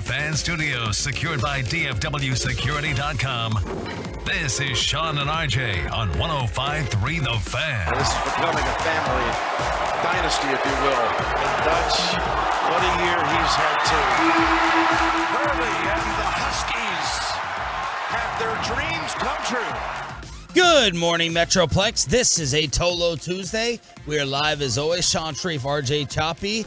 Fan Studios, secured by DFWSecurity.com. This is Sean and RJ on 105.3 The Fan. This is becoming a family dynasty, if you will. And Dutch, what a year he's had too. Hurley and the Huskies have their dreams come true. Good morning, Metroplex. This is a Tolo Tuesday. We are live as always. Sean Sharif, RJ Choppy,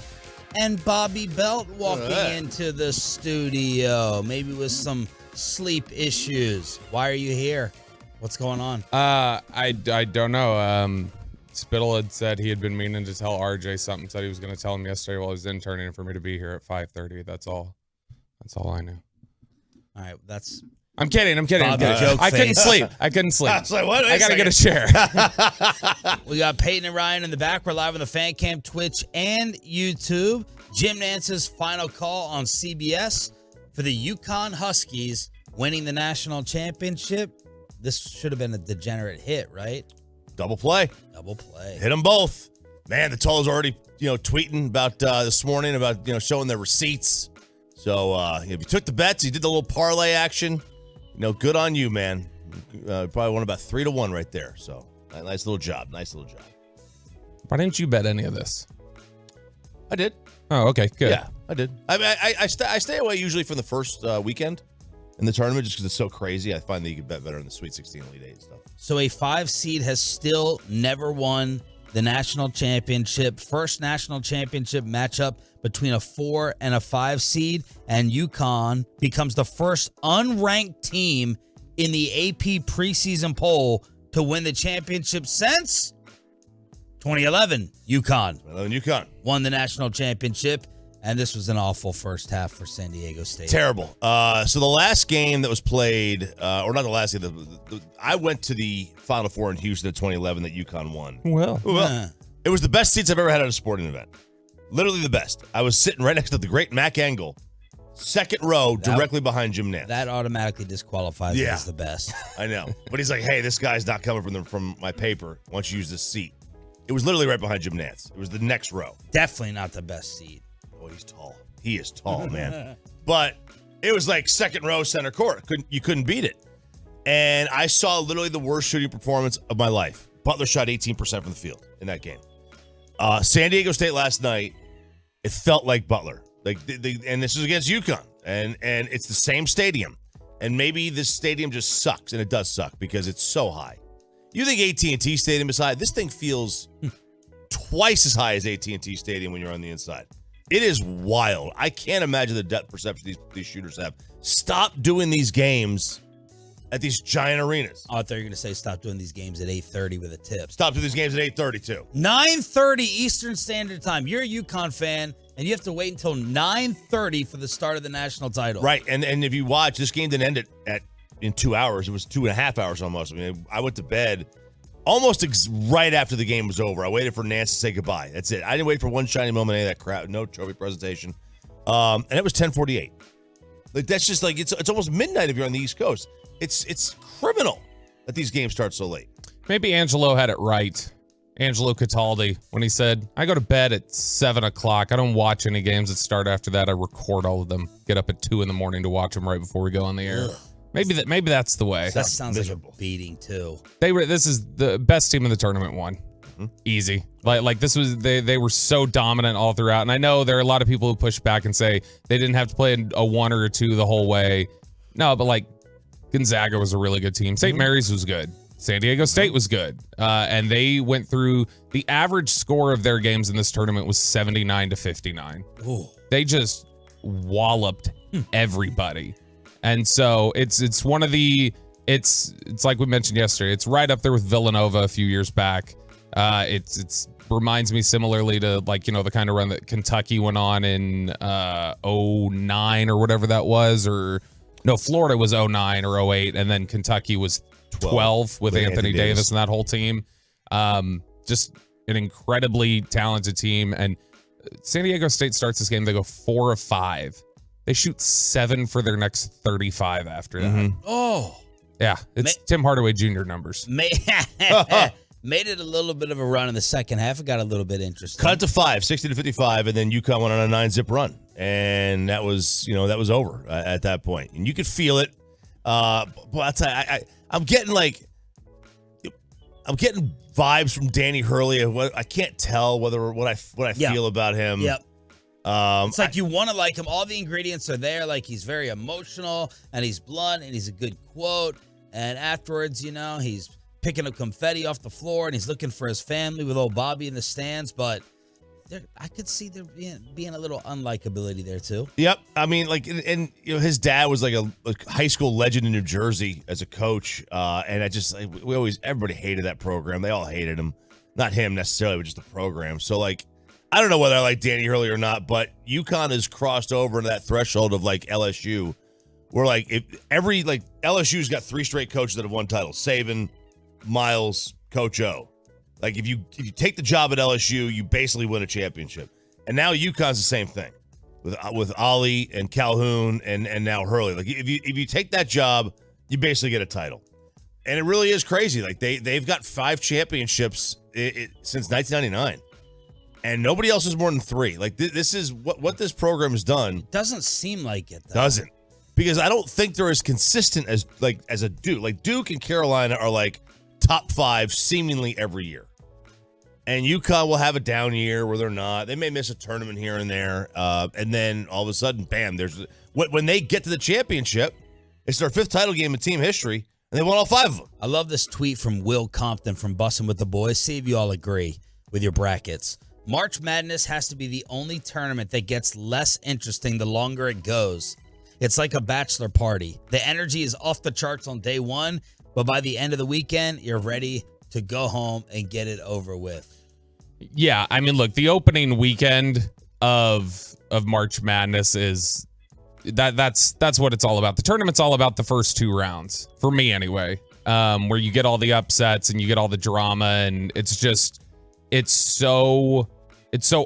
and Bobby Belt walking into the studio, maybe with some sleep issues. Why are you here? What's going on? I don't know. Spittle had said he had been meaning to tell RJ something. Said he was going to tell him yesterday while he was interning for me to be here at 5:30. That's all I knew. All right, that's. I'm kidding. I couldn't sleep. I was like, what? I got to get a chair. We got Peyton and Ryan in the back. We're live on the Fan Cam, Twitch, and YouTube. Jim Nance's final call on CBS for the UConn Huskies winning the national championship. This should have been a degenerate hit, right? Double play. Hit them both. Man, the Tolo's already, tweeting about this morning about, showing their receipts. So if you took the bets, you did the little parlay action. Good on you, man. Probably won about 3-1 right there. So nice little job. Why didn't you bet any of this? I did. Oh, okay, good. Yeah, I did. I stay away usually from the first weekend in the tournament just because it's so crazy. I find that you can bet better in the Sweet 16, Elite 8 stuff. So a 5 seed has still never won the national championship. First national championship matchup between a 4 and a 5 seed, and UConn becomes the first unranked team in the AP preseason poll to win the championship since 2011. UConn won the national championship, and this was an awful first half for San Diego State. Terrible. So the last game that was played, or not the last game, I went to the Final Four in Houston in 2011 that UConn won. Well, it was the best seats I've ever had at a sporting event. Literally the best. I was sitting right next to the great Mac Engel, second row, directly behind Jim Nance. That automatically disqualifies it as the best. I know. But he's like, hey, this guy's not coming from my paper. Why don't you use this seat? It was literally right behind Jim Nance. It was the next row. Definitely not the best seat. Oh, he's tall. He is tall, man. But it was like second row, center court. You couldn't beat it. And I saw literally the worst shooting performance of my life. Butler shot 18% from the field in that game. San Diego State last night, it felt like Butler. And this is against UConn. And it's the same stadium. And maybe this stadium just sucks, and it does suck because it's so high. You think AT&T Stadium is high? This thing feels twice as high as AT&T Stadium when you're on the inside. It is wild. I can't imagine the depth perception these shooters have. Stop doing these games at these giant arenas. Oh, I thought you were going to say stop doing these games at 8:30 with a tip. Stop doing these games at 8:30 too. 9:30 Eastern Standard Time. You're a UConn fan, and you have to wait until 9:30 for the start of the national title. Right, and if you watch, this game didn't end in 2 hours. It was 2.5 hours almost. I mean, I went to bed almost right after the game was over. I waited for Nance to say goodbye. That's it. I didn't wait for one shiny moment, any of that crowd. No trophy presentation. And it was 10:48. Like that's just like it's almost midnight if you're on the East Coast. It's criminal that these games start so late. Maybe Angelo had it right. Angelo Cataldi, when he said, I go to bed at 7 o'clock. I don't watch any games that start after that. I record all of them. Get up at 2 in the morning to watch them right before we go on the air. Ugh. Maybe that's the way. That sounds miserable. Like a beating too. This is the best team in the tournament won. Mm-hmm. Easy. Like this was they were so dominant all throughout. And I know there are a lot of people who push back and say they didn't have to play a 1 or a 2 the whole way. No, but like Gonzaga was a really good team. St. Mary's was good. San Diego State was good. And they went through the average score of their games in this tournament was 79-59. Ooh. They just walloped everybody. And so it's one of the it's like we mentioned yesterday. It's right up there with Villanova a few years back. It's reminds me similarly to the kind of run that Kentucky went on in 09 or whatever that was, or no, Florida was 09 or 08, and then Kentucky was 12 with Anthony Davis and that whole team. Just an incredibly talented team. And San Diego State starts this game, they go 4 of 5. They shoot 7 for their next 35 after that. Mm-hmm. Oh. Yeah, it's Tim Hardaway Jr. numbers. Made it a little bit of a run in the second half. It got a little bit interesting. Cut it to 5, 60-55, and then UConn went on a 9-zip run. And that was over at that point. And you could feel it. But I'll tell you, I'm getting vibes from Danny Hurley. I can't tell what I feel about him. Yep. It's like you want to like him. All the ingredients are there. Like he's very emotional and he's blunt and he's a good quote. And afterwards, he's picking up confetti off the floor and he's looking for his family with old Bobby in the stands. But I could see there being a little unlikability there too. Yep. I mean, and his dad was like a high school legend in New Jersey as a coach. And everybody hated that program. They all hated him. Not him necessarily, but just the program. So I don't know whether I like Danny Hurley or not, but UConn has crossed over into that threshold of LSU, where LSU's got 3 straight coaches that have won titles: Saban, Miles, Coach O. If you take the job at LSU, you basically win a championship. And now UConn's the same thing with Ollie and Calhoun and now Hurley. If you take that job, you basically get a title. And it really is crazy. They've got 5 championships since 1999. And nobody else is more than 3. This is what this program has done. Doesn't seem like it, though. Doesn't. Because I don't think they're as consistent as a Duke. Duke and Carolina are top 5 seemingly every year. And UConn will have a down year where they're not. They may miss a tournament here and there. And then all of a sudden, bam, when they get to the championship, it's their 5th title game in team history, and they won all 5 of them. I love this tweet from Will Compton from Bussin' with the Boys. See if you all agree with your brackets. March Madness has to be the only tournament that gets less interesting the longer it goes. It's like a bachelor party. The energy is off the charts on day 1, but by the end of the weekend, you're ready to go home and get it over with. Yeah, I mean, look, the opening weekend of March Madness is that's what it's all about. The tournament's all about the first 2 rounds, for me anyway, where you get all the upsets and you get all the drama, and it's so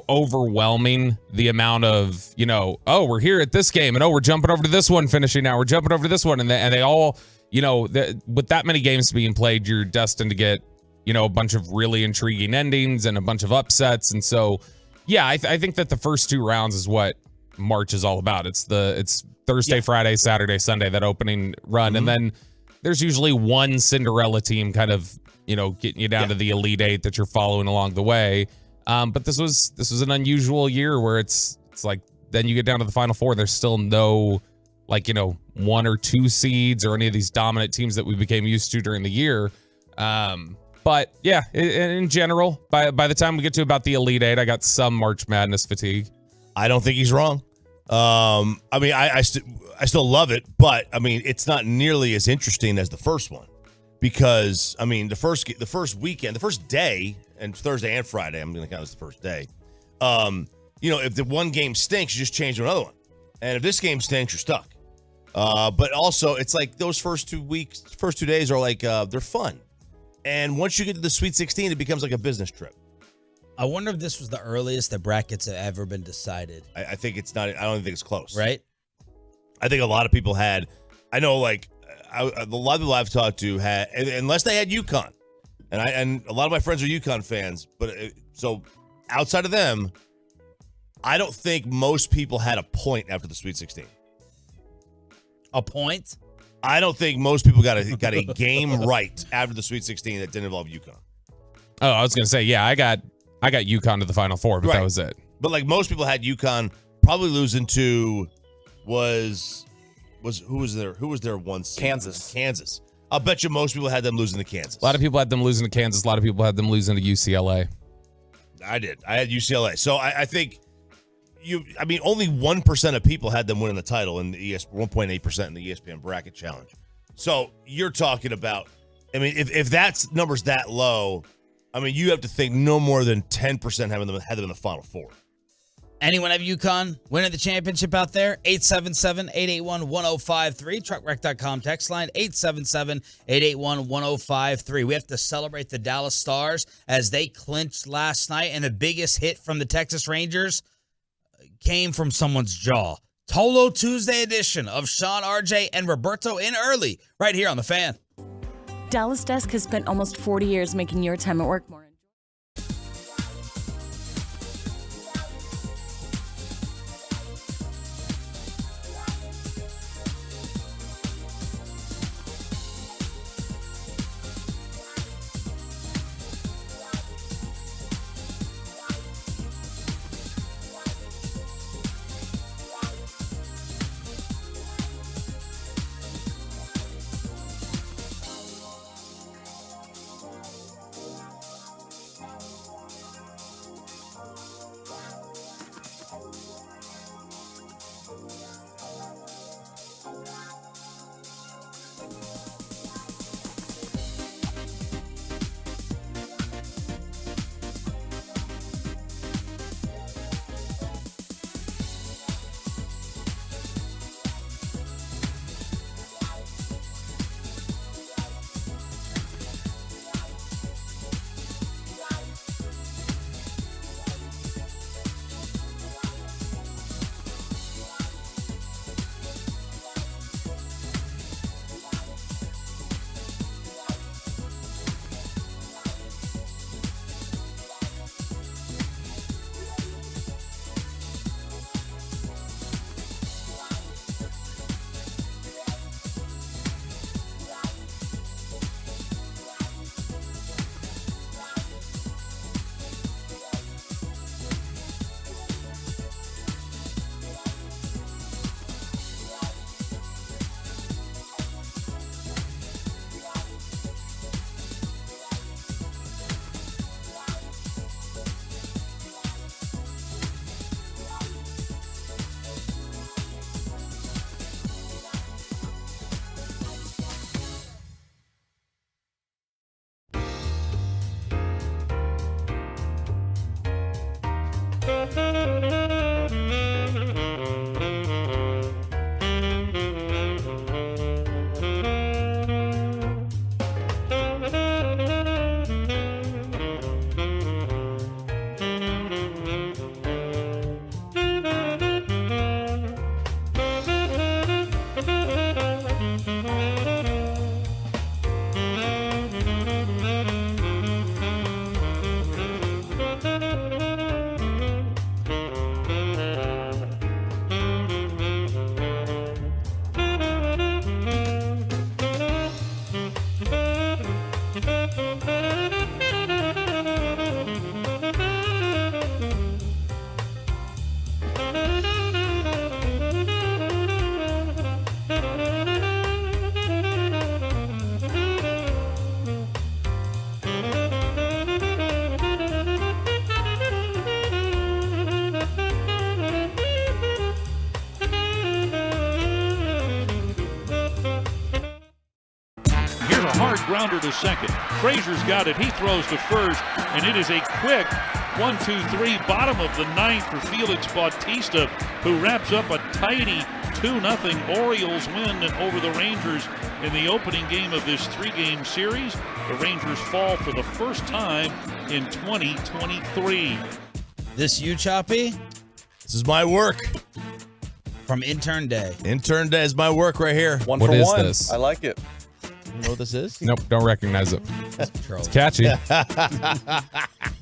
overwhelming, the amount of, we're here at this game, and we're jumping over to this one, finishing now, we're jumping over to this one, and they all, with that many games being played, you're destined to get, a bunch of really intriguing endings and a bunch of upsets. And so, yeah, I think that the first 2 rounds is what March is all about. It's Thursday, Friday, Saturday, Sunday, that opening run. Mm-hmm. And then there's usually one Cinderella team kind of, getting you down to the Elite 8 that you're following along the way. But this was an unusual year where it's like, then you get down to the Final Four. There's still no 1 or 2 seeds or any of these dominant teams that we became used to during the year. But yeah, in general, by the time we get to about the Elite 8, I got some March Madness fatigue. I don't think he's wrong. I mean, I still love it, but I mean, it's not nearly as interesting as the first one, because I mean, the first weekend, the first day, and Thursday and Friday, I'm going to count as the first day. If the one game stinks, you just change to another one, and if this game stinks, you're stuck. But also, it's like those first 2 days are they're fun. And once you get to the Sweet 16, it becomes like a business trip. I wonder if this was the earliest that brackets have ever been decided. I think it's not. I don't think it's close. Right? I think a lot of people had. I know, a lot of people I've talked to had, unless they had UConn, and a lot of my friends are UConn fans. But so outside of them, I don't think most people had a point after the Sweet 16. A point? I don't think most people got a game right after the Sweet 16 that didn't involve UConn. Oh, I was gonna say, yeah, I got UConn to the Final Four, but that was it. But most people had UConn probably losing to who was their one seed? Kansas. I'll bet you most people had them losing to Kansas. A lot of people had them losing to Kansas. A lot of people had them losing to UCLA. I did. I had UCLA. So I think only 1% of people had them winning the title in the 1.8% in the ESPN bracket challenge. So you're talking about, if that number's that low, you have to think no more than 10% had them in the Final Four. Anyone have UConn winning the championship out there? 877-881-1053. Truckwreck.com text line, 877-881-1053. We have to celebrate the Dallas Stars as they clinched last night, and the biggest hit from the Texas Rangers came from someone's jaw. Tolo Tuesday edition of Sean, RJ, and Roberto in early, right here on The Fan. Dallas Desk has spent almost 40 years making your time at work more enjoyable. Grounder to second. Frazier's got it. He throws to first, and it is a quick 1-2-3 bottom of the ninth for Felix Bautista, who wraps up a tidy 2-0 Orioles win over the Rangers in the opening game of this 3-game series. The Rangers fall for the first time in 2023. This you, Choppy? This is my work. From Intern Day. Intern Day is my work right here. One What for is one. this? I like it. You know what this is? Nope, don't recognize it. It's catchy.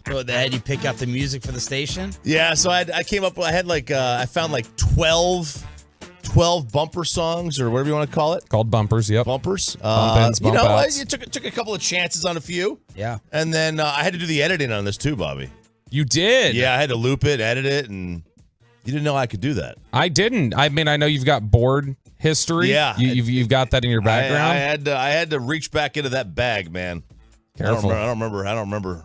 So they had you pick out the music for the station? Yeah, so I came up, I found like 12 bumper songs, or whatever you want to call it. Called bumpers, yep. Bumpers. Bump ins, bump outs. You took a couple of chances on a few. Yeah. And then I had to do the editing on this too, Bobby. You did? Yeah, I had to loop it, edit it, and you didn't know I could do that. I didn't. I mean, I know you've got board history. Yeah. You've got that in your background. I had to reach back into that bag, man. Careful. I don't remember.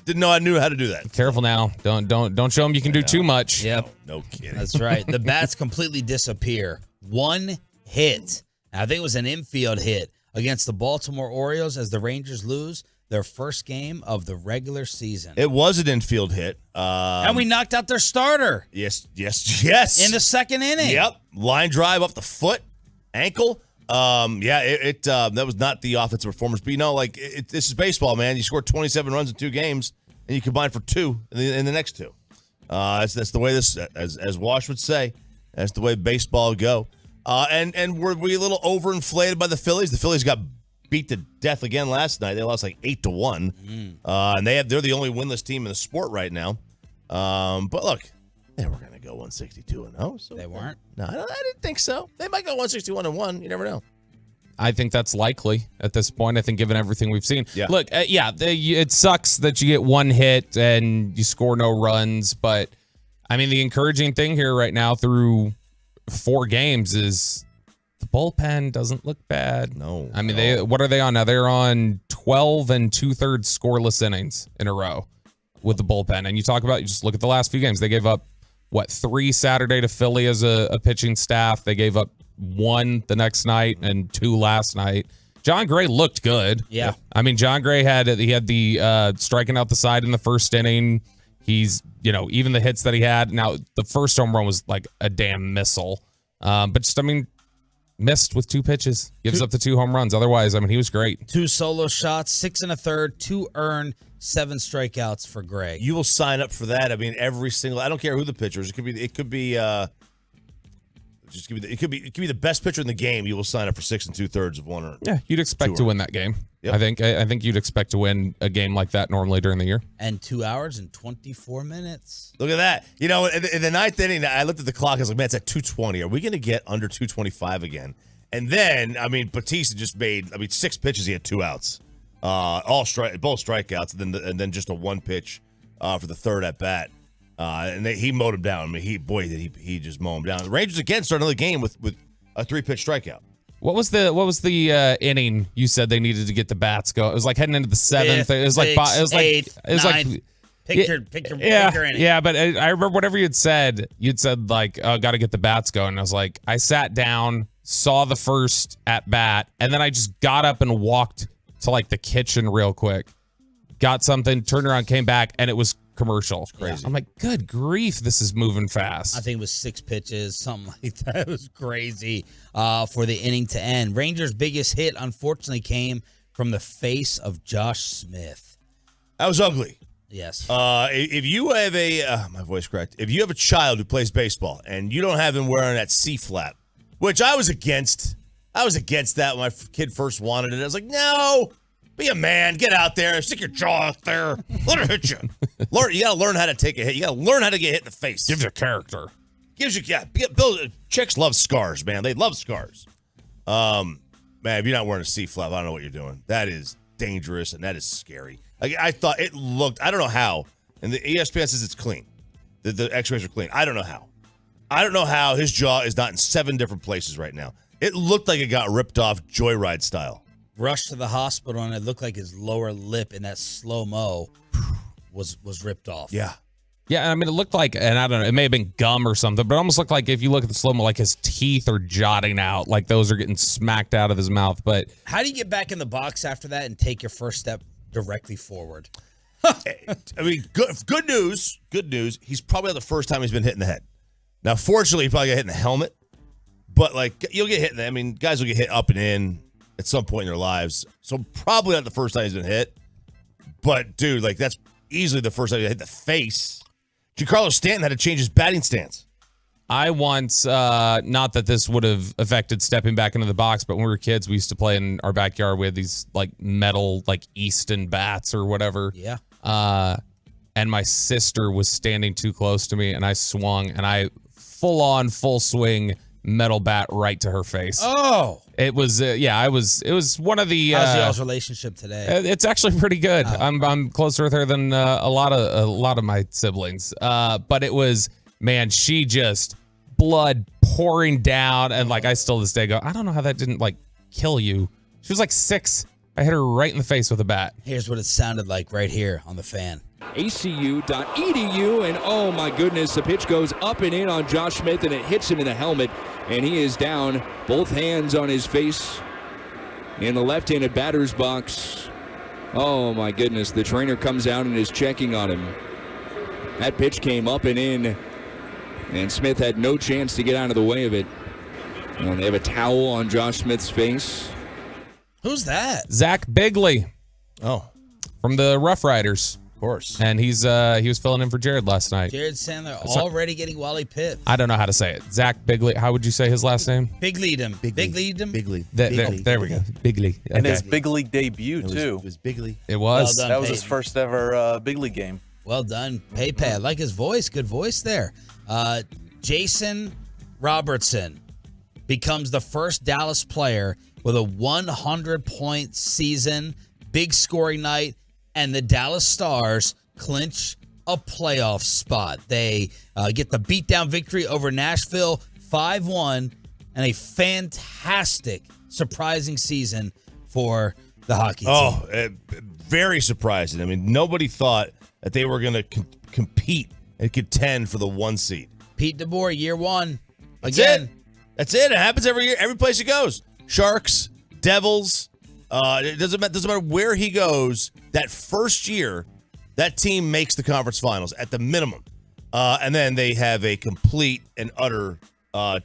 Didn't know I knew how to do that. Careful now. Don't show them you can do too much. Yep. No kidding. That's right. The bats completely disappear. One hit. I think it was an infield hit against the Baltimore Orioles as the Rangers lose their first game of the regular season. It was an infield hit. And we knocked out their starter. Yes. In the second inning. Yep. Line drive up the foot, ankle. That was not the offensive performance. But, this is baseball, man. You scored 27 runs in 2 games, and you combine for 2 in the next 2. That's the way this, as Wash would say, that's the way baseball go. And were we a little overinflated by the Phillies? The Phillies got beat to death again last night. They lost like 8-1. And they're the only winless team in the sport right now. But look, they were going to go 162-0. So They weren't? No, I didn't think so. They might go 161-1. You never know. I think that's likely at this point. I think given everything we've seen. Yeah. Look, it sucks that you get one hit and you score no runs. But, I mean, the encouraging thing here right now through 4 games is the bullpen doesn't look bad. No. I mean, what are they on now? They're on 12 2/3 scoreless innings in a row with the bullpen. And you just look at the last few games. They gave up, 3 Saturday to Philly as a pitching staff. They gave up 1 the next night and 2 last night. John Gray looked good. Yeah. I mean, John Gray had the striking out the side in the first inning. He's, even the hits that he had. Now, the first home run was like a damn missile. But just, missed with 2 pitches. Gives up the 2 home runs. Otherwise, he was great. 2 solo shots, 6 1/3, 2 earned, 7 strikeouts for Gray. You will sign up for that. I mean, every single. I don't care who the pitcher is. It could be the best pitcher in the game. You will sign up for 6 2/3 of 1 earned. Yeah, you'd expect to win that game. Yep. I think you'd expect to win a game like that normally during the year. And 2 hours and 24 minutes. Look at that. In the 9th inning, I looked at the clock. I was like, man, it's at 2:20. Are we going to get under 2:25 again? And then, Bautista just made, 6 pitches. He had 2 outs. Both strikeouts, and then just a 1 pitch for the third at bat. And he mowed him down. He just mowed him down. The Rangers again started another game with a 3-pitch strikeout. What was the inning you said they needed to get the bats going? It was like heading into the 7th. It was like Pick your inning. Yeah, but I remember whatever you'd said like, oh, got to get the bats going. And I was like, I sat down, saw the first at bat, and then I just got up and walked to like the kitchen real quick, got something, turned around, came back, and it was commercial. Crazy. I'm like, good grief, this is moving fast. I think it was 6 pitches, something like that. It was crazy for the inning to end. Rangers' biggest hit, unfortunately, came from the face of Josh Smith. That was ugly. Yes. If you have if you have a child who plays baseball and you don't have him wearing that C-flap, which I was against that when my kid first wanted it. I was like, no. Be a man. Get out there. Stick your jaw out there. Let her hit you. You got to learn how to take a hit. You got to learn how to get hit in the face. Gives you character. Chicks love scars, man. They love scars. Man, if you're not wearing a C-flap, I don't know what you're doing. That is dangerous, and that is scary. Like, I thought it looked, I don't know how, and the ESPN says it's clean. The x-rays are clean. I don't know how. I don't know how his jaw is not in 7 different places right now. It looked like it got ripped off Joyride style. Rushed to the hospital, and it looked like his lower lip in that slow-mo was ripped off. Yeah. Yeah, I mean, it looked like, and I don't know, it may have been gum or something, but it almost looked like if you look at the slow-mo, like his teeth are jutting out, like those are getting smacked out of his mouth. But how do you get back in the box after that and take your first step directly forward? I mean, good news. Good news. He's probably not the first time he's been hit in the head. Now, fortunately, he probably got hit in the helmet, but like you'll get hit in the, I mean, guys will get hit up and in at some point in their lives. So probably not the first time he's been hit. But dude, like that's easily the first time he hit the face. Giancarlo Stanton had to change his batting stance. I once, not that this would have affected stepping back into the box, but when we were kids, we used to play in our backyard with these like metal, like Easton bats or whatever. Yeah. And my sister was standing too close to me, and I swung, and I full swing metal bat right to her face. Oh. It was, it was one of the. How's y'all's relationship today? It's actually pretty good. Oh. I'm closer with her than a lot of my siblings. But it was, man, she just blood pouring down, and like I still to this day go, I don't know how that didn't like kill you. She was like 6. I hit her right in the face with a bat. Here's what it sounded like right here on the fan. ACU.edu, and oh my goodness, the pitch goes up and in on Josh Smith, and it hits him in the helmet, and he is down, both hands on his face in the left-handed batter's box. Oh my goodness, the trainer comes out and is checking on him. That pitch came up and in, and Smith had no chance to get out of the way of it. And they have a towel on Josh Smith's face. Who's that? Zach Bigley. Oh, from the Rough Riders. Of course. And he was filling in for Jared last night. Jared Sandler already getting Wally Pitt. I don't know how to say it. Zach Bigley. How would you say his last name? Big-lead-em. Bigley. There we go. Bigley. Okay. And his big league debut, too. It was Bigley. It was. Well done, That was Peyton. his first ever big league game. Well done, Pepe. I like his voice. Good voice there. Jason Robertson becomes the first Dallas player with a 100-point season, big scoring night, and the Dallas Stars clinch a playoff spot. They get the beatdown victory over Nashville 5-1, and a fantastic, surprising season for the hockey team. Oh, very surprising. I mean, nobody thought that they were going to compete and contend for the 1 seed. Pete DeBoer, year 1. That's Again. it. That's it. It happens every year, every place he goes. Sharks, Devils. It doesn't matter where he goes. That first year, that team makes the conference finals at the minimum, and then they have a complete and utter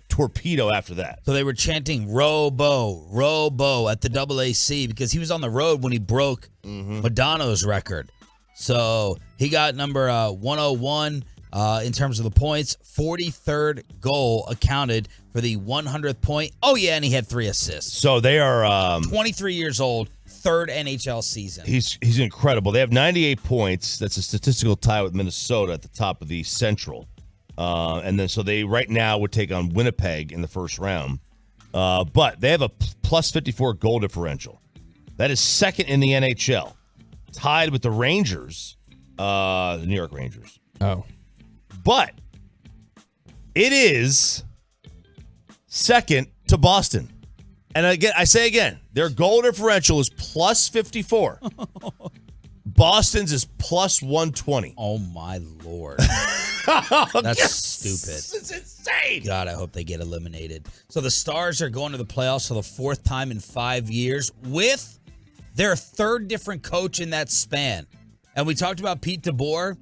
torpedo after that. So they were chanting Robo at the AAC because he was on the road when he broke Madonna's record. So he got number 101 in terms of the points. 43rd goal accounted for the 100th point. Oh, yeah, and he had 3 assists. So they are 23 years old, 3rd NHL season. He's incredible. They have 98 points. That's a statistical tie with Minnesota at the top of the Central. And then so they right now would take on Winnipeg in the first round. But they have a plus 54 goal differential. That is second in the NHL, tied with the Rangers, the New York Rangers. Oh. But it is second to Boston. And again, I say again, their goal differential is plus 54. Boston's is plus 120. Oh, my Lord. That's stupid. It's insane. God, I hope they get eliminated. So the Stars are going to the playoffs for the 4th time in 5 years with their 3rd different coach in that span. And we talked about Pete DeBoer,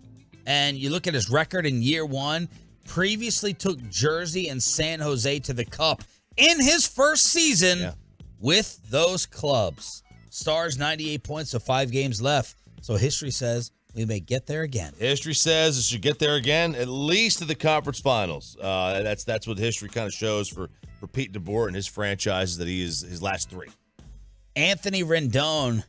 and you look at his record in year 1, previously took Jersey and San Jose to the Cup in his first season with those clubs. Stars 98 points, so 5 games left. So history says we may get there again. History says it should get there again, at least to the conference finals. That's what history kind of shows for Pete DeBoer and his franchises that he is his last 3. Anthony Rendon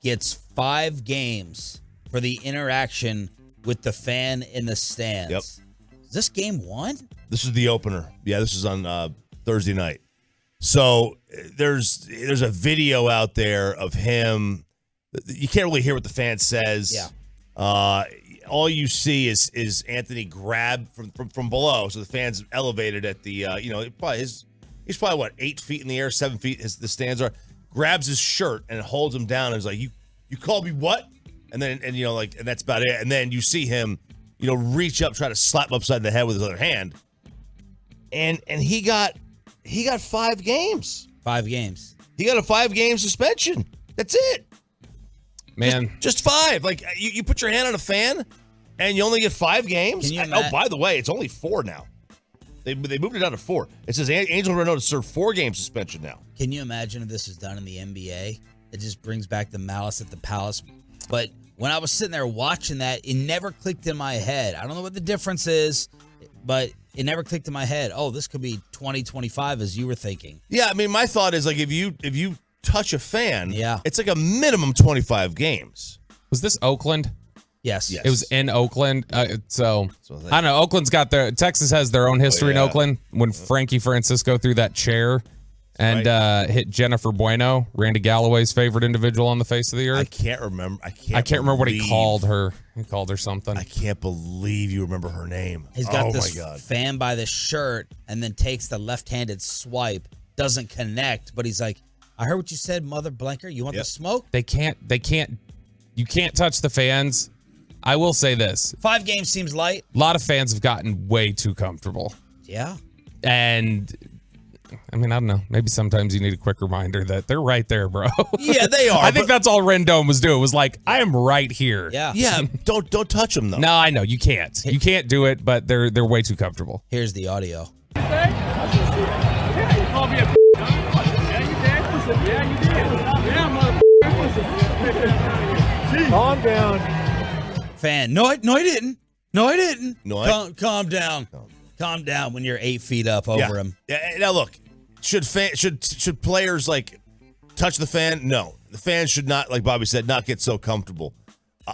gets 5 games for the interaction with the fan in the stands. Yep. Is this game 1? This is the opener. Yeah, this is on Thursday night. So there's a video out there of him you can't really hear what the fan says. Yeah. All you see is Anthony grab from below. So the fan's elevated at the he's probably what 8 feet in the air, 7 feet as the stands are. Grabs his shirt and holds him down and is like, you called me what? And then and that's about it. And then you see him reach up, try to slap him upside the head with his other hand. And he got 5 games. 5 games. He got a 5-game suspension. That's it. Man. Just 5. Like, you put your hand on a fan, and you only get 5 games? By the way, it's only 4 now. They moved it down to 4. It says Angel Rendon to serve 4-game suspension now. Can you imagine if this is done in the NBA? It just brings back the malice at the palace. But when I was sitting there watching that, it never clicked in my head. I don't know what the difference is, but it never clicked in my head. Oh, this could be 2025 as you were thinking. Yeah, I mean, my thought is, like, if you touch a fan, yeah, it's like a minimum 25 games. Was this Oakland? Yes. It was in Oakland. So I don't know. Oakland's got Texas has their own history in Oakland. When Frankie Francisco threw that chair and hit Jennifer Bueno, Randy Galloway's favorite individual on the face of the earth. I can't remember. I can't remember what he called her. He called her something. I can't believe you remember her name. He's got this fan by the shirt and then takes the left-handed swipe. Doesn't connect, but he's like, I heard what you said, mother blanker. You want the smoke? You can't touch the fans. I will say this. 5 games seems light. A lot of fans have gotten way too comfortable. Yeah. And I mean, I don't know. Maybe sometimes you need a quick reminder that they're right there, bro. Yeah, they are. I think that's all Rendon was doing. Was like, I am right here. Yeah. Yeah. Don't touch them though. No, I know you can't. You can't do it, but they're way too comfortable. Here's the audio. Yeah, you called me a yeah, you did. Yeah, you did. Yeah, calm down. Fan. No, I didn't. No, I didn't. No, calm down. Calm down when you're 8 feet up over him. Yeah. Now look, should players like touch the fan? No, the fans should not, like Bobby said, not get so comfortable.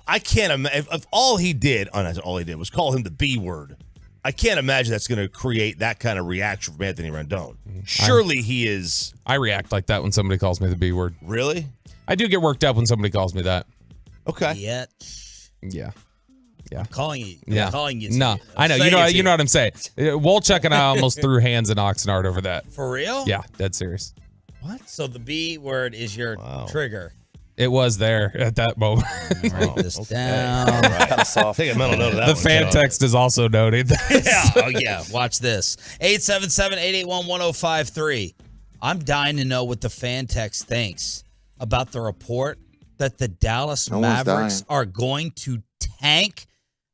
I can't imagine if all he did was call him the B word. I can't imagine that's going to create that kind of reaction from Anthony Rendon. Surely he is. I react like that when somebody calls me the B word. Really? I do get worked up when somebody calls me that. Okay. Yeah. I'm calling you. Yeah. I'm calling you. No, I know. You know what I'm saying. Wolchuk and I almost threw hands in Oxnard over that. For real? Yeah, dead serious. What? So the B word is your trigger. It was there at that moment. Write this down. Kind of soft. Take a mental note of that. The fan text is also noted. Yeah. Oh, yeah. Watch this. 877-881-1053. I'm dying to know what the fan text thinks about the report that the Dallas Mavericks are going to tank.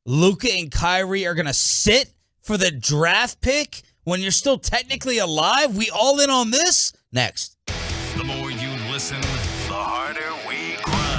Luka and Kyrie are going to sit for the draft pick when you're still technically alive. We all in on this? Next. The more you listen, the harder we cry.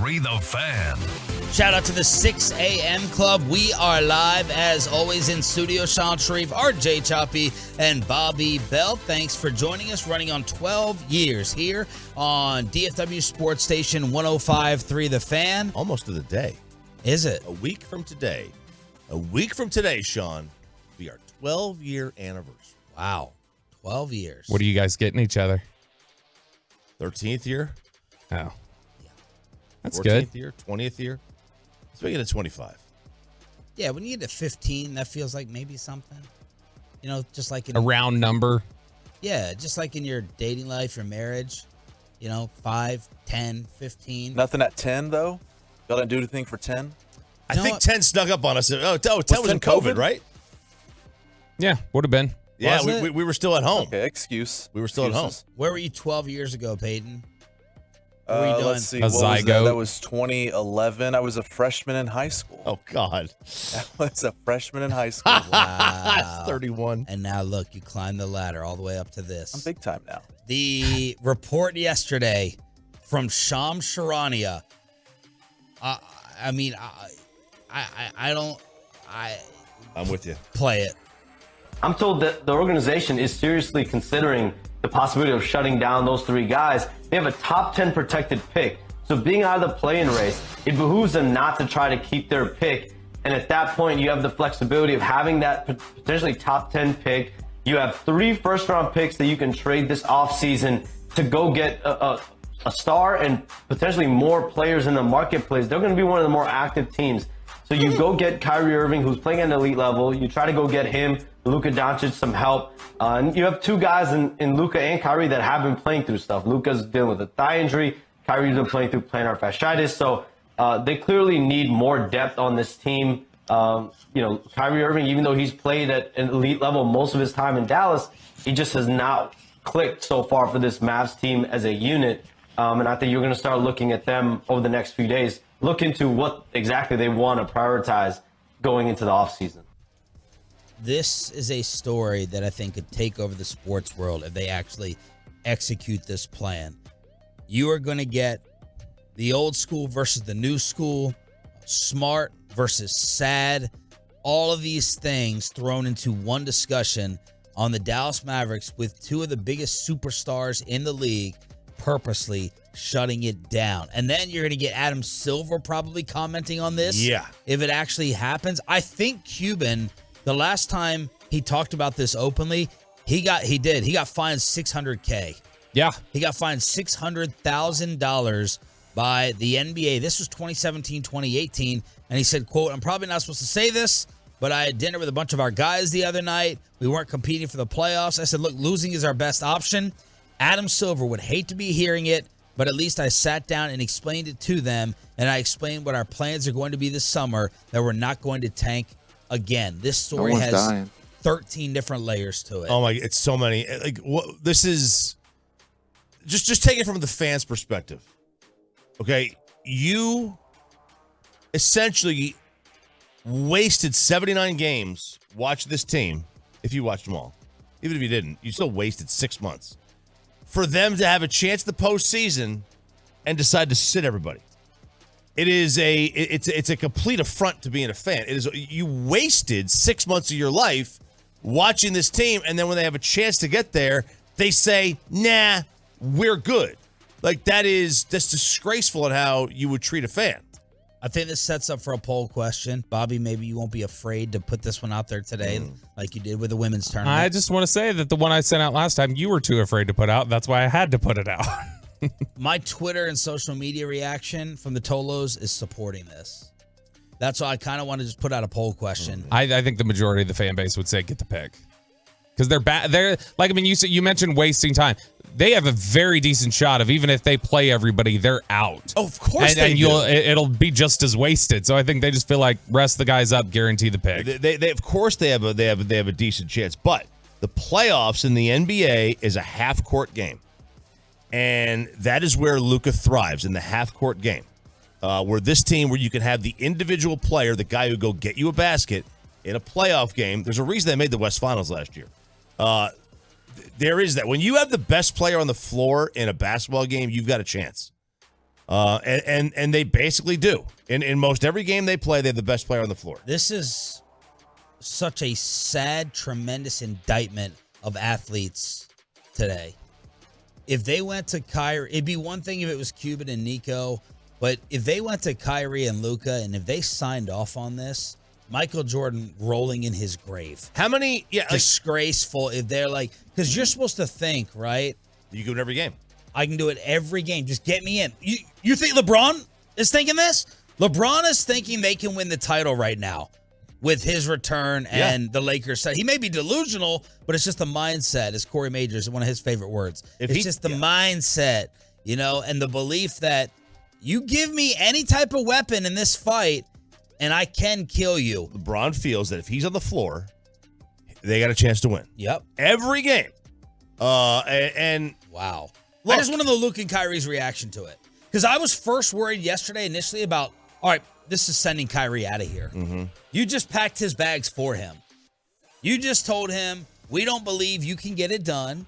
105.3 The Fan. Shout out to the 6 a.m. Club. We are live, as always, in studio. Sean Sharif, RJ Choppy, and Bobby Bell. Thanks for joining us. Running on 12 years here on DFW Sports Station 105.3 The Fan. Almost to the day. Is it? A week from today. A week from today, Sean, will be our 12-year anniversary. Wow. 12 years. What are you guys getting each other? 13th year. Oh. That's 14th good. year, 20th year. Let's make it a 25. Yeah, when you get to 15, that feels like maybe something. You know, just like in A round number. Yeah, just like in your dating life, your marriage. You know, 5, 10, 15. Nothing at 10, though? Y'all didn't do anything for 10? I think 10 snuck up on us. 10 was in COVID, right? Yeah, would have been. Yeah, Was it? we were still at home. Okay, excuse. We were still at home. Where were you 12 years ago, Peyton? What were you doing? Let's see. A What was zygote? that? That was 2011. I was a freshman in high school. Oh, God. I was a freshman in high school. Wow. 31. And now look, you climbed the ladder all the way up to this. I'm big time now. The report yesterday from Shams Charania. I'm with you. Play it. I'm told that the organization is seriously considering the possibility of shutting down those three guys. They have a top 10 protected pick. So being out of the play-in race, it behooves them not to try to keep their pick. And at that point, you have the flexibility of having that potentially top 10 pick. You have 3 first-round picks that you can trade this offseason to go get a star and potentially more players in the marketplace. They're going to be one of the more active teams. So you go get Kyrie Irving, who's playing at an elite level. You try to go get him, Luka Doncic, some help. And you have 2 guys in Luka and Kyrie that have been playing through stuff. Luka's dealing with a thigh injury. Kyrie's been playing through plantar fasciitis. So they clearly need more depth on this team. Kyrie Irving, even though he's played at an elite level most of his time in Dallas, he just has not clicked so far for this Mavs team as a unit. And I think you're going to start looking at them over the next few days. Look into what exactly they want to prioritize going into the offseason. This is a story that I think could take over the sports world if they actually execute this plan. You are going to get the old school versus the new school, smart versus sad, all of these things thrown into one discussion on the Dallas Mavericks with 2 of the biggest superstars in the league purposely shutting it down. And then you're going to get Adam Silver probably commenting on this. Yeah. If it actually happens. I think Cuban, the last time he talked about this openly, he got fined $600K. Yeah. He got fined $600,000 by the NBA. This was 2017, 2018. And he said, quote, "I'm probably not supposed to say this, but I had dinner with a bunch of our guys the other night. We weren't competing for the playoffs. I said, look, losing is our best option. Adam Silver would hate to be hearing it, but at least I sat down and explained it to them, and I explained what our plans are going to be this summer, that we're not going to tank again." This story has 13 different layers to it. Oh, my, it's so many. Like, what, this is... Just take it from the fans' perspective. Okay? You essentially wasted 79 games watching this team, if you watched them all. Even if you didn't, you still wasted 6 months. For them to have a chance at the postseason and decide to sit everybody. It's a complete affront to being a fan. It is, you wasted 6 months of your life watching this team, and then when they have a chance to get there, they say, nah, we're good. Like, that's disgraceful at how you would treat a fan. I think this sets up for a poll question. Bobby, maybe you won't be afraid to put this one out there today like you did with the women's tournament. I just want to say that the one I sent out last time, you were too afraid to put out. That's why I had to put it out. My Twitter and social media reaction from the Tolos is supporting this. That's why I kind of want to just put out a poll question. I think the majority of the fan base would say get the pick. Because they're bad. They're like, I mean, you mentioned wasting time. They have a very decent shot of, even if they play everybody, they're out. Oh, of course they do. It'll be just as wasted. So I think they just feel like rest the guys up, guarantee the pick. They of course they have a decent chance, but the playoffs in the NBA is a half court game, and that is where Luka thrives, in the half court game. Where this team, where you can have the individual player, the guy who go get you a basket in a playoff game. There's a reason they made the West Finals last year. There is that. When you have the best player on the floor in a basketball game, you've got a chance. And they basically do. In most every game they play, they have the best player on the floor. This is such a sad, tremendous indictment of athletes today. If they went to Kyrie, it'd be one thing if it was Cuban and Nico, but if they went to Kyrie and Luka and if they signed off on this, Michael Jordan rolling in his grave. How many? Yeah, disgraceful. If they're like, because you're supposed to think, right? You can do it every game. I can do it every game. Just get me in. You think LeBron is thinking this? LeBron is thinking they can win the title right now with his return and the Lakers side. He may be delusional, but it's just the mindset, as Corey Majors, one of his favorite words. It's just the mindset, and the belief that you give me any type of weapon in this fight and I can kill you. LeBron feels that if he's on the floor, they got a chance to win. Yep. Every game. And wow. Look, I just want to know Luke and Kyrie's reaction to it. Because I was first worried yesterday initially about, all right, this is sending Kyrie out of here. Mm-hmm. You just packed his bags for him. You just told him, we don't believe you can get it done,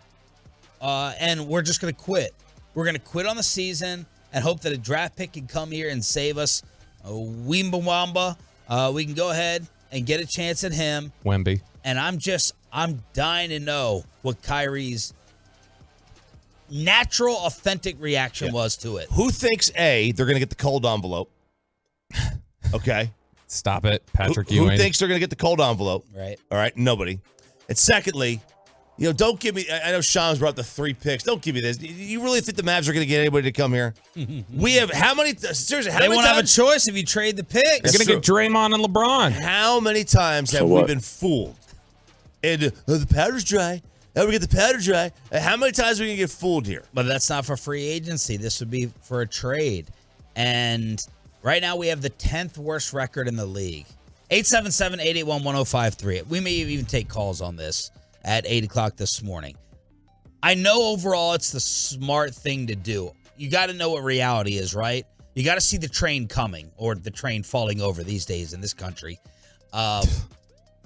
and we're just going to quit. We're going to quit on the season and hope that a draft pick can come here and save us. Wimbawamba. We can go ahead and get a chance at him. Wemby. And I'm dying to know what Kyrie's natural, authentic reaction was to it. Who thinks, A, they're going to get the cold envelope? Okay. Stop it, Patrick Who Ewing. thinks they're going to get the cold envelope? Right. All right, nobody. And secondly, don't give me, I know Shams brought the 3 picks. Don't give me this. You really think the Mavs are going to get anybody to come here? We have, seriously, how they many won't have a times? choice if you trade the picks. They're going to get Draymond and LeBron. How many times have we been fooled? And the powder's dry. We get the powder dry. How many times are we going to get fooled here? But that's not for free agency. This would be for a trade. And right now we have the 10th worst record in the league. 877-881-1053. We may even take calls on this at 8 o'clock this morning. I know overall it's the smart thing to do. You got to know what reality is, right? You got to see the train coming or the train falling over these days in this country.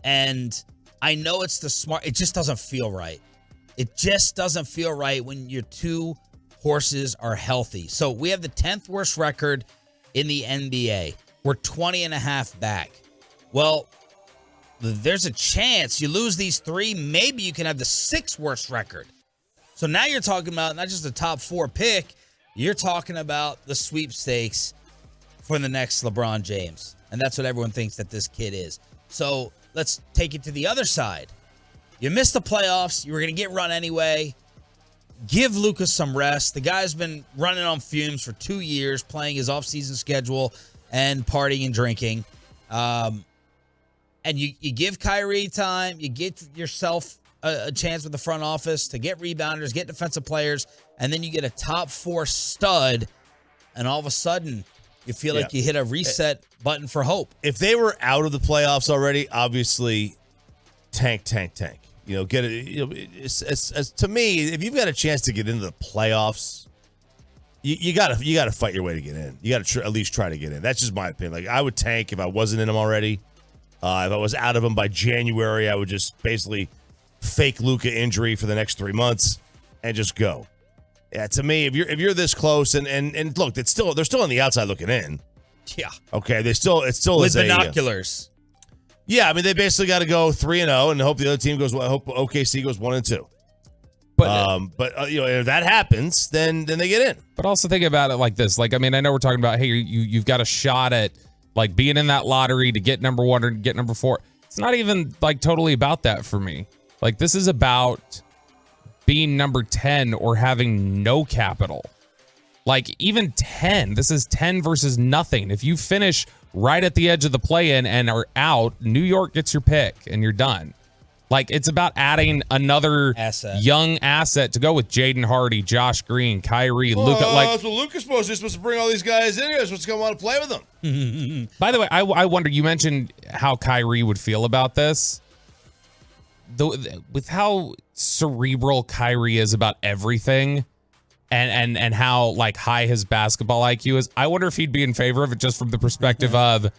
And I know it's the smart. It just doesn't feel right. It just doesn't feel right when your 2 horses are healthy. So we have the 10th worst record in the NBA. We're 20.5 back. Well, there's a chance you lose these 3. Maybe you can have the 6th worst record. So now you're talking about not just the top 4 pick. You're talking about the sweepstakes for the next LeBron James. And that's what everyone thinks that this kid is. So let's take it to the other side. You missed the playoffs. You were going to get run anyway. Give Luka some rest. The guy's been running on fumes for 2 years, playing his offseason schedule and partying and drinking. And you give Kyrie time. You get yourself a chance with the front office to get rebounders, get defensive players, and then you get a top 4 stud, and all of a sudden you feel like you hit a reset button for hope. If they were out of the playoffs already, obviously tank. Get it. To me, if you've got a chance to get into the playoffs, you gotta fight your way to get in. You gotta at least try to get in. That's just my opinion. Like, I would tank if I wasn't in them already. If I was out of them by January, I would just basically fake Luka injury for the next 3 months and just go. Yeah, to me, if you're this close and look, they're still on the outside looking in. Yeah. Okay, it still with binoculars. Yeah, I mean, they basically got to go 3-0 and hope the other team goes. Hope OKC goes 1-2. But if that happens, then they get in. But also think about it like this. Like, I mean, I know we're talking about, hey, you've got a shot at like being in that lottery to get number 1 or get number 4. It's not even like totally about that for me. Like, this is about being number 10 or having no capital. Like, even 10. This is 10 versus nothing. If you finish right at the edge of the play-in and are out, New York gets your pick and you're done. Like, it's about adding another young asset to go with Jaden Hardy, Josh Green, Kyrie, Luka. That's what Luka's supposed to do. He's supposed to bring all these guys in here. He's supposed to come on and play with them. By the way, I wonder, you mentioned how Kyrie would feel about this. With how cerebral Kyrie is about everything and how like high his basketball IQ is, I wonder if he'd be in favor of it just from the perspective of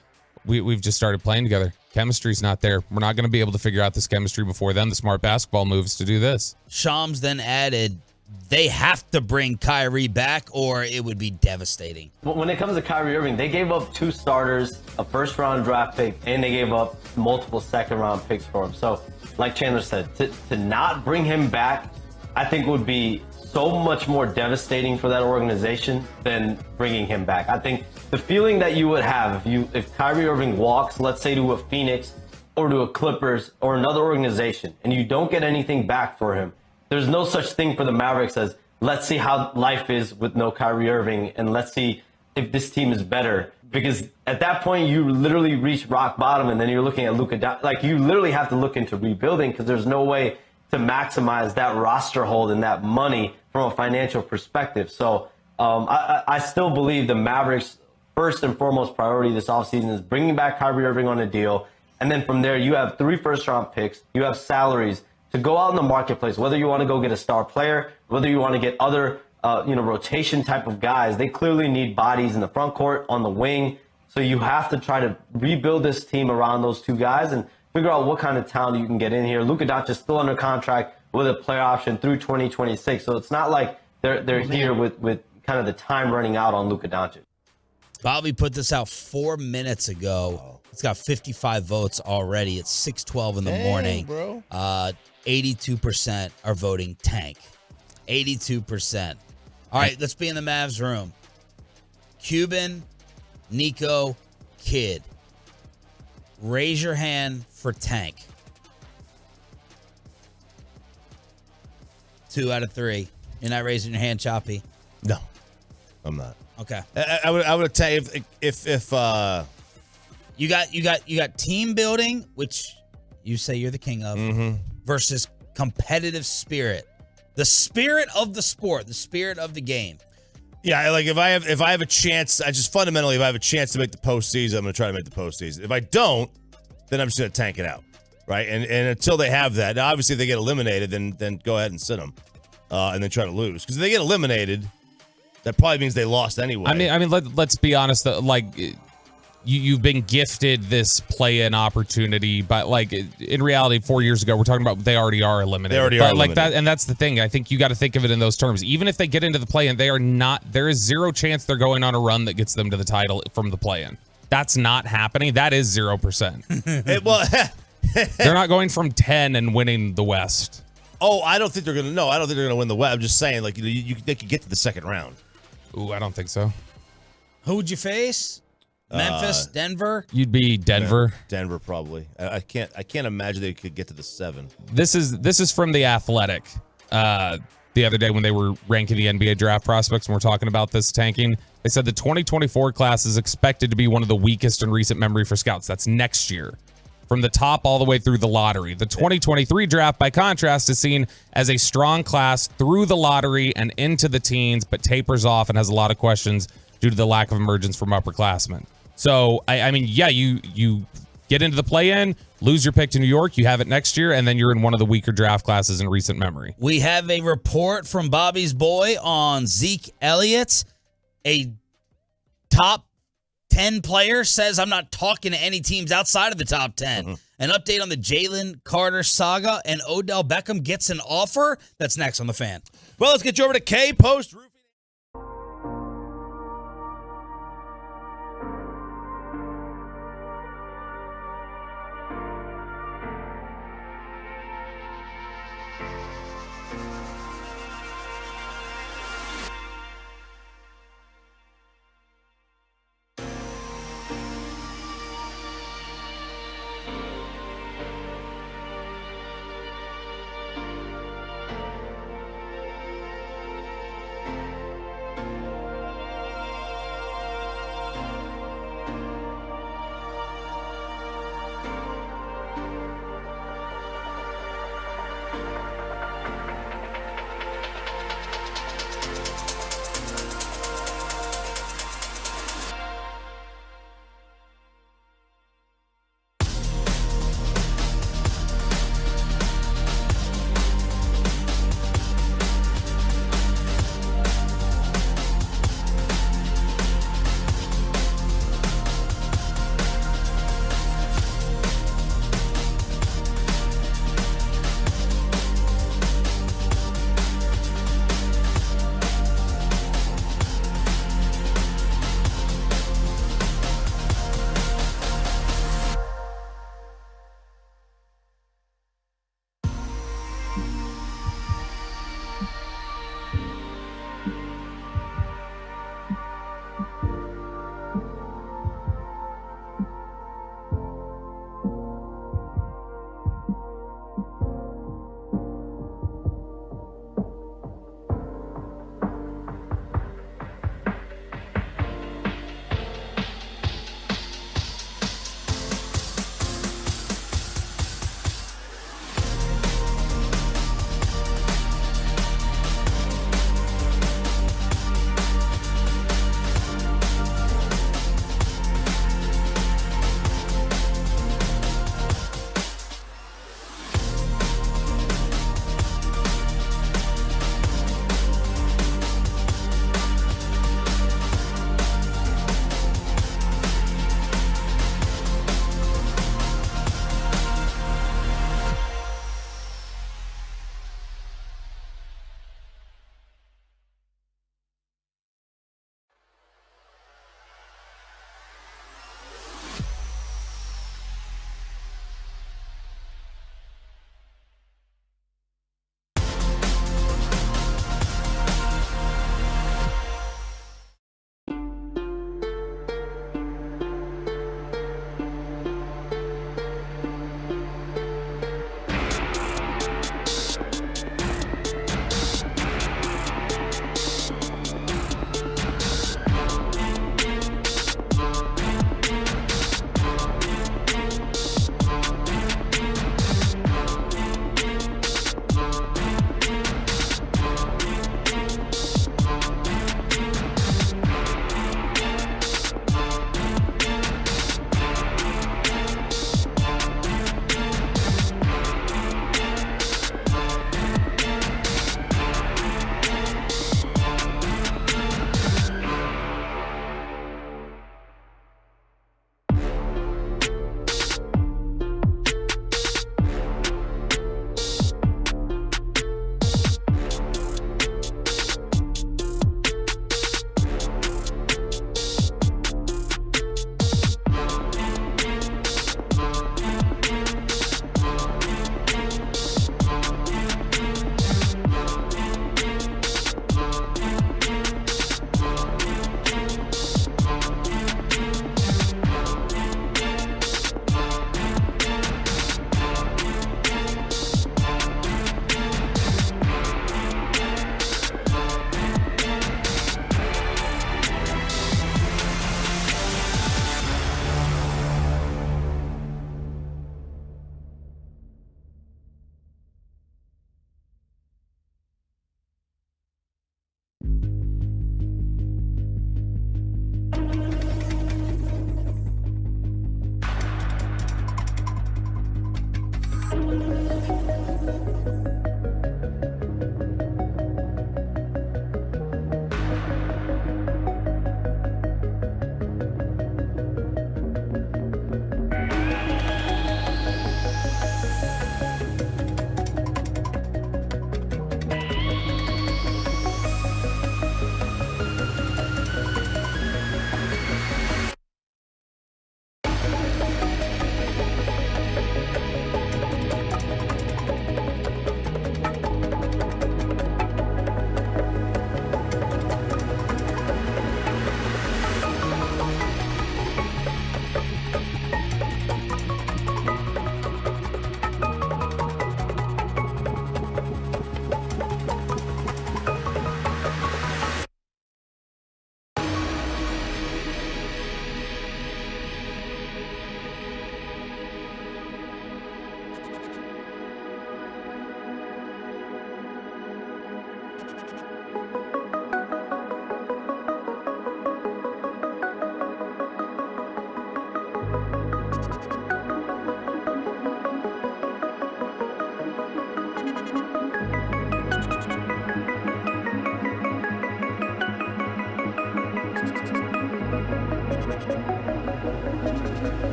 we've just started playing together. Chemistry's not there. We're not going to be able to figure out this chemistry before then. The smart basketball moves to do this. Shams then added they have to bring Kyrie back or it would be devastating. When it comes to Kyrie Irving, they gave up 2 starters, a first-round draft pick, and they gave up multiple second-round picks for him. So, like Chandler said, to not bring him back, I think would be so much more devastating for that organization than bringing him back. I think the feeling that you would have if Kyrie Irving walks, let's say to a Phoenix or to a Clippers or another organization, and you don't get anything back for him, there's no such thing for the Mavericks as, let's see how life is with no Kyrie Irving, and let's see if this team is better. Because at that point, you literally reach rock bottom, and then you're looking at Luka Doncic. Like, you literally have to look into rebuilding because there's no way to maximize that roster hold and that money from a financial perspective. So I still believe the Mavericks' first and foremost priority this offseason is bringing back Kyrie Irving on a deal. And then from there, you have 3 first-round picks. You have salaries to go out in the marketplace, whether you want to go get a star player, whether you want to get other rotation type of guys. They clearly need bodies in the front court, on the wing. So you have to try to rebuild this team around those 2 guys and figure out what kind of talent you can get in here. Luka Doncic is still under contract with a player option through 2026. So it's not like they're here with kind of the time running out on Luka Doncic. Bobby put this out 4 minutes ago. It's got 55 votes already. It's 6:12 in the morning. Bro. 82% are voting tank. 82%. All right, let's be in the Mavs room. Cuban, Nico, Kid. Raise your hand for tank. 2 out of 3. You're not raising your hand, Choppy? No, I'm not. Okay. I would tell you if you got team building, which you say you're the king of, versus competitive spirit. The spirit of the sport, the spirit of the game. Yeah, like if I have a chance, if I have a chance to make the postseason, I'm gonna try to make the postseason. If I don't, then I'm just gonna tank it out, right? And until they have that, now obviously if they get eliminated, then go ahead and sit them, and then try to lose. Because if they get eliminated, that probably means they lost anyway. I mean, let's be honest. Like, you've been gifted this play-in opportunity, but like in reality, 4 years ago, we're talking about they already are eliminated. They already are like eliminated. that, and that's the thing. I think you got to think of it in those terms. Even if they get into the play-in, they are not. There is 0 chance they're going on a run that gets them to the title from the play-in. That's not happening. That is 0%. Well, they're not going from 10 and winning the West. Oh, I don't think they're gonna. No, I don't think they're gonna win the West. I'm just saying, like they could get to the second round. Ooh, I don't think so. Who would you face? Memphis, Denver? You'd be Denver. Denver probably. I can't imagine they could get to the 7. This is from The Athletic. The other day when they were ranking the NBA draft prospects and we're talking about this tanking, they said the 2024 class is expected to be one of the weakest in recent memory for scouts. That's next year. From the top all the way through the lottery. The 2023 draft, by contrast, is seen as a strong class through the lottery and into the teens, but tapers off and has a lot of questions due to the lack of emergence from upperclassmen. So, I mean, yeah, you get into the play-in, lose your pick to New York, you have it next year, and then you're in one of the weaker draft classes in recent memory. We have a report from Bobby's boy on Zeke Elliott, a top 10 player, says I'm not talking to any teams outside of the top 10. An update on the Jalen Carter saga, and Odell Beckham gets an offer. That's next on The Fan. Well, let's get you over to K Post Roofing.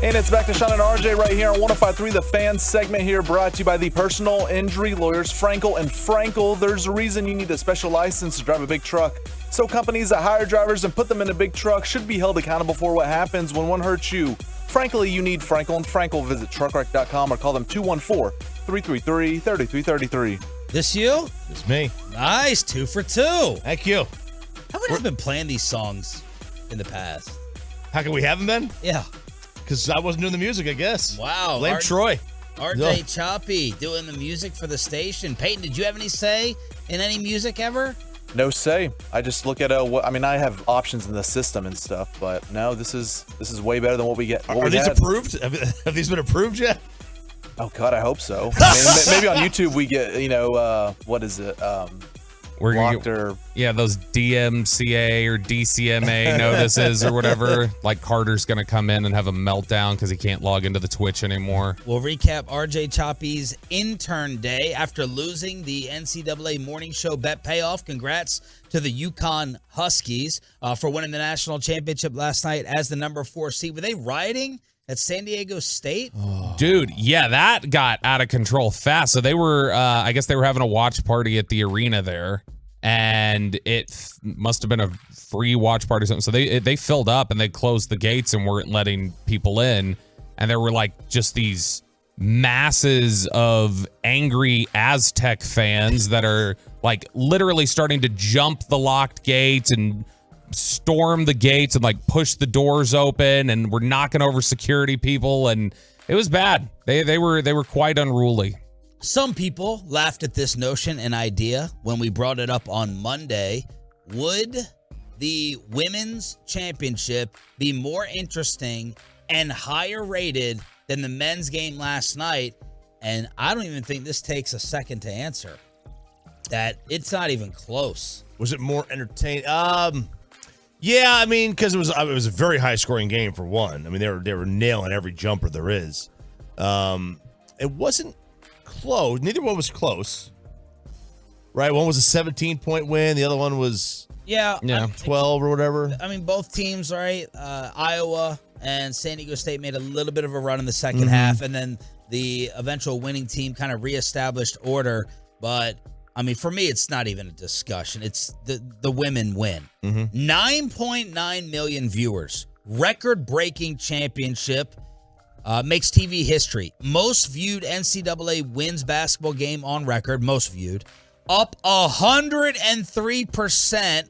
And it's back to Sean and RJ right here on 105.3 The Fan segment here, brought to you by the personal injury lawyers Frankel and Frankel. There's a reason you need a special license to drive a big truck. So companies that hire drivers and put them in a big truck should be held accountable for what happens when one hurts you. Frankly, you need Frankel and Frankel. Visit truckwreck.com or call them 214-333-3333. This you? It's me. Nice, 2 for 2. Thank you. How many have been playing these songs in the past? How can we haven't been? Yeah. Because I wasn't doing the music, I guess. Wow. Blame Troy. RJ Choppy doing the music for the station. Peyton, did you have any say in any music ever? No say. I just look at I have options in the system and stuff, but no, this is way better than what we get. Are these approved? Have these been approved yet? Oh God, I hope so. I mean, maybe on YouTube we get, what is it? We're gonna get, those DMCA or DCMA notices or whatever. Like Carter's gonna come in and have a meltdown because he can't log into the Twitch anymore. We'll recap RJ Choppy's intern day after losing the NCAA morning show bet payoff. Congrats to the UConn Huskies for winning the national championship last night as the number 4 seed. Were they rioting at San Diego State? Oh. Dude, yeah, that got out of control fast. So they were, I guess they were having a watch party at the arena there, and it must have been a free watch party or something. So they filled up and they closed the gates and weren't letting people in. And there were like just these masses of angry Aztec fans that are like literally starting to jump the locked gates and storm the gates and like push the doors open, and we're knocking over security people, and it was bad. They were quite unruly. Some people laughed at this notion and idea when we brought it up on Monday. Would the women's championship be more interesting and higher rated than the men's game last night? And I don't even think this takes a second to answer. That it's not even close. Was it more entertaining? Yeah, I mean, because it was a very high scoring game for one. I mean, they were nailing every jumper there is. It wasn't close. Neither one was close. Right? One was a 17-point win. The other one was 12 or whatever. I mean, both teams, right? Iowa and San Diego State made a little bit of a run in the second half, and then the eventual winning team kind of reestablished order. But I mean, for me, it's not even a discussion. It's the women win. 9.9 million viewers. Record-breaking championship. Makes TV history. Most viewed NCAA women's basketball game on record. Most viewed. Up 103%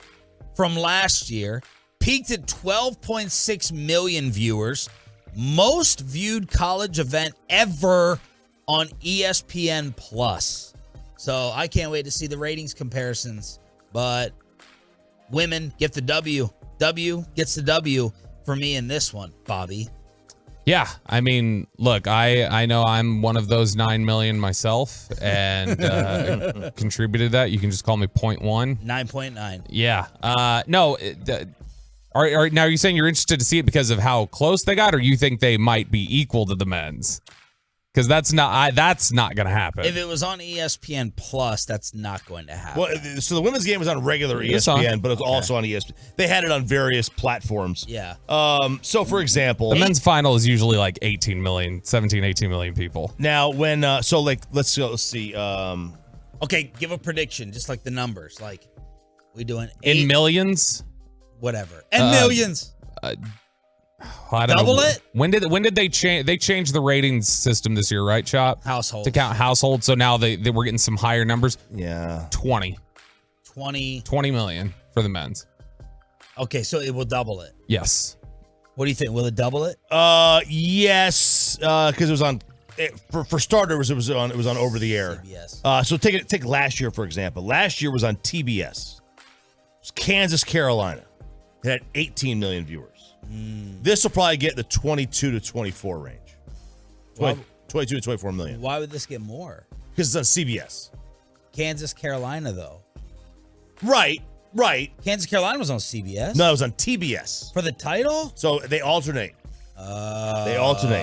from last year. Peaked at 12.6 million viewers. Most viewed college event ever on ESPN Plus. So I can't wait to see the ratings comparisons. But women get the W. W gets the W for me in this one, Bobby. Yeah, I mean, look, I know I'm one of those 9 million myself and contributed that. You can just call me 0.1. 9.9. Yeah. No. Now, are you saying you're interested to see it because of how close they got, or you think they might be equal to the men's? Because that's not going to happen. If it was on ESPN Plus, that's not going to happen. Well, so the women's game was on regular ESPN, but it's also on ESPN. They had it on various platforms. Yeah. So, for example, the men's final is usually like 18 million people. Now, when let's see. Okay, give a prediction, just like the numbers. Like, we doing in millions, whatever, and millions. I don't Double know. it? When did they change? They changed the ratings system this year, right, Chop? Households. To count households. So now they were getting some higher numbers. Yeah. 20 million for the men's. Okay, so it will double it. Yes. What do you think? Will it double it? Yes, because it was on. For starters, it was on over the air. CBS. So take last year for example. Last year was on TBS. It was Kansas, Carolina. It had 18 million viewers. This will probably get the 22 to 24 range. 22 to 24 million. Why would this get more? Because it's on CBS. Kansas, Carolina, though. Right. Kansas, Carolina was on CBS. No, it was on TBS. For the title? So they alternate. They alternate.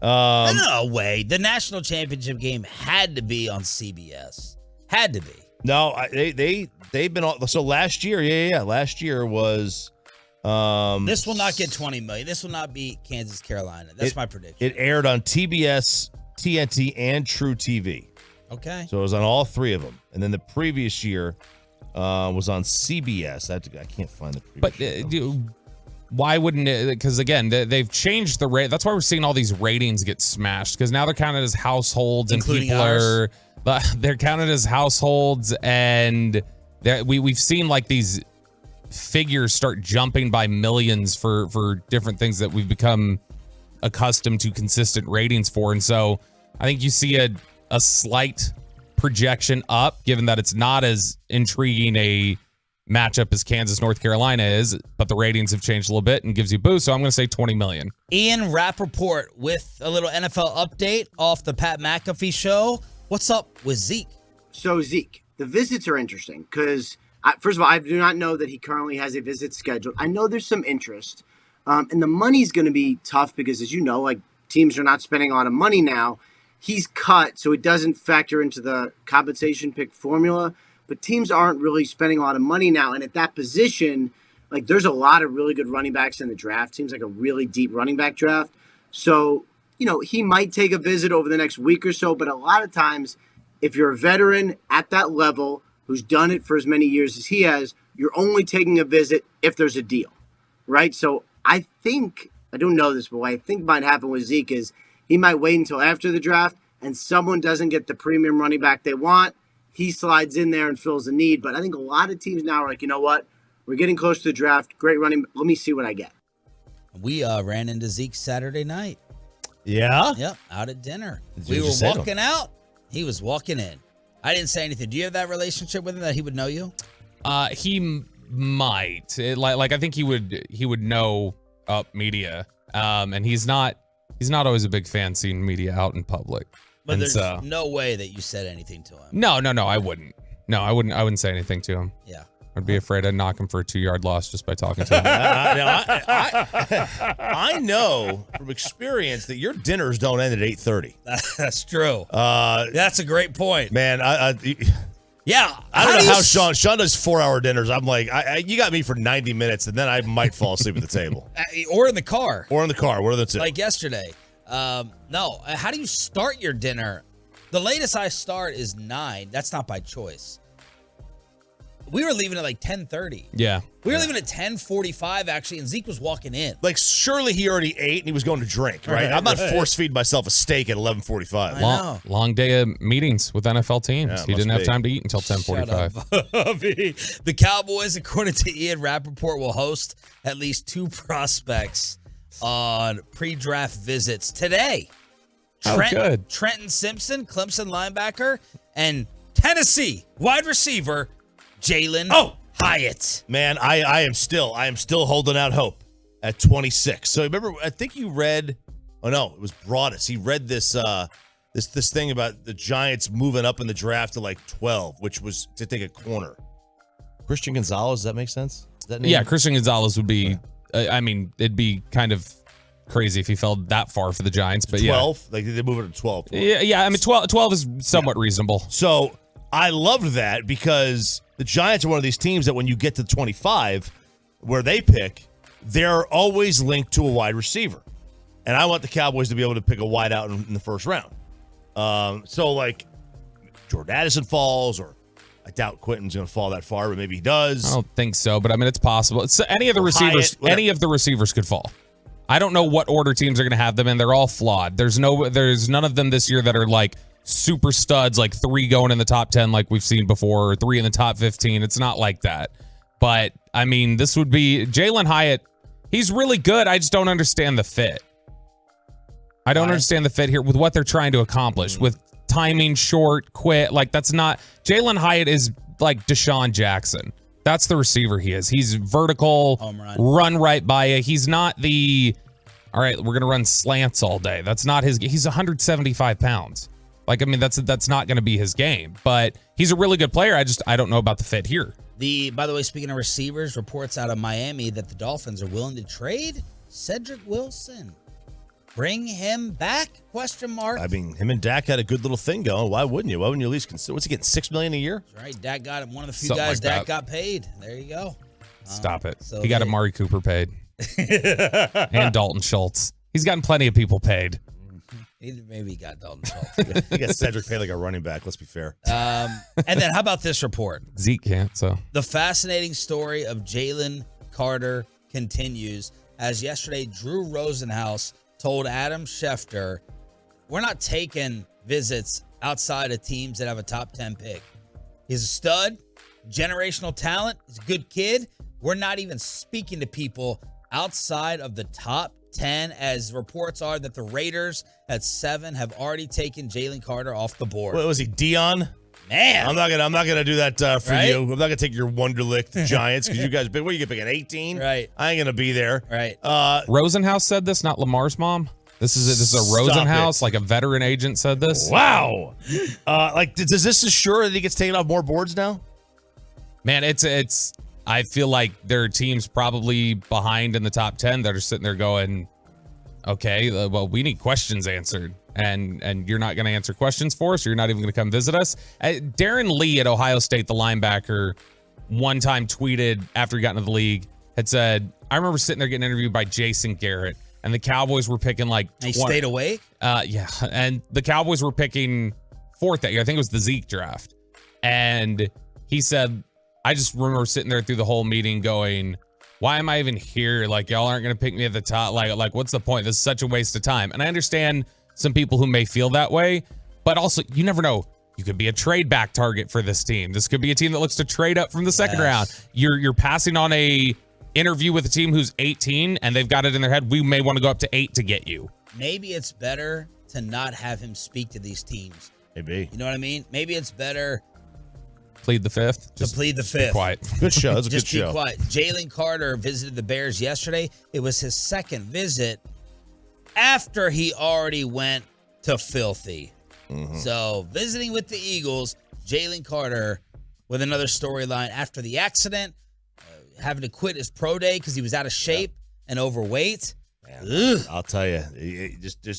No way. The national championship game had to be on CBS. Had to be. No, they've been all. So last year, last year was This will not get 20 million. This will not be Kansas, Carolina. That's my prediction. It aired on TBS, TNT, and True TV. Okay. So it was on all three of them. And then the previous year was on CBS. I can't find the previous year. Why wouldn't it? Because again, they've changed the rate. That's why we're seeing all these ratings get smashed. Because now they're counted as households, including and people they're counted as households, and we've seen like these figures start jumping by millions for different things that we've become accustomed to consistent ratings for. And so I think you see a slight projection up, given that it's not as intriguing a matchup as Kansas, North Carolina is, but the ratings have changed a little bit and gives you a boost. So I'm going to say 20 million. Ian Rappaport with a little NFL update off the Pat McAfee show. What's up with Zeke? So Zeke, the visits are interesting because first of all, I do not know that he currently has a visit scheduled. I know there's some interest, and the money's going to be tough because, as you know, like teams are not spending a lot of money now. He's cut, so it doesn't factor into the compensation pick formula. But teams aren't really spending a lot of money now, and at that position, like there's a lot of really good running backs in the draft. Seems like a really deep running back draft. So, he might take a visit over the next week or so. But a lot of times, if you're a veteran at that level who's done it for as many years as he has, you're only taking a visit if there's a deal, right? So I think, I don't know this, but what I think might happen with Zeke is he might wait until after the draft and someone doesn't get the premium running back they want. He slides in there and fills the need. But I think a lot of teams now are like, you know what? We're getting close to the draft. Great running. Let me see what I get. We ran into Zeke Saturday night. Yeah? Yep, out at dinner. We were walking out. He was walking in. I didn't say anything. Do you have that relationship with him that he would know you? He might. I think he would know media. And he's not always a big fan seeing media out in public. But and there's no way that you said anything to him. No, I wouldn't. No, I wouldn't say anything to him. Yeah. I'd be afraid I'd knock him for a 2-yard loss just by talking to him. I know from experience that your dinners don't end at 8:30. That's true. That's a great point. Man, yeah. I don't know how Sean does 4-hour dinners. I'm like, you got me for 90 minutes, and then I might fall asleep at the table. Or in the car. What are the two? Like yesterday. No. How do you start your dinner? The latest I start is 9. That's not by choice. We were leaving at like 10:30. Yeah. We were leaving at 10:45 actually, and Zeke was walking in. Like, surely he already ate and he was going to drink, right? I'm not force-feeding myself a steak at 11:45. I know. Long day of meetings with NFL teams. Yeah, he didn't have time to eat until 10:45. The Cowboys, according to Ian Rappaport, will host at least 2 prospects on pre-draft visits today. Good. Trenton Simpson, Clemson linebacker, and Tennessee wide receiver Jalen Hyatt. Man, I am still holding out hope at 26. So remember, I think you read, it was Broadus. He read this this thing about the Giants moving up in the draft to like 12, which was to take a corner. Christian Gonzalez, does that make sense? Is that name? Yeah, Christian Gonzalez would be, it'd be kind of crazy if he fell that far for the Giants, but 12? Like, they move it to 12. Yeah, 12 is somewhat reasonable. So I loved that because the Giants are one of these teams that when you get to 25, where they pick, they're always linked to a wide receiver. And I want the Cowboys to be able to pick a wide out in the first round. So, like, Jordan Addison falls, or I doubt Quentin's going to fall that far, but maybe he does. I don't think so, but it's possible. Any of the receivers could fall. I don't know what order teams are going to have them in. They're all flawed. There's none of them this year that are like super studs, like 3 going in the top 10 like we've seen before, or 3 in the top 15. It's not like that. But, this would be Jalen Hyatt. He's really good. I just don't understand the fit. I don't understand the fit here with what they're trying to accomplish with timing short, quit. Like, that's not – Jalen Hyatt is like Deshaun Jackson. That's the receiver he is. He's vertical, run right by you. He's not the, all right, we're going to run slants all day. That's not his – he's 175 pounds. Like, that's not going to be his game. But he's a really good player. I don't know about the fit here. By the way, speaking of receivers, reports out of Miami that the Dolphins are willing to trade Cedric Wilson. Bring him back? ? Him and Dak had a good little thing going. Why wouldn't you? Why wouldn't you at least consider? What's he getting? $6 million a year? That's right. Dak got him. One of the few Something guys like Dak got paid. There you go. Stop it. So he got they- Amari Cooper paid. And Dalton Schultz. He's gotten plenty of people paid. Maybe he got Dalton Schultz. He got Cedric paid like a running back, let's be fair. And then how about this report? Zeke can't, so. The fascinating story of Jalen Carter continues as yesterday Drew Rosenhaus told Adam Schefter, we're not taking visits outside of teams that have a top 10 pick. He's a stud, generational talent, he's a good kid. We're not even speaking to people outside of the top 10, as reports are that the Raiders at 7 have already taken Jalen Carter off the board. What was he, Dion? Man, I'm not gonna do that for Right? you. I'm not gonna take your Wonderlick Giants because you guys. What are you gonna pick at 18? Right. I ain't gonna be there. Right. Rosenhaus said this, not Lamar's mom. This is a Stop Rosenhaus, it. like a veteran agent said this. Wow. Does this assure that he gets taken off more boards now? Man, it's. I feel like there are teams probably behind in the top 10 that are sitting there going, okay, well, we need questions answered. And you're not going to answer questions for us, or you're not even going to come visit us. Darren Lee at Ohio State, the linebacker, one time tweeted after he got into the league, had said, I remember sitting there getting interviewed by Jason Garrett, and the Cowboys were picking like... He stayed awake? Yeah, and the Cowboys were picking 4th that year. I think it was the Zeke draft. And he said, I just remember sitting there through the whole meeting going, why am I even here? Like, y'all aren't going to pick me at the top. Like, what's the point? This is such a waste of time. And I understand some people who may feel that way, but also you never know. You could be a trade back target for this team. This could be a team that looks to trade up from the second round. You're passing on a interview with a team who's 18 and they've got it in their head. We may want to go up to 8 to get you. Maybe it's better to not have him speak to these teams. Maybe. You know what I mean? Maybe it's better Plead the 5th. to plead the Be 5th. quiet. Good show. That's a Just good show. be quiet. Jalen Carter visited the Bears yesterday. It was his second visit after he already went to Filthy. So visiting with the Eagles, Jalen Carter with another storyline after the accident, having to quit his pro day because he was out of shape and overweight. I'll tell you.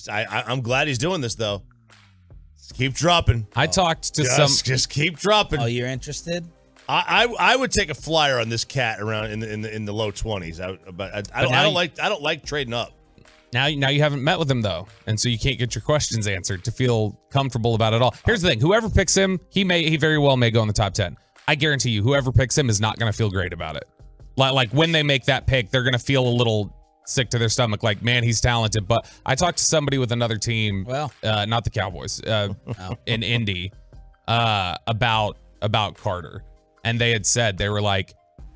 I'm glad he's doing this though. Just keep dropping. I talked to Just keep dropping. Oh, you're interested? I would take a flyer on this cat around in the low 20s. I don't like trading up. Now you haven't met with him though, and so you can't get your questions answered to feel comfortable about it all. Here's the thing: whoever picks him, he very well may go in the top 10. I guarantee you, whoever picks him is not going to feel great about it. Like when they make that pick, they're going to feel a little sick to their stomach. Like, man, he's talented. But I talked to somebody with another team, not the Cowboys, in Indy, about Carter, and they had said they were like,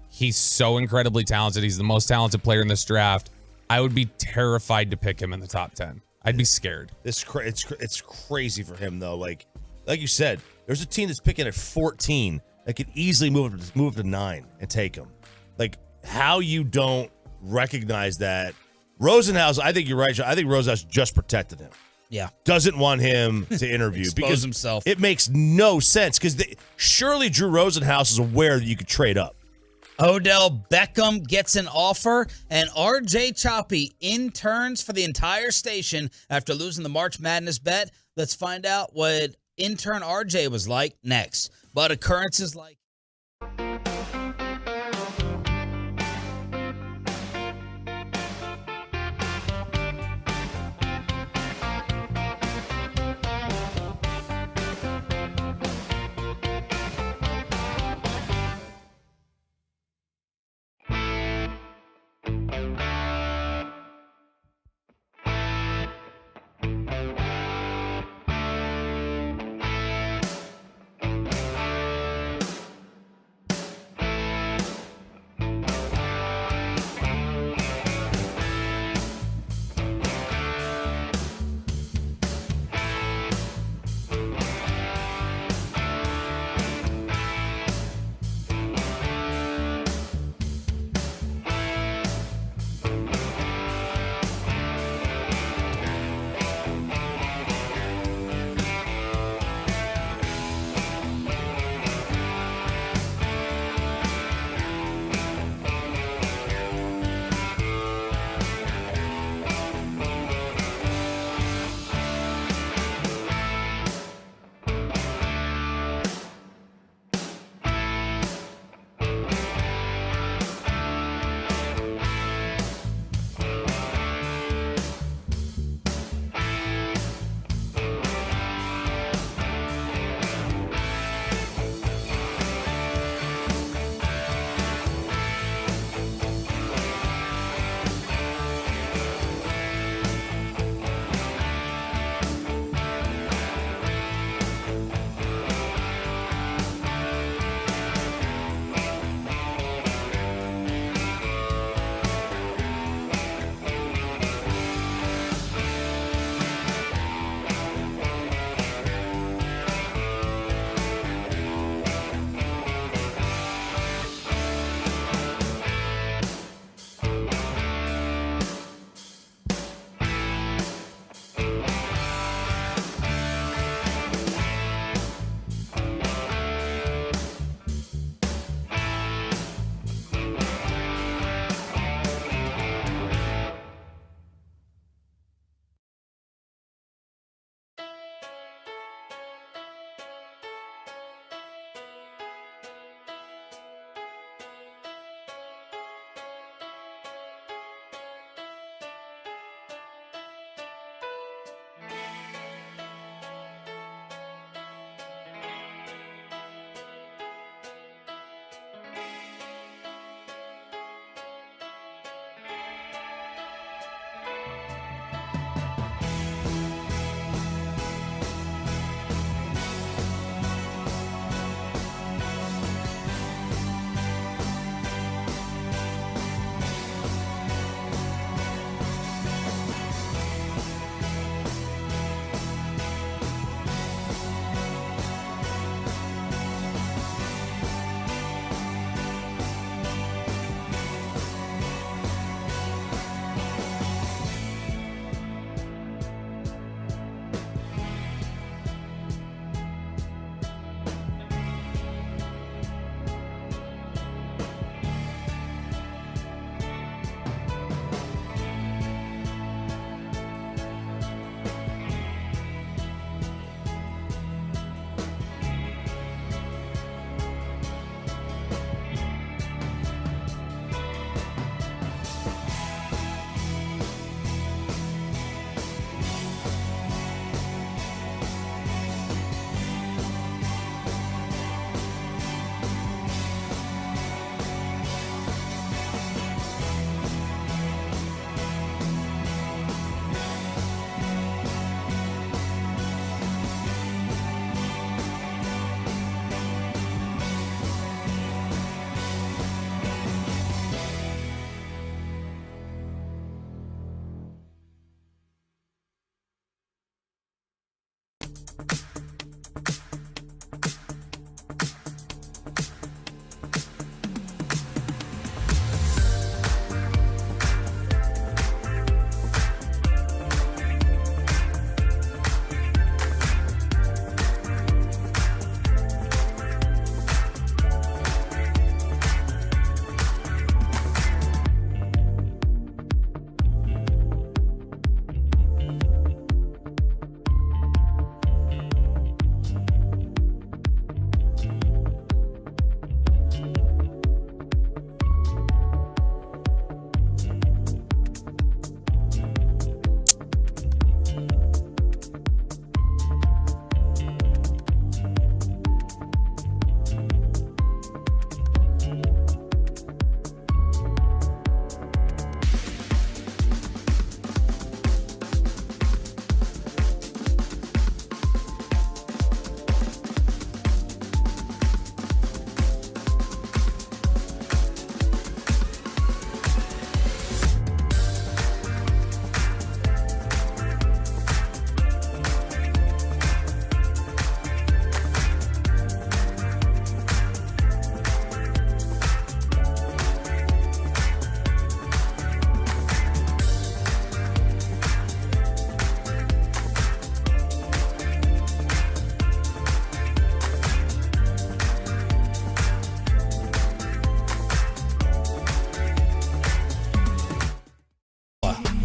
he's so incredibly talented. He's the most talented player in this draft. I would be terrified to pick him in the top 10. I'd be scared. It's crazy for him though. Like you said, there's a team that's picking at 14 that could easily move up to 9 and take him. Like, how you don't recognize that? Rosenhaus, I think you're right. I think Rosenhaus just protected him. Yeah. Doesn't want him to interview because himself. It makes no sense because surely Drew Rosenhaus is aware that you could trade up. Odell Beckham gets an offer, and RJ Choppy interns for the entire station after losing the March Madness bet. Let's find out what intern RJ was like next. But occurrences like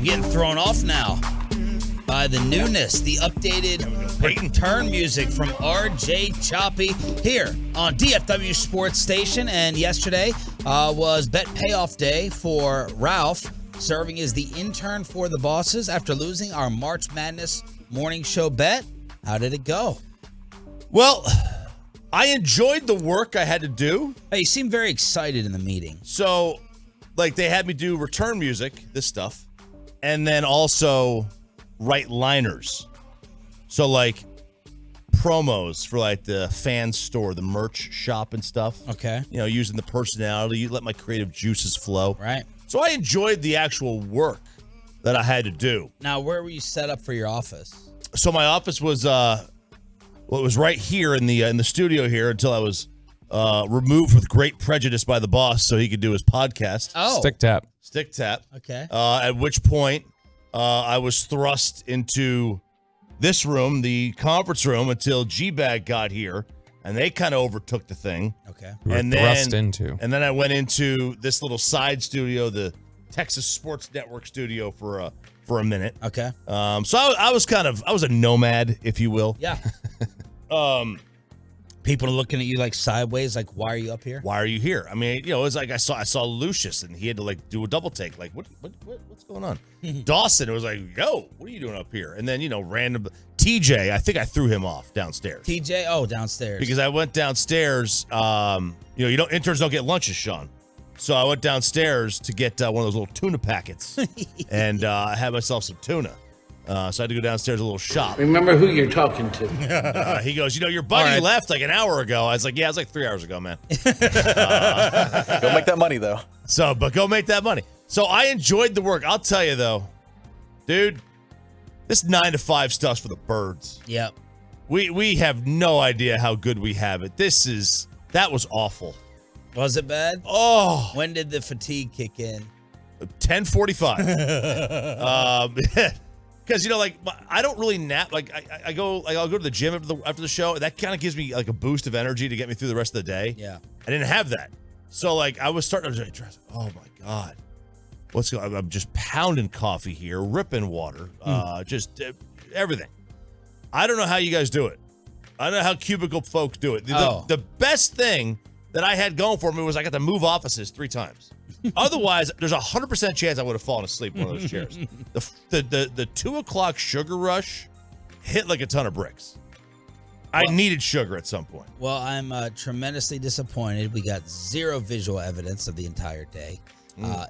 getting thrown off now by the newness, the updated return music from RJ Choppy here on DFW Sports Station. And yesterday was bet payoff day for Ralph, serving as the intern for the bosses after losing our March Madness morning show bet. How did it go? Well, I enjoyed the work I had to do. Hey, you seemed very excited in the meeting. So, like, they had me do return music, this stuff, and then also write liners. So, like, promos for, like, the fan store, the merch shop and stuff. Okay. You know, using the personality, let my creative juices flow. Right. So I enjoyed the actual work that I had to do. Now, where were you set up for your office? So my office was, it was right here in the studio here until I was removed with great prejudice by the boss so he could do his podcast. Oh. Stick tap. Okay. At which point I was thrust into this room, the conference room, until G-Bag got here, and they kind of overtook the thing. Okay. We were thrust into. And then I went into this little side studio, the Texas Sports Network studio, for a minute. Okay. So I was a nomad, if you will. Yeah. People are looking at you like sideways, like, why are you up here? Why are you here? I mean, you know, it was like I saw Lucius, and he had to like do a double take. Like, what's going on? Dawson, it was like, yo, what are you doing up here? And then, you know, random TJ, I think I threw him off downstairs. TJ, oh, downstairs. Because I went downstairs. Interns don't get lunches, Sean. So I went downstairs to get one of those little tuna packets, and I had myself some tuna. So I had to go downstairs a little shop. Remember who you're talking to. He goes, your buddy left like an hour ago. I was like, yeah, it was like 3 hours ago, man. Go make that money, though. But go make that money. So I enjoyed the work. I'll tell you, though, dude, this 9 to 5 stuff's for the birds. Yep. We have no idea how good we have it. That was awful. Was it bad? Oh. When did the fatigue kick in? 10:45. Because, you know, like, I don't really nap. Like, I'll go to the gym after the show. That kind of gives me, like, a boost of energy to get me through the rest of the day. Yeah. I didn't have that. So, like, I was starting to dress. Oh, my God. What's going on? I'm just pounding coffee here, ripping water, just everything. I don't know how you guys do it. I don't know how cubicle folks do it. The best thing that I had going for me was I got to move offices 3 times. Otherwise, there's 100% chance I would have fallen asleep in one of those chairs. The 2 o'clock sugar rush hit like a ton of bricks. I needed sugar at some point. Well, I'm tremendously disappointed. We got zero visual evidence of the entire day.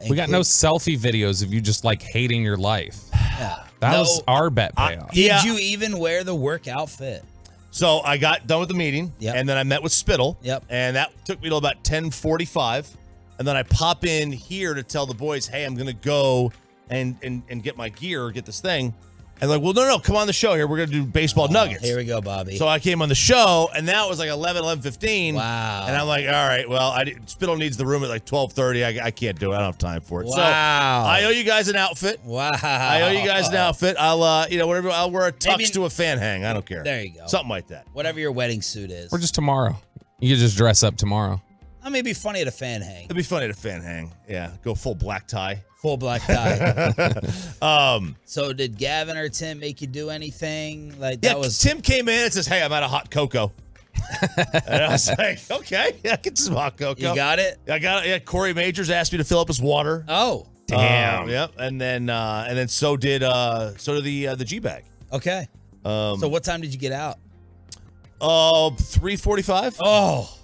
We got no selfie videos of you just like hating your life. Yeah. That was our bet payoff. Did you even wear the work outfit? So I got done with the meeting, and then I met with Spittle, and that took me till about 10:45. And then I pop in here to tell the boys, hey, I'm going to go and get my gear, get this thing. And like, well, no, come on the show here. We're going to do baseball nuggets. Here we go, Bobby. So I came on the show, and now it was like 11:15. Wow. And I'm like, all right, well, Spittle needs the room at like 12:30. I can't do it. I don't have time for it. Wow. So I owe you guys an outfit. Wow. I owe you guys an outfit. I'll, whatever. I'll wear a tux to a fan hang. I don't care. There you go. Something like that. Whatever your wedding suit is. Or just tomorrow. You could just dress up tomorrow. I mean, it'd be funny at a fan hang. It'd be funny at a fan hang. Yeah, go full black tie. Full black tie. So did Gavin or Tim make you do anything? Like that was Tim came in and says, hey, I'm out of hot cocoa. And I was like, okay, I get some hot cocoa. You got it? I got it. Yeah, Corey Majors asked me to fill up his water. Oh. Damn. Yep. And then so did the G-Bag. Okay. So what time did you get out? 3:45. Oh.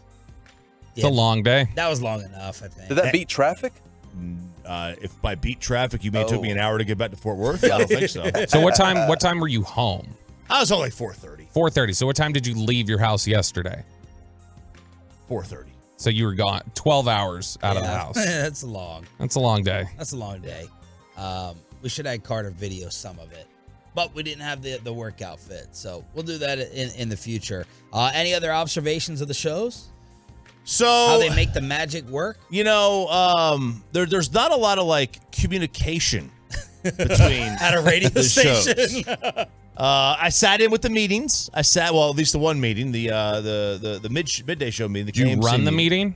It's a long day. That was long enough, I think. Did that beat traffic? If by beat traffic you mean it took me an hour to get back to Fort Worth, I don't think so. So what time were you home? I was home like 4:30. 4:30. So what time did you leave your house yesterday? 4:30. So you were gone 12 hours out of the house. That's long. That's a long day. That's a long day. We should have Carter video some of it. But we didn't have the work outfit. So we'll do that in the future. Any other observations of the shows? So how they make the magic work? You know, there's not a lot of like communication between at a radio station. I sat in with the meetings. At least the one meeting, the midday show meeting. Did you run the meeting?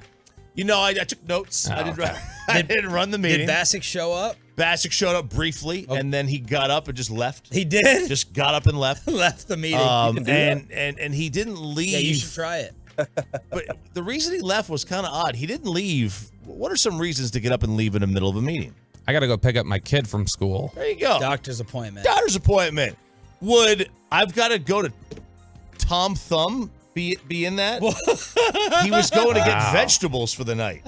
You know, I took notes. I didn't run the meeting. Did Bassick show up? Bassick showed up briefly, and then he got up and just left. He did? Just got up and left. Left the meeting. And he didn't leave. Yeah, you should try it. But the reason he left was kind of odd. He didn't leave. What are some reasons to get up and leave in the middle of a meeting? I got to go pick up my kid from school. There you go. Doctor's appointment. Doctor's appointment. Would I've got to go to Tom Thumb be in that? He was going to get vegetables for the night.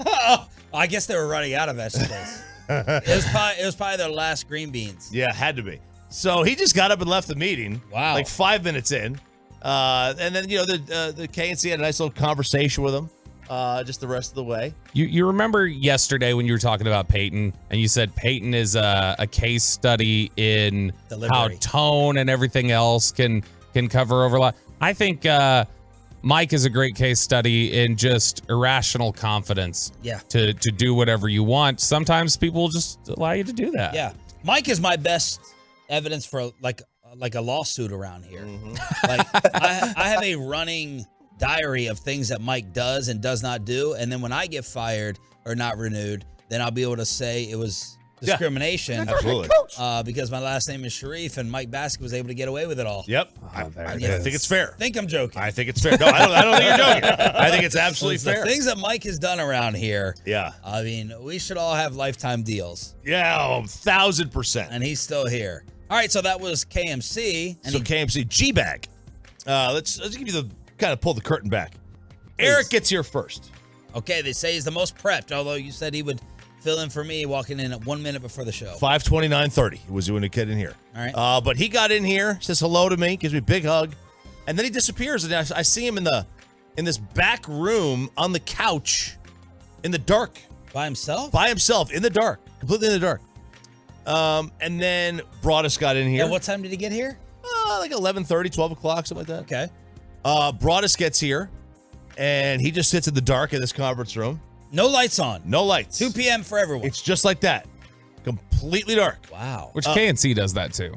I guess they were running out of vegetables. It was probably their last green beans. Yeah, had to be. So he just got up and left the meeting. Wow. Like 5 minutes in. And then, the KNC had a nice little conversation with him just the rest of the way. You remember yesterday when you were talking about Peyton, and you said Peyton is a case study in Delivery. how tone and everything else can cover over a lot. I think Mike is a great case study in just irrational confidence. Yeah. To do whatever you want. Sometimes people just allow you to do that. Yeah. Mike is my best evidence for like a lawsuit around here. Like I have a running diary of things that Mike does and does not do, and then when I get fired or not renewed, then I'll be able to say it was discrimination. Absolutely. Because my last name is Sharif, and Mike Bassick was able to get away with it all. Yep. I think it's fair. Think I'm joking. I think it's fair. No, I don't think you're joking. I think it's absolutely So fair. the things that Mike has done around here. Yeah. I mean, we should all have lifetime deals. Yeah, 1,000%. And he's still here. All right, so that was KMC. And KMC G-Bag. Let's give you the kind of pull the curtain back. Eric gets here first. Okay, they say he's the most prepped, although you said he would fill in for me walking in at 1 minute before the show. 5:29:30 was when he get in here. All right. But he got in here, says hello to me, gives me a big hug, and then he disappears. And I see him in this back room on the couch in the dark. By himself? By himself, in the dark. Completely in the dark. And then Broadus got in here. And what time did he get here? Like 11:30, 12 o'clock, something like that. Okay. Broadus gets here, and he just sits in the dark in this conference room. No lights on. No lights. 2 p.m. for everyone. It's just like that. Completely dark. Wow. Which KNC does that too.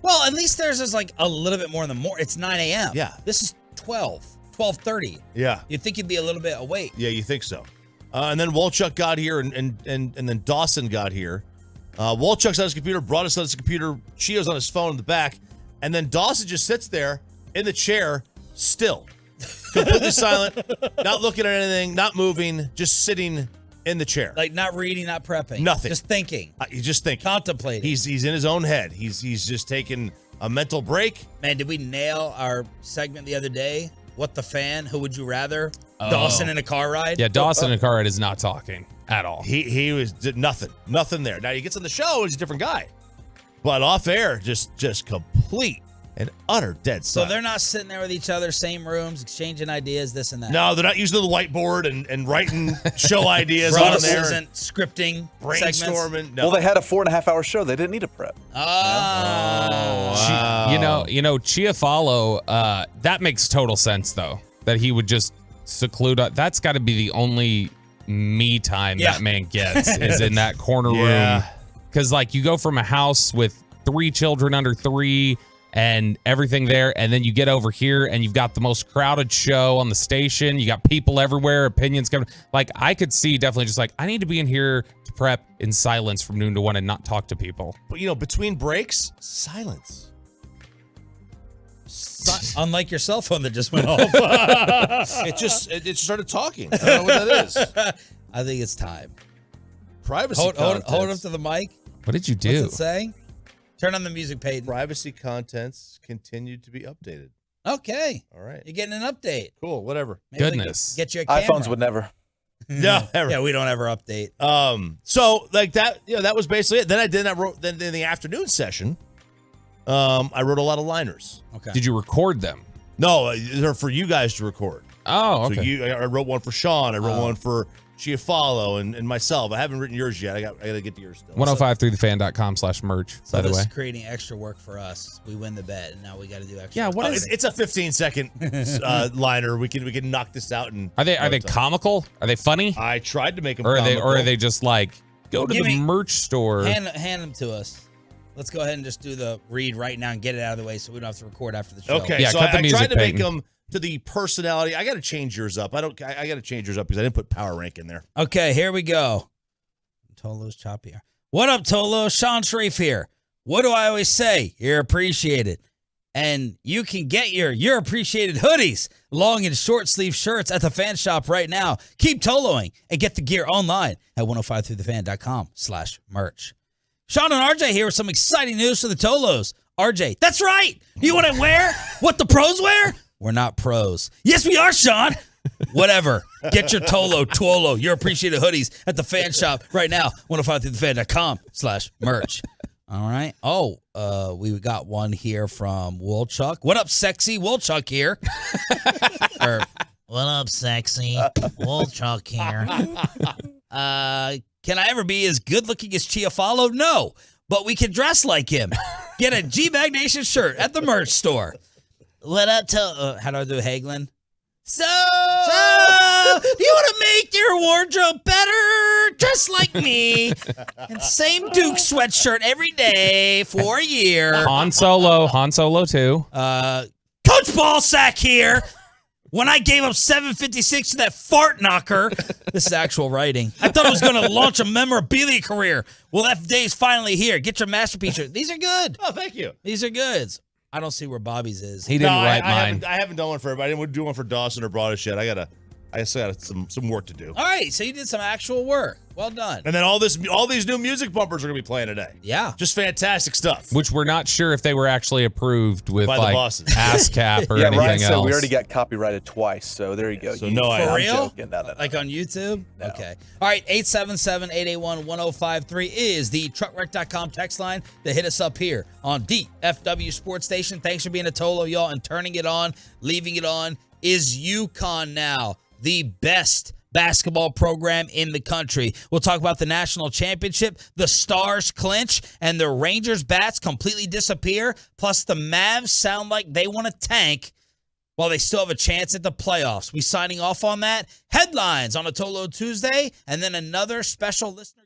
Well, at least theirs is like a little bit more in the morning. It's 9 a.m. Yeah. This is 12:30. Yeah. You'd think you'd be a little bit awake. Yeah, you think so. And then Wolchuk got here, and then Dawson got here. Wolchuk's on his computer, Broadus on his computer, Chio's on his phone in the back, and then Dawson just sits there in the chair, still. Completely silent, not looking at anything, not moving, just sitting in the chair. Like not reading, not prepping. Nothing. Just thinking. He's just thinking. Contemplating. He's in his own head. He's just taking a mental break. Man, did we nail our segment the other day? What the fan? Who would you rather? Dawson in a car ride? Yeah, Dawson in a car ride is not talking at all. He was did nothing there. Now he gets on the show, he's a different guy. But off air, just complete and utter dead So silence. they're not sitting there with each other, same rooms, exchanging ideas, this and that. No, they're not using the whiteboard and writing show ideas on Broadus there. isn't scripting Brainstorming. segments. No. Well, they had a 4.5-hour show. They didn't need a prep. Wow. You know, Chiafalo, that makes total sense though. That he would just seclude. That's got to be the only me time that man gets is in that corner room. Because like you go from a house with 3 children under 3 and everything there, and then you get over here and you've got the most crowded show on the station. You got people everywhere, opinions coming. Like I could see definitely just like I need to be in here to prep in silence from noon to 1 and not talk to people. But between breaks, silence. Unlike your cell phone that just went off. it just started talking. I don't know what that is. I think it's time. Privacy Hold contents. up to the mic. What did you do? What's it say? Turn on the music, Peyton. Privacy contents continued to be updated. Okay. All right. You're getting an update. Cool. Whatever. Maybe Goodness. Get you a camera. iPhones would never. No, ever. Yeah, we don't ever update. So like that, that was basically it. Then I wrote in the afternoon session. I wrote a lot of liners. Okay. Did you record them? No, they're for you guys to record. Oh, okay. So I wrote one for Sean. I wrote one for Chiafalo and myself. I haven't written yours yet. I got to get to yours still. 1053thefan.com/merch, So by the this way. is creating extra work for us. We win the bet, and now we got to do extra. Yeah, work. what is It's a 15-second liner. We can knock this out. And Are they comical? Are they funny? I tried to make them Or comical. are they just like go to the merch store? Hand them to us. Let's go ahead and just do the read right now and get it out of the way so we don't have to record after the show. Okay, so I tried to make them to the personality. I got to change yours up. I got to change yours up because I didn't put power rank in there. Okay, here we go. Tolo's choppy. What up, Tolo? Sean Sharif here. What do I always say? You're appreciated. And you can get your You're Appreciated hoodies, long and short sleeve shirts at the fan shop right now. Keep Toloing and get the gear online at 1053thefan.com/merch. Sean and RJ here with some exciting news for the Tolos. RJ, that's right. You want to wear what the pros wear? We're not pros. Yes, we are, Sean. Whatever. Get your Tuolo, You're Appreciated hoodies at the fan shop right now. 1053thefan.com/merch. All right. Oh, we got one here from Woolchuck. What up, sexy? Woolchuck here. What up, sexy? Woolchuck here. Can I ever be as good looking as Chiafalo? No, but we can dress like him. Get a G-Bag Nation shirt at the merch store. What up, how do I do Hagelin? So, do you want to make your wardrobe better? Dress like me. And same Duke sweatshirt every day for a year. Han Solo too. Coach Ballsack here. When I gave up 756 to that fart knocker, this is actual writing. I thought I was going to launch a memorabilia career. Well, that day's finally here. Get your masterpiece shirt. These are good. Oh, thank you. These are good. I don't see where Bobby's is. He didn't write mine. I haven't done one for everybody. I didn't do one for Dawson or Broadish yet. I still got some work to do. All right, so you did some actual work. Well done. And then all these new music bumpers are gonna be playing today. Yeah, just fantastic stuff. Which we're not sure if they were actually approved with by the like bosses. ASCAP or yeah, anything Ryan said else. we already got copyrighted twice, so there you go. So I'm real? joking. No. Like on YouTube? No. Okay. All right, 877-881-1053 is the truckwreck.com text line to hit us up here on DFW Sports Station. Thanks for being a Tolo, y'all, and turning it on, leaving it on. Is UConn now the best basketball program in the country? We'll talk about the national championship, the Stars clinch, and the Rangers bats completely disappear. Plus, the Mavs sound like they want to tank while they still have a chance at the playoffs. We signing off on that. Headlines on a Tolo Tuesday, and then another special listener.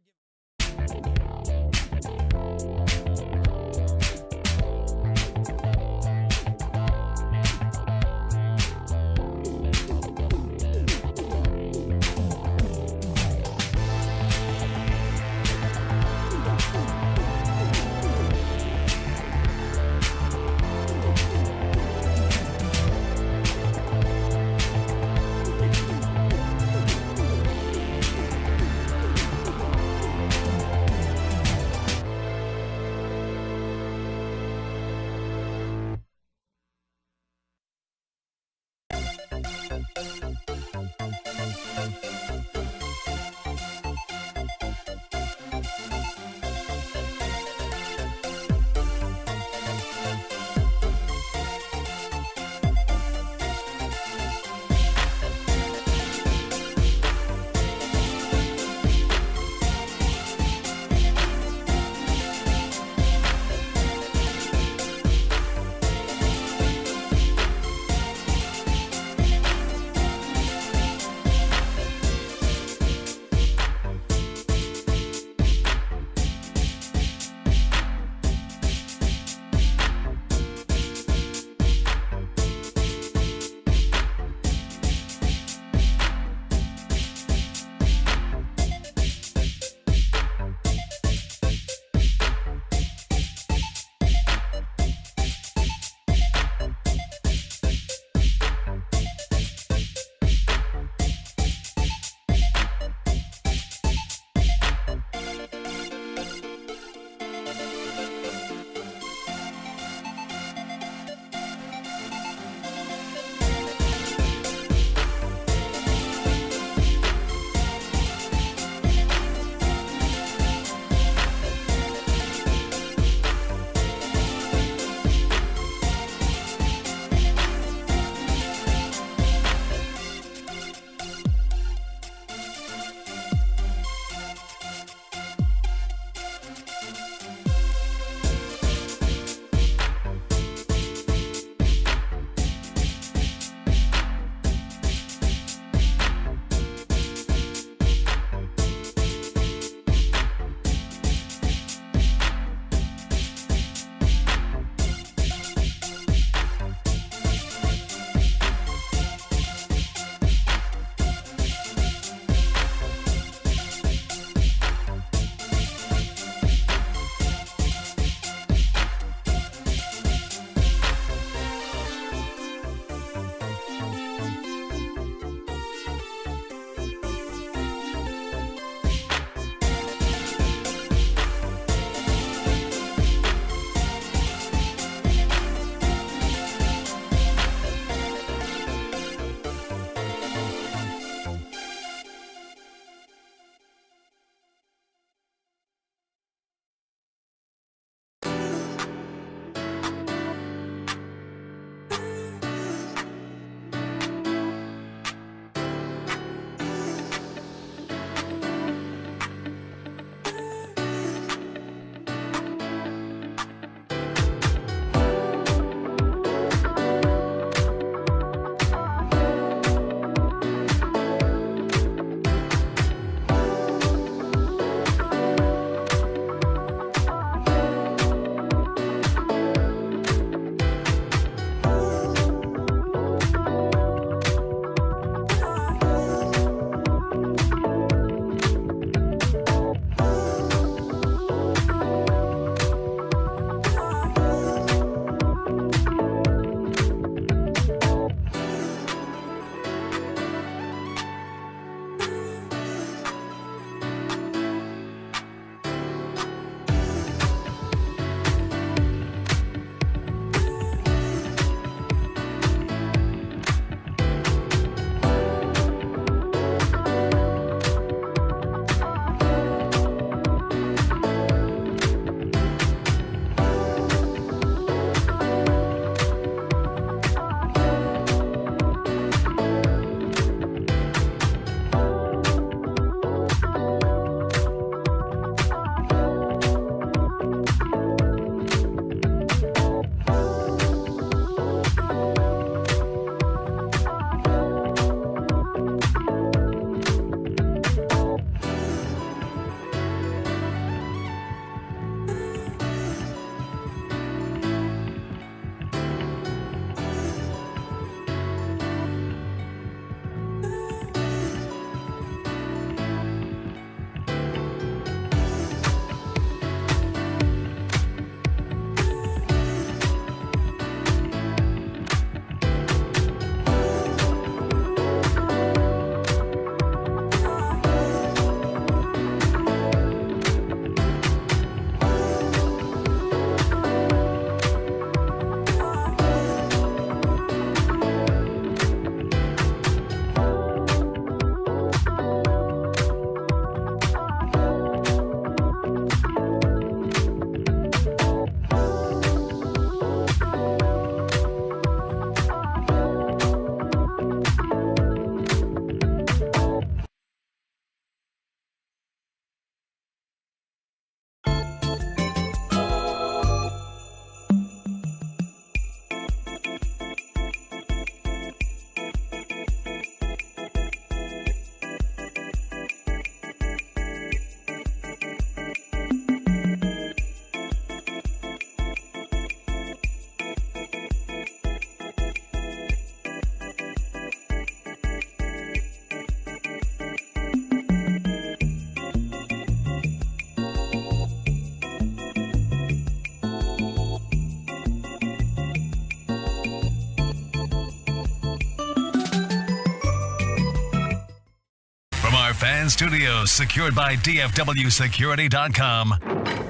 Fan Studios, secured by DFWSecurity.com.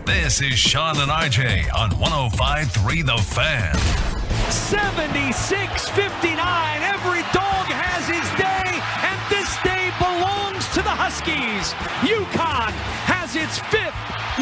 This is Sean and RJ on 105.3 The Fan. 76-59. Every dog has his day, and this day belongs to the Huskies. UConn has its 5th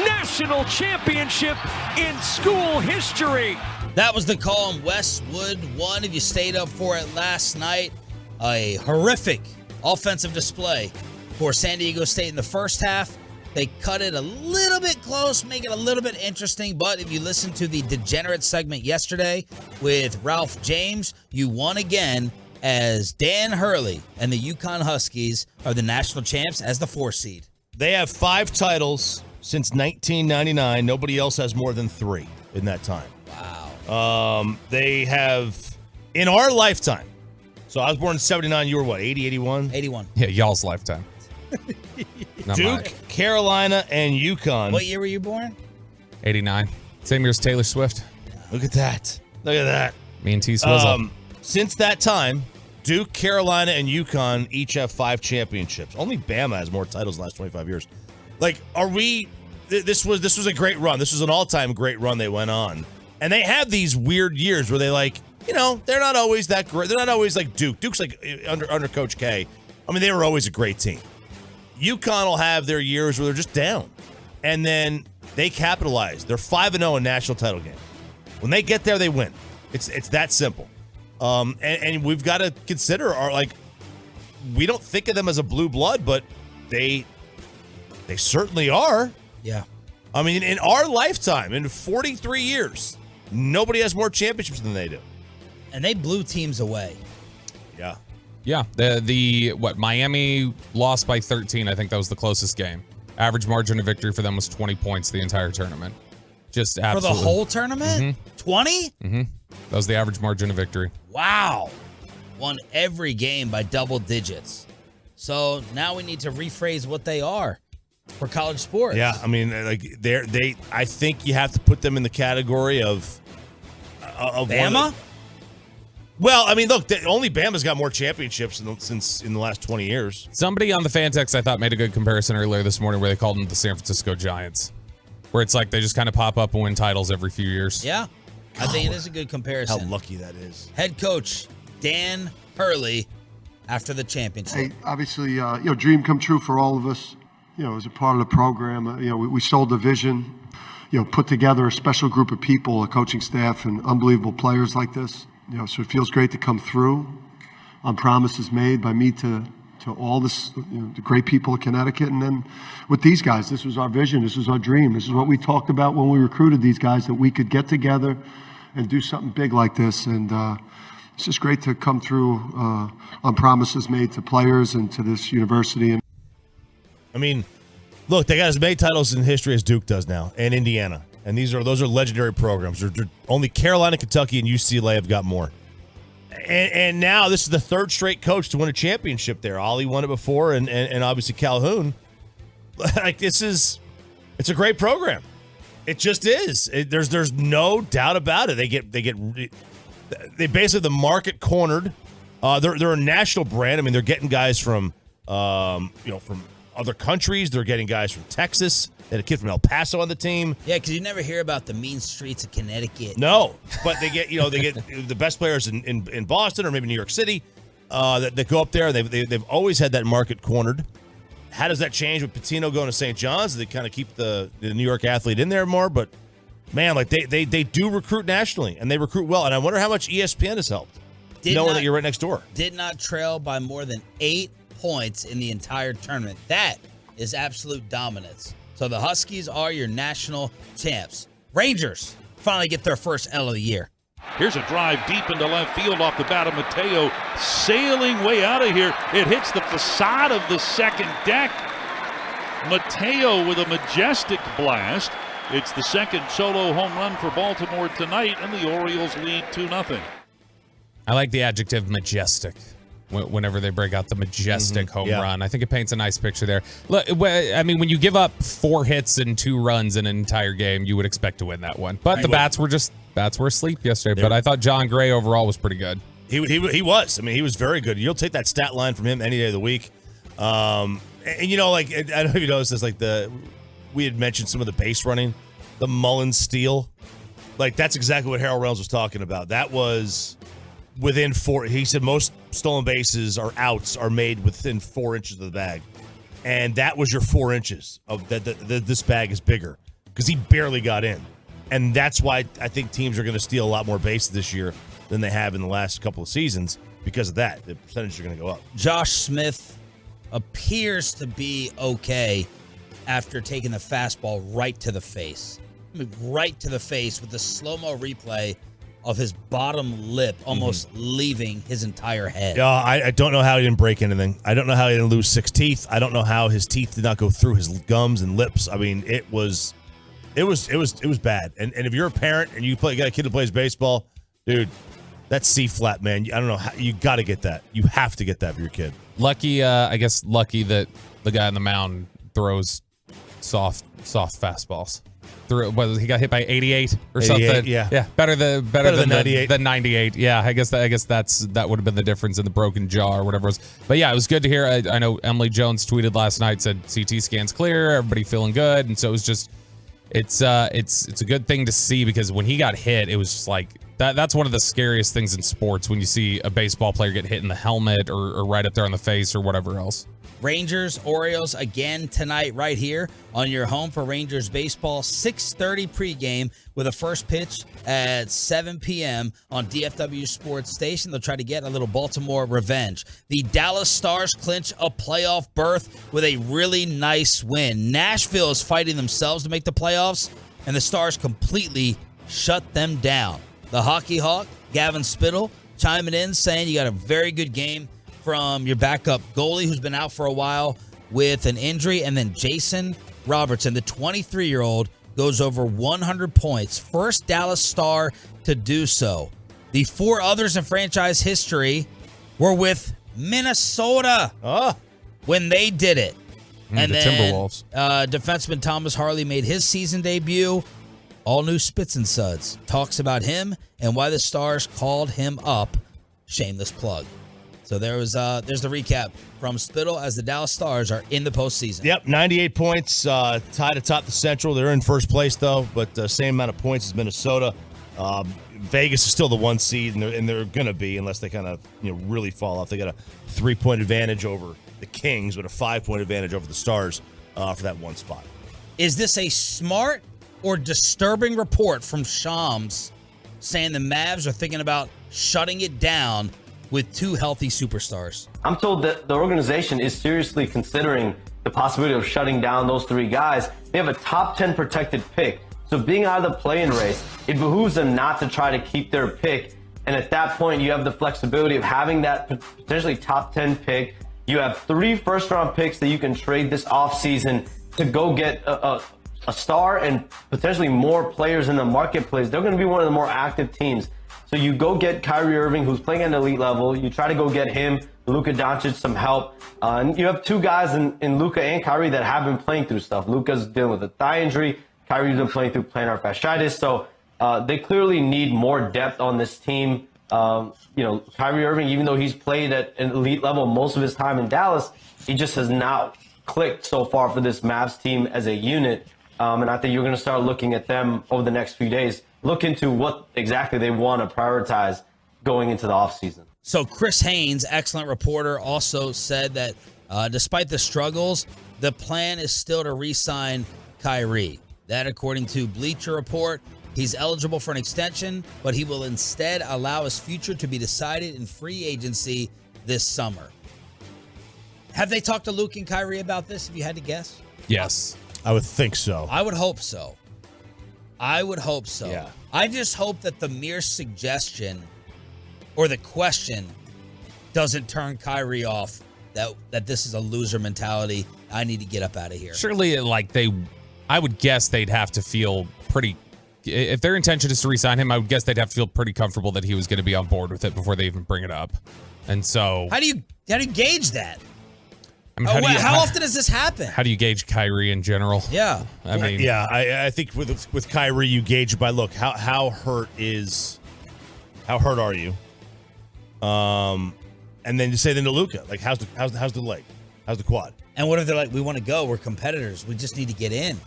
national championship in school history. That was the call in Westwood 1. If you stayed up for it last night, a horrific offensive display for San Diego State in the first half. They cut it a little bit close, make it a little bit interesting. But if you listen to the Degenerate segment yesterday with Ralph James, you won again as Dan Hurley and the UConn Huskies are the national champs as the 4 seed. They have 5 titles since 1999. Nobody else has more than 3 in that time. Wow. They have, in our lifetime, so I was born in 79, you were what, 80, 81? 81. Yeah, y'all's lifetime. Not Duke, mine. Carolina, and UConn. What year were you born? 89. Same year as Taylor Swift. Look at that. Look at that. Me and T Swizzle. Since that time, Duke, Carolina, and UConn each have 5 championships. Only Bama has more titles in the last 25 years. Like, are we... This was a great run. This was an all-time great run they went on. And they have these weird years where they they're not always that great. They're not always like Duke. Duke's like under Coach K. I mean, they were always a great team. UConn will have their years where they're just down. And then they capitalize. They're 5-0 in national title games. When they get there, they win. It's that simple. And we've got to consider we don't think of them as a blue blood, but they certainly are. Yeah. I mean, in our lifetime, in 43 years, nobody has more championships than they do. And they blew teams away. Yeah. Yeah. Miami lost by 13. I think that was the closest game. Average margin of victory for them was 20 points the entire tournament. Just absolutely. For the whole tournament? 20? Mm-hmm. That was the average margin of victory. Wow. Won every game by double digits. So now we need to rephrase what they are for college sports. Yeah, I mean, I think you have to put them in the category of Bama? Well, I mean, look, only Bama's got more championships since in the last 20 years. Somebody on the fan text I thought made a good comparison earlier this morning where they called them the San Francisco Giants, where it's like they just kind of pop up and win titles every few years. Yeah, I think it is a good comparison. How lucky that is. Head coach Dan Hurley after the championship. Hey, obviously, dream come true for all of us. As a part of the program, we sold the vision, put together a special group of people, a coaching staff, and unbelievable players like this. So it feels great to come through on promises made by me to all this, the great people of Connecticut. And then with these guys, this was our vision. This was our dream. This is what we talked about when we recruited these guys, that we could get together and do something big like this. And it's just great to come through on promises made to players and to this university. I mean, look, they got as many titles in history as Duke does now, and Indiana. And those are legendary programs. Only Carolina, Kentucky, and UCLA have got more. And now this is the 3rd straight coach to win a championship there. Ollie won it before, and obviously Calhoun. It's a great program. It just is. There's no doubt about it. They basically the market cornered. They're a national brand. I mean, they're getting guys from other countries. They're getting guys from Texas. They had a kid from El Paso on the team. Yeah, because you never hear about the mean streets of Connecticut. No, but they get the best players in Boston or maybe New York City that go up there. They've always had that market cornered. How does that change with Pitino going to St. John's? They kind of keep the New York athlete in there more, but man, they do recruit nationally and they recruit well. And I wonder how much ESPN has helped. Knowing that you're right next door. Did not trail by more than 8 points in the entire tournament. That is absolute dominance. So the Huskies are your national champs. Rangers finally get their first L of the year. Here's a drive deep into left field off the bat of Mateo, sailing way out of here. It hits the facade of the second deck. Mateo with a majestic blast. It's the second solo home run for Baltimore tonight, and the Orioles lead 2-0. I like the adjective majestic whenever they break out the majestic home run. I think it paints a nice picture there. Look, I mean, when you give up 4 hits and 2 runs in an entire game, you would expect to win that one. But the bats were asleep yesterday. But I thought John Gray overall was pretty good. He was. I mean, he was very good. You'll take that stat line from him any day of the week. And like, I don't know if you noticed this, we had mentioned some of the base running, the Mullen steal. Like, that's exactly what Harold Reynolds was talking about. That was within 4. He said most stolen bases or outs are made within 4 inches of the bag. And that was your 4 inches of that. This bag is bigger because he barely got in. And that's why I think teams are going to steal a lot more bases this year than they have in the last couple of seasons because of that. The percentages are going to go up. Josh Smith appears to be okay after taking the fastball right to the face. Right to the face with the slow-mo replay of his bottom lip almost leaving his entire head. Yeah, I don't know how he didn't break anything. I don't know how he didn't lose 6 teeth. I don't know how his teeth did not go through his gums and lips. I mean, it was bad. And if you're a parent and you got a kid who plays baseball, dude, that's C-flat, man. I don't know how you got to get that. You have to get that for your kid. Lucky that the guy on the mound throws soft fastballs. Whether he got hit by 88 or 88, something. Yeah, better than 98. Than 98. Yeah, I guess that would have been the difference in the broken jaw or whatever it was. But yeah, it was good to hear. I know Emily Jones tweeted last night, said CT scan's clear, everybody feeling good, and so it was just it's a good thing to see because when he got hit, it was just like that's one of the scariest things in sports when you see a baseball player get hit in the helmet or right up there on the face or whatever else. Rangers, Orioles again tonight right here on your home for Rangers baseball. 6:30 pregame with a first pitch at 7 p.m. on DFW Sports Station. They'll try to get a little Baltimore revenge. The Dallas Stars clinch a playoff berth with a really nice win. Nashville is fighting themselves to make the playoffs, and the Stars completely shut them down. The Hockey Hawk, Gavin Spittle, chiming in saying you got a very good game from your backup goalie who's been out for a while with an injury. And then Jason Robertson, the 23-year-old, goes over 100 points. First Dallas Star to do so. The 4 others in franchise history were with Minnesota when they did it. And the then Timberwolves. Defenseman Thomas Harley made his season debut. All new Spits and Suds talks about him and why the Stars called him up. Shameless plug. So there's the recap from Spittle as the Dallas Stars are in the postseason. Yep, 98 points, tied atop the Central. They're in first place, though, but same amount of points as Minnesota. Vegas is still the 1 seed, and they're going to be unless they kind of really fall off. They got a 3-point advantage over the Kings, but a 5-point advantage over the Stars for that 1 spot. Is this a smart or disturbing report from Shams saying the Mavs are thinking about shutting it down with 2 healthy superstars? I'm told that the organization is seriously considering the possibility of shutting down those 3 guys. They have a top 10 protected pick. So being out of the play-in race, it behooves them not to try to keep their pick. And at that point, you have the flexibility of having that potentially top 10 pick. You have 3 first-round picks that you can trade this offseason to go get a star and potentially more players in the marketplace. They're going to be one of the more active teams. So you go get Kyrie Irving, who's playing at an elite level. You try to go get him, Luka Doncic, some help. And you have 2 guys in Luka and Kyrie that have been playing through stuff. Luka's dealing with a thigh injury. Kyrie's been playing through plantar fasciitis. So they clearly need more depth on this team. Kyrie Irving, even though he's played at an elite level most of his time in Dallas, he just has not clicked so far for this Mavs team as a unit. And I think you're going to start looking at them over the next few days. Look into what exactly they want to prioritize going into the offseason. So Chris Haynes, excellent reporter, also said that despite the struggles, the plan is still to re-sign Kyrie. That, according to Bleacher Report, he's eligible for an extension, but he will instead allow his future to be decided in free agency this summer. Have they talked to Luke and Kyrie about this, if you had to guess? Yes. I would think so. I would hope so. Yeah. I just hope that the mere suggestion or the question doesn't turn Kyrie off that this is a loser mentality. I need to get up out of here. Surely, I would guess they'd have to feel pretty. If their intention is to re-sign him, I would guess they'd have to feel pretty comfortable that he was going to be on board with it before they even bring it up. And so, how do you gauge that? I mean, how often does this happen? How do you gauge Kyrie in general? Yeah. I mean, yeah, I think with Kyrie, you gauge it by how hurt are you? And then you say to Luka, how's the leg? How's the quad? And what if they're like, we want to go, we're competitors, we just need to get in?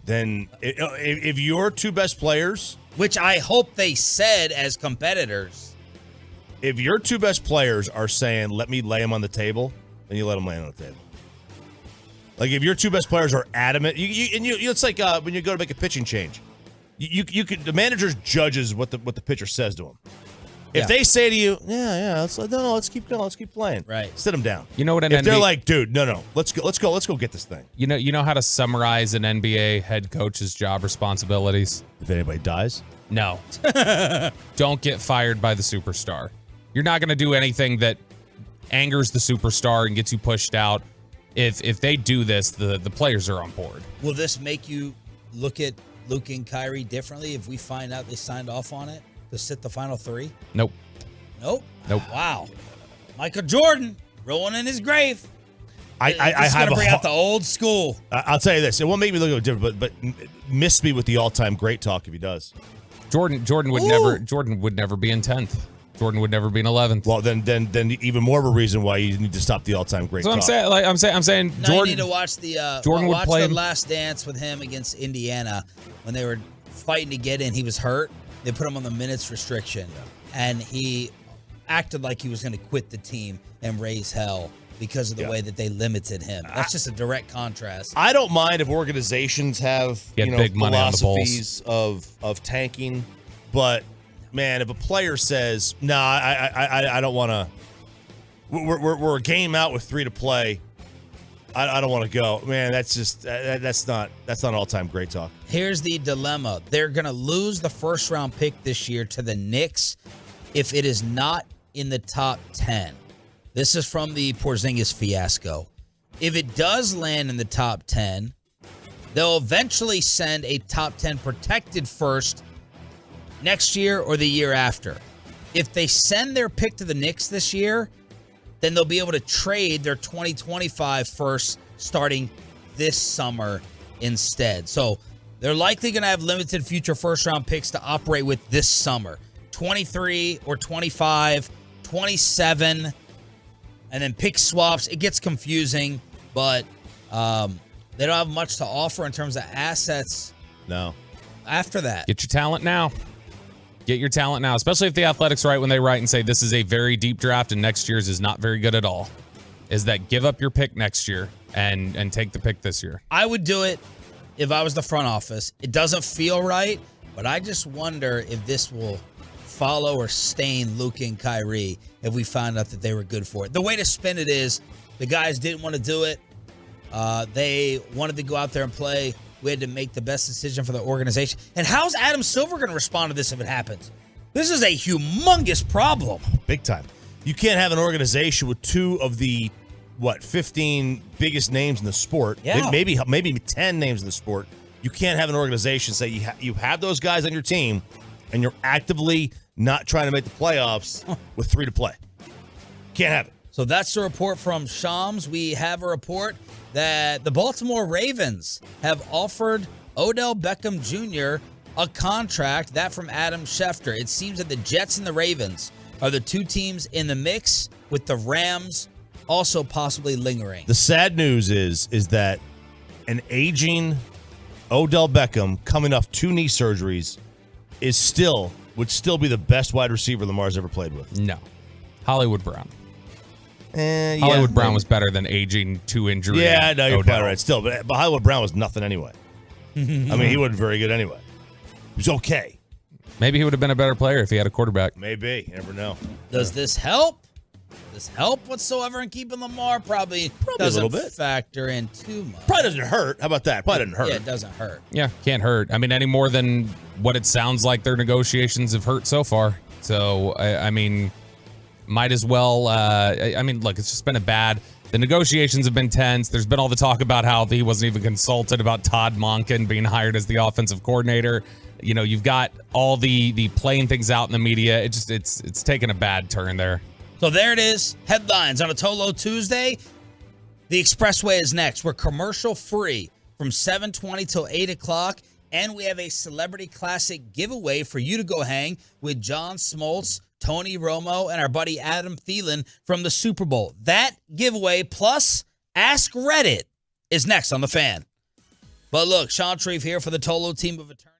Then if your two best players, which I hope they said as competitors, if your two best players are saying, let me lay them on the table, then you let them lay on the table. Like if your two best players are adamant, it's like when you go to make a pitching change, you could, the manager judges what the pitcher says to him. If they say to you, let's keep going, let's keep playing. Right. Sit them down. You know what? If they're like, dude, no, let's go get this thing. You know how to summarize an NBA head coach's job responsibilities? If anybody dies? No. Don't get fired by the superstar. You're not going to do anything that angers the superstar and gets you pushed out. If they do this, the players are on board. Will this make you look at Luka and Kyrie differently if we find out they signed off on it to sit the final three? Nope. Nope? Nope. Wow. Michael Jordan rolling in his grave. I have bring out the old school. I'll tell you this. It won't make me look different, but miss me with the all-time great talk if he does. Jordan would never be in 10th. Jordan would never be in 11th. Well, then even more of a reason why you need to stop the all-time great talk. I'm saying No, Jordan. you need to watch the Jordan would play the Last Dance with him against Indiana when they were fighting to get in. He was hurt. They put him on the minutes restriction, and he acted like he was going to quit the team and raise hell because of the way that they limited him. That's just a direct contrast. I don't mind if organizations have big money on the philosophies of tanking, but man, if a player says, "No, I don't want to," we're a game out with 3 to play. I don't want to go. Man, that's just that's not all-time great talk. Here's the dilemma. They're going to lose the first-round pick this year to the Knicks if it is not in the top 10. This is from the Porzingis fiasco. If it does land in the top 10, they'll eventually send a top 10 protected first next year or the year after. If they send their pick to the Knicks this year, then they'll be able to trade their 2025 first starting this summer instead. So they're likely going to have limited future first-round picks to operate with this summer. 23 or 25, 27, and then pick swaps. It gets confusing, but they don't have much to offer in terms of assets. No. After that. Get your talent now. Get your talent now, especially if the Athletics write when they write and say this is a very deep draft and next year's is not very good at all. Is that give up your pick next year and take the pick this year. I would do it if I was the front office. It doesn't feel right, but I just wonder if this will follow or stain Luka and Kyrie if we find out that they were good for it. The way to spin it is the guys didn't want to do it. They wanted to go out there and play. We had to make the best decision for the organization. And how's Adam Silver going to respond to this if it happens? This is a humongous problem. Big time. You can't have an organization with 2 of the, 15 biggest names in the sport. Yeah. Maybe 10 names in the sport. You can't have an organization say you have those guys on your team and you're actively not trying to make the playoffs with 3 to play. Can't have it. So that's the report from Shams. We have a report that the Baltimore Ravens have offered Odell Beckham Jr. a contract. That from Adam Schefter. It seems that the Jets and the Ravens are the 2 teams in the mix, with the Rams also possibly lingering. The sad news is that an aging Odell Beckham coming off 2 knee surgeries would still be the best wide receiver Lamar's ever played with. No. Hollywood Brown. Yeah, Hollywood Brown was better than aging 2 injury. Yeah, no, you're probably right. Still, but Hollywood Brown was nothing anyway. I mean, he wasn't very good anyway. He was okay. Maybe he would have been a better player if he had a quarterback. Maybe. You never know. Does this help? Does help whatsoever in keeping Lamar? Probably doesn't a little bit. factor in too much. Probably doesn't hurt. How about that? Probably doesn't hurt. Yeah, it doesn't hurt. Yeah, can't hurt. I mean, any more than what it sounds like their negotiations have hurt so far. So, I mean, might as well. Look, it's just been the negotiations have been tense. There's been all the talk about how he wasn't even consulted about Todd Monken being hired as the offensive coordinator. You know, you've got all the playing things out in the media. It's taken a bad turn there. So there it is. Headlines on a Tolo Tuesday. The Expressway is next. We're commercial free from 7:20 till 8 o'clock. And we have a Celebrity Classic giveaway for you to go hang with John Smoltz, Tony Romo, and our buddy Adam Thielen from the Super Bowl. That giveaway plus Ask Reddit is next on The Fan. But look, Sean Shreve here for the Tolo team of attorneys.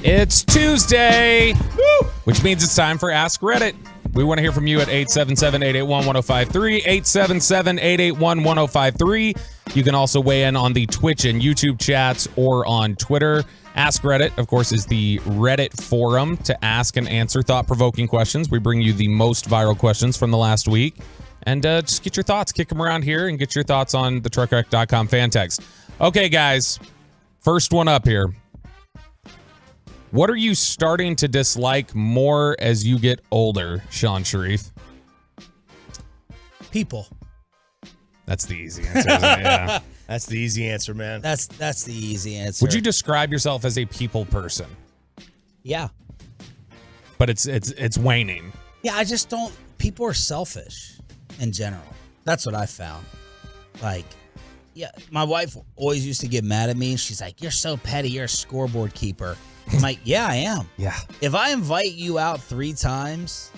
It's Tuesday, which means it's time for Ask Reddit. We want to hear from you at 877-881-1053, 877-881-1053. You can also weigh in on the Twitch and YouTube chats or on Twitter. Ask Reddit, of course, is the Reddit forum to ask and answer thought-provoking questions. We bring you the most viral questions from the last week. And just get your thoughts, kick them around here, and get your thoughts on the truckwreck.com fan text. Okay, guys, first one up here. What are you starting to dislike more as you get older, Sean Sharif? People. That's the easy answer, isn't it? Yeah. That's the easy answer, man. That's the easy answer. Would you describe yourself as a people person? Yeah. But it's waning. Yeah, I just don't. People are selfish in general. That's what I found. Like, yeah, my wife always used to get mad at me, and she's like, "You're so petty. You're a scoreboard keeper." I'm like, yeah, I am. Yeah. If I invite you out 3 times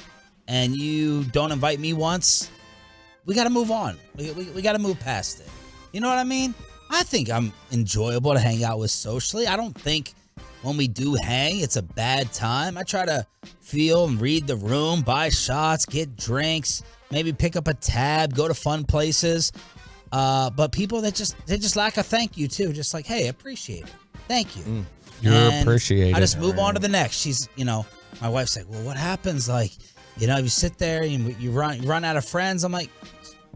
and you don't invite me once, we got to move on. We got to move past it. You know what I mean? I think I'm enjoyable to hang out with socially. I don't think when we do hang, it's a bad time. I try to feel and read the room, buy shots, get drinks, maybe pick up a tab, go to fun places. But people that just lack a thank you too. Just like, hey, appreciate it. Thank you. You're appreciated. I just move on to the next. She's, my wife's like, well, what happens? Like, if you sit there and you run out of friends. I'm like,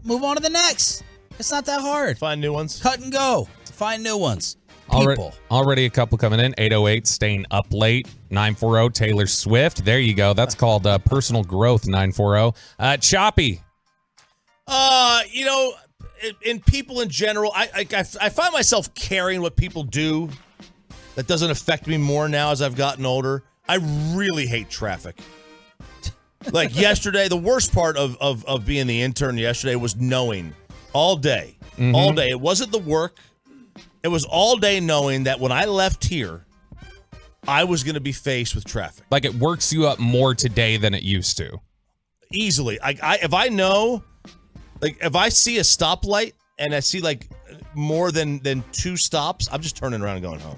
move on to the next. It's not that hard. Find new ones. Cut and go. Find new ones. People. Already a couple coming in. 808, staying up late. 940, Taylor Swift. There you go. That's called personal growth, 940. Choppy. In people in general, I find myself caring what people do. That doesn't affect me more now as I've gotten older. I really hate traffic. Like yesterday, the worst part of being the intern yesterday was knowing all day. Mm-hmm. All day. It wasn't the work. It was all day knowing that when I left here, I was going to be faced with traffic. Like it works you up more today than it used to. Easily. If I know, like if I see a stoplight and I see like more than 2 stops, I'm just turning around and going home.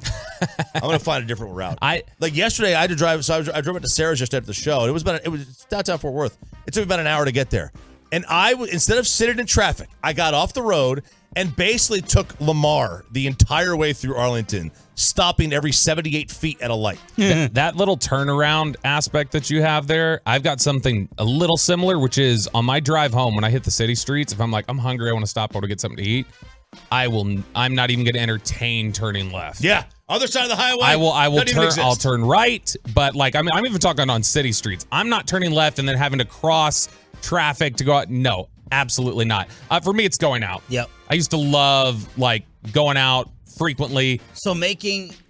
I'm going to find a different route. Like yesterday, I had to drive. So I drove up to Sarah's just after the show. And it was downtown Fort Worth. It took me about an hour to get there. And instead of sitting in traffic, I got off the road and basically took Lamar the entire way through Arlington, stopping every 78 feet at a light. That little turnaround aspect that you have there, I've got something a little similar, which is on my drive home when I hit the city streets, if I'm like, I'm hungry, I want to stop, I want to get something to eat, I'm not even going to entertain turning left. Yeah. Other side of the highway. I'll turn right, but like I'm even talking on city streets. I'm not turning left and then having to cross traffic to go out. No, absolutely not. For me, it's going out. Yep. I used to love like going out frequently. So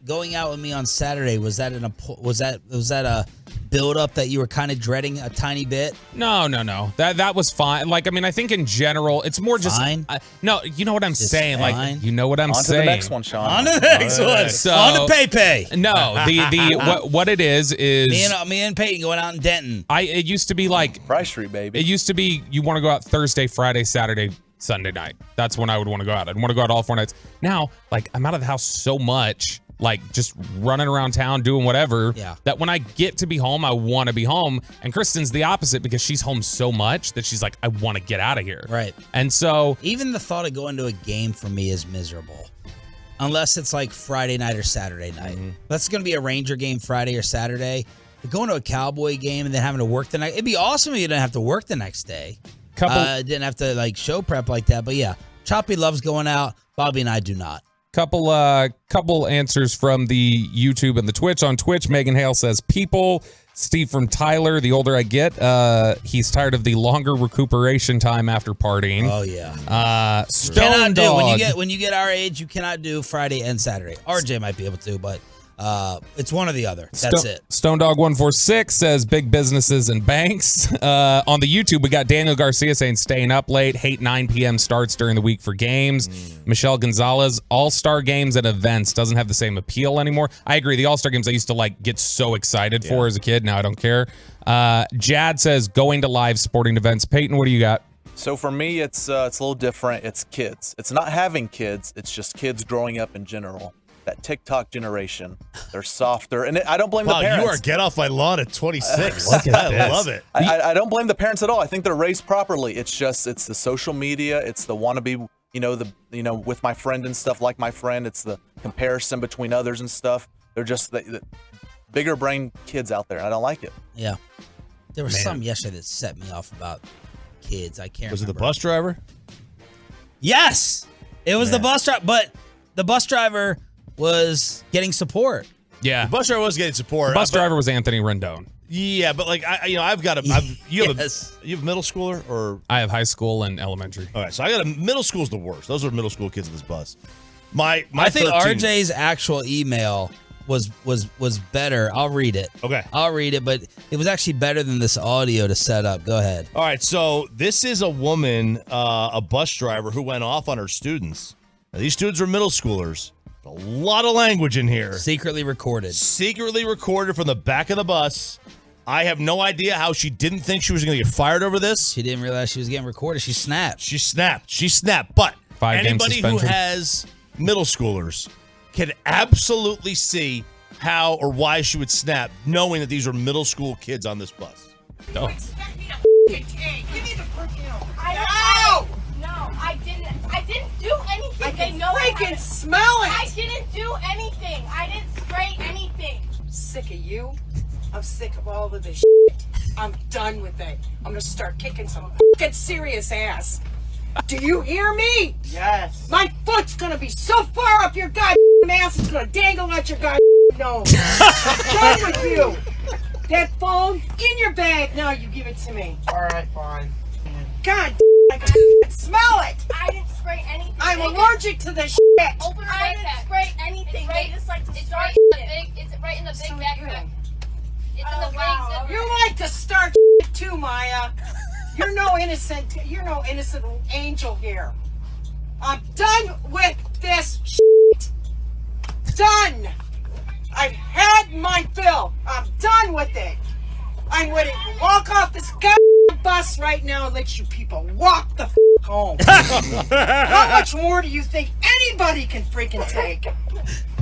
going out with me on Saturday, was that a build up that you were kind of dreading a tiny bit? No. That was fine. Like, I mean, I think in general, it's more just fine. No, you know what I'm saying. Fine. Like, you know what I'm saying. On to the next one, Sean. On to the next one. So, on to Pepe. No, what it is me and Peyton going out in Denton. It used to be like Price Street, baby. It used to be you want to go out Thursday, Friday, Saturday, Sunday night. That's when I would want to go out. I'd want to go out all 4 nights. Now, like I'm out of the house so much, like just running around town doing whatever, that when I get to be home, I want to be home. And Kristen's the opposite because she's home so much that she's like, I want to get out of here. Right. And so even the thought of going to a game for me is miserable. Unless it's like Friday night or Saturday night. Mm-hmm. That's going to be a Ranger game Friday or Saturday. But going to a Cowboy game and then having to work the next, it'd be awesome if you didn't have to work the next day. Didn't have to like show prep like that. But yeah, Choppy loves going out. Bobby and I do not. Couple answers from the YouTube and the Twitch. On Twitch, Megan Hale says, people. Steve from Tyler, the older I get, he's tired of the longer recuperation time after partying. Oh, yeah. Stone Dog. When you get our age, you cannot do Friday and Saturday. RJ might be able to, but It's one or the other. That's it. Stone Dog 146 says big businesses and banks. On the YouTube, we got Daniel Garcia saying staying up late, hate 9 p.m. starts during the week for games. Michelle Gonzalez, all-star games and events doesn't have the same appeal anymore. I agree. The all-star games I used to like get so excited for as a kid. Now I don't care. Jad says going to live sporting events. Peyton, what do you got? So for me, it's a little different. It's kids. It's not having kids. It's just kids growing up in general. That TikTok generation, they're softer, and I don't blame the parents. You are get off my lawn at 26. I love it. I don't blame the parents at all. I think they're raised properly. It's the social media. It's the wannabe, with my friend and stuff, like my friend. It's the comparison between others and stuff. They're just the bigger brain kids out there. I don't like it. Yeah, there was some yesterday that set me off about kids. I can't. Was remember. it the bus driver? Yes, it was the bus driver, but the bus driver was getting support. Yeah, the bus driver was getting support. The bus driver was Anthony Rendon. Yeah, but like I've got you have a middle schooler or I have high school and elementary. All right, so I got middle school's the worst. Those are middle school kids in this bus. I think 13, RJ's actual email was better. I'll read it. Okay, I'll read it, but it was actually better than this audio to set up. Go ahead. All right, so this is a woman, a bus driver who went off on her students. Now, these students are middle schoolers. A lot of language in here. Secretly recorded from the back of the bus. I have no idea how she didn't think she was going to get fired over this. She didn't realize she was getting recorded. She snapped. But 5-game anybody who suspension. has middle schoolers can absolutely see how or why she would snap, knowing that these are middle school kids on this bus. No. Give me the perfume. No, I didn't. I didn't do anything. I can freaking smell it. I didn't do anything. I didn't spray anything. I'm sick of you. I'm sick of all of this shit. I'm done with it. I'm gonna start kicking some fucking serious ass. Do you hear me? Yes. My foot's gonna be so far up your goddamn ass, it's gonna dangle out your goddamn nose. I'm done with you. That phone in your bag. Now you give it to me. All right, fine. God, I can smell it. I didn't spray anything. I'm allergic to this shit. Open the I didn't spray anything. They just like to start it. It's right in the big backpack. It's in the big zipper. You like to start shit too, Maya. You're no innocent angel here. I'm done with this shit. Done. I've had my fill. I'm done with it. I'm ready to walk off this goddamn bus right now and let you people walk the f home. How much more do you think anybody can freaking take?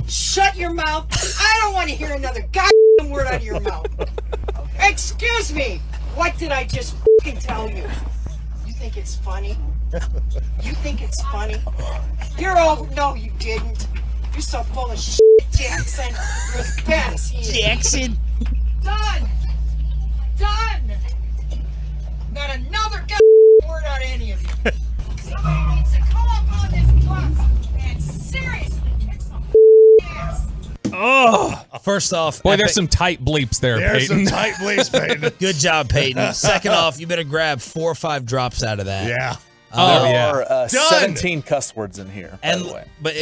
Shut your mouth. I don't want to hear another goddamn word out of your mouth. Excuse me. What did I just fucking tell you? You think it's funny? You think it's funny? You're all... No, you didn't. You're so full of shit, Jackson. You're as bad as he is. Jackson. Done. Done. Not another goddamn word out of any of you. Somebody needs to come up on this bus and seriously kick some ass. Oh, first off, boy, there's some tight bleeps there, Peyton. Peyton. Good job, Peyton. Second off, you better grab 4 or 5 drops out of that. Yeah. There are 17 cuss words in here, by the way. But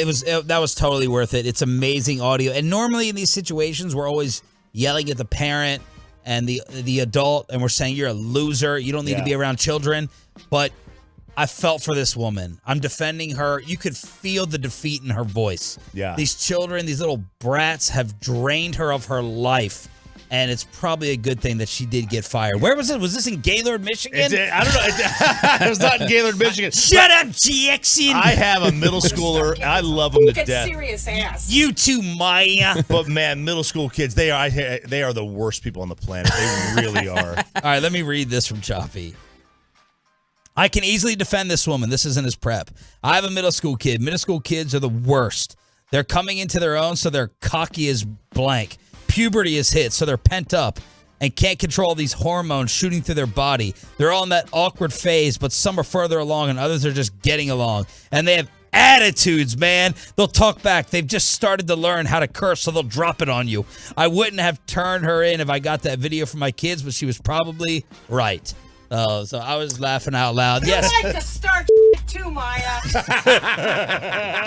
that was totally worth it. It's amazing audio. And normally in these situations, we're always yelling at the parent and the adult, and we're saying you're a loser. You don't need to be around children. But I felt for this woman. I'm defending her. You could feel the defeat in her voice. Yeah. These children, these little brats have drained her of her life. And it's probably a good thing that she did get fired. Where was it? Was this in Gaylord, Michigan? I don't know. It was not in Gaylord, Michigan. Shut up, Jackson. I have a middle schooler. I love them to death. Serious ass. You too, Maya. But man, middle school kids, they are the worst people on the planet. They really are. All right, let me read this from Choppy. I can easily defend this woman. This isn't his prep. I have a middle school kid. Middle school kids are the worst. They're coming into their own, so they're cocky as blank. Puberty is hit, so they're pent up and can't control these hormones shooting through their body. They're all in that awkward phase, but some are further along and others are just getting along. And they have attitudes, man. They'll talk back. They've just started to learn how to curse, so they'll drop it on you. I wouldn't have turned her in if I got that video from my kids, but she was probably right. So I was laughing out loud. Yes. You like to start too, Maya.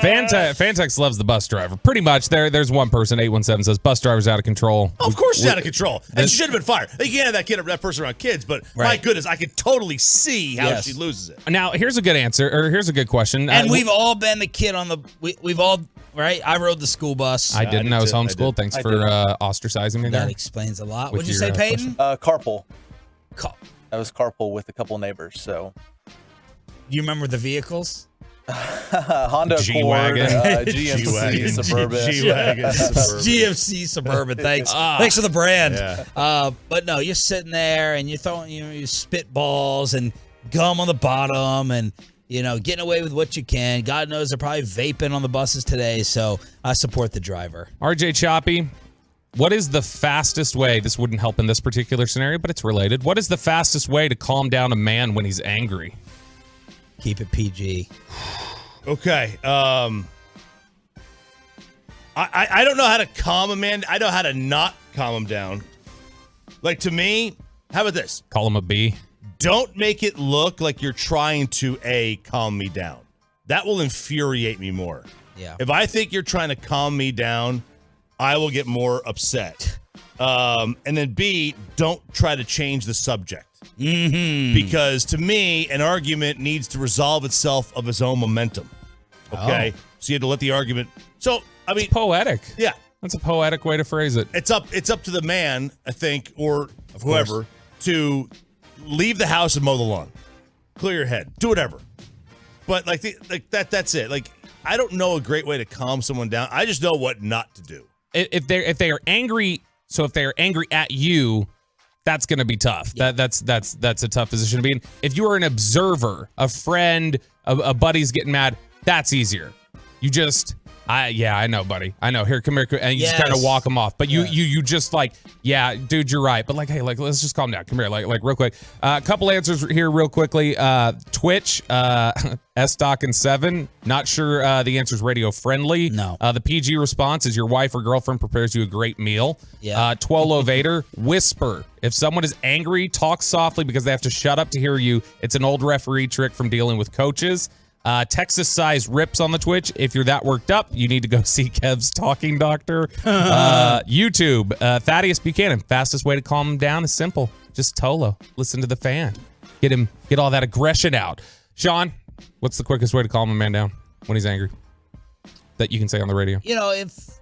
Fantex loves the bus driver. Pretty much. There's one person, 817, says bus driver's out of control. Of course he's out of control. And she should have been fired. You can't have that person around kids, but my goodness, I could totally see how she loses it. Now, here's a good answer, or here's a good question. And we've all been the kid on the we've all right. I rode the school bus. I didn't. I was homeschooled. Thanks for ostracizing me there. That explains a lot. What'd you say, Peyton? Carpool. I was carpool with a couple neighbors. So, you remember the vehicles? Honda G-Wagon. Accord, GMC Suburban. G-Wagon Suburban. GMC Suburban. Thanks. Thanks for the brand. Yeah. But no, you're sitting there and you're throwing your spitballs and gum on the bottom and getting away with what you can. God knows they're probably vaping on the buses today, so I support the driver. RJ Choppy, what is the fastest way? This wouldn't help in this particular scenario, but it's related. What is the fastest way to calm down a man when he's angry? Keep it PG. Okay. I don't know how to calm a man. I know how to not calm him down. Like, to me, how about this? Call him a B. Don't make it look like you're trying to, calm me down. That will infuriate me more. Yeah. If I think you're trying to calm me down, I will get more upset. And then B, don't try to change the subject. Mm-hmm. Because to me, an argument needs to resolve itself of its own momentum. Okay? So you have to let the argument... So, I mean... It's poetic. Yeah. That's a poetic way to phrase it. It's up to the man, I think, or whoever, to leave the house and mow the lawn. Clear your head. Do whatever. But that's it. Like, I don't know a great way to calm someone down. I just know what not to do. If they are angry, so if they are angry at you, that's going to be tough. Yeah. That's a tough position to be in. If you are an observer, a friend, a buddy's getting mad, that's easier. You just, I know, buddy. I know. Here, come here, and you just kind of walk them off. But you just dude, you're right. But hey, let's just calm down. Come here, like real quick. A couple answers here, real quickly. Twitch, S-Doc and 7. Not sure the answer's radio friendly. No. The PG response is your wife or girlfriend prepares you a great meal. Yeah. Twolo Vader, whisper. If someone is angry, talk softly because they have to shut up to hear you. It's an old referee trick from dealing with coaches. Texas size rips on the Twitch. If you're that worked up, you need to go see Kev's talking doctor. YouTube, Thaddeus Buchanan. Fastest way to calm him down is simple. Just Tolo. Listen to the fan. Get all that aggression out. Sean, what's the quickest way to calm a man down when he's angry that you can say on the radio? If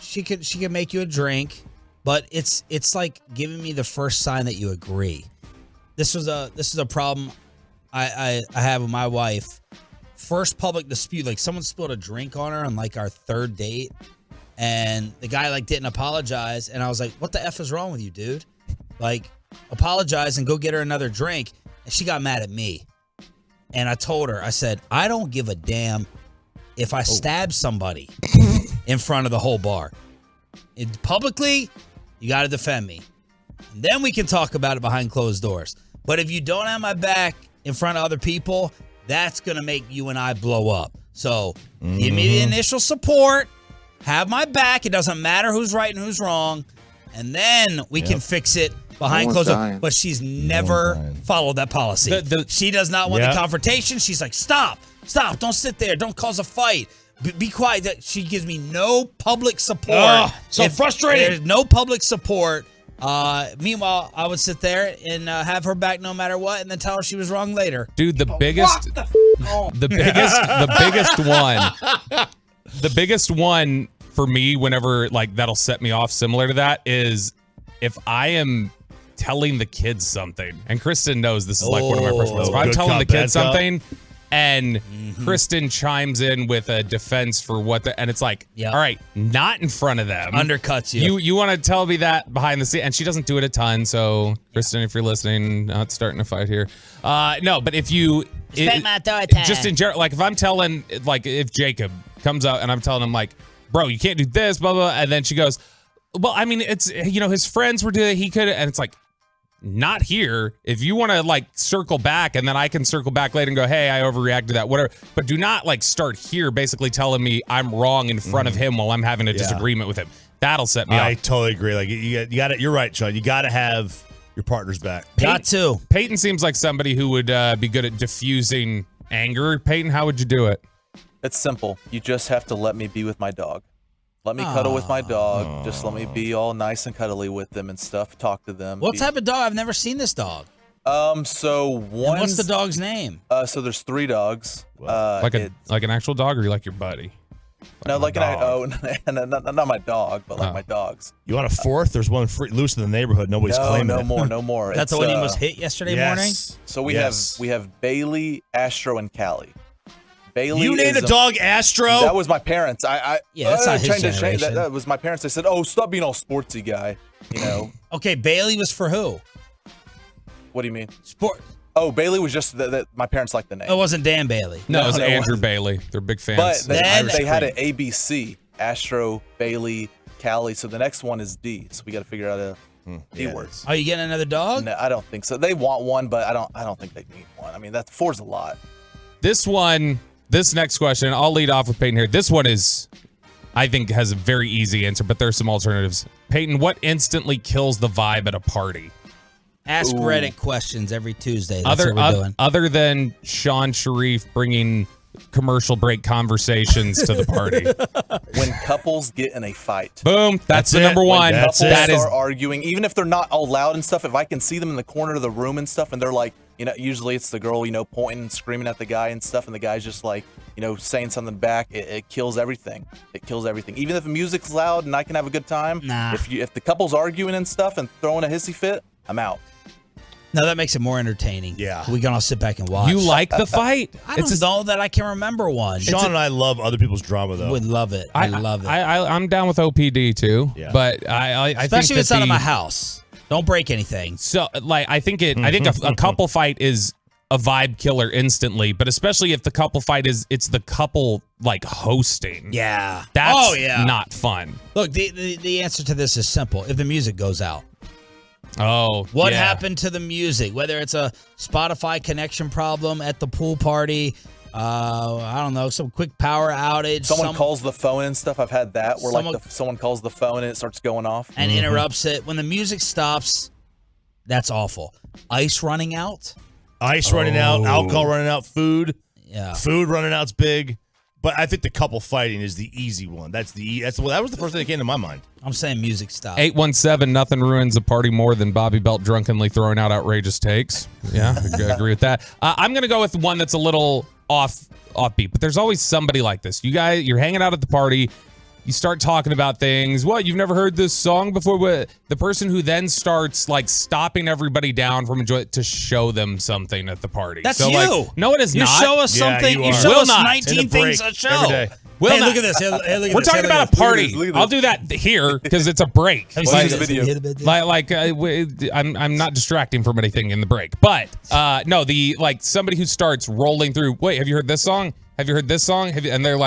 she could make you a drink, but it's like giving me the first sign that you agree. This is a problem I have with my wife. First public dispute, like someone spilled a drink on her on our third date, and the guy didn't apologize, and I was like, what the F is wrong with you, dude? Apologize and go get her another drink. And she got mad at me. And I told her, I said, I don't give a damn if I stab somebody in front of the whole bar. Publicly, you got to defend me. And then we can talk about it behind closed doors. But if you don't have my back in front of other people, that's going to make you and I blow up. So give me the initial support. Have my back. It doesn't matter who's right and who's wrong. And then we can fix it behind closed doors. But she's never followed that policy. She does not want the confrontation. She's like, stop. Don't sit there. Don't cause a fight. Be quiet. She gives me no public support. So frustrating. There's no public support. Meanwhile, I would sit there and have her back no matter what, and then tell her she was wrong later. Dude, the biggest one for me, whenever that'll set me off similar to that, is if I am telling the kids something, and Kristen knows this is one of my personal. If I'm telling the kids something, and Kristen chimes in with a defense for and it's all right, not in front of them. Undercuts you. You want to tell me that behind the scene, and she doesn't do it a ton. So Kristen, if you're listening, not starting a fight here. No, but if you just in general, if I'm telling, if Jacob comes out and I'm telling him bro, you can't do this, blah blah, and then she goes, well, I mean, it's his friends were doing it, he could, and it's not here. If you want to circle back, and then I can circle back later and go, hey, I overreacted to that, whatever. But do not start here basically telling me I'm wrong in front of him while I'm having a disagreement with him. That'll set me off. I totally agree. You got it. You're right, Sean. You got to have your partner's back. Got to. Peyton seems like somebody who would be good at diffusing anger, Peyton, how would you do it? It's simple. You just have to let me be with my dog. Let me cuddle with my dog. Just let me be all nice and cuddly with them and stuff. Talk to them. What type of dog? I've never seen this dog. So one. What's the dog's name? So there's 3 dogs. Like an actual dog, or you like your buddy? Not my dog, but like my dogs. You want a 4th? There's one loose in the neighborhood. Nobody's claiming it. No more. That's the one he was hit yesterday morning? So we have Bailey, Astro, and Callie. Bailey. You named a dog Astro? That was my parents. That's not his generation. That was my parents. They said, "Oh, stop being all sportsy, guy." You know. Okay, Bailey was for who? What do you mean? Sport. Oh, Bailey was just that my parents liked the name. It wasn't Dan Bailey. No, it was Andrew Bailey. They're big fans. But they had an ABC: Astro, Bailey, Callie. So the next one is D. So we got to figure out a D word. Are you getting another dog? No, I don't think so. They want one, but I don't think they need one. I mean, 4's a lot. This next question, I'll lead off with Peyton here. This one I think, has a very easy answer, but there's some alternatives. Peyton, what instantly kills the vibe at a party? Ask Reddit questions every Tuesday. That's what we're doing. Other than Sean Sharif bringing commercial break conversations to the party. When couples get in a fight. Boom. That's the number one. When couples start arguing, even if they're not all loud and stuff, if I can see them in the corner of the room and stuff, and they're like, usually it's the girl, pointing and screaming at the guy and stuff, and the guy's just like, saying something back, it kills everything. It kills everything. Even if the music's loud and I can have a good time, if the couple's arguing and stuff and throwing a hissy fit, I'm out. No, that makes it more entertaining. Yeah. We can all sit back and watch. You like the fight? I don't know that I can remember one. Sean and I love other people's drama, though. Would love it. I love it. I'm down with OPD, too. Yeah. But I think especially if it's out of my house. Don't break anything. So, I think a couple fight is a vibe killer instantly, but especially if the couple fight it's the couple hosting. Yeah. That's not fun. Look, the answer to this is simple. If the music goes out. Oh, what happened to the music? Whether it's a Spotify connection problem at the pool party, I don't know, some quick power outage. Someone calls the phone and stuff. I've had that where someone calls the phone and it starts going off and interrupts it. When the music stops, that's awful. Ice running out, alcohol running out, food. Yeah, food running out's big. But I think the couple fighting is the easy one. That was the first thing that came to my mind. I'm saying music stop. 817, nothing ruins a party more than Bobby Belt drunkenly throwing out outrageous takes. Yeah, I agree with that. I'm going to go with one that's a little offbeat, but there's always somebody like this. You guys, you're hanging out at the party. You start talking about things. What, you've never heard this song before? The person who then starts stopping everybody down from enjoying it to show them something at the party. That's you. No, it is not. You show us something. You show us 19 things a show. Every day. Hey, look at this. Hey, look at We're this. talking about a party. I'll do that here because it's a break. Have you seen this video? I'm not distracting from anything in the break. But no, somebody who starts rolling through. Wait, have you heard this song? Have you heard this song? And they're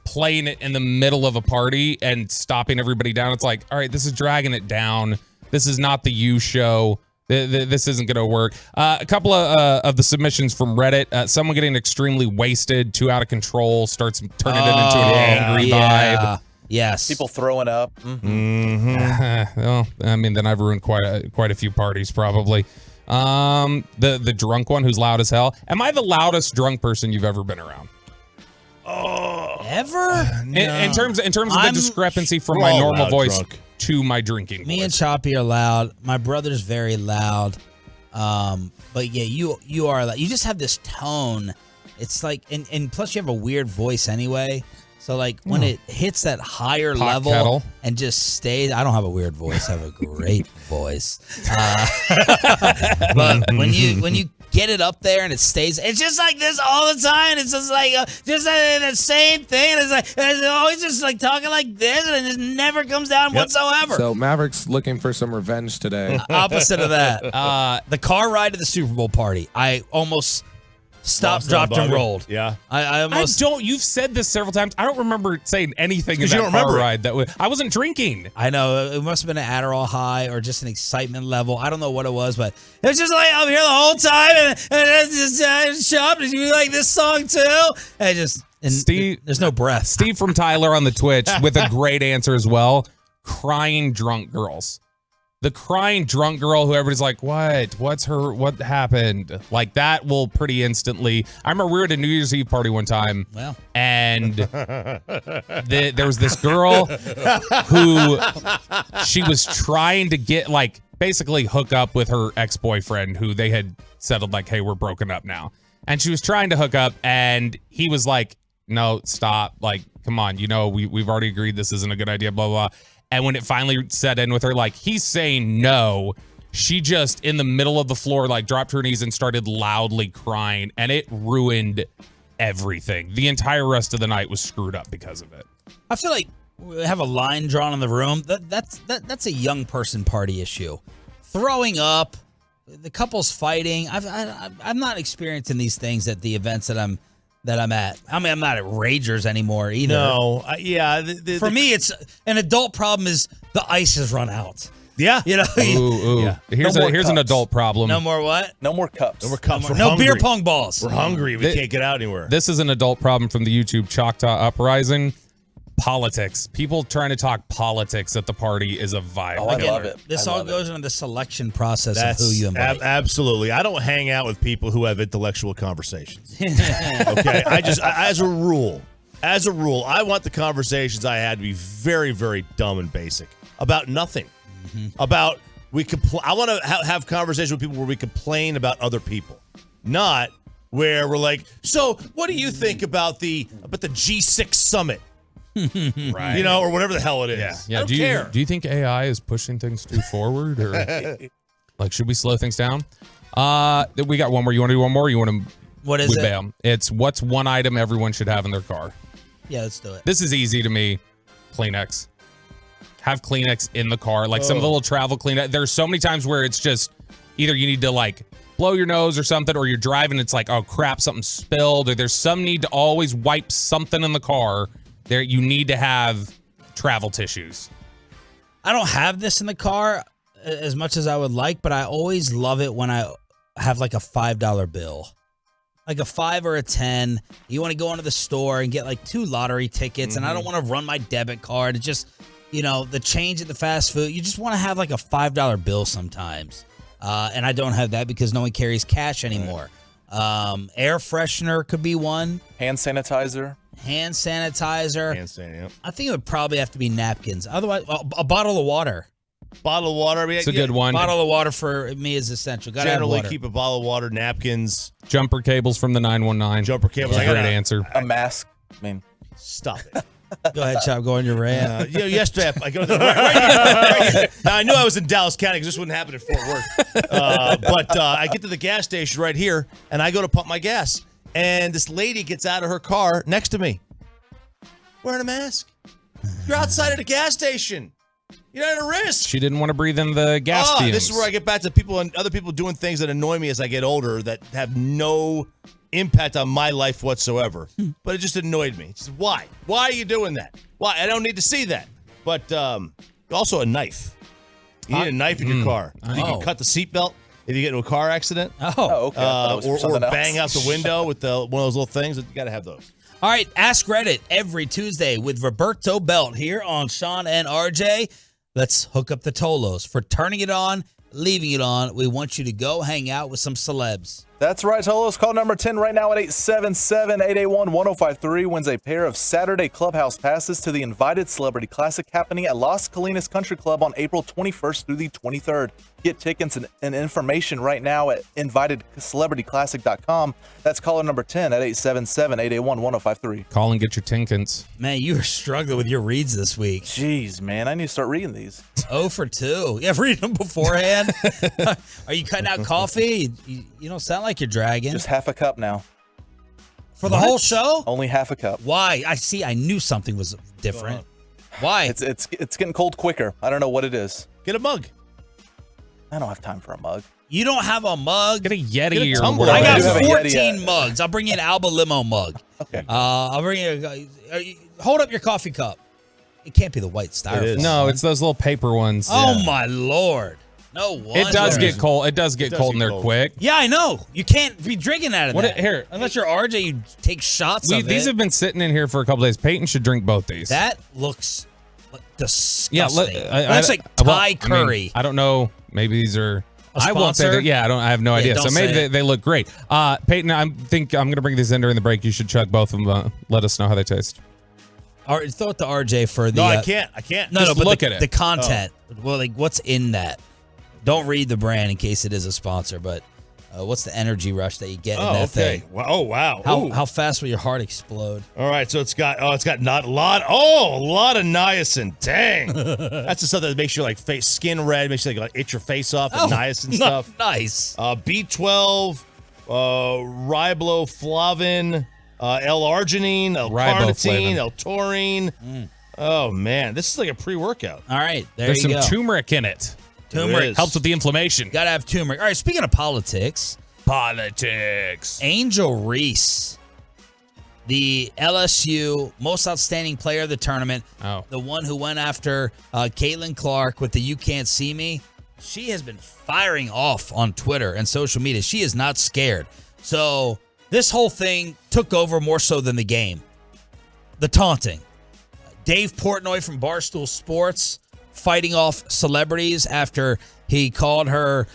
playing it in the middle of a party and stopping everybody down. It's all right, this is dragging it down. This is not the you show. This isn't going to work. A couple of the submissions from Reddit. Someone getting extremely wasted, too out of control, starts turning it into an angry vibe. Yes. People throwing up. Well, I mean, then I've ruined quite a few parties probably. The drunk one who's loud as hell. Am I the loudest drunk person you've ever been around? Ever? No. In terms of the discrepancy from my normal voice to my drinking voice. Me and Choppy are loud. My brother's very loud. But yeah, you are loud. You just have this tone. It's and plus you have a weird voice anyway. So when it hits that higher level kettle. And just stays, I don't have a weird voice. I have a great voice. But when you get it up there and it stays, it's just like this all the time. It's just the same thing. It's always just talking like this, and it just never comes down whatsoever. So Mavericks looking for some revenge today. Opposite of that, the car ride to the Super Bowl party, I almost stopped, dropped, and rolled. Yeah. I almost don't. You've said this several times. I don't remember saying anything in that car ride. I wasn't drinking. I know. It must have been an Adderall high or just an excitement level. I don't know what it was, but it was just I'm here the whole time and it's just shop. Did you like this song too? And Steve, there's no breath. Steve from Tyler on the Twitch with a great answer as well. Crying drunk girls. the crying drunk girl who everybody's like, what happened? Like that will pretty instantly. I remember we were at a New Year's Eve party one time. Wow. And there was this girl who she was trying to get like basically hook up with her ex-boyfriend who they had settled like, hey, we're broken up now. And she was trying to hook up and he was like, no, stop. Like, come on, we've already agreed this isn't a good idea, blah, blah. And when it finally set in with her, like, he's saying no, she just, in the middle of the floor, like, dropped her knees and started loudly crying. And it ruined everything. The entire rest of the night was screwed up because of it. I feel like we have a line drawn in the room. That's a young person party issue. Throwing up, the couple's fighting. I'm not experiencing these things at the events that I'm at. I mean, I'm not at Ragers anymore either. No, For me, it's an adult problem is the ice has run out. Yeah. Ooh. Yeah. Here's an adult problem. No more what? No more cups. No more cups. No beer pong balls. We're hungry. We can't get out anywhere. This is an adult problem from the YouTube Choctaw Uprising. Politics. People trying to talk politics at the party is a vibe. Oh, I love it. This all goes into the selection process of who you invite. Absolutely. I don't hang out with people who have intellectual conversations. Okay. As a rule, I want the conversations I had to be very, very dumb and basic about nothing. About I want to have conversations with people where we complain about other people, not where we're like, so what do you think about the G6 summit? Right. Or whatever the hell it is. Yeah. I don't care. Do you think AI is pushing things too forward, or like should we slow things down? We got one more. You want to do one more? Or you want to? What is it? Bam. It's what's one item everyone should have in their car. Yeah, let's do it. This is easy to me. Kleenex. Have Kleenex in the car, like some of the little travel Kleenex. There's so many times where it's just either you need to like blow your nose or something, or you're driving. It's like, oh crap, something spilled, or there's some need to always wipe something in the car. There, you need to have travel tissues. I don't have this in the car as much as I would like, but I always love it when I have like a $5 bill. Like a 5 or a 10. You want to go into the store and get like 2 lottery tickets, and I don't want to run my debit card. It's just, the change at the fast food. You just want to have like a $5 bill sometimes. And I don't have that because no one carries cash anymore. Air freshener could be one. Hand sanitizer. Hand sanitizer. Yeah. I think it would probably have to be napkins. Otherwise, a bottle of water. Bottle of water. It's a good one. Bottle of water for me is essential. Gotta Generally have water. keep a bottle of water, napkins. Jumper cables from the 919. Jumper cables. Great answer. A mask. I mean, stop it. Go ahead, Chop. Go on your rant. Yesterday, I go to the right here. Now, I knew I was in Dallas County because this wouldn't happen in Fort Worth. But I get to the gas station right here, and I go to pump my gas. And this lady gets out of her car next to me, wearing a mask. You're outside of the gas station. You're at a risk. She didn't want to breathe in the gas fumes. This is where I get back to people and other people doing things that annoy me as I get older that have no impact on my life whatsoever. But it just annoyed me. Just, why? Why are you doing that? Why? I don't need to see that. But also a knife. You need a knife in your car. You can cut the seatbelt if you get into a car accident. okay. Or bang out the window with one of those little things. You got to have those. All right, Ask Reddit every Tuesday with Roberto Belt here on Sean and RJ. Let's hook up the Tolos. For turning it on, leaving it on, we want you to go hang out with some celebs. That's right, Tolos. Call number 10 right now at 877-881-1053 wins a pair of Saturday Clubhouse passes to the Invited Celebrity Classic happening at Las Colinas Country Club on April 21st through the 23rd. Get tickets and information right now at invitedcelebrityclassic.com. That's caller number 10 at 877-881-1053. Call and get your tickets. Man, you are struggling with your reads this week. Jeez, man. I need to start reading these. 0 for 2. Yeah, read them beforehand. Are you cutting out coffee? You don't sound like you're dragging. Just half a cup now. For the whole show? Only half a cup. Why? I knew something was different. Why? It's getting cold quicker. I don't know what it is. Get a mug. I don't have time for a mug. You don't have a mug? Get a Yeti or tumbler. I got 14 mugs. I'll bring you an Alba Limo mug. Okay. I'll bring you hold up your coffee cup. It can't be the white styrofoam. No, it's those little paper ones. Oh my Lord. No wonder. It does get cold. It does get cold in there quick. Yeah, I know. You can't be drinking out of that. Here. Unless you're RJ, you take shots of it. These have been sitting in here for a couple days. Peyton should drink both these. That looks Disgusting. That's like Thai curry. I don't know. Maybe these are. I won't say that. Yeah, I have no idea. So maybe they look great. Peyton, I think I'm going to bring these in during the break. You should chug both of them. Let us know how they taste. Throw it to RJ for the. No, I can't. No, but look at it. The content. Oh. Well, like what's in that? Don't read the brand in case it is a sponsor, but what's the energy rush that you get in that thing? Oh, wow. How fast will your heart explode? All right, so it's got not a lot of niacin. Dang. That's the stuff that makes your skin red, makes you itch your face off with niacin stuff. Nice. B12, riboflavin, L-arginine, L-carnitine, L-taurine. Oh man, this is like a pre-workout. All right, there's you go. some turmeric in it. Turmeric helps with the inflammation. Gotta have turmeric. All right, speaking of politics. Angel Reese, the LSU most outstanding player of the tournament. Oh. The one who went after Caitlin Clark with the "You Can't See Me." She has been firing off on Twitter and social media. She is not scared. So this whole thing took over more so than the game. The taunting. Dave Portnoy from Barstool Sports fighting off celebrities after he called her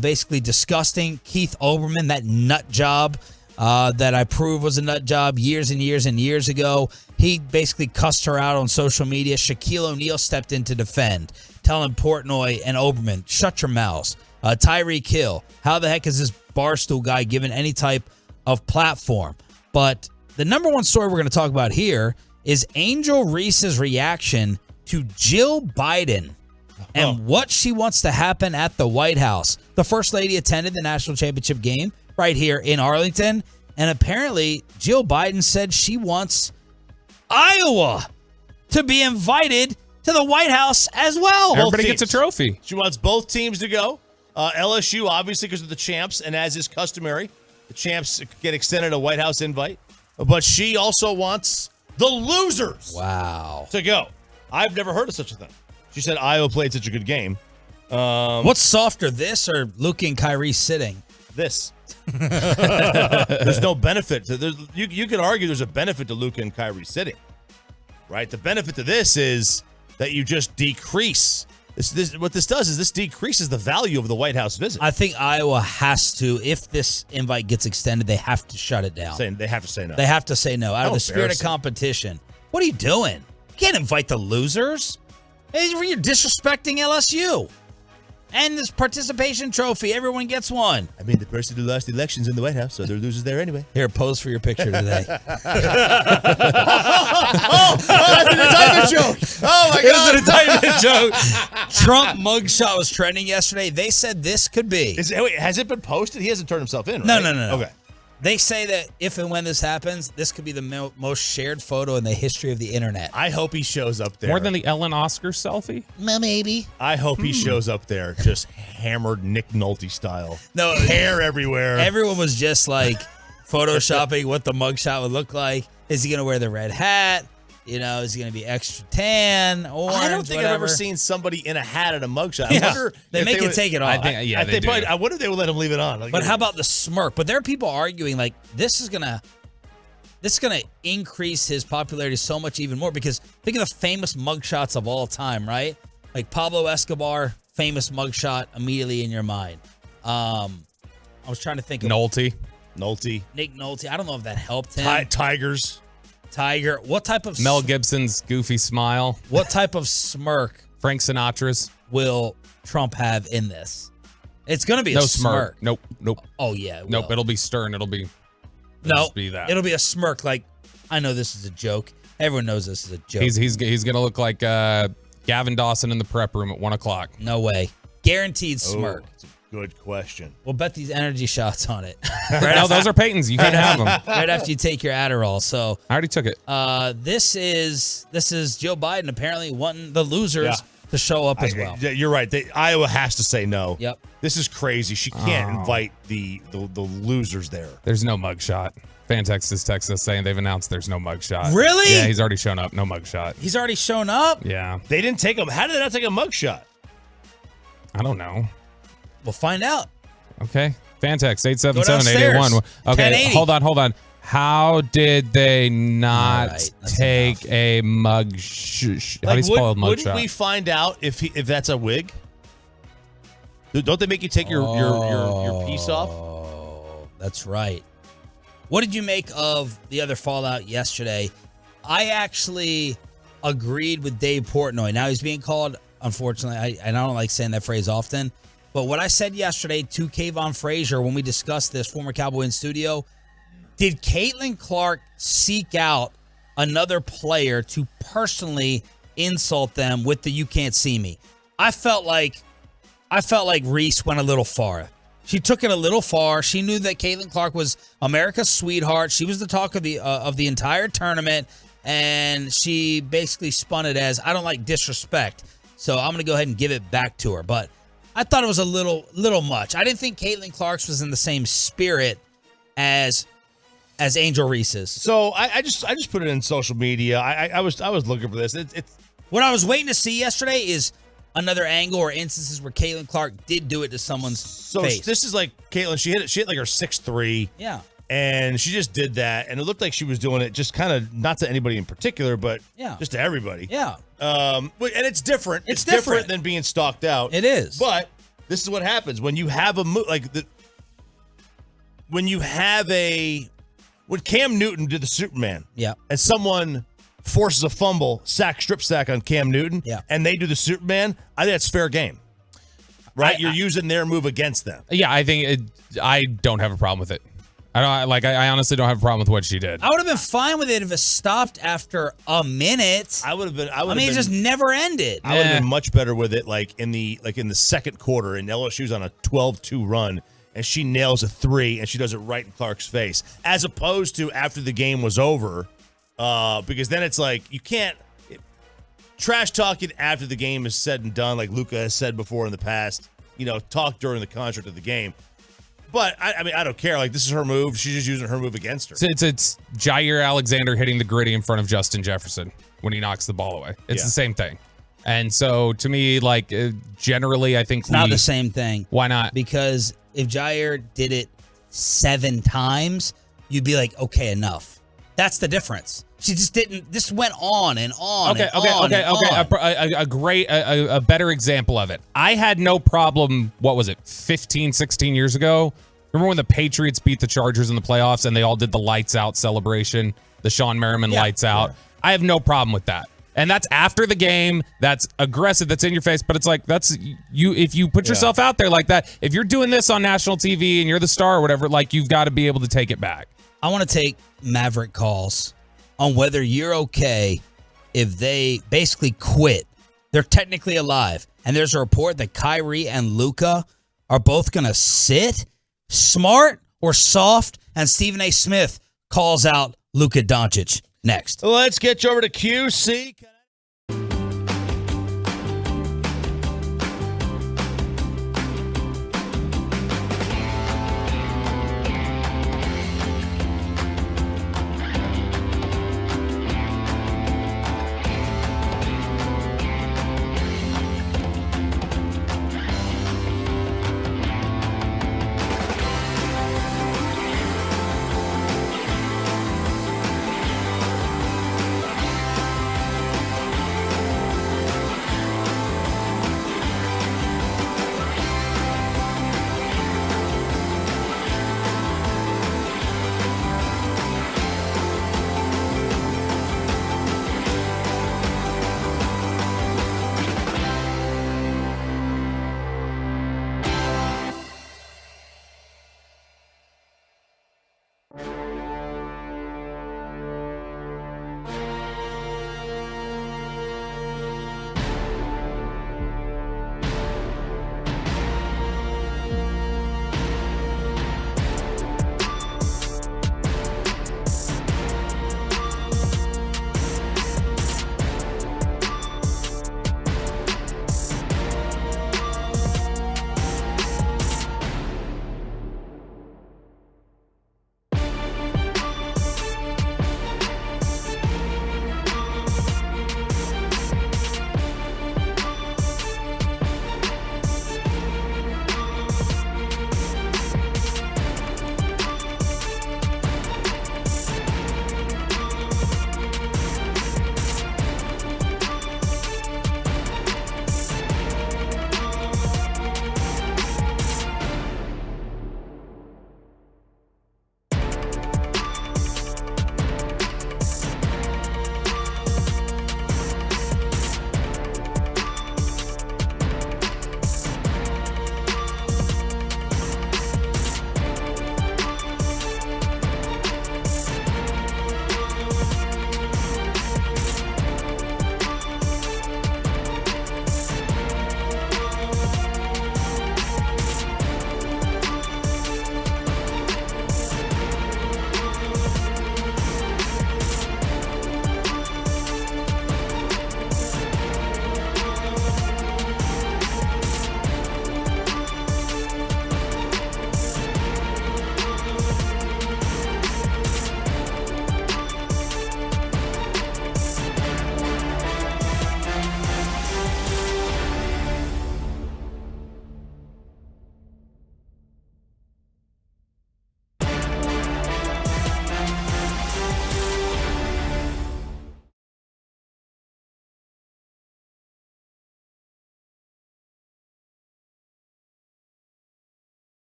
basically disgusting. Keith Olbermann, that nut job that I proved was a nut job years and years and years ago. He basically cussed her out on social media. Shaquille O'Neal stepped in to defend, telling Portnoy and Olbermann, shut your mouths. Tyreek Hill, how the heck is this Barstool guy given any type of platform? But the number one story we're going to talk about here is Angel Reese's reaction to Jill Biden and what she wants to happen at the White House. The First Lady attended the national championship game right here in Arlington, and apparently Jill Biden said she wants Iowa to be invited to the White House as well. Everybody gets a trophy. She wants both teams to go. LSU, obviously, because of the champs, and as is customary, the champs get extended a White House invite. But she also wants the losers to go. I've never heard of such a thing. She said Iowa played such a good game. What's softer, this or Luka and Kyrie sitting? This. There's no benefit. You could argue there's a benefit to Luka and Kyrie sitting, right? The benefit to this is that you just decrease. What this does is this decreases the value of the White House visit. I think Iowa has to, if this invite gets extended, they have to shut it down. They have to say no. They have to say no. Out of the spirit of competition. What are you doing? You can't invite the losers. You're disrespecting LSU. And this participation trophy, everyone gets one. I mean, the person who lost the election's in the White House, so they're losers there anyway. Here, pose for your picture today. That's an indictment joke. Oh, my God. It was an indictment joke. Trump mugshot was trending yesterday. They said this could be. Wait, has it been posted? He hasn't turned himself in, right? No. Okay. They say that if and when this happens, this could be the most shared photo in the history of the internet. I hope he shows up there. More than the Ellen Oscar selfie? Maybe. I hope he shows up there just hammered Nick Nolte style. No. Hair everywhere. Everyone was just like photoshopping what the mugshot would look like. Is he going to wear the red hat? Is he going to be extra tan, orange, I don't think whatever? I've ever seen somebody in a hat at a mugshot. Yeah. I wonder they if make it take it off. They do. I wonder if they would let him leave it on. But how about the smirk? But there are people arguing like this is gonna increase his popularity so much even more because think of the famous mugshots of all time, right? Like Pablo Escobar, famous mugshot immediately in your mind. I was trying to think of Nolte. Nick Nolte. I don't know if that helped him. Tiger. What type of Mel Gibson's goofy smile? What type of smirk? Frank Sinatra's. Will Trump have in this? It's going to be no a smirk. Nope. Oh yeah. Nope. It'll be stern. It'll be that. It'll be a smirk. Like I know this is a joke. Everyone knows this is a joke. He's going to look like Gavin Dawson in the prep room at 1:00. No way. Guaranteed smirk. That's a good question. We'll bet these energy shots on it. No, those are Peyton's. You can have them right after you take your Adderall. So I already took it. This is Joe Biden apparently wanting the losers to show up as well. You're right. Iowa has to say no. Yep. This is crazy. She can't invite the losers there. There's no mugshot. Fantex is texting us saying they've announced there's no mugshot. Really? Yeah, he's already shown up. No mugshot. He's already shown up? Yeah. They didn't take him. How did they not take a mugshot? I don't know. We'll find out. Okay. Fantex 877-881. Okay, 1080. hold on. How did they not take a mug? How do you spell a mug wouldn't shot? we find out if that's a wig? Don't they make you take your piece off? That's right. What did you make of the other fallout yesterday? I actually agreed with Dave Portnoy. Now he's being called, unfortunately, I don't like saying that phrase often, but what I said yesterday to Kayvon Frazier when we discussed this, former Cowboy in studio, did Caitlin Clark seek out another player to personally insult them with the "you can't see me"? I felt like Reese went a little far. She took it a little far. She knew that Caitlin Clark was America's sweetheart. She was the talk of the entire tournament, and she basically spun it as, I don't like disrespect, so I'm going to go ahead and give it back to her. But I thought it was a little much. I didn't think Caitlin Clark's was in the same spirit as Angel Reese's. So I just put it in social media. I was looking for this. It's what I was waiting to see yesterday is another angle or instances where Caitlin Clark did do it to someone's face. This is like Caitlin. She hit like her 6'3". Yeah. And she just did that, and it looked like she was doing it just kind of not to anybody in particular, but just to everybody. Yeah. And it's different. It's different than being stalked out. It is. But this is what happens when you have a when Cam Newton did the Superman. Yeah. And someone forces a fumble, strip sack on Cam Newton. Yeah. And they do the Superman. I think that's fair game. Right? You're using their move against them. Yeah, I think I don't have a problem with it. I honestly don't have a problem with what she did. I would have been fine with it if it stopped after a minute. I would have been. It just never ended. I would have been much better with it, in the second quarter, and LSU's on a 12-2 run, and she nails a 3, and she does it right in Clark's face, as opposed to after the game was over, because then it's like you can't trash talking after the game is said and done, like Luka has said before in the past. Talk during the construct of the game. But, I don't care. This is her move. She's just using her move against her. It's Jair Alexander hitting the gritty in front of Justin Jefferson when he knocks the ball away. It's the same thing. And so, to me, generally, I think it's not the same thing. Why not? Because if Jair did it 7 times, you'd be like, okay, enough. That's the difference. She just didn't. This went on and on. Okay. On. A better example of it. I had no problem. What was it? 15, 16 years ago. Remember when the Patriots beat the Chargers in the playoffs and they all did the lights out celebration, the Sean Merriman lights out. Yeah. I have no problem with that. And that's after the game. That's aggressive. That's in your face. But it's that's you. If you put yourself out there like that, if you're doing this on national TV and you're the star or whatever, you've got to be able to take it back. I want to take Maverick calls on whether you're okay if they basically quit. They're technically alive. And there's a report that Kyrie and Luka are both going to sit. Smart or soft? And Stephen A. Smith calls out Luka Doncic next. Let's get you over to QC.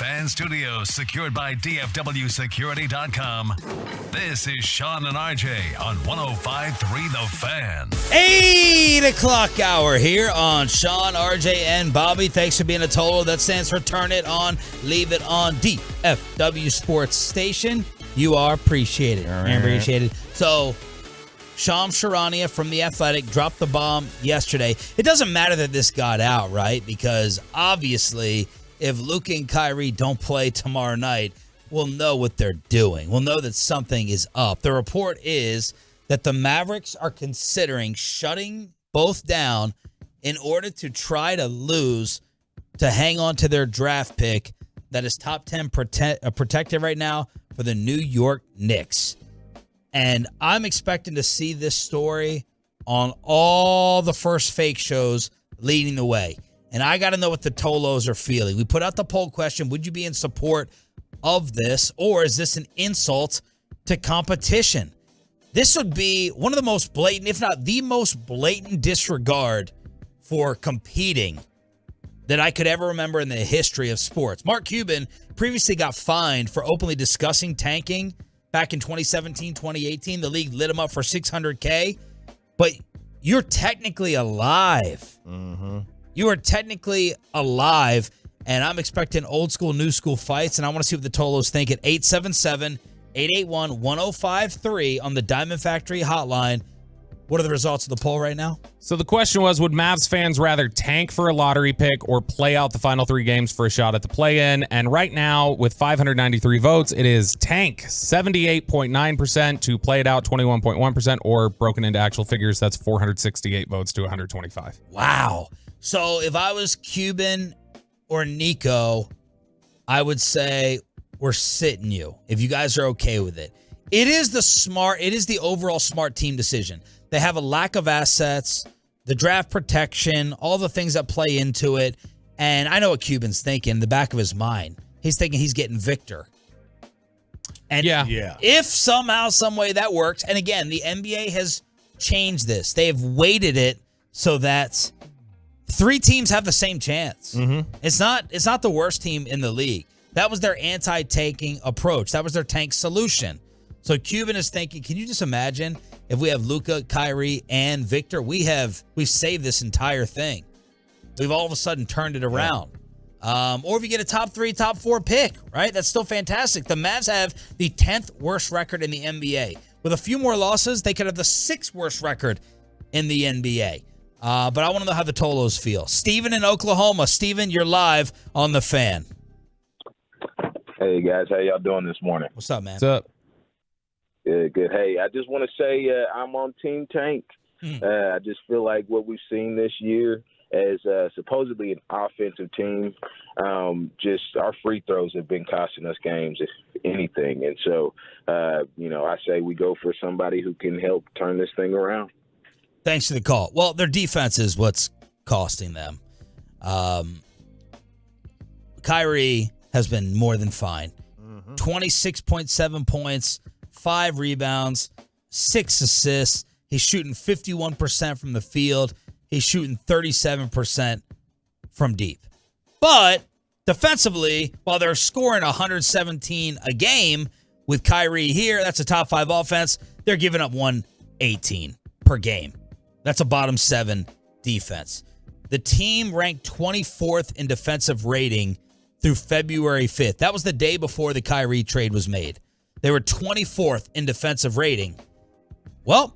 Fan Studios, secured by DFWSecurity.com. This is Sean and RJ on 105.3 The Fan. 8 o'clock hour here on Sean, RJ, and Bobby. Thanks for being a Tolo. That stands for Turn It On, Leave It On, DFW Sports Station. You are appreciated. Appreciated. So, Shams Charania from The Athletic dropped the bomb yesterday. It doesn't matter that this got out, right? Because obviously, if Luka and Kyrie don't play tomorrow night, we'll know what they're doing. We'll know that something is up. The report is that the Mavericks are considering shutting both down in order to try to lose to hang on to their draft pick that is top 10 protected right now for the New York Knicks. And I'm expecting to see this story on all the first fake shows leading the way. And I got to know what the Tolos are feeling. We put out the poll question, would you be in support of this, or is this an insult to competition? This would be one of the most blatant, if not the most blatant disregard for competing that I could ever remember in the history of sports. Mark Cuban previously got fined for openly discussing tanking back in 2017, 2018. The league lit him up for $600K, but you're technically alive. Mm-hmm. You are technically alive, and I'm expecting old school, new school fights, and I want to see what the Tolos think at 877-881-1053 on the Diamond Factory hotline. What are the results of the poll right now? So the question was, would Mavs fans rather tank for a lottery pick or play out the final 3 games for a shot at the play-in? And right now, with 593 votes, it is tank 78.9% to play it out 21.1%, or broken into actual figures, that's 468 votes to 125. Wow. So if I was Cuban or Nico, I would say we're sitting you if you guys are okay with it. It is the overall smart team decision. They have a lack of assets, the draft protection, all the things that play into it. And I know what Cuban's thinking in the back of his mind. He's thinking he's getting Victor. And if somehow, some way that works, and again, the NBA has changed this. They have weighted it so that 3 teams have the same chance. Mm-hmm. It's not the worst team in the league. That was their anti-tanking approach. That was their tank solution. So Cuban is thinking, can you just imagine if we have Luka, Kyrie, and Victor? We've saved this entire thing. We've all of a sudden turned it around. Or if you get a top 3, top 4 pick, right? That's still fantastic. The Mavs have the 10th worst record in the NBA. With a few more losses, they could have the 6th worst record in the NBA. But I want to know how the Tolos feel. Steven in Oklahoma. Steven, you're live on The Fan. Hey, guys. How y'all doing this morning? What's up, man? What's up? Good. Hey, I just want to say I'm on Team Tank. I just feel like what we've seen this year as supposedly an offensive team, just our free throws have been costing us games, if anything. And so, I say we go for somebody who can help turn this thing around. Thanks for the call. Well, their defense is what's costing them. Kyrie has been more than fine. 26.7 points, 5 rebounds, 6 assists. He's shooting 51% from the field. He's shooting 37% from deep. But defensively, while they're scoring 117 a game with Kyrie here, that's a top 5 offense, they're giving up 118 per game. That's a bottom 7 defense. The team ranked 24th in defensive rating through February 5th. That was the day before the Kyrie trade was made. They were 24th in defensive rating. Well,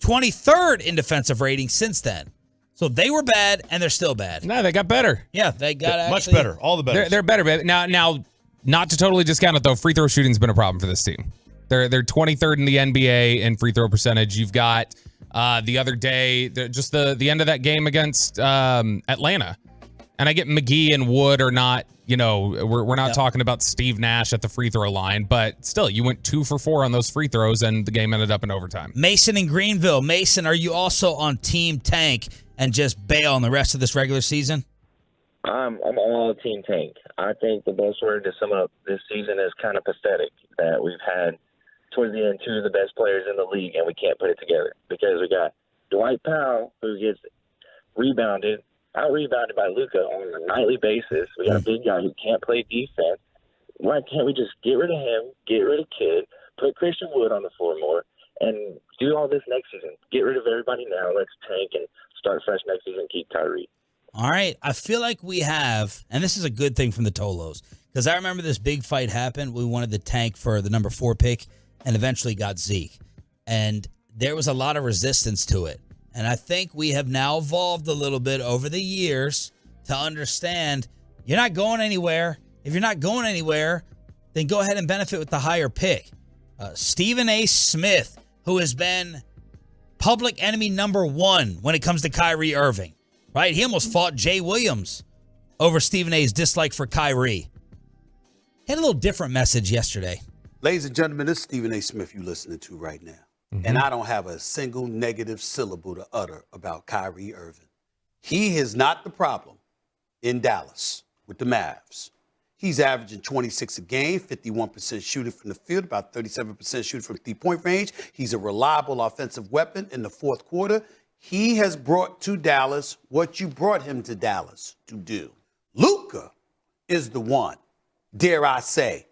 23rd in defensive rating since then. So they were bad, and they're still bad. No, they got better. Yeah, they got much better. All the better. They're better. Now, not to totally discount it, though, free throw shooting's been a problem for this team. They're 23rd in the NBA in free throw percentage. You've got the other day, just the end of that game against Atlanta. And I get McGee and Wood are not, we're not talking about Steve Nash at the free throw line, but still, you went 2 for 4 on those free throws, and the game ended up in overtime. Mason in Greenville. Mason, are you also on Team Tank and just bail on the rest of this regular season? I'm all Team Tank. I think the best word to sum up this season is kind of pathetic, that we've had, towards the end, 2 of the best players in the league, and we can't put it together because we got Dwight Powell, who gets rebounded out-rebounded by Luka on a nightly basis. We got a big guy who can't play defense. Why can't we just get rid of him, get rid of Kidd, put Christian Wood on the floor more, and do all this next season? Get rid of everybody now. Let's tank and start fresh next season. Keep Kyrie. All right. I feel like we have, and this is a good thing from the Tolos, because I remember this big fight happened. We wanted the tank for the number 4 pick and eventually got Zeke. And there was a lot of resistance to it. And I think we have now evolved a little bit over the years to understand you're not going anywhere. If you're not going anywhere, then go ahead and benefit with the higher pick. Stephen A. Smith, who has been public enemy number 1 when it comes to Kyrie Irving, right? He almost fought Jay Williams over Stephen A.'s dislike for Kyrie. He had a little different message yesterday. Ladies and gentlemen, this is Stephen A. Smith you're listening to right now. And I don't have a single negative syllable to utter about Kyrie Irving. He is not the problem in Dallas with the Mavs. He's averaging 26 a game, 51% shooting from the field, about 37% shooting from three-point range. He's a reliable offensive weapon in the fourth quarter. He has brought to Dallas what you brought him to Dallas to do. Luka is the one, dare I say,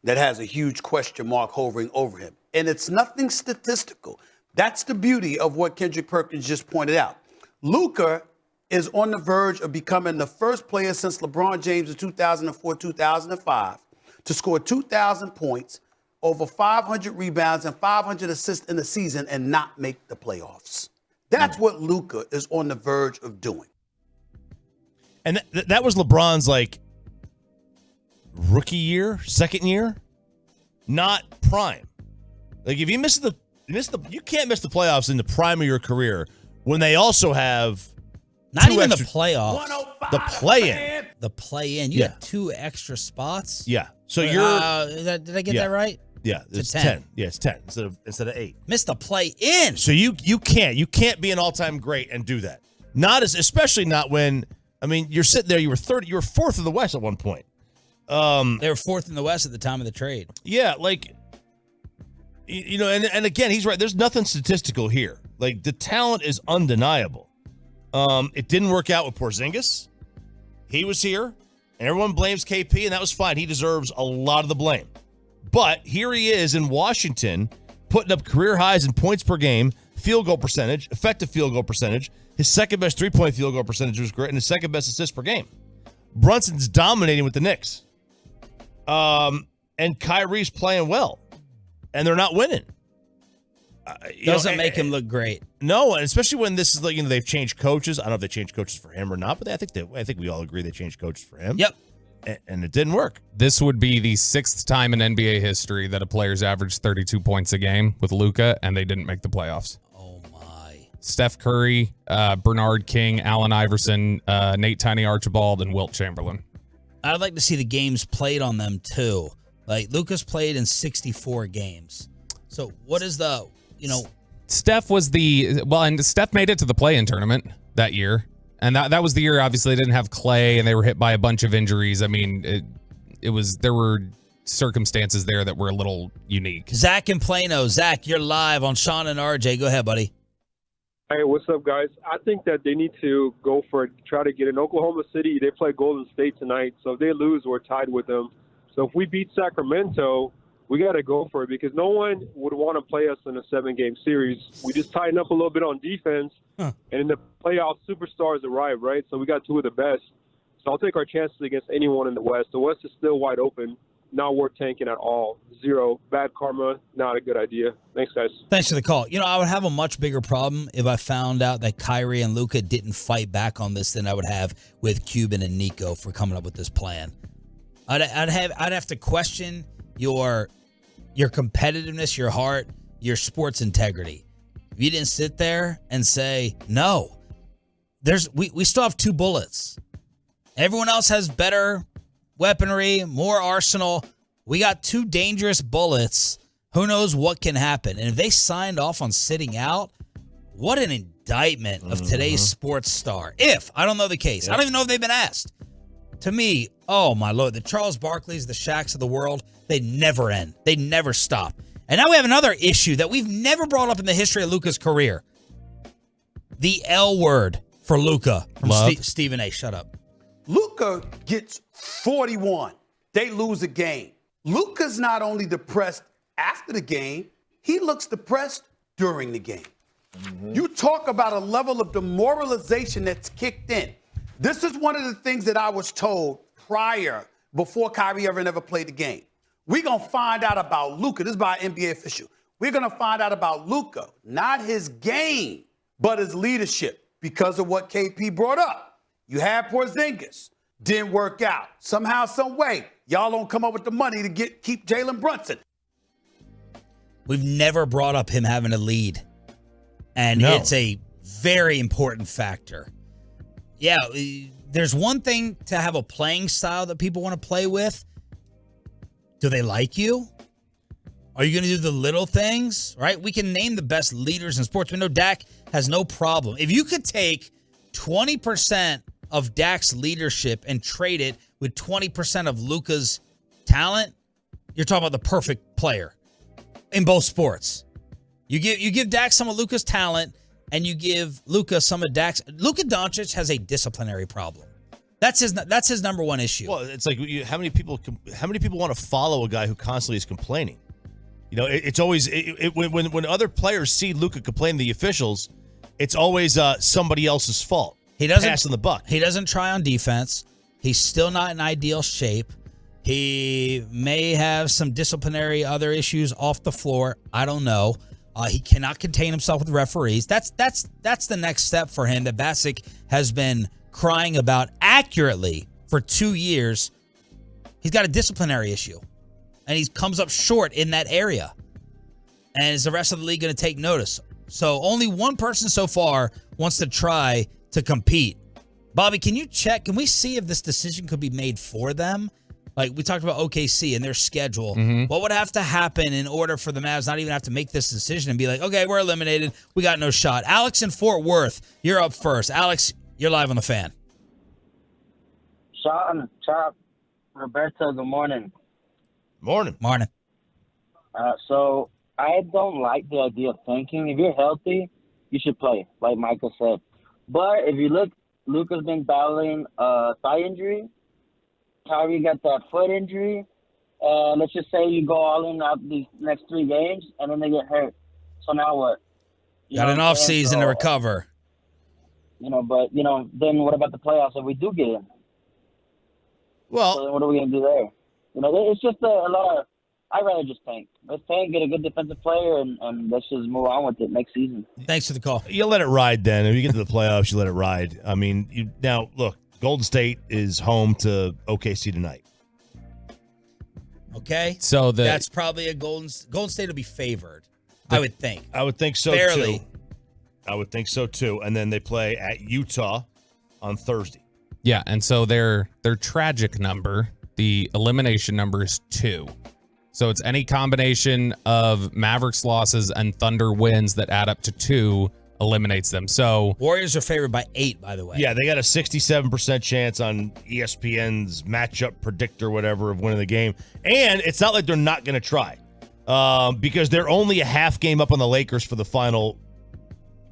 that has a huge question mark hovering over him. And it's nothing statistical. That's the beauty of what Kendrick Perkins just pointed out. Luka is on the verge of becoming the first player since LeBron James in 2004-2005 to score 2,000 points, over 500 rebounds, and 500 assists in the season and not make the playoffs. That's what Luka is on the verge of doing. And that was LeBron's, like, rookie year, second year, not prime. Like, if you you can't miss the playoffs in the prime of your career when they also have not even the playoffs, the play-in. The play-in. You got 2 extra spots. Yeah. So did I get that right? Yeah, it's 10. Yeah, it's 10 instead of 8. Missed the play-in. So you can't be an all-time great and do that. Especially not when, I mean, you're sitting there. You were 4th in the West at one point. They were 4th in the West at the time of the trade. Yeah, like, you know, and again, he's right. There's nothing statistical here. Like, the talent is undeniable. It didn't work out with Porzingis. He was here, and everyone blames KP, and that was fine. He deserves a lot of the blame. But here he is in Washington, putting up career highs in points per game, field goal percentage, effective field goal percentage. His second best three-point field goal percentage was great, and his second best assist per game. Brunson's dominating with the Knicks. And Kyrie's playing well, and they're not winning. Doesn't make him look great. No, and especially when this is like, they've changed coaches. I don't know if they changed coaches for him or not, but I think we all agree they changed coaches for him. Yep. And it didn't work. This would be the 6th time in NBA history that a player's averaged 32 points a game with Luka, and they didn't make the playoffs. Oh, my. Steph Curry, Bernard King, Allen Iverson, Nate Tiny Archibald, and Wilt Chamberlain. I'd like to see the games played on them, too. Like, Luka's played in 64 games. So what is the, Steph was and Steph made it to the play-in tournament that year. And that was the year, obviously, they didn't have Clay, and they were hit by a bunch of injuries. I mean, there were circumstances there that were a little unique. Zach in Plano. Zach, you're live on Sean and RJ. Go ahead, buddy. Hey, what's up, guys? I think that they need to go for it, try to get in Oklahoma City. They play Golden State tonight, so if they lose, we're tied with them. So if we beat Sacramento, we got to go for it because no one would want to play us in a 7-game series. We just tighten up a little bit on defense, and in the playoffs, superstars arrive, right? So we got 2 of the best. So I'll take our chances against anyone in the West. The West is still wide open. Not worth tanking at all. 0. Bad karma. Not a good idea. Thanks, guys. Thanks for the call. I would have a much bigger problem if I found out that Kyrie and Luka didn't fight back on this than I would have with Cuban and Nico for coming up with this plan. I'd have to question your competitiveness, your heart, your sports integrity. If you didn't sit there and say, no, we still have 2 bullets. Everyone else has better weaponry, more arsenal. We got 2 dangerous bullets. Who knows what can happen? And if they signed off on sitting out, what an indictment of today's sports star. I don't know the case. I don't even know if they've been asked. To me, oh my Lord, the Charles Barkleys, the Shaqs of the world, they never end. They never stop. And now we have another issue that we've never brought up in the history of Luka's career. The L word For Luka. From Love. Stephen A. Shut up. Luka gets 41. They lose a game. Luka's not only depressed after the game, he looks depressed during the game. You talk about a level of demoralization that's kicked in. This is one of the things that I was told before Kyrie ever played the game. We're going to find out about Luka. This is by an NBA official. We're going to find out about Luka, not his game, but his leadership, because of what KP brought up. You had Porzingis, didn't work out. Somehow, some way, y'all don't come up with the money to keep Jalen Brunson. We've never brought up him having a lead. And it's a very important factor. Yeah, there's one thing to have a playing style that people want to play with. Do they like you? Are you going to do the little things? Right? We can name the best leaders in sports. We know Dak has no problem. If you could take 20% of Dak's leadership and trade it with 20% of Luka's talent, you're talking about the perfect player in both sports. You give Dak some of Luka's talent, and you give Luka some of Dak's. Luka Doncic has a disciplinary problem. That's his number one issue. Well, it's like how many people want to follow a guy who constantly is complaining? You know, it's always when other players see Luka complain to the officials, it's always somebody else's fault. He doesn't passing the buck. He doesn't try on defense. He's still not in ideal shape. He may have some disciplinary other issues off the floor. I don't know. He cannot contain himself with referees. That's the next step for him that Bassick has been crying about accurately for 2 years. He's got a disciplinary issue, and he comes up short in that area. And is the rest of the league going to take notice? So only one person so far wants to try to compete. Bobby, can you check? Can we see if this decision could be made for them? Like we talked about OKC and their schedule. What would have to happen in order for the Mavs not even have to make this decision and be like, okay, we're eliminated. We got no shot. Alex in Fort Worth, you're up first. Alex, you're live on the Fan. Sean, Chop, Roberto, good morning. Morning. So I don't like the idea of tanking. If you're healthy, you should play, like Michael said. But if you look, Luka's been battling a thigh injury. Kyrie got that foot injury. Let's just say you go all in out these next 3 games, and then they get hurt. So now what? Got an offseason to recover. But then what about the playoffs if we do get in? Well, so then what are we going to do there? It's just a lot of – I'd rather just tank. Let's tank, get a good defensive player, and let's just move on with it next season. Thanks for the call. You let it ride then. If you get to the playoffs, you let it ride. I mean, now, look, Golden State is home to OKC tonight. Okay. So that's probably a Golden State will be favored. I would think. I would think so Barely. too. I would think so too. And then they play at Utah on Thursday. Yeah, and so their tragic number, the elimination number is 2. So it's any combination of Mavericks losses and Thunder wins that add up to 2 eliminates them. So Warriors are favored by 8, by the way. Yeah, they got a 67% chance on ESPN's matchup predictor, whatever, of winning the game. And it's not like they're not going to try because they're only a half game up on the Lakers for the final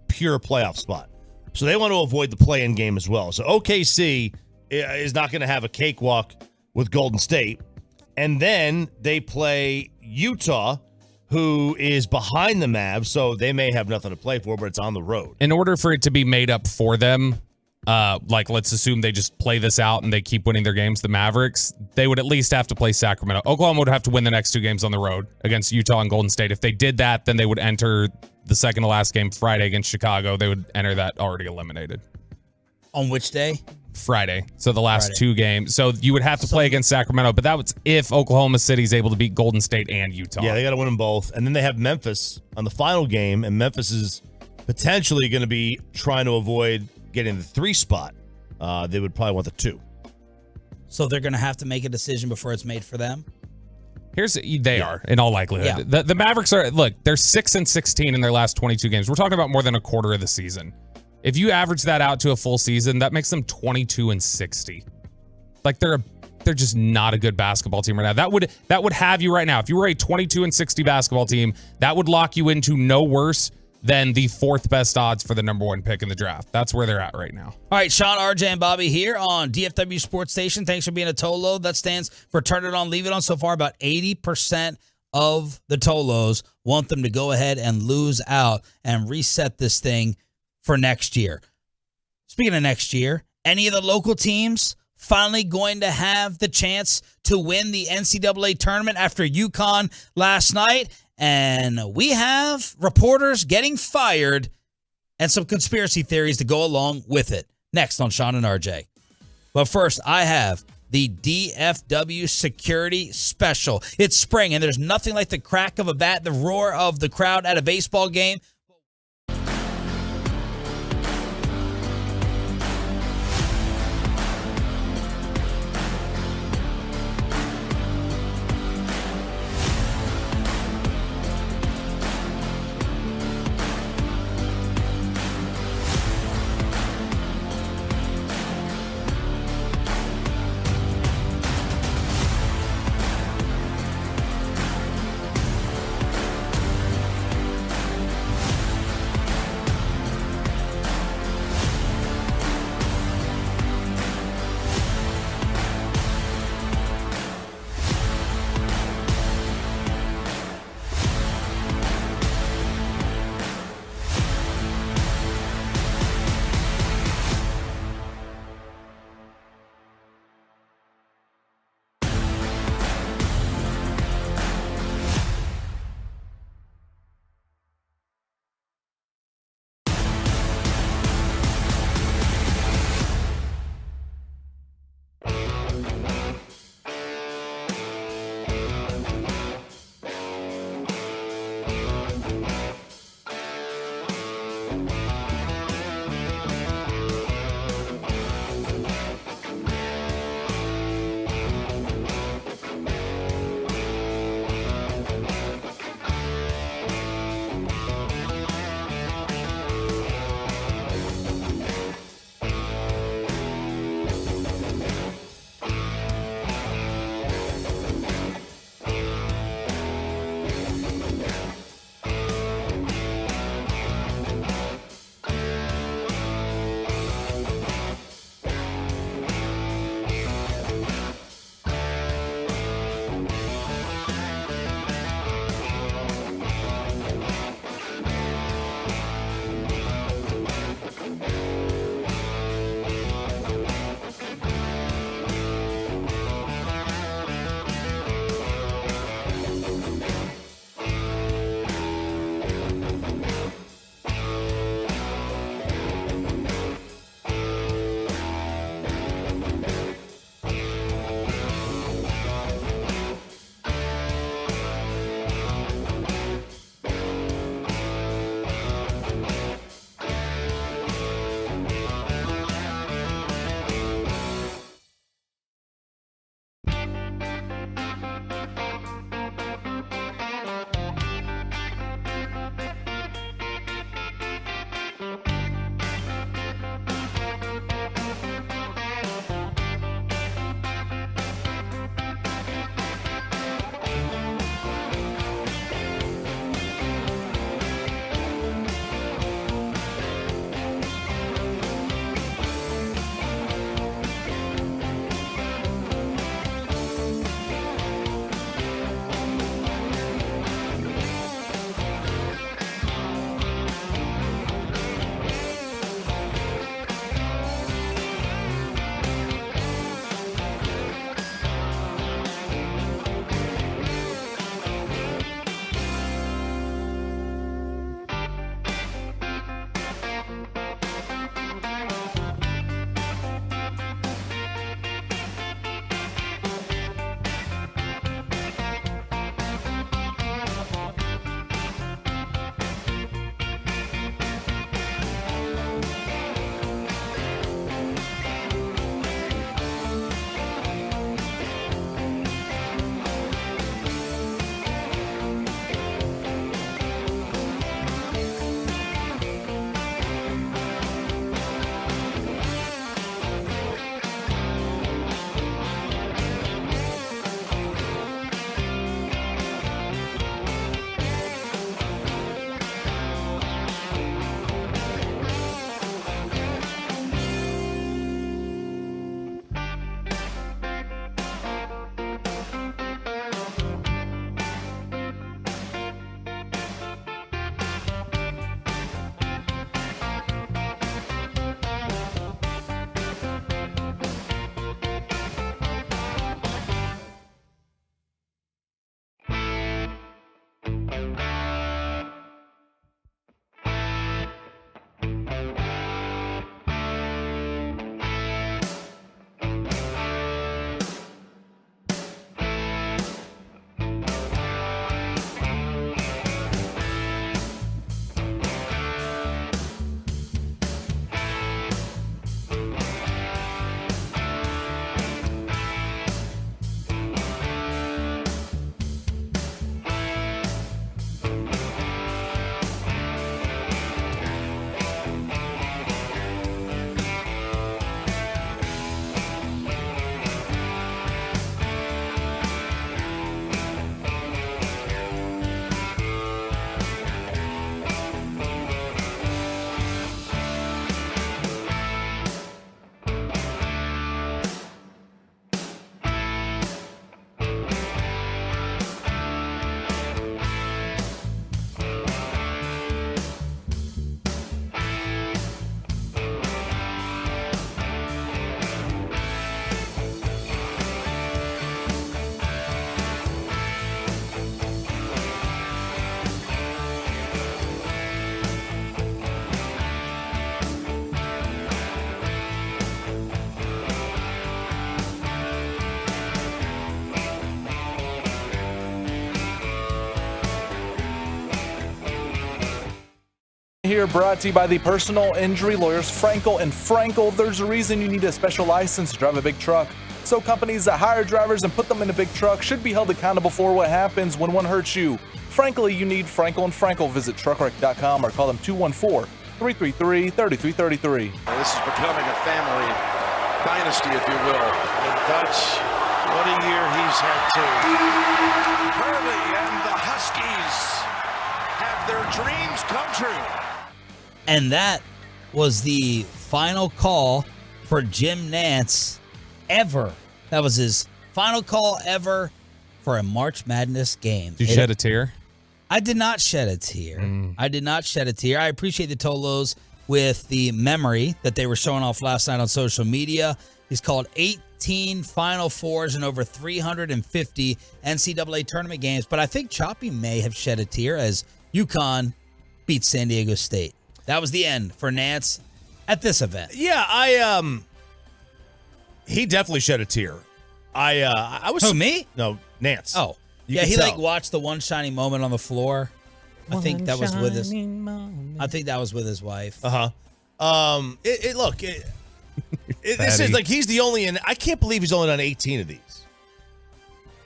pure playoff spot. So they want to avoid the play-in game as well. So OKC is not going to have a cakewalk with Golden State. And then they play Utah, who is behind the Mavs, so they may have nothing to play for, but it's on the road. in order for it to be made up for them, like let's assume they just play this out and they keep winning their games, the Mavericks, they would at least have to play Sacramento. Oklahoma would have to win the next 2 games on the road against Utah and Golden State. If they did that, then they would enter the second to last game Friday against Chicago. They would enter that already eliminated. On which day? Friday. So the last 2 games. So you would have to play against Sacramento, but that was if Oklahoma City is able to beat Golden State and Utah. Yeah, they got to win them both. And then they have Memphis on the final game, and Memphis is potentially going to be trying to avoid getting the 3 spot. They would probably want the 2. So they're going to have to make a decision before it's made for them? They are, in all likelihood. Yeah. The Mavericks are, look, they're 6-16 in their last 22 games. We're talking about more than a quarter of the season. If you average that out to a full season, that makes them 22-60. Like they're just not a good basketball team right now. That would have you right now. If you were a 22-60 basketball team, that would lock you into no worse than the 4th best odds for the number 1 pick in the draft. That's where they're at right now. All right, Sean, RJ, and Bobby here on DFW Sports Station. Thanks for being a Tolo. That stands for Turn It On, Leave It On. So far, about 80% of the Tolos want them to go ahead and lose out and reset this thing for next year. Speaking of next year, any of the local teams finally going to have the chance to win the NCAA tournament after UConn last night? And we have reporters getting fired and some conspiracy theories to go along with it. Next on Sean and RJ. But first, I have the DFW Security Special. It's spring, and there's nothing like the crack of a bat, the roar of the crowd at a baseball game. Here brought to you by the personal injury lawyers Frankel and Frankel. There's a reason you need a special license to drive a big truck. So companies that hire drivers and put them in a big truck should be held accountable for what happens when one hurts you. Frankly, you need Frankel and Frankel. Visit truckwreck.com or call them 214-333-3333. This is becoming a family dynasty, if you will. And that's what a year he's had too. Hurley and the Huskies have their dreams come true. And that was the final call for Jim Nantz ever. That was his final call ever for a March Madness game. Did you shed a tear? I did not shed a tear. I did not shed a tear. I appreciate the Tolos with the memory that they were showing off last night on social media. He's called 18 Final Fours and over 350 NCAA tournament games. But I think Choppy may have shed a tear as UConn beat San Diego State. That was the end for Nantz at this event. Yeah, he definitely shed a tear. I was Who, me? No, Nantz. Oh, You yeah. can He tell. like watched the one shining moment on the floor. I think that was with his. I think that was with his wife. This is like he's the only, and I can't believe he's only done 18 of these.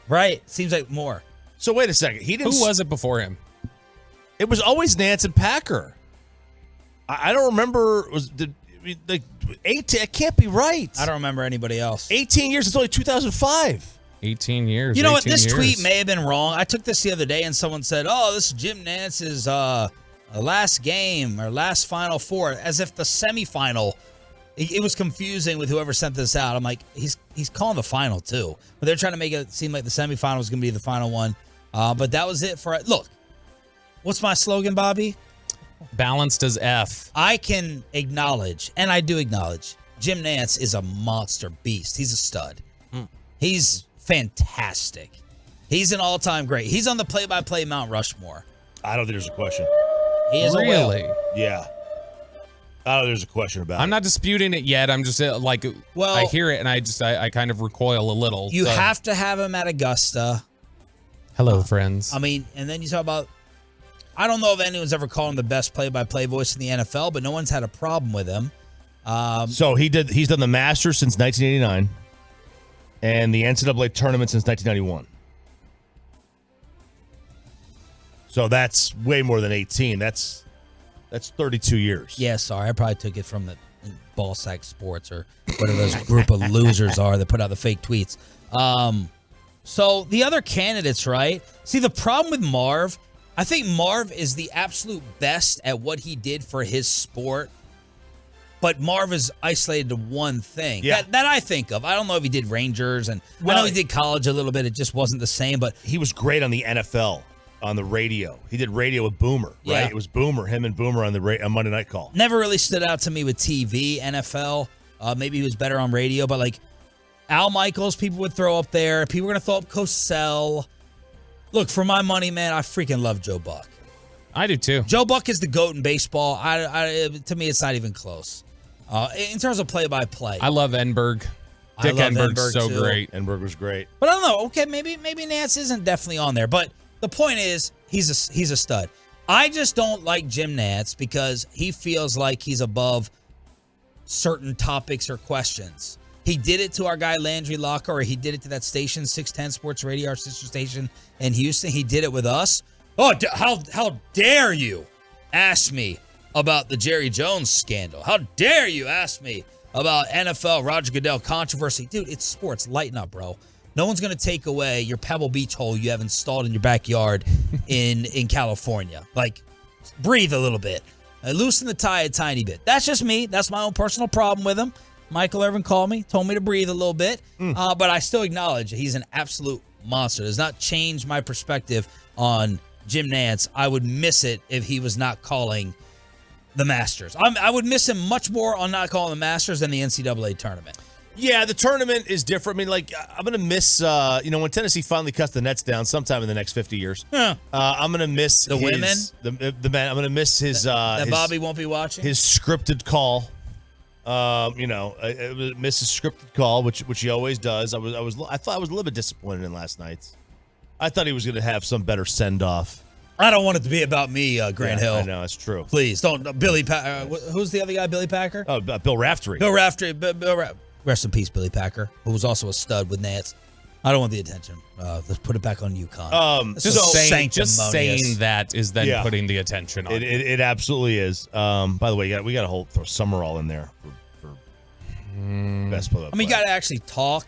Right? Seems like more. So wait a second. He didn't. Who was it before him? It was always Nantz and Packer. I don't remember. Like 18? It can't be right. I don't remember anybody else. 18 years. It's only 2005. 18 years. You know what? 18 This years. tweet may have been wrong. I took this the other day and someone said, "Oh, this is Jim Nantz's last game or last Final Four," as if the semifinal. It was confusing with whoever sent this out. I'm like, he's calling the final too, but they're trying to make it seem like the semifinal was going to be the final one. But that was it for it. Look, what's my slogan, Bobby? Balanced as F. I can acknowledge, and I do acknowledge, Jim Nantz is a monster beast. He's a stud. He's fantastic. He's an all-time great. He's on the play-by-play Mount Rushmore. I don't think there's a question. He is a whale. Really? Yeah. I don't think there's a question about I'm it. not disputing it yet. I'm just like, Well, I hear it and I kind of recoil a little. You so. have to have him at Augusta. Hello, friends. I mean, and then you talk about, I don't know if anyone's ever called him the best play-by-play voice in the NFL, but no one's had a problem with him. So he's done the Masters since 1989 and the NCAA tournament since 1991. So that's way more than 18. That's 32 years. Yeah, sorry. I probably took it from the Ballsack Sports or whatever those group of losers are that put out the fake tweets. So the other candidates, right? See, the problem with Marv, I think Marv is the absolute best at what he did for his sport. But Marv is isolated to one thing that I think of. I don't know if he did Rangers, and I know he did college a little bit. It just wasn't the same. But he was great on the NFL on the radio. He did radio with Boomer, right? Yeah. It was him and Boomer on the on Monday Night Call. Never really stood out to me with TV, NFL. Maybe he was better on radio, but like Al Michaels, people would throw up there. People were going to throw up Cosell. Look, for my money, man, I freaking love Joe Buck. I do too. Joe Buck is the GOAT in baseball. To me, it's not even close. In terms of play-by-play. I love Enberg. Dick Enberg's so great. Enberg was great. But I don't know. Okay, maybe Nantz isn't definitely on there. But the point is, he's a stud. I just don't like Jim Nantz because he feels like he's above certain topics or questions. He did it to our guy Landry Locker, or he did it to that station, 610 Sports Radio, our sister station in Houston. He did it with us. Oh, how dare you ask me about the Jerry Jones scandal? How dare you ask me about NFL Roger Goodell controversy? Dude, it's sports. Lighten up, bro. No one's going to take away your Pebble Beach hole you have installed in your backyard in California. Like, breathe a little bit. Loosen the tie a tiny bit. That's just me. That's my own personal problem with him. Michael Irvin called me, told me to breathe a little bit. But I still acknowledge he's an absolute monster. It does not change my perspective on Jim Nantz. I would miss it if he was not calling the Masters. I would miss him much more on not calling the Masters than the NCAA tournament. Yeah, the tournament is different. I mean, like, I'm going to miss, when Tennessee finally cuts the Nets down sometime in the next 50 years, I'm going to miss the women, the man. I'm going to miss his that Bobby won't be watching his scripted call. I miss his scripted call, which he always does. I thought I was a little bit disappointed in last night's. I thought he was going to have some better send off. I don't want it to be about me, Grant Hill. I know, that's true. Please don't. Billy who's the other guy? Billy Packer? Oh, Bill Raftery. Bill Raftery. Rest in peace, Billy Packer, who was also a stud with Nance. I don't want the attention. Let's put it back on UConn. Just saying that is then putting the attention on it absolutely is. By the way, we got to throw Summerall in there for best player. I mean, you got to actually talk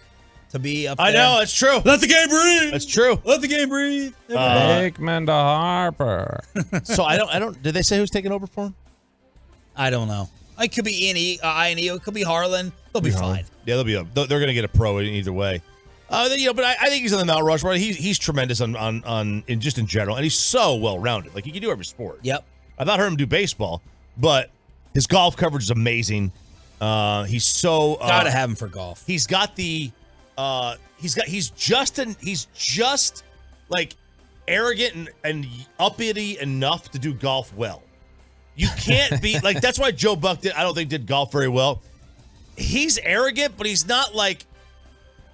to be up there. I know, it's true. Let the game breathe. That's true. Let the game breathe. Hickman to Harper. So I don't. Did they say who's taking over for him? I don't know. It could be INE. It could be Harlan. They'll be fine. Yeah, they'll be. They're going to get a pro either way. But I think he's on the Mount Rushmore. He's tremendous on just in general, and he's so well rounded. Like he can do every sport. Yep. I've not heard him do baseball, but his golf coverage is amazing. He's so gotta have him for golf. He's got the. He's just like arrogant and uppity enough to do golf well. You can't be like that's why Joe Buck did golf very well. He's arrogant, but he's not like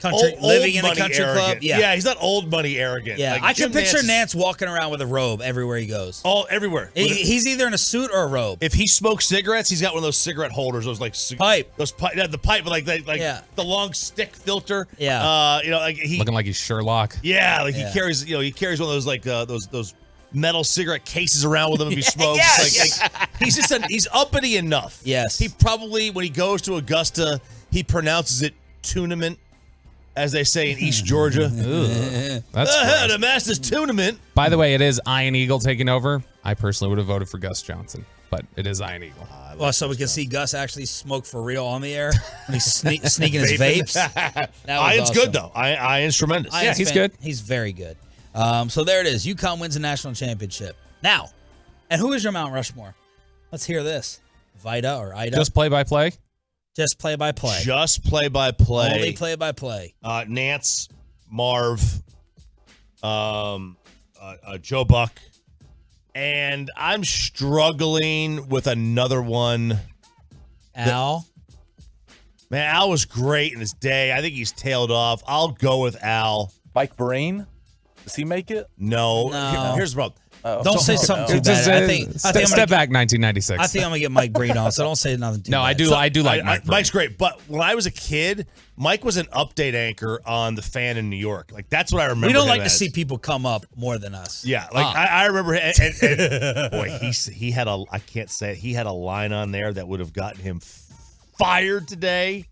living in a country club. Yeah, he's not old money arrogant. Yeah, like, I can picture Nance walking around with a robe everywhere he goes. Everywhere. He's either in a suit or a robe. If he smokes cigarettes, he's got one of those cigarette holders. Those like pipe. Those pipe. The pipe, but the long stick filter. Yeah. Looking like he's Sherlock. Yeah, like he carries. He carries one of those like those metal cigarette cases around with him if he smokes. Yes. He's uppity enough. Yes. He probably when he goes to Augusta, he pronounces it tournament. As they say in East Georgia. That's the Masters tournament. By the way, it is Ian Eagle taking over. I personally would have voted for Gus Johnson, but it is Ian Eagle. Well, so we can see Gus actually smoke for real on the air when he's sneaking his vapes. Ian's good, though. Ian's tremendous. He's good. He's very good. So there it is. UConn wins the national championship. Now, and who is your Mount Rushmore? Let's hear this. Vida or Ida? Just play-by-play? Just play-by-play. Just play-by-play. Only play-by-play. Nance, Marv, Joe Buck, and I'm struggling with another one. Al? Man, Al was great in his day. I think he's tailed off. I'll go with Al. Mike Breen? Does he make it? No. Here's the problem. Don't say something too bad. I think step back 1996. I think I'm going to get Mike Breen on, so don't say nothing too bad. I do like Mike Breen. Mike's great, but when I was a kid, Mike was an update anchor on The Fan in New York. Like, that's what I remember. We don't him like to as. see people come up more than us. Yeah, like I remember, and boy, he had I can't say it, he had a line on there that would have gotten him fired today.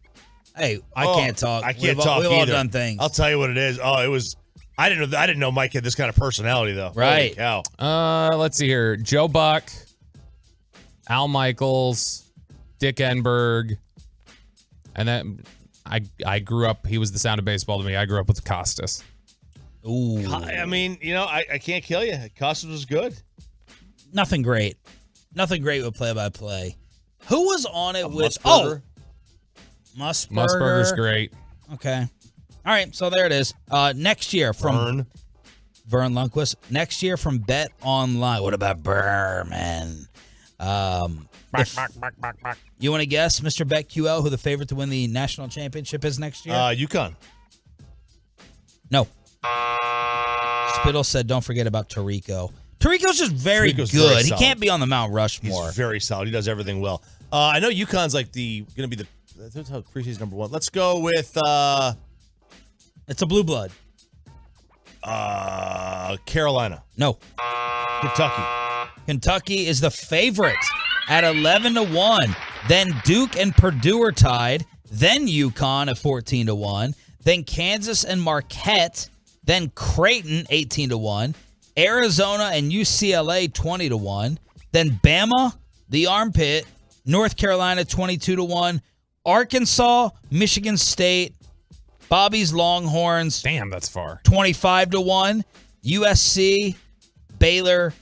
Hey, I can't talk. I can't talk We've either. all done things. I'll tell you what it is. Oh, it was. I didn't know Mike had this kind of personality though. Right. Holy cow. Let's see here. Joe Buck, Al Michaels, Dick Enberg, and then I grew up. He was the sound of baseball to me. I grew up with Costas. Ooh. I mean, I can't kill you. Costas was good. Nothing great. Nothing great with play-by-play. Who was on it with? Musburger. Musburger. Musburger's great. Okay. All right, so there it is. Next year from Vern Lundquist. Next year from Bet Online. What about Berman? You want to guess, Mr. BetQL, who the favorite to win the national championship is next year? UConn. No. Spittle said, don't forget about Tirico. Tirico's just very good. Very he solid. can't be on the Mount Rushmore. He's very solid. He does everything well. I know UConn's like going to be the preseason number one. Let's go with. It's a blue blood. Carolina. No. Kentucky. Kentucky is the favorite at 11-1. Then Duke and Purdue are tied. Then UConn at 14-1. Then Kansas and Marquette. Then Creighton 18-1. Arizona and UCLA 20-1. Then Bama, the armpit, North Carolina 22-1. Arkansas, Michigan State, Bobby's Longhorns. Damn, that's far. 25-1. USC, Baylor,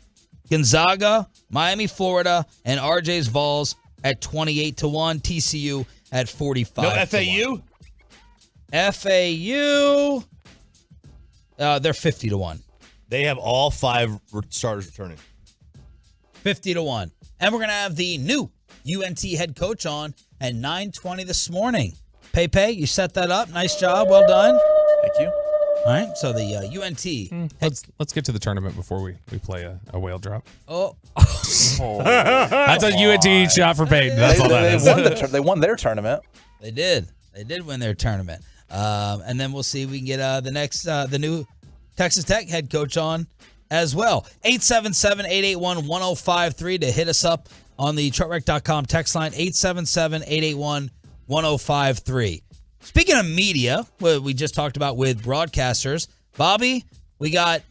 Gonzaga, Miami, Florida, and RJ's Vols at 28-1. TCU at 45. No FAU? FAU, they're 50-1. They have all 5 starters returning. 50-1. And we're going to have the new UNT head coach on at 9:20 this morning. Pepe, you set that up. Nice job. Well done. Thank you. All right, so the UNT. Let's get to the tournament before we play a whale drop. Oh. That's a UNT shot for Peyton. That's all that is. They won their tournament. They did. They did win their tournament. And then we'll see if we can get the new Texas Tech head coach on as well. 877-881-1053 to hit us up on the chartrec.com text line. 877-881-1053. Speaking of media, what we just talked about with broadcasters, Bobby, we got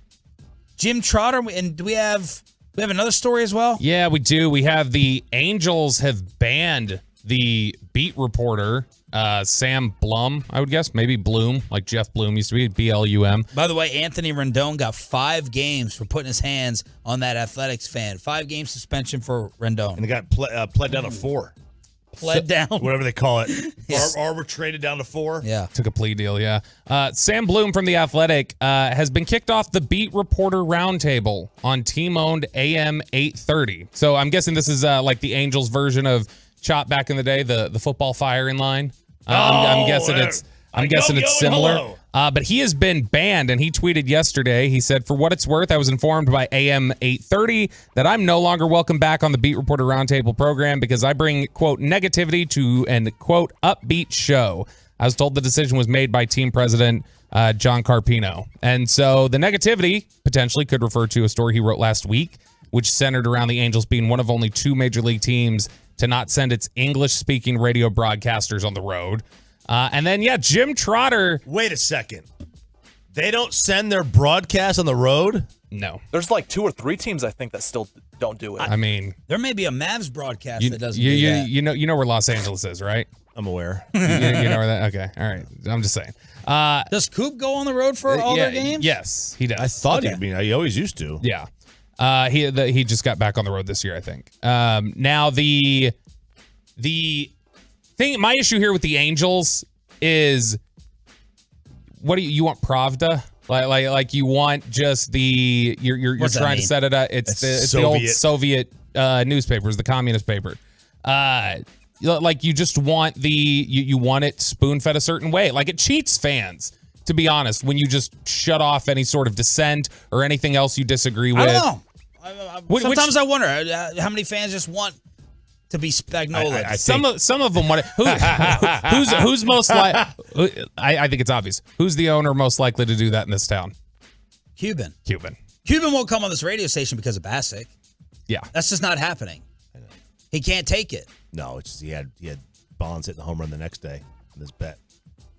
Jim Trotter, and do we have another story as well? Yeah, we do. We have the Angels have banned the beat reporter, Sam Blum, I would guess. Maybe Bloom, like Jeff Bloom used to be, B-L-U-M. By the way, Anthony Rendon got 5 games for putting his hands on that Athletics fan. 5-game suspension for Rendon. And they got pled down to 4. Pled down? Whatever they call it. Yes. Arbitrated down to 4. Yeah. Took a plea deal, yeah. Sam Bloom from The Athletic has been kicked off the Beat Reporter Roundtable on team-owned AM 830. So I'm guessing this is like the Angels version of Chop back in the day, the football firing line. I'm guessing it's similar. But he has been banned, and he tweeted yesterday. He said, "For what it's worth, I was informed by AM 830 that I'm no longer welcome back on the Beat Reporter Roundtable program because I bring, quote, negativity to an, quote, upbeat show. I was told the decision was made by team president John Carpino." And so the negativity potentially could refer to a story he wrote last week, which centered around the Angels being one of only 2 major league teams to not send its English-speaking radio broadcasters on the road. And then, Jim Trotter. Wait a second. They don't send their broadcast on the road? No. There's like 2 or 3 teams, I think, that still don't do it. I mean, there may be a Mavs broadcast that doesn't do that. You know where Los Angeles is, right? I'm aware. you know where that? Okay. All right. I'm just saying. Does Coop go on the road for all their games? Yes, he does. I thought he always used to. Yeah. He just got back on the road this year, I think. Now the thing, my issue here with the Angels is, what do you want? Pravda? Like you want just you're trying to set it up. It's the old Soviet newspapers, the communist paper. Like you just want you want it spoon fed a certain way. Like it cheats fans, to be honest, when you just shut off any sort of dissent or anything else you disagree with. I don't know. Sometimes I wonder how many fans just want to be Spagnola. Some of them want it. Who's most likely? I think it's obvious. Who's the owner most likely to do that in this town? Cuban. Cuban won't come on this radio station because of Bassick. Yeah, that's just not happening. He can't take it. No, it's just he had Bonds hitting the home run the next day in his bet.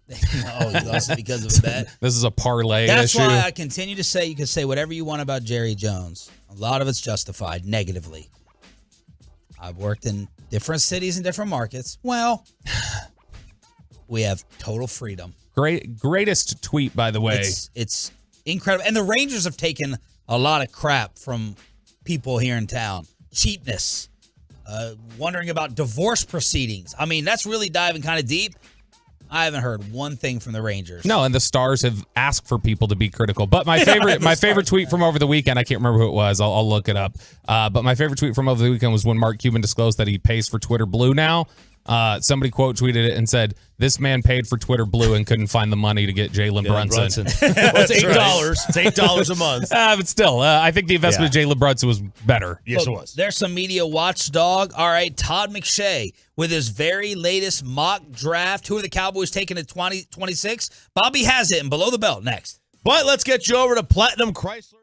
No, he lost it because of a bet. This is a parlay That's issue. why I continue to say you can say whatever you want about Jerry Jones. A lot of it's justified negatively. I've worked in different cities and different markets. Well, we have total freedom. Greatest tweet, by the way. It's incredible. And the Rangers have taken a lot of crap from people here in town. Cheapness. Wondering about divorce proceedings. I mean, that's really diving kind of deep. I haven't heard one thing from the Rangers. No, and the Stars have asked for people to be critical. But my favorite tweet from over the weekend, I can't remember who it was. I'll look it up. But my favorite tweet from over the weekend was when Mark Cuban disclosed that he pays for Twitter Blue now. Somebody quote tweeted it and said, "This man paid for Twitter Blue and couldn't find the money to get Jalen Brunson." Well, it's $8. It's $8 a month. But still, I think the investment of Jalen Brunson was better. Yes, it was. There's some media watchdog. All right, Todd McShay with his very latest mock draft. Who are the Cowboys taking at 2026? Bobby has it, and below the belt next. But let's get you over to Platinum Chrysler.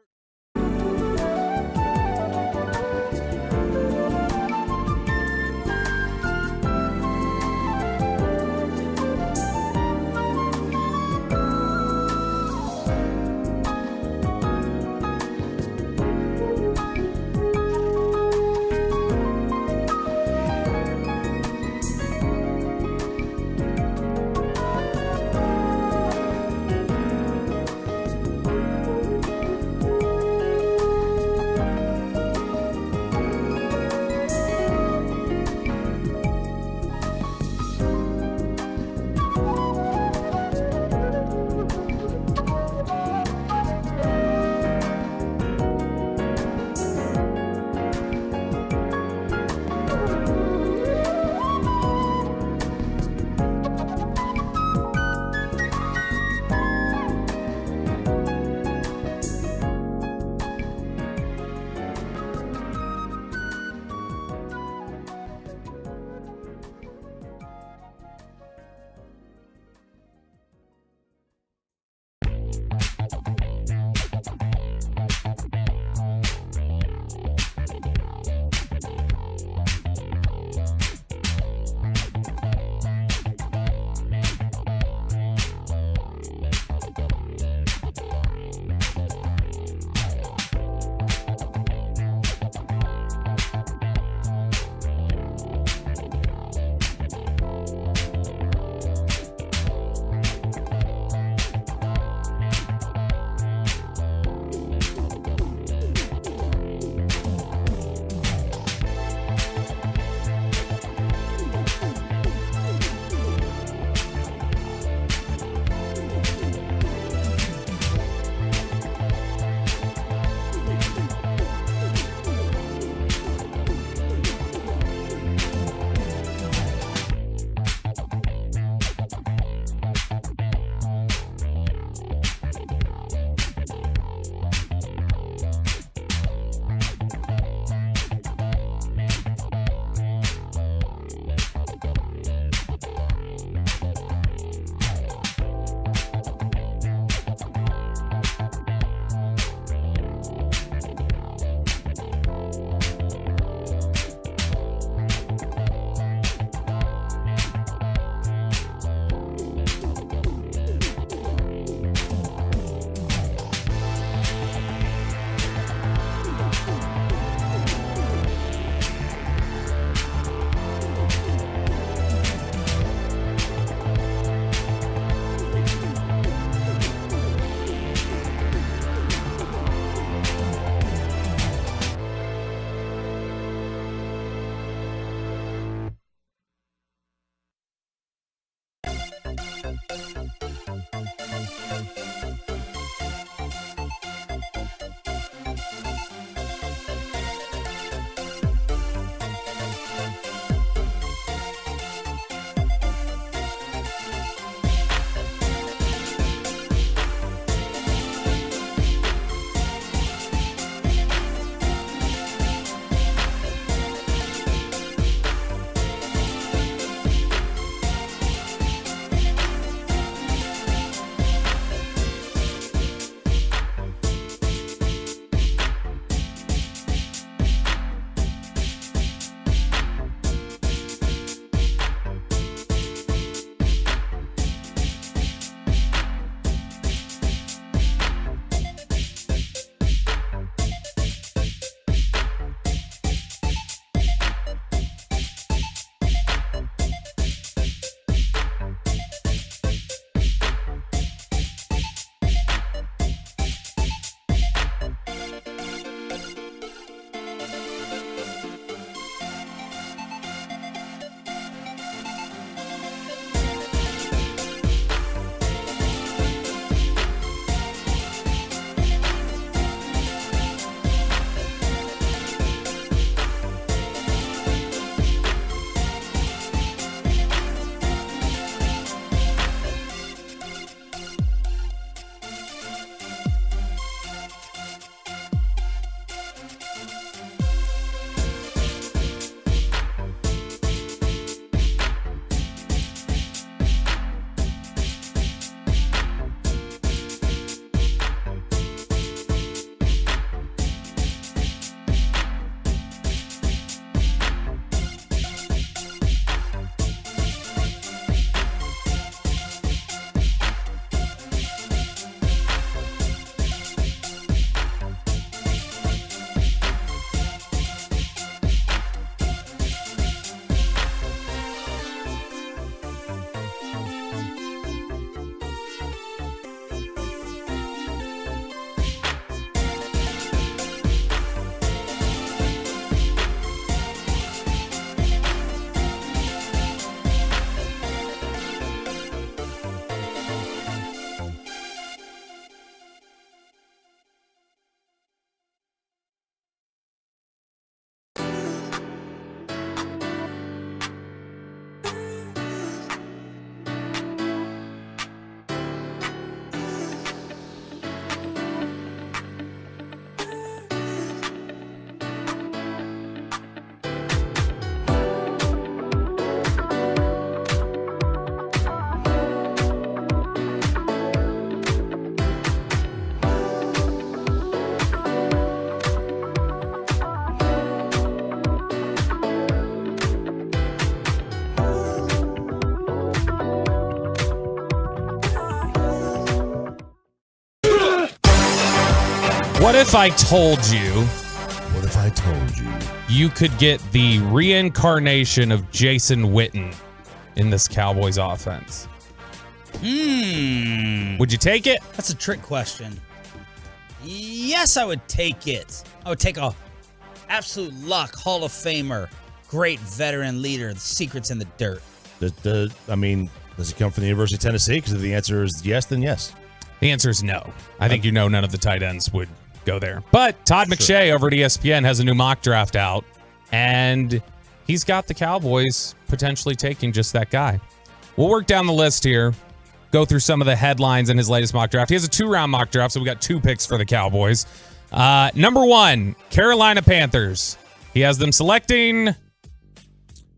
if I told you? What if I told you? You could get the reincarnation of Jason Witten in this Cowboys offense. Would you take it? That's a trick question. Yes, I would take it. I would take a absolute luck Hall of Famer, great veteran leader. The secret's in the dirt. Does he come from the University of Tennessee? Because if the answer is yes, then yes. The answer is no. I think none of the tight ends would go there. But Todd McShay over at ESPN has a new mock draft out, and he's got the Cowboys potentially taking just that guy. We'll work down the list here, go through some of the headlines in his latest mock draft. He has a 2-round mock draft, so we got 2 picks for the Cowboys. Number 1, Carolina Panthers. He has them selecting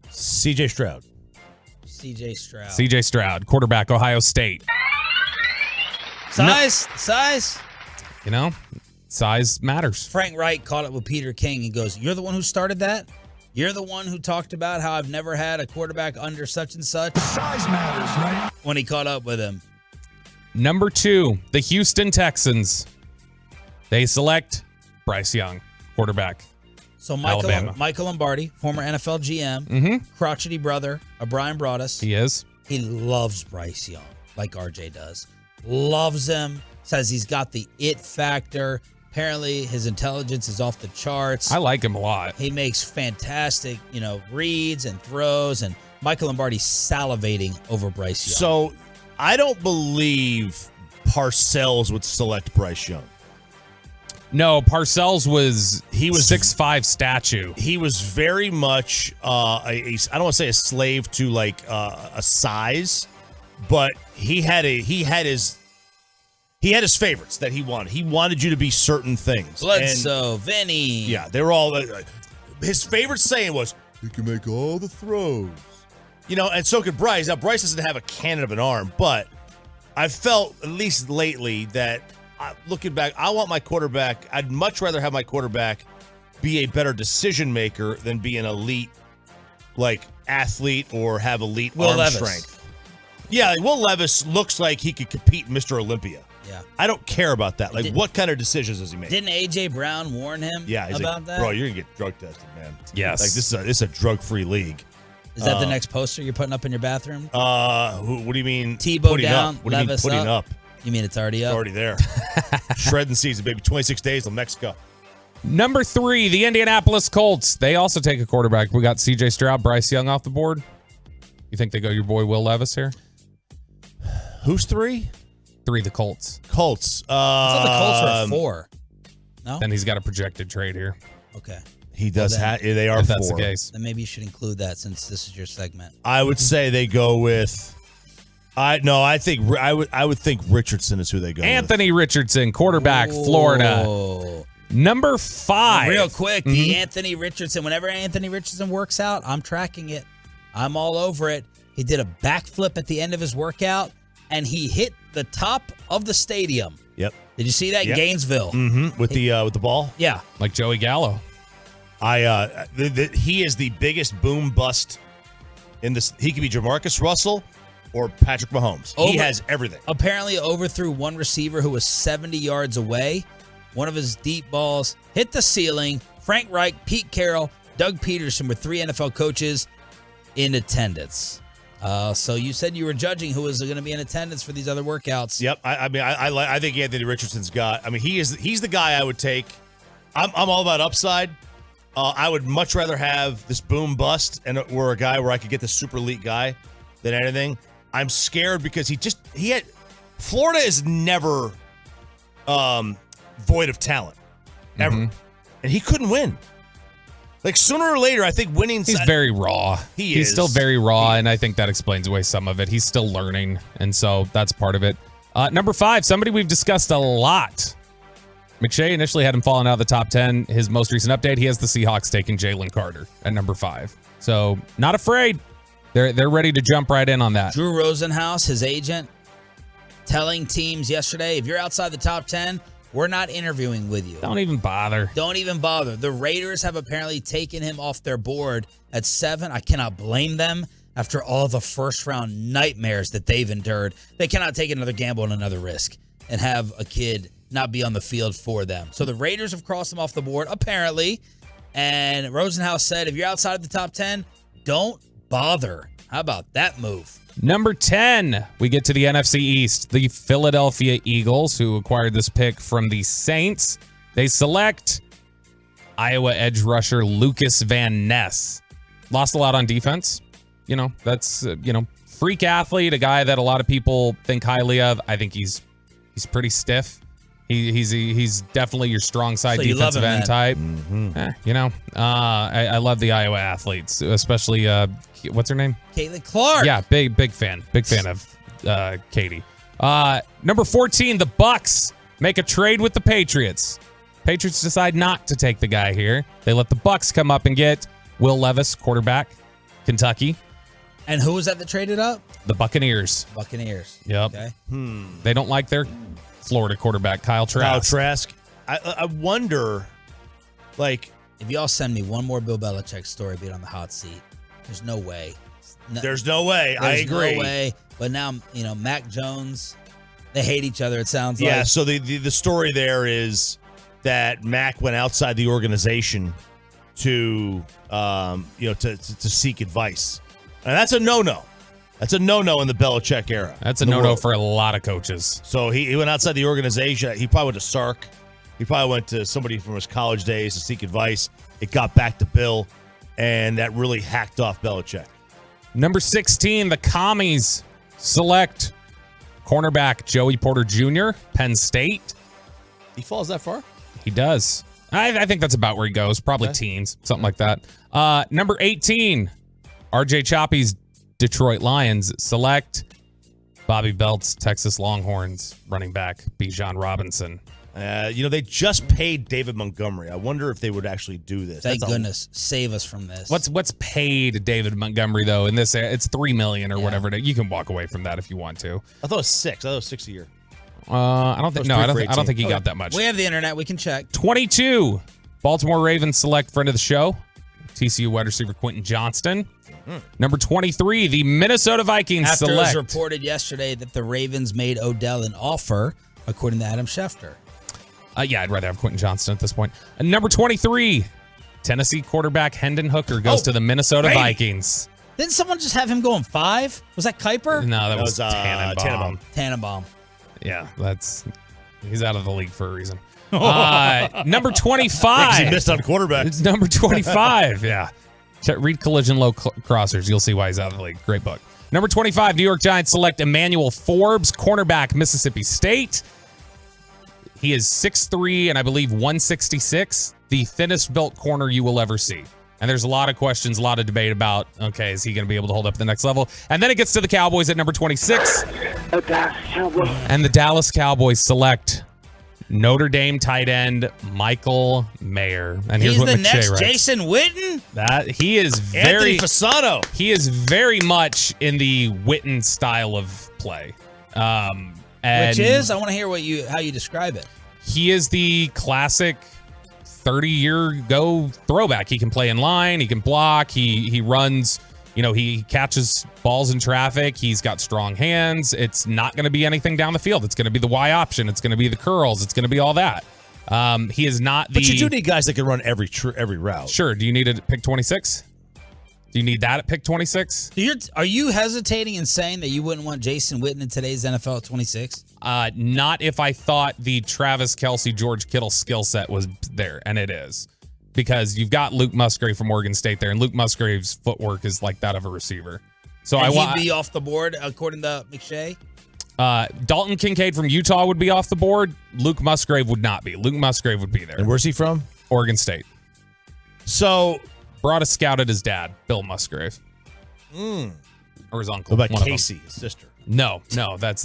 C.J. Stroud. C.J. Stroud, quarterback, Ohio State. Size. You know, size matters. Frank Reich caught up with Peter King and goes, "You're the one who started that? You're the one who talked about how I've never had a quarterback under such and such?" Size matters, right? When he caught up with him. Number 2, the Houston Texans. They select Bryce Young, quarterback. So Alabama. Michael Lombardi, former NFL GM, crotchety brother of Brian Broaddus. He is. He loves Bryce Young, like RJ does. Loves him, says he's got the it factor. Apparently, his intelligence is off the charts. I like him a lot. He makes fantastic, reads and throws, and Michael Lombardi's salivating over Bryce Young. So, I don't believe Parcells would select Bryce Young. No, Parcells was 6'5" statue. He was very much I don't want to say a slave to a size, but he had his favorites that he wanted. He wanted you to be certain things. Bledsoe, Vinny. Yeah, they were all his favorite saying was, "He can make all the throws." And so could Bryce. Now Bryce doesn't have a cannon of an arm, but I felt at least lately that looking back, I want my quarterback. I'd much rather have my quarterback be a better decision maker than be an elite athlete or have elite arm strength. Yeah, Will Levis looks like he could compete in Mr. Olympia. Yeah. I don't care about that. What kind of decisions does he make? Didn't A.J. Brown warn him about that? Bro, you're going to get drug tested, man. Yes. This is a drug-free league. Is that the next poster you're putting up in your bathroom? What do you mean? Tebow down, What do you mean Levis putting up? You mean it's already up? It's already there. Shredding season, baby. 26 days till Mexico. Number 3, the Indianapolis Colts. They also take a quarterback. We got C.J. Stroud, Bryce Young off the board. You think they go your boy Will Levis here? Who's 3? 3, the Colts. Colts. I thought the Colts were 4. No? Then he's got a projected trade here. Okay. He does have. They are 4. If that's the case. Then maybe you should include that since this is your segment. I would say they go with. I would think Richardson is who they go Anthony Richardson, quarterback, Florida. Number 5. Real quick, the Anthony Richardson. Whenever Anthony Richardson works out, I'm tracking it. I'm all over it. He did a backflip at the end of his workout, and he hit the top of the stadium. Yep. Did you see that? Yep. Gainesville. With the ball? Yeah. Like Joey Gallo. He is the biggest boom bust in this. He could be Jamarcus Russell or Patrick Mahomes. He has everything. Apparently overthrew one receiver who was 70 yards away. One of his deep balls hit the ceiling. Frank Reich, Pete Carroll, Doug Peterson were 3 NFL coaches in attendance. So you said you were judging who was going to be in attendance for these other workouts. Yep. I think Anthony Richardson's got. He's the guy I would take. I'm all about upside. I would much rather have this boom bust or a guy where I could get the super elite guy than anything. I'm scared because he had Florida is never void of talent ever, and he couldn't win. Sooner or later, I think winning. He's very raw. He's still very raw, and I think that explains away some of it. He's still learning, and so that's part of it. Number 5, somebody we've discussed a lot. McShay initially had him falling out of the top 10. His most recent update, he has the Seahawks taking Jalen Carter at number 5. So not afraid. They're ready to jump right in on that. Drew Rosenhaus, his agent, telling teams yesterday, if you're outside the top 10, we're not interviewing with you. Don't even bother. Don't even bother. The Raiders have apparently taken him off their board at 7. I cannot blame them after all the first-round nightmares that they've endured. They cannot take another gamble and another risk and have a kid not be on the field for them. So the Raiders have crossed them off the board, apparently. And Rosenhaus said, if you're outside of the top 10, don't bother. How about that move? Number 10, we get to the NFC East. The Philadelphia Eagles, who acquired this pick from the Saints. They select Iowa edge rusher Lucas Van Ness. Lost a lot on defense. That's, freak athlete, a guy that a lot of people think highly of. I think he's pretty stiff. He's definitely your strong side defensive end type. I love the Iowa athletes, especially what's her name? Caitlin Clark. Yeah, big fan of Katie. Number 14, the Bucks make a trade with the Patriots. Patriots decide not to take the guy here. They let the Bucks come up and get Will Levis, quarterback, Kentucky. And who was that traded up? The Buccaneers. Okay. Yep. They don't like their Florida quarterback, Kyle Trask. I wonder, if y'all send me one more Bill Belichick story being on the hot seat, there's no way. There's no way. I agree. No way. But now, Mac Jones, they hate each other, it sounds like. Yeah, so the story there is that Mac went outside the organization to seek advice. And that's a no-no. That's a no-no in the Belichick era. That's a no-no for a lot of coaches. So he went outside the organization. He probably went to Sark. He probably went to somebody from his college days to seek advice. It got back to Bill, and that really hacked off Belichick. Number 16, the Commies select cornerback Joey Porter Jr., Penn State. He falls that far? He does. I think that's about where he goes. Probably teens, something like that. Number 18, RJ Choppy's Detroit Lions select Bobby Belt's Texas Longhorns running back Bijan Robinson. They just paid David Montgomery. I wonder if they would actually do this. Thank goodness. Save us from this. What's paid David Montgomery though in this? It's $3 million or whatever. You can walk away from that if you want to. I thought it was $6. I thought it was $6 a year. I don't think he got that much. We have the internet. We can check. 22. Baltimore Ravens select friend of the show, TCU wide receiver Quentin Johnston. Number 23, the Minnesota Vikings select. After it was reported yesterday that the Ravens made Odell an offer, according to Adam Schefter. I'd rather have Quentin Johnston at this point. Number 23, Tennessee quarterback Hendon Hooker goes to the Minnesota Vikings. Didn't someone just have him going 5? Was that Kuiper? No, that was Tannenbaum. Tannenbaum. Yeah, he's out of the league for a reason. Number 25. He missed on quarterback. It's number 25. Yeah. Read Collision Low Crossers. You'll see why he's out of the league. Great book. Number 25, New York Giants select Emmanuel Forbes, cornerback, Mississippi State. He is 6'3", and I believe 166, the thinnest built corner you will ever see. And there's a lot of questions, a lot of debate about, okay, is he going to be able to hold up at the next level? And then it gets to the Cowboys at number 26. And the Dallas Cowboys select Notre Dame tight end Michael Mayer. And here's He's what the McShay next writes. Jason Witten? He is Anthony Fasano. He is very much in the Witten style of play. And Which is? I want to hear how you describe it. He is the classic 30-year-ago throwback. He can play in line. He can block. He runs. He catches balls in traffic. He's got strong hands. It's not going to be anything down the field. It's going to be the Y option. It's going to be the curls. It's going to be all that. He is not the... But you do need guys that can run every route. Sure. Do you need it at pick 26? Do you need that at pick 26? Are you hesitating in saying that you wouldn't want Jason Witten in today's NFL at 26? Not if I thought the Travis Kelce, George Kittle skill set was there, and it is. Because you've got Luke Musgrave from Oregon State there, and Luke Musgrave's footwork is like that of a receiver. So he'd be off the board, according to McShay? Dalton Kincaid from Utah would be off the board. Luke Musgrave would not be. Luke Musgrave would be there. And where's he from? Oregon State. So... Brought a scout at his dad, Bill Musgrave. Or his uncle. What about Casey, his sister? No, that's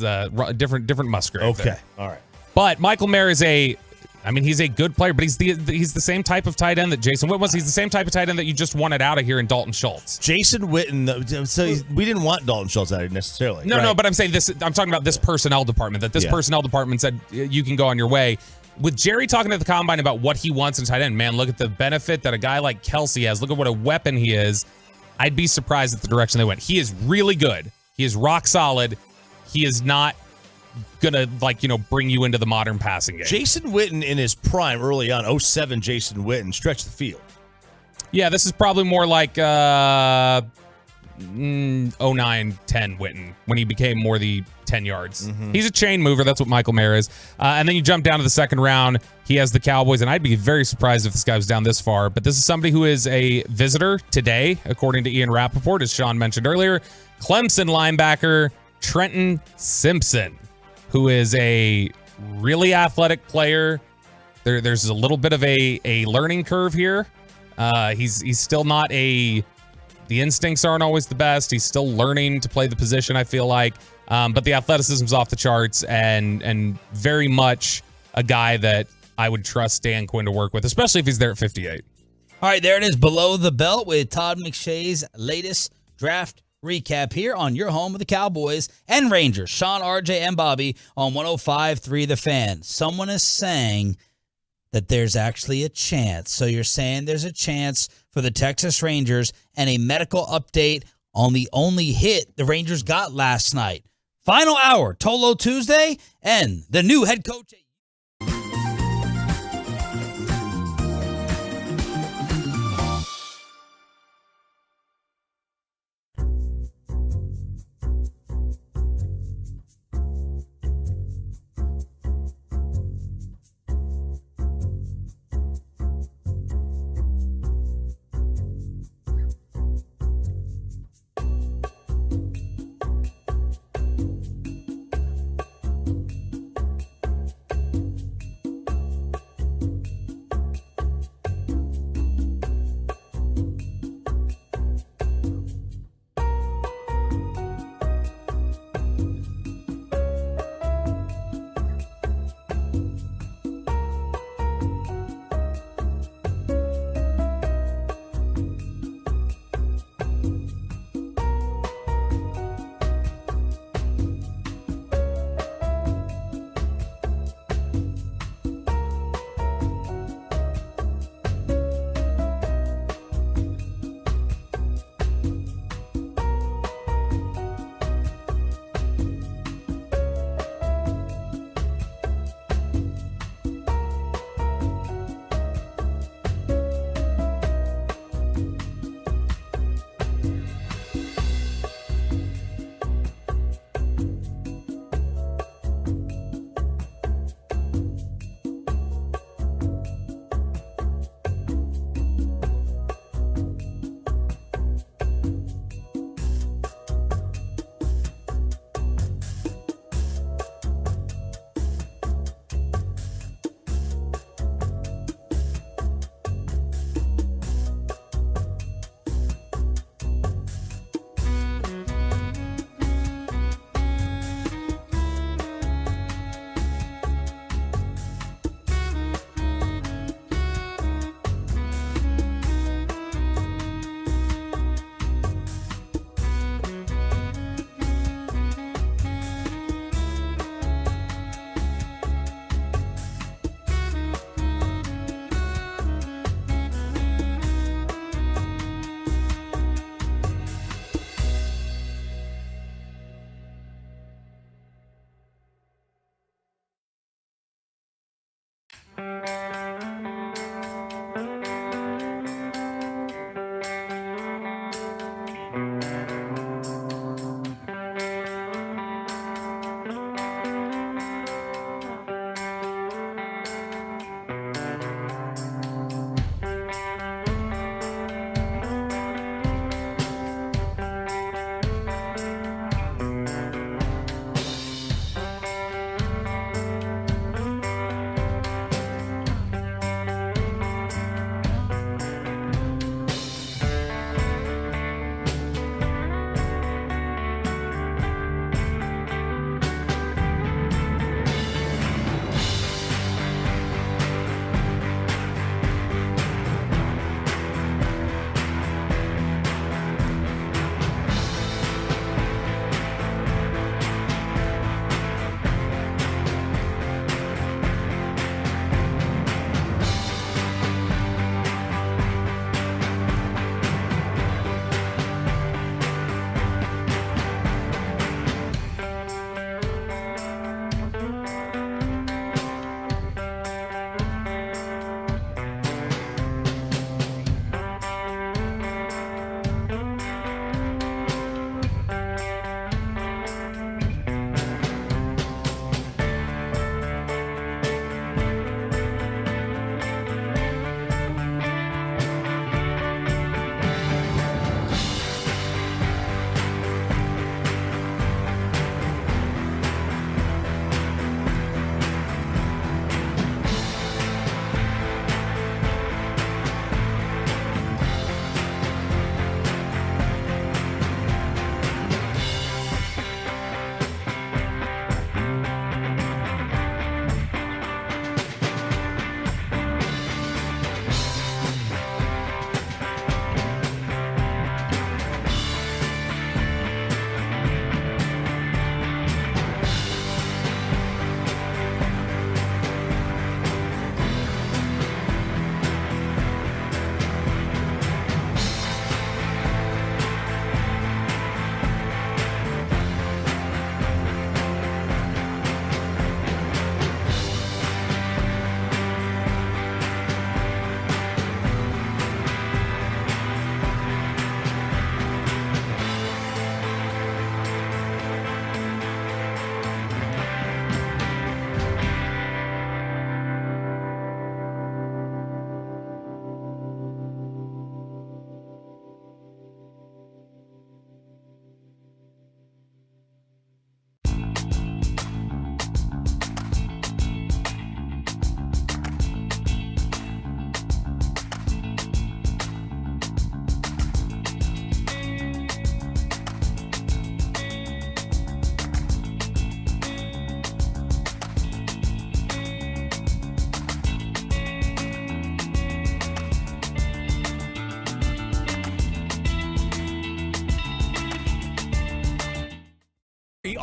different Musgrave. Okay, there. all right. But Michael Mayer is he's a good player, but he's the same type of tight end that Jason Witten was. He's the same type of tight end that you just wanted out of here in Dalton Schultz. Jason Witten, so we didn't want Dalton Schultz out of here necessarily. No, but I'm saying this. I'm talking about this personnel department. That this personnel department said you can go on your way. With Jerry talking at the combine about what he wants in tight end, man, look at the benefit that a guy like Kelce has. Look at what a weapon he is. I'd be surprised at the direction they went. He is really good. He is rock solid. He is not gonna bring you into the modern passing game. Jason Witten in his prime early on, 07 Jason Witten stretched the field. Yeah, this is probably more like 09-10 Witten when he became more the 10 yards. He's a chain mover. That's what Michael Mayer is. And then you jump down to the second round. He has the Cowboys, and I'd be very surprised if this guy was down this far. But this is somebody who is a visitor today, according to Ian Rappaport, as Sean mentioned earlier. Clemson linebacker Trenton Simpson, who is a really athletic player. There's a little bit of a learning curve here. He's still not the instincts aren't always the best. He's still learning to play the position, I feel like. But the athleticism's off the charts and very much a guy that I would trust Dan Quinn to work with, especially if he's there at 58. All right, there it is, Below the Belt with Todd McShay's latest draft recap here on your home of the Cowboys and Rangers. Sean, RJ, and Bobby on 105.3 The Fan. Someone is saying that there's actually a chance. So you're saying there's a chance for the Texas Rangers and a medical update on the only hit the Rangers got last night. Final hour, Tolo Tuesday, and the new head coach.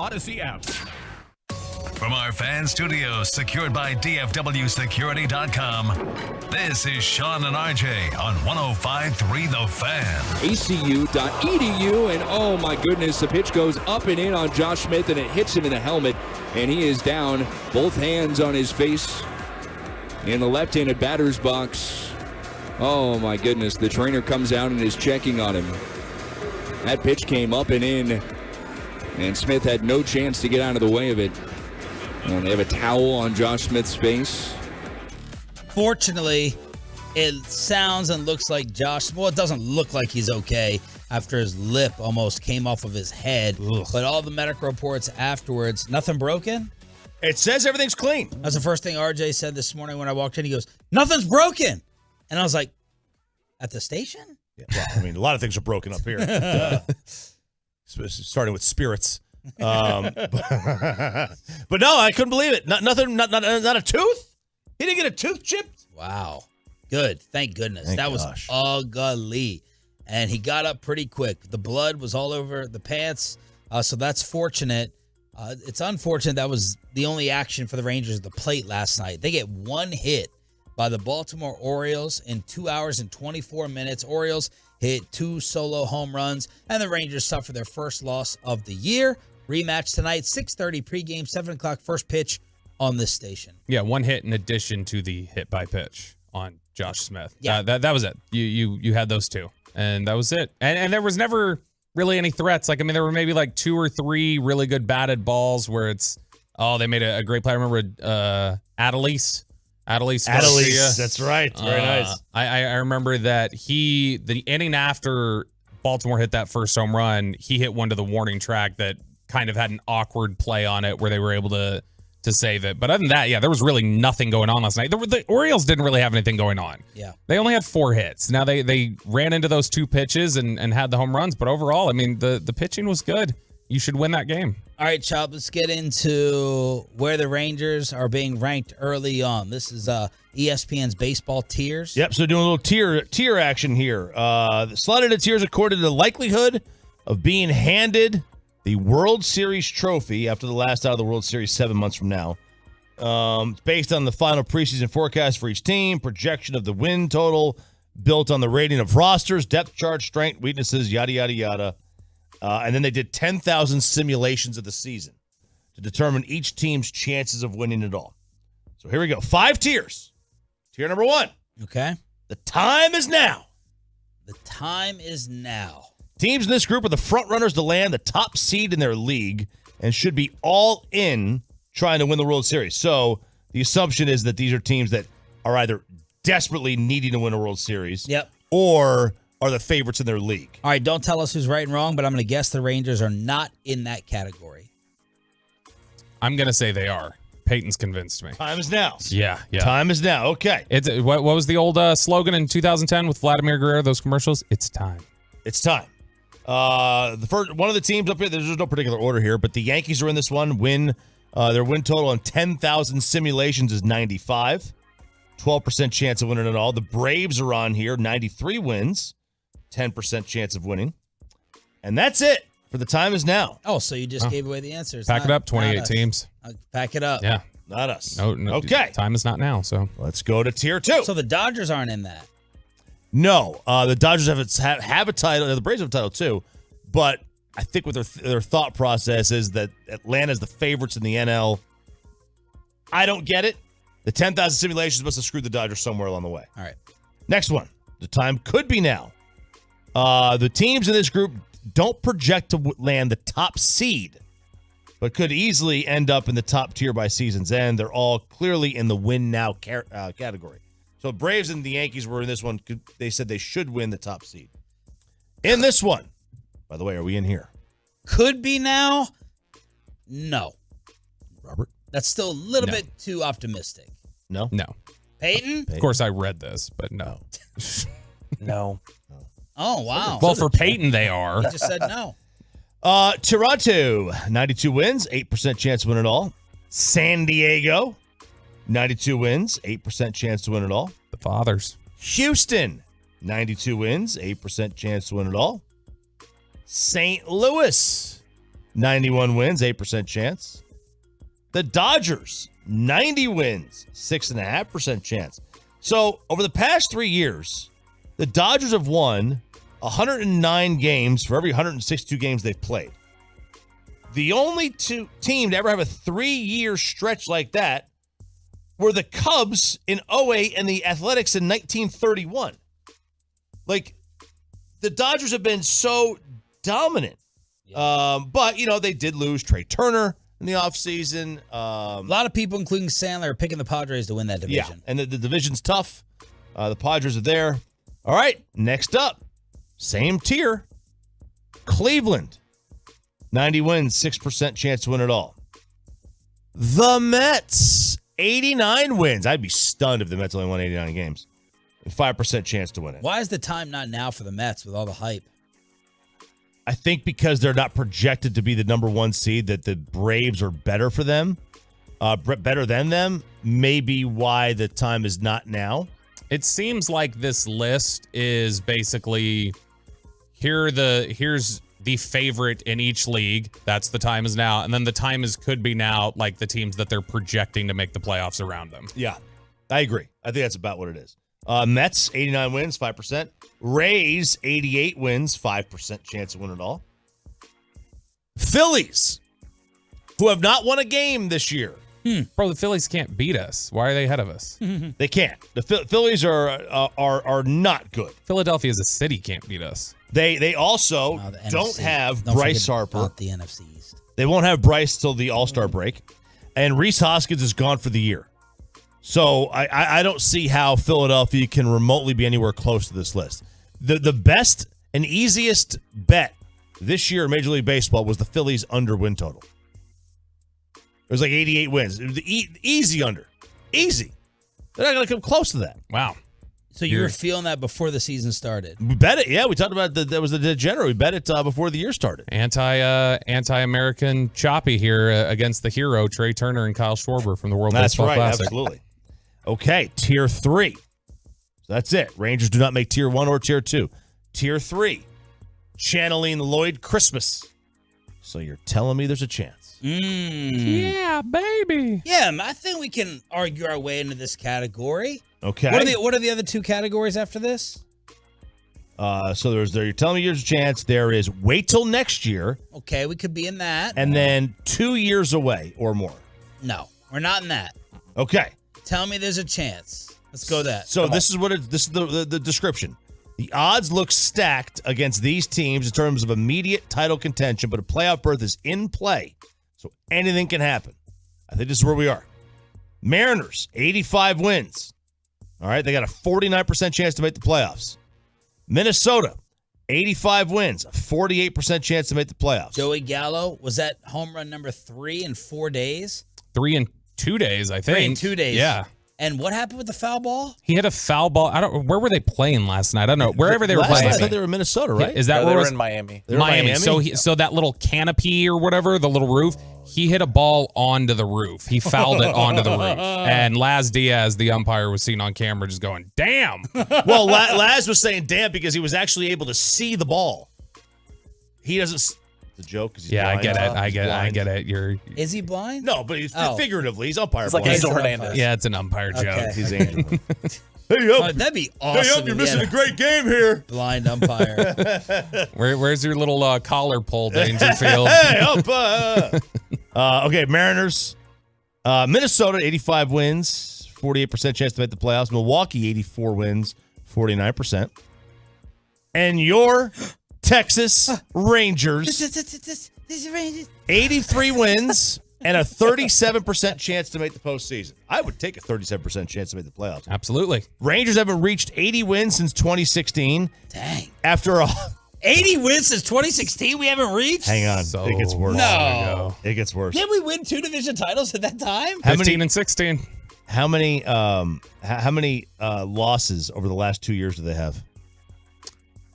Odyssey app. From our fan studios secured by DFWsecurity.com, this is Sean and RJ on 105.3 The Fan. ACU.edu, and oh my goodness, the pitch goes up and in on Josh Smith, and it hits him in the helmet, and he is down, both hands on his face in the left-handed batter's box. Oh my goodness, the trainer comes out and is checking on him. That pitch came up and in, and Smith had no chance to get out of the way of it. And they have a towel on Josh Smith's face. Fortunately, it sounds and looks like Josh. Well, it doesn't look like he's okay after his lip almost came off of his head. Ugh. But all the medical reports afterwards, nothing broken? It says everything's clean. That's the first thing RJ said this morning when I walked in. He goes, nothing's broken. And I was like, at the station? Yeah, well, I mean, a lot of things are broken up here. Starting with spirits. But no, I couldn't believe it. Not a tooth. He didn't get a tooth chipped. Wow, good. Thank goodness. Thank that gosh. was ugly, and he got up pretty quick. The blood was all over the pants, so that's fortunate. It's unfortunate that was the only action for the Rangers at the plate last night. They get one hit by the Baltimore Orioles in 2 hours and 24 minutes. Orioles hit 2 solo home runs, and the Rangers suffer their first loss of the year. Rematch tonight, 6:30 pregame, 7 o'clock first pitch on this station. Yeah, one hit in addition to the hit by pitch on Josh Smith. Yeah. That was it. You had those two, and that was it. And there was never really any threats. Like, I mean, there were maybe like 2 or 3 really good batted balls where it's, they made a great play. I remember Adelise. That's right. Very nice. I remember that the inning after Baltimore hit that first home run, he hit one to the warning track that kind of had an awkward play on it where they were able to save it. But other than that, yeah, there was really nothing going on last night. The Orioles didn't really have anything going on. Yeah. They only had 4 hits. Now they ran into those 2 pitches and had the home runs, but overall, I mean, the pitching was good. You should win that game. All right, Chop, let's get into where the Rangers are being ranked early on. This is ESPN's baseball tiers. Yep, so doing a little tier action here. Slotted into tiers according to the likelihood of being handed the World Series trophy after the last out of the World Series 7 months from now. It's based on the final preseason forecast for each team, projection of the win total, built on the rating of rosters, depth chart, strength, weaknesses, yada, yada, yada. And then they did 10,000 simulations of the season to determine each team's chances of winning it all. So here we go. 5 tiers. Tier number 1. Okay. The time is now. The time is now. Teams in this group are the front runners to land the top seed in their league and should be all in trying to win the World Series. So the assumption is that these are teams that are either desperately needing to win a World Series, yep, or are the favorites in their league. All right, don't tell us who's right and wrong, but I'm going to guess the Rangers are not in that category. I'm going to say they are. Peyton's convinced me. Time is now. Yeah. Time is now. Okay. It's what was the old slogan in 2010 with Vladimir Guerrero, those commercials? It's time. It's time. The first one of the teams up here, there's no particular order here, but the Yankees are in this one. Their win total on 10,000 simulations is 95. 12% chance of winning it all. The Braves are on here, 93 wins, 10% chance of winning. And that's it for the time is now. Oh, so you just gave away the answers. Pack it up, 28 teams. Pack it up. Yeah. Not us. No, okay. Time is not now, so. Let's go to tier 2. So the Dodgers aren't in that. No. The Dodgers have a title. The Braves have a title too. But I think what their thought process is that Atlanta's the favorites in the NL. I don't get it. The 10,000 simulations must have screwed the Dodgers somewhere along the way. All right. Next one. The time could be now. The teams in this group don't project to land the top seed, but could easily end up in the top tier by season's end. They're all clearly in the win now category. So Braves and the Yankees were in this one. They said they should win the top seed. In this one, by the way, are we in here? Could be now? No. Robert? That's still a little bit too optimistic. No? No. Peyton? Of course, I read this, but no. No. Oh, wow. Well, for Peyton, they are. He just said no. Toronto, 92 wins, 8% chance to win it all. San Diego, 92 wins, 8% chance to win it all. The Fathers. Houston, 92 wins, 8% chance to win it all. St. Louis, 91 wins, 8% chance. The Dodgers, 90 wins, 6.5% chance. So over the past 3 years, the Dodgers have won 109 games for every 162 games they've played. The only team to ever have a 3-year stretch like that were the Cubs in 2008 and the Athletics in 1931. Like, the Dodgers have been so dominant. But, they did lose Trey Turner in the offseason. A lot of people, including Sandler, are picking the Padres to win that division. Yeah, and the division's tough. The Padres are there. All right, next up, same tier, Cleveland. 90 wins, 6% chance to win it all. The Mets, 89 wins. I'd be stunned if the Mets only won 89 games. And 5% chance to win it. Why is the time not now for the Mets with all the hype? I think because they're not projected to be the number 1 seed, that the Braves are better for them, better than them. Maybe why the time is not now. It seems like this list is basically here's the favorite in each league. That's the time is now. And then the time could be now, like the teams that they're projecting to make the playoffs around them. Yeah, I agree. I think that's about what it is. Mets, 89 wins, 5%. Rays, 88 wins, 5% chance to win it all. Phillies, who have not won a game this year. Bro, the Phillies can't beat us. Why are they ahead of us? They can't. The Phillies are not good. Philadelphia as a city can't beat us. They also don't have Bryce Harper. The NFC East. They won't have Bryce till the All-Star break. And Rhys Hoskins is gone for the year. So I don't see how Philadelphia can remotely be anywhere close to this list. The best and easiest bet this year in Major League Baseball was the Phillies under win total. It was like 88 wins. It was easy under. Easy. They're not going to come close to that. Wow. So you were feeling that before the season started? We bet it. Yeah, we talked about that was the degenerate. We bet it before the year started. Anti-American choppy here against the hero, Trey Turner and Kyle Schwarber from the World Baseball Classic. That's right, absolutely. Okay, Tier 3. So that's it. Rangers do not make Tier 1 or Tier 2. Tier 3, channeling Lloyd Christmas. So you're telling me there's a chance. Yeah, baby. Yeah, I think we can argue our way into this category. Okay. What are the other 2 categories after this? So you're telling me there's a chance. There is wait till next year. Okay, we could be in that. And then 2 years away or more. No, we're not in that. Okay. Tell me there's a chance. Let's go that. So this is the description. The odds look stacked against these teams in terms of immediate title contention, but a playoff berth is in play, so anything can happen. I think this is where we are. Mariners, 85 wins. All right, they got a 49% chance to make the playoffs. Minnesota, 85 wins, a 48% chance to make the playoffs. Joey Gallo, was that home run number 3 in 4 days? 3 in 2 days, I think. 3 in 2 days. Yeah. And what happened with the foul ball? He hit a foul ball. Where were they playing last night? I don't know. Wherever they were playing. I thought they were in Minnesota, right? Is that No, where they it were was? in Miami. They were in Miami. Miami? So that little canopy or whatever, the little roof, he hit a ball onto the roof. He fouled it onto the roof. And Laz Diaz, the umpire, was seen on camera just going, damn. Well, Laz was saying damn because he was actually able to see the ball. He doesn't. The joke is Yeah, blind. I get it. Is he blind? No, but figuratively, he's umpire. It's like blind. Angel Hernandez. Yeah, it's an umpire joke. Okay. He's Angel. Hey, Oh, that'd be awesome. Hey, up, you're missing a great game here. Blind umpire. Where's your little collar pull, Dangerfield? Hey, up. Okay, Mariners. Minnesota, 85 wins, 48% chance to make the playoffs. Milwaukee, 84 wins, 49%. And your Texas Rangers, 83 wins and a 37% chance to make the postseason. I would take a 37% chance to make the playoffs. Absolutely. Rangers haven't reached 80 wins since 2016. Dang. After 80 wins since 2016 we haven't reached? Hang on. So it gets worse. No. It gets worse. Did we win 2 division titles at that time? 15 and 16. How many losses over the last 2 years do they have?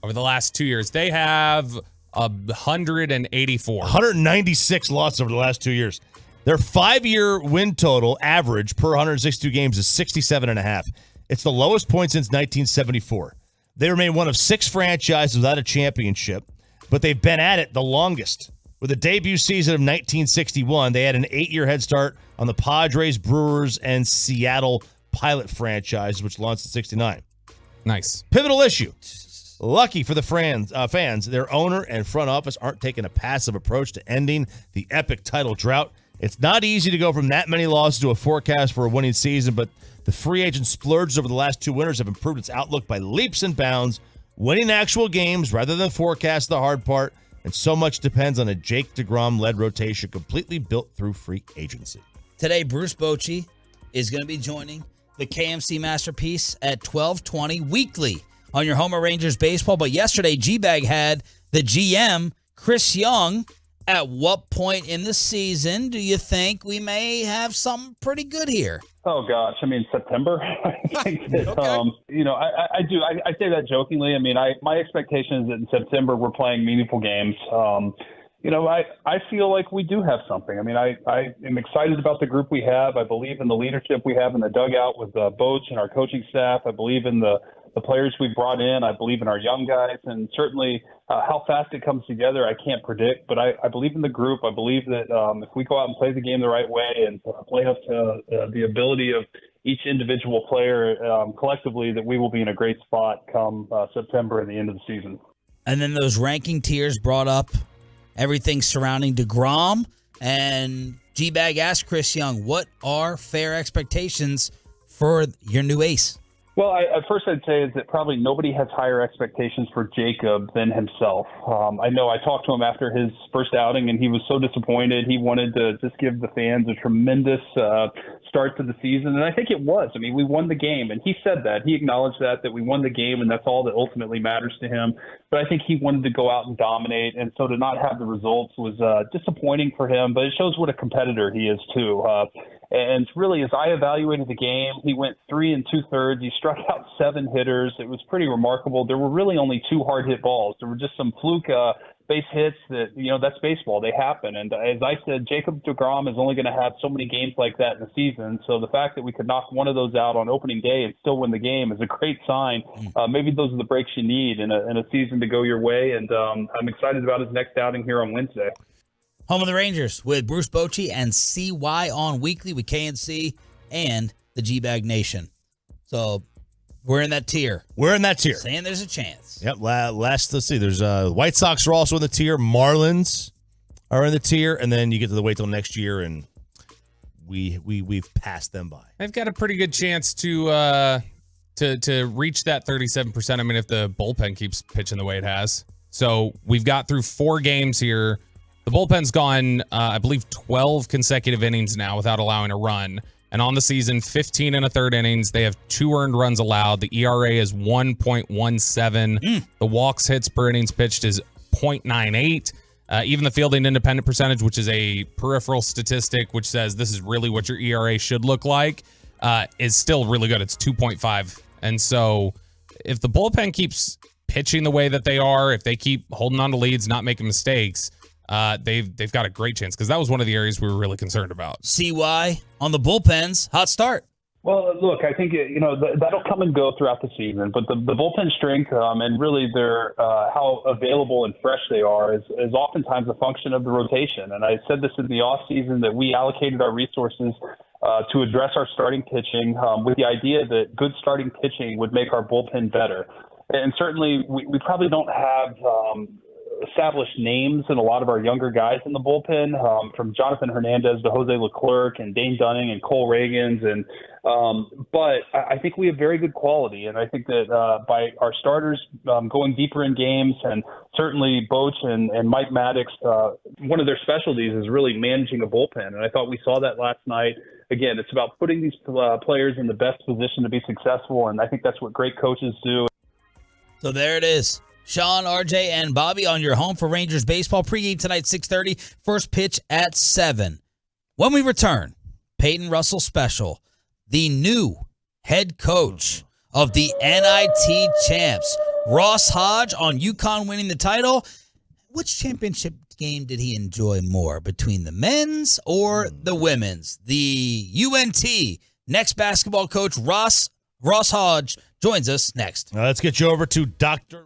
Over the last 2 years, they have 184. 196 losses over the last 2 years. Their 5-year win total average per 162 games is 67.5. It's the lowest point since 1974. They remain one of 6 franchises without a championship, but they've been at it the longest. With a debut season of 1961, they had an 8-year head start on the Padres, Brewers, and Seattle Pilot franchise, which launched in 69. Nice. Pivotal issue. Lucky for the fans, their owner and front office aren't taking a passive approach to ending the epic title drought. It's not easy to go from that many losses to a forecast for a winning season, but the free agent splurges over the last 2 winters have improved its outlook by leaps and bounds, winning actual games rather than forecast the hard part, and so much depends on a Jake DeGrom-led rotation completely built through free agency. Today, Bruce Bochy is going to be joining the KMC Masterpiece at 12:20 weekly on your home of Rangers baseball. But yesterday, G-Bag had the GM, Chris Young. At what point in the season do you think we may have something pretty good here? Oh, gosh. I mean, September. I think that, I do. I say that jokingly. I mean, my expectation is that in September we're playing meaningful games. I feel like we do have something. I mean, I am excited about the group we have. I believe in the leadership we have in the dugout with Boach and our coaching staff. I believe in the players we brought in. I believe in our young guys, and certainly how fast it comes together, I can't predict. But I believe in the group. I believe that if we go out and play the game the right way and play up to the ability of each individual player collectively, that we will be in a great spot come September and the end of the season. And then those ranking tiers brought up everything surrounding DeGrom, and G-Bag asked Chris Young, what are fair expectations for your new ace? Well, first I'd say is that probably nobody has higher expectations for Jacob than himself. I know I talked to him after his first outing, and he was so disappointed. He wanted to just give the fans a tremendous start to the season, and I think it was. I mean, we won the game, and he said that. He acknowledged that we won the game, and that's all that ultimately matters to him. But I think he wanted to go out and dominate, and so to not have the results was disappointing for him, but it shows what a competitor he is, too. And really, as I evaluated the game, he went 3 2/3. He struck out 7 hitters. It was pretty remarkable. There were really only 2 hard hit balls. There were just some fluke base hits that, that's baseball. They happen. And as I said, Jacob DeGrom is only going to have so many games like that in the season. So the fact that we could knock one of those out on opening day and still win the game is a great sign. Maybe those are the breaks you need in a season to go your way. And I'm excited about his next outing here on Wednesday. Home of the Rangers with Bruce Bochy and CY on weekly with KNC and the G-Bag Nation. So we're in that tier. Saying there's a chance. Yep. Let's see. There's White Sox are also in the tier. Marlins are in the tier, and then you get to the wait till next year, and we've passed them by. They've got a pretty good chance to reach that 37%. I mean, if the bullpen keeps pitching the way it has. So we've got through 4 games here. The bullpen's gone, I believe, 12 consecutive innings now without allowing a run. And on the season, 15 1/3 innings. They have 2 earned runs allowed. The ERA is 1.17. The walks hits per innings pitched is 0.98. Even the fielding independent percentage, which is a peripheral statistic, which says this is really what your ERA should look like, is still really good. It's 2.5. And so if the bullpen keeps pitching the way that they are, if they keep holding on to leads, not making mistakes, they've got a great chance, because that was one of the areas we were really concerned about. CY on the bullpens, hot start. Well, look, I think that'll come and go throughout the season, but the bullpen strength and really their how available and fresh they are is oftentimes a function of the rotation. And I said this in the offseason that we allocated our resources to address our starting pitching with the idea that good starting pitching would make our bullpen better. And certainly we probably don't have established names in a lot of our younger guys in the bullpen, from Jonathan Hernandez to Jose Leclerc and Dane Dunning and Cole Reagans. And but I think we have very good quality. And I think that by our starters going deeper in games, and certainly Boach and Mike Maddox, one of their specialties is really managing a bullpen. And I thought we saw that last night. Again, it's about putting these players in the best position to be successful. And I think that's what great coaches do. So there it is. Sean, RJ, and Bobby on your home for Rangers baseball. Pregame tonight, 6:30. First pitch at 7. When we return, Peyton Russell special, the new head coach of the NIT champs, Ross Hodge, on UConn winning the title. Which championship game did he enjoy more, between the men's or the women's? The UNT next basketball coach, Ross Hodge, joins us next. Now let's get you over to Dr.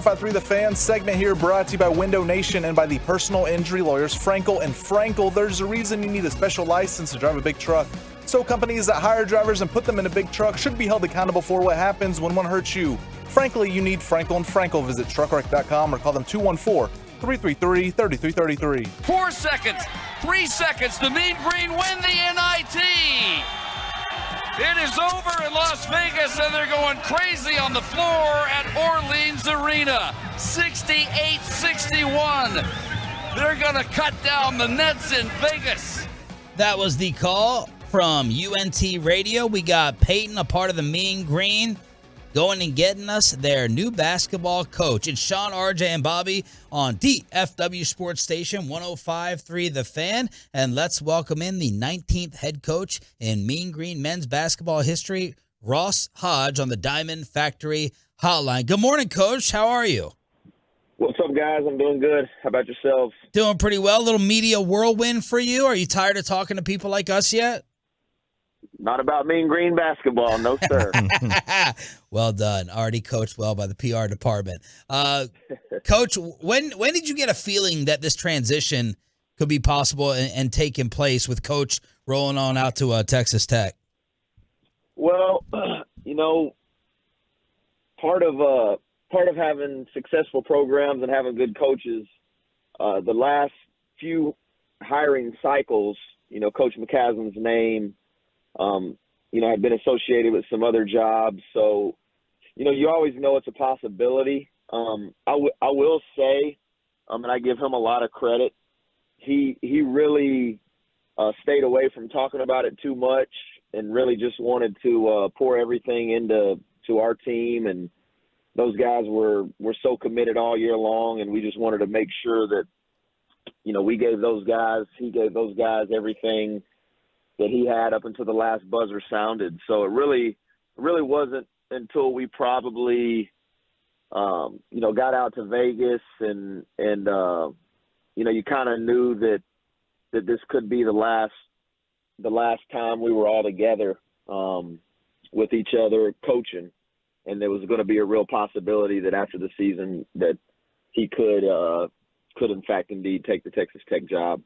105.3 The Fan segment here brought to you by Window Nation and by the personal injury lawyers Frankel and Frankel. There's a reason you need a special license to drive a big truck. So companies that hire drivers and put them in a big truck should be held accountable for what happens when one hurts you. Frankly, you need Frankel and Frankel. Visit truckwreck.com or call them 214-333-3333. 4 seconds, 3 seconds, the Mean Green win the NIT. It is over in Las Vegas, and they're going crazy on the floor at Orleans Arena. 68-61. They're going to cut down the Nets in Vegas. That was the call from UNT Radio. We got Peyton, a part of the Mean Green, going and getting us their new basketball coach. It's Sean, RJ, and Bobby on DFW Sports Station 105.3 The Fan. And let's welcome in the 19th head coach in Mean Green men's basketball history, Ross Hodge, on the Diamond Factory Hotline. Good morning, Coach. How are you? What's up, guys? I'm doing good. How about yourselves? Doing pretty well. A little media whirlwind for you. Are you tired of talking to people like us yet? Not about Mean Green basketball, no sir. Well done. Already coached well by the PR department. Coach, when did you get a feeling that this transition could be possible and taking place with Coach rolling on out to Texas Tech? Well, part of having successful programs and having good coaches, the last few hiring cycles, Coach McCaslin's name, had been associated with some other jobs. So, you always know it's a possibility. I will say, and I give him a lot of credit, he really stayed away from talking about it too much and really just wanted to pour everything into our team. And those guys were so committed all year long, and we just wanted to make sure that, he gave those guys everything that he had up until the last buzzer sounded. So it really wasn't until we probably, got out to Vegas and you kind of knew that this could be the last time we were all together with each other coaching. And there was going to be a real possibility that after the season that he could in fact indeed take the Texas Tech job.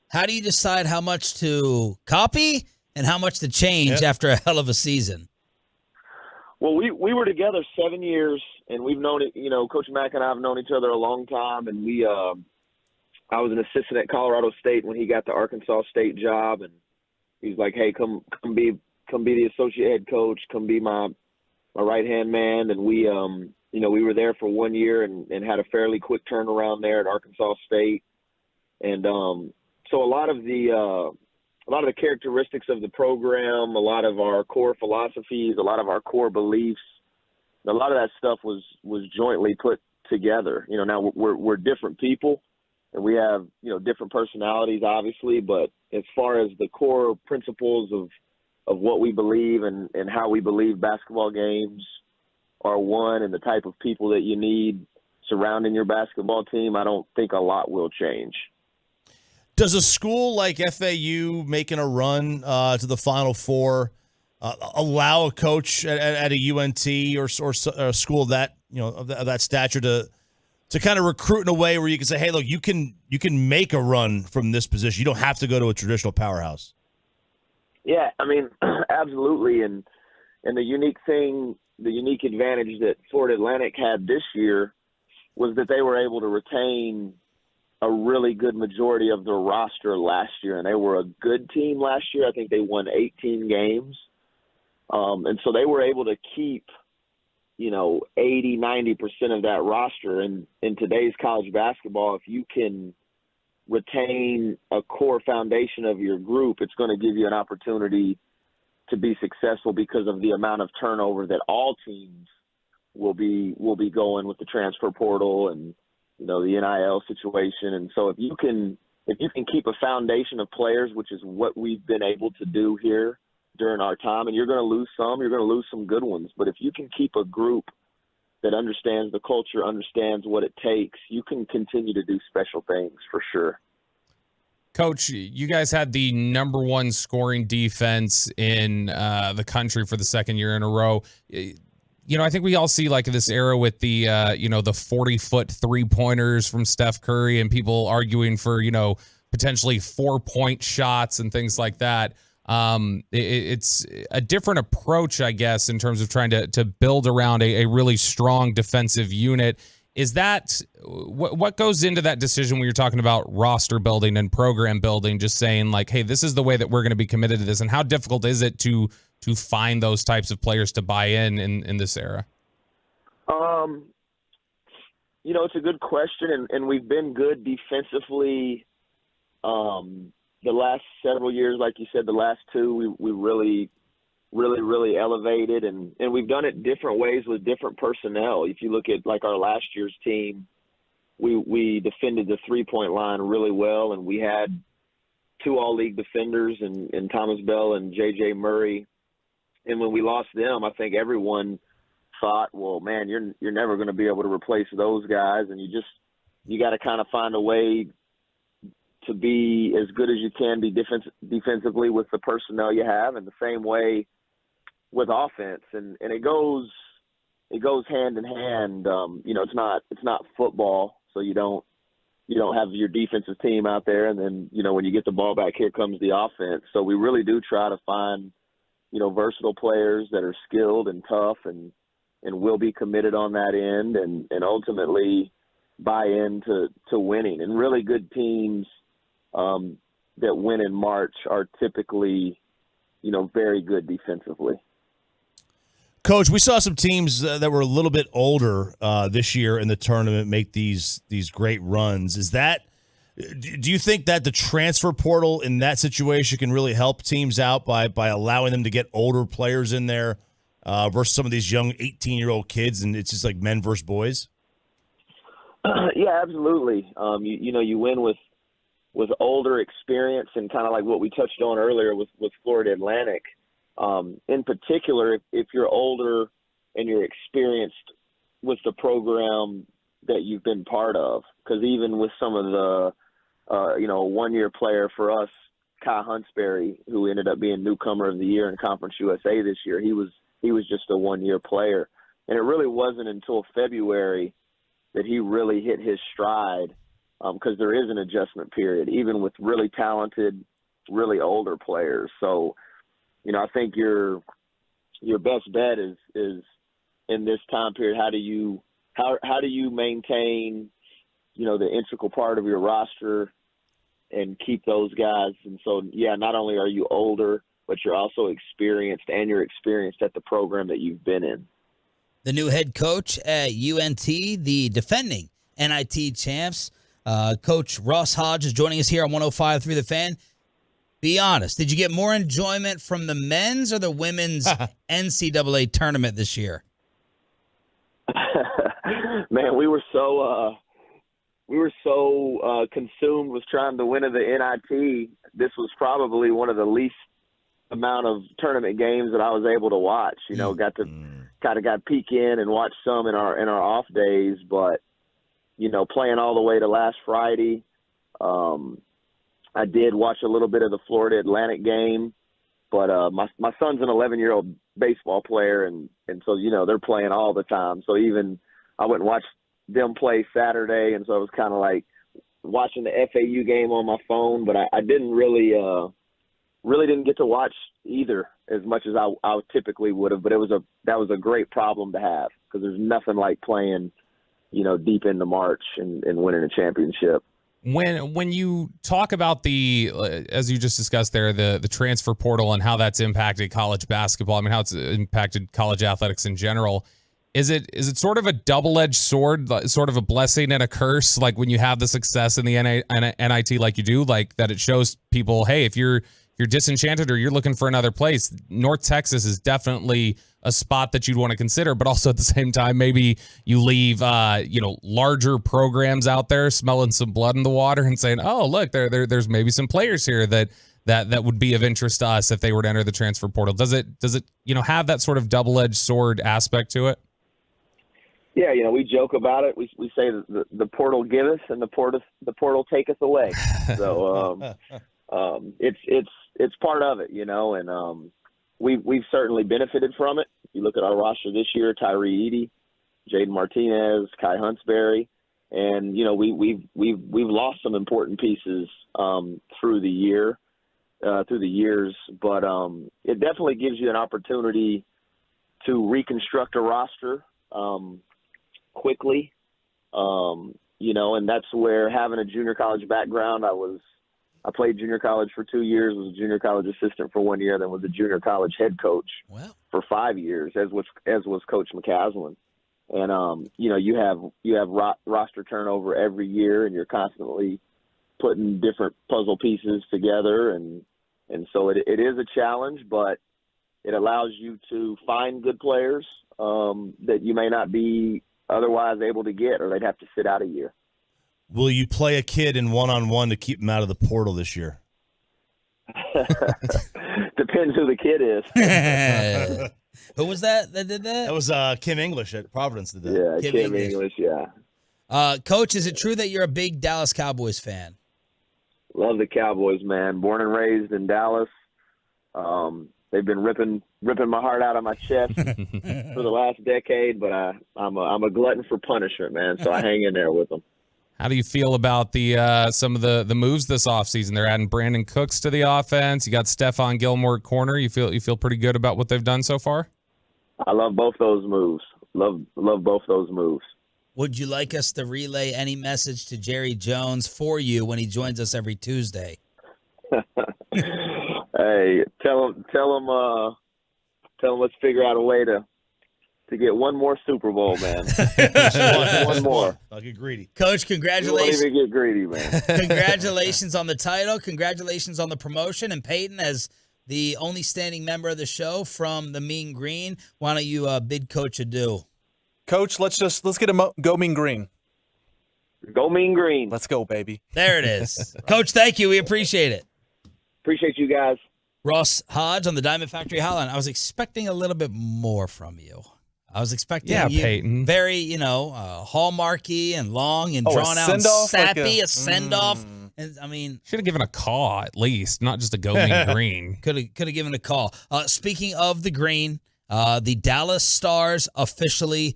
How do you decide how much to copy and how much to change after a hell of a season? Well, we were together 7 years, and we've known it. Coach Mack and I have known each other a long time, and I was an assistant at Colorado State when he got the Arkansas State job, and he's like, "Hey, come be the associate head coach, come be my right hand man." And we were there for 1 year and had a fairly quick turnaround there at Arkansas State, and so a lot of the characteristics of the program, a lot of our core philosophies, a lot of our core beliefs, a lot of that stuff was jointly put together. Now we're different people and we have, different personalities, obviously, but as far as the core principles of what we believe and how we believe basketball games are won and the type of people that you need surrounding your basketball team, I don't think a lot will change. Does a school like FAU making a run to the Final Four allow a coach at a UNT or a school that of that stature to kind of recruit in a way where you can say, hey, look, you can make a run from this position. You don't have to go to a traditional powerhouse. Yeah, I mean, absolutely. And the unique advantage that Florida Atlantic had this year was that they were able to retain a really good majority of their roster last year, and they were a good team last year. I think they won 18 games. And so they were able to keep, 80-90% of that roster. And in today's college basketball, if you can retain a core foundation of your group, it's going to give you an opportunity to be successful because of the amount of turnover that all teams will be going with the transfer portal and, you know, the NIL situation. And so if you can keep a foundation of players, which is what we've been able to do here during our time, and you're going to lose some good ones, but if you can keep a group that understands the culture, understands what it takes, you can continue to do special things for sure. Coach, you guys had the number one scoring defense in the country for the second year in a row. You know, I think we all see like this era with the, the 40-foot three-pointers from Steph Curry and people arguing for, potentially 4-point shots and things like that. It's a different approach, I guess, in terms of trying to build around a really strong defensive unit. Is that what goes into that decision when you're talking about roster building and program building, just saying like, hey, this is the way that we're going to be committed to this? And how difficult is it to find those types of players to buy in this era? It's a good question, and we've been good defensively the last several years. Like you said, the last two, we really elevated, and we've done it different ways with different personnel. If you look at like our last year's team, we defended the 3-point line really well, and we had 2 all-league defenders in Thomas Bell and J.J. Murray. And when we lost them, I think everyone thought, well, man, you're never going to be able to replace those guys, and you got to kind of find a way to be as good as you can be defensively with the personnel you have, and the same way with offense, and it goes hand in hand. It's not football, so you don't have your defensive team out there, and then when you get the ball back, here comes the offense. So we really do try to find versatile players that are skilled and tough and will be committed on that end, and ultimately buy into winning. And really good teams that win in March are typically very good defensively. Coach, we saw some teams that were a little bit older this year in the tournament make these great runs. Do you think that the transfer portal in that situation can really help teams out by allowing them to get older players in there versus some of these young 18-year-old kids, and it's just like men versus boys? Yeah, absolutely. You win with older experience, and kind of like what we touched on earlier with Florida Atlantic. In particular, if you're older and you're experienced with the program that you've been part of, because even with some of the, one-year player for us, Kai Huntsberry, who ended up being newcomer of the year in Conference USA this year, he was just a one-year player. And it really wasn't until February that he really hit his stride, because there is an adjustment period, even with really talented, really older players. So, I think your best bet is in this time period. How do you maintain, the integral part of your roster and keep those guys? And so, yeah, not only are you older, but you're also experienced, and you're experienced at the program that you've been in. The new head coach at UNT, the defending NIT champs, Coach Ross Hodge is joining us here on 105.3 The Fan. Be honest, did you get more enjoyment from the men's or the women's NCAA tournament this year? Man, we were so consumed with trying to win at the NIT. This was probably one of the least amount of tournament games that I was able to watch. Got to peek in and watch some in our off days, but playing all the way to last Friday. I did watch a little bit of the Florida Atlantic game, but my son's an 11-year-old baseball player, and so they're playing all the time. So even I went and watched them play Saturday, and so it was kind of like watching the FAU game on my phone. But I didn't really didn't get to watch either as much as I typically would have. But that was a great problem to have, because there's nothing like playing deep into March and winning a championship. When you talk about the, as you just discussed there, the transfer portal and how that's impacted college basketball, how it's impacted college athletics in general, Is it sort of a double-edged sword, sort of a blessing and a curse? Like when you have the success in the NIT like you do, like that it shows people, hey, if you're disenchanted or you're looking for another place, North Texas is definitely a spot that you'd want to consider. But also at the same time, maybe you leave larger programs out there smelling some blood in the water and saying, oh, look, there's maybe some players here that would be of interest to us if they were to enter the transfer portal. Does it have that sort of double-edged sword aspect to it? Yeah, we joke about it. We say that the portal giveth and the portal taketh away. So it's part of it, and we've certainly benefited from it. You look at our roster this year: Tyree Edey, Jaden Martinez, Kai Huntsberry, and we've lost some important pieces through the years, but it definitely gives you an opportunity to reconstruct a roster quickly, and that's where having a junior college background. I played junior college for 2 years, was a junior college assistant for 1 year, then was a junior college head coach for 5 years, as was Coach McCaslin. And you have roster turnover every year, and you're constantly putting different puzzle pieces together, and so it is a challenge, but it allows you to find good players that you may not be otherwise able to get, or they'd have to sit out a year. Will you play a kid in one-on-one to keep him out of the portal this year? Depends who the kid is. Who was that did that? That was Kim English at Providence did that. Yeah, Kim English, yeah. Coach, is it true that you're a big Dallas Cowboys fan? Love the Cowboys, man. Born and raised in Dallas. They've been ripping my heart out of my chest for the last decade, but I'm a glutton for punishment, man. So I hang in there with them. How do you feel about the some of the moves this offseason? They're adding Brandon Cooks to the offense. You got Stephon Gilmore at corner. You feel pretty good about what they've done so far? I love both those moves. Love both those moves. Would you like us to relay any message to Jerry Jones for you when he joins us every Tuesday? Hey, tell him let's figure out a way to get one more Super Bowl, man. one more. I'll get greedy. Coach, congratulations. You won't even get greedy, man. Congratulations on the title. Congratulations on the promotion. And Peyton, as the only standing member of the show from the Mean Green, why don't you bid Coach adieu? Coach, let's get him go Mean Green. Go Mean Green. Let's go, baby. There it is. Coach, thank you. We appreciate it. Appreciate you guys. Ross Hodge on the Diamond Factory Hotline. I was expecting a little bit more from you. I was expecting you Peyton. very, hallmarky and long and drawn out, sappy, a send-off. I mean, should have given a call at least, not just a go Mean Green. Could have given a call. Speaking of the green, the Dallas Stars officially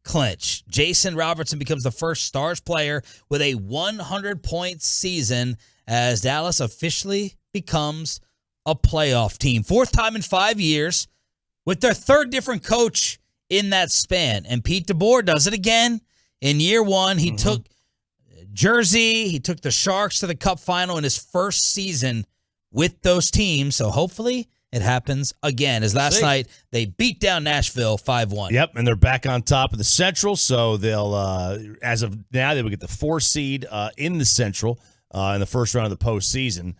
clinch. Jason Robertson becomes the first Stars player with a 100-point season as Dallas officially becomes a playoff team. Fourth time in 5 years with their third different coach in that span. And Pete DeBoer does it again. In year one, he took Jersey, he took the Sharks to the Cup final in his first season with those teams. So hopefully it happens again. As last night, they beat down Nashville 5-1. Yep, and they're back on top of the Central. So they'll, as of now, they will get the 4th seed in the Central in the first round of the postseason.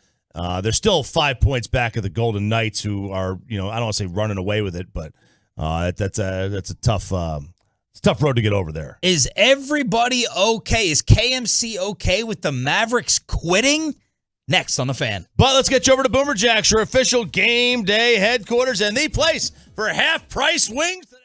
They're still 5 points back of the Golden Knights, who are, I don't want to say running away with it, but that's a tough road to get over there. Is everybody okay? Is KMC okay with the Mavericks quitting? Next on The Fan. But let's get you over to Boomer Jacks, your official game day headquarters and the place for half-price wings today.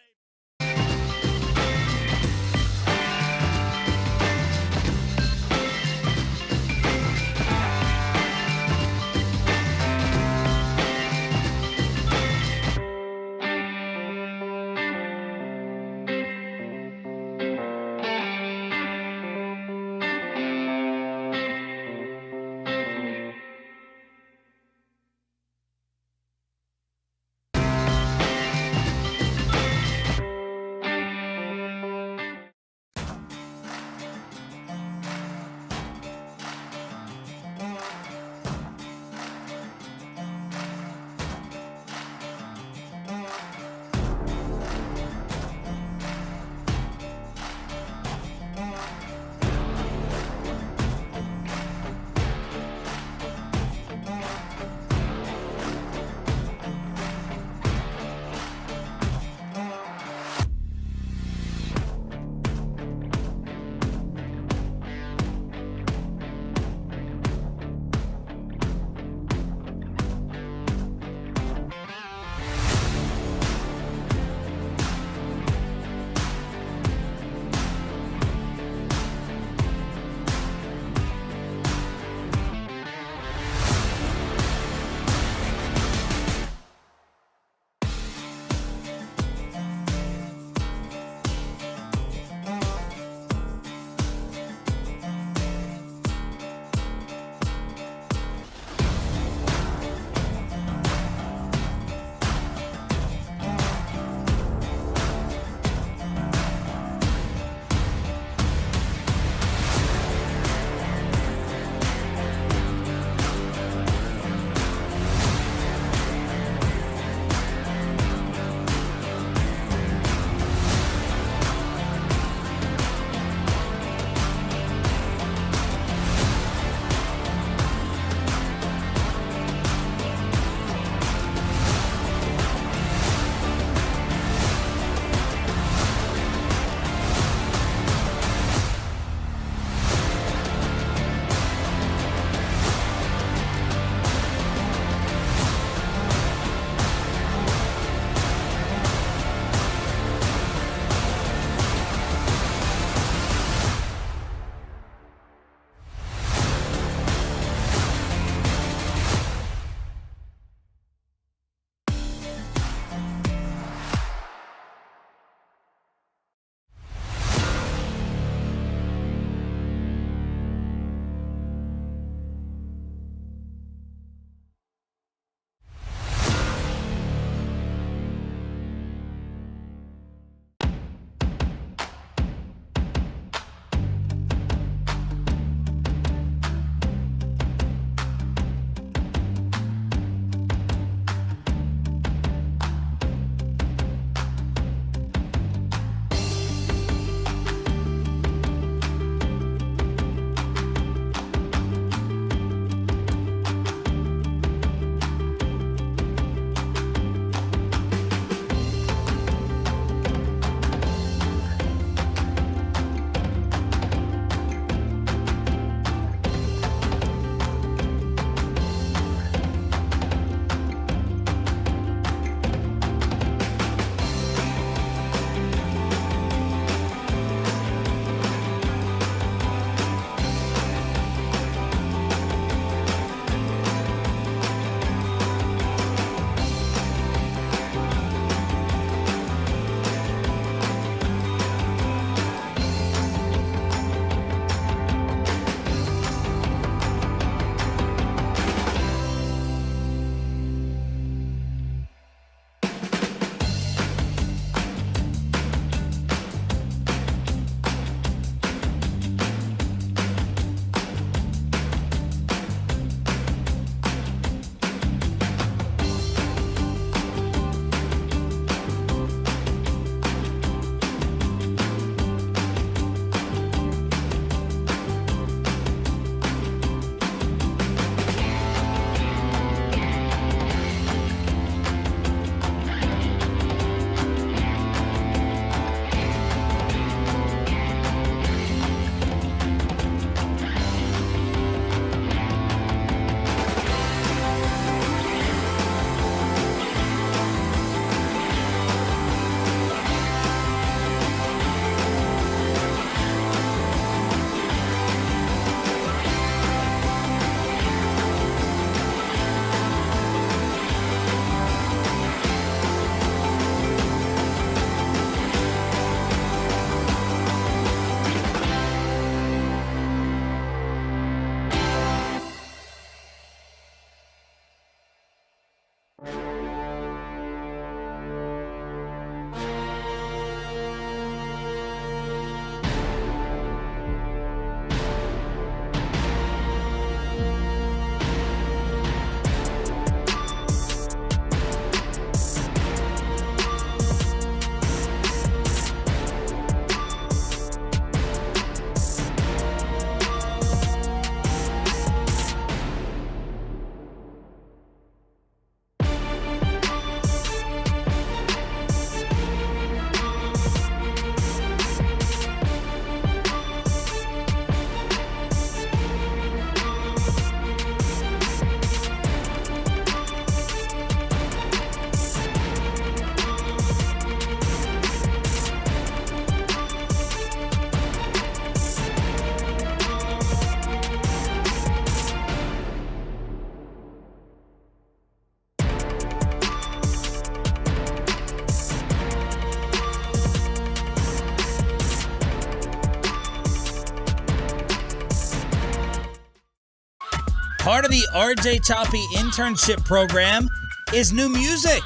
Part of the RJ Choppy internship program is new music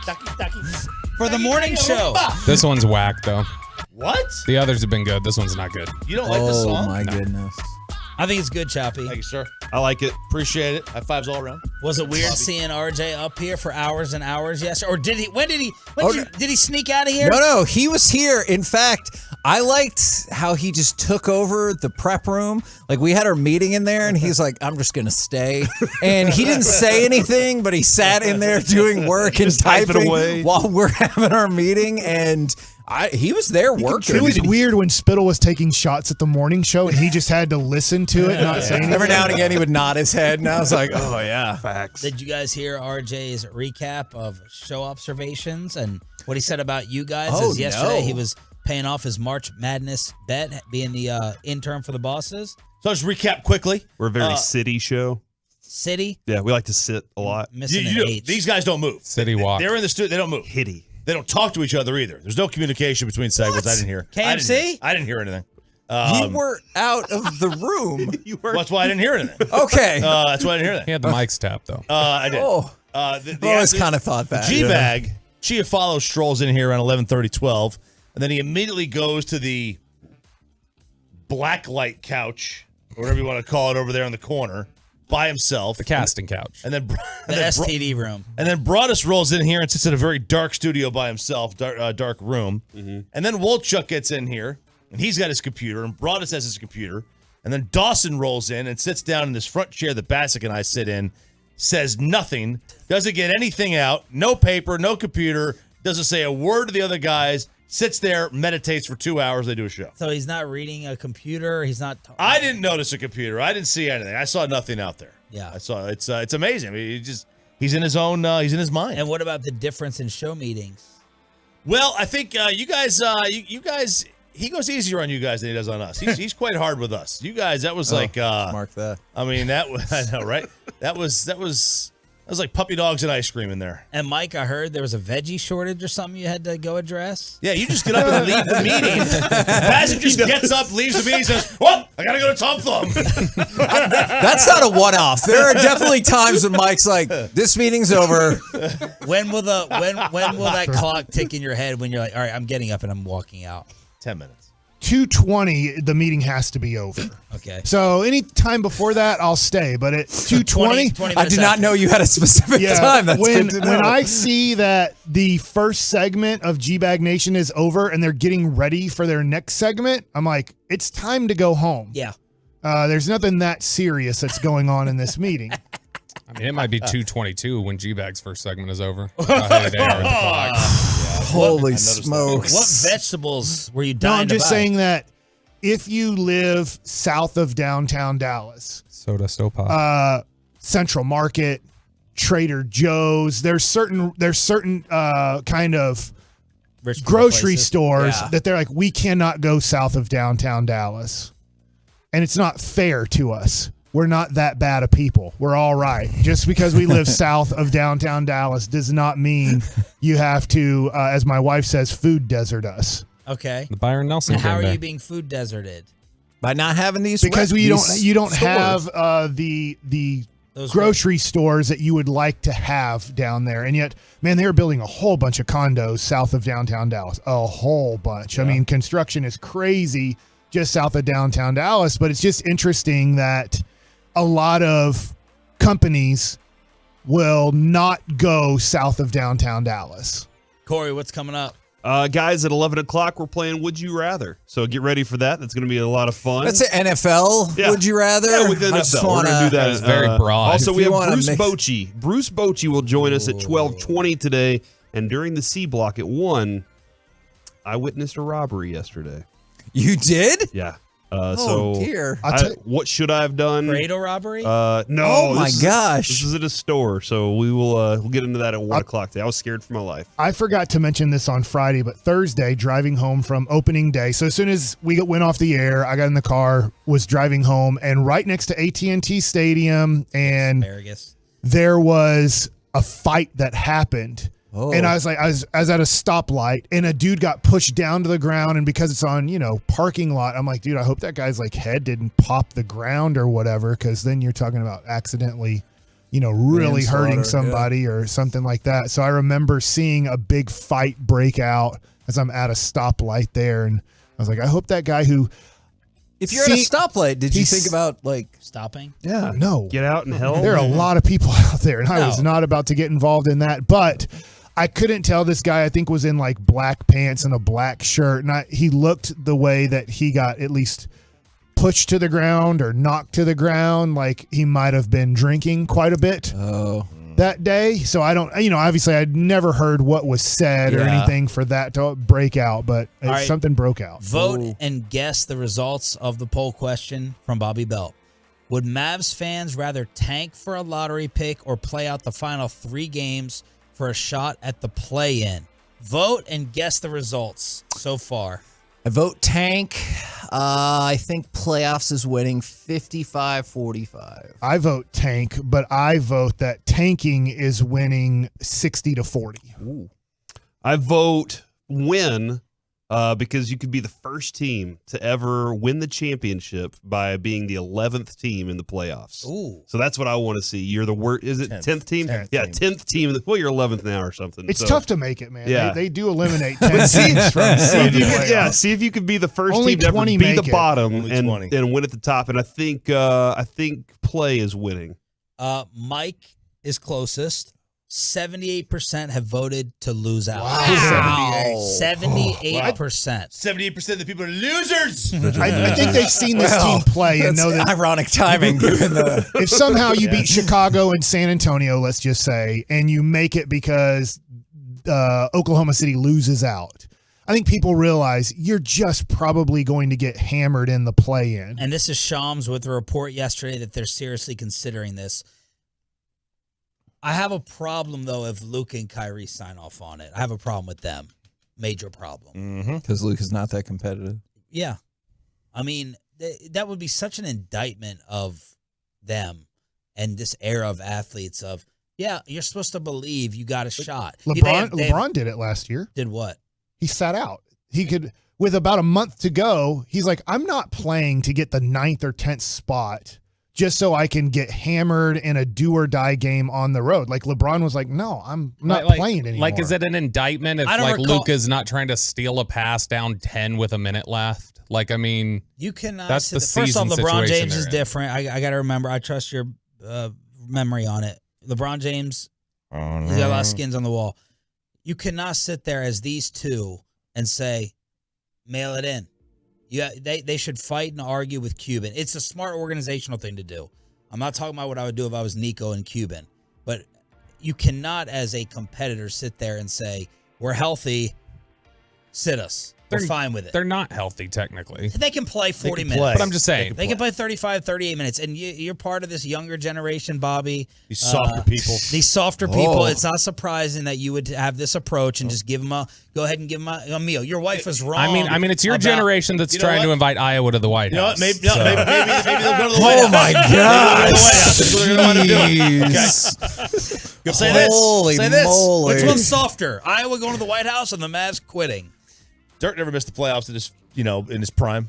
for the morning show. This one's whack, though. What? The others have been good. This one's not good. You don't like this song? Oh, my goodness. I think it's good, Choppy. Thank you, sir. I like it. Appreciate it. High fives all around. Was it weird seeing RJ up here for hours and hours yesterday? Or did he? Did he sneak out of here? No, he was here. In fact, I liked how he just took over the prep room. Like, we had our meeting in there, and he's like, I'm just going to stay. And he didn't say anything, but he sat in there doing work and typing away while we're having our meeting, and he was there working. It was weird when Spittle was taking shots at the morning show, and he just had to listen to it and not say anything. Every now and again, he would nod his head, and I was like, oh, yeah. Facts. Did you guys hear RJ's recap of show observations and what he said about you guys? Oh, yesterday no. he was paying off his March Madness bet, being the intern for the bosses. So let's recap quickly. We're a very city show. City? Yeah, we like to sit a lot. Missing You an do. H. These guys don't move. City walk. They're in the studio. They don't move. Hitty. They don't talk to each other either. There's no communication between segments. I didn't hear. KFC? I didn't hear anything. You were out of the room. That's why I didn't hear anything. Okay. That's why I didn't hear that. He had the mics tapped, though. I did. Oh. I always kind of thought that. The G-Bag, Chiafalo strolls in here around 11:30, and then he immediately goes to the blacklight couch, or whatever you want to call it, over there in the corner, by himself. The casting couch. And then The STD room. And then Broadus rolls in here and sits in a very dark studio by himself, dark room. Mm-hmm. And then Wolchuk gets in here, and he's got his computer, and Broadus has his computer. And then Dawson rolls in and sits down in this front chair that Bassick and I sit in, says nothing, doesn't get anything out, no paper, no computer, doesn't say a word to the other guys, sits there, meditates for 2 hours, they do a show. So he's not reading a computer. He's not. I didn't notice a computer. I didn't see anything. I saw nothing out there. Yeah. I saw it's amazing. I mean, he's in his own he's in his mind. And what about the difference in show meetings? Well, I think you guys he goes easier on you guys than he does on us. He's quite hard with us. You guys, that was like mark that. I mean, that was I know, right? That was like puppy dogs and ice cream in there. And Mike, I heard there was a veggie shortage or something you had to go address. Yeah, you just get up and leave the meeting. Bassick just gets up, leaves the meeting, says, "Well, I gotta go to Tom Thumb." That's not a one-off. There are definitely times when Mike's like, "This meeting's over." When will that clock tick in your head when you're like, "All right, I'm getting up and I'm walking out"? 10 minutes. 2:20, the meeting has to be over. Okay. So any time before that, I'll stay. But at 2:20, I did not know you had a specific time. That's when good to know. when I see that the first segment of G-Bag Nation is over and they're getting ready for their next segment, I'm like, it's time to go home. Yeah. There's nothing that serious that's going on in this meeting. I mean, it might be 2:22 when G-Bag's first segment is over. Clock. Holy smokes. What vegetables were you No, dying I'm just to buy? saying that if you live south of downtown Dallas, Soda Stopa. Central Market, Trader Joe's, there's certain kind of Rich grocery places. stores Yeah. that they're like, we cannot go south of downtown Dallas. And it's not fair to us. We're not that bad of people. We're all right. Just because we live south of downtown Dallas does not mean you have to, as my wife says, food desert us. Okay. The Byron Nelson. And how thing are there. you being food deserted? By not having these Because you don't stores. have the grocery stores that you would like to have down there. And yet, man, they are building a whole bunch of condos south of downtown Dallas. A whole bunch. I mean, construction is crazy just south of downtown Dallas, but it's just interesting that a lot of companies will not go south of downtown Dallas. Corey, what's coming up? Guys, at 11 o'clock, we're playing Would You Rather. So get ready for that. That's going to be a lot of fun. That's an NFL. Yeah. Would you rather? Yeah, with NFL. We're going to do that. It's very broad. Also, If we you have wanna Bruce mix- Bochy. Bruce Bochy will join us at 12:20 today. And during the C block at 1, I witnessed a robbery yesterday. You did? Yeah. Oh, dear. What should I have done? Cradle robbery? No. Oh, my gosh. This is at a store, so we will we'll get into that at 1 o'clock today. I was scared for my life. I forgot to mention this on Friday, but Thursday, driving home from opening day. So as soon as we went off the air, I got in the car, was driving home, and right next to AT&T Stadium, and there was a fight that happened. Oh. And I was like, I was at a stoplight, and a dude got pushed down to the ground, and because it's on, parking lot, I'm like, dude, I hope that guy's head didn't pop the ground or whatever, because then you're talking about accidentally, really hurting somebody or something like that. So I remember seeing a big fight break out as I'm at a stoplight there, and I was like, I hope that guy who. If you're at a stoplight, did you think about stopping? Yeah, no. Get out in hell. There are a lot of people out there, and I was not about to get involved in that, but I couldn't tell this guy, I think, was in black pants and a black shirt, and he looked the way that he got at least pushed to the ground or knocked to the ground, like he might have been drinking quite a bit that day. So I don't, obviously I'd never heard what was said or anything for that to break out, but something broke out. Vote and guess the results of the poll question from Bobby Belt. Would Mavs fans rather tank for a lottery pick or play out the final 3 games for a shot at the play-in? Vote and guess the results so far. I vote tank. I think playoffs is winning 55-45. I vote tank, but I vote that tanking is winning 60-40. I vote win because you could be the first team to ever win the championship by being the 11th team in the playoffs. Ooh. So that's what I want to see. You're the worst. Is it 10th team? 10th team. Well, you're 11th now or something. It's tough to make it, man. Yeah. They do eliminate 10 teams from see if you could be the first Only team to ever 20 be the make it. bottom Only and 20. win at the top. And I think play is winning. Mike is closest. 78% have voted to lose out. Wow. 78%. 78% of the people are losers. I think they've seen this team play and know that ironic timing given the if somehow you beat Chicago and San Antonio, let's just say, and you make it because Oklahoma City loses out, I think people realize you're just probably going to get hammered in the play-in. And this is Shams with a report yesterday that they're seriously considering this. I have a problem, though, if Luka and Kyrie sign off on it. I have a problem with them. Major problem. Because Luka's not that competitive. Yeah. I mean, that would be such an indictment of them and this era of athletes of, you're supposed to believe you got a shot. LeBron did it last year. Did what? He sat out. He could, with about a month to go, he's like, I'm not playing to get the 9th or 10th spot just so I can get hammered in a do-or-die game on the road. Like, LeBron was like, no, I'm not playing anymore. Like, is it an indictment if, Luka's not trying to steal a pass down 10 with a minute left? Like, I mean, you cannot. That's the first off, season LeBron situation James is they're in. different. I got to remember. I trust your memory on it. LeBron James, he's got a lot of skins on the wall. You cannot sit there as these two and say, mail it in. They should fight and argue with Cuban. It's a smart organizational thing to do. I'm not talking about what I would do if I was Nico and Cuban. But you cannot, as a competitor, sit there and say, we're healthy, sit us. We're fine with it. They're not healthy, technically. They can play 40 minutes. But I'm just saying. They can play 35, 38 minutes. And you're part of this younger generation, Bobby. These softer people. These softer people. It's not surprising that you would have this approach and just give them go ahead and give them a meal. Your wife is wrong. I mean, it's your generation that's trying to invite Iowa to the White House. Maybe they'll go to the White House. Oh, my gosh. That's what they're going to do. Okay. Say this. Holy Say this. moly. Which one's softer? Iowa going to the White House and the Mavs quitting? Dirk never missed the playoffs in his prime.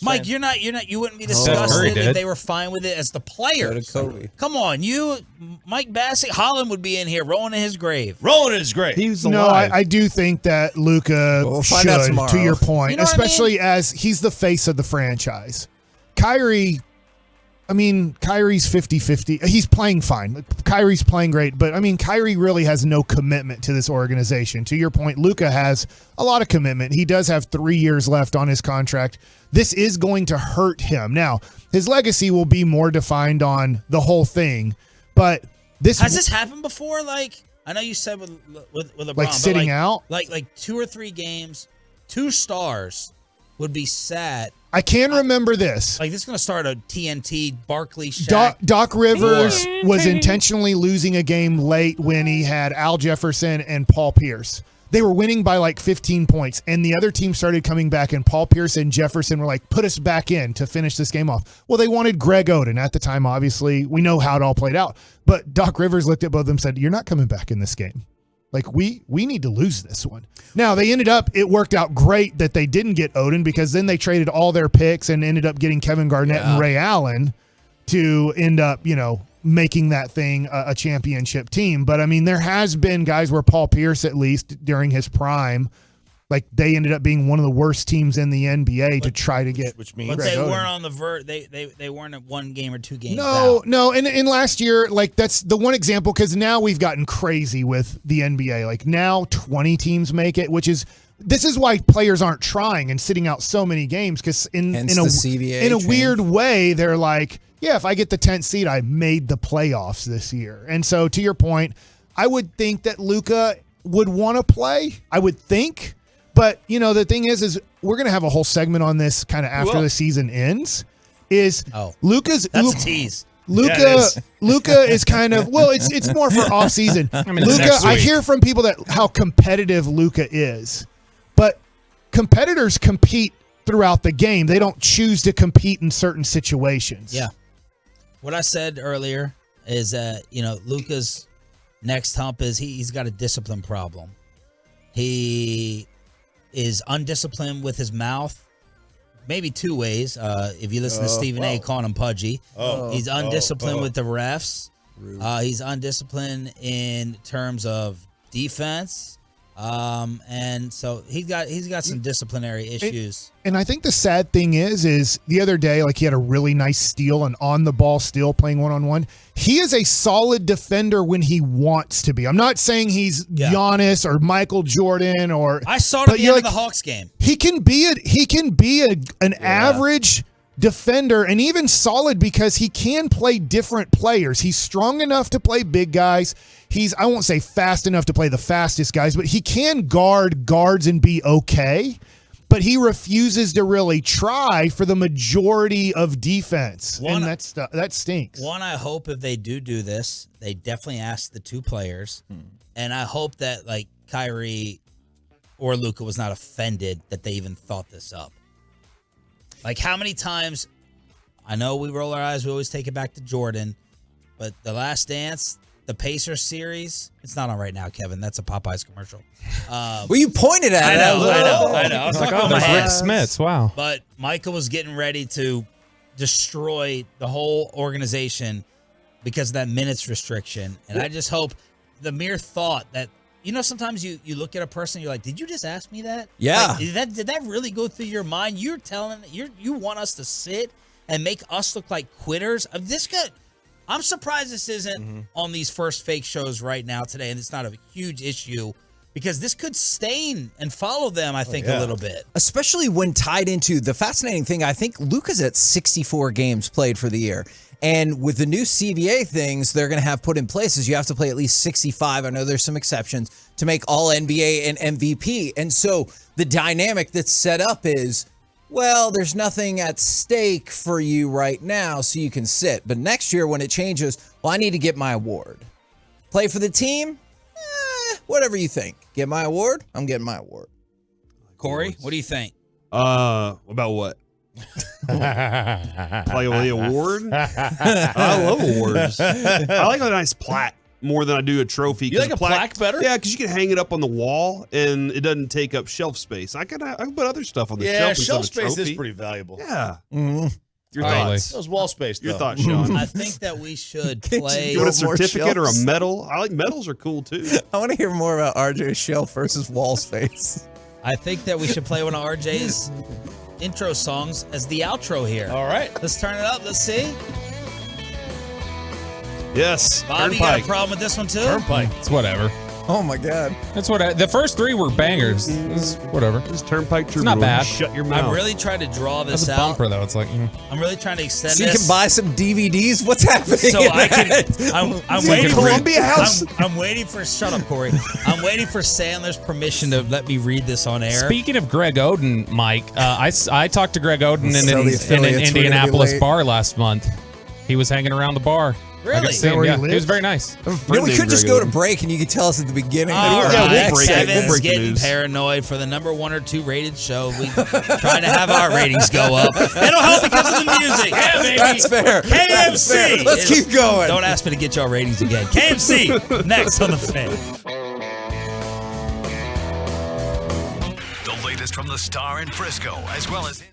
Mike, you wouldn't be Curry disgusted did. if they were fine with it as the players. So did Kobe. Come on, Mike Bassett, Holland would be in here rolling in his grave. Rolling in his grave. He's No, alive. I do think that Luka We'll find out should, tomorrow. to your point, You know what I especially as he's the face of the franchise. Kyrie's 50-50. He's playing fine. Kyrie's playing great, but Kyrie really has no commitment to this organization. To your point, Luka has a lot of commitment. He does have 3 years left on his contract. This is going to hurt him. Now, his legacy will be more defined on the whole thing, but Has this happened before? Like, I know you said with LeBron, Like sitting but out? like 2 or 3 games, 2 stars would be sad. I can remember this. Like, this is going to start a TNT Barkley Shaq. Doc Rivers was intentionally losing a game late when he had Al Jefferson and Paul Pierce. They were winning by like 15 points, and the other team started coming back, and Paul Pierce and Jefferson were like, put us back in to finish this game off. Well, they wanted Greg Oden. At the time, obviously, we know how it all played out. But Doc Rivers looked at both of them and said, you're not coming back in this game. Like, we need to lose this one. Now, it worked out great that they didn't get Oden, because then they traded all their picks and ended up getting Kevin Garnett and Ray Allen to end up, making that thing a championship team. But, there has been guys where Paul Pierce, at least during his prime, like they ended up being one of the worst teams in the NBA to try to get. Which means But Greg they Oden. weren't on the they weren't at 1 game or 2 games. No. And last year, like that's the one example, because now we've gotten crazy with the NBA. Like now 20 teams make it, this is why players aren't trying and sitting out so many games, because in a weird way, they're like, yeah, if I get the 10th seed, I made the playoffs this year. And so to your point, I would think that Luka would want to play. I would think. But, the thing is we're going to have a whole segment on this kind of after the season ends. Luka's That's a tease. Luka is kind of, it's more for off season. Luka, I hear from people how competitive Luka is, but competitors compete throughout the game. They don't choose to compete in certain situations. Yeah. What I said earlier is that, Luka's next hump is he's got a discipline problem. He is undisciplined with his mouth, maybe 2 ways. If you listen to Stephen A. calling him pudgy, he's undisciplined with the refs. He's undisciplined in terms of defense. And so he's got some disciplinary issues. And I think the sad thing is the other day, like he had a really nice steal, and on the ball steal playing one-on-one. He is a solid defender when he wants to be. I'm not saying he's Giannis or Michael Jordan I saw it at the end of the Hawks game. He can be an average defender, and even solid, because he can play different players. He's strong enough to play big guys. I won't say fast enough to play the fastest guys, but he can guard guards and be okay. But he refuses to really try for the majority of defense, and that stinks. One, I hope if they do this, they definitely ask the 2 players, and I hope that like Kyrie or Luka was not offended that they even thought this up. Like, how many times, I know we roll our eyes, we always take it back to Jordan, but The Last Dance, the Pacers series, it's not on right now, Kevin. That's a Popeyes commercial. Well, you pointed at it. I know. I was like, there's Rick Smits. Wow. But Michael was getting ready to destroy the whole organization because of that minutes restriction. And I just hope the mere thought that, sometimes you look at a person, you're like, did you just ask me that? Yeah. Like, did that really go through your mind? You're telling, you want us to sit and make us look like quitters? I'm surprised this isn't on these first fake shows right now today, and it's not a huge issue, because this could stain and follow them, I think, a little bit. Especially when tied into the fascinating thing, I think Luka's at 64 games played for the year. And with the new CBA things they're going to have put in place is you have to play at least 65. I know there's some exceptions to make all NBA and MVP. And so the dynamic that's set up is, well, there's nothing at stake for you right now, so you can sit. But next year when it changes, well, I need to get my award. Play for the team? Whatever you think. Get my award? I'm getting my award. Corey, what do you think? About what? Play with the award? I love awards. I like a nice plaque. more than I do a trophy. You like a plaque better? Yeah, because you can hang it up on the wall and it doesn't take up shelf space. I can put other stuff on the shelf. Yeah, instead shelf of a space is trophy. pretty valuable. Yeah. Mm-hmm. Your Totally. thoughts? Those wall space, Your though. thoughts, Sean? I think that we should Can't you play. You want a More certificate or a shelves. medal? I like medals are cool too. I want to hear more about RJ's shelf versus wall space. I think that we should play one of RJ's intro songs as the outro here. All right. Let's turn it up. Let's see. Yes. Bob, you got a problem with this one too? Turnpike. It's whatever. Oh my God. That's what the first three were bangers. It's whatever. This Turnpike Troubadour. not bad. Shut your mouth. I'm really trying to draw That's this a out. bumper though. It's like I'm really trying to extend So you this. can buy some DVDs? What's happening? So in I can. that? I'm See, waiting for Columbia House. I'm waiting for. Shut up, Corey. I'm waiting for Sandler's permission to let me read this on air. Speaking of Greg Oden, Mike, I talked to Greg Oden So the in an affiliates were gonna be Indianapolis late. bar last month. He was hanging around the bar. I Really? could see him, where he yeah. He lives? was very nice. No, we could just go to break and you could tell us at the beginning. All Yeah, right, we'll break it. We'll Kevin's break the getting news. paranoid for the number 1 or 2 rated show. We trying to have our ratings go up. It'll help because of the music. Yeah, baby. That's fair. KMC. That's fair. Let's keep going. Don't ask me to get y'all ratings again. KMC next on the Fan. The latest from the Star in Frisco, as well as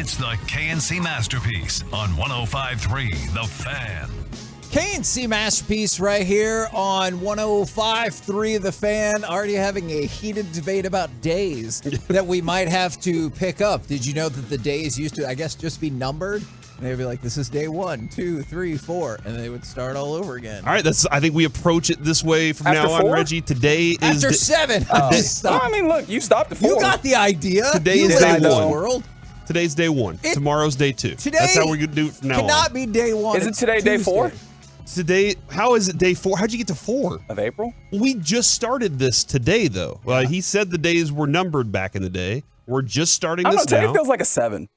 It's the KNC Masterpiece on 105.3 The Fan. KNC Masterpiece right here on 105.3 The Fan. Already having a heated debate about days that we might have to pick up. Did you know that the days used to, I guess, just be numbered? And they'd be like, this is day 1, 2, 3, 4. And they would start all over again. All right, I think we approach it this way from After now on, 4? Reggie. Today is After 7. I mean, look, you stopped at 4. You got the idea. Today You is live day in this 1. world. Today's day 1. Tomorrow's day 2. Today That's how we're going to do it from now on. cannot be day 1. Isn't It's today day Tuesday. 4? Today, how is it day 4? How'd you get to 4? Of April? We just started this today, though. He said the days were numbered back in the day. We're just starting I don't this know, now. today feels like a 7.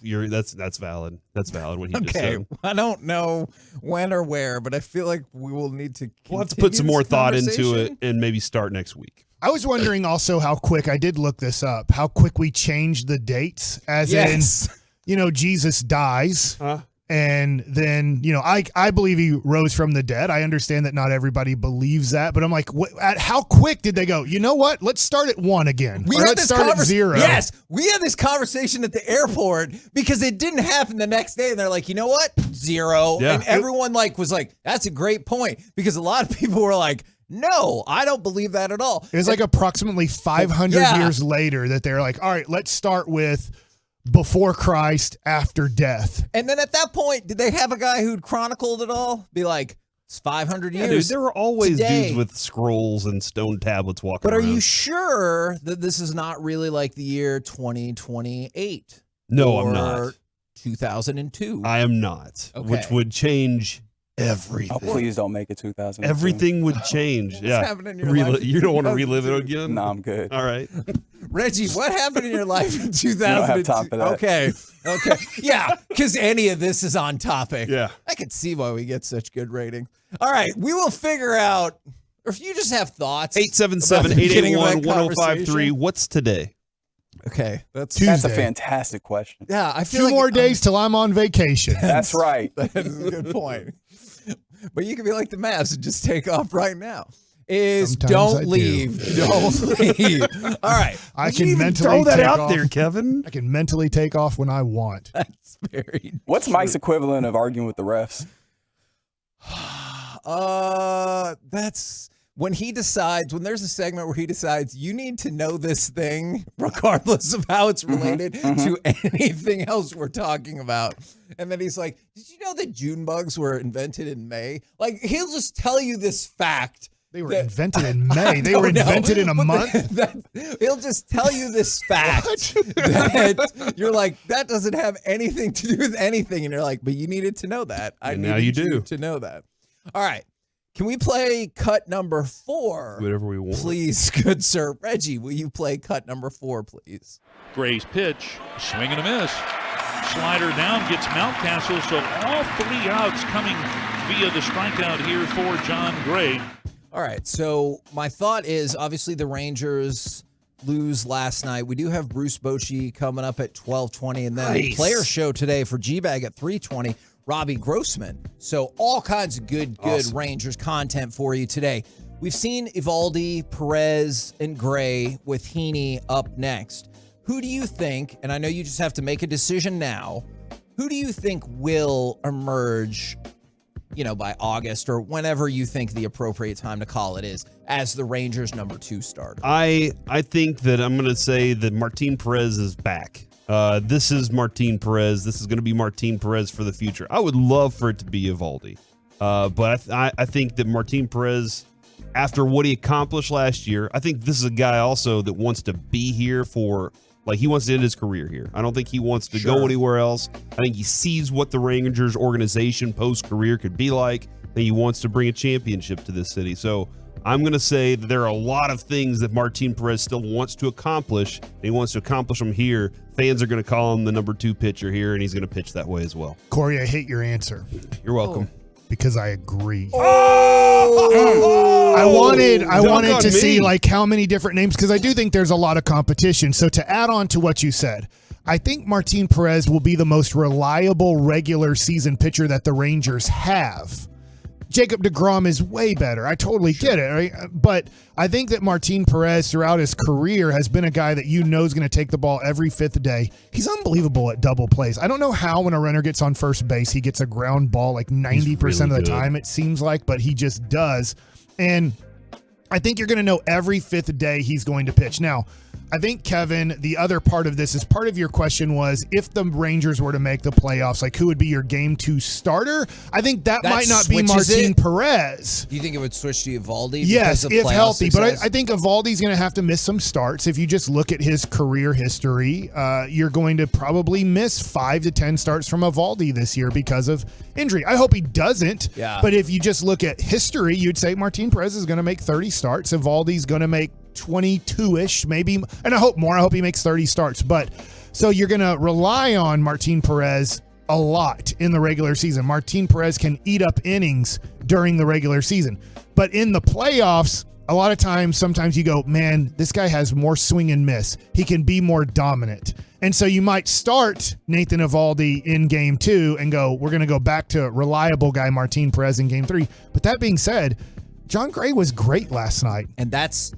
That's valid. That's valid what he just Okay, said. I don't know when or where, but I feel like we will need to. We'll have to put some more this thought into conversation. it and maybe start next week. I was wondering also how quick, I did look this up, how quick we changed the dates, as Yes. in, Jesus dies. And then, I believe he rose from the dead. I understand that not everybody believes that, but I'm like, at how quick did they go? You know what? Let's start at 1 again. We Or had let's this start at 0. Yes, we had this conversation at the airport because it didn't happen the next day. And they're like, you know what? 0. Yeah. And everyone was like, that's a great point, because a lot of people were like, no, I don't believe that at all. It was like approximately 500 Yeah. years later that they're like, all right, let's start with before Christ, after death. And then at that point, did they have a guy who'd chronicled it all? Be like, it's 500 Yeah, years. dude, there were always today. dudes with scrolls and stone tablets walking But are around. you sure that this is not really like the year 2028? No, I'm or not. 2002? I am not, which Okay. would change everything. Oh, please don't make it 2000. Everything would change. Yeah. happened in your life in You don't want to relive it again? No, I'm good. All right. Reggie, what happened in your life in 2002? We don't have time for that. Okay. Yeah, because any of this is on topic. Yeah. I can see why we get such good rating. All right, we will figure out, or if you just have thoughts. 877-881-1053. What's today? Okay, that's Tuesday. That's a fantastic question. Yeah, I feel 2 like more days till I'm on vacation. That's right. That is a good point. But you can be like the Mavs and just take off right now. Sometimes I Don't do. leave. Don't leave. All right. I Did you can even mentally throw that take out off. there, Kevin. I can mentally take off when I want. That's very What's Mike's equivalent of arguing with the refs? That's when he decides, when there's a segment where he decides you need to know this thing regardless of how it's related to anything else we're talking about. And then he's like, did you know that June bugs were invented in May? Like, he'll just tell you this fact. They were invented in May. They were invented in a month. He'll just tell you this fact that you're like, that doesn't have anything to do with anything. And you're like, but you needed to know that. I And now needed you do. to know that. All right. Can we play cut number 4? Whatever we want. Please, good sir. Reggie, will you play cut number 4, please? Gray's pitch, swing and a miss. Slider down, gets Mountcastle, so all 3 outs coming via the strikeout here for John Gray. All right, so my thought is, obviously the Rangers lose last night. We do have Bruce Bochy coming up at 12:20, and then Nice. player show today for G-Bag at 3:20, Robbie Grossman. So all kinds of good Awesome. Rangers content for you today. We've seen Evaldi, Perez, and Gray with Heaney up next. Who do you think, and I know you just have to make a decision now, who do you think will emerge, by August or whenever you think the appropriate time to call it is, as the Rangers' number 2 starter? I think that I'm going to say that Martin Perez is back. This is Martin Perez. This is going to be Martin Perez for the future. I would love for it to be Evaldi. But I think that Martin Perez, after what he accomplished last year, I think this is a guy also that wants to be here for, he wants to end his career here. I don't think he wants to go anywhere else. I think he sees what the Rangers organization post-career could be like, and he wants to bring a championship to this city. So I'm going to say that there are a lot of things that Martin Perez still wants to accomplish, and he wants to accomplish them here. Fans are going to call him the number 2 pitcher here, and he's going to pitch that way as well. Corey, I hate your answer. You're welcome. Because I agree. Oh! I wanted to see me. how many different names, because I do think there's a lot of competition. So to add on to what you said, I think Martin Perez will be the most reliable regular season pitcher that the Rangers have. Jacob deGrom is way better. I totally get it, right? But I think that Martin Perez throughout his career has been a guy that you know is going to take the ball every fifth day. He's unbelievable at double plays. I don't know how when a runner gets on first base, he gets a ground ball like 90% of the time, it seems like, but he just does. And I think you're going to know every fifth day he's going to pitch. Now, I think, Kevin, the other part of this is part of your question was if the Rangers were to make the playoffs, like who would be your game 2 starter? I think that might not be Martin Perez. Do you think it would switch to Evaldi? Yes, if healthy. But I think Evaldi's going to have to miss some starts. If you just look at his career history, you're going to probably miss 5 to 10 starts from Evaldi this year because of injury. I hope he doesn't. Yeah. But if you just look at history, you'd say Martin Perez is going to make 30 starts. Evaldi's going to make 22-ish, maybe, and I hope more. I hope he makes 30 starts. But so you're going to rely on Martin Perez a lot in the regular season. Martin Perez can eat up innings during the regular season. But in the playoffs, a lot of times, sometimes you go, man, this guy has more swing and miss. He can be more dominant. And so you might start Nathan Eovaldi in game 2 and go, we're going to go back to reliable guy Martin Perez in game 3. But that being said, John Gray was great last night. And that's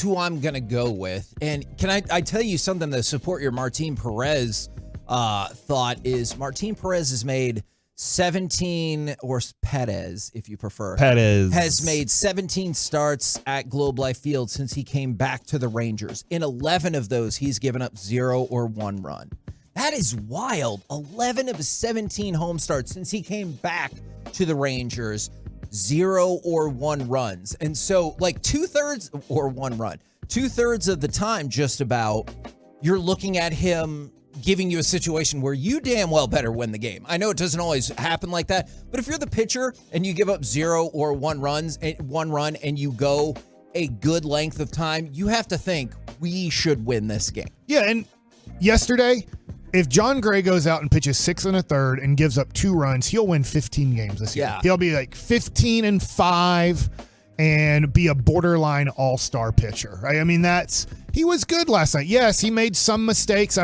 who I'm going to go with. And can I tell you something to support your Martin Perez thought is Martin Perez has made 17, or Perez, if you prefer. Perez has made 17 starts at Globe Life Field since he came back to the Rangers. In 11 of those, he's given up 0 or 1 run. That is wild. 11 of his 17 home starts since he came back to the Rangers, 0 or 1 runs. And so like 2/3 or 1 run, 2/3 of the time, just about, you're looking at him giving you a situation where you damn well better win the game. I know it doesn't always happen like that, but if you're the pitcher and you give up 0 or 1 run and you go a good length of time, you have to think we should win this game. Yeah, and yesterday, if John Gray goes out and pitches 6 1/3 and gives up 2 runs, he'll win 15 games this year. Yeah. He'll be like 15-5 and be a borderline all-star pitcher. Right? I mean, he was good last night. Yes, he made some mistakes.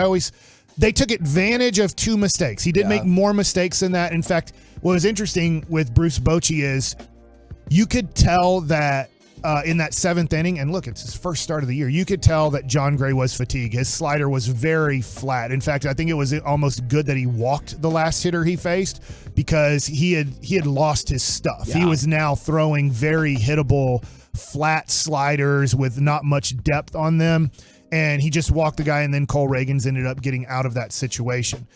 They took advantage of 2 mistakes. He did make more mistakes than that. In fact, what was interesting with Bruce Bochy is you could tell that in that 7th inning, and look, it's his first start of the year, you could tell that John Gray was fatigued. His slider was very flat. In fact, I think it was almost good that he walked the last hitter he faced because he had lost his stuff. Yeah. He was now throwing very hittable flat sliders with not much depth on them, and he just walked the guy, and then Cole Reagans ended up getting out of that situation.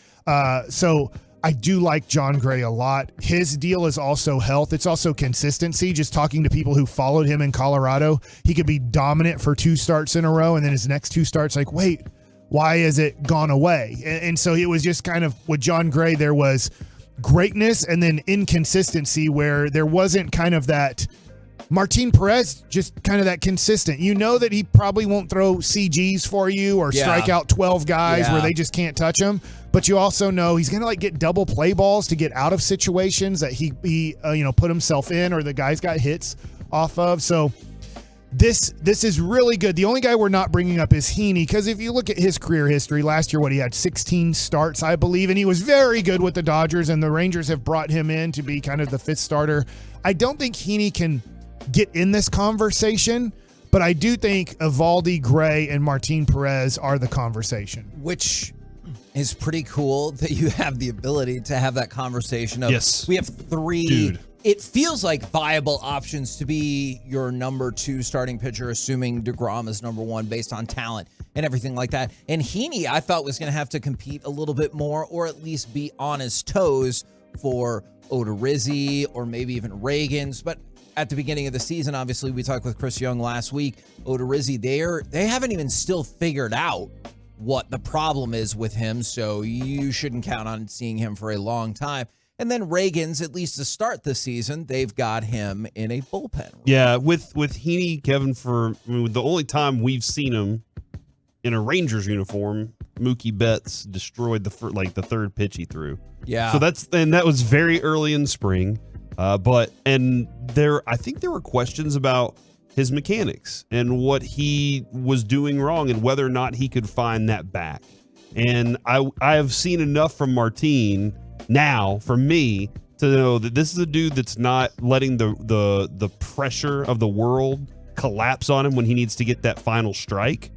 So I do like John Gray a lot. His deal is also health. It's also consistency. Just talking to people who followed him in Colorado, he could be dominant for 2 starts in a row, and then his next 2 starts, like, wait, why has it gone away? And so it was just kind of, with John Gray, there was greatness and then inconsistency where there wasn't kind of that. Martin Perez, just kind of that consistent. You know that he probably won't throw CGs for you or strike out 12 guys where they just can't touch him. But you also know he's going to get double play balls to get out of situations that he put himself in or the guys got hits off of. So this is really good. The only guy we're not bringing up is Heaney, because if you look at his career history, last year, he had 16 starts, I believe, and he was very good with the Dodgers, and the Rangers have brought him in to be kind of the 5th starter. I don't think Heaney can get in this conversation, but I do think Eovaldi, Gray, and Martin Perez are the conversation. Which is pretty cool that you have the ability to have that conversation of, yes, we have 3, it feels like viable options to be your number 2 starting pitcher, assuming DeGrom is number 1 based on talent and everything like that. And Heaney, I thought, was going to have to compete a little bit more, or at least be on his toes for Odorizzi or maybe even Reagans. But at the beginning of the season, obviously, we talked with Chris Young last week. Odorizzi, they haven't even still figured out what the problem is with him, so you shouldn't count on seeing him for a long time. And then Reagans, at least to start the season, they've got him in a bullpen role. Yeah, with Heaney, Kevin, the only time we've seen him in a Rangers uniform, Mookie Betts destroyed the 3rd pitch he threw. Yeah. So that was very early in spring. I think there were questions about his mechanics and what he was doing wrong and whether or not he could find that back. And I have seen enough from Martin now, for me, to know that this is a dude that's not letting the pressure of the world collapse on him when he needs to get that final strike,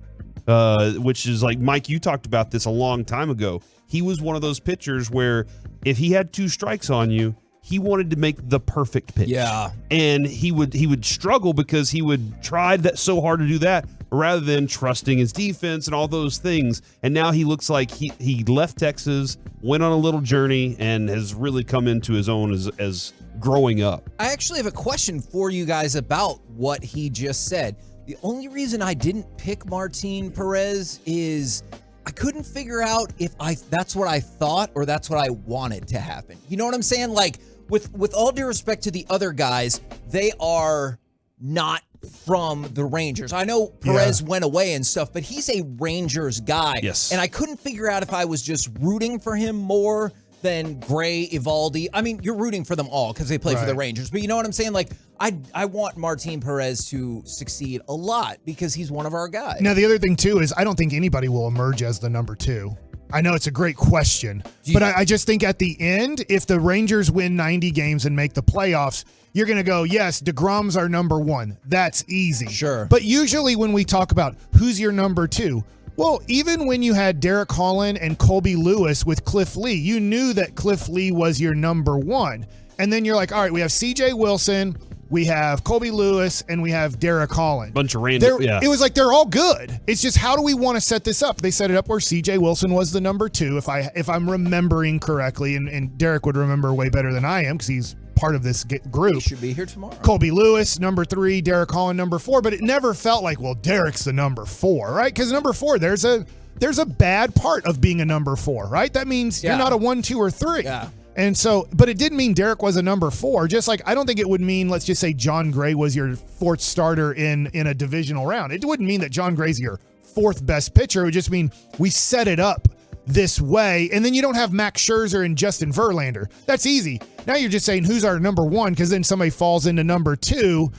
which is like, Mike, you talked about this a long time ago. He was one of those pitchers where if he had 2 strikes on you, he wanted to make the perfect pitch. Yeah. And he would struggle because he would try that so hard to do that rather than trusting his defense and all those things. And now he looks like he left Texas, went on a little journey, and has really come into his own as growing up. I actually have a question for you guys about what he just said. The only reason I didn't pick Martin Perez is I couldn't figure out if that's what I thought or that's what I wanted to happen. You know what I'm saying? Like, with all due respect to the other guys, they are not from the Rangers. I know Perez went away and stuff, but he's a Rangers guy. Yes. And I couldn't figure out if I was just rooting for him more than Gray, Evaldi. I mean, you're rooting for them all because they play for the Rangers. But you know what I'm saying? Like, I want Martin Perez to succeed a lot because he's one of our guys. Now, the other thing, too, is I don't think anybody will emerge as the number 2. I know it's a great question, but I just think at the end, if the Rangers win 90 games and make the playoffs, you're going to go, yes, DeGrom's our number 1. That's easy. Sure. But usually when we talk about who's your number 2, well, even when you had Derek Holland and Colby Lewis with Cliff Lee, you knew that Cliff Lee was your number 1. And then you're like, all right, we have CJ Wilson, we have Colby Lewis, and we have Derek Holland. Bunch of random. It was like they're all good. It's just, how do we want to set this up? They set it up where CJ Wilson was the number 2, if I'm remembering correctly, and Derek would remember way better than I am because he's part of this group. He should be here tomorrow. Colby Lewis, number 3, Derek Holland, number 4, but it never felt like, well, Derek's the number 4, right? Because number 4, there's a bad part of being a number 4, right? That means you're not a 1, 2, or 3. Yeah. And so, but it didn't mean Derek was a number 4. Just like I don't think it would mean, let's just say John Gray was your 4th starter in a divisional round. It wouldn't mean that John Gray's your 4th best pitcher. It would just mean we set it up this way, and then you don't have Max Scherzer and Justin Verlander. That's easy. Now you're just saying who's our number 1 because then somebody falls into number 2.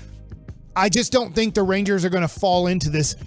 I just don't think the Rangers are going to fall into this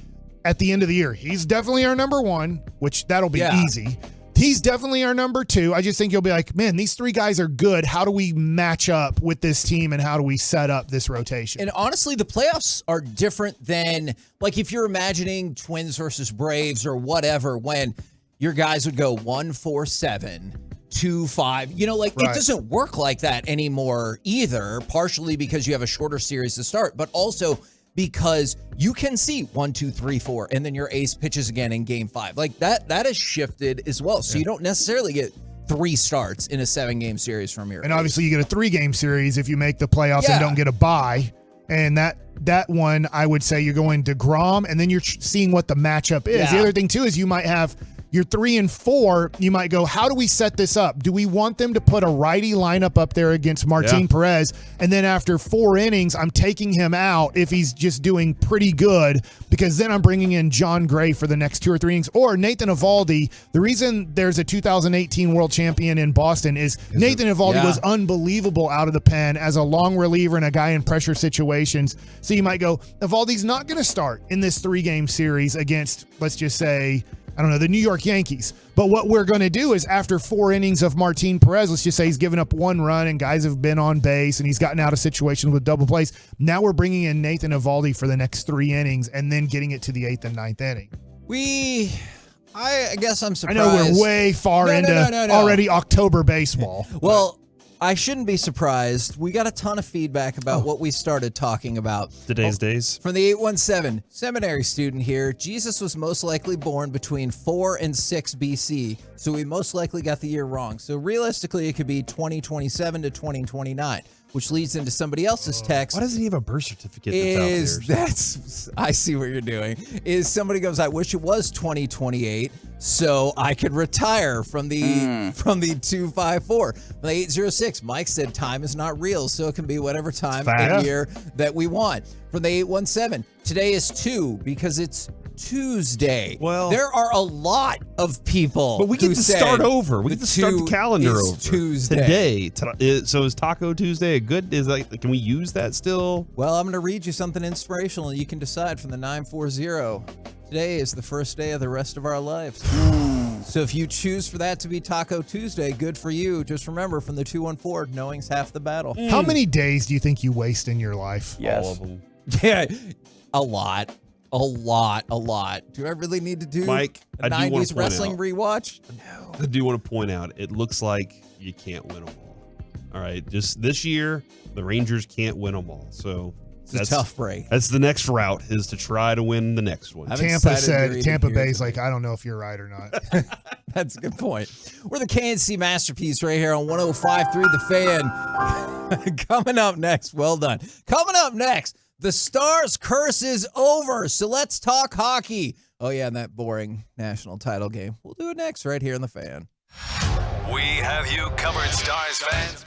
at the end of the year. He's definitely our number 1, which that'll be easy. He's definitely our number 2. I just think you'll be like, man, these 3 guys are good. How do we match up with this team and how do we set up this rotation? And honestly, the playoffs are different than, like, if you're imagining Twins versus Braves or whatever, when your guys would go 1-4-7, 2-5. You know, like, it doesn't work like that anymore either, partially because you have a shorter series to start, but also because you can see 1, 2, 3, 4, and then your ace pitches again in game 5. Like, that has shifted as well. So you don't necessarily get 3 starts in a 7-game series from your And obviously you get a 3-game series if you make the playoffs and don't get a bye. And that one, I would say you're going DeGrom, and then you're seeing what the matchup is. The other thing, too, is you might have your 3 and 4, you might go, how do we set this up? Do we want them to put a righty lineup up there against Martin Perez? And then after 4 innings, I'm taking him out if he's just doing pretty good, because then I'm bringing in John Gray for the next 2 or 3 innings. Or Nathan Eovaldi. The reason there's a 2018 world champion in Boston is Nathan Eovaldi was unbelievable out of the pen as a long reliever and a guy in pressure situations. So you might go, Eovaldi's not going to start in this 3-game series against, let's just say, I don't know, the New York Yankees. But what we're going to do is after 4 innings of Martin Perez, let's just say he's given up 1 run and guys have been on base and he's gotten out of situations with double plays. Now we're bringing in Nathan Eovaldi for the next 3 innings and then getting it to the 8th and 9th inning. I guess I'm surprised. I know we're way far into already October baseball. Well, I shouldn't be surprised. We got a ton of feedback about what we started talking about. Today's days. From the 817, seminary student here. Jesus was most likely born between 4 and 6 BC, so we most likely got the year wrong. So realistically, it could be 2027 to 2029, which leads into somebody else's text. Why doesn't he have a birth certificate that's out there? I see what you're doing. Is somebody goes, I wish it was 2028 so I could retire from the 254. From the 806, Mike said time is not real, so it can be whatever time of year that we want. From the 817, today is 2 because it's Tuesday. Well, there are a lot of people, but we get to start over. We get to start the calendar over Tuesday. Today. So is Taco Tuesday a good? Can we use that still? Well, I'm going to read you something inspirational, and you can decide from the 940. Today is the first day of the rest of our lives. So if you choose for that to be Taco Tuesday, good for you. Just remember, from the 214, knowing's half the battle. How many days do you think you waste in your life? Yes. All of them. Yeah, a lot. Do I really need to do Mike, a I do wanna 90s point wrestling out- rewatch? No. I do want to point out, it looks like you can't win them all. All right, just this year, the Rangers can't win them all. So It's a tough break. That's the next route, is to try to win the next one. Tampa Bay's like, I don't know if you're right or not. That's a good point. We're the KNC Masterpiece right here on 105.3 The Fan. Coming up next, well done. Coming up next, the Stars' curse is over, so let's talk hockey. Oh, yeah, and that boring national title game. We'll do it next right here on The Fan. We have you covered, Stars fans.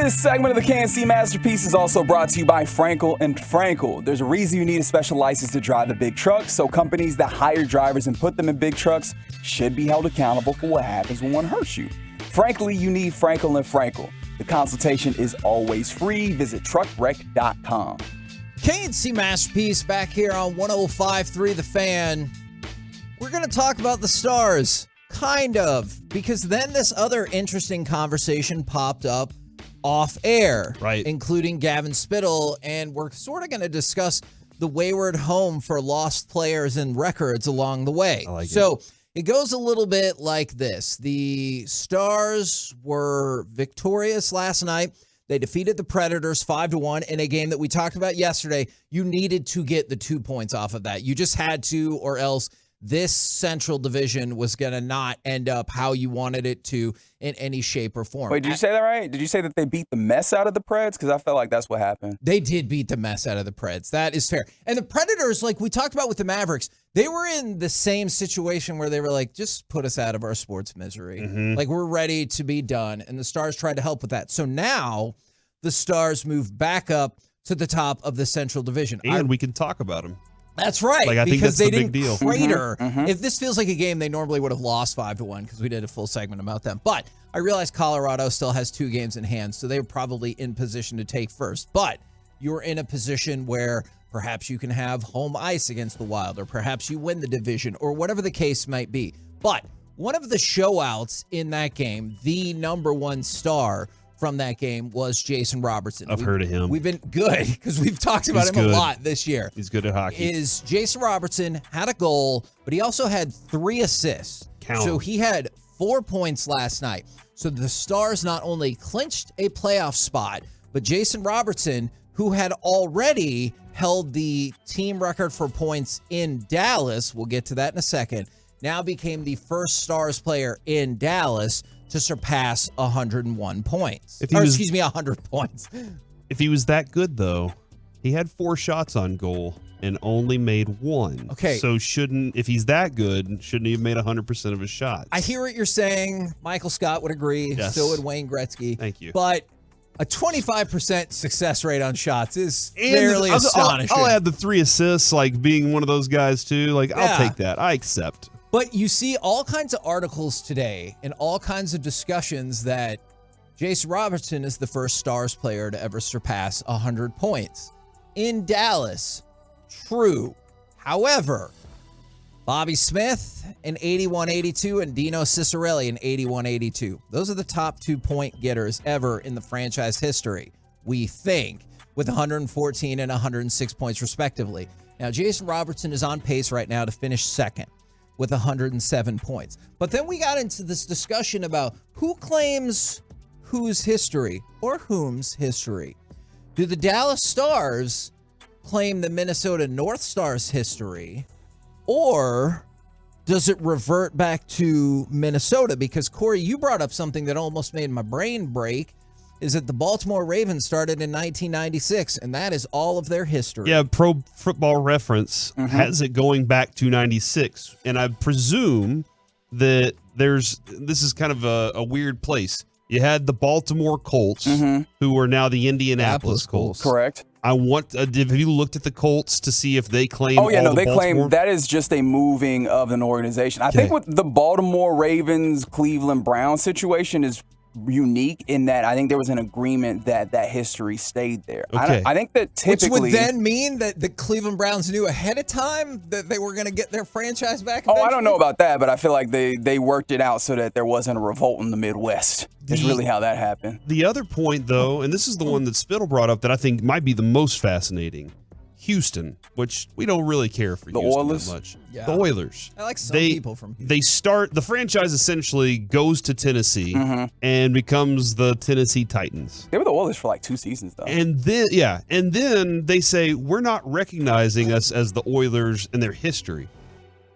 This segment of the KNC Masterpiece is also brought to you by Frankel and Frankel. There's a reason you need a special license to drive a big truck, so companies that hire drivers and put them in big trucks should be held accountable for what happens when one hurts you. Frankly, you need Frankel and Frankel. The consultation is always free. Visit truckwreck.com. KNC Masterpiece back here on 105.3 The Fan. We're going to talk about the Stars, kind of, because then this other interesting conversation popped up off air, right? Including Gavin Spittle, and we're sort of going to discuss the wayward home for lost players and records along the way. It goes a little bit like this. The Stars were victorious last night. They defeated the Predators 5-1 in a game that we talked about yesterday. You needed to get the 2 points off of that. You just had to, or else this Central Division was going to not end up how you wanted it to in any shape or form. Wait, did you say that right? Did you say that they beat the mess out of the Preds? Because I felt like that's what happened. They did beat the mess out of the Preds. That is fair. And the Predators, like we talked about with the Mavericks, they were in the same situation where they were like, just put us out of our sports misery. Mm-hmm. Like, we're ready to be done. And the Stars tried to help with that. So now the Stars move back up to the top of the Central Division. And we can talk about them. That's right. Like, I think because that's they the big didn't deal. crater. Mm-hmm. If this feels like a game, they normally would have lost 5-1 because we did a full segment about them. But I realize Colorado still has 2 games in hand, so they're probably in position to take first. But you're in a position where perhaps you can have home ice against the Wild, or perhaps you win the division, or whatever the case might be. But one of the showouts in that game, the number one star from that game, was Jason Robertson. I've heard of him. We've been good because we've talked about him a lot this year. He's good at hockey. Jason Robertson had a goal, but he also had 3 assists. So he had 4 points last night. So the Stars not only clinched a playoff spot, but Jason Robertson, who had already held the team record for points in Dallas, we'll get to that in a second, now became the first Stars player in Dallas to surpass 101 points. 100 points. If he was that good, though, he had 4 shots on goal and only made 1. Okay. So if he's that good, shouldn't he have made 100% of his shots? I hear what you're saying. Michael Scott would agree. Yes. So would Wayne Gretzky. Thank you. But a 25% success rate on shots is fairly astonishing. I'll add the 3 assists, like being one of those guys, too. Like, I'll take that. I accept. But you see all kinds of articles today and all kinds of discussions that Jason Robertson is the first Stars player to ever surpass 100 points. In Dallas, true. However, Bobby Smith in 81-82 and Dino Ciccarelli in 81-82. Those are the top 2-point getters ever in the franchise history, we think, with 114 and 106 points respectively. Now, Jason Robertson is on pace right now to finish second with 107 points. But then we got into this discussion about who claims whose history or whom's history. Do the Dallas Stars claim the Minnesota North Stars history, or does it revert back to Minnesota? Because, Corey, you brought up something that almost made my brain break, is that the Baltimore Ravens started in 1996, and that is all of their history. Yeah, Pro Football Reference has it going back to 96. And I presume that this is kind of a weird place. You had the Baltimore Colts, who are now the Indianapolis Colts. Correct. Have you looked at the Colts to see if they claim? Oh yeah, no, they Baltimore? claim that is just a moving of an organization. I think with the Baltimore Ravens, Cleveland Browns situation is unique in that I think there was an agreement that history stayed there. Okay. I think that typically, which would then mean that the Cleveland Browns knew ahead of time that they were going to get their franchise back. I don't know about that, but I feel like they worked it out so that there wasn't a revolt in the Midwest. Is really how that happened. The other point, though, and this is the one that Spittle brought up that I think might be the most fascinating. Houston, which we don't really care for Houston Oilers? that much. Yeah. The Oilers. I like some people from Houston. The franchise essentially goes to Tennessee and becomes the Tennessee Titans. They were the Oilers for like 2 seasons, though. And then they say, we're not recognizing us as the Oilers and their history.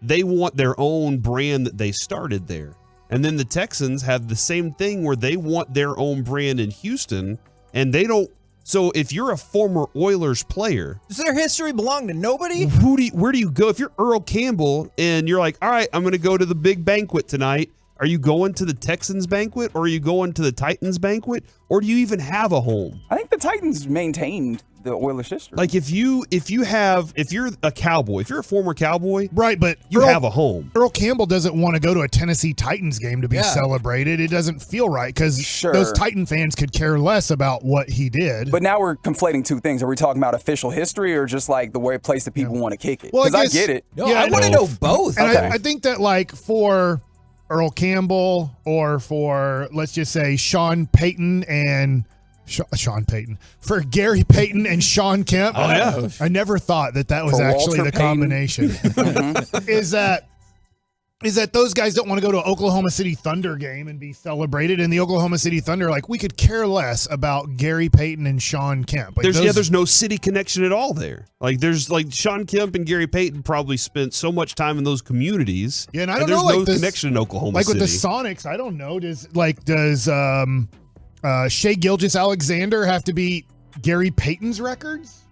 They want their own brand that they started there. And then the Texans have the same thing where they want their own brand in Houston, and they don't. So if you're a former Oilers player, does their history belong to nobody? Where do you go? If you're Earl Campbell and you're like, all right, I'm going to go to the big banquet tonight, Are you going to the Texans banquet, or are you going to the Titans banquet, or do you even have a home? I think the Titans maintained the Oilers' history. Like if you're a Cowboy, if you're a former Cowboy, right? But you have a home. Earl Campbell doesn't want to go to a Tennessee Titans game to be celebrated. It doesn't feel right because those Titan fans could care less about what he did. But now we're conflating two things. Are we talking about official history or just like the way place that people want to kick it? Because I get it. I want to know both. And I think that like for Earl Campbell or for, let's just say, Sean Payton and Sean Payton, for Gary Payton and Sean Kemp. Oh, yeah. I never thought that was For actually Walter the combination. Is that those guys don't want to go to an Oklahoma City Thunder game and be celebrated, and the Oklahoma City Thunder, like, we could care less about Gary Payton and Sean Kemp. Like There's no city connection at all there. Like there's like Sean Kemp and Gary Payton probably spent so much time in those communities. Yeah, and I don't there's know, no like connection in Oklahoma like City. with the Sonics, I don't know. Does Shea Gilgeous-Alexander have to beat Gary Payton's records?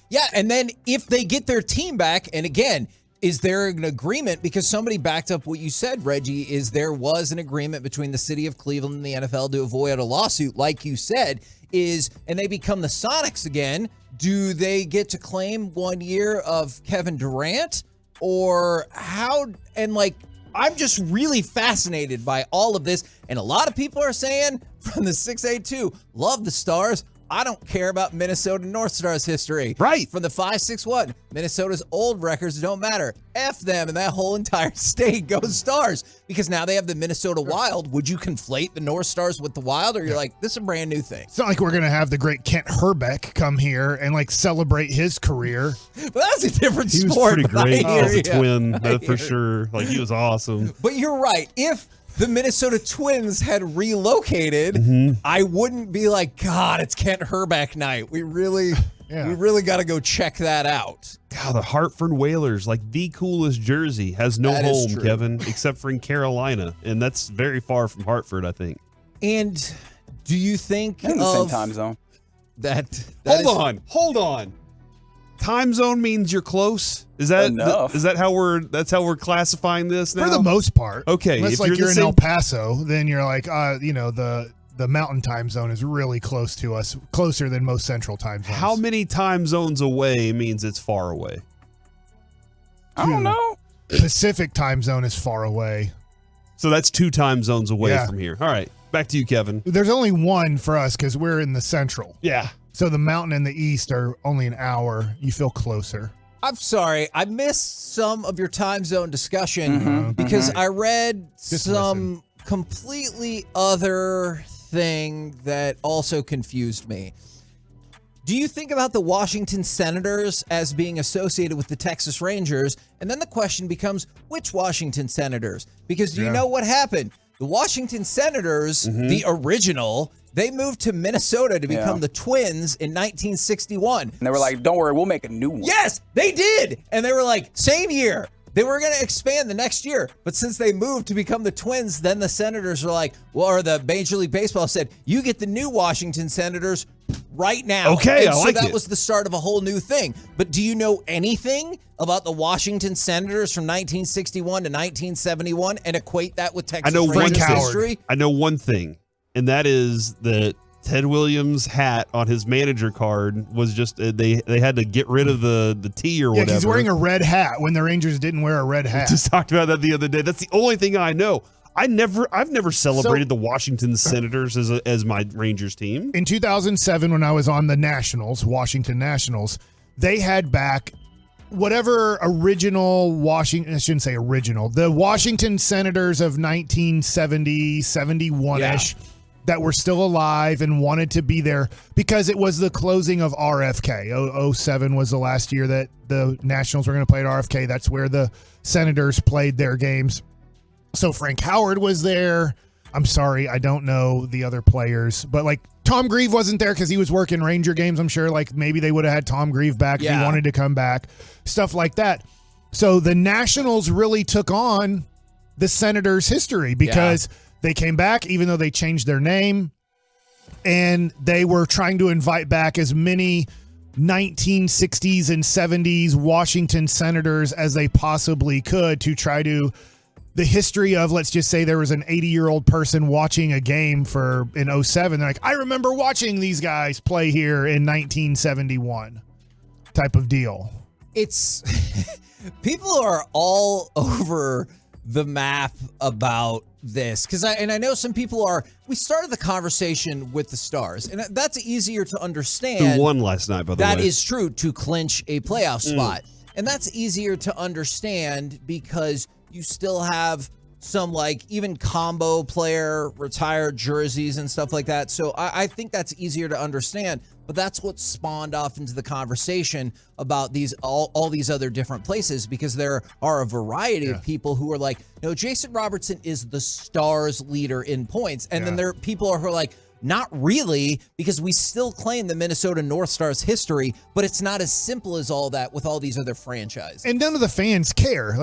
Yeah, and then if they get their team back, and again, is there an agreement? Because somebody backed up what you said, Reggie, is there was an agreement between the city of Cleveland and the NFL to avoid a lawsuit, like you said, and they become the Sonics again. Do they get to claim 1 year of Kevin Durant? Or how? And like, I'm just really fascinated by all of this. And a lot of people are saying from the 682, love the Stars. I don't care about Minnesota North Stars history. Right. From the 561, Minnesota's old records don't matter. F them, and that whole entire state goes Stars. Because now they have the Minnesota Wild. Would you conflate the North Stars with the Wild? Or you're like, this is a brand new thing? It's not like we're going to have the great Kent Herbeck come here and like celebrate his career. But that's a different He was sport. pretty great as a you. twin, for sure. Like he was awesome. But you're right. If the Minnesota Twins had relocated, I wouldn't be like, God, it's Kent Herbeck night. We really got to go check that out. God, the Hartford Whalers, like the coolest jersey, has no That is home, true. Kevin, except for in Carolina, and that's very far from Hartford, I think. And do you think in the same time zone? Hold on. Time zone means you're close. Is that Enough. Is that how we're classifying this now? For the most part. Okay, Unless if like you're the in same- El Paso, then you're like, the mountain time zone is really close to us, closer than most central time zones. How many time zones away means it's far away? I don't know. Pacific time zone is far away. So that's 2 time zones away Yeah. from here. All right, back to you, Kevin. There's only one for us because we're in the central. Yeah. So the mountain and the east are only an hour. You feel closer. I'm sorry, I missed some of your time zone discussion because I read some completely other thing that also confused me. Do you think about the Washington Senators as being associated with the Texas Rangers? And then the question becomes, which Washington Senators? Because do you know what happened? The Washington Senators, the original, they moved to Minnesota to become the Twins in 1961. And they were like, don't worry, we'll make a new one. Yes, they did. And they were like, same year. They were going to expand the next year. But since they moved to become the Twins, then the Senators were like, well, or the Major League Baseball said, you get the new Washington Senators right now. Okay, and I like so that it. was the start of a whole new thing. But do you know anything about the Washington Senators from 1961 to 1971 and equate that with Texas I know Rangers one history? I know one thing, and that is that Ted Williams' hat on his manager card was just they had to get rid of the T or Yeah, whatever. he's wearing a red hat when the Rangers didn't wear a red hat. We just talked about that the other day. That's the only thing I know. I've never celebrated the Washington Senators as my Rangers team. In 2007, when I was on the Nationals, Washington Nationals, they had back whatever original Washington, I shouldn't say original, the Washington Senators of 1970, 71-ish that were still alive and wanted to be there because it was the closing of RFK. 07 was the last year that the Nationals were going to play at RFK. That's where the Senators played their games. So Frank Howard was there. I'm sorry, I don't know the other players, but like Tom Grieve wasn't there because he was working Ranger games. I'm sure like maybe they would have had Tom Grieve back if he wanted to come back, stuff like that. So the Nationals really took on the Senators' history because they came back, even though they changed their name, and they were trying to invite back as many 1960s and 70s Washington Senators as they possibly could to try to the history of, let's just say there was an 80-year-old person watching a game in 07. They're like, I remember watching these guys play here in 1971 type of deal. It's people are all over the map about this because I know some people are. We started the conversation with the Stars, and that's easier to understand. Who won last night, by the way? That is true, to clinch a playoff spot. And that's easier to understand because you still have some even combo player retired jerseys and stuff like that. So I think that's easier to understand. But that's what spawned off into the conversation about all these other different places, because there are a variety of people who are like, Jason Robertson is the Stars leader in points. And then there are people who are like, not really, because we still claim the Minnesota North Stars history, but it's not as simple as all that with all these other franchises. And none of the fans care.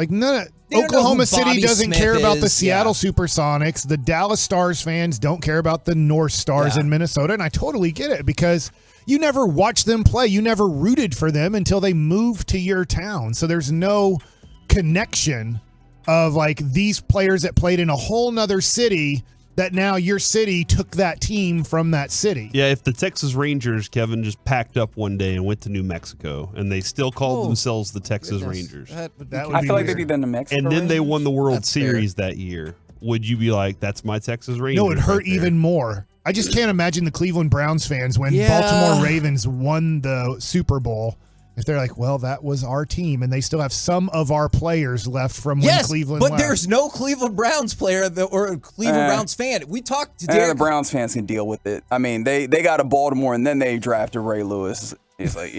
Oklahoma City doesn't care about the Seattle Supersonics. The Dallas Stars fans don't care about the North Stars in Minnesota. And I totally get it, because you never watched them play. You never rooted for them until they moved to your town. So there's no connection of these players that played in a whole nother city that now your city took that team from that city. Yeah, if the Texas Rangers, Kevin, just packed up one day and went to New Mexico, and they still called themselves the Texas Rangers. I feel like they'd be the New Mexico And then they Rangers. won the World That's Series that year. Would you be like, that's my Texas Rangers? No, it hurt right there? even more. I just can't imagine the Cleveland Browns fans when Baltimore Ravens won the Super Bowl. If they're like, well, that was our team, and they still have some of our players left from when Cleveland but left. there's no Cleveland Browns player or a Cleveland Browns fan. We talked to Derek. The Browns fans can deal with it. I mean, they got a Baltimore, and then they drafted Ray Lewis. He's like,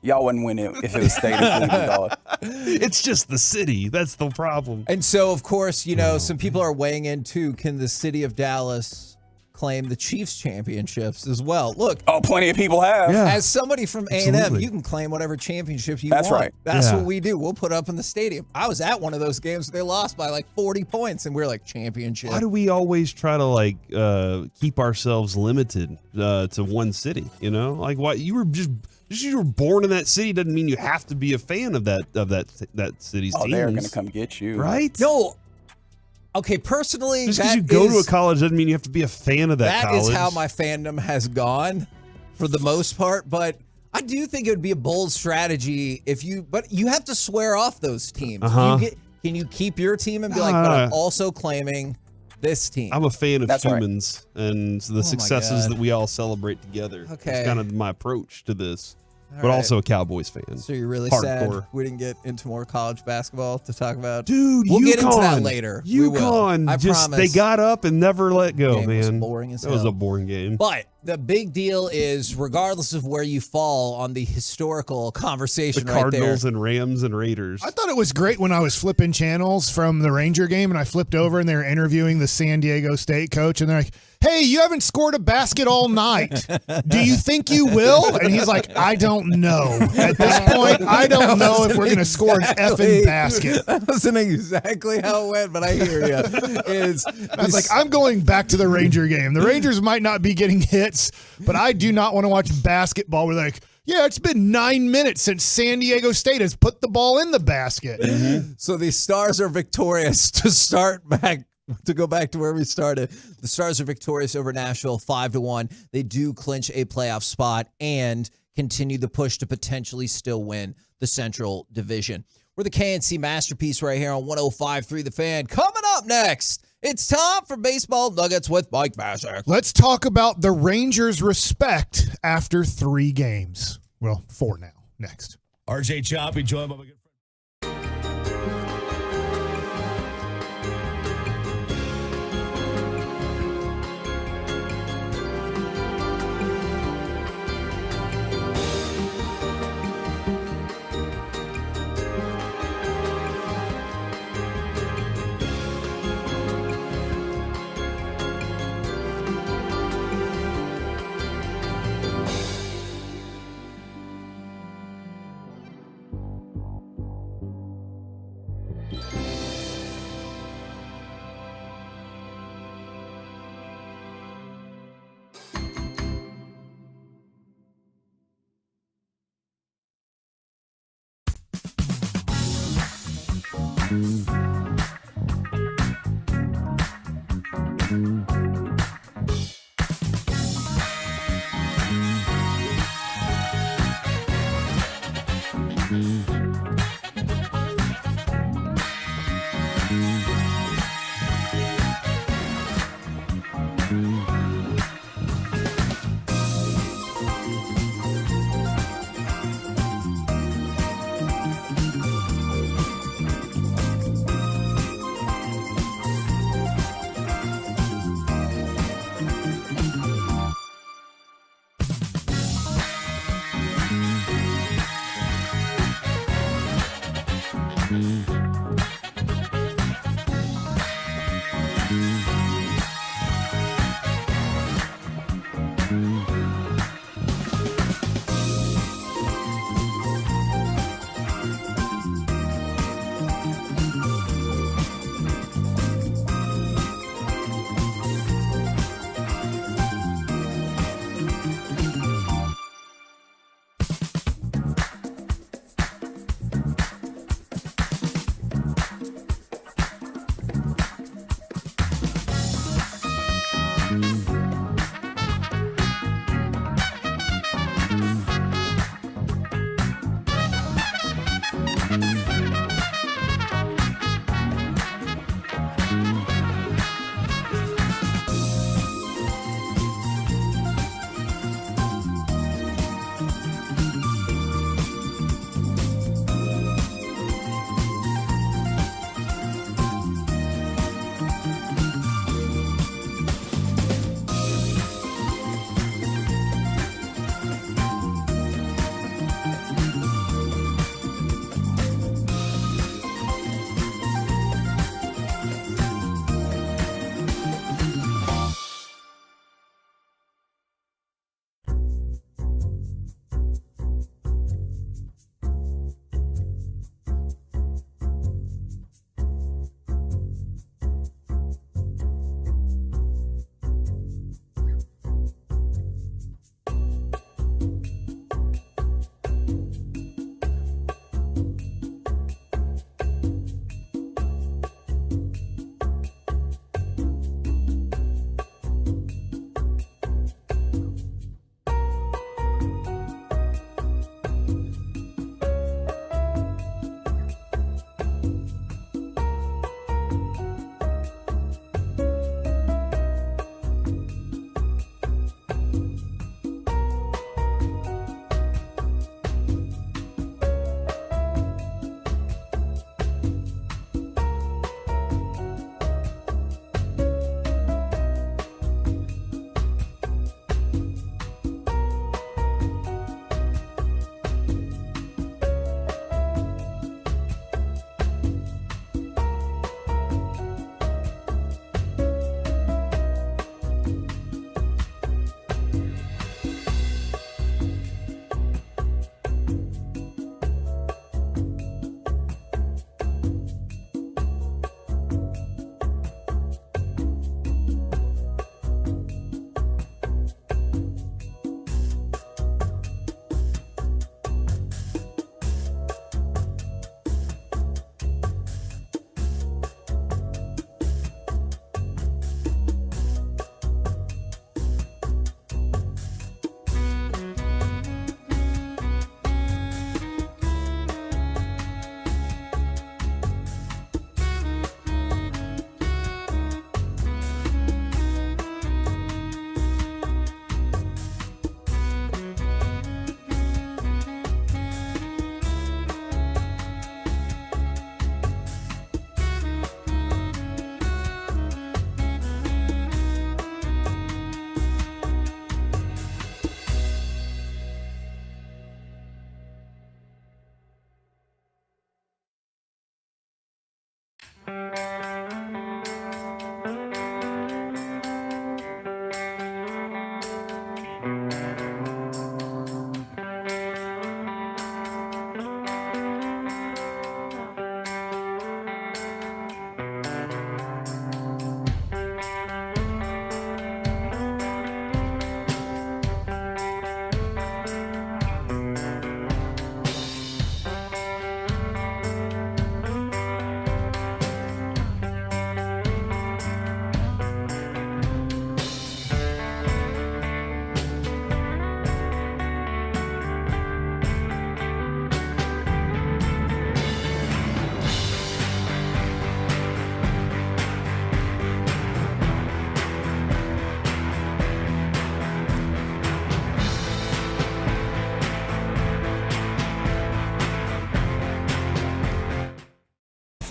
y'all wouldn't win it if it was stayed in Cleveland, dog. It's just the city. That's the problem. And so, of course, some people are weighing in too. Can the city of Dallas claim the Chiefs championships as well? Look, plenty of people have. As somebody from A&M, Absolutely. you can claim whatever championships you That's want. right. That's what we do. We'll put up in the stadium. I was at one of those games. They lost by 40 points, and we were like, championship. Why do we always try to keep ourselves limited to one city? Why you were just you were born in that city doesn't mean you have to be a fan of that city's teams. They're gonna come get you, right? No. Okay, personally, just because you go to a college doesn't mean you have to be a fan of that college. That is how my fandom has gone for the most part, but I do think it would be a bold strategy but you have to swear off those teams. Can you keep your team and be but I'm also claiming this team? I'm a fan of That's humans and the successes that we all celebrate together. Okay. That's kind of my approach to this. All but right. also a Cowboys fan. So you're really Hardcore. sad we didn't get into more college basketball to talk about? Dude, we'll UConn, get into that later. We will. UConn, I promise. they got up and never let go, Game man. was boring as that was hell. a boring game. But the big deal is, regardless of where you fall on the historical conversation The right Cardinals there. and Rams and Raiders. I thought it was great when I was flipping channels from the Ranger game, and I flipped over and they were interviewing the San Diego State coach, and they're like, hey, you haven't scored a basket all night. Do you think you will? And he's like, I don't know. At this point, I don't know if we're going to score an effing basket. That wasn't exactly how it went, but I hear you. I was like, I'm going back to the Ranger game. The Rangers might not be getting hits, but I do not want to watch basketball where they're like, yeah, it's been 9 minutes since San Diego State has put the ball in the basket. So the Stars are victorious to go back to where we started. The Stars are victorious over Nashville 5-1. They do clinch a playoff spot and continue the push to potentially still win the Central Division. We're the KNC Masterpiece right here on 105.3 The Fan. Coming up next, it's time for Baseball Nuggets with Mike Bassett. Let's talk about the Rangers' respect after 3 games. Well, 4 now. Next. RJ Choppy joined by my good friend.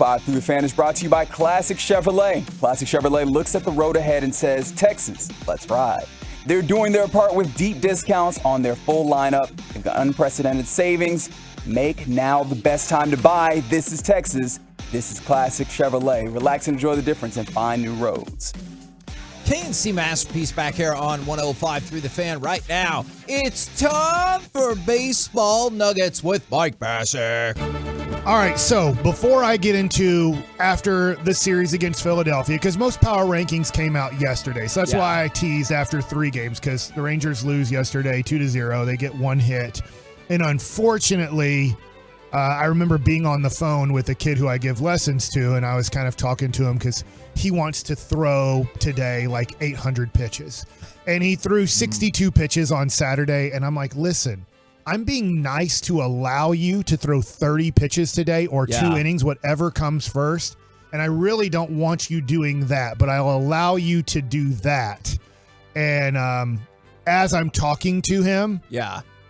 105 Through the Fan is brought to you by Classic Chevrolet. Classic Chevrolet looks at the road ahead and says, Texas, let's ride. They're doing their part with deep discounts on their full lineup. They've got unprecedented savings. Make now the best time to buy. This is Texas. This is Classic Chevrolet. Relax and enjoy the difference and find new roads. KNC Masterpiece back here on 105 Through the Fan right now. It's time for Baseball Nuggets with Mike Bassick. All right, so before I get into after the series against Philadelphia, because most power rankings came out yesterday, so that's why I teased after 3 games, because the Rangers lose yesterday 2-0. They get 1 hit. And unfortunately, I remember being on the phone with a kid who I give lessons to, and I was kind of talking to him because he wants to throw today like 800 pitches. And he threw 62 pitches on Saturday, and I'm like, listen, I'm being nice to allow you to throw 30 pitches today or 2 innings, whatever comes first. And I really don't want you doing that, but I'll allow you to do that. And as I'm talking to him,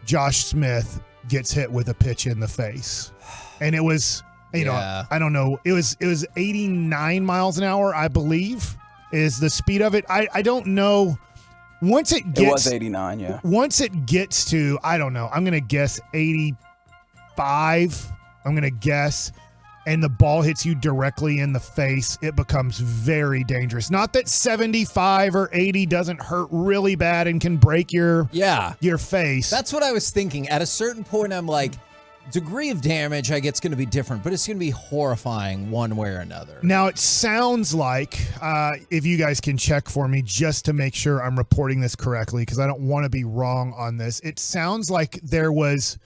Josh Smith gets hit with a pitch in the face. And it was, you know, I don't know. It was 89 miles an hour, I believe, is the speed of it. I don't know. Once it gets, it was 89, yeah. Once it gets to, I don't know, I'm going to guess 85, I'm going to guess, and the ball hits you directly in the face, it becomes very dangerous. Not that 75 or 80 doesn't hurt really bad and can break your face. That's what I was thinking. At a certain point, I'm like, degree of damage, I guess, going to be different, but it's going to be horrifying one way or another. Now, it sounds like, if you guys can check for me just to make sure I'm reporting this correctly, because I don't want to be wrong on this, it sounds like there was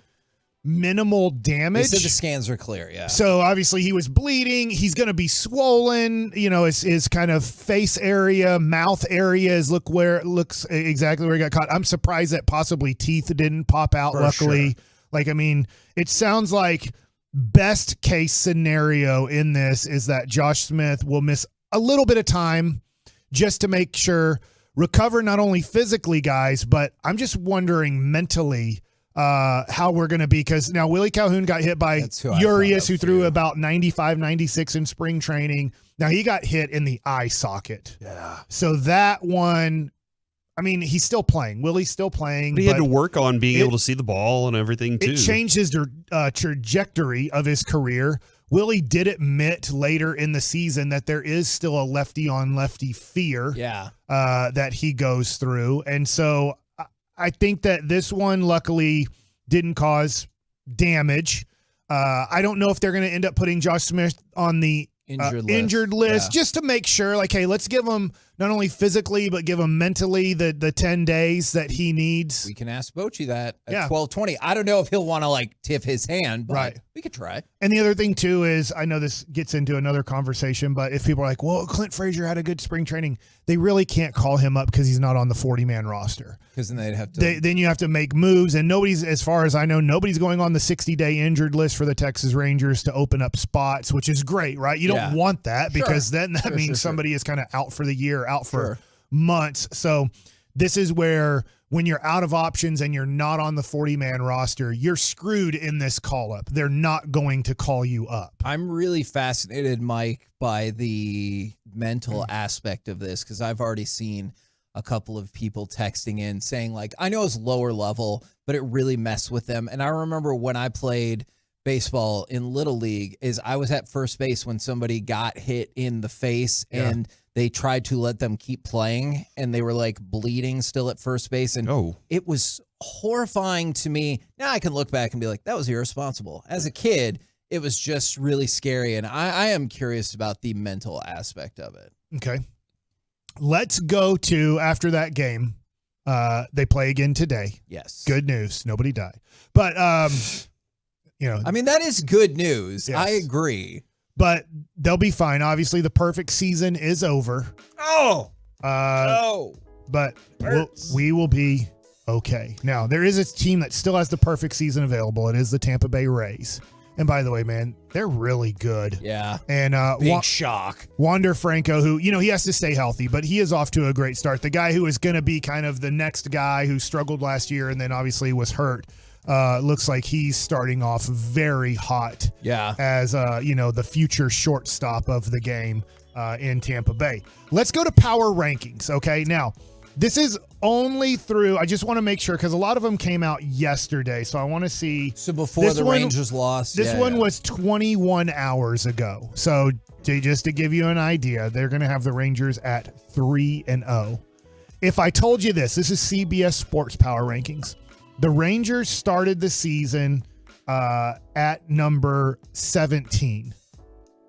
minimal damage. They said the scans are clear, yeah. So, obviously, he was bleeding. He's going to be swollen. You know, his kind of face area, mouth areas looks exactly where he got caught. I'm surprised that possibly teeth didn't pop out, luckily. Sure. Like, I mean, it sounds like best case scenario in this is that Josh Smith will miss a little bit of time just to make sure, recover not only physically, guys, but I'm just wondering mentally how we're going to be. Because now Willie Calhoun got hit by Urias, who threw about 95, 96 in spring training. Now he got hit in the eye socket. Yeah. So that one, I mean, he's still playing. Willie's still playing. But he had to work on being able to see the ball and everything, too. It changed his trajectory of his career. Willie did admit later in the season that there is still a lefty-on-lefty fear that he goes through. And so I think that this one, luckily, didn't cause damage. I don't know if they're going to end up putting Josh Smith on the injured list just to make sure, like, hey, let's give him not only physically, but give him mentally the 10 days that he needs. We can ask Bochy that at 12:20. I don't know if he'll want to, like, tip his hand, but we could try. And the other thing, too, is I know this gets into another conversation, but if people are like, well, Clint Frazier had a good spring training, they really can't call him up because he's not on the 40-man roster. Because then they'd have to. Then you have to make moves, and nobody's, as far as I know, nobody's going on the 60-day injured list for the Texas Rangers to open up spots, which is great, right? You don't want that because then that means somebody is kind of out for the year, out for months. So this is where when you're out of options and you're not on the 40-man roster, you're screwed in this call-up. They're not going to call you up. I'm really fascinated, Mike, by the mental aspect of this because I've already seen a couple of people texting in saying, like, I know it's lower level, but it really messed with them. And I remember when I played baseball in Little League is I was at first base when somebody got hit in the face and they tried to let them keep playing and they were like bleeding still at first base. And it was horrifying to me. Now I can look back and be like, that was irresponsible. As a kid, it was just really scary. And I am curious about the mental aspect of it. Okay. Let's go to after that game. They play again today. Yes. Good news. Nobody died. But, you know, I mean, that is good news. Yes. I agree. But they'll be fine. Obviously, the perfect season is over. But we will be okay. Now, there is a team that still has the perfect season available. It is the Tampa Bay Rays. And by the way, man, they're really good. Yeah. And big shock. Wander Franco, who, you know, he has to stay healthy, but he is off to a great start. The guy who is going to be kind of the next guy who struggled last year and then obviously was hurt. looks like he's starting off very hot. Yeah. As the future shortstop of the game in Tampa Bay. Let's go to power rankings. Okay, now this is only through. I just want to make sure because a lot of them came out yesterday, so I want to see. So before the Rangers lost, this one was 21 hours ago. So just to give you an idea, they're going to have the Rangers at 3-0. If I told you this is CBS Sports Power Rankings. The Rangers started the season at number 17.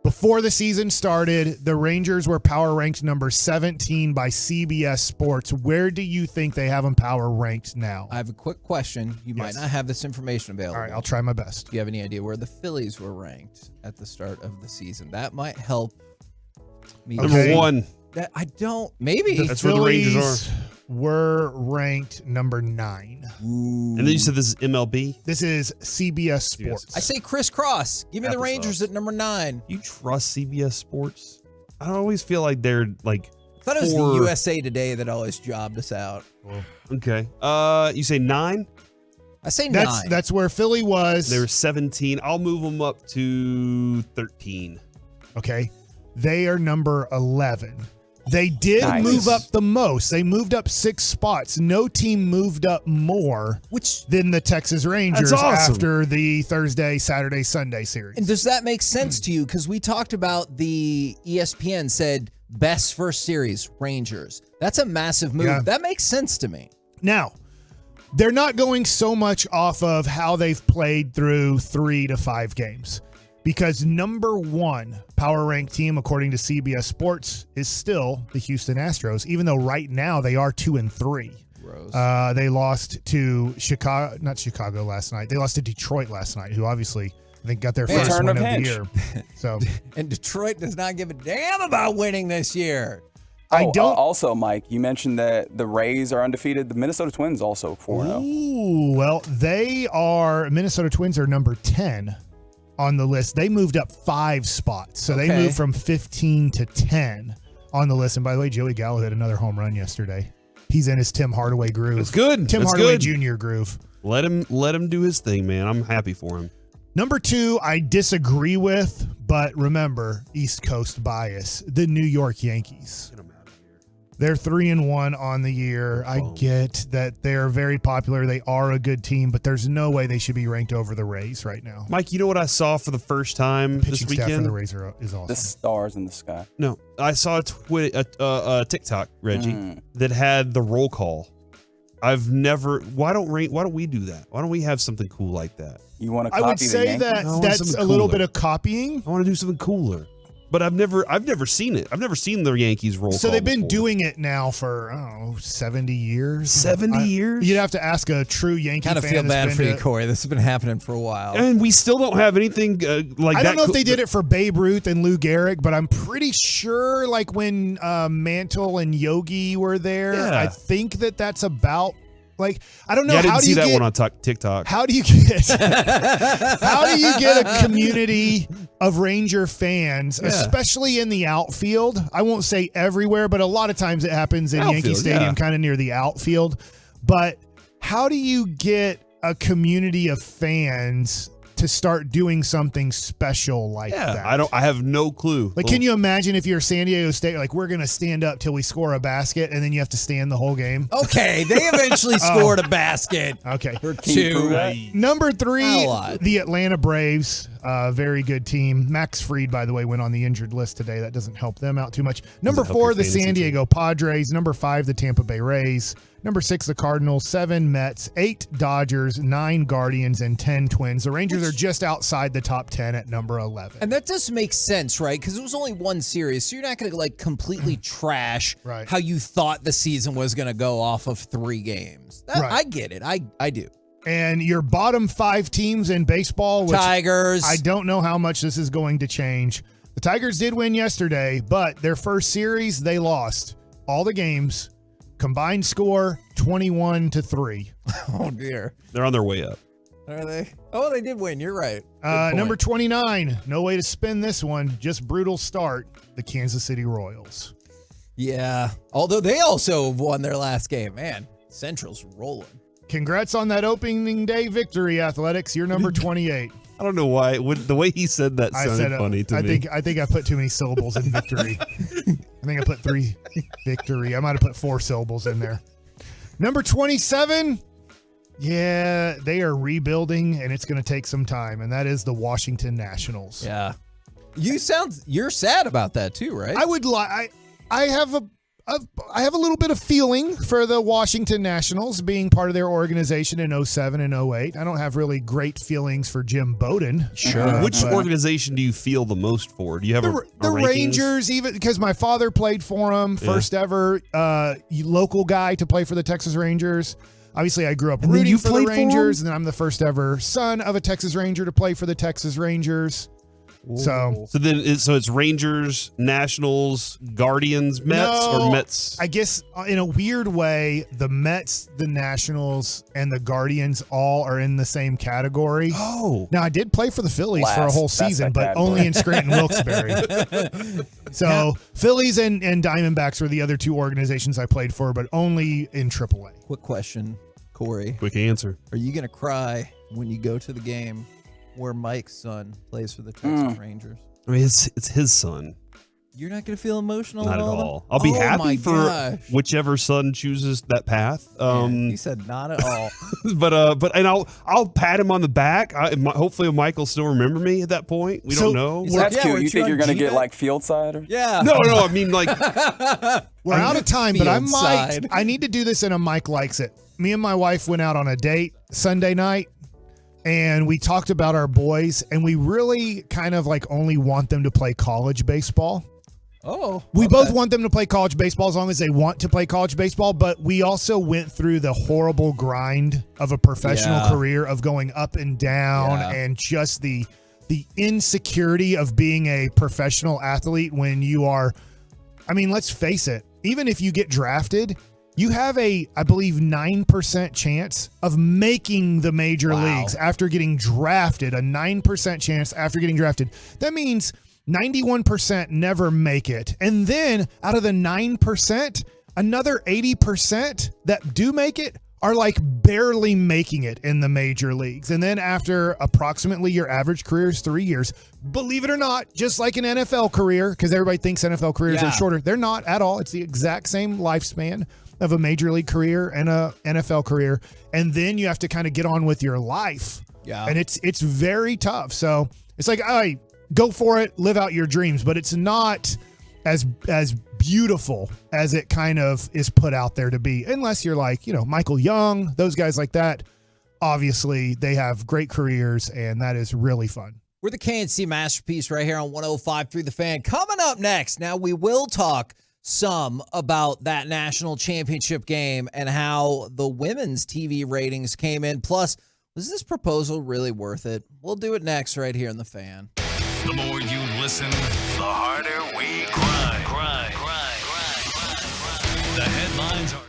Before the season started, the Rangers were power ranked number 17 by CBS Sports. Where do you think they have them power ranked now? I have a quick question. You might not have this information available. All right, I'll try my best. Do you have any idea where the Phillies were ranked at the start of the season? That might help me. Number 1. That I don't. Maybe That's where the Rangers are. Were ranked number 9. And then you said this is MLB? This is CBS Sports. I say crisscross. Give me the Rangers at number 9. You trust CBS Sports? I always feel like they're like. I thought it was the USA Today that always jobbed us out. Okay. You say 9? I say 9. That's where Philly was. They were 17. I'll move them up to 13. Okay. They are number 11. They did move up the most. They moved up 6 spots. No team moved up more than the Texas Rangers after the Thursday, Saturday, Sunday series. And does that make sense to you? Because we talked about the ESPN said best first series, Rangers. That's a massive move. Yeah. That makes sense to me. Now, they're not going so much off of how they've played through 3 to 5 games. Because number 1 power ranked team, according to CBS Sports, is still the Houston Astros, even though right now they are 2-3. They lost to not Chicago last night. They lost to Detroit last night, who obviously I think got their first win of the year. So, and Detroit does not give a damn about winning this year. Also, Mike, you mentioned that the Rays are undefeated. The Minnesota Twins also 4-0. Ooh, well, Minnesota Twins are number 10. On the list. They moved up 5 spots. So they moved from 15 to 10 on the list. And by the way, Joey Gallo hit another home run yesterday. He's in his Tim Hardaway groove. That's good. Tim That's Hardaway good. Jr. groove. Let him do his thing, man. I'm happy for him. Number 2, I disagree with, but remember, East Coast bias. The New York Yankees. They're 3-1 on the year. I get that they're very popular. They are a good team, but there's no way they should be ranked over the Rays right now. Mike, you know what I saw for the first time Pitching this staff weekend? for the Rays is awesome. The stars in the sky. No, I saw a TikTok, Reggie, that had the roll call. I've never. Why don't we do that? Why don't we have something cool like that? You want to copy I would say that's a little bit of copying. I want to do something cooler. But I've never seen it. I've never seen the Yankees roll call. So they've been before. doing it now for, I don't know, 70 years. 70 years? You'd have to ask a true Yankee fan. Kind of feel bad for you, Corey. This has been happening for a while. And we still don't have anything like that. I don't know if they did it for Babe Ruth and Lou Gehrig, but I'm pretty sure like when Mantle and Yogi were there, I think that's about like, I don't know. I didn't how do see you that get, one on TikTok. How do you get a community of Ranger fans, especially in the outfield? I won't say everywhere, but a lot of times it happens in Yankee Stadium, kind of near the outfield. But how do you get a community of fans to start doing something special like that? I have no clue. Like, can you imagine if you're San Diego State, like, we're going to stand up till we score a basket and then you have to stand the whole game? Okay, they eventually scored a basket. Okay. Or 2. Number 3, the Atlanta Braves. Very good team. Max Fried, by the way, went on the injured list today. That doesn't help them out too much. Number 4, the San Diego Padres. Number 5, the Tampa Bay Rays. Number 6, the Cardinals. 7, Mets. 8, Dodgers. 9, Guardians. And 10, Twins. The Rangers are just outside the top 10 at number 11. And that does make sense, right? Because it was only one series, so you're not going to like completely trash how you thought the season was going to go off of 3 games. I get it. I do. And your bottom 5 teams in baseball, which Tigers. I don't know how much this is going to change. The Tigers did win yesterday, but their first series, they lost all the games. Combined score 21-3. Oh dear. They're on their way up. Are they? Oh, they did win. You're right. Number 29. No way to spin this one. Just brutal start. The Kansas City Royals. Yeah. Although they also won their last game. Man, Central's rolling. Congrats on that opening day victory, Athletics. You're number 28. I don't know why. The way he said that sounded funny to me. I think I put too many syllables in victory. I think I put 3 victory. I might have put 4 syllables in there. Number 27. Yeah, they are rebuilding, and it's going to take some time, and that is the Washington Nationals. Yeah. You're sad about that too, right? I would lie. I have a little bit of feeling for the Washington Nationals being part of their organization in 07 and 08. I don't have really great feelings for Jim Bowden. Sure. Which organization do you feel the most for? Do you have the Rangers, even because my father played for them, first ever local guy to play for the Texas Rangers. Obviously, I grew up rooting for the Rangers, and then I'm the first ever son of a Texas Ranger to play for the Texas Rangers. So it's Rangers, Nationals, Guardians, Mets, or Mets? I guess in a weird way, the Mets, the Nationals, and the Guardians all are in the same category. Oh. Now, I did play for the Phillies for a whole season, but only in Scranton Wilkes-Barre. So Phillies and Diamondbacks were the other 2 organizations I played for, but only in AAA. Quick question, Corey. Quick answer. Are you going to cry when you go to the game where Mike's son plays for the Texas Rangers? I mean, it's his son. You're not going to feel emotional Not at at all? all. I'll be happy for whichever son chooses that path. He said not at all. but I'll pat him on the back. Hopefully Mike will still remember me at that point. We don't know. That's cute. You think you're going to get like field side? Or? Yeah. No. I mean, like, we're out of time, but I need to do this in a Mike Likes It. Me and my wife went out on a date Sunday night, and we talked about our boys, and we really kind of like only want them to play college baseball. Oh. We both want them to play college baseball as long as they want to play college baseball, but we also went through the horrible grind of a professional career of going up and down and just the insecurity of being a professional athlete when you are, I mean, let's face it, even if you get drafted, you have I believe, 9% chance of making the major leagues after getting drafted, a 9% chance after getting drafted. That means 91% never make it. And then out of the 9%, another 80% that do make it are like barely making it in the major leagues. And then after approximately your average career is 3 years, believe it or not, just like an NFL career, because everybody thinks NFL careers are shorter. They're not at all. It's the exact same lifespan of a major league career and a NFL career. And then you have to kind of get on with your life. Yeah. And it's very tough. So it's like, all right, go for it, live out your dreams, but it's not as beautiful as it kind of is put out there to be, unless you're like, Michael Young, those guys like that. Obviously, they have great careers, and that is really fun. We're the KNC Masterpiece right here on 105.3 The Fan. Coming up next, now we will talk some about that national championship game and how the women's TV ratings came in. Plus, was this proposal really worth it? We'll do it next right here in The Fan. The more you listen, the harder we cry. The headlines are...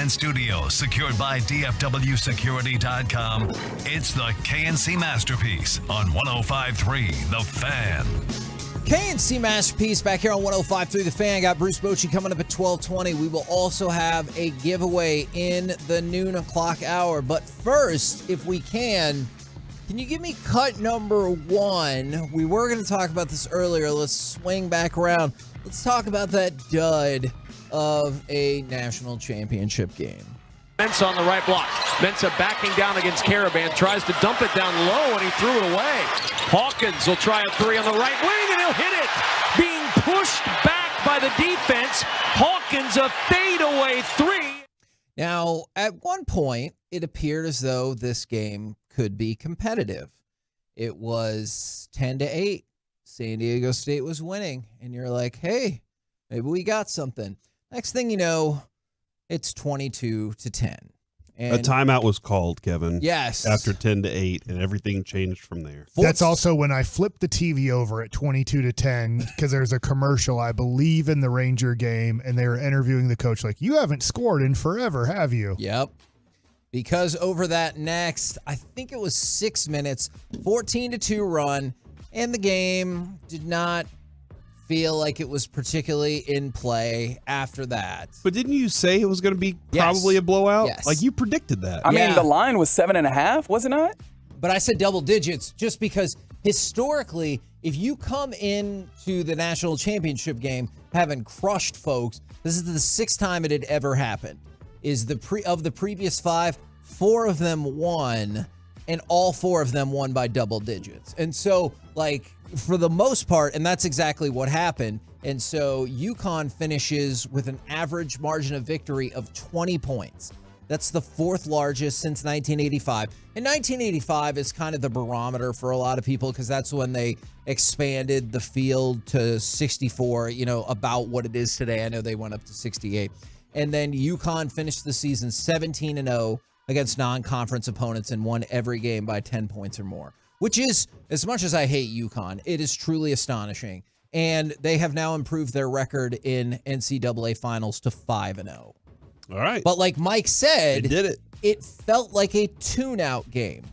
Fan Studio, secured by DFWsecurity.com. It's the KNC Masterpiece on 105.3 The Fan. KNC Masterpiece back here on 105.3 The Fan. Got Bruce Bochy coming up at 12:20. We will also have a giveaway in the noon o'clock hour. But first, if we can you give me cut number 1? We were going to talk about this earlier. Let's swing back around. Let's talk about that dud of a national championship game. Mensah on the right block. Mensah backing down against Caravan, tries to dump it down low, and he threw it away. Hawkins will try a three on the right wing, and he'll hit it. Being pushed back by the defense. Hawkins, a fadeaway three. Now, at one point, it appeared as though this game could be competitive. It was 10-8. San Diego State was winning, and you're like, hey, maybe we got something. Next thing you know, it's 22-10. And a timeout was called, Kevin. Yes. After 10-8, and everything changed from there. That's also when I flipped the TV over at 22-10 because there's a commercial, I believe, in the Ranger game, and they were interviewing the coach like, you haven't scored in forever, have you? Yep. Because over that next, I think it was 6 minutes, 14-2 run, and the game did not feel like it was particularly in play after that. But didn't you say it was going to be probably a blowout? Yes. Like, you predicted that. I mean, the line was 7.5, wasn't it? But I said double digits just because historically, if you come into the national championship game having crushed folks, this is the 6th time it had ever happened. Is of the previous 5, 4 of them won, and all 4 of them won by double digits. And so, like, for the most part, and that's exactly what happened. And so UConn finishes with an average margin of victory of 20 points. That's the 4th largest since 1985. And 1985 is kind of the barometer for a lot of people because that's when they expanded the field to 64, about what it is today. I know they went up to 68. And then UConn finished the season 17-0 against non-conference opponents and won every game by 10 points or more, which is, as much as I hate UConn, it is truly astonishing. And they have now improved their record in NCAA finals to 5-0. All right. But like Mike said, they did it. It felt like a tune-out game.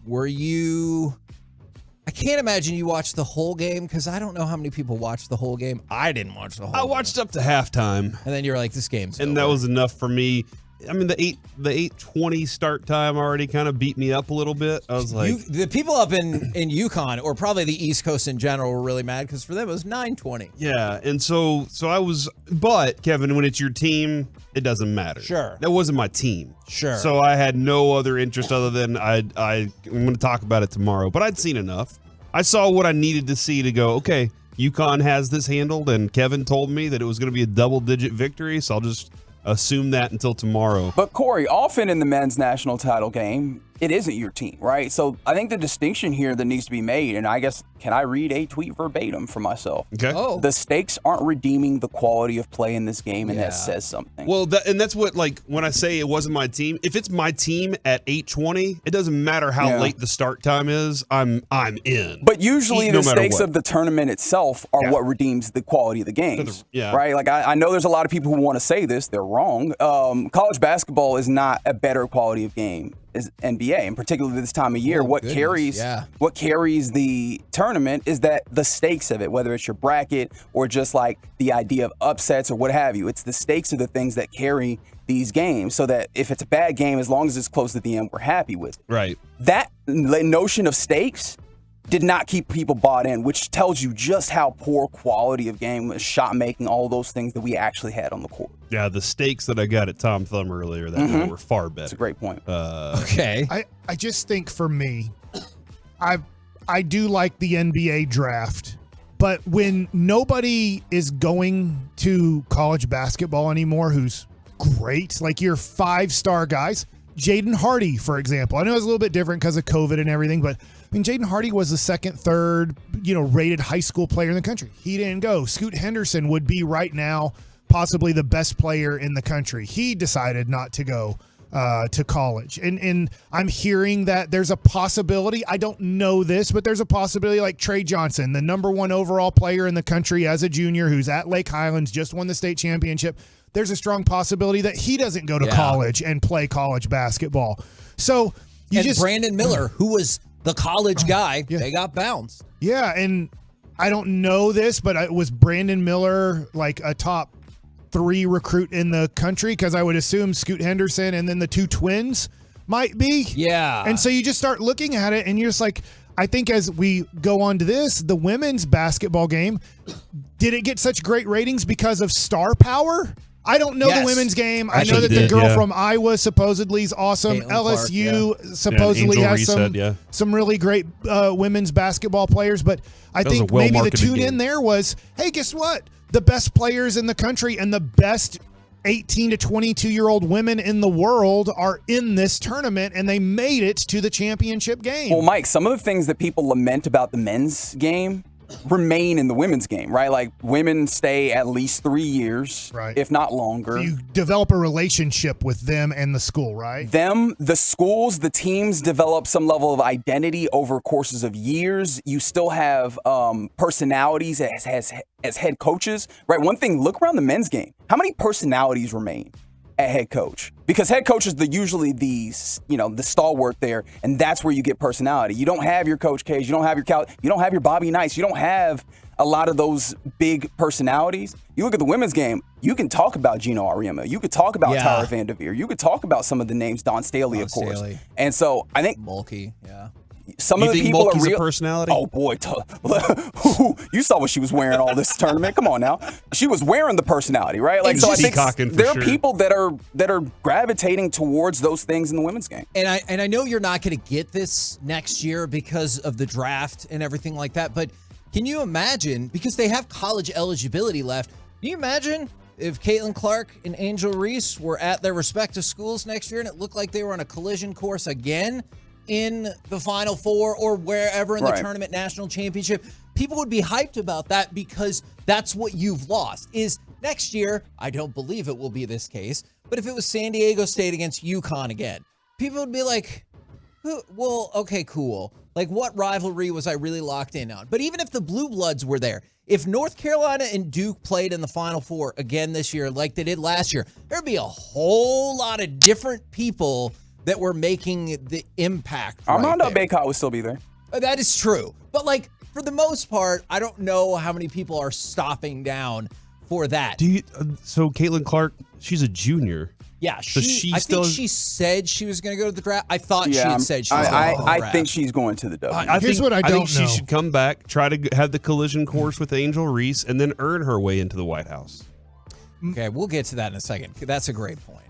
I can't imagine you watched the whole game because I don't know how many people watched the whole game. I didn't watch the whole game. I watched up to halftime. And then you're like, this game's And over. that was enough for me. I mean, the 8:20 start time already kind of beat me up a little bit. I was like, the people up in UConn, or probably the East Coast in general, were really mad because for them it was 9:20. yeah. And so I was, but Kevin, when it's your team, it doesn't matter. Sure. That wasn't my team. Sure. So I had no other interest other than I'm going to talk about it tomorrow. But I'd seen enough. I saw what I needed to see to go, okay, UConn has this handled, and Kevin told me that it was going to be a double-digit victory, so I'll just assume that until tomorrow. But Corey, often in the men's national title game, it isn't your team, right? So I think the distinction here that needs to be made, and I guess, can I read a tweet verbatim for myself? Okay. Oh. The stakes aren't redeeming the quality of play in this game, and that says something. Well, that's what, like, when I say it wasn't my team, if it's my team at 8:20, it doesn't matter how late the start time is, I'm in. But usually no the matter stakes what. of the tournament itself are what redeems the quality of the games, right? Like, I know there's a lot of people who want to say this. They're wrong. College basketball is not a better quality of game as NBA, and particularly this time of year. What carries the tournament is that the stakes of it, whether it's your bracket or just like the idea of upsets or what have you. It's the stakes of the things that carry these games, so that if it's a bad game, as long as it's close at the end, we're happy with it. Right. That notion of stakes did not keep people bought in, which tells you just how poor quality of game, shot making, all those things that we actually had on the court. Yeah, the stakes that I got at Tom Thumb earlier that night were far better. That's a great point. Okay. I just think for me, I do like the NBA draft, but when nobody is going to college basketball anymore who's great, like your 5-star guys, Jaden Hardy, for example. I know it's a little bit different because of COVID and everything, but I mean, Jaden Hardy was the second, third, rated high school player in the country. He didn't go. Scoot Henderson would be right now possibly the best player in the country. He decided not to go to college. And I'm hearing that there's a possibility, I don't know this, but there's a possibility like Trey Johnson, the number 1 overall player in the country as a junior who's at Lake Highlands, just won the state championship. There's a strong possibility that he doesn't go to college and play college basketball. So Brandon Miller, who was the college guy, they got bounced. Yeah, and I don't know this, but was Brandon Miller like a top 3 recruit in the country? Because I would assume Scoot Henderson and then the 2 twins might be. Yeah. And so you just start looking at it and you're just like, I think as we go on to this, the women's basketball game, did it get such great ratings because of star power? I don't know the women's game. I know that the girl from Iowa supposedly is awesome. Caitlin LSU supposedly has some really great women's basketball players. But I think maybe the tune in there was, hey, guess what? The best players in the country and the best 18 to 22-year-old women in the world are in this tournament, and they made it to the championship game. Well, Mike, some of the things that people lament about the men's game remain in the women's game, right? Like, women stay at least 3 years, if not longer. So you develop a relationship with them and the school, right? The schools, the teams develop some level of identity over courses of years. You still have personalities as head coaches, right? One thing, look around the men's game. How many personalities remain at head coach? Because head coach is usually the stalwart there, and that's where you get personality. You don't have your Coach K's, you don't have your Bobby Knights, you don't have a lot of those big personalities. You look at the women's game, you can talk about Gino Auriemma, you could talk about Tyler Van Devere, you could talk about some of the names, Don Staley, of course. And so I think Mulkey, yeah. Some of the people are real. A personality? Oh boy, you saw what she was wearing all this tournament. Come on now, she was wearing the personality, right? Like, so I think there are people that are gravitating towards those things in the women's game. And I know you're not going to get this next year because of the draft and everything like that. But can you imagine, because they have college eligibility left? Can you imagine if Caitlin Clark and Angel Reese were at their respective schools next year and it looked like they were on a collision course again in the Final Four or wherever in the tournament national championship? People would be hyped about that because that's what you've lost. Is next year, I don't believe it will be this case, but if it was San Diego State against UConn again, people would be like, well, okay, cool. Like, what rivalry was I really locked in on? But even if the Blue Bloods were there, if North Carolina and Duke played in the Final Four again this year like they did last year, there'd be a whole lot of different people that were making the impact. Armando Bacot would still be there. That is true. But, like, for the most part, I don't know how many people are stopping down for that. So Caitlin Clark, she's a junior. Yeah, I think she said she was going to go to the draft. I thought she had said she was going to go to the draft. I think she's going to the W. Here's what I don't know. She should come back, try to have the collision course with Angel Reese, and then earn her way into the White House. Okay, we'll get to that in a second. That's a great point.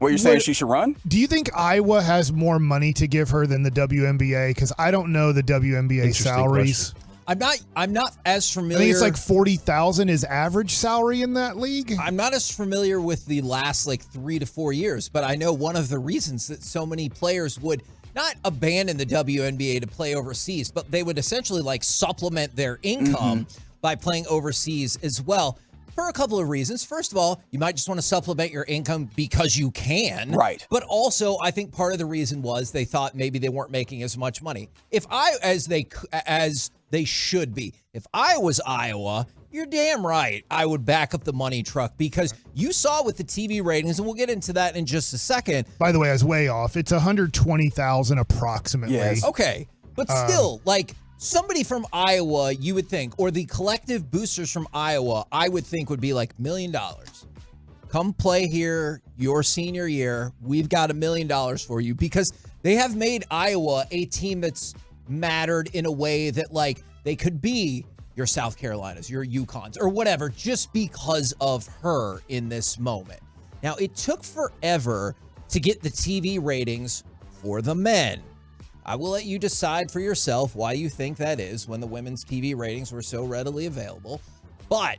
What, you're saying she should run? Do you think Iowa has more money to give her than the WNBA? Because I don't know the WNBA salaries. I'm not as familiar. I think it's like $40,000 is average salary in that league. I'm not as familiar with the last 3 to 4 years, but I know one of the reasons that so many players would not abandon the WNBA to play overseas, but they would essentially like supplement their income by playing overseas as well. For a couple of reasons. First of all, you might just want to supplement your income because you can. Right. But also, I think part of the reason was they thought maybe they weren't making as much money. As they should be. If I was Iowa, you're damn right I would back up the money truck, because you saw with the TV ratings, and we'll get into that in just a second. By the way, I was way off. It's 120,000 approximately. Yes. Okay. But still, like, somebody from Iowa, you would think, or the collective boosters from Iowa, I would think would be like $1 million. Come play here your senior year. We've got $1 million for you, because they have made Iowa a team that's mattered in a way that, like, they could be your South Carolinas, your UConns, or whatever, just because of her in this moment. Now, it took forever to get the TV ratings for the men. I will let you decide for yourself why you think that is when the women's TV ratings were so readily available. But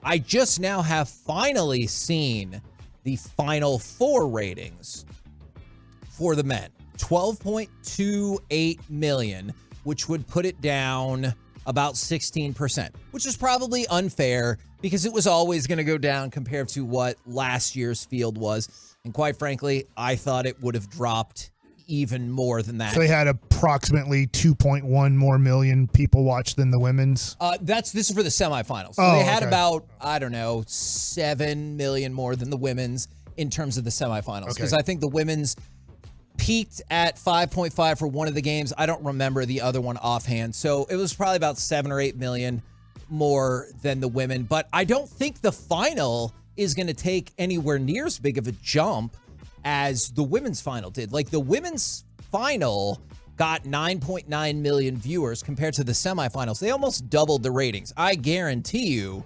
I just now have finally seen the Final Four ratings for the men. 12.28 million, which would put it down about 16%, which is probably unfair because it was always going to go down compared to what last year's field was. And quite frankly, I thought it would have dropped even more than that. So they had approximately 2.1 more million people watch than the women's. This is for the semifinals. So they had about, I don't know, 7 million more than the women's in terms of the semifinals. Because I think the women's peaked at 5.5 for one of the games. I don't remember the other one offhand. So it was probably about 7 or 8 million more than the women. But I don't think the final is going to take anywhere near as big of a jump as the women's final did. Like, the women's final got 9.9 million viewers compared to the semifinals. They almost doubled the ratings. I guarantee you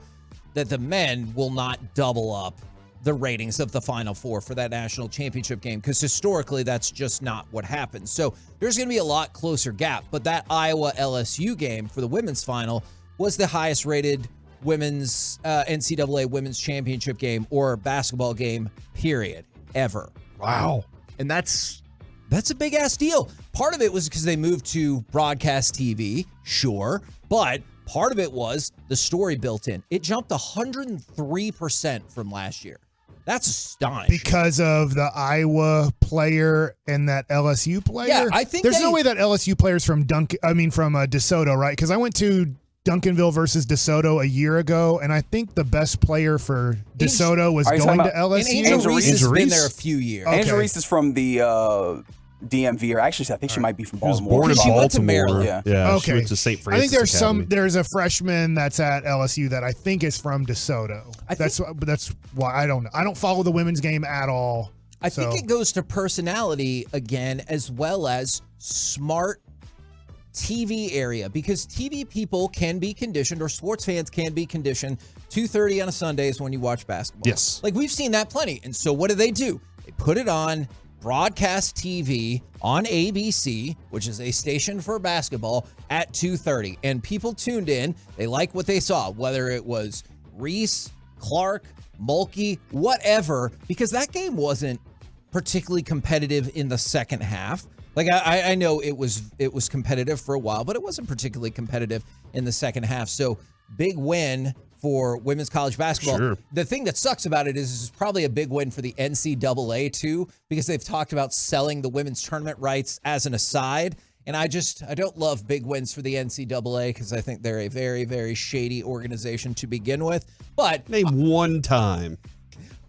that the men will not double up the ratings of the Final Four for that national championship game, because historically that's just not what happens. So there's going to be a lot closer gap. But that Iowa LSU game for the women's final was the highest rated women's NCAA women's championship game or basketball game, period, ever. Wow. And that's a big ass deal. Part of it was because they moved to broadcast TV, sure, but part of it was the story built in. It jumped 103% from last year. That's astonishing. Because of the Iowa player and that LSU player? Yeah, I think there's no way that LSU player's from DeSoto, right? Because I went to Duncanville versus DeSoto a year ago, and I think the best player for DeSoto was going to LSU. Angel Reese has been there a few years. Okay. Angel Reese is from the DMV, or actually, I think she might be from Baltimore. She was born in Baltimore. Went to Maryland. Yeah, okay. she went to St. Francis. I think Academy. there's a freshman that's at LSU that I think is from DeSoto. That's why I don't know. I don't follow the women's game at all. I think it goes to personality again, as well as smart TV area, because TV people can be conditioned, or sports fans can be conditioned, 2:30 on a Sunday is when you watch basketball. Yes. Like, we've seen that plenty. And so what do? They put it on broadcast TV on ABC, which is a station for basketball, at 2:30. And people tuned in. They like what they saw, whether it was Reese, Clark, Mulkey, whatever, because that game wasn't particularly competitive in the second half. Like, I know it was competitive for a while, but it wasn't particularly competitive in the second half. So big win for women's college basketball. Sure. The thing that sucks about it is it's probably a big win for the NCAA too, because they've talked about selling the women's tournament rights as an aside. And I don't love big wins for the NCAA because I think they're a very, very shady organization to begin with. But name one time.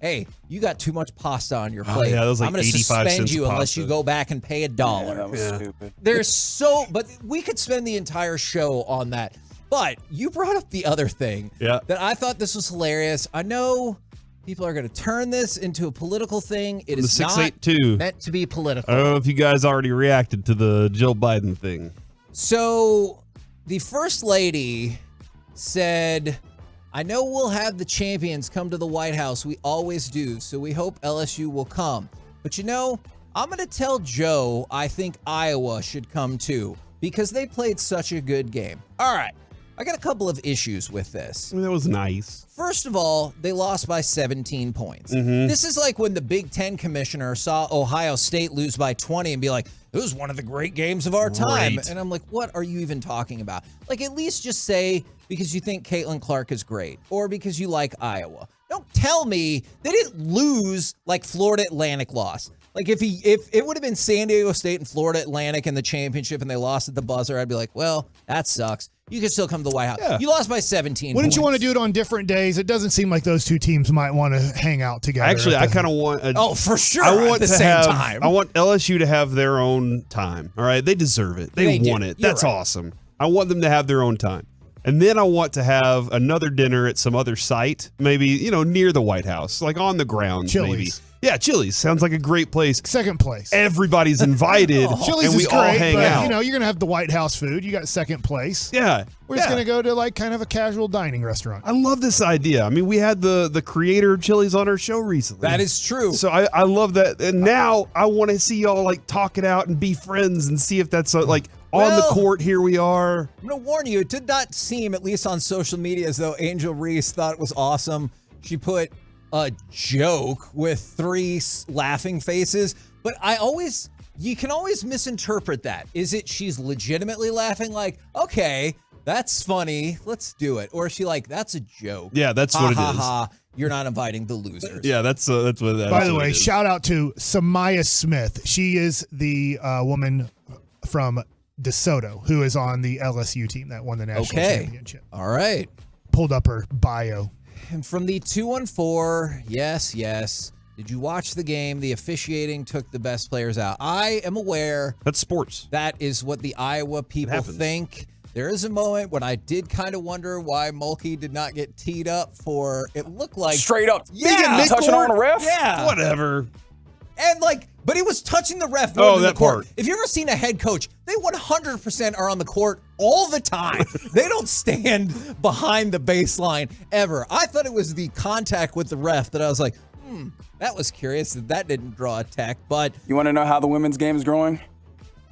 Hey, you got too much pasta on your plate. Yeah, that was like I'm going to 85 suspend cents you of unless pasta. you go back and pay $1. Yeah, that was stupid. But we could spend the entire show on that. But you brought up the other thing that I thought this was hilarious. I know people are going to turn this into a political thing. It is not meant to be political. I don't know if you guys already reacted to the Jill Biden thing. So the First Lady said, I know we'll have the champions come to the White House. We always do. So we hope LSU will come. But I'm going to tell Joe I think Iowa should come too, because they played such a good game. All right. I got a couple of issues with this. That was nice. First of all, they lost by 17 points. Mhm. This is like when the Big Ten commissioner saw Ohio State lose by 20 and be like, it was one of the great games of our time. Right. And I'm like, what are you even talking about? Like, at least just say because you think Caitlin Clark is great or because you like Iowa. Don't tell me they didn't lose like Florida Atlantic lost. Like if it would have been San Diego State and Florida Atlantic in the championship and they lost at the buzzer, I'd be like, well, that sucks. You can still come to the White House. Yeah. You lost by 17 Wouldn't points. you want to do it on different days? It doesn't seem like those two teams might want to hang out together. Actually, I kind of want. For sure. I want at the to same have. time. I want LSU to have their own time. All right, they deserve it. They They want do. it. You're That's right. awesome. I want them to have their own time, and then I want to have another dinner at some other site, maybe near the White House, like on the grounds, Chili's. maybe. Yeah, Chili's sounds like a great place. Second place. Everybody's invited, Chili's and we is all great, hang but out. you're gonna have the White House food. You got second place. Yeah, We're just gonna go to like kind of a casual dining restaurant. I love this idea. I mean, we had the creator of Chili's on our show recently. That is true. So I love that. And now I want to see y'all like talk it out and be friends and see if that's like on the Well, court. Here we are. I'm going to warn you, it did not seem, at least on social media, as though Angel Reese thought it was awesome. She put a joke with 3 laughing faces, but you can always misinterpret that. Is it she's legitimately laughing like, okay, that's funny, let's do it? Or is she like, that's a joke? Yeah, that's what it ha, is. ha. You're not inviting the losers. Yeah, that's what that. By the way, shout out to Samaya Smith. She is the woman from DeSoto who is on the LSU team that won the national championship. All right. Pulled up her bio. And from the 214, yes. Did you watch the game? The officiating took the best players out. I am aware. That's sports. That is what the Iowa people think. There is a moment when I did kind of wonder why Mulkey did not get teed up for, it looked like. Straight up. Yeah. Touching on a ref? Yeah. Whatever. And but he was touching the ref more Oh, than the that court. part. If you've ever seen a head coach, they 100% are on the court all the time. They don't stand behind the baseline ever. I thought it was the contact with the ref that I was like, that was curious that didn't draw a tech. But You want to know how the women's game is growing?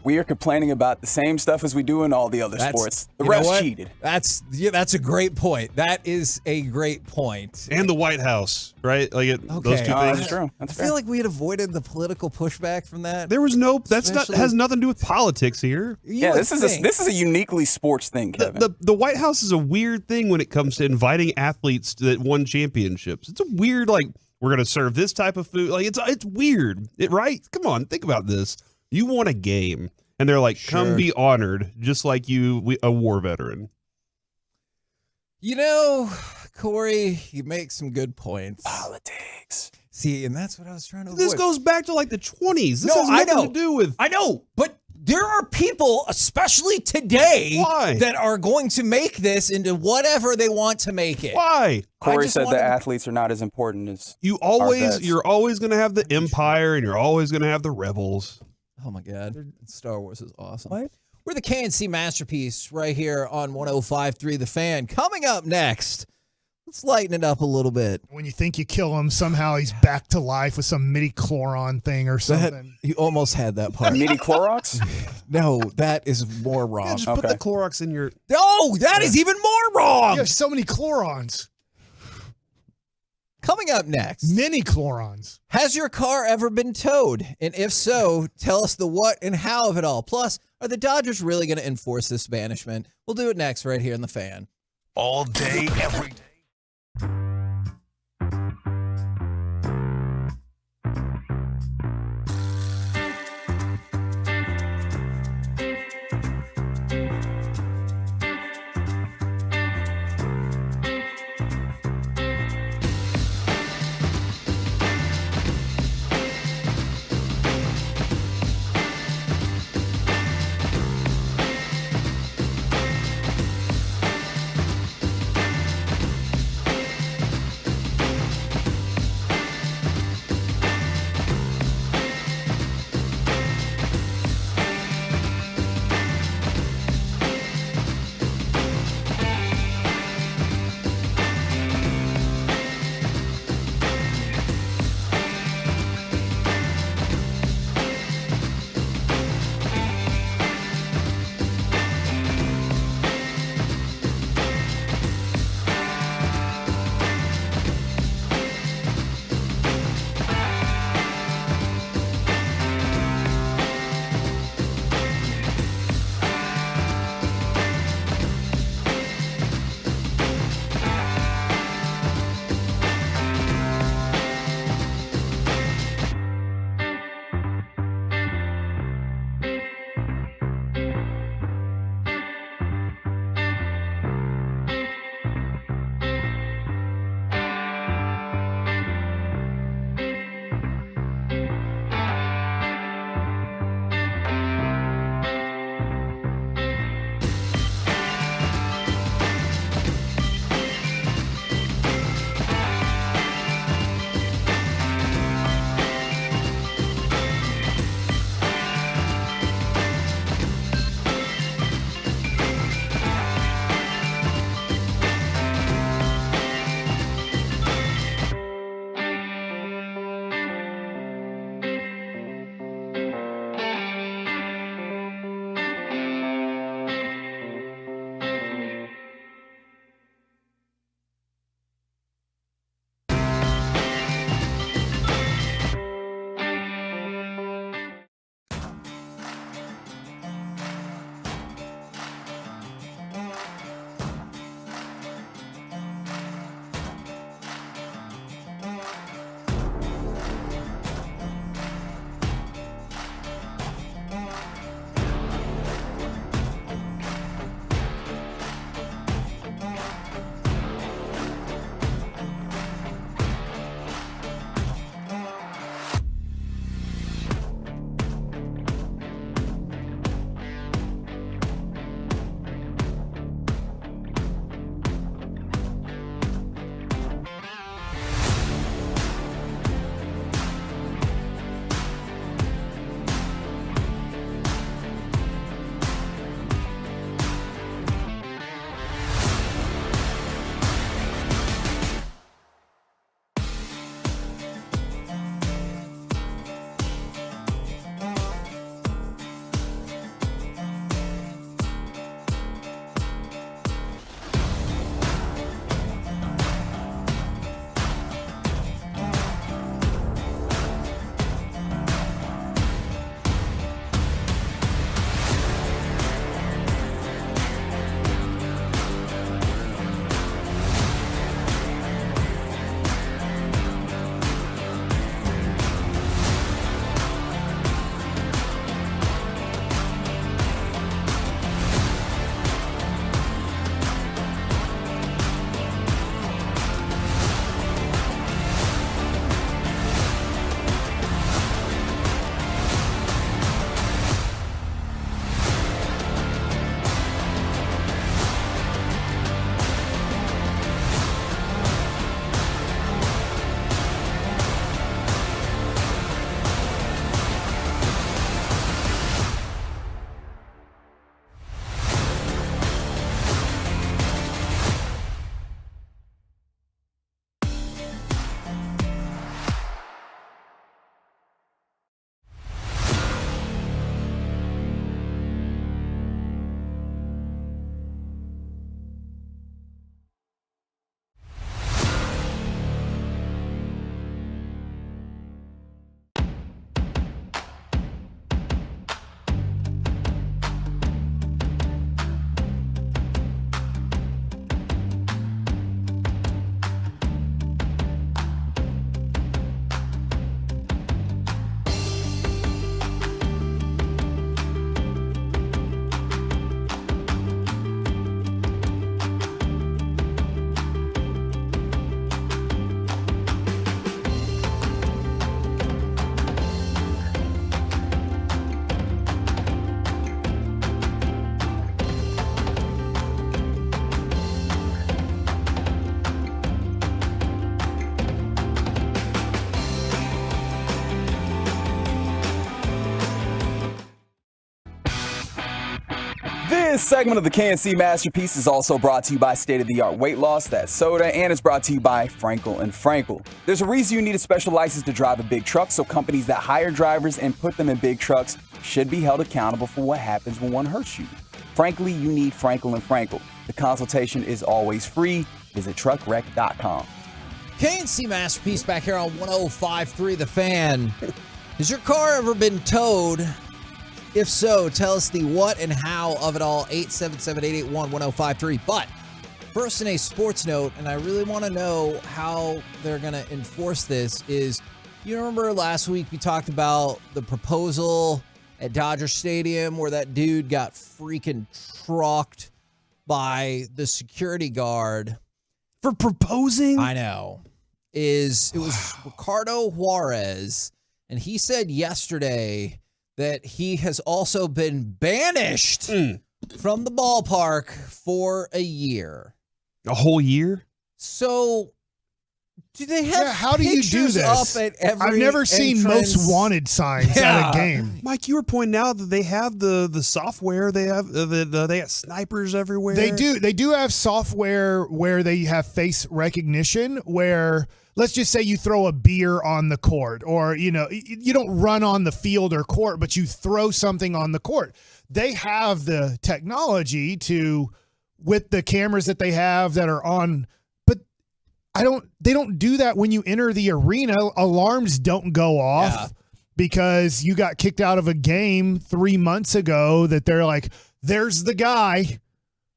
We are complaining about the same stuff as we do in all the other sports. The you know refs what? cheated. That's a great point. That is a great point. And the White House, right? Like those two Okay. things. That's true. I feel like we had avoided the political pushback from that. There was no. That's Especially- has nothing to do with politics here. Yeah, this is a uniquely sports thing, Kevin. The White House is a weird thing when it comes to inviting athletes that won championships. It's a weird we're gonna serve this type of food. Like it's weird. Right? Come on, think about this. You won a game. And they're like, come Sure. be honored, just like a war veteran. You know, Corey, you make some good points. Politics. See, and that's what I was trying to avoid. This goes back to like the 20s. This No, has I nothing know. to do with. I know, but there are people, especially today, Why? that are going to make this into whatever they want to make it. Why? Corey just said wanted- the athletes are not as important as You're vets. always going to have the Empire, and you're always going to have the Rebels. Oh my God. Star Wars is awesome. What? We're the KNC Masterpiece right here on 105.3 The Fan. Coming up next, let's lighten it up a little bit. When you think you kill him, somehow he's back to life with some midi-chloron thing or something. You almost had that part. Midi-Clorox? No, that is more wrong. Yeah, just put the Clorox in your. No, that is even more wrong. You have so many chlorons. Coming up next. Many chlorons. Has your car ever been towed? And if so, tell us the what and how of it all. Plus, are the Dodgers really going to enforce this banishment? We'll do it next right here in The Fan. All day, every day. This segment of the KNC Masterpiece is also brought to you by state-of-the-art weight loss, that's soda, and it's brought to you by Frankel and Frankel. There's a reason you need a special license to drive a big truck, so companies that hire drivers and put them in big trucks should be held accountable for what happens when one hurts you. Frankly, you need Frankel and Frankel. The consultation is always free. Visit truckwreck.com. KNC Masterpiece back here on 105.3 The Fan. Has your car ever been towed? If so, tell us the what and how of it all, 877-881-1053. But first, in a sports note, and I really want to know how they're going to enforce this, is you remember last week we talked about the proposal at Dodger Stadium where that dude got freaking trucked by the security guard. For proposing? I know. It was Ricardo Juarez, and he said yesterday that he has also been banished from the ballpark for a year. A whole year? So, do they have how do you do pictures this? up at every I've never seen entrance? most wanted signs at a game. Mike, you were pointing out that they have the software. They have they got snipers everywhere. They do have software where they have face recognition where, let's just say you throw a beer on the court, or you don't run on the field or court, but you throw something on the court. They have the technology with the cameras that they have that are on, but they don't do that when you enter the arena. Alarms don't go off because you got kicked out of a game 3 months ago that they're like, there's the guy.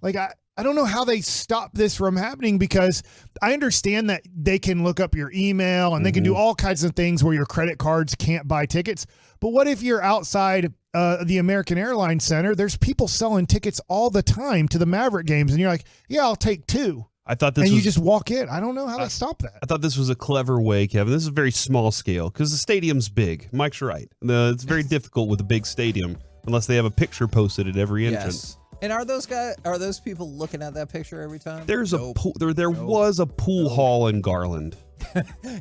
Like, I don't know how they stop this from happening, because I understand that they can look up your email and they can do all kinds of things where your credit cards can't buy tickets. But what if you're outside the American Airlines Center? There's people selling tickets all the time to the Maverick games, and you're like, yeah, I'll take two. I thought this and was, you just walk in. I don't know how they stop that. I thought this was a clever way, Kevin. This is a very small scale because the stadium's big. Mike's right. It's very difficult with a big stadium unless they have a picture posted at every entrance. And are those people looking at that picture every time? There's a pool. There was a pool hall in Garland.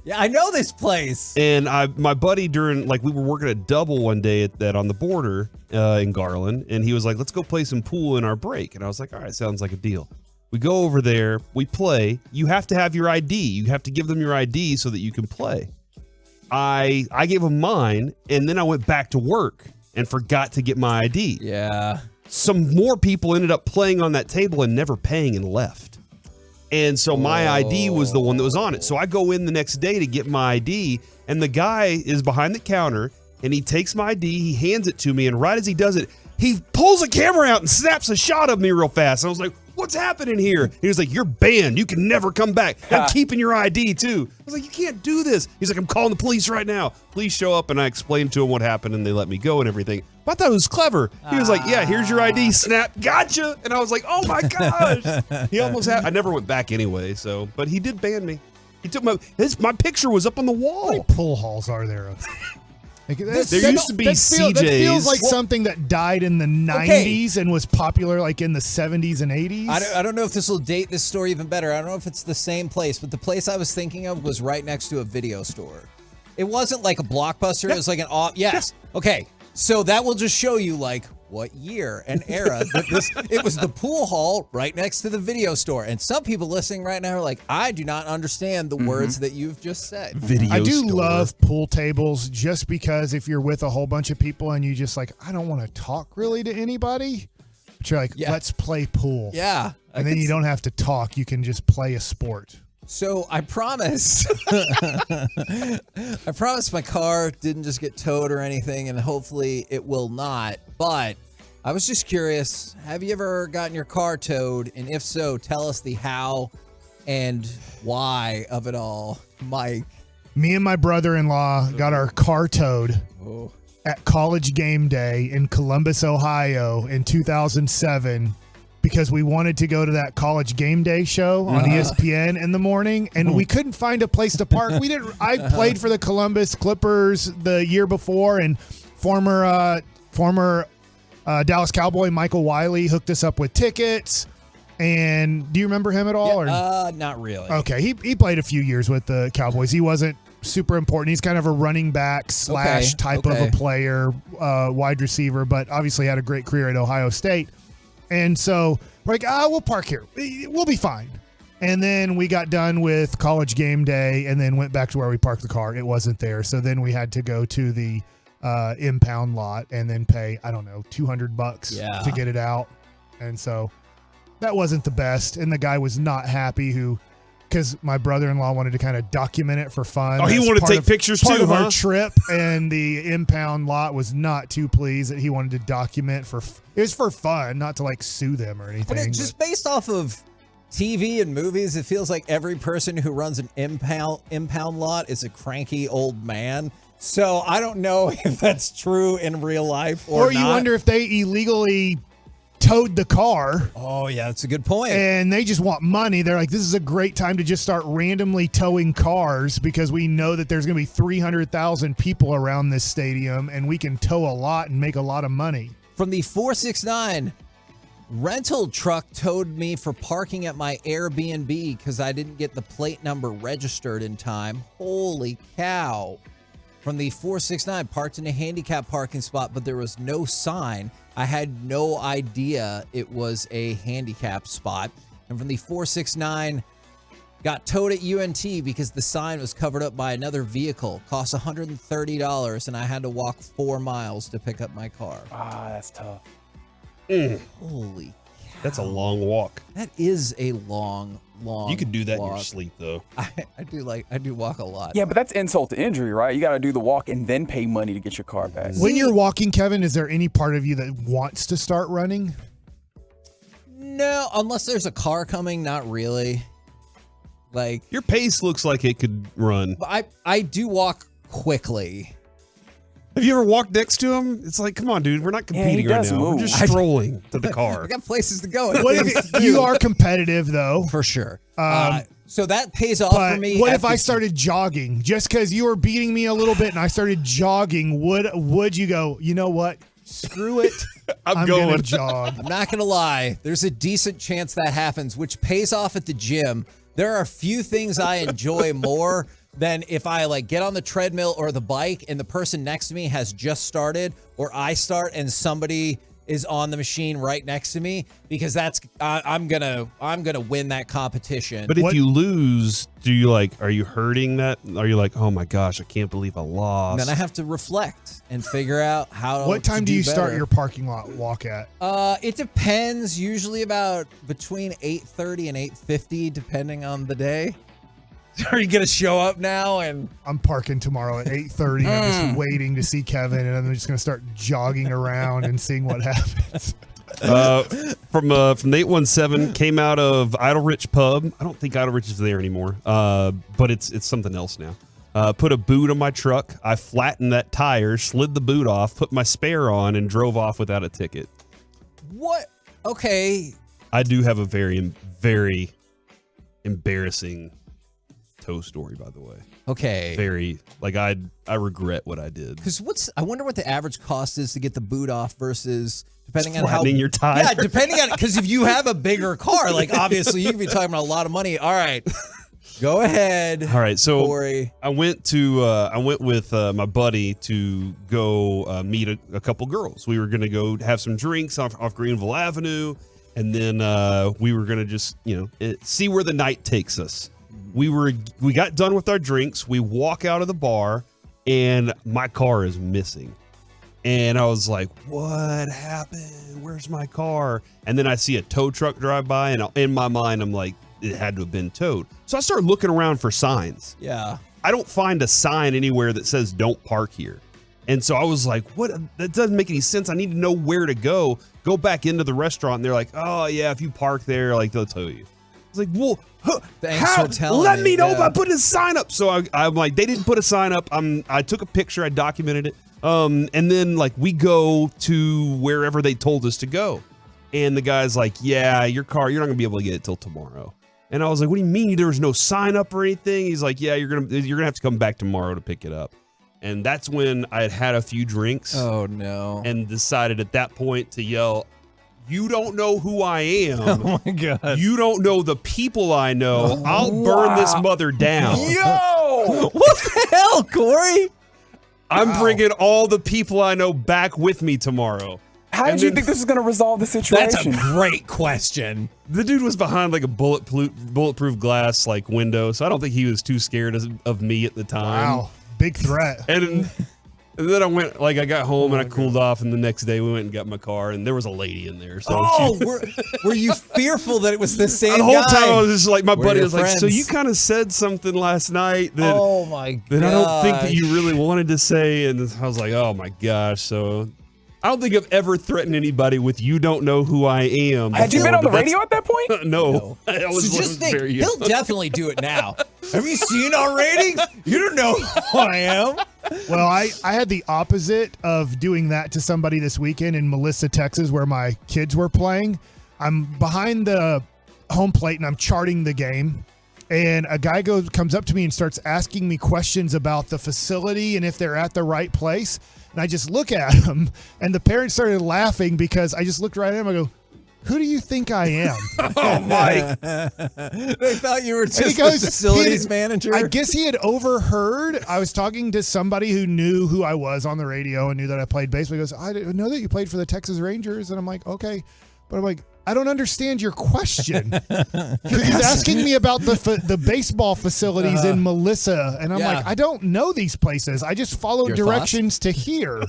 Yeah, I know this place. And my buddy we were working a double one day at that on the border in Garland, and he was like, "Let's go play some pool in our break." And I was like, "All right, sounds like a deal." We go over there, we play. You have to have your ID. You have to give them your ID so that you can play. I gave them mine, and then I went back to work and forgot to get my ID. Yeah. Some more people ended up playing on that table and never paying and left. And so my ID was the one that was on it. So I go in the next day to get my ID, and the guy is behind the counter, and he takes my ID, he hands it to me, and right as he does it, he pulls a camera out and snaps a shot of me real fast. And I was like, what's happening here? He was like, you're banned. You can never come back. I'm keeping your ID too. I was like, you can't do this. He's like, I'm calling the police right now. Police show up, and I explained to him what happened, and they let me go and everything. But I thought it was clever. He was like, yeah, here's your ID. Snap. Gotcha. And I was like, oh my gosh. He almost had. I never went back anyway. So, but he did ban me. He took my picture was up on the wall. How many pool halls are there? There used to be CJ's. That feels like something that died in the 90s and was popular like in the 70s and 80s. I don't know if this will date this story even better. I don't know if it's the same place, but the place I was thinking of was right next to a video store. It wasn't like a Blockbuster. It was like an yes. Okay. So that will just show you like what year and era that it was the pool hall right next to the video store. And some people listening right now are like, I do not understand the words that you've just said. I do love pool tables just because if you're with a whole bunch of people and you just like, I don't want to talk really to anybody, but you're like, let's play pool. Yeah. And then you don't have to talk. You can just play a sport. So I promise, my car didn't just get towed or anything, and hopefully it will not. But I was just curious, have you ever gotten your car towed? And if so, tell us the how and why of it all, Mike. Me and my brother-in-law got our car towed at College Game Day in Columbus, Ohio in 2007. Because we wanted to go to that College Game Day show on ESPN in the morning, and we couldn't find a place to park. I played for the Columbus Clippers the year before, and former Dallas Cowboy Michael Wiley hooked us up with tickets. And do you remember him at all? Not really. Okay, he played a few years with the Cowboys. He wasn't super important. He's kind of a running back / type of a player, wide receiver, but obviously had a great career at Ohio State. And so we're like, we'll park here. We'll be fine. And then we got done with college game day and then went back to where we parked the car. It wasn't there. So then we had to go to the impound lot and then pay, I don't know, $200 to get it out. And so that wasn't the best. And the guy was not happy because my brother-in-law wanted to kind of document it for fun. Oh, he wanted to take pictures too, part of huh? our trip, and the impound lot was not too pleased that he wanted to document it was for fun, not to like sue them or anything. But just based off of TV and movies, it feels like every person who runs an impound lot is a cranky old man. So I don't know if that's true in real life or you not. wonder if they illegally towed the car. Oh, yeah, that's a good point. And they just want money. They're like, this is a great time to just start randomly towing cars because we know that there's going to be 300,000 people around this stadium and we can tow a lot and make a lot of money. From the 469, rental truck towed me for parking at my Airbnb because I didn't get the plate number registered in time. Holy cow. From the 469, parked in a handicap parking spot, but there was no sign. I had no idea it was a handicap spot. And from the 469, got towed at UNT because the sign was covered up by another vehicle. Cost $130, and I had to walk 4 miles to pick up my car. That's tough. Holy cow. That's a long walk. That is a long You could do that walk. in your sleep, though. I do walk a lot. Yeah, but that's insult to injury, right? You got to do the walk and then pay money to get your car back. When you're walking, Kevin, is there any part of you that wants to start running? No, unless there's a car coming, not really. Like, your pace looks like it could run. I do walk quickly. Have you ever walked next to him? It's like, come on, dude. We're not competing right now. We're just strolling to the car. I got places to go. What if you are competitive, though? For sure. So that pays off for me. What if I started jogging? Just because you were beating me a little bit and I started jogging, would you go, you know what? Screw it. I'm going to jog. I'm not going to lie. There's a decent chance that happens, which pays off at the gym. There are few things I enjoy more than if I like get on the treadmill or the bike and the person next to me has just started, or I start and somebody is on the machine right next to me, because that's I'm gonna win that competition. But if you lose, are you hurting that? Are you like, oh my gosh, I can't believe I lost? Then I have to reflect and figure out how. What time do you start your parking lot walk at? It depends. Usually about between 8:30 and 8:50, depending on the day. Are you gonna show up now? And I'm parking tomorrow at 8:30. I'm just waiting to see Kevin, and I'm just gonna start jogging around and seeing what happens. From the 817, came out of Idle Rich Pub. I don't think Idle Rich is there anymore, but it's something else now. Put a boot on my truck. I flattened that tire, slid the boot off, put my spare on, and drove off without a ticket. What? Okay. I do have a very, very embarrassing tow story, by the way. Okay. Very, like, I regret what I did. Because I wonder what the average cost is to get the boot off versus depending on how flattening your tire. Yeah, depending on, because if you have a bigger car, like obviously you could be talking about a lot of money. All right, go ahead. All right, so Corey. I went with my buddy to go meet a couple girls. We were gonna go have some drinks off Greenville Avenue, and then we were gonna just see where the night takes us. We got done with our drinks. We walk out of the bar, and my car is missing. And I was like, what happened? Where's my car? And then I see a tow truck drive by, and in my mind, I'm like, it had to have been towed. So I started looking around for signs. Yeah. I don't find a sign anywhere that says don't park here. And so I was like, what? That doesn't make any sense. I need to know where to go. Go back into the restaurant. And they're like, oh, yeah, if you park there, like, they'll tow you. I was like, well, thanks for telling let me know yeah. if I put a sign up. So I'm like, they didn't put a sign up. I took a picture. I documented it. And then like we go to wherever they told us to go. And the guy's like, yeah, your car, you're not gonna be able to get it till tomorrow. And I was like, what do you mean there was no sign up or anything? He's like, yeah, you're gonna have to come back tomorrow to pick it up. And that's when I had a few drinks. Oh no. And decided at that point to yell, you don't know who I am. Oh my God. You don't know the people I know. I'll burn this mother down. Yo! What the hell, Corey? I'm bringing all the people I know back with me tomorrow. How did you think this was going to resolve the situation? That's a great question. The dude was behind like a bulletproof glass like window, so I don't think he was too scared of me at the time. Wow, big threat. And then I went, like, I got home and I cooled off, and the next day we went and got my car, and there was a lady in there. So were you fearful that it was the same the whole guy? time I was just like, my Were buddy your was like, so friends? you kind of said something last night that, Oh my that I don't think that you gosh. really wanted to say, and I was like, oh my gosh. So I don't think I've ever threatened anybody with "you don't know who I am." Had you before, been on the but that's- radio at that point? No. I was, So just think, very young. he'll definitely do it now. Have you seen our ratings? You don't know who I am. Well, I had the opposite of doing that to somebody this weekend in Melissa, Texas, where my kids were playing. I'm behind the home plate and I'm charting the game. And a guy comes up to me and starts asking me questions about the facility and if they're at the right place. And I just look at him, and the parents started laughing because I just looked right at him. I go, "Who do you think I am?" Oh, Mike. They thought you were And just he goes, the facilities he- manager. I guess he had overheard. I was talking to somebody who knew who I was on the radio and knew that I played baseball. He goes, "I didn't know that you played for the Texas Rangers." And I'm like, "Okay." But I'm like, I don't understand your question. He's asking me about the baseball facilities in Melissa. And I'm Yeah. like, I don't know these places. I just follow Your directions to here.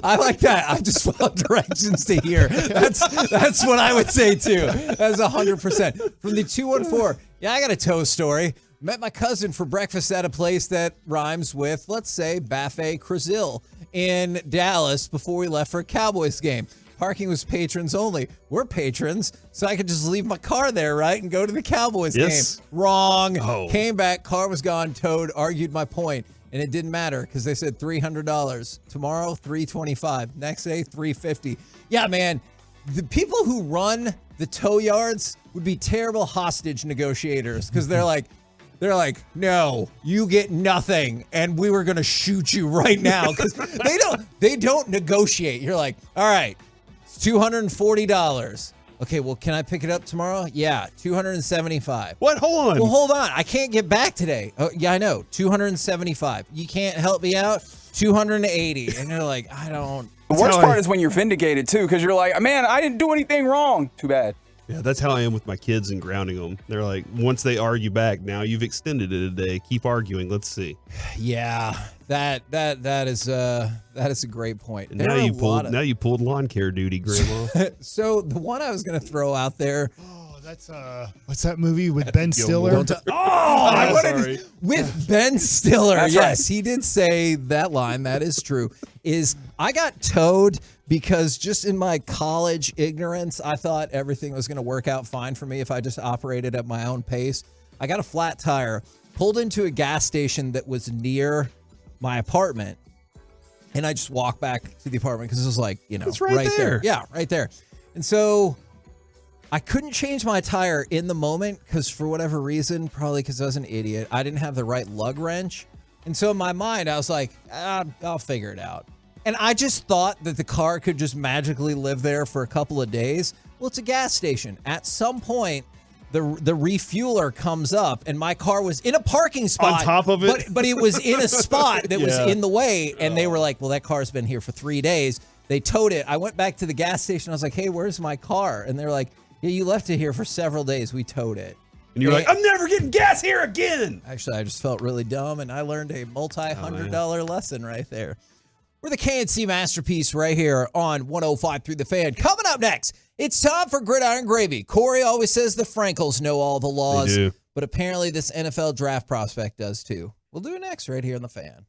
I like that. I just follow directions to here. That's what I would say too. That's 100%. From the 214. Yeah, I got a toe story. Met my cousin for breakfast at a place that rhymes with, let's say, Buffet Crazil in Dallas before we left for a Cowboys game. Parking was patrons only. We're patrons, so I could just leave my car there, right, and go to the Cowboys Yes. game. Wrong. Oh. Came back, car was gone, towed, argued my point, and it didn't matter because they said $300. Tomorrow, $325. Next day, $350. Yeah, man, the people who run the tow yards would be terrible hostage negotiators because they're like, no, you get nothing, and we were gonna shoot you right now because they don't negotiate. You're like, all right, it's $240. Okay, well, can I pick it up tomorrow? Yeah, $275. What? Hold on. Well, hold on. I can't get back today. Oh, yeah, I know. $275. You can't help me out? $280. And they're like, I don't. The worst part is when you're vindicated, too, because you're like, man, I didn't do anything wrong. Too bad. Yeah, that's how I am with my kids and grounding them. They're like, once they argue back, now you've extended it a day. Keep arguing. Let's see. Yeah, that is a great point. And There now are you a lot pulled you pulled lawn care duty, Grandma. So the one I was gonna throw out there. Oh, that's what's that movie with Ben Stiller? I wanted to, with Ben Stiller. That's yes, right. he did say that line. That is true. Is I got towed because just in my college ignorance, I thought everything was going to work out fine for me if I just operated at my own pace. I got a flat tire, pulled into a gas station that was near my apartment, and I just walked back to the apartment because it was like, It's right there. Yeah, right there. And so I couldn't change my tire in the moment because for whatever reason, probably because I was an idiot, I didn't have the right lug wrench. And so in my mind, I was like, I'll figure it out. And I just thought that the car could just magically live there for a couple of days. Well, it's a gas station. At some point, the refueler comes up, and my car was in a parking spot. On top of it? But it was in a spot that was Yeah. in the way, and they were like, well, that car's been here for 3 days. They towed it. I went back to the gas station. I was like, hey, where's my car? And they're like, yeah, you left it here for several days. We towed it. And you're like, I'm never getting gas here again. Actually, I just felt really dumb, and I learned a multi-$100 lesson right there. We're the KNC Masterpiece right here on 105 Through the Fan. Coming up next, it's time for Gridiron Gravy. Corey always says the Frankels know all the laws, They do. but apparently this NFL draft prospect does too. We'll do it next right here on the Fan.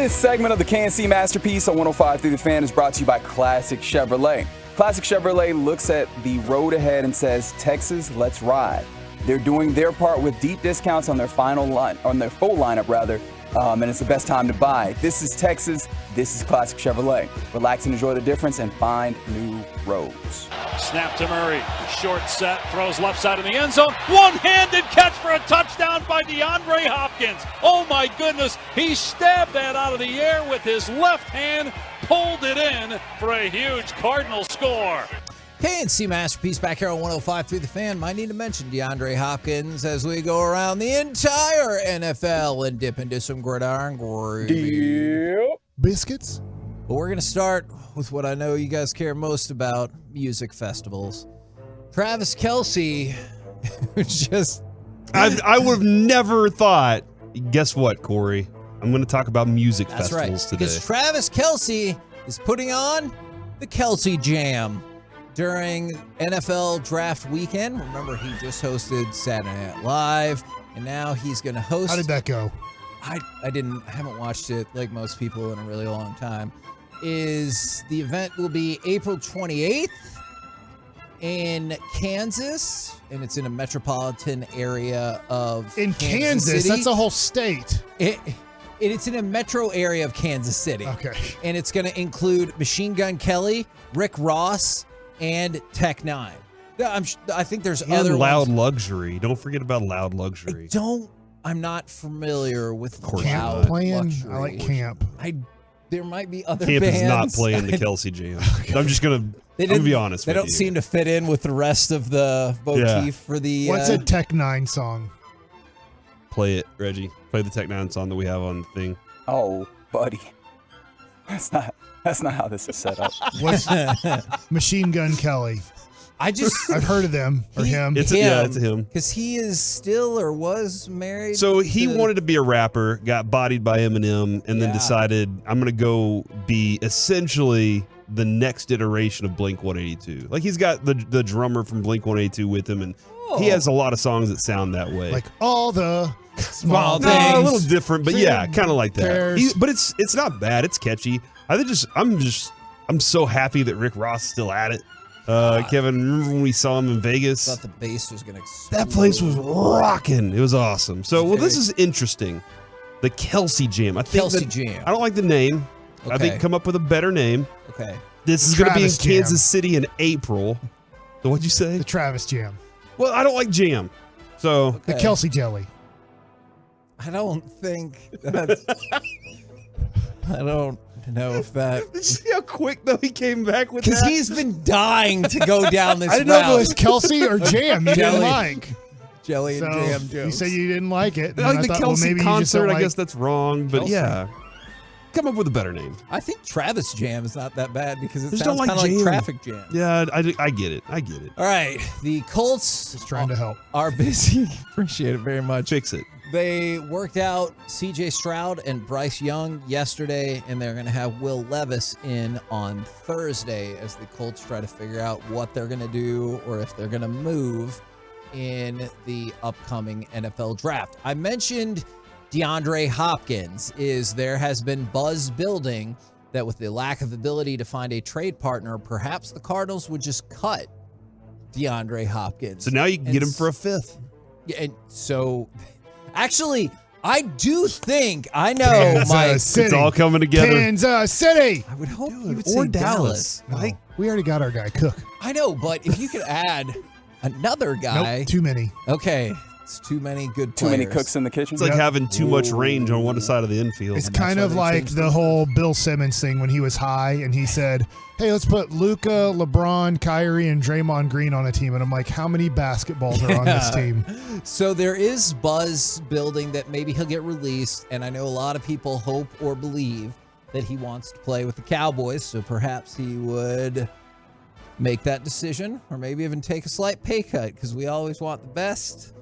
This segment of the KNC Masterpiece on 105 Through the Fan is brought to you by Classic Chevrolet. Classic Chevrolet looks at the road ahead and says, Texas, let's ride. They're doing their part with deep discounts on their full lineup, and it's the best time to buy. This is Texas. This is Classic Chevrolet. Relax and enjoy the difference and find new roads. Snap to Murray. Short set. Throws left side of the end zone. One-handed catch for a touchdown by DeAndre Hopkins. Oh, my goodness. He stabbed that out of the air with his left hand. Pulled it in for a huge Cardinal score. KNC Masterpiece back here on 105 Through the Fan. Might need to mention DeAndre Hopkins as we go around the entire NFL and dip into some gridiron gravy. Biscuits? But we're going to start with what I know you guys care most about, music festivals. Travis Kelce just... I would have never thought. Guess what, Corey? I'm going to talk about music That's festivals right, today. because Travis Kelce is putting on the Kelce Jam during NFL draft weekend. Remember, he just hosted Saturday Night Live, and now he's going to host... How did that go? I haven't watched it like most people in a really long time. The event will be April 28th in Kansas, and it's in a metropolitan area of Kansas City. That's a whole state. It's in a metro area of Kansas City. Okay. And it's going to include Machine Gun Kelly, Rick Ross, and Tech Nine. I think there's other Loud ones. Luxury. Don't forget about Loud Luxury. I'm not familiar with Camp Loud playing? Luxury. I like Camp. There might be other Camp bands. is not playing the Kelce Jam. I'm just going to be honest They with don't you. seem to fit in with the rest of the motif for the... What's a Tech Nine song? Play it, Reggie. Play the Tech Nine song that we have on the thing. Oh, buddy. That's not how this is set up. What's Machine Gun Kelly? I've heard of them or him. It's a him. Because he is still or was married. So he wanted to be a rapper, got bodied by Eminem, and then decided, I'm going to go be essentially the next iteration of Blink-182. Like, he's got the drummer from Blink-182 with him, and he has a lot of songs that sound that way. Like all the small things. No, a little different, but yeah, kind of like that. Cares. But it's not bad. It's catchy. I'm so happy that Rick Ross is still at it. Kevin, remember when we saw him in Vegas? I thought the bass was going to explode. That place was rocking. It was awesome. So, this is interesting. The Kelce Jam. I think Jam. I don't like the name. Okay. I think come up with a better name. Okay. This is going to be in Travis Jam. Kansas City in April. So what'd you say? The Travis Jam. Well, I don't like jam. So The Kelce Jelly. I don't think that's... I don't know if that... Did you see how quick, though, he came back with that? Because he's been dying to go down this I didn't know if route. it was Kelce or Jam you didn't Jelly. like. Jelly and So, Jam you jokes. said you didn't like it. I like and the thought, well, Kelce maybe you just concert. don't I like guess that's wrong, but Kelce. yeah. Come up with a better name. I think Travis Jam is not that bad because it Just sounds don't kind like of like jam. Traffic Jam. Yeah, I get it. All right. The Colts Just trying to help. are busy. Appreciate it very much. Fix it. They worked out C.J. Stroud and Bryce Young yesterday, and they're going to have Will Levis in on Thursday as the Colts try to figure out what they're going to do or if they're going to move in the upcoming NFL draft. I mentioned DeAndre Hopkins. There has been buzz building that with the lack of ability to find a trade partner, perhaps the Cardinals would just cut DeAndre Hopkins. So now you can get him for a fifth. Yeah, and so actually, I do think I know my. City. It's all coming together. Kansas City. I would hope you would Or say Dallas. No, we already got our guy, Cook. I know, but if you could add another guy, Nope, too many. okay, it's too many good Too players. many cooks in the kitchen. It's like having too much range on one side of the infield. It's And that's kind why of they like changed the whole Bill Simmons thing when he was high and he said, hey, let's put Luka, LeBron, Kyrie, and Draymond Green on a team. And I'm like, how many basketballs are on this team? So there is buzz building that maybe he'll get released, and I know a lot of people hope or believe that he wants to play with the Cowboys, so perhaps he would make that decision or maybe even take a slight pay cut because we always want the best.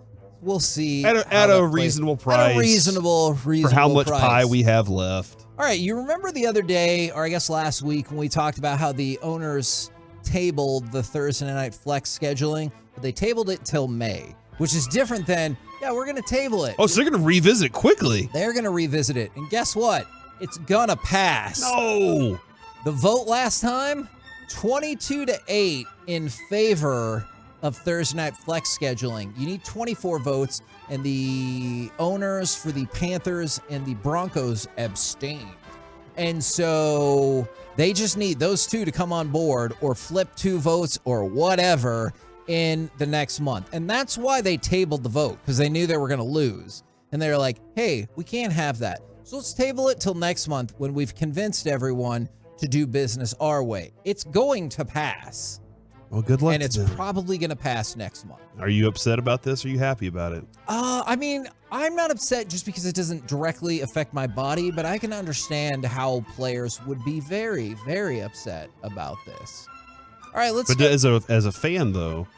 We'll see. At how that a plays. reasonable At price. a reasonable For how much price. pie we have left. All right, you remember the other day, or I guess last week, when we talked about how the owners tabled the Thursday night flex scheduling, but they tabled it till May, which is different than, yeah, we're going to table it. Oh, so they're going to revisit it quickly. They're going to revisit it. And guess what? It's gonna pass. No. The vote last time, 22-8 in favor of Thursday night flex scheduling. You need 24 votes, and the owners for the Panthers and the Broncos abstained. And so they just need those two to come on board or flip 2 votes or whatever in the next month. And that's why they tabled the vote, because they knew they were going to lose. And they were like, hey, we can't have that. So let's table it till next month when we've convinced everyone to do business our way. It's going to pass. Well, good luck. And it's probably going to pass next month. Are you upset about this? Are you happy about it? I mean, I'm not upset just because it doesn't directly affect my body, but I can understand how players would be very, very upset about this. All right, let's. But as a fan, though,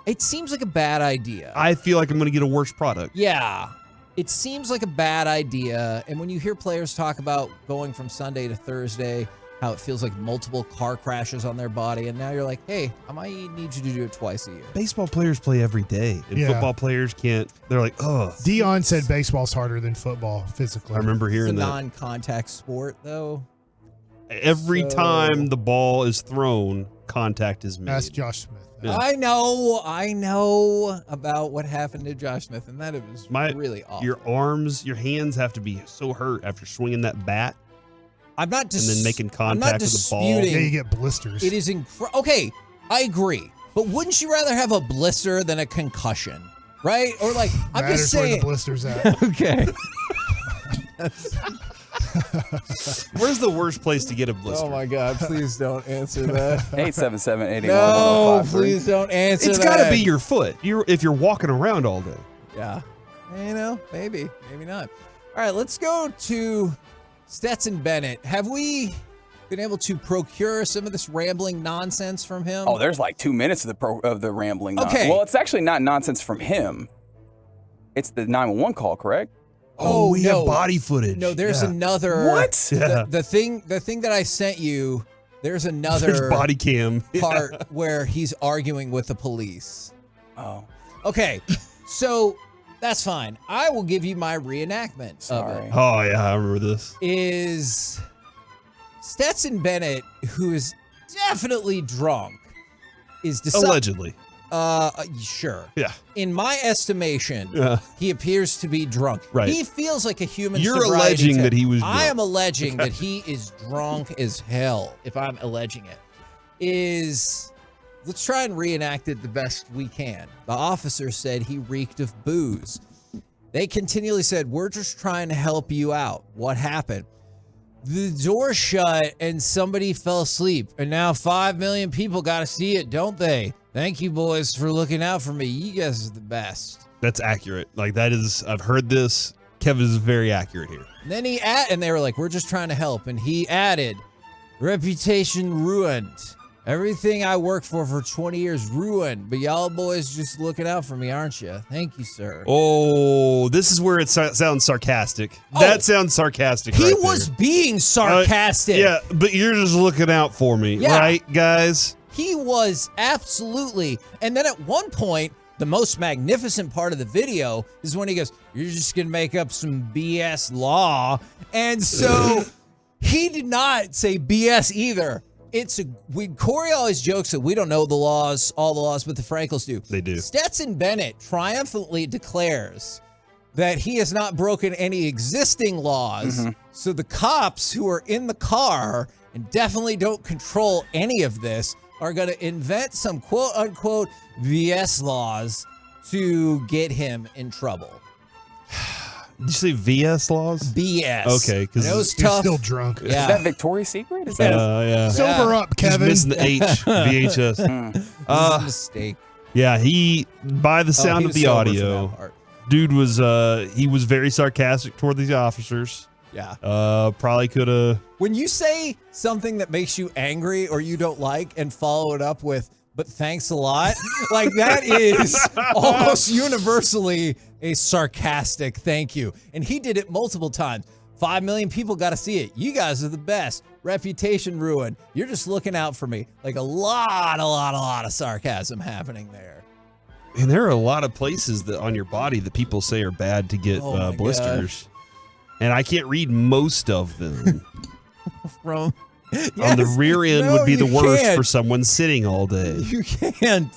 it seems like a bad idea. I feel like I'm going to get a worse product. Yeah, it seems like a bad idea. And when you hear players talk about going from Sunday to Thursday, how it feels like multiple car crashes on their body, and now you're like, hey, I might need you to do it twice a year. Baseball players play every day, and football players can't. They're like, oh. Dion said baseball's harder than football physically. I remember hearing it's a that. Non-contact sport, though. Every time the ball is thrown, contact is made. That's Josh Smith. Yeah. I know about what happened to Josh Smith, and that it was really awful. Your arms, your hands have to be so hurt after swinging that bat. I'm not and then making contact with the ball. Yeah, you get blisters. It is okay. I agree, but wouldn't you rather have a blister than a concussion, right? Or like, I'm Matters just saying. where the blister's at. Okay. Where's the worst place to get a blister? Oh my God! Please don't answer that. 877-881-1053. No, please don't answer It's that. got to be your foot. If you're walking around all day. Yeah. You know, maybe not. All right, let's go to Stetson Bennett. Have we been able to procure some of this rambling nonsense from him? Oh, there's like 2 minutes of the rambling. Okay. Well, it's actually not nonsense from him. It's the 911 call, correct? Oh, we have body footage. No, there's another. What? Yeah. The thing that I sent you. There's another. There's body cam part where he's arguing with the police. Oh. Okay, so that's fine. I will give you my reenactment of it. Oh yeah, I remember this. Is Stetson Bennett, who is definitely drunk, is Allegedly. Sure. Yeah. In my estimation, Yeah. he appears to be drunk. Right. He feels like a human. You're sobriety alleging test. that he was I drunk. am alleging Okay. that he is drunk as hell. If I'm alleging it, let's try and reenact it the best we can. The officer said he reeked of booze. They continually said, "We're just trying to help you out. What happened?" The door shut and somebody fell asleep, and now 5 million people got to see it, don't they? Thank you, boys, for looking out for me. You guys are the best. That's accurate. Like that is. I've heard this. Kevin is very accurate here. And then and they were like, "We're just trying to help," and he added, "Reputation ruined. Everything I worked for 20 years ruined, but y'all boys just looking out for me, aren't you? Thank you, sir." Oh, this is where it sounds sarcastic. That sounds sarcastic. He right was there. being sarcastic. Yeah, but you're just looking out for me, Yeah. right, guys? He was absolutely. And then at one point, the most magnificent part of the video is when he goes, "You're just going to make up some BS law." And so he did not say BS either. Corey always jokes that we don't know all the laws, but the Frankels do. They do. Stetson Bennett triumphantly declares that he has not broken any existing laws. Mm-hmm. So the cops who are in the car and definitely don't control any of this are going to invent some quote unquote BS laws to get him in trouble. Did you say VS laws? BS. Okay, because it was tough. Still drunk. Yeah. Is that Victoria's Secret? Is that yeah. Sober up, Kevin. He's missing the H. VHS. This is a mistake. Yeah, by the sound he of was the sober for audio, that part. dude was he was very sarcastic toward these officers. Yeah. Probably could have. When you say something that makes you angry or you don't like and follow it up with, "But thanks a lot," like that is almost universally a sarcastic thank you. And he did it multiple times. 5 million people got to see it. You guys are the best. Reputation ruined. You're just looking out for me. Like a lot of sarcasm happening there. And there are a lot of places that on your body that people say are bad to get Oh my blisters. and I can't read most of them. From On the rear end would be the worst can't. for someone sitting all day. You can't.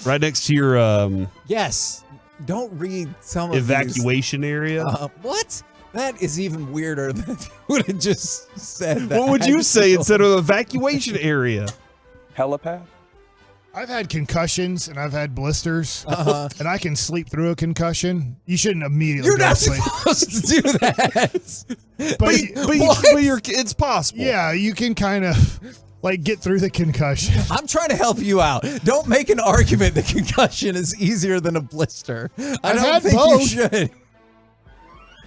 Right next to your Yes. Don't read some of evacuation area. What? That is even weirder than you would have just said that. What would you say instead of evacuation area? Helipad? I've had concussions and I've had blisters, and I can sleep through a concussion. You shouldn't immediately You're go not to sleep. supposed to do that. But it's possible. Yeah, you can kind of like get through the concussion. I'm trying to help you out. Don't make an argument that concussion is easier than a blister. I I've don't had think both. you should.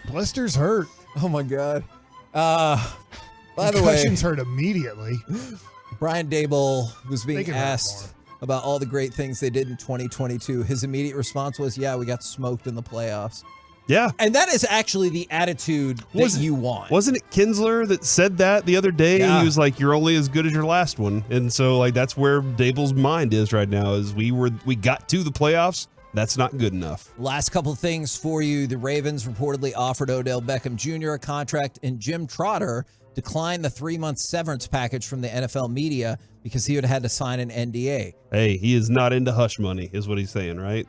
Blisters hurt. Oh my god. By the way, Concussions hurt immediately. Brian Dable was They being can hurt asked about all the great things they did in 2022. His immediate response was, "Yeah, we got smoked in the playoffs." Yeah. And that is actually the attitude that you want. Wasn't it Kinsler that said that the other day? Yeah. He was like, "You're only as good as your last one," and so like that's where Dable's mind is right now. Is we got to the playoffs. That's not good enough. Last couple of things for you. The Ravens reportedly offered Odell Beckham Jr. a contract, and Jim Trotter declined the 3-month severance package from the NFL media because he would have had to sign an NDA. Hey, he is not into hush money, is what he's saying, right?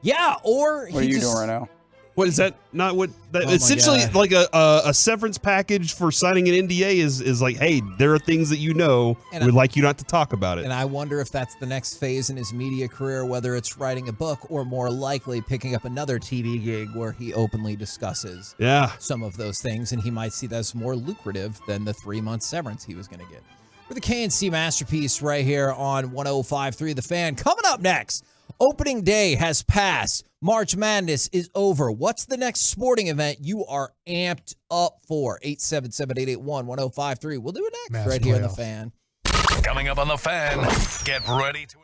Yeah, or What are you doing right now? What is that? Not what? That, Oh my essentially, God. like a severance package for signing an NDA is like, hey, there are things that you know And we'd like you not to talk about it. And I wonder if that's the next phase in his media career, whether it's writing a book or more likely picking up another TV gig where he openly discusses some of those things, and he might see that as more lucrative than the 3-month severance he was going to get. We're the KNC Masterpiece right here on 105.3 The Fan. Coming up next, opening day has passed. March Madness is over. What's the next sporting event you are amped up for? 877-881-1053. We'll do it next right here on The Fan. Coming up on The Fan, get ready to...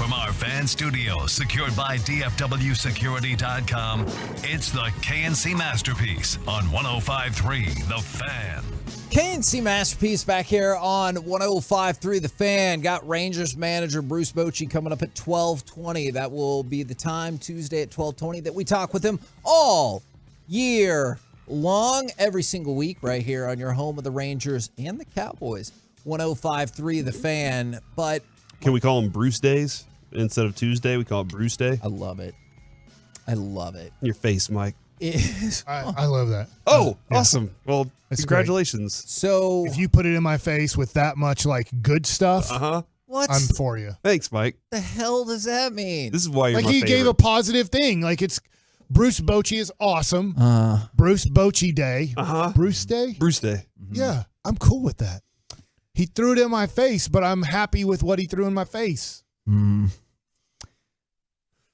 from our fan studio, secured by DFWsecurity.com, it's the KNC Masterpiece on 105.3 The Fan. KNC Masterpiece back here on 105.3 The Fan. Got Rangers manager Bruce Bochy coming up at 12:20. That will be the time, Tuesday at 12:20, that we talk with him all year long, every single week, right here on your home of the Rangers and the Cowboys. 105.3 The Fan. But can we call them Bruce Days instead of Tuesday? We call it Bruce Day. I love it. I love it. Your face, Mike. I love that. Oh, Yeah. awesome. Well, That's congratulations. great. So if you put it in my face with that much like good stuff, what? I'm for you. Thanks, Mike. The hell does that mean? This is why you're Like my he favorite. gave a positive thing. Like it's Bruce Bochy is awesome. Bruce Bochy Day. Bruce Day? Bruce Day. Yeah, I'm cool with that. He threw it in my face, but I'm happy with what he threw in my face.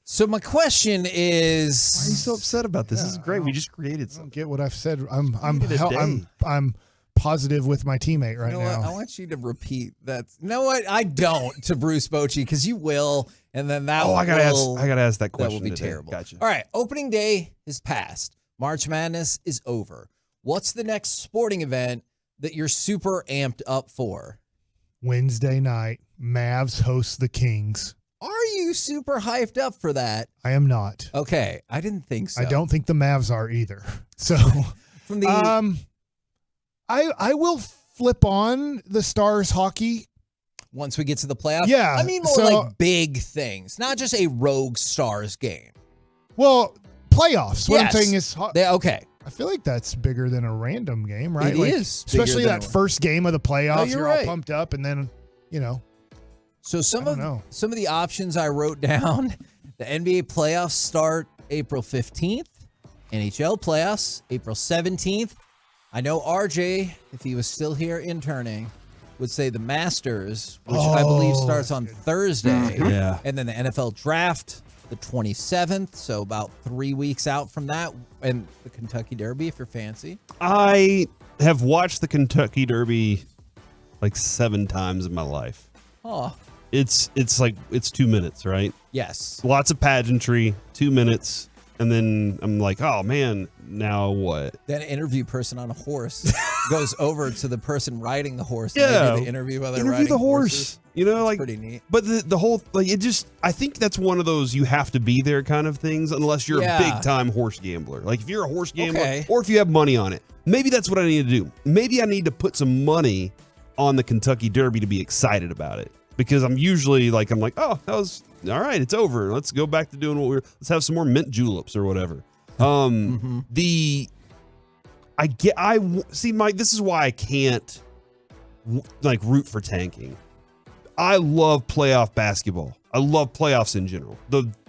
So my question is, why are you so upset about this? This is great. We just created I something. don't get what I've said. I'm day. positive with my teammate right you know now. what? I want you to repeat that. You know what? I don't to Bruce Bochy because you will, and then that. I gotta ask that That question. will be today. terrible. Gotcha. All right, opening day is past. March Madness is over. What's the next sporting event that you're super amped up for? Wednesday night, Mavs host the Kings. Are you super hyped up for that? I am not. Okay, I didn't think so. I don't think the Mavs are either. So From the I will flip on the Stars hockey once we get to the playoffs. Yeah, I mean more so- like big things, not just a rogue Stars game. Well, playoffs. What I'm Yes. saying is Okay. I feel like that's bigger than a random game, right? It Like, is bigger especially than that a- first game of the playoffs. No, you're you're right. all pumped up, and then So some I don't know. of the options I wrote down: the NBA playoffs start April 15th, NHL playoffs April 17th. I know RJ, if he was still here interning, would say the Masters, which I believe starts on Thursday. Yeah. And then the NFL draft the 27th, so about 3 weeks out from that, and the Kentucky Derby if you're fancy. I have watched the Kentucky Derby like 7 times in my life. Oh, It's like it's 2 minutes, right? yes. Lots of pageantry, 2 minutes, and then I'm like, oh man, now what? That interview person on a horse goes over to the person riding the horse. And Yeah, they do the interview while they're interview riding the horse. horses. You know, That's like pretty neat. But the whole like it just I think that's one of those you have to be there kind of things unless you're Yeah. a big time horse gambler. Like if you're a horse gambler Okay. or if you have money on it, maybe that's what I need to do. Maybe I need to put some money on the Kentucky Derby to be excited about it. Because I'm usually like, oh, that was all right. It's over. Let's go back to doing let's have some more mint juleps or whatever. See, Mike, this is why I can't like root for tanking. I love playoff basketball. I love playoffs in general.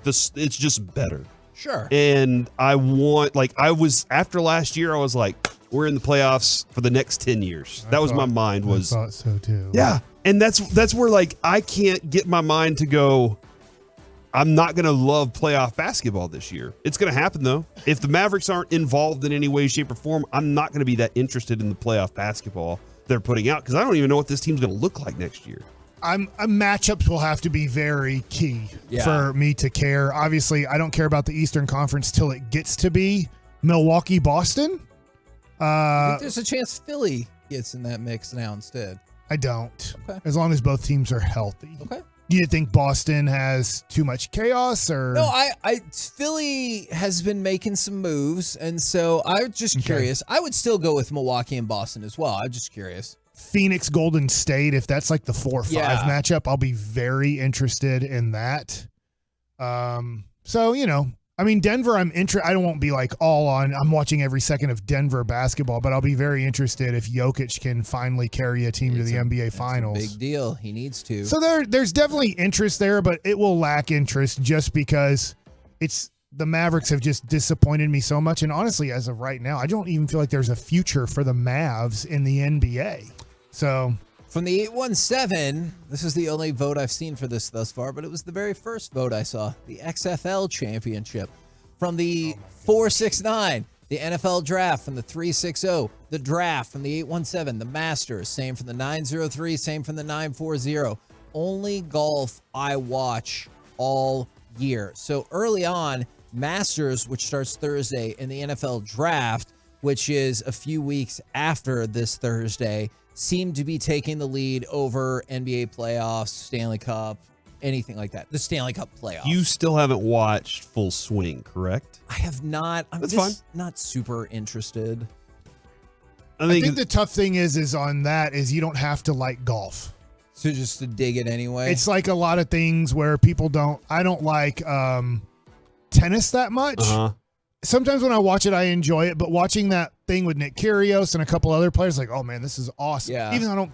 It's just better. Sure. And I want, like, after last year, I was like, we're in the playoffs for the next 10 years. That was my mind was. I thought so too. Yeah. And that's where like I can't get my mind to go, I'm not going to love playoff basketball this year. It's going to happen though. If the Mavericks aren't involved in any way, shape, or form, I'm not going to be that interested in the playoff basketball they're putting out because I don't even know what this team's going to look like next year. Matchups will have to be very key for me to care. Obviously, I don't care about the Eastern Conference till it gets to be Milwaukee, Boston. I think there's a chance Philly gets in that mix now instead. I don't. Okay. As long as both teams are healthy. Okay. Do you think Boston has too much chaos or No, Philly has been making some moves, and so I'm just curious. I would still go with Milwaukee and Boston as well. I'm just curious. Phoenix Golden State, if that's like the 4-5 matchup, I'll be very interested in that. So, I mean, Denver, I won't be like all on. I'm watching every second of Denver basketball, but I'll be very interested if Jokic can finally carry a team to the NBA Finals. Big deal. He needs to. So there's definitely interest there, but it will lack interest just because the Mavericks have just disappointed me so much. And honestly, as of right now, I don't even feel like there's a future for the Mavs in the NBA. So from the 817, this is the only vote I've seen for this thus far, but it was the very first vote I saw, the XFL championship. From the 469, the NFL draft from the 360, the draft from the 817, the Masters, same from the 903, same from the 940. only golf I watch all year. So early on, Masters, which starts Thursday, and the NFL Draft, which is a few weeks after this Thursday, seem to be taking the lead over NBA playoffs, Stanley Cup, anything like that. The Stanley Cup playoffs. You still haven't watched Full Swing, correct? I have not. I'm That's just fine. not super interested. I think the tough thing is on that is you don't have to like golf. So just to dig it anyway. It's like a lot of things where people don't. I don't like tennis that much. Sometimes when I watch it, I enjoy it. But watching that thing with Nick Kyrgios and a couple other players, like, oh man, this is awesome. Yeah. Even though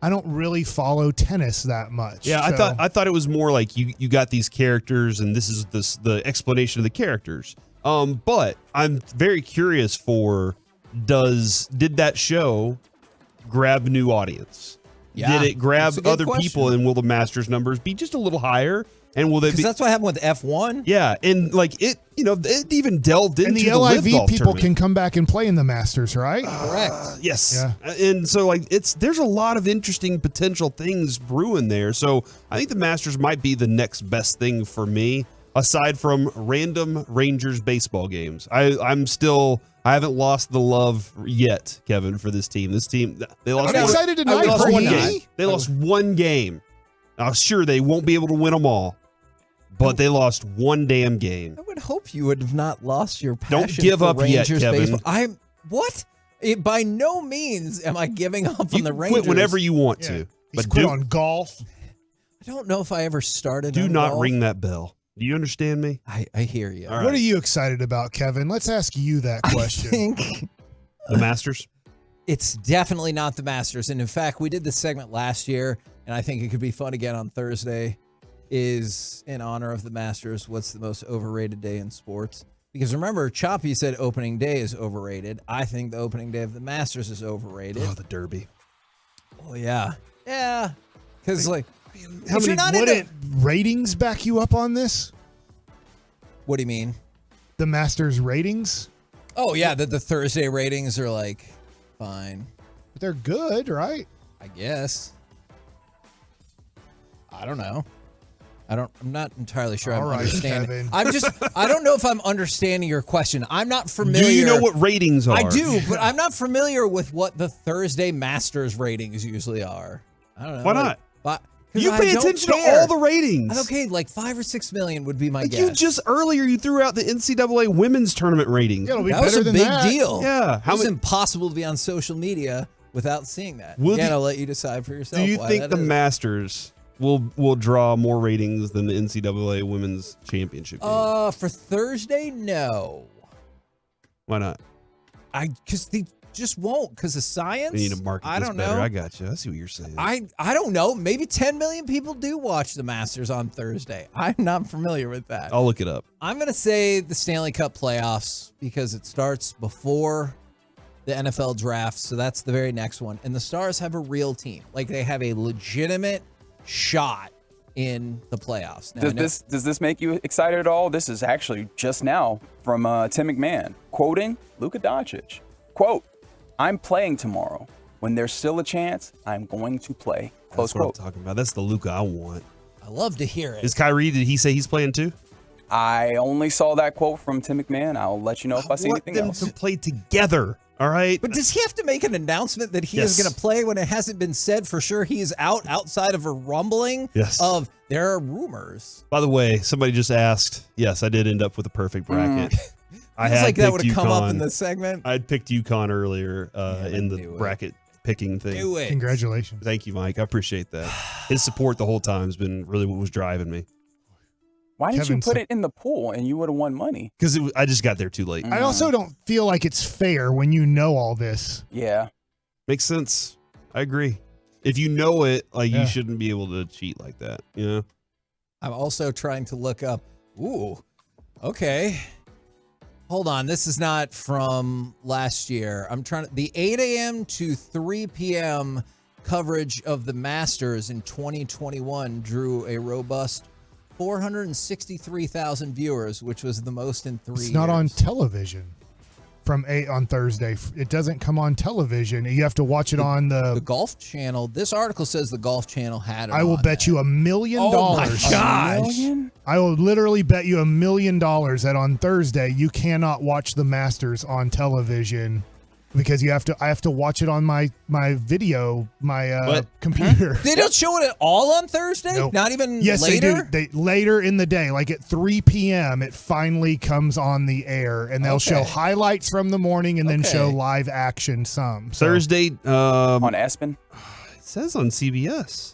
I don't really follow tennis that much. Yeah, so. I thought it was more like you got these characters and this is the explanation of the characters. But I'm very curious did that show grab a new audience? Yeah, Did it grab that's a good other question. people, and will the Masters numbers be just a little higher? And will they be? Because that's what happened with F1. Yeah, and like it even delved into And the LIV LIV people tournament. can come back and play in the Masters, right? Correct. Yes. Yeah. And so like there's a lot of interesting potential things brewing there. So I think the Masters might be the next best thing for me, aside from random Rangers baseball games. I haven't lost the love yet, Kevin, for this team. This team, they lost. I'm excited tonight for one Heat. game. They lost one game. Now, sure, they won't be able to win them all, but they lost one damn game. I would hope you would have not lost your passion. Don't give for up yet, Rangers Kevin. baseball. By no means am I giving up on the Rangers. Quit whenever you want to, but quit on golf. I don't know if I ever started. Do on not golf. ring that bell. Do you understand me? I hear you. What are you excited about, Kevin? Let's ask you that question. The Masters? It's definitely not the Masters. And in fact, we did this segment last year, and I think it could be fun again on Thursday, is in honor of the Masters, what's the most overrated day in sports? Because remember, Choppy said opening day is overrated. I think the opening day of the Masters is overrated. Oh, the Derby. Oh, yeah. Yeah. Because, like, How if you're not many into... ratings back you up on this? What do you mean? The Masters ratings? Oh, yeah, the Thursday ratings are, like, fine. But they're good, right? I guess. I don't know. I'm not entirely sure All I'm right, understanding. Kevin. I don't know if I'm understanding your question. I'm not familiar. Do you know what ratings are? I do, but I'm not familiar with what the Thursday Masters ratings usually are. I don't know. Why not? But You pay attention to all the ratings. Okay, like 5 or 6 million would be my guess. You just earlier you threw out the NCAA women's tournament ratings. Yeah, it'll be that was better a than big that. deal. Yeah, It was impossible to be on social media without seeing that. Will Again, the- I'll let you decide for yourself. Do you why think that the is. Masters will draw more ratings than the NCAA women's championship game? For Thursday, no. Why not? Because they just won't. Because of science. We need to market I this don't better. know. I got you. I see what you're saying. I don't know. Maybe 10 million people do watch the Masters on Thursday. I'm not familiar with that. I'll look it up. I'm going to say the Stanley Cup playoffs because it starts before the NFL draft. So that's the very next one. And the Stars have a real team. Like they have a legitimate shot in the playoffs. Now, Does this make you excited at all? This is actually just now from Tim McMahon, quoting Luka Doncic. Quote, "I'm playing tomorrow. When there's still a chance, I'm going to play." Close That's what I'm quote. talking about. That's the Luka I want. I love to hear it. Is Kyrie, did he say he's playing too? I only saw that quote from Tim McMahon. I'll let you know if I see want anything them else. to play together. All right. But does he have to make an announcement that he is Yes. going to play when it hasn't been said for sure? He is outside of a rumbling Yes. of there are rumors. By the way, somebody just asked. Yes, I did end up with a perfect bracket. I Feels had like that picked would have come up UConn. in this segment. I'd picked UConn earlier in the bracket picking thing. Do it. Congratulations. Thank you, Mike. I appreciate that. His support the whole time has been really what was driving me. Why didn't you Kevin put said- it in the pool and you would have won money? Because I just got there too late. I also don't feel like it's fair when you know all this. Yeah. Makes sense. I agree. If you know it, like Yeah. you shouldn't be able to cheat like that. You know? I'm also trying to look up. Ooh, okay. Hold on. This is not from last year. I'm trying to. The 8 a.m. to 3 p.m. coverage of the Masters in 2021 drew a robust 463,000 viewers, which was the most in 3 years. It's not on television. from 8 on Thursday. It doesn't come on television. You have to watch it on the Golf Channel. This article says the Golf Channel had it. I will bet you $1 million. Oh my gosh! I will literally bet you $1 million that on Thursday you cannot watch the Masters on television because I have to watch it on my video, my computer. They don't show it at all on Thursday? Nope. Not even Yes, later? they do. Later in the day, like at 3 p.m., it finally comes on the air, and they'll show highlights from the morning and then show live action some. So, Thursday on Aspen? It says on CBS.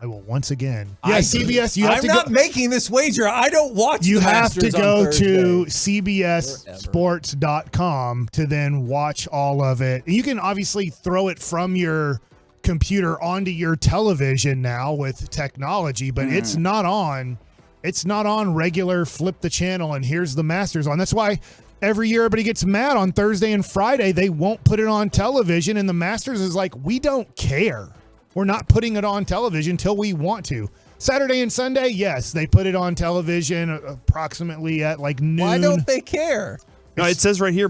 I will once again. Yeah, CBS. You have I'm to not go, making this wager. I don't watch. You the have to Masters on go Thursday. to CBSSports.com to then watch all of it. You can obviously throw it from your computer onto your television now with technology, but it's not on. It's not on regular flip the channel and here's the Masters on. That's why every year everybody gets mad on Thursday and Friday. They won't put it on television, and the Masters is like, we don't care. We're not putting it on television till we want to. Saturday and Sunday, yes, they put it on television approximately at like noon. Why don't they care? No, it says right here,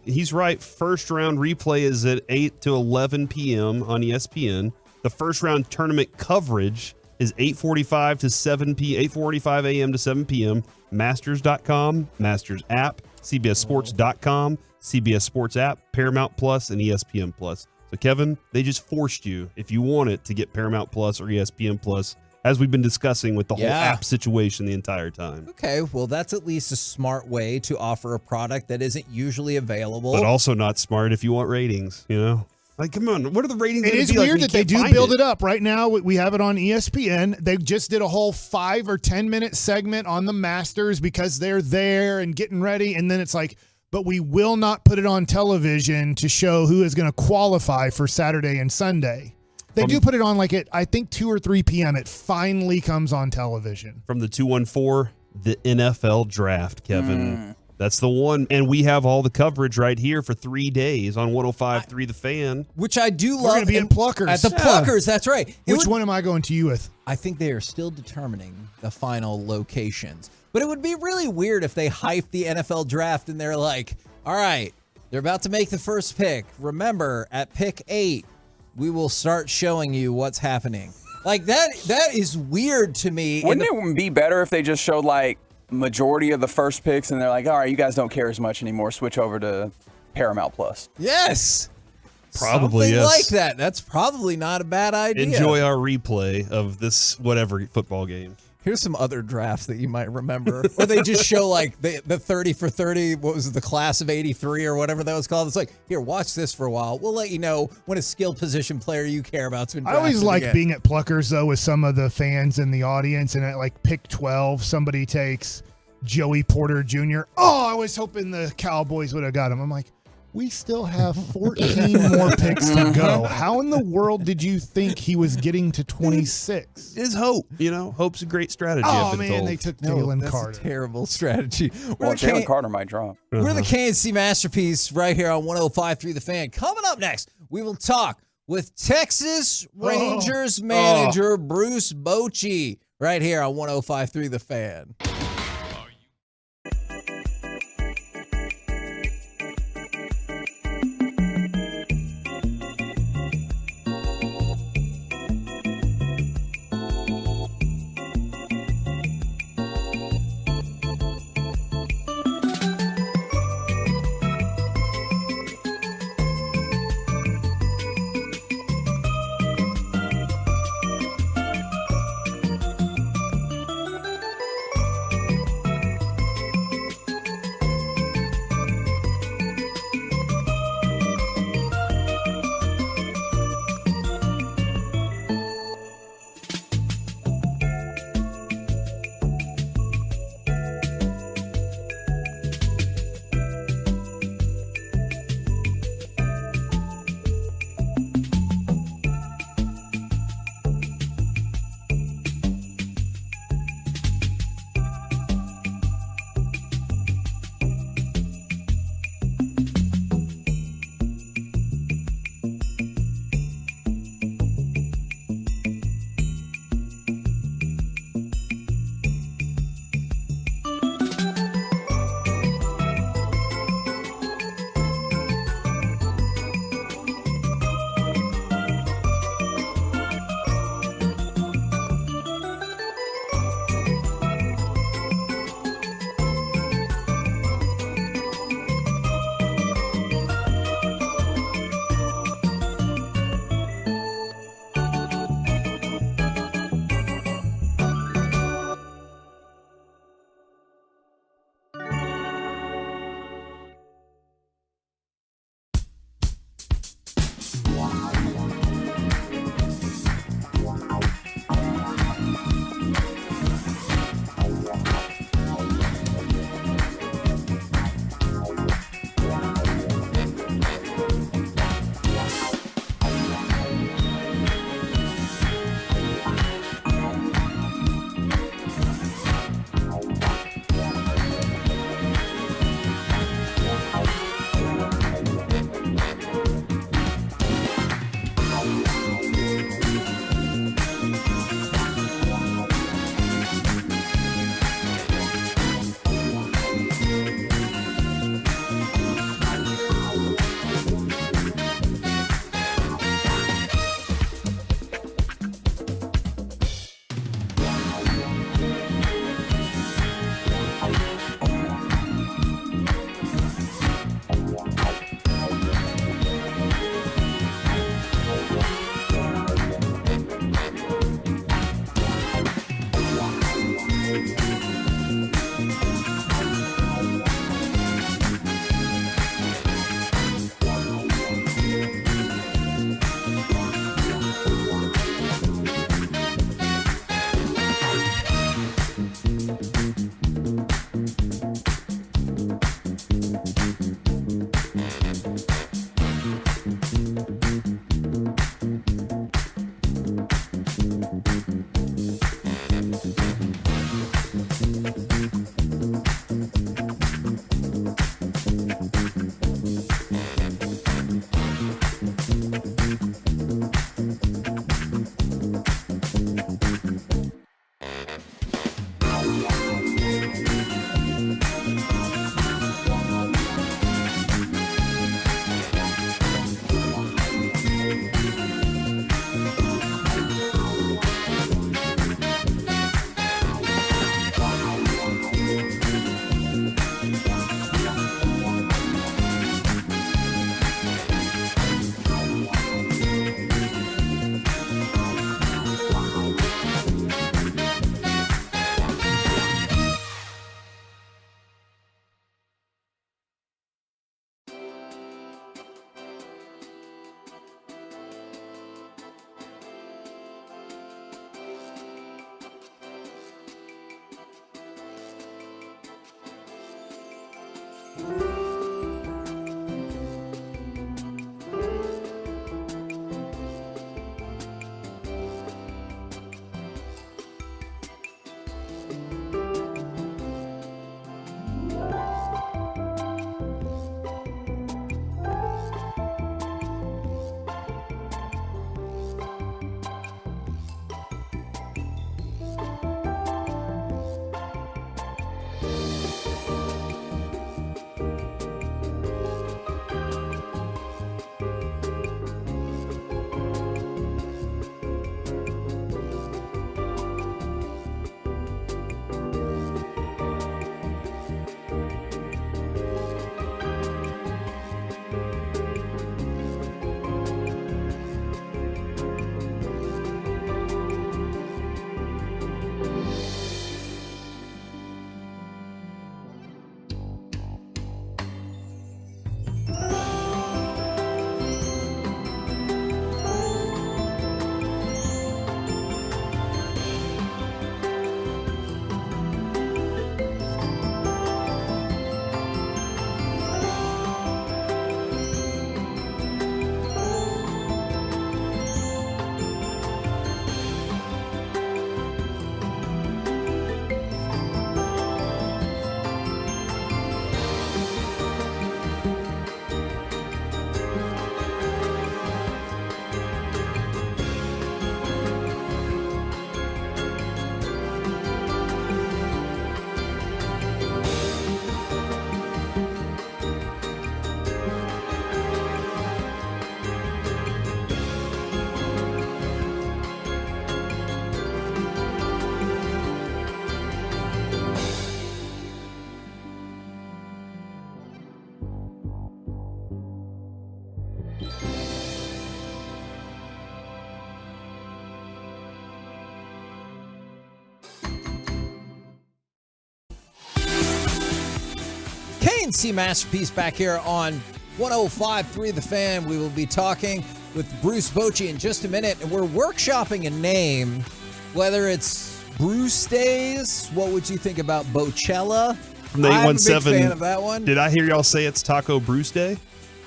he's right. First round replay is at 8 to 11 p.m. on ESPN. The first round tournament coverage is 8:45 to 8:45 a.m. to 7 p.m. Masters.com, Masters app, CBSSports.com, CBS Sports app, Paramount Plus, and ESPN Plus. So, Kevin, they just forced you, if you want it, to get Paramount Plus or ESPN Plus, as we've been discussing with the whole app situation the entire time. Okay, well, that's at least a smart way to offer a product that isn't usually available. But also not smart if you want ratings, you know? Like, come on, what are the ratings? It is weird that they do build it up. Right now, we have it on ESPN. They just did a whole 5 or 10 minute segment on the Masters because they're there and getting ready. And then it's like, but we will not put it on television to show who is going to qualify for Saturday and Sunday. They do put it on like at, I think, 2 or 3 p.m. It finally comes on television. From the 214, the NFL draft, Kevin. That's the one. And we have all the coverage right here for 3 days on 105.3 The Fan. Which I do love. We're going to be at Pluckers. At the Pluckers, that's right. Which one am I going to you with? I think they are still determining the final locations. But it would be really weird if they hyped the NFL draft and they're like, all right, they're about to make the first pick. Remember, at pick 8, we will start showing you what's happening. Like, that is weird to me. Wouldn't it be better if they just showed, like, majority of the first picks and they're like, all right, you guys don't care as much anymore. Switch over to Paramount Plus. Yes. Probably, Something yes. like that. That's probably not a bad idea. Enjoy our replay of this whatever football game. Here's some other drafts that you might remember. Or they just show like the 30 for 30, what was it, the class of 83 or whatever that was called. It's like, here, watch this for a while. We'll let you know when a skill position player you care about's been I drafted always like again. being at Pluckers, though, with some of the fans in the audience. And at like pick 12, somebody takes Joey Porter Jr. Oh, I was hoping the Cowboys would have got him. I'm like, we still have 14 more picks to go. How in the world did you think he was getting to 26? Is hope. You know, hope's a great strategy. Oh, I've been man, told. they took Jalen that's Carter. a terrible strategy. Well, Jalen Carter might drop. We're the KNC Masterpiece right here on 105.3 The Fan. Coming up next, we will talk with Texas Rangers manager Bruce Bochy right here on 105.3 The Fan. KNC Masterpiece back here on 105.3 The Fan. We will be talking with Bruce Bochy in just a minute, and we're workshopping a name, whether it's Bruce Days. What would you think about Bocella? From the I'm a 817. big fan of that one. Did I hear y'all say it's Taco Bruce Day?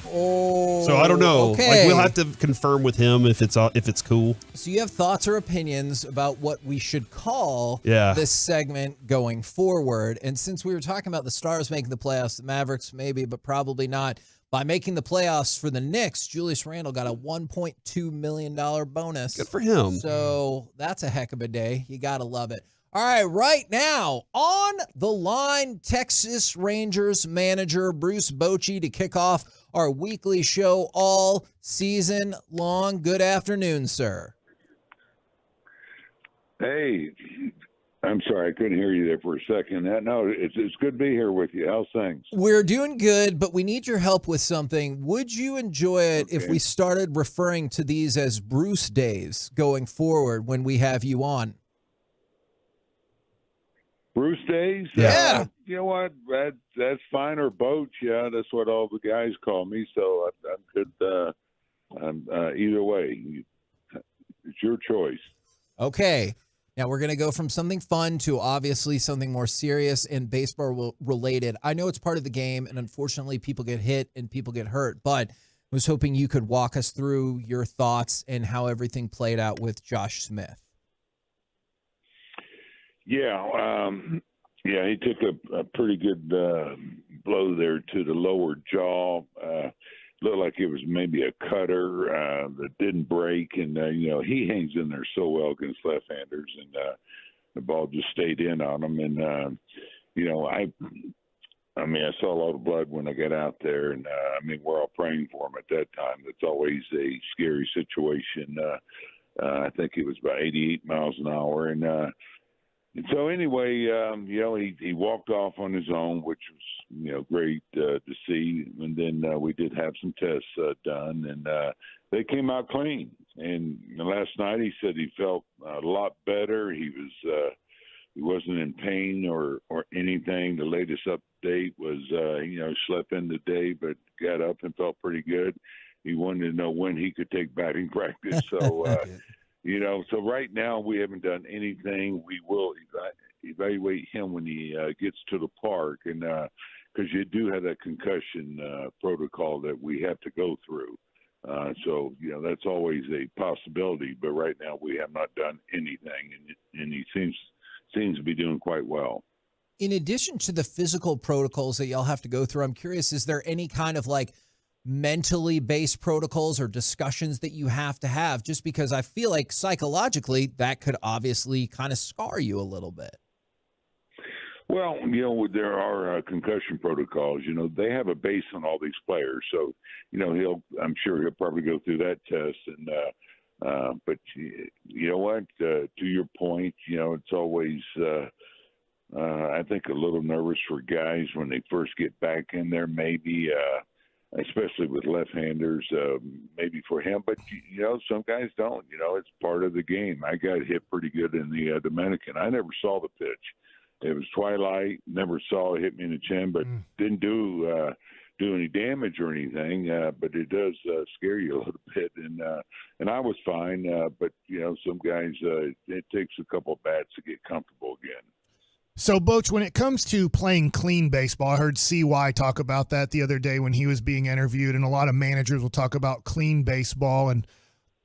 Oh, So I don't know. Okay. Like, we'll have to confirm with him if it's cool. So you have thoughts or opinions about what we should call this segment going forward. And since we were talking about the Stars making the playoffs, the Mavericks maybe, but probably not, by making the playoffs for the Knicks, Julius Randle got a $1.2 million bonus. Good for him. So that's a heck of a day. You got to love it. All right, right now on the line, Texas Rangers manager Bruce Bochy to kick off our weekly show all season long. Good afternoon, sir. Hey, I'm sorry, I couldn't hear you there for a second. No, it's good to be here with you. How's things? We're doing good, but we need your help with something. Would you enjoy it if we started referring to these as Bruce Days going forward when we have you on? Bruce Days? Yeah. You know what? That's fine. Or Boach. Yeah, that's what all the guys call me. So I'm good. Either way, it's your choice. Okay. Now we're going to go from something fun to obviously something more serious and baseball related. I know it's part of the game, and unfortunately people get hit and people get hurt, but I was hoping you could walk us through your thoughts and how everything played out with Josh Smith. Yeah, he took a pretty good blow there to the lower jaw. Looked like it was maybe a cutter that didn't break, and he hangs in there so well against left-handers, and the ball just stayed in on him. And I saw a lot of blood when I got out there, and we're all praying for him at that time. That's always a scary situation. I think it was about 88 miles an hour, and so anyway, he walked off on his own, which was, great to see. And then we did have some tests done, and they came out clean. And last night he said he felt a lot better. He wasn't in pain or anything. The latest update was, slept in the day, but got up and felt pretty good. He wanted to know when he could take batting practice. So, so right now we haven't done anything. We will evaluate him when he gets to the park. And because you do have that concussion protocol that we have to go through. So, that's always a possibility. But right now we have not done anything, and he seems to be doing quite well. In addition to the physical protocols that y'all have to go through, I'm curious, is there any kind of like mentally based protocols or discussions that you have to have? Just because I feel like psychologically that could obviously kind of scar you a little bit. Well, there are concussion protocols. They have a base on all these players. So, I'm sure he'll probably go through that test. And, but you know what? To your point, it's always, I think, a little nervous for guys when they first get back in there, maybe, especially with left-handers, maybe for him. But, some guys don't. It's part of the game. I got hit pretty good in the Dominican. I never saw the pitch. It was twilight, never saw it hit me in the chin, but didn't do any damage or anything. But it does scare you a little bit, and I was fine. But some guys, it takes a couple of bats to get comfortable again. So, Boach, when it comes to playing clean baseball, I heard CY talk about that the other day when he was being interviewed, and a lot of managers will talk about clean baseball. And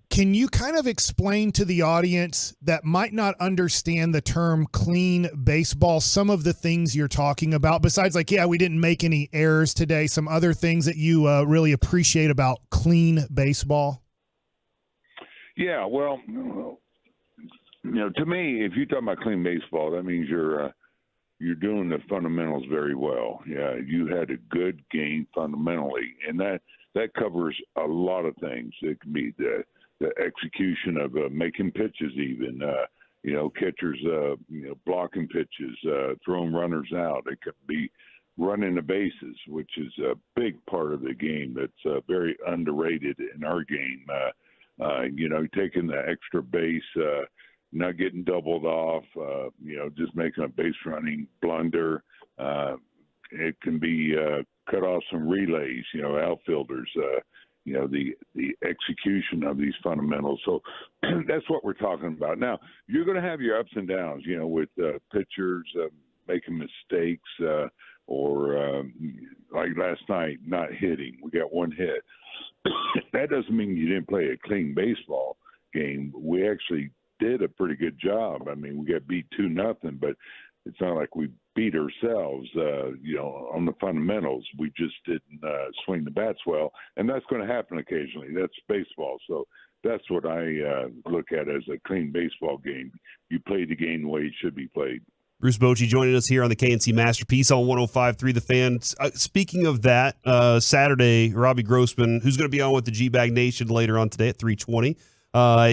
can you kind of explain to the audience that might not understand the term clean baseball, some of the things you're talking about, besides like, we didn't make any errors today, some other things that you really appreciate about clean baseball? Yeah, well, to me, if you talk about clean baseball, that means you're doing the fundamentals very well. Yeah, you had a good game fundamentally, and that covers a lot of things. It can be the execution of making pitches, even catchers blocking pitches, throwing runners out. It could be running the bases, which is a big part of the game that's very underrated in our game. Taking the extra base, not getting doubled off, just making a base running blunder. It can be cut off some relays, outfielders, the execution of these fundamentals. So that's what we're talking about. Now, you're going to have your ups and downs, with pitchers making mistakes or like last night, not hitting. We got one hit. That doesn't mean you didn't play a clean baseball game. We actually did a pretty good job. I mean, we got beat 2-0, but it's not like we beat ourselves, on the fundamentals. We just didn't swing the bats well, and that's going to happen occasionally. That's baseball. So that's what I look at as a clean baseball game. You play the game the way it should be played. Bruce Bochy joining us here on the KNC Masterpiece on 105.3 The Fan. Speaking of that, Saturday, Robbie Grossman, who's going to be on with the G-Bag Nation later on today at 3:20,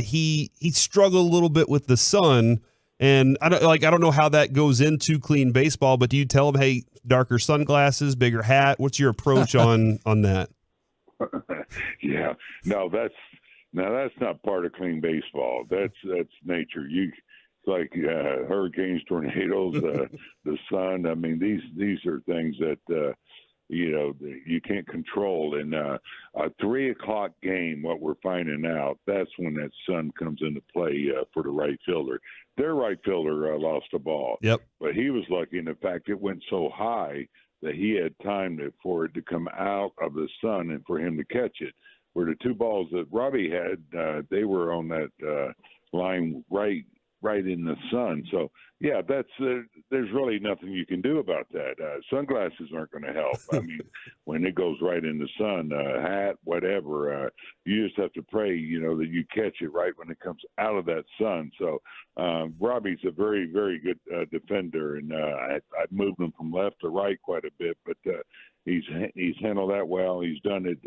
he struggled a little bit with the sun. And I don't know how that goes into clean baseball, but do you tell them, hey, darker sunglasses, bigger hat? What's your approach on that? Yeah, no, that's not part of clean baseball. That's nature. It's like hurricanes, tornadoes, the sun. I mean, these are things that you can't control. And a 3:00 game, what we're finding out, that's when that sun comes into play for the right fielder. Their right fielder lost the ball. Yep. But he was lucky in the fact it went so high that he had time for it to come out of the sun and for him to catch it. Where the two balls that Robbie had, they were on that line right in the sun. So, yeah, there's really nothing you can do about that. Sunglasses aren't going to help. I mean, when it goes right in the sun, hat, whatever, you just have to pray, that you catch it right when it comes out of that sun. So Robbie's a very, very good defender, and I've moved him from left to right quite a bit, but he's handled that well. He's done it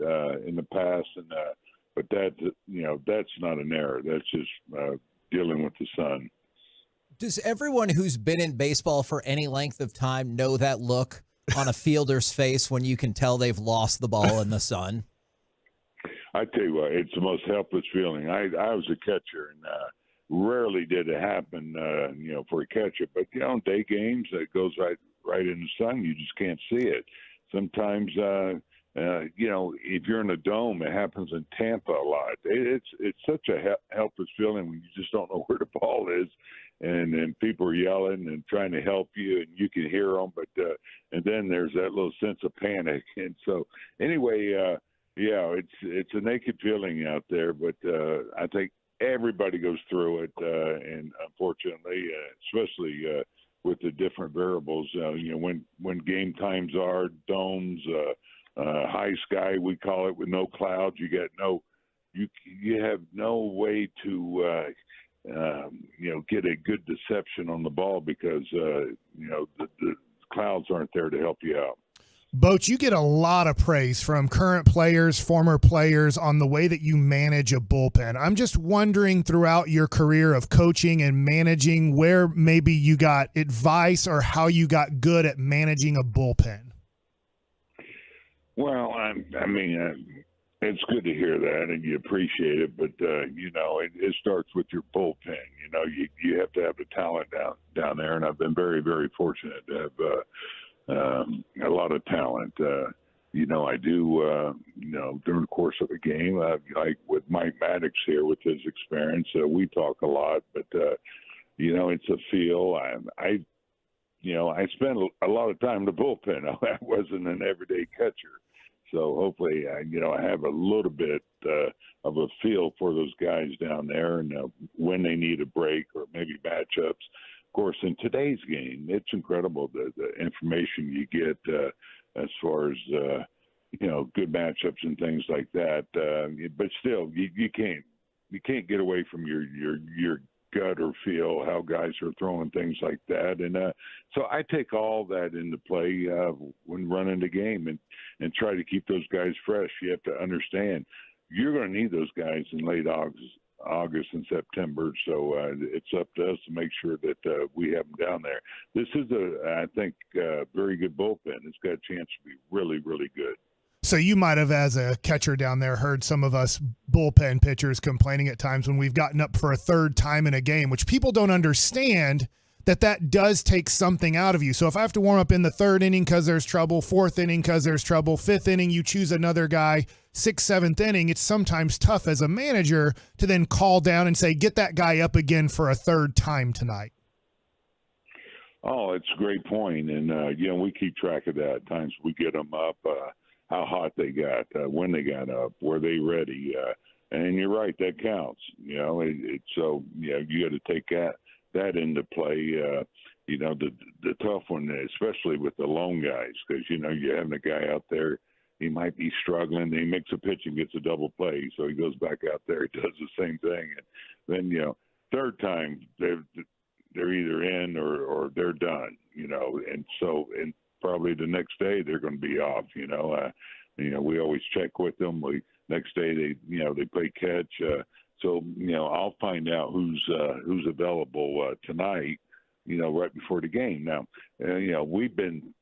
in the past, and but that's not an error. That's just dealing with the sun. Does everyone who's been in baseball for any length of time know that look on a fielder's face when you can tell they've lost the ball in the sun? I tell you what, it's the most helpless feeling. I was a catcher, and rarely did it happen, for a catcher. But on day games, it goes right in the sun. You just can't see it. Sometimes, if you're in a dome, it happens in Tampa a lot. It's such a helpless feeling when you just don't know where the ball is. and people are yelling and trying to help you, and you can hear them, but and then there's that little sense of panic. And so anyway, yeah, it's a naked feeling out there, but I think everybody goes through it, and unfortunately, especially with the different variables, when game times are domes, high sky, we call it, with no clouds, you have no way to get a good deception on the ball because the clouds aren't there to help you out. Boach, you get a lot of praise from current players, former players on the way that you manage a bullpen. I'm just wondering, throughout your career of coaching and managing, where maybe you got advice or how you got good at managing a bullpen. Well, it's good to hear that, and you appreciate it. But it starts with your bullpen. You have to have the talent down there, and I've been very, very fortunate to have a lot of talent. I do. During the course of a game, like with Mike Maddox here with his experience, we talk a lot. But it's a feel. I spent a lot of time in the bullpen. I wasn't an everyday catcher. So hopefully, I have a little bit of a feel for those guys down there and when they need a break or maybe matchups. Of course, in today's game, it's incredible the information you get as far as good matchups and things like that. But still, you can't get away from your gut or feel how guys are throwing things like that. And so I take all that into play when running the game and try to keep those guys fresh. You have to understand you're going to need those guys in late August and September. So it's up to us to make sure that we have them down there. This is I think, very good bullpen. It's got a chance to be really, really good. So you might have, as a catcher down there, heard some of us bullpen pitchers complaining at times when we've gotten up for a third time in a game, which people don't understand that does take something out of you. So if I have to warm up in the third inning because there's trouble, fourth inning because there's trouble, fifth inning you choose another guy, sixth, seventh inning, it's sometimes tough as a manager to then call down and say, get that guy up again for a third time tonight. Oh, it's a great point. And, we keep track of that. At times we get them up, how hot they got, when they got up, were they ready? And you're right, that counts. So you got to take that into play. The tough one, especially with the lone guys, because you're having a guy out there, he might be struggling. He makes a pitch and gets a double play, so he goes back out there, he does the same thing, and then third time they're either in or they're done. And so probably the next day they're going to be off. We always check with them. Next day they play catch. So I'll find out who's available tonight. Right before the game. Now, we've been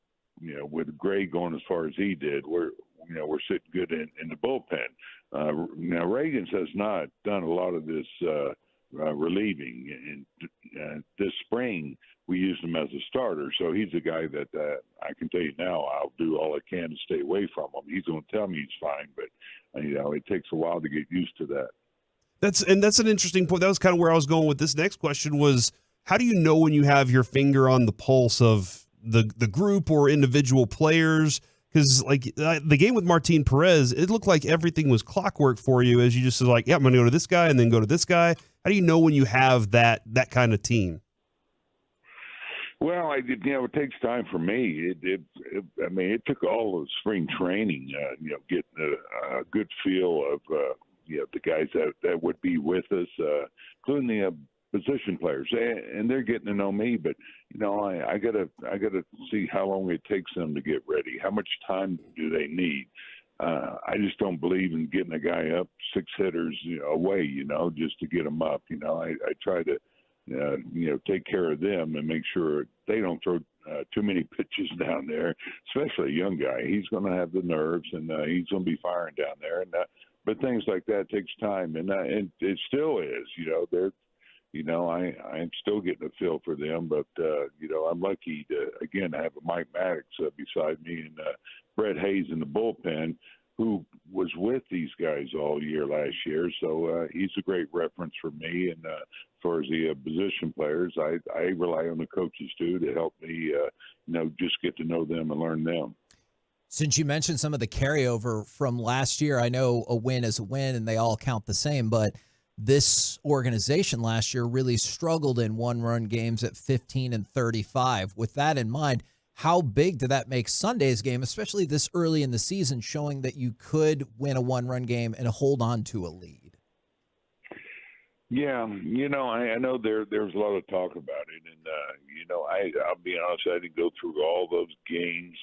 with Gray going as far as he did. We're sitting good in the bullpen. Now Reagan's has not done a lot of this relieving, and this spring we used him as a starter. So he's a guy that I can tell you now I'll do all I can to stay away from him. He's going to tell me he's fine, but it takes a while to get used to that. That's an interesting point. That was kind of where I was going with this next question was, how do you know when you have your finger on the pulse of the group or individual players? Because the game with Martin Perez, it looked like everything was clockwork for you as you just said, I'm going to go to this guy and then go to this guy. How do you know when you have that kind of team? Well, it takes time for me. It took all of spring training, getting a good feel of the guys that would be with us, including the position players, and they're getting to know me. But I gotta see how long it takes them to get ready. How much time do they need? I just don't believe in getting a guy up 6 hitters away, just to get them up. I try to take care of them and make sure they don't throw too many pitches down there, especially a young guy. He's going to have the nerves, and he's going to be firing down there. And but things like that takes time, and it still is. I'm still getting a feel for them, but I'm lucky to again have a Mike Maddox beside me and Brett Hayes in the bullpen, who was with these guys all year last year. So he's a great reference for me. And as far as the position players, I rely on the coaches too to help me, just get to know them and learn them. Since you mentioned some of the carryover from last year, I know a win is a win and they all count the same, but this organization last year really struggled in one-run games at 15 and 35. With that in mind, how big did that make Sunday's game, especially this early in the season, showing that you could win a one-run game and hold on to a lead? Yeah, I know there's a lot of talk about it, and I'll be honest, I didn't go through all those games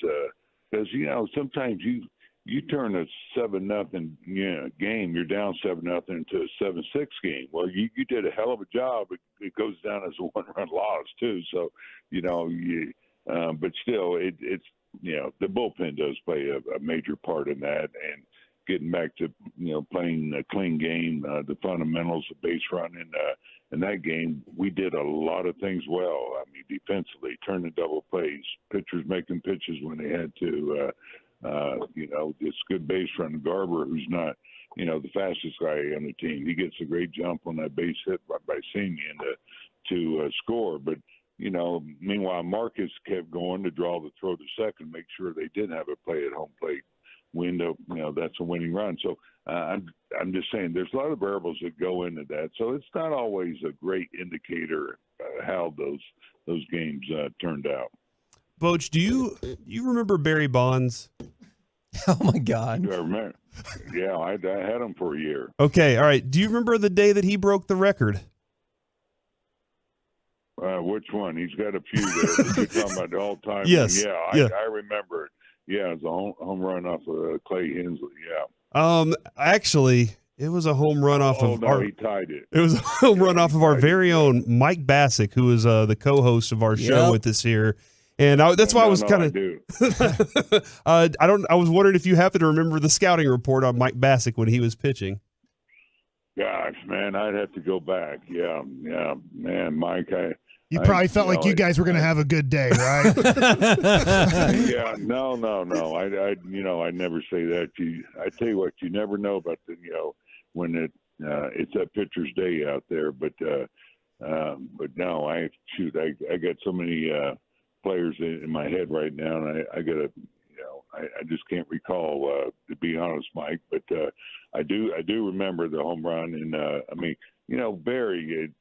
because sometimes you turn a 7-0 game, you're down 7-0 into a 7-6 game. Well, you did a hell of a job. It goes down as a one-run loss too. So but still, it's the bullpen does play a major part in that, and getting back to playing a clean game, the fundamentals of base running. In that game, we did a lot of things well. I mean, defensively, turning double plays, pitchers making pitches when they had to. It's good base running. Garber, who's not the fastest guy on the team, he gets a great jump on that base hit by Simeon to score, but. Meanwhile, Marcus kept going to draw the throw to second, make sure they did have a play at home plate window. That's a winning run. So I'm just saying there's a lot of variables that go into that. So it's not always a great indicator how those games turned out. Boach, do you remember Barry Bonds? Oh my God! Do I remember? Yeah, I had him for a year. Okay, all right. Do you remember the day that he broke the record? Which one? He's got a few there. You're talking about the all-time. Yes. Yeah, I remember it. Yeah, it was a home run off of Clay Hensley. Yeah. Actually, it was a home run off of our. He tied it. It was a home run off of our very own Mike Bassick, who is the co-host of our show with us here. And that's why I was kind of. I was wondering if you happen to remember the scouting report on Mike Bassick when he was pitching. Gosh, man, I'd have to go back. Yeah, man, Mike. You probably felt like you guys were going to have a good day, right? Yeah, no. I never say that. I tell you what, you never know about when it's that pitcher's day out there. But no, I got so many players in my head right now, and I got to. I just can't recall, to be honest, Mike. But I do remember the home run, and Barry.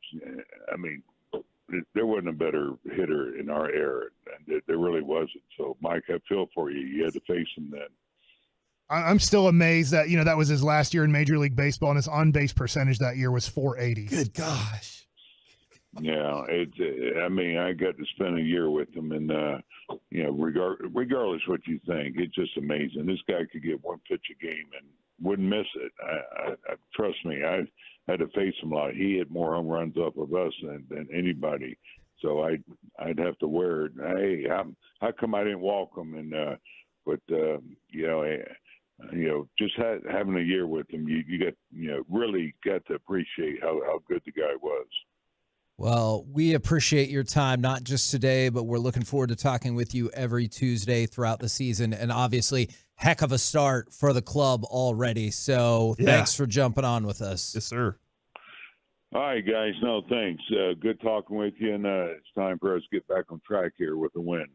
There wasn't a better hitter in our era, and there really wasn't. So, Mike, I feel for you. You had to face him then. I'm still amazed that that was his last year in Major League Baseball, and his on-base percentage that year was .480. Good gosh. Yeah, I got to spend a year with him, and regardless what you think, it's just amazing. This guy could get one pitch a game and wouldn't miss it. I trust me. I had to face him a lot. He hit more home runs off of us than anybody. So I'd have to wear it. Hey, how come I didn't walk him? And just having a year with him, you got really got to appreciate how good the guy was. Well, we appreciate your time, not just today, but we're looking forward to talking with you every Tuesday throughout the season. And obviously, heck of a start for the club already. So thanks for jumping on with us. Yes, sir. All right, guys. No, thanks. Good talking with you. And it's time for us to get back on track here with a win.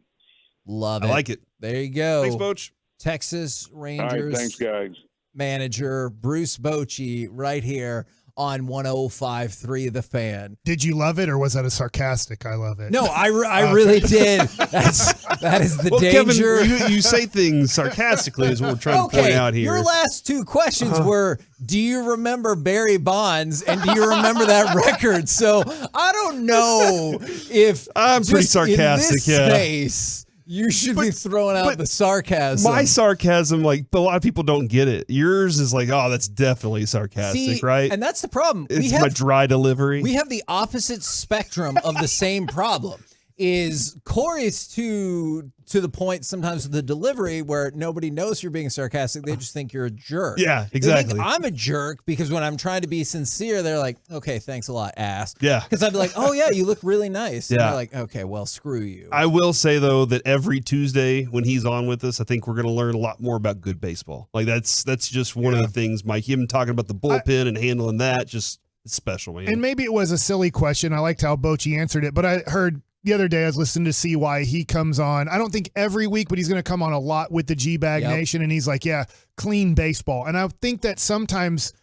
Love it. I like it. There you go. Thanks, Boach. Texas Rangers. All right, thanks, guys. Manager Bruce Bochy right here on 105.3 The Fan. Did you love it, or was that a sarcastic I love it? No, I really did. That is the danger. Kevin, you say things sarcastically is what we're trying to point out here. Your last two questions were, do you remember Barry Bonds, and do you remember that record? So I don't know if I'm pretty sarcastic, in this space, you should be throwing out the sarcasm. My sarcasm, a lot of people don't get it. Yours is like, oh, that's definitely sarcastic, right? And that's the problem. It's my dry delivery. We have the opposite spectrum of the same problem. is Corey's to the point sometimes with the delivery where nobody knows you're being sarcastic. They just think you're a jerk. Yeah, They exactly. think I'm a jerk because when I'm trying to be sincere, they're like, okay, thanks a lot, ass. Yeah. Because I'd be like, oh, yeah, you look really nice. And Yeah. they're like, okay, well, screw you. I will say though that every Tuesday when he's on with us, I think we're going to learn a lot more about good baseball. Like that's just one of the things, Mike. Him talking about the bullpen and handling that, just it's special, man. And maybe it was a silly question. I liked how Bochy answered it, but I heard the other day I was listening to see why he comes on. I don't think every week, but he's going to come on a lot with the G-Bag Nation, and he's like, yeah, clean baseball. And I think that sometimes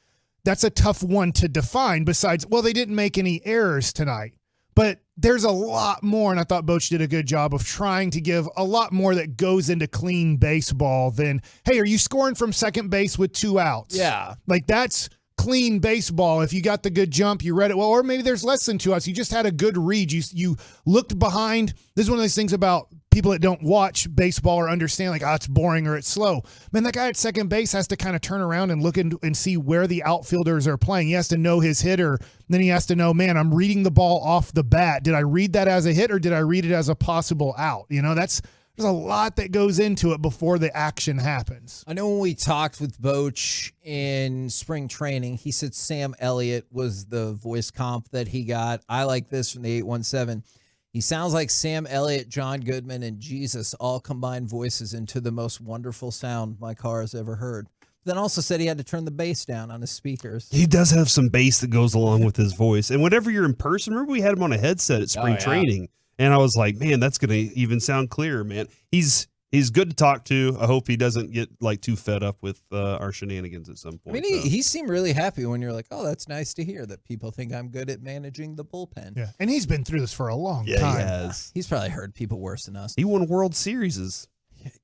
that's a tough one to define besides, well, they didn't make any errors tonight. But there's a lot more, and I thought Boch did a good job of trying to give a lot more that goes into clean baseball than, hey, are you scoring from second base with 2 outs? Yeah. Like that's clean baseball. If you got the good jump, you read it well, or maybe there's less than 2 outs. You just had a good read. You looked behind. This is one of those things about people that don't watch baseball or understand like, it's boring or it's slow. Man, that guy at second base has to kind of turn around and look and see where the outfielders are playing. He has to know his hitter. Then he has to know, man, I'm reading the ball off the bat. Did I read that as a hit or did I read it as a possible out? There's a lot that goes into it before the action happens. I know when we talked with Boch in spring training, he said Sam Elliott was the voice comp that he got. I like this from the 817. He sounds like Sam Elliott, John Goodman, and Jesus all combined voices into the most wonderful sound my car has ever heard. Then also said he had to turn the bass down on his speakers. He does have some bass that goes along with his voice. And whenever you're in person, remember we had him on a headset at spring training. And I was like, man, that's going to even sound clearer, man. He's good to talk to. I hope he doesn't get like too fed up with our shenanigans at some point. I mean, he seemed really happy when you're like, oh, that's nice to hear that people think I'm good at managing the bullpen. Yeah, and he's been through this for a long time. He has. He's probably heard people worse than us. He won World Series.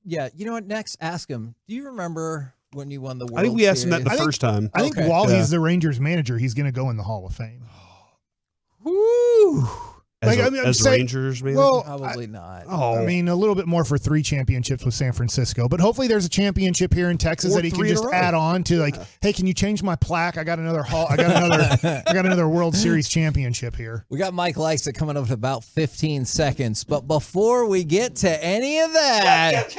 Yeah, you know what? Next, ask him, do you remember when you won the World I think we asked him that Series? the first time. I think while he's the Rangers manager, he's going to go in the Hall of Fame. Woo! As a Rangers manager? Well, Probably not. I mean, a little bit more for 3 championships with San Francisco, but hopefully there's a championship here in Texas Or that he can 3 in a just row. add on to. Like, hey, can you change my plaque? I got another I got another World Series championship here. We got Mike Likes it coming up in about 15 seconds. But before we get to any of that,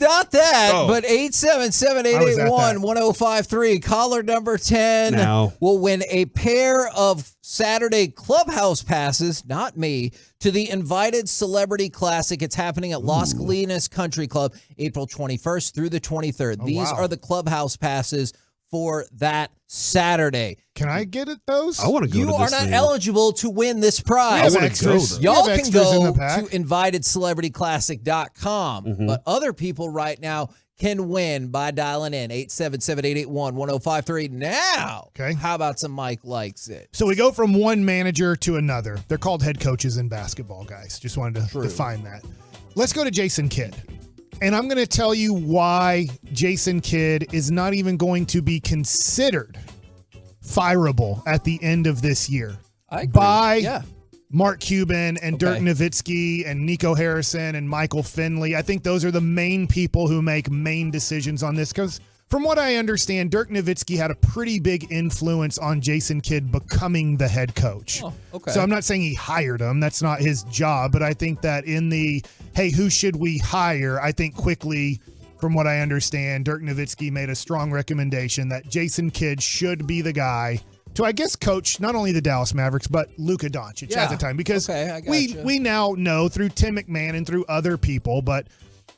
not that, but 877-881-1053. Caller number 10 Now. will win a pair of Saturday clubhouse passes, not me, to the Invited Celebrity Classic. It's happening at Las Colinas Country Club, April 21st through the 23rd. These are the clubhouse passes for that Saturday. Can I get it those? I want to go You to are this not thing. eligible to win this prize. We have extras. Y'all We have can extras in go the pack. to invitedcelebrityclassic.com, but other people right now can win by dialing in 877-881-1053. Now, how about some Mike Likes It? So we go from one manager to another. They're called head coaches in basketball, guys. Just wanted to define that. Let's go to Jason Kidd. And I'm going to tell you why Jason Kidd is not even going to be considered fireable at the end of this year by Mark Cuban and Dirk Nowitzki and Nico Harrison and Michael Finley. I think those are the main people who make main decisions on this because from what I understand, Dirk Nowitzki had a pretty big influence on Jason Kidd becoming the head coach. Oh, okay. So I'm not saying he hired him. That's not his job. But I think that in the, hey, who should we hire? I think quickly, from what I understand, Dirk Nowitzki made a strong recommendation that Jason Kidd should be the guy to, I guess, coach not only the Dallas Mavericks, but Luka Doncic at the time. Because we now know through Tim McMahon and through other people, but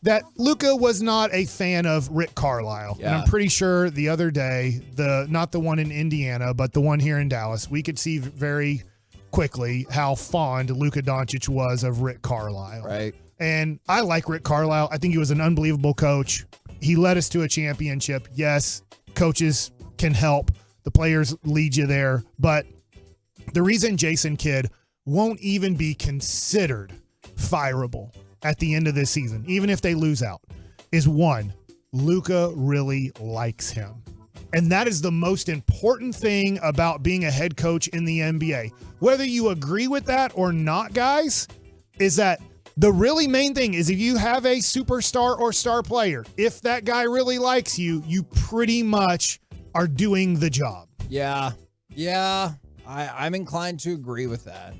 that Luka was not a fan of Rick Carlisle. And I'm pretty sure the other day, not the one in Indiana, but the one here in Dallas, we could see very quickly how fond Luka Doncic was of Rick Carlisle. Right. And I like Rick Carlisle. I think he was an unbelievable coach. He led us to a championship. Yes, coaches can help. The players lead you there. But the reason Jason Kidd won't even be considered fireable at the end of this season, even if they lose out, is one, Luka really likes him. And that is the most important thing about being a head coach in the NBA. Whether you agree with that or not, guys, is that the really main thing is if you have a superstar or star player, if that guy really likes you, you pretty much are doing the job. Yeah. I'm inclined to agree with that.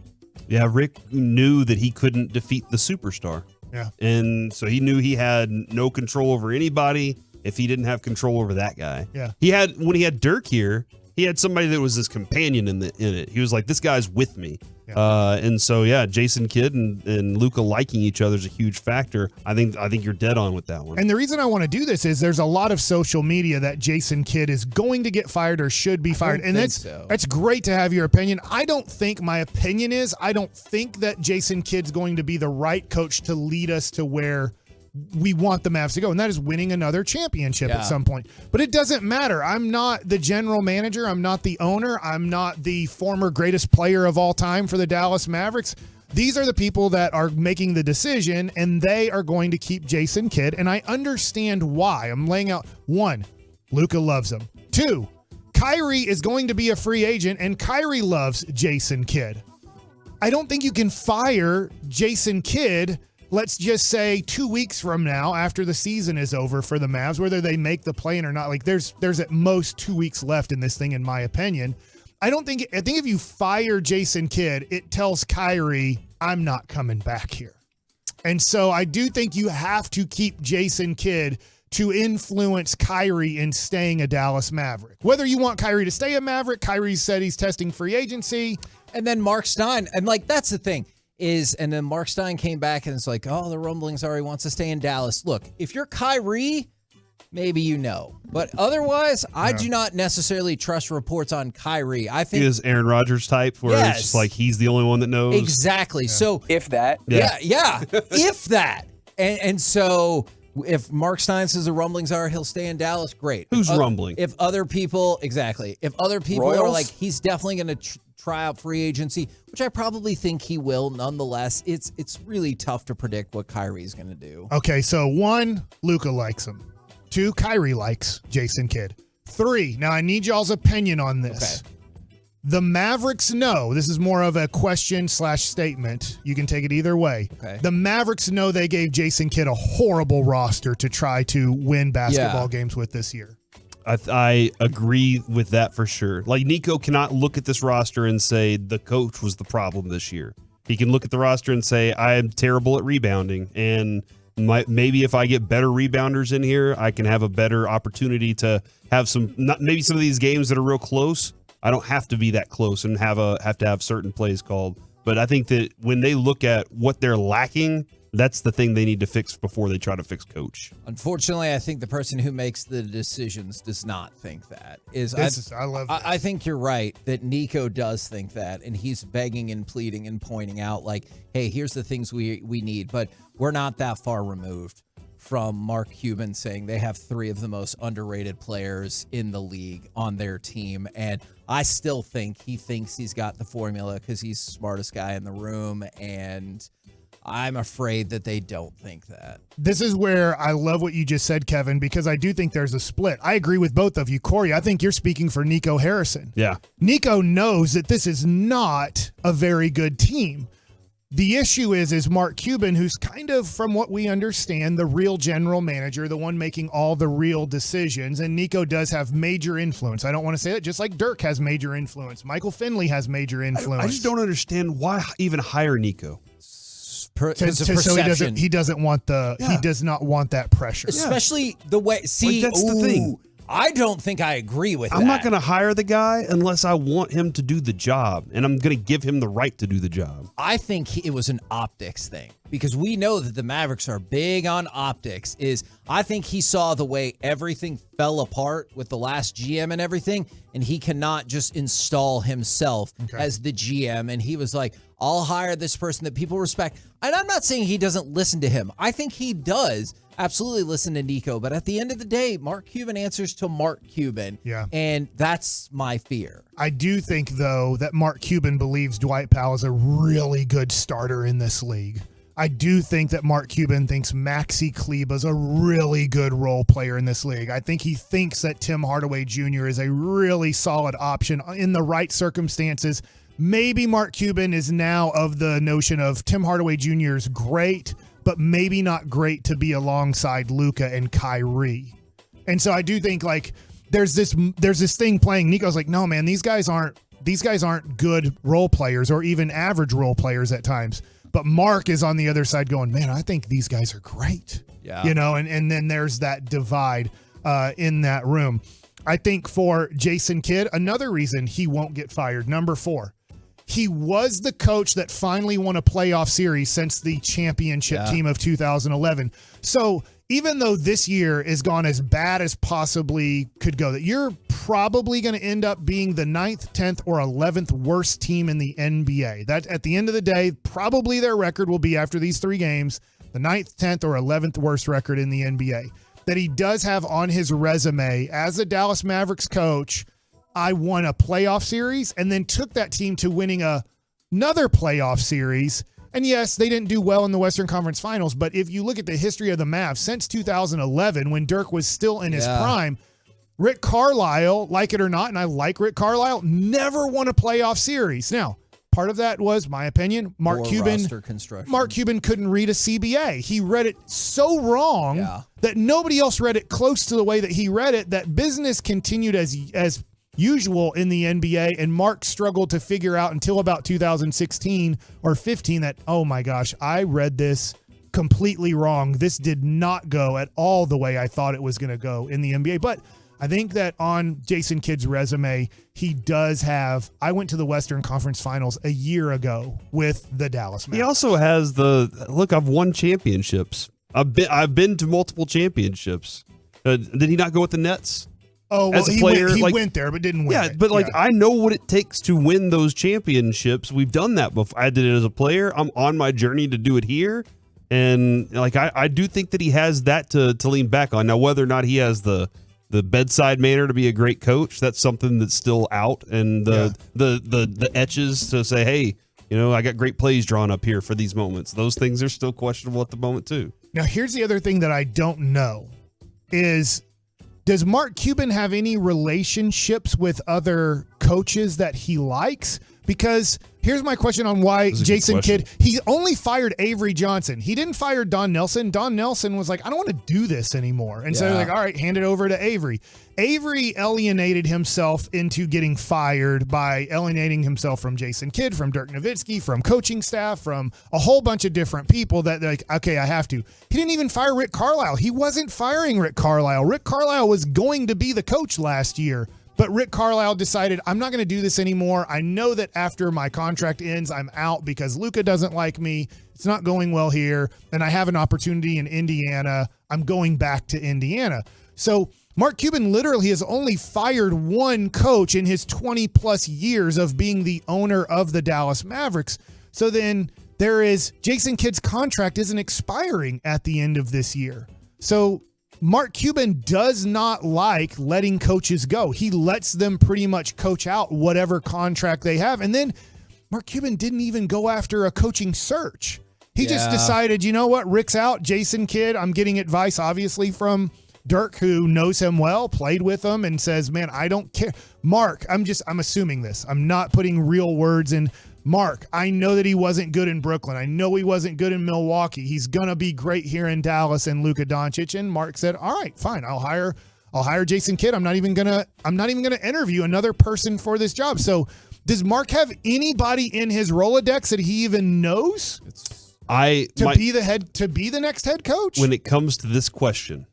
Yeah, Rick knew that he couldn't defeat the superstar. Yeah. And so he knew he had no control over anybody if he didn't have control over that guy. Yeah. When he had Dirk here, he had somebody that was his companion in it. He was like, this guy's with me. Yeah. And so, yeah, Jason Kidd and Luka liking each other is a huge factor. I think you're dead on with that one. And the reason I want to do this is there's a lot of social media that Jason Kidd is going to get fired or should be fired. And that's great to have your opinion. I don't think my opinion is I don't think that Jason Kidd's going to be the right coach to lead us to where we want the Mavs to go, and that is winning another championship at some point. But it doesn't matter. I'm not the general manager. I'm not the owner. I'm not the former greatest player of all time for the Dallas Mavericks. These are the people that are making the decision, and they are going to keep Jason Kidd, and I understand why. I'm laying out, 1, Luka loves him. 2, Kyrie is going to be a free agent, and Kyrie loves Jason Kidd. I don't think you can fire Jason Kidd, let's just say 2 weeks from now, after the season is over for the Mavs, whether they make the play-in or not. Like there's at most 2 weeks left in this thing, in my opinion. I think if you fire Jason Kidd, it tells Kyrie, I'm not coming back here. And so I do think you have to keep Jason Kidd to influence Kyrie in staying a Dallas Maverick. Whether you want Kyrie to stay a Maverick, Kyrie said he's testing free agency. And then Mark Stein, and like that's the thing. And then Mark Stein came back and it's like, oh, the rumblings are he wants to stay in Dallas. Look, if you're Kyrie, maybe you know. But otherwise, I do not necessarily trust reports on Kyrie. I think he is Aaron Rodgers type, where it's just like he's the only one that knows. Exactly. Yeah. So if that. Yeah. If that. And so if Mark Stein says the rumblings are he'll stay in Dallas, great. Who's rumbling? If other people, exactly. If other people Royals? are like, he's definitely going to try out free agency, which I probably think he will. Nonetheless, it's really tough to predict what Kyrie's going to do. Okay, so 1, Luka likes him. 2, Kyrie likes Jason Kidd. 3, now I need y'all's opinion on this. Okay. The Mavericks know, this is more of a question/statement. You can take it either way. Okay. The Mavericks know they gave Jason Kidd a horrible roster to try to win basketball games with this year. I agree with that for sure. Like, Nico cannot look at this roster and say the coach was the problem this year. He can look at the roster and say, I am terrible at rebounding, and maybe if I get better rebounders in here, I can have a better opportunity to have maybe some of these games that are real close. I don't have to be that close and have to have certain plays called. But I think that when they look at what they're lacking, that's the thing they need to fix before they try to fix coach. Unfortunately, I think the person who makes the decisions does not think that. I love that. I think you're right that Nico does think that, and he's begging and pleading and pointing out like, hey, here's the things we need. But we're not that far removed from Mark Cuban saying they have 3 of the most underrated players in the league on their team. And I still think he thinks he's got the formula because he's the smartest guy in the room, and I'm afraid that they don't think that. This is where I love what you just said, Kevin, because I do think there's a split. I agree with both of you. Corey, I think you're speaking for Nico Harrison. Yeah. Nico knows that this is not a very good team. The issue is Mark Cuban, who's kind of, from what we understand, the real general manager, the one making all the real decisions. And Nico does have major influence. I don't want to say that, just like Dirk has major influence. Michael Finley has major influence. I just don't understand why even hire Nico. So he does not want that pressure. Especially the way, that's the thing. I don't think I agree with that. I'm not going to hire the guy unless I want him to do the job, and I'm going to give him the right to do the job. I think it was an optics thing, because we know that the Mavericks are big on optics. I think he saw the way everything fell apart with the last GM and everything, and he cannot just install himself as the GM. And he was like, I'll hire this person that people respect. And I'm not saying he doesn't listen to him. I think he does absolutely listen to Nico. But at the end of the day, Mark Cuban answers to Mark Cuban. Yeah. And that's my fear. I do think, though, that Mark Cuban believes Dwight Powell is a really good starter in this league. I do think that Mark Cuban thinks Maxi Kleber's a really good role player in this league. I think he thinks that Tim Hardaway Jr. is a really solid option in the right circumstances. Maybe Mark Cuban is now of the notion of Tim Hardaway Jr. is great, but maybe not great to be alongside Luka and Kyrie. And so I do think, like, there's this thing playing. Nico's like, no, man, these guys aren't these guys aren't good role players or even average role players at times. But Mark is on the other side going, man, I think these guys are great. Yeah. You know, and then there's that divide in that room. I think for Jason Kidd, another reason he won't get fired, number 4, he was the coach that finally won a playoff series since the championship team of 2011. So even though this year is gone as bad as possibly could go, that you're probably going to end up being the 9th, 10th, or 11th worst team in the NBA. That at the end of the day, probably their record will be after these 3 games, the 9th, 10th, or 11th worst record in the NBA. That he does have on his resume as a Dallas Mavericks coach, I won a playoff series and then took that team to winning another playoff series. And yes, they didn't do well in the Western Conference Finals, but if you look at the history of the Mavs since 2011, when Dirk was still in his prime, Rick Carlisle, like it or not, and I like Rick Carlisle, never won a playoff series. Now, part of that was, my opinion, Mark Cuban couldn't read a CBA. He read it so wrong that nobody else read it close to the way that he read it, that business continued as usual in the NBA, and Mark struggled to figure out until about 2016 or 15 that, oh my gosh, I read this completely wrong. This did not go at all the way I thought it was going to go in the NBA. But I think that on Jason Kidd's resume, he does have, I went to the Western Conference Finals a year ago with the Dallas Mavericks. He also has I've won championships. I've been to multiple championships. Did he not go with the Nets? Oh, well, as a player, he went there, but didn't win. Yeah, but I know what it takes to win those championships. We've done that before. I did it as a player. I'm on my journey to do it here. And I do think that he has that to lean back on. Now, whether or not he has the bedside manner to be a great coach, that's something that's still out. And the etches to say, hey, I got great plays drawn up here for these moments. Those things are still questionable at the moment too. Now, here's the other thing that I don't know is, does Mark Cuban have any relationships with other coaches that he likes? Because here's my question on why Jason Kidd, he only fired Avery Johnson. He didn't fire Don Nelson. Don Nelson was like, I don't want to do this anymore. And so they're like, all right, hand it over to Avery. Avery alienated himself into getting fired by alienating himself from Jason Kidd, from Dirk Nowitzki, from coaching staff, from a whole bunch of different people that they're like, okay, I have to. He didn't even fire Rick Carlisle. He wasn't firing Rick Carlisle. Rick Carlisle was going to be the coach last year. But Rick Carlisle decided, I'm not going to do this anymore. I know that after my contract ends, I'm out because Luka doesn't like me. It's not going well here. And I have an opportunity in Indiana. I'm going back to Indiana. So Mark Cuban literally has only fired one coach in his 20-plus years of being the owner of the Dallas Mavericks. So then there is Jason Kidd's contract isn't expiring at the end of this year. So Mark Cuban does not like letting coaches go. He lets them pretty much coach out whatever contract they have. And then Mark Cuban didn't even go after a coaching search. He just decided, you know what, Rick's out, Jason Kidd. I'm getting advice, obviously, from Dirk, who knows him well, played with him, and says, man, I don't care. Mark, I'm assuming this. I'm not putting real words in. Mark, I know that he wasn't good in Brooklyn. I know he wasn't good in Milwaukee. He's going to be great here in Dallas and Luka Doncic. And Mark said, all right, fine. I'll hire Jason Kidd. I'm not even going to interview another person for this job. So does Mark have anybody in his Rolodex that he even knows to be the next head coach? When it comes to this question,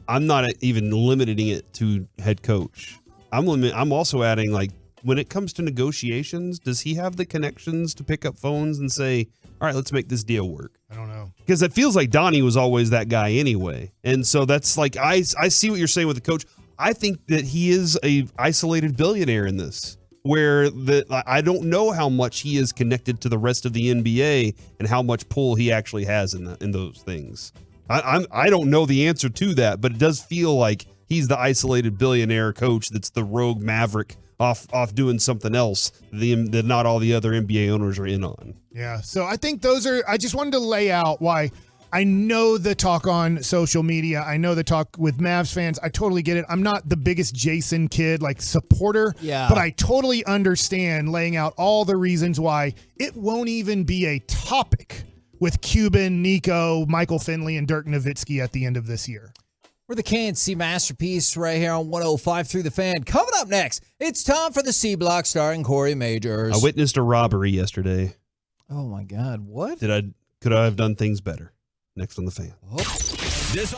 I'm not even limiting it to head coach. I'm also adding, like, when it comes to negotiations, does he have the connections to pick up phones and say, all right, let's make this deal work? I don't know. Because it feels like Donnie was always that guy anyway. And so that's like, I see what you're saying with the coach. I think that he is a isolated billionaire in this, where I don't know how much he is connected to the rest of the NBA and how much pull he actually has in those things. I don't know the answer to that, but it does feel like he's the isolated billionaire coach that's the rogue maverick off doing something else that not all the other NBA owners are in on. Yeah, so I think I just wanted to lay out why I know the talk on social media. I know the talk with Mavs fans. I totally get it. I'm not the biggest Jason Kidd supporter, but I totally understand laying out all the reasons why it won't even be a topic with Cuban, Nico, Michael Finley, and Dirk Nowitzki at the end of this year. We're the KNC Masterpiece right here on 105 through the Fan. Coming up next, it's time for the C Block starring Corey Majors. I witnessed a robbery yesterday. Oh my God, what? Could I have done things better? Next on the Fan. Oh. This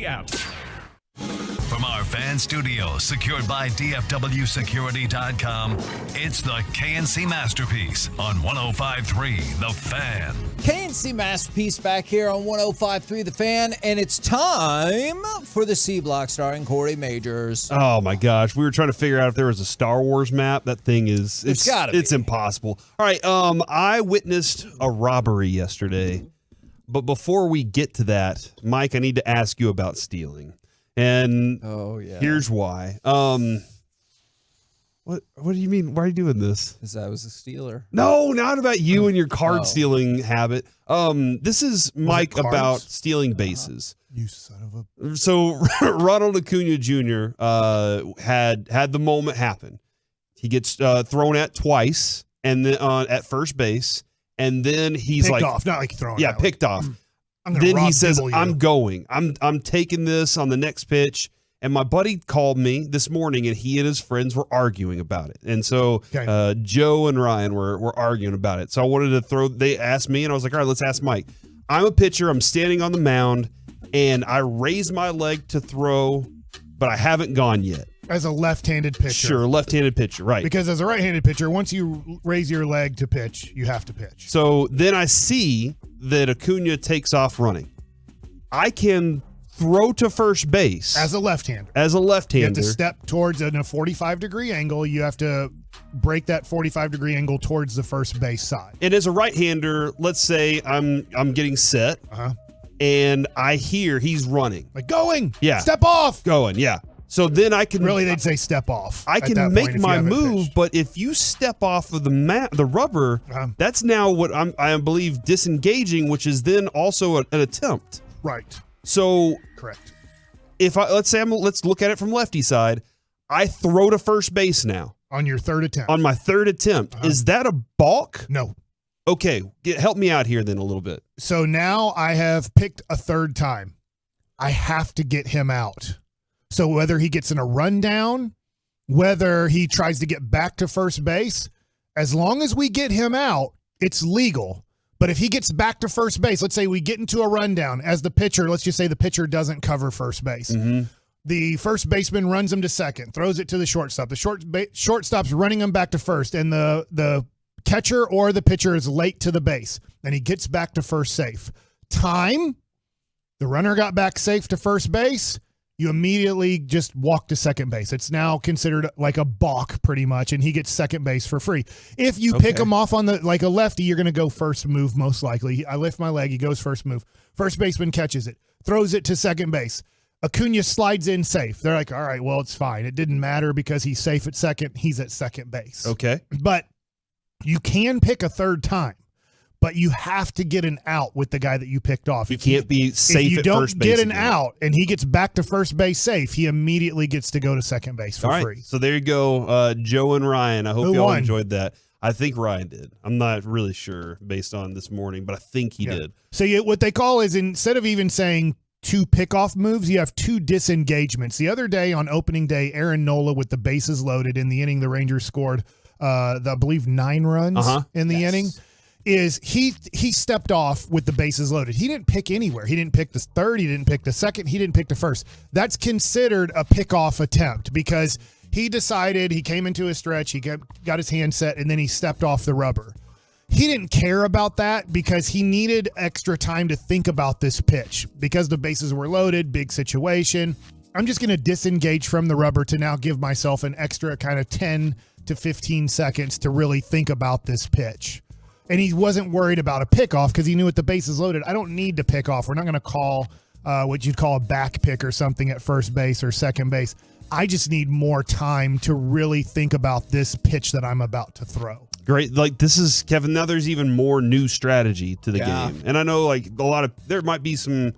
the out. From our fan studio, secured by DFWsecurity.com, it's the KNC Masterpiece on 105.3 The Fan. KNC Masterpiece back here on 105.3 The Fan, and it's time for the C Block starring Corey Majors. Oh my gosh, we were trying to figure out if there was a Star Wars map. That thing is it's impossible. All right, I witnessed a robbery yesterday, but before we get to that, Mike, I need to ask you about stealing. And here's why. What do you mean? Why are you doing this? Because I was a stealer. No, not about you and your card stealing habit. This is Mike about stealing bases. You son of a. So Ronald Acuna Jr. Had the moment happen. He gets thrown at twice, and then at first base, and then he's picked like off, not like thrown. Yeah, picked off. Then he says, "I'm going. I'm taking this on the next pitch." And my buddy called me this morning, and he and his friends were arguing about it. And so Joe and Ryan were arguing about it. So I wanted to throw. They asked me, and I was like, "All right, let's ask Mike." I'm a pitcher. I'm standing on the mound, and I raise my leg to throw, but I haven't gone yet. As a left-handed pitcher. Sure, left-handed pitcher, right. Because as a right-handed pitcher, once you raise your leg to pitch, you have to pitch. So then I see that Acuna takes off running. I can throw to first base. As a left-hander. You have to step towards in a 45-degree angle. You have to break that 45-degree angle towards the first base side. And as a right-hander, let's say I'm getting set, and I hear he's running. Like going. Yeah. Step off. Going, yeah. So then I can really they'd say step off. I can make my move, but if you step off of the rubber, that's now what I believe disengaging, which is then also an attempt. Right. So correct. If let's look at it from lefty side, I throw to first base now on your third attempt. On my third attempt, is that a balk? No. Okay, help me out here then a little bit. So now I have picked a third time. I have to get him out. So whether he gets in a rundown, whether he tries to get back to first base, as long as we get him out, it's legal. But if he gets back to first base, let's say we get into a rundown as the pitcher, let's just say the pitcher doesn't cover first base. Mm-hmm. The first baseman runs him to second, throws it to the shortstop. The shortstop's running him back to first, and the catcher or the pitcher is late to the base, and he gets back to first safe. Time, the runner got back safe to first base, you immediately just walk to second base. It's now considered like a balk pretty much, and he gets second base for free. If you pick him off on like a lefty, you're going to go first move most likely. I lift my leg, he goes first move. First baseman catches it, throws it to second base. Acuna slides in safe. They're like, all right, well, it's fine. It didn't matter because he's safe at second. He's at second base. Okay. But you can pick a third time. But you have to get an out with the guy that you picked off. You can't be safe at first base. If you don't get an out and he gets back to first base safe, he immediately gets to go to second base for free. So there you go, Joe and Ryan. I hope y'all enjoyed that. I think Ryan did. I'm not really sure based on this morning, but I think he did. So what they call is instead of even saying 2 pickoff moves, you have 2 disengagements. The other day on opening day, Aaron Nola with the bases loaded in the inning, the Rangers scored, I believe, 9 runs in the inning. Is he stepped off with the bases loaded. He didn't pick anywhere. He didn't pick the third. He didn't pick the second. He didn't pick the first. That's considered a pickoff attempt because he decided he came into a stretch. He got his hand set, and then he stepped off the rubber. He didn't care about that because he needed extra time to think about this pitch because the bases were loaded, big situation. I'm just going to disengage from the rubber to now give myself an extra kind of 10 to 15 seconds to really think about this pitch. And he wasn't worried about a pickoff because he knew with the bases loaded, I don't need to pick off. We're not going to call what you'd call a back pick or something at first base or second base. I just need more time to really think about this pitch that I'm about to throw. Great. Like this is, Kevin, now there's even more new strategy to the game. And I know like there might be some,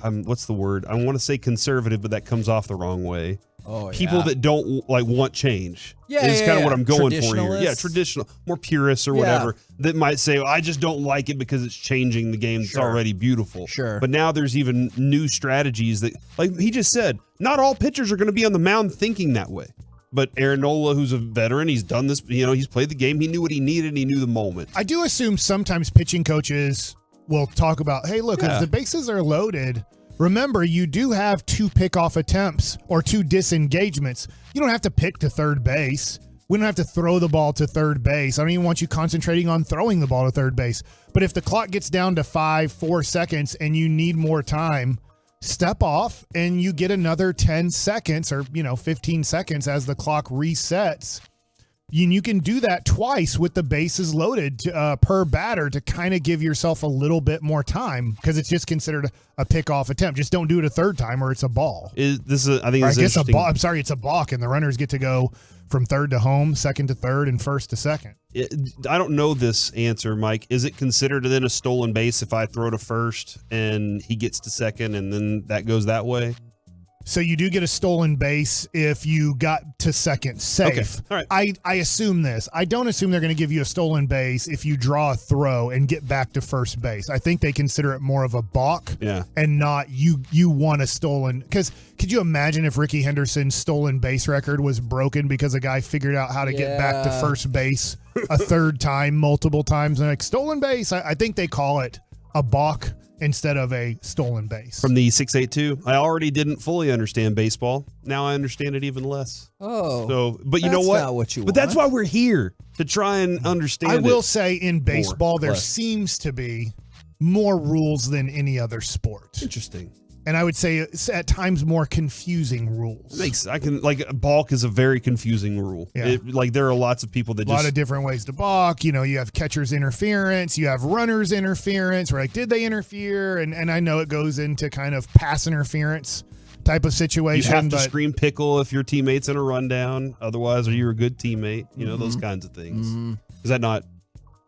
what's the word? I want to say conservative, but that comes off the wrong way. People that don't like want change is kind of what I'm going for here. Yeah, traditional, more purists or whatever that might say, I just don't like it because it's changing the game that's already beautiful. Sure. But now there's even new strategies that, like he just said, not all pitchers are going to be on the mound thinking that way. But Aaron Nola, who's a veteran, he's done this, he's played the game. He knew what he needed and he knew the moment. I do assume sometimes pitching coaches will talk about, hey, look, if the bases are loaded, remember, you do have 2 pickoff attempts or 2 disengagements. You don't have to pick to third base. We don't have to throw the ball to third base. I don't even want you concentrating on throwing the ball to third base. But if the clock gets down to 4 seconds and you need more time, step off and you get another 10 seconds or 15 seconds as the clock resets. You can do that twice with the bases loaded per batter to kind of give yourself a little bit more time, because it's just considered a pickoff attempt. Just don't do it a third time or it's a ball. I think it's interesting. I'm sorry, it's a balk, and the runners get to go from third to home, second to third, and first to second. I don't know this answer, Mike. Is it considered then a stolen base if I throw to first and he gets to second and then that goes that way? So you do get a stolen base if you got to second safe. Okay. All right. I assume this. I don't assume they're going to give you a stolen base if you draw a throw and get back to first base. I think they consider it more of a balk and not you want a stolen. Because could you imagine if Ricky Henderson's stolen base record was broken because a guy figured out how to get back to first base a third time, multiple times, and like stolen base? I think they call it a balk instead of a stolen base. From the 682, I already didn't fully understand baseball. Now I understand it even less. But you know what? Not what you but that's why we're here, to try and understand I will it say in baseball, there less. seems to be more rules than any other sport. Interesting. And I would say it's at times more confusing rules. Balk is a very confusing rule. Yeah. There are lots of people that a lot of different ways to balk. You have catcher's interference, you have runner's interference. We're like, did they interfere? And I know it goes into kind of pass interference type of situation. You have to scream pickle if your teammate's in a rundown. Otherwise, are you a good teammate? Those kinds of things. Mm-hmm. Is that not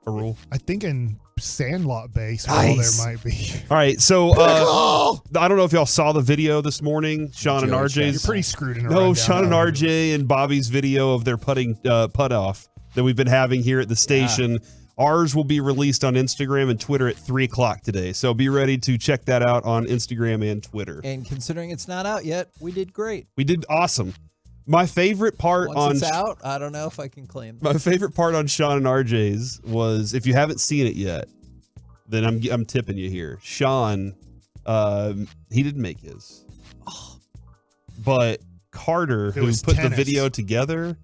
a rule? I think in Sandlot baseball there might be. All right, so I don't know if y'all saw the video this morning. Sean and RJ's. You're pretty screwed in a No, rundown. Sean and RJ and Bobby's video of their putt off that we've been having here at the station. Ours will be released on Instagram and Twitter at 3:00 today. So be ready to check that out on Instagram and Twitter. And considering it's not out yet, we did great. We did awesome. My favorite part Once it's out, I don't know if I can claim that. My favorite part on Sean and RJ's was, if you haven't seen it yet, then I'm tipping you here. Sean, he didn't make his, but Carter, who put the video together,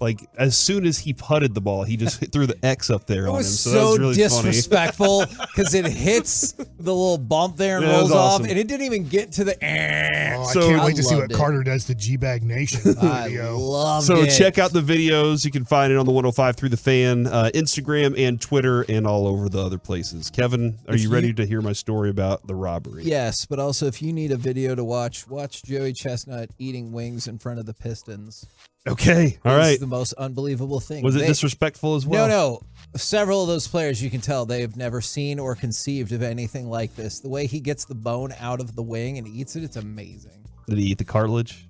like as soon as he putted the ball, he just threw the X up there on him. So that was really disrespectful because it hits the little bump there and rolls off, and it didn't even get to the. I can't wait to see what Carter does to G-Bag Nation video. Love So it. check out the videos. You can find it on the 105 Through the Fan, Instagram and Twitter, and all over the other places. Kevin, are you ready to hear my story about the robbery? Yes, but also if you need a video to watch Joey Chestnut eating wings in front of the Pistons. Okay, all right. It's the most unbelievable thing. Was it disrespectful as well? No. Several of those players, you can tell they have never seen or conceived of anything like this. The way he gets the bone out of the wing and eats it, it's amazing. Did he eat the cartilage?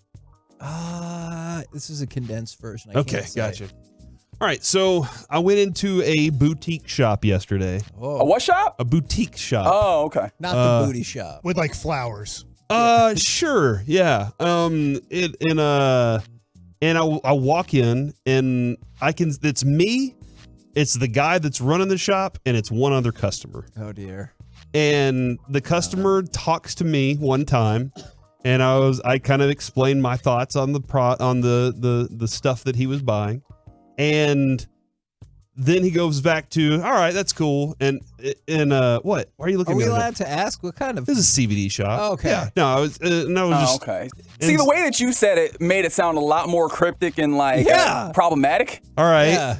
This is a condensed version. Okay, gotcha. All right, so I went into a boutique shop yesterday. A what shop? A boutique shop. Oh, okay. Not the booty shop. With like flowers. Sure, yeah. And I walk in and it's me, it's the guy that's running the shop, and it's one other customer. Oh dear. And the customer talks to me one time, and I kind of explained my thoughts on the stuff that he was buying. And then he goes back to, all right, that's cool. And what? Why are you looking at me? Are we allowed to ask what kind of? This is a CBD shop. Oh, okay. Yeah. No, I was just okay. See, the way that you said it made it sound a lot more cryptic and problematic. All right. Yeah.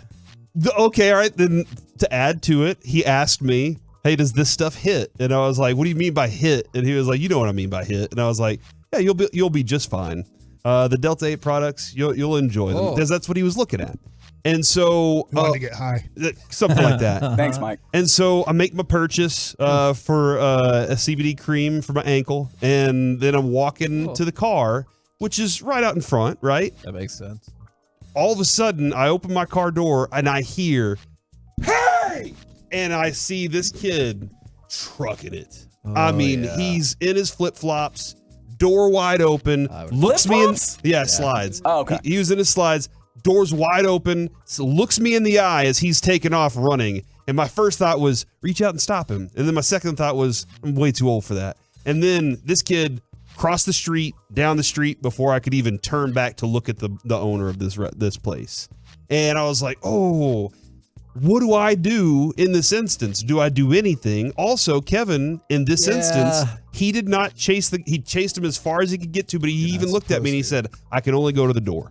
Okay. All right. Then to add to it, he asked me, hey, does this stuff hit? And I was like, what do you mean by hit? And he was like, you know what I mean by hit. And I was like, yeah, you'll be just fine. The Delta 8 products, you'll enjoy them, because that's what he was looking at. And so wanted to get high, something like that. Thanks, Mike. And so I make my purchase for a CBD cream for my ankle, and then I'm walking to the car, which is right out in front, right? That makes sense. All of a sudden, I open my car door and I hear, "Hey!" And I see this kid trucking it. He's in his flip flops, door wide open, looks me in. Yeah, slides. Oh, okay. He was in his slides. Doors wide open, looks me in the eye as he's taking off running. And my first thought was, reach out and stop him. And then my second thought was, I'm way too old for that. And then this kid crossed the street, down the street before I could even turn back to look at the owner of this place. And I was like, oh, what do I do in this instance? Do I do anything? Also, Kevin, in this instance, he did not he chased him as far as he could get to, but he even looked at me and he said, I can only go to the door.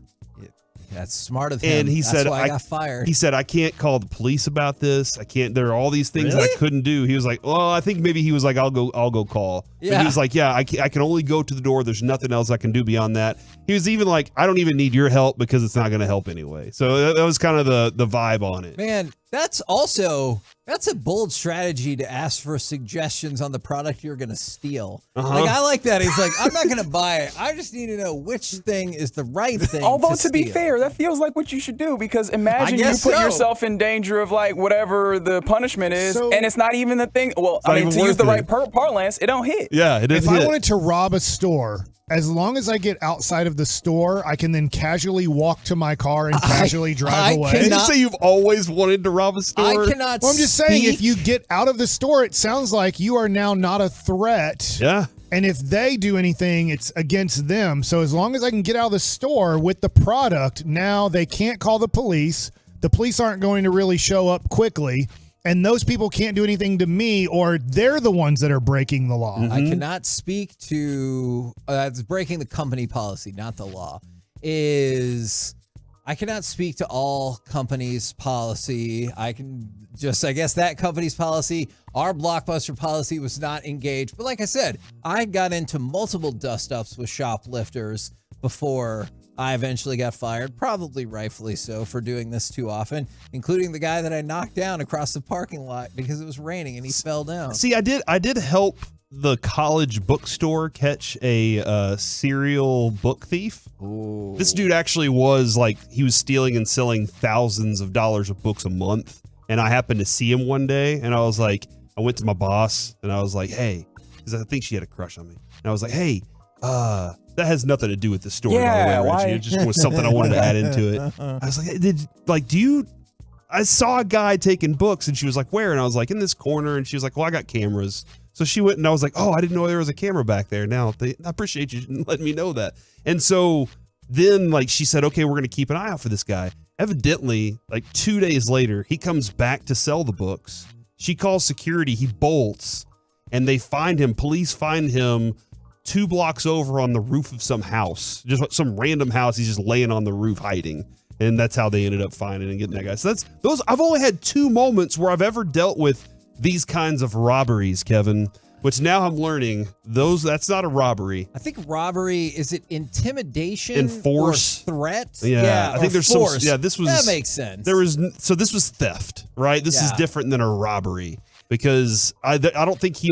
That's smart of him. And he said, why I got fired. He said, I can't call the police about this. I can't. There are all these things that I couldn't do. He was like, well, I think maybe he was like, I'll go call. Yeah. But he was like, yeah, I can only go to the door. There's nothing else I can do beyond that. He was even like, I don't even need your help because it's not going to help anyway. So that was kind of the vibe on it. Man, that's a bold strategy to ask for suggestions on the product you're going to steal. Like, I like that. He's like, I'm not going to buy it. I just need to know which thing is the right thing. Although, to be steal. fair, that feels like what you should do, because imagine you put yourself in danger of like whatever the punishment is, and it's not even the thing. Well, I mean, to use the right parlance, it don't hit. Yeah, it If didn't hit. I wanted to rob a store, as long as I get outside of the store, I can then casually walk to my car and casually drive away. Did you say you've always wanted to rob a store? Well, I'm just saying, if you get out of the store, it sounds like you are now not a threat. Yeah. And if they do anything, it's against them. So as long as I can get out of the store with the product, now they can't call the police. The police aren't going to really show up quickly. And those people can't do anything to me, or they're the ones that are breaking the law. I cannot speak to it's breaking the company policy, not the law. I cannot speak to all companies' policy. I guess that company's policy, our Blockbuster policy was not engaged. But like I said, I got into multiple dust-ups with shoplifters before I eventually got fired, probably rightfully so, for doing this too often, including the guy that I knocked down across the parking lot because it was raining and he fell down. See, I did help the college bookstore catch a serial book thief. Ooh. This dude actually was like, he was stealing and selling thousands of dollars of books a month. And I happened to see him one day, and I was like, I went to my boss and I was like, hey, because I think she had a crush on me. And I was like, hey, that has nothing to do with the story, by the way, Reggie. It just was something I wanted to add into it. I was like, I saw a guy taking books, and she was like, where? And I was like, in this corner. And she was like, well, I got cameras. So she went, and I was like, oh, I didn't know there was a camera back there. Now, I appreciate you letting me know that. And so then, like, she said, okay, we're going to keep an eye out for this guy. Evidently, like 2 days later, he comes back to sell the books. She calls security. He bolts, and they find him. Police find him 2 blocks over on the roof of some house, just some random house. He's just laying on the roof hiding. And that's how they ended up finding and getting that guy. So I've only had 2 moments where I've ever dealt with these kinds of robberies, Kevin, which now I'm learning that's not a robbery. I think robbery, is it intimidation and force or threat? Yeah, I think there's force. this was, that makes sense. This was theft, right? This is different than a robbery, because I don't think he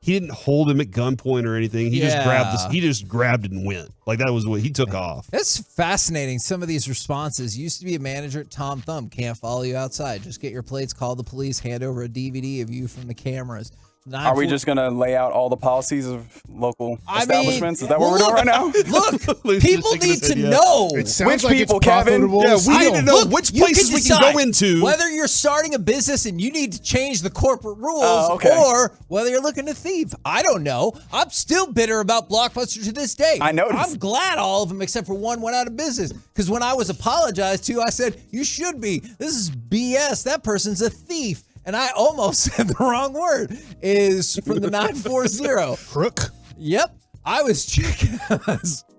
didn't hold him at gunpoint or anything. He just grabbed it and went. Like, that was what he took off. That's fascinating. Some of these responses. Used to be a manager at Tom Thumb. Can't follow you outside. Just get your plates, call the police, hand over a DVD of you from the cameras. Are we just going to lay out all the policies of local establishments? Is that what we're doing right now? Look, people need to know. Which people, Kevin? Yeah, we need to know which places we can go into. Whether you're starting a business and you need to change the corporate rules, or whether you're looking to thieve. I don't know. I'm still bitter about Blockbuster to this day. I noticed. I'm glad all of them except for one went out of business. Because when I was apologized to, I said, you should be. This is BS. That person's a thief. And I almost said the wrong word. Is from the 940. Crook? Yep. I was checking.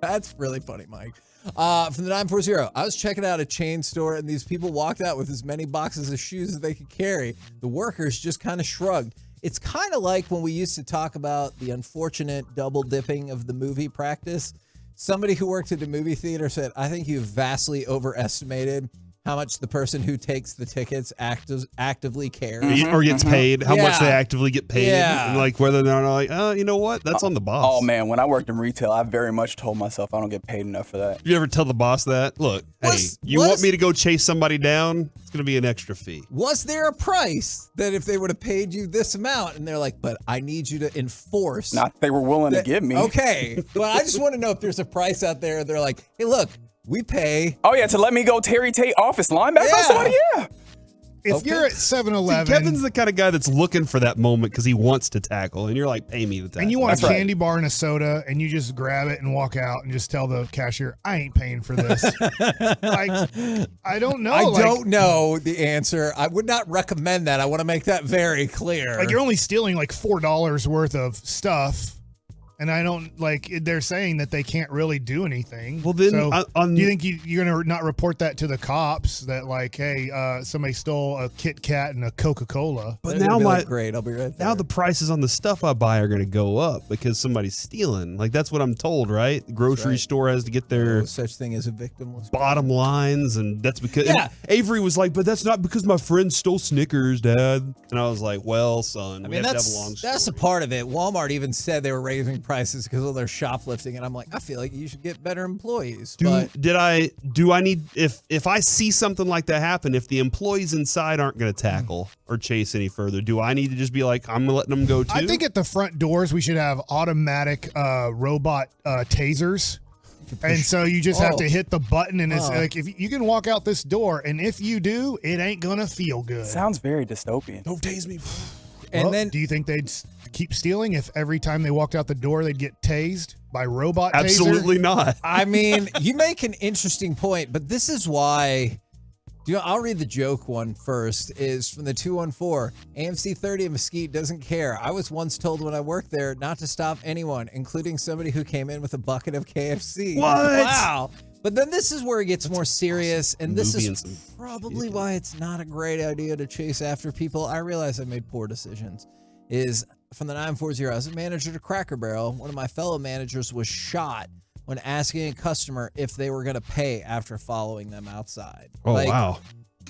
That's really funny, Mike. From the 940. I was checking out a chain store, and these people walked out with as many boxes of shoes as they could carry. The workers just kind of shrugged. It's kind of like when we used to talk about the unfortunate double dipping of the movie practice. Somebody who worked at the movie theater said, I think you've vastly overestimated how much the person who takes the tickets actively cares. Or gets paid, how much they actively get paid. Yeah. And like whether they're not like, you know what? That's on the boss. Oh, man. When I worked in retail, I very much told myself I don't get paid enough for that. You ever tell the boss that? Look, want me to go chase somebody down? It's going to be an extra fee. Was there a price that if they would have paid you this amount, and they're like, but I need you to enforce. Not that they were willing to give me. Okay. Well, I just want to know if there's a price out there. They're like, hey, look. We pay. Oh, yeah, to let me go Terry Tate office linebacker on somebody? Yeah. If you're at 7-Eleven, Kevin's the kind of guy that's looking for that moment because he wants to tackle, and you're like, pay me the tackle. and you want a candy bar and a soda, and you just grab it and walk out and just tell the cashier, I ain't paying for this. Like, I don't know. I don't know the answer. I would not recommend that. I want to make that very clear. Like, you're only stealing like $4 worth of stuff. And I don't they're saying that they can't really do anything. Well, then, so, do you think you're going to not report that to the cops that hey, somebody stole a Kit Kat and a Coca-Cola? But now great, I'll be right there. Now the prices on the stuff I buy are going to go up because somebody's stealing. Like, that's what I'm told, right? The grocery store has to get their no such thing as a victimless bottom lines, and that's because and Avery was like, but that's not because my friend stole Snickers, Dad. And I was like, well, son, we have to have a long story. That's a part of it. Walmart even said they were raising prices because of their shoplifting, and I'm like, I feel like you should get better employees. Do I need if I see something like that happen, if the employees inside aren't going to tackle or chase any further, do I need to just be like, I'm letting them go too? I think at the front doors we should have automatic robot tasers. And so you just have to hit the button, and it's like, if you can walk out this door, and if you do, it ain't gonna feel good. Sounds very dystopian. Don't tase me. And then, do you think they'd keep stealing if every time they walked out the door they'd get tased by robot? Absolutely taser? not. I mean, you make an interesting point, but this is why. I'll read the joke one first. Is from the 214. AMC 30 in Mesquite doesn't care. I was once told when I worked there not to stop anyone, including somebody who came in with a bucket of KFC. What? Wow. But then this is where it gets more serious, and this Movie is and some- probably why it's not a great idea to chase after people. I realize I made poor decisions. Is from the 940. I was a manager to Cracker Barrel. One of my fellow managers was shot when asking a customer if they were going to pay after following them outside. Oh, wow.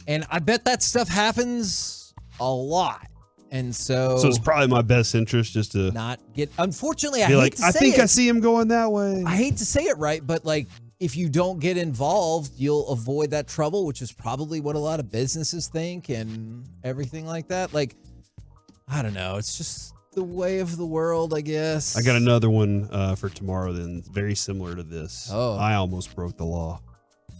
And I bet that stuff happens a lot. And so it's probably my best interest just to not get. Unfortunately, I be hate like, to I say think it. I see him going that way. I hate to say it, right? But if you don't get involved, you'll avoid that trouble, which is probably what a lot of businesses think and everything like that. I don't know. It's just the way of the world, I guess. I got another one for tomorrow then, very similar to this. Oh. I almost broke the law,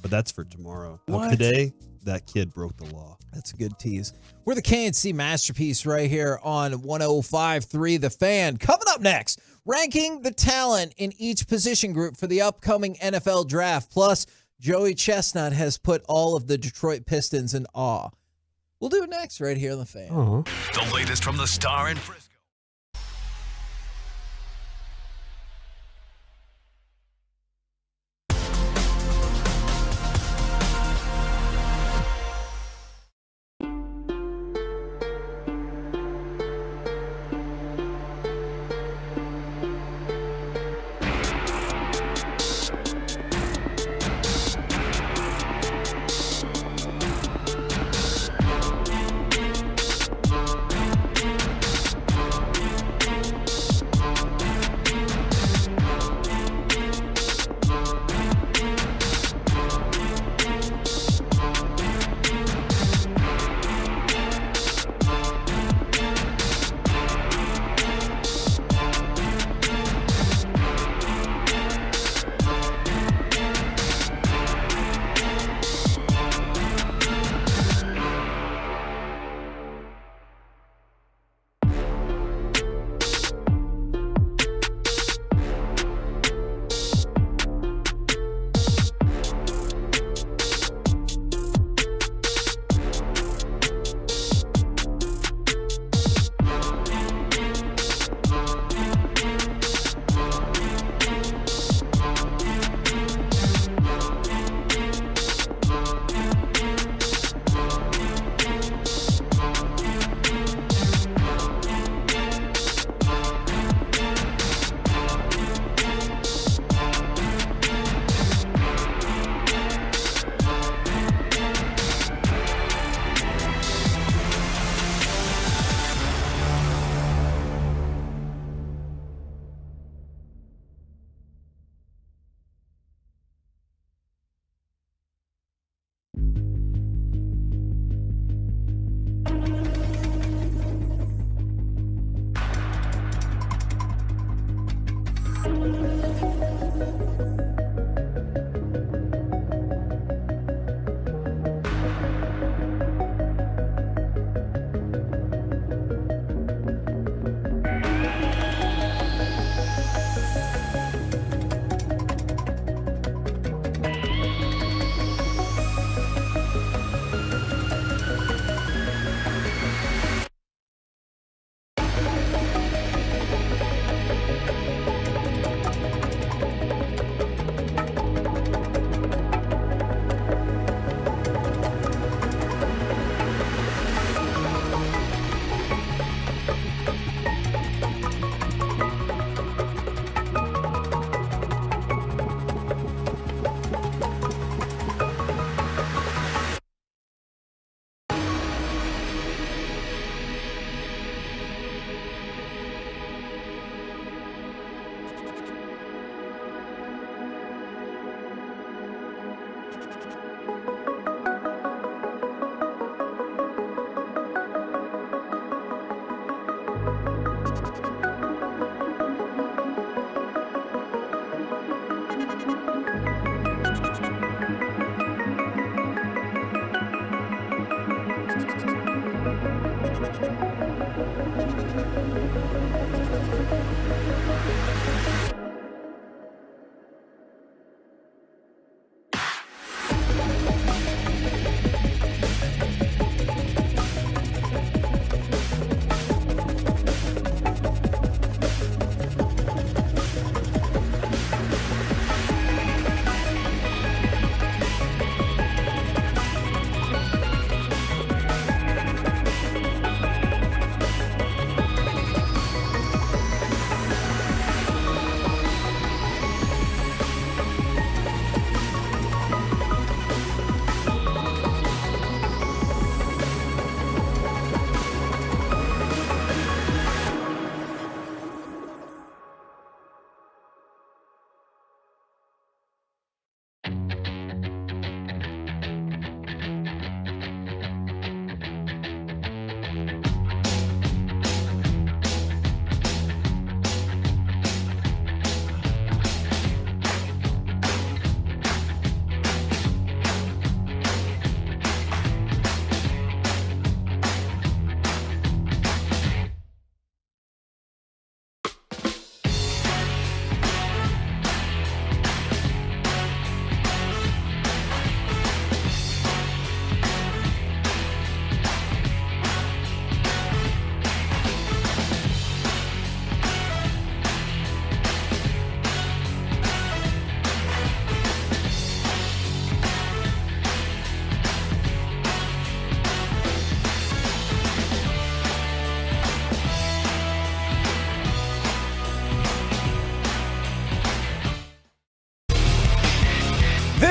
but that's for tomorrow. What? Today, that kid broke the law. That's a good tease. We're the KNC Masterpiece right here on 105.3 The Fan. Coming up next, ranking the talent in each position group for the upcoming NFL draft. Plus, Joey Chestnut has put all of the Detroit Pistons in awe. We'll do it next right here on The Fan. The latest from the Star in Frisco.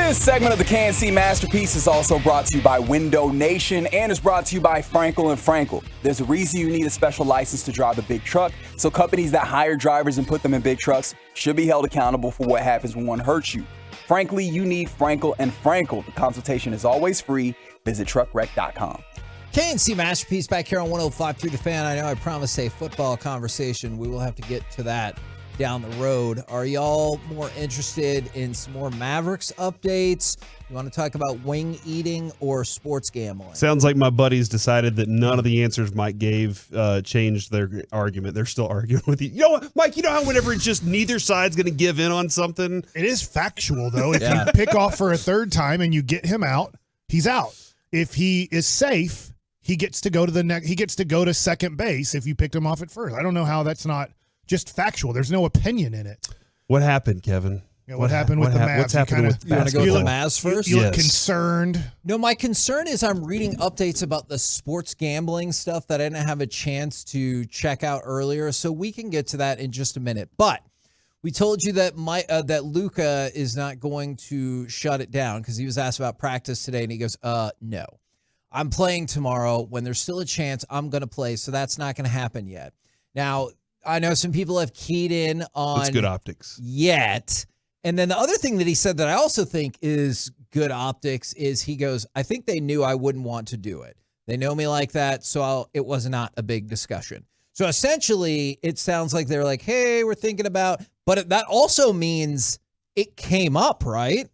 This segment of the KNC Masterpiece is also brought to you by Window Nation and is brought to you by Frankel & Frankel. There's a reason you need a special license to drive a big truck, so companies that hire drivers and put them in big trucks should be held accountable for what happens when one hurts you. Frankly, you need Frankel & Frankel. The consultation is always free. Visit truckwreck.com. KNC Masterpiece back here on 105.3 The Fan. I know I promised a football conversation. We will have to get to that down the road. Are y'all more interested in some more Mavericks updates? You want to talk about wing eating or sports gambling? Sounds like my buddies decided that none of the answers Mike gave changed their argument. They're still arguing with you. You know what, Mike, you know how whenever it's just neither side's going to give in on something? It is factual, though. If you pick off for a third time and you get him out, he's out. If he is safe, he gets to go to the next. He gets to go to second base if you picked him off at first. I don't know how that's not just factual. There's no opinion in it. What happened, Kevin? Yeah, what happened with the Mavs? What's happening with You want to go with the Mavs first? You look concerned. No, my concern is I'm reading updates about the sports gambling stuff that I didn't have a chance to check out earlier, so we can get to that in just a minute. But we told you that that Luka is not going to shut it down because he was asked about practice today, and he goes, no. I'm playing tomorrow. When there's still a chance, I'm going to play, so that's not going to happen yet. Now, I know some people have keyed in on It's good optics. Yet. And then the other thing that he said that I also think is good optics is he goes, I think they knew I wouldn't want to do it. They know me like that, so it was not a big discussion. So essentially, it sounds like they're like, hey, we're thinking about, but that also means it came up, right?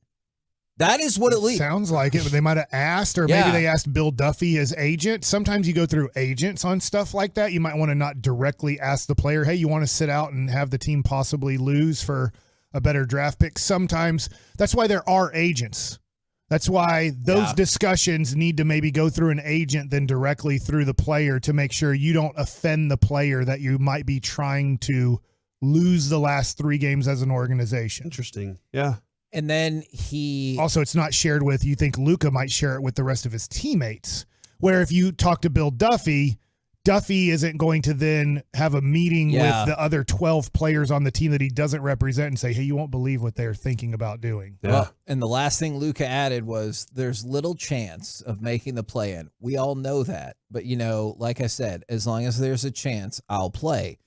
That is what it sounds like it, but they might have asked, or maybe they asked Bill Duffy, his agent. Sometimes you go through agents on stuff like that. You might want to not directly ask the player, hey, you want to sit out and have the team possibly lose for a better draft pick? Sometimes that's why there are agents. That's why those discussions need to maybe go through an agent than directly through the player to make sure you don't offend the player that you might be trying to lose the last 3 games as an organization. Interesting. Yeah. And then he... Also, it's not shared with, you think Luka might share it with the rest of his teammates. Where if you talk to Bill Duffy, Duffy isn't going to then have a meeting with the other 12 players on the team that he doesn't represent and say, hey, you won't believe what they're thinking about doing. Yeah. Well, and the last thing Luka added was there's little chance of making the play-in. We all know that. But, you know, like I said, as long as there's a chance, I'll play.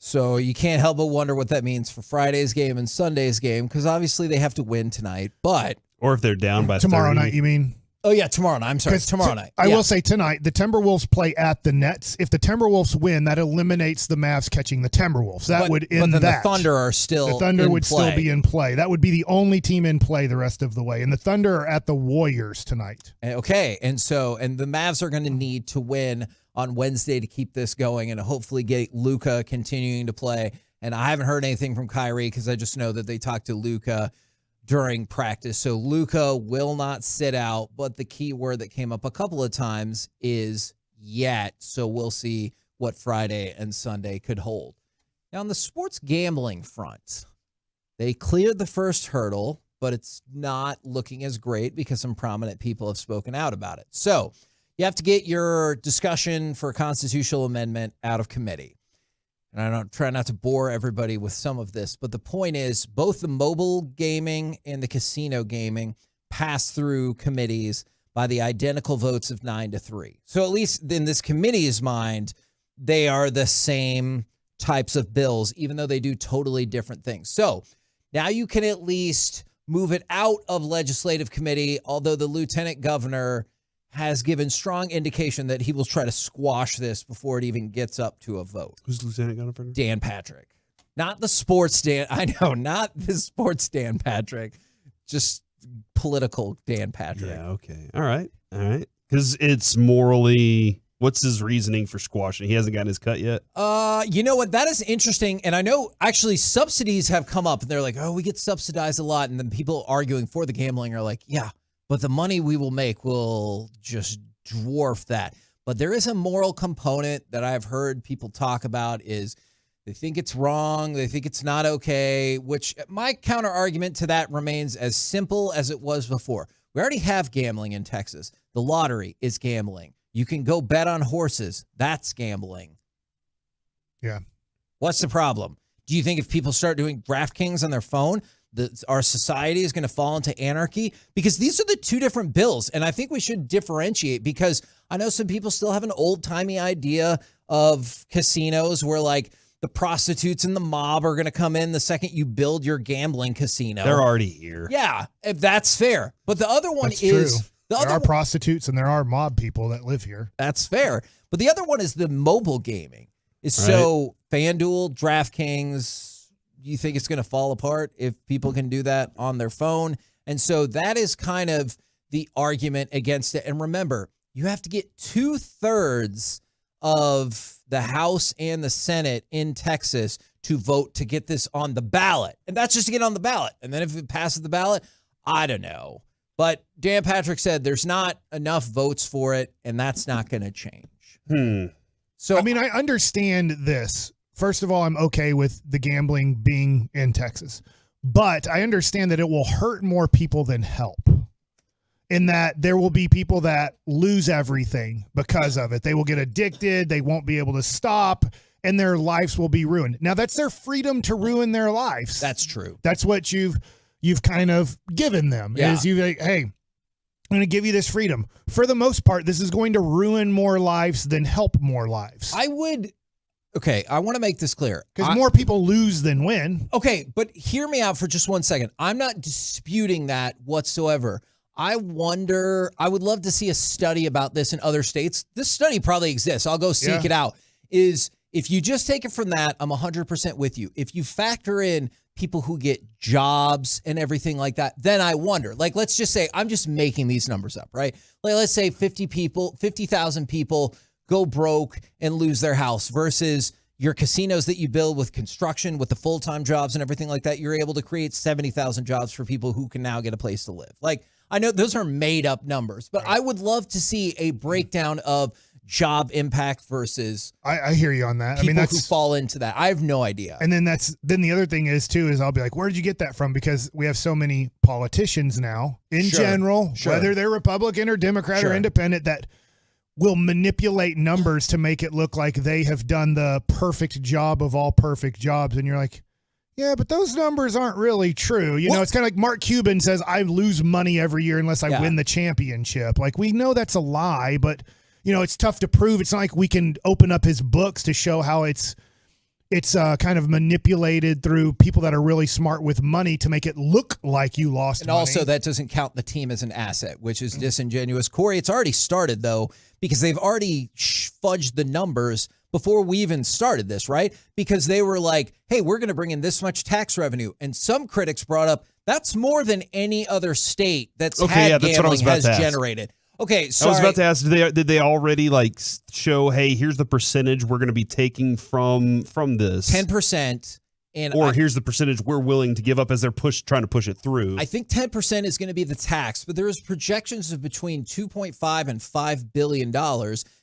So you can't help but wonder what that means for Friday's game and Sunday's game, because obviously they have to win tonight. But Or if they're down by tomorrow 30. night, you mean? Oh, yeah, tomorrow night. I'm sorry, tomorrow night. I Yeah. will say tonight, the Timberwolves play at the Nets. If the Timberwolves win, that eliminates the Mavs catching the Timberwolves. That would end but then that. the Thunder are still The Thunder in would play. still be in play. That would be the only team in play the rest of the way. And the Thunder are at the Warriors tonight. Okay, and the Mavs are going to need to win on Wednesday to keep this going and hopefully get Luka continuing to play. And I haven't heard anything from Kyrie because I just know that they talked to Luka during practice. So Luka will not sit out, but the key word that came up a couple of times is yet. So we'll see what Friday and Sunday could hold. Now, on the sports gambling front, they cleared the first hurdle, but it's not looking as great because some prominent people have spoken out about it. So you have to get your discussion for a constitutional amendment out of committee. And I don't try not to bore everybody with some of this, but the point is both the mobile gaming and the casino gaming pass through committees by the identical votes of 9-3. So at least in this committee's mind, they are the same types of bills, even though they do totally different things. So now you can at least move it out of legislative committee, although the lieutenant governor has given strong indication that he will try to squash this before it even gets up to a vote. Who's Lieutenant Governor? Dan Patrick. Not the sports Dan. I know, not the sports Dan Patrick. Just political Dan Patrick. Yeah, okay. All right. Because it's morally, what's his reasoning for squashing? He hasn't gotten his cut yet? You know what? That is interesting. And I know actually subsidies have come up and they're like, oh, we get subsidized a lot. And then people arguing for the gambling are like, yeah, but the money we will make will just dwarf that. But there is a moral component that I've heard people talk about is they think it's wrong. They think it's not okay, which my counter argument to that remains as simple as it was before. We already have gambling in Texas. The lottery is gambling. You can go bet on horses. That's gambling. Yeah. What's the problem? Do you think if people start doing DraftKings on their phone, our society is going to fall into anarchy? Because these are the two different bills, and I think we should differentiate because I know some people still have an old-timey idea of casinos where, like, the prostitutes and the mob are going to come in the second you build your gambling casino. They're already here. Yeah, if that's fair. But the other one That's is... true. There are prostitutes and there are mob people that live here. That's fair. But the other one is the mobile gaming. So FanDuel, DraftKings... You think it's going to fall apart if people can do that on their phone? And so that is kind of the argument against it. And remember, you have to get 2/3 of the House and the Senate in Texas to vote to get this on the ballot. And that's just to get on the ballot. And then if it passes the ballot, I don't know. But Dan Patrick said there's not enough votes for it, and that's not going to change. So I mean, I understand this. First of all, I'm okay with the gambling being in Texas, but I understand that it will hurt more people than help in that there will be people that lose everything because of it. They will get addicted. They won't be able to stop and their lives will be ruined. Now that's their freedom to ruin their lives. That's true. That's what you've kind of given them is you like, hey, I'm going to give you this freedom. For the most part, this is going to ruin more lives than help more lives. Okay, I want to make this clear. Because more people lose than win. Okay, but hear me out for just 1 second. I'm not disputing that whatsoever. I would love to see a study about this in other states. This study probably exists. I'll go seek it out. Is if you just take it from that, I'm 100% with you. If you factor in people who get jobs and everything like that, then I wonder. Like, let's just say, I'm just making these numbers up, right? Like, let's say 50,000 people go broke and lose their house versus your casinos that you build with construction, with the full-time jobs and everything like that. You're able to create 70,000 jobs for people who can now get a place to live. Like, I know those are made up numbers, but I would love to see a breakdown of job impact versus I hear you on that. People who fall into that. I have no idea. And then the other thing is too, is I'll be like, where did you get that from? Because we have so many politicians now in general, whether they're Republican or Democrat or independent, that will manipulate numbers to make it look like they have done the perfect job of all perfect jobs. And you're like, yeah, but those numbers aren't really true. You know, it's kind of like Mark Cuban says, I lose money every year unless I win the championship. Like, we know that's a lie, but, you know, it's tough to prove. It's not like we can open up his books to show how it's, it's kind of manipulated through people that are really smart with money to make it look like you lost And money. also, that doesn't count the team as an asset, which is disingenuous. Corey, it's already started, though, because they've already fudged the numbers before we even started this, right? Because they were like, hey, we're going to bring in this much tax revenue. And some critics brought up, that's more than any other state that's had gambling has generated. Okay, sorry. I was about to ask, did they already like show, hey, here's the percentage we're going to be taking from this? 10%. Or here's the percentage we're willing to give up as they're trying to push it through. I think 10% is going to be the tax, but there's projections of between $2.5 and $5 billion.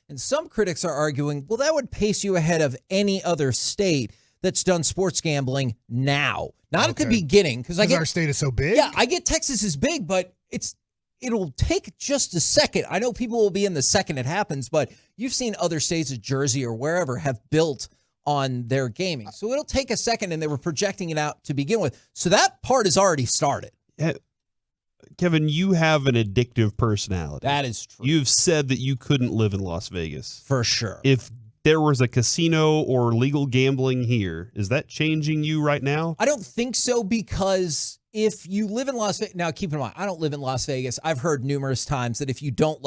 And some critics are arguing, well, that would pace you ahead of any other state that's done sports gambling now. Not at the beginning. Because our state is so big? Yeah, I get Texas is big, but it'll take just a second. I know people will be in the second it happens, but you've seen other states of Jersey or wherever have built on their gaming. So it'll take a second, and they were projecting it out to begin with. So that part has already started. Kevin, you have an addictive personality. That is true. You've said that you couldn't live in Las Vegas. For sure. If there was a casino or legal gambling here, is that changing you right now? I don't think so, because if you live in Las Vegas, now keep in mind, I don't live in Las Vegas. I've heard numerous times that if you don't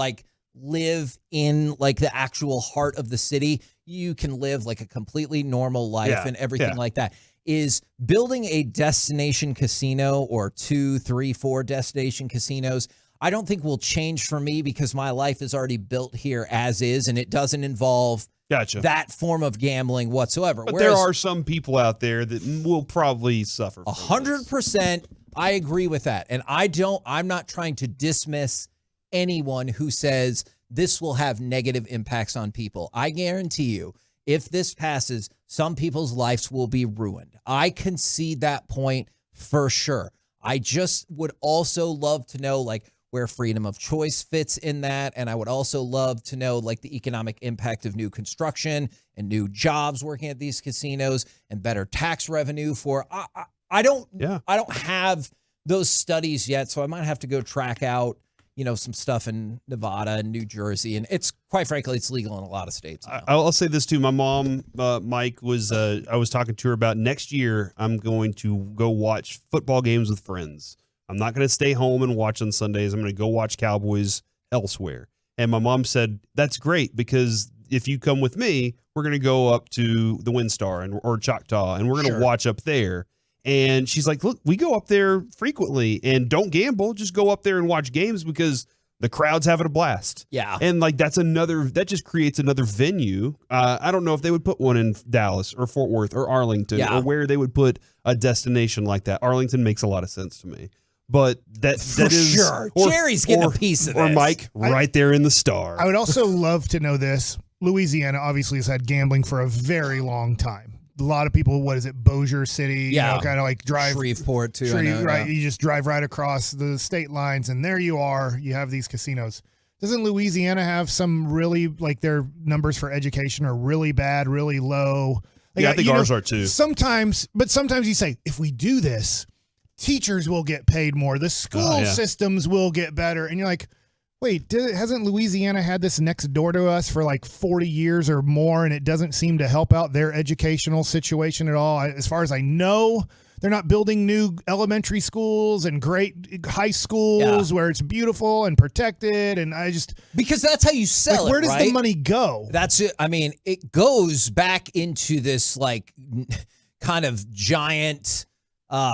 live in the actual heart of the city, you can live like a completely normal life and everything like that. Is building a destination casino or 2, 3, 4 destination casinos, I don't think will change for me, because my life is already built here as is, and it doesn't involve that form of gambling whatsoever. But there are some people out there that will probably suffer. 100%, I agree with that. And I'm not trying to dismiss anyone who says this will have negative impacts on people. I guarantee you, if this passes, some people's lives will be ruined. I concede that point for sure. I just would also love to know where freedom of choice fits in that. And I would also love to know the economic impact of new construction and new jobs working at these casinos and better tax revenue for, I don't have those studies yet. So I might have to go track out, some stuff in Nevada and New Jersey. And quite frankly, it's legal in a lot of states. I'll say this too. My mom, Mike, I was talking to her about next year, I'm going to go watch football games with friends. I'm not going to stay home and watch on Sundays. I'm going to go watch Cowboys elsewhere. And my mom said, that's great, because if you come with me, we're going to go up to the WinStar or Choctaw, and we're going to watch up there. And she's like, look, we go up there frequently, and don't gamble. Just go up there and watch games, because the crowd's having a blast. Yeah. And that just creates another venue. I don't know if they would put one in Dallas or Fort Worth or Arlington or where they would put a destination like that. Arlington makes a lot of sense to me. But that is sure. Jerry's getting a piece of this. Or Mike, right there in the Star. I would also love to know this. Louisiana obviously has had gambling for a very long time. A lot of people, Bossier City, kind of drive. Shreveport, too. Right. You just drive right across the state lines, and there you are. You have these casinos. Doesn't Louisiana have some really, their numbers for education are really bad, really low? I think ours are too. Sometimes you say, if we do this, teachers will get paid more. The school systems will get better. And you're like, wait, hasn't Louisiana had this next door to us for 40 years or more, and it doesn't seem to help out their educational situation at all? As far as I know, they're not building new elementary schools and great high schools where it's beautiful and protected. And because that's how you sell it. Where does the money go? That's it. I mean, it goes back into this kind of giant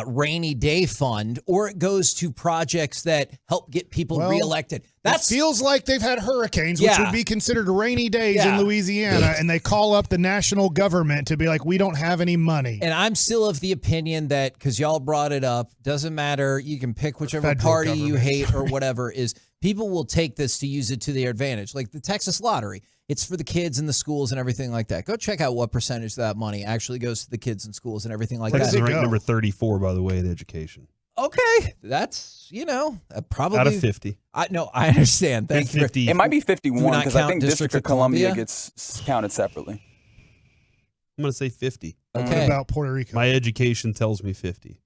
rainy day fund, or it goes to projects that help get people reelected. It feels like they've had hurricanes, which would be considered rainy days in Louisiana, and they call up the national government to be like, we don't have any money. And I'm still of the opinion that, because y'all brought it up, doesn't matter. You can pick whichever party you hate or whatever, is people will take this to use it to their advantage. Like the Texas lottery. It's for the kids and the schools and everything like that. Go check out what percentage of that money actually goes to the kids and schools and everything like Texas that. is ranked number 34, by the way, in education. Okay, that's, probably out of 50. I understand. Thank you. 50. It might be 51, because I think District of Columbia gets counted separately. I'm going to say 50. Okay. What about Puerto Rico? My education tells me 50.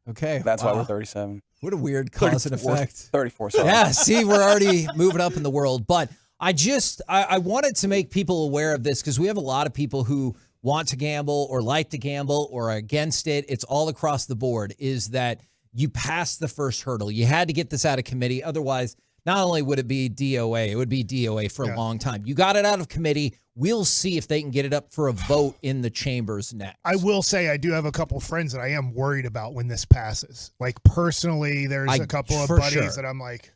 Okay. That's why we're 37. What a weird cause and effect. 34, sorry. Yeah, see, we're already moving up in the world. But I wanted to make people aware of this, because we have a lot of people who want to gamble or like to gamble or are against it, it's all across the board, is that you passed the first hurdle. You had to get this out of committee. Otherwise, not only would it be DOA, it would be DOA for a long time. You got it out of committee. We'll see if they can get it up for a vote in the chambers next. I will say I do have a couple of friends that I am worried about when this passes. Like, personally, there's a couple of buddies that I'm like,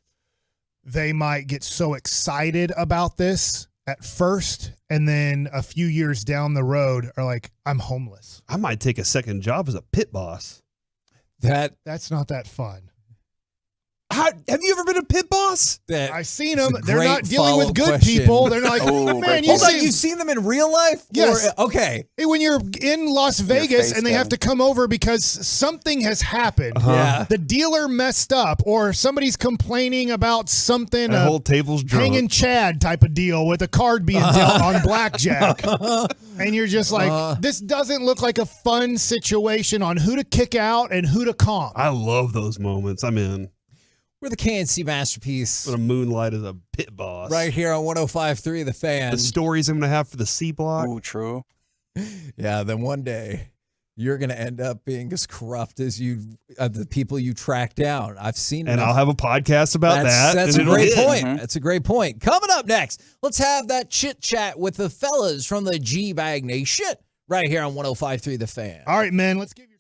they might get so excited about this at first, and then a few years down the road are like, I'm homeless. I might take a second job as a pit boss. That's not that fun. Have you ever been a pit boss? I've seen them. They're not dealing with good people. They're like, man, you've seen them in real life? Yes. Okay. Hey, when you're in Las Vegas and they have to come over because something has happened. Yeah. The dealer messed up, or somebody's complaining about something. The whole table's drunk. Hanging Chad type of deal with a card being dealt on blackjack. And you're just like, this doesn't look like a fun situation on who to kick out and who to calm. I love those moments. I'm in. We're the KNC Masterpiece. I'm going to moonlight as a pit boss. Right here on 105.3 The Fan. The stories I'm going to have for the C block. Oh, true. Yeah, then one day you're going to end up being as corrupt as the people you track down. I've seen it. And I'll have a podcast about that. That's a great point. That's a great point. Coming up next, let's have that chit chat with the fellas from the G-Bag Nation right here on 105.3 The Fan. All right, man, let's give you.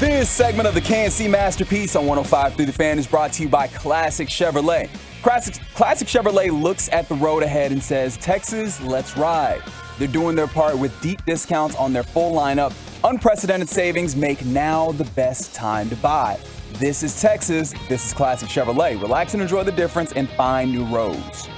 This segment of the KNC Masterpiece on 105.3 The Fan is brought to you by Classic Chevrolet. Classic Chevrolet looks at the road ahead and says, Texas, let's ride. They're doing their part with deep discounts on their full lineup. Unprecedented savings make now the best time to buy. This is Texas. This is Classic Chevrolet. Relax and enjoy the difference and find new roads.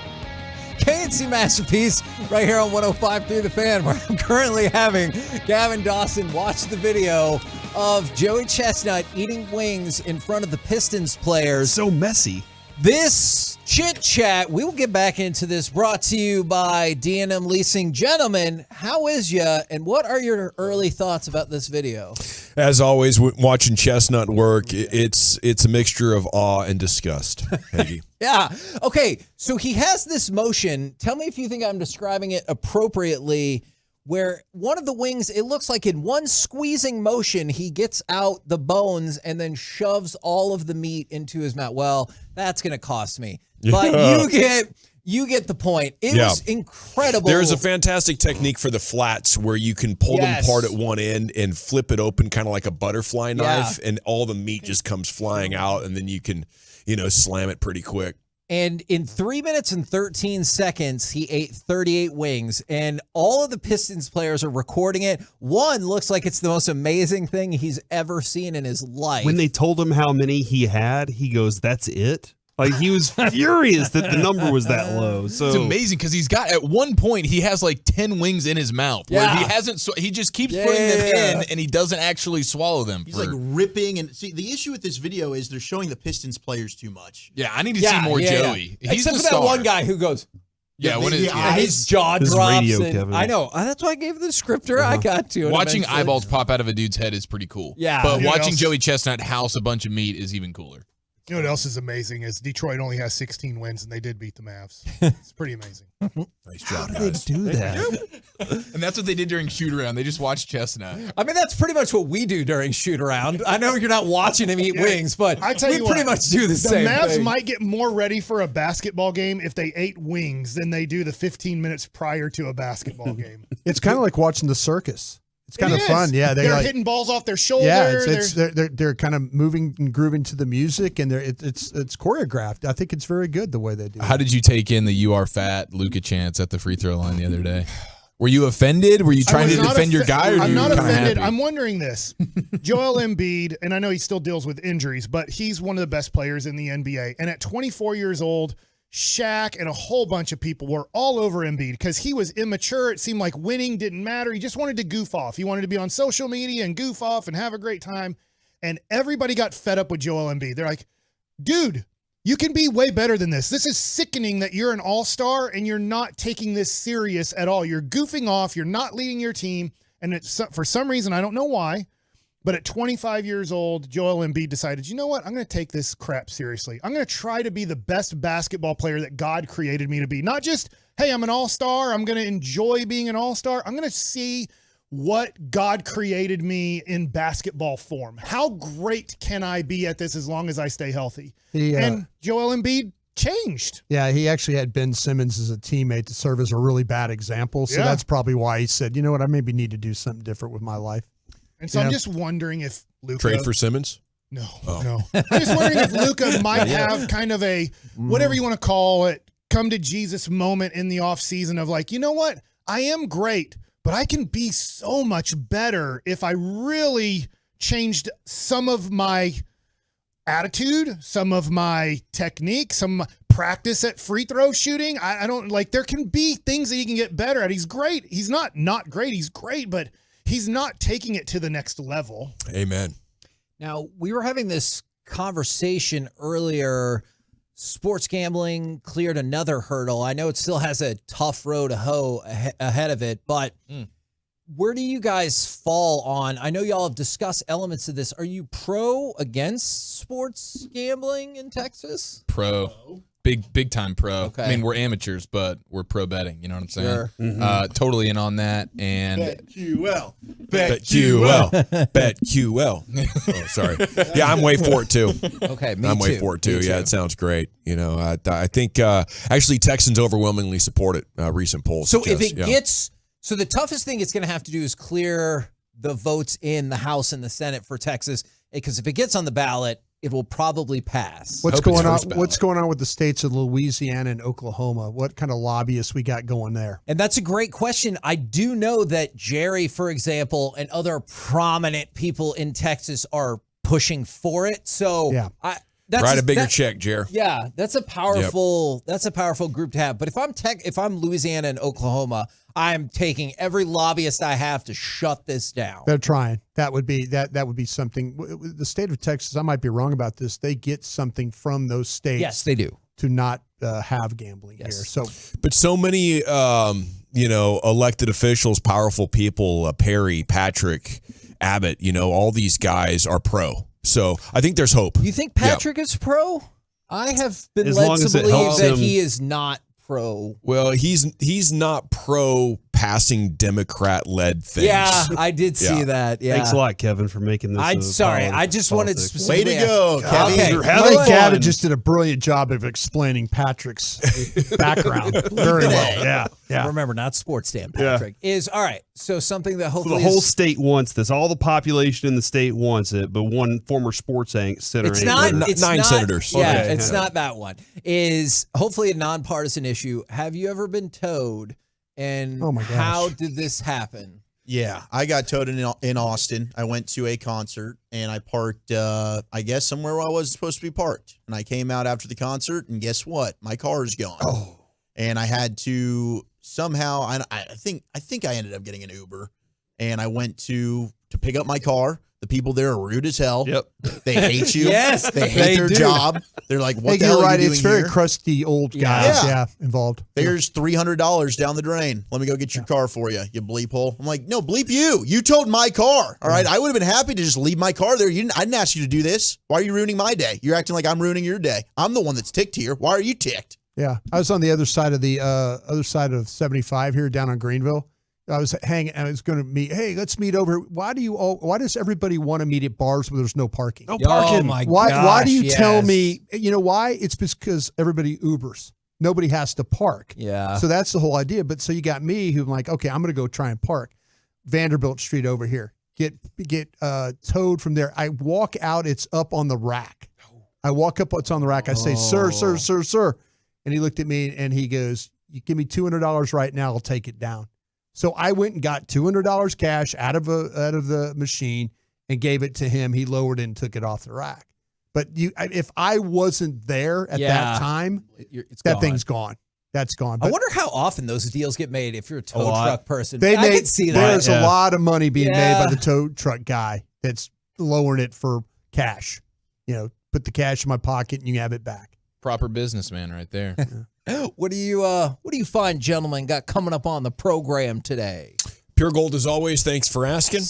KNC Masterpiece right here on 105.3 The Fan, where I'm currently having Gavin Dawson watch the video of Joey Chestnut eating wings in front of the Pistons players. So messy. This chit chat, we will get back into this, brought to you by D&M Leasing. Gentlemen, how is ya, and what are your early thoughts about this video? As always, watching Chestnut work, it's a mixture of awe and disgust, Peggy. Yeah. Okay, so he has this motion. Tell me if you think I'm describing it appropriately, where one of the wings, it looks like in one squeezing motion, he gets out the bones and then shoves all of the meat into his mouth. Well, that's going to cost me. But you get the point. It was incredible. There's a fantastic technique for the flats where you can pull them apart at one end and flip it open kind of like a butterfly knife, and all the meat just comes flying out, and then you can, slam it pretty quick. And in 3 minutes and 13 seconds, he ate 38 wings. And all of the Pistons players are recording it. One looks like it's the most amazing thing he's ever seen in his life. When they told him how many he had, he goes, "That's it?" Like, he was furious that the number was that low. So it's amazing because he's got, at one point, he has like 10 wings in his mouth. Where he just keeps putting them in, and he doesn't actually swallow them. He's like ripping. And see, the issue with this video is they're showing the Pistons players too much. Yeah, I need to see more Joey. He's Except for that one guy who goes, his jaw drops. I know. That's why I gave the descriptor. I got to. Watching eyeballs pop out of a dude's head is pretty cool. Yeah. But watching Joey Chestnut house a bunch of meat is even cooler. You know what else is amazing is Detroit only has 16 wins, and they did beat the Mavs. It's pretty amazing. Nice job, How did they do that? And that's what they did during shoot-around. They just watched Chestnut. I mean, that's pretty much what we do during shoot-around. I know you're not watching him eat wings, but we pretty much do the same thing. The Mavs might get more ready for a basketball game if they ate wings than they do the 15 minutes prior to a basketball game. It's kind of like watching the circus. It's kind of fun. Yeah, they're hitting balls off their shoulder. Yeah, they're kind of moving and grooving to the music, and it's choreographed. I think it's very good the way they do it. How did you take in the "you are fat" Luka chants at the free throw line the other day? Were you offended? Were you trying to defend your guy, or I'm not offended. Happy? I'm wondering this. Joel Embiid, and I know he still deals with injuries, but he's one of the best players in the NBA. And at 24 years old, Shaq and a whole bunch of people were all over Embiid because he was immature. It seemed like winning didn't matter. He just wanted to goof off. He wanted to be on social media and goof off and have a great time. And everybody got fed up with Joel Embiid. They're like, dude, you can be way better than this. This is sickening that you're an all-star and you're not taking this serious at all. You're goofing off. You're not leading your team. And it's, for some reason, I don't know why, but at 25 years old, Joel Embiid decided, you know what? I'm going to take this crap seriously. I'm going to try to be the best basketball player that God created me to be. Not just, hey, I'm an all-star. I'm going to enjoy being an all-star. I'm going to see what God created me in basketball form. How great can I be at this as long as I stay healthy? And Joel Embiid changed. Yeah, he actually had Ben Simmons as a teammate to serve as a really bad example. So that's probably why he said, you know what? I maybe need to do something different with my life. And so I'm just wondering if Luka trade for Simmons? No. I'm just wondering if Luka might have kind of a, whatever you want to call it, come to Jesus moment in the offseason of like, you know what? I am great, but I can be so much better if I really changed some of my attitude, some of my technique, some practice at free throw shooting. I don't like, there can be things that he can get better at. He's great. He's not great. He's great, but he's not taking it to the next level. Amen. Now, we were having this conversation earlier. Sports gambling cleared another hurdle. I know it still has a tough road to hoe ahead of it, but where do you guys fall on? I know y'all have discussed elements of this. Are you pro against sports gambling in Texas? Pro. Big time pro. Okay. I mean, we're amateurs, but we're pro betting. You know what I'm saying? Sure. Totally in on that. And BetQL. BetQL. Oh, sorry. Yeah, I'm way for it too. Okay, me I'm too. way for it too. Yeah, it sounds great. You know, I think actually Texans overwhelmingly support it. Recent polls. So if it gets, so the toughest thing it's going to have to do is clear the votes in the House and the Senate for Texas. because if it gets on the ballot, it will probably pass. What's going on? What's going on with the states of Louisiana and Oklahoma? What kind of lobbyists we got going there? And that's a great question. I do know that Jerry, for example, and other prominent people in Texas are pushing for it. So yeah. Write a bigger check, Jer. Yeah, that's a powerful group to have. But if I'm Louisiana and Oklahoma, I'm taking every lobbyist I have to shut this down. They're trying. That would be something. The state of Texas, I might be wrong about this. They get something from those states. Yes, they do. To not have gambling here. So, but so many, elected officials, powerful people, Perry, Patrick, Abbott, all these guys are pro. So I think there's hope. You think Patrick is pro? I have been As led long to as it believe helps that him. he is not pro. Well, he's not pro passing Democrat-led things. Yeah, I did see that. Yeah. Thanks a lot, Kevin, for making this. I'm sorry. I just wanted to specifically. Way to go, Kevin. Okay. I think Gavin just did a brilliant job of explaining Patrick's background very well. Yeah. Remember, not sports Dan Patrick. Is all right. So something that So hopefully the whole state wants this. All the population in the state wants it, but one former sports senator. It's not. It's nine not, senators. Yeah, Okay. it's not that one. Is hopefully a nonpartisan issue. Have you ever been towed? And Oh my gosh. how did this happen? Yeah, I got towed in Austin. I went to a concert and I parked, I guess, somewhere where I wasn't supposed to be parked. And I came out after the concert, and guess what? My car is gone. Oh. And I had to somehow. I think I ended up getting an Uber, and I went to pick up my car. The people there are rude as hell. Yep. They hate you. Yes, they hate their do. job. They're like, "What Hey, the hell you're are right. you doing It's very here?" crusty old guys. Yeah. Involved. There's $300 down the drain. Let me go get your car for you, you bleep hole. I'm like, no, bleep you. You towed my car. All right. I would have been happy to just leave my car there. I didn't ask you to do this. Why are you ruining my day? You're acting like I'm ruining your day. I'm the one that's ticked here. Why are you ticked? Yeah, I was on the other side of 75 here down on Greenville. I was hanging. I was going to meet. Hey, let's meet over. Why does everybody want to meet at bars where there's no parking? No parking. Oh my Why do you gosh, tell yes. me? You know why? It's because everybody Ubers. Nobody has to park. Yeah. So that's the whole idea. But so you got me who I'm like, okay, I'm going to go try and park Vanderbilt Street over here. Get towed from there. I walk out. It's up on the rack. I walk up. It's on the rack. I say, sir. And he looked at me and he goes, you give me $200 right now. I'll take it down. So I went and got $200 cash out of the machine and gave it to him. He lowered it and took it off the rack. But if I wasn't there at that time, that thing's gone. That's gone. I wonder how often those deals get made if you're a tow lot. truck person. I could see that. There's a lot of money being made Yeah. by the tow truck guy that's lowering it for cash. Put the cash in my pocket and you have it back. Proper businessman right there. What do you find, gentlemen, got coming up on the program today? Pure Gold as always. Thanks for asking.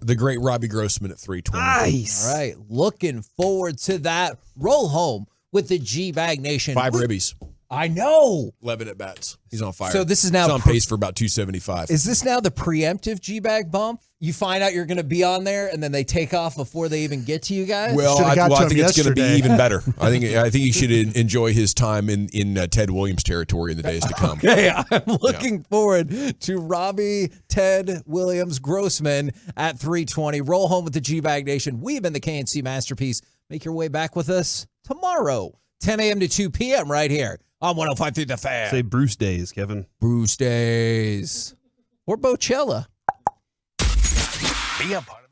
The great Robbie Grossman at 320. Nice. All right, looking forward to that. Roll home with the G-Bag Nation. 5 ribbies. I know. 11 at bats. He's on fire. So this is now He's on pace for about 275. Is this now the preemptive G-Bag bump? You find out you're going to be on there, and then they take off before they even get to you guys? Well, I think it's going to be even better. I think he should enjoy his time in Ted Williams territory in the days to come. Okay, I'm looking forward to Robbie, Ted, Williams, Grossman at 320. Roll home with the G-Bag Nation. We've been the KNC Masterpiece. Make your way back with us tomorrow, 10 a.m. to 2 p.m. right here on 105.3 The Fan. Say Bruce Days, Kevin. Bruce Days. Or Bocella. Be a part of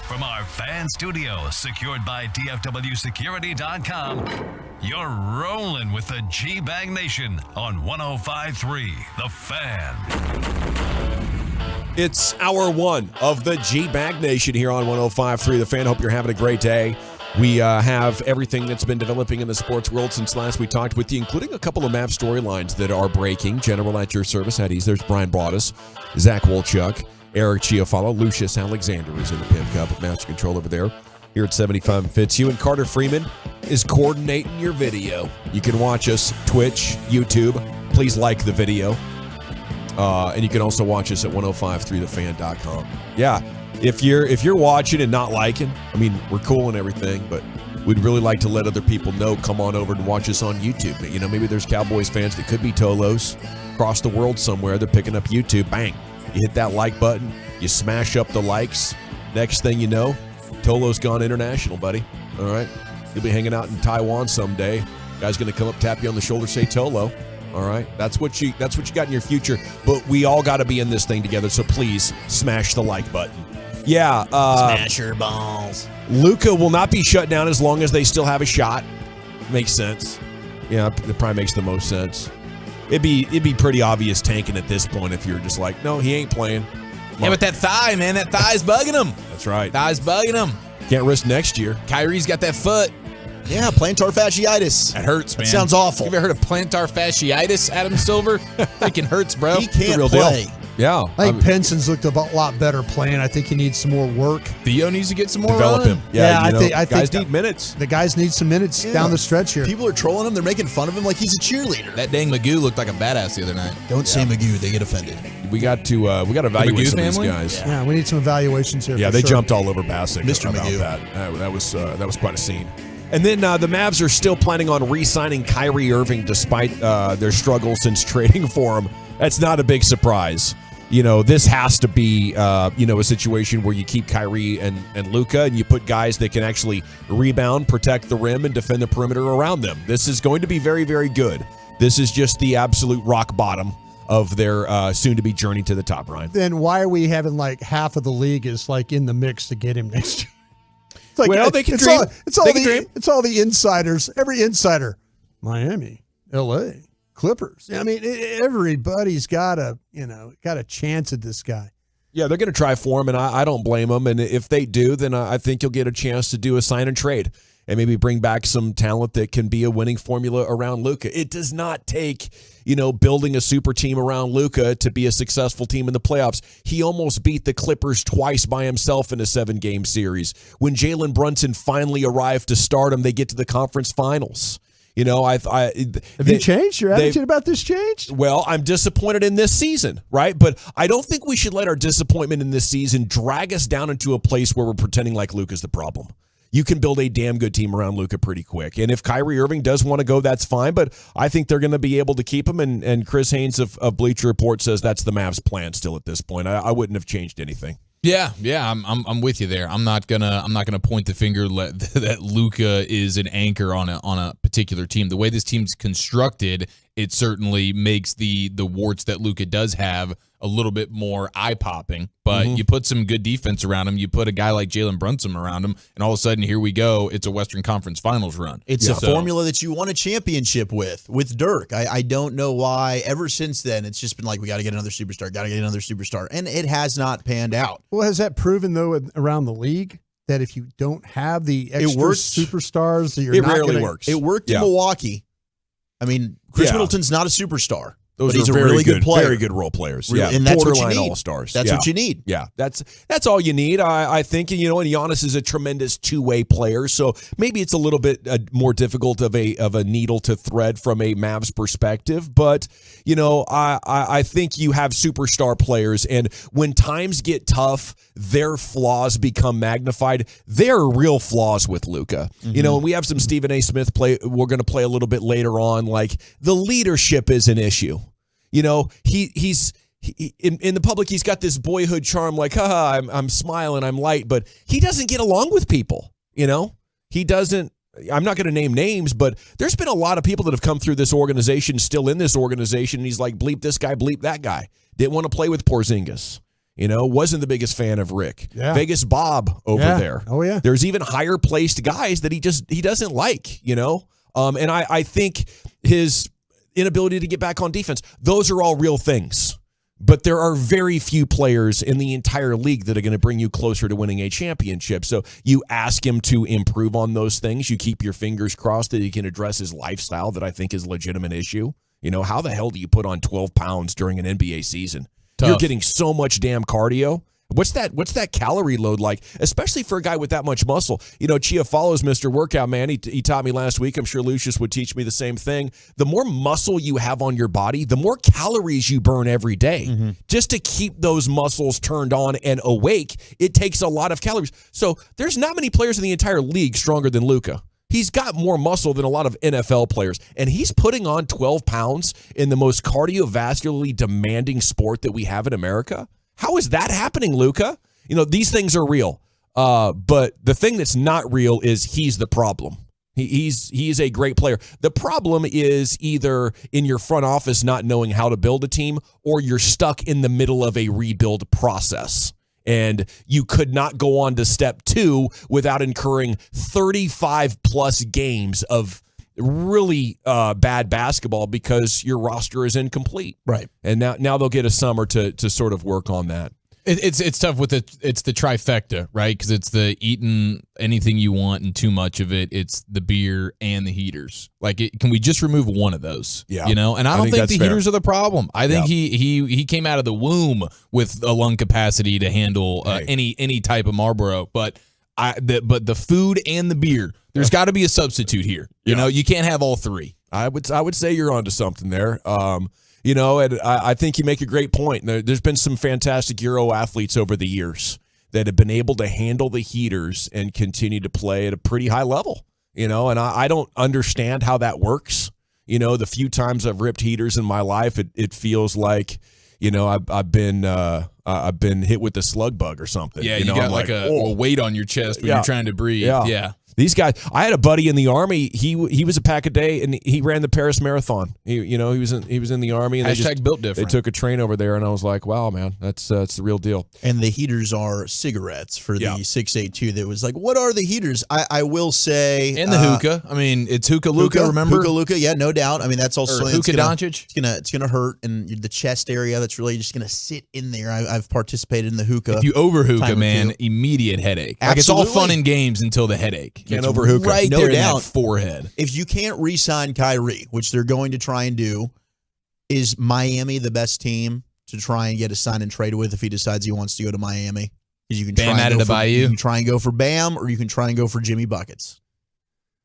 From our fan studio, secured by DFWsecurity.com, you're rolling with the G-Bag Nation on 105.3 The Fan. It's hour one of the G-Bag Nation here on 105.3 The Fan. Hope you're having a great day. We have everything that's been developing in the sports world since last we talked with you, including a couple of Mavs storylines that are breaking. General at your service, Eddie's. There's Brian Broaddus, Zach Wolchuk, Eric Chiafalo, Lucius Alexander, who's in the Pimp Cup at Master Control over there here at 75 and Fitzhugh. And Carter Freeman is coordinating your video. You can watch us Twitch, YouTube. Please like the video. And you can also watch us at 1053thefan.com. Yeah, if you're watching and not liking, I mean, we're cool and everything, but we'd really like to let other people know. Come on over and watch us on YouTube. You know, maybe there's Cowboys fans that could be Tolos across the world somewhere. They're picking up YouTube. Bang. You hit that like button. You smash up the likes. Next thing you know, Tolo's gone international, buddy. All right? You'll be hanging out in Taiwan someday. Guy's going to come up, tap you on the shoulder, say Tolo. All right? That's what you got in your future. But we all got to be in this thing together, so please smash the like button. Yeah. Smash your balls. Luka will not be shut down as long as they still have a shot. Makes sense. Yeah, it probably makes the most sense. It'd be pretty obvious tanking at this point if you're just like, no, he ain't playing. Yeah, but that thigh, man, that thigh's bugging him. That's right. Thigh's bugging him. Can't risk next year. Kyrie's got that foot. Yeah, plantar fasciitis. That hurts, man. That sounds awful. You ever heard of plantar fasciitis, Adam Silver? Freaking hurts, bro. He can't real play. Deal. Yeah. I think Penson's looked a lot better playing. I think he needs some more work. Theo needs to get some more Develop run. him. Yeah, I think guys need minutes. The guys need some minutes down the stretch here. People are trolling him. They're making fun of him like he's a cheerleader. That dang Magoo looked like a badass the other night. Don't say Magoo. They get offended. We got to evaluate some of these guys. Yeah, we need some evaluations here. Yeah, for they sure. jumped all over Bassick. Mr. about Magoo. That was quite a scene. And then the Mavs are still planning on re-signing Kyrie Irving despite their struggle since trading for him. That's not a big surprise. You know, this has to be, a situation where you keep Kyrie and Luka and you put guys that can actually rebound, protect the rim, and defend the perimeter around them. This is going to be very, very good. This is just the absolute rock bottom of their soon-to-be journey to the top, Ryan. Then why are we having like half of the league is like in the mix to get him next year? It's like, Well, they can dream. It's all the insiders. Every insider. Miami, L.A., Clippers. I mean, everybody's got a chance at this guy. Yeah, they're going to try for him, and I don't blame them. And if they do, then I think you'll get a chance to do a sign and trade and maybe bring back some talent that can be a winning formula around Luka. It does not take, building a super team around Luka to be a successful team in the playoffs. He almost beat the Clippers twice by himself in a 7-game series. When Jalen Brunson finally arrived to stardom, they get to the conference finals. Have you changed? Your attitude about this changed? Well, I'm disappointed in this season, right? But I don't think we should let our disappointment in this season drag us down into a place where we're pretending like Luka's the problem. You can build a damn good team around Luka pretty quick. And if Kyrie Irving does want to go, that's fine. But I think they're going to be able to keep him. And Chris Haynes of Bleacher Report says that's the Mavs' plan still at this point. I wouldn't have changed anything. Yeah, I'm with you there. I'm not gonna point the finger that Luka is an anchor on a particular team. The way this team's constructed, it certainly makes the warts that Luka does have a little bit more eye-popping. But you put some good defense around him, you put a guy like Jalen Brunson around him, and all of a sudden, here we go. It's a Western Conference Finals run. It's a formula that you won a championship with Dirk. I don't know why. Ever since then, it's just been like, we got to get another superstar. And it has not panned out. Well, has that proven, though, around the league that if you don't have the extra superstars, it rarely works. It worked in Milwaukee. I mean, Chris Middleton's not a superstar. Those but he's are a very really good player. Very good role players. Really, yeah, and that's what you borderline need. all-stars. That's what you need. Yeah, that's all you need. I think, and Giannis is a tremendous two-way player, so maybe it's a little bit more difficult of a needle to thread from a Mavs perspective. But I think you have superstar players, and when times get tough, their flaws become magnified. There are real flaws with Luka. And we have some Stephen A. Smith play. We're going to play a little bit later on. Like, the leadership is an issue. He's in the public, he's got this boyhood charm, like, I'm smiling, I'm light, but he doesn't get along with people. He doesn't. I'm not going to name names, but there's been a lot of people that have come through this organization, still in this organization, and he's like, bleep this guy, bleep that guy. Didn't want to play with Porzingis. Wasn't the biggest fan of Rick. Yeah. Vegas Bob over there. Oh, yeah. There's even higher placed guys that he doesn't like, And I think his inability to get back on defense, those are all real things. But there are very few players in the entire league that are going to bring you closer to winning a championship. So you ask him to improve on those things. You keep your fingers crossed that he can address his lifestyle that I think is a legitimate issue. How the hell do you put on 12 pounds during an NBA season? Tough. You're getting so much damn cardio. What's that calorie load like, especially for a guy with that much muscle? Chia follows Mr. Workout Man. He taught me last week. I'm sure Lucius would teach me the same thing. The more muscle you have on your body, the more calories you burn every day. Mm-hmm. Just to keep those muscles turned on and awake, it takes a lot of calories. So there's not many players in the entire league stronger than Luka. He's got more muscle than a lot of NFL players, and he's putting on 12 pounds in the most cardiovascularly demanding sport that we have in America. How is that happening, Luka? These things are real. But the thing that's not real is he's the problem. He's a great player. The problem is either in your front office not knowing how to build a team, or you're stuck in the middle of a rebuild process. And you could not go on to step 2 without incurring 35-plus games of really bad basketball because your roster is incomplete. Right. And now they'll get a summer to sort of work on that. It's tough with it's the trifecta, right? Because it's the eating anything you want and too much of it. It's the beer and the heaters. Can we just remove one of those? Yeah. And I don't think the heaters are the problem. I think he came out of the womb with a lung capacity to handle any type of Marlboro. But the food and the beer, there's got to be a substitute here. You can't have all three. I would say you're onto something there. And I think you make a great point. There's been some fantastic Euro athletes over the years that have been able to handle the heaters and continue to play at a pretty high level. And I don't understand how that works. The few times I've ripped heaters in my life, it feels like, I've been hit with the slug bug or something. Yeah, you got a weight on your chest when you're trying to breathe. Yeah. These guys, I had a buddy in the Army. He was a pack a day, and he ran the Paris Marathon. He was in the Army, and #built different. They took a train over there, and I was like, wow, man, that's the real deal. And the heaters are cigarettes for the 682. That was like, what are the heaters? I will say, and the hookah. I mean, it's hookah Luka. Remember hookah Luka? Yeah, no doubt. I mean, that's also Luka Doncic. It's gonna hurt, and the chest area. That's really just gonna sit in there. I've participated in the hookah. If you over hookah, man, immediate headache. It's all fun and games until the headache. Can't over hookah. Right no there doubt. in that forehead. If you can't re-sign Kyrie, which they're going to try and do, is Miami the best team to try and get a sign and trade with if he decides he wants to go to Miami? Because you can Bam added to Bayou. You can try and go for Bam, or you can try and go for Jimmy Buckets.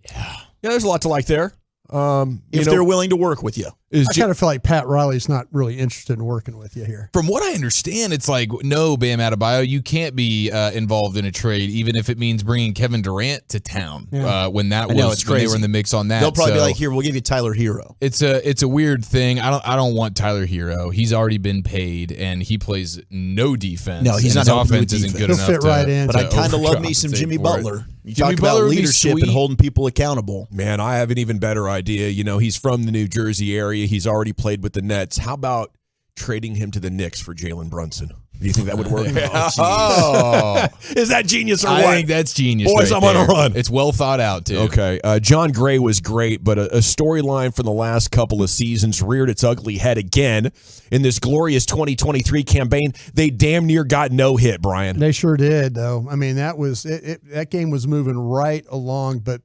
Yeah, there's a lot to like there. If they're willing to work with you. I kind of feel like Pat Riley's not really interested in working with you here. From what I understand, it's like, no, Bam Adebayo, you can't be involved in a trade, even if it means bringing Kevin Durant to town. Yeah. When they were in the mix on that, they'll probably be like, "Here, we'll give you Tyler Hero." It's a weird thing. I don't want Tyler Hero. He's already been paid, and he plays no defense. No, he's not. His offense isn't good enough. He'll fit right in. But I kind of love me some Jimmy Butler. You Jimmy talk Butler about leadership and holding people accountable. Man, I have an even better idea. He's from the New Jersey area. He's already played with the Nets. How about trading him to the Knicks for Jalen Brunson? Do you think that would work? Is that genius or what? I think that's genius. Boys, right I'm on a run. It's well thought out, too. Okay. John Gray was great, but a storyline from the last couple of seasons reared its ugly head again in this glorious 2023 campaign. They damn near got no hit, Brian. They sure did, though. I mean, that game was moving right along, but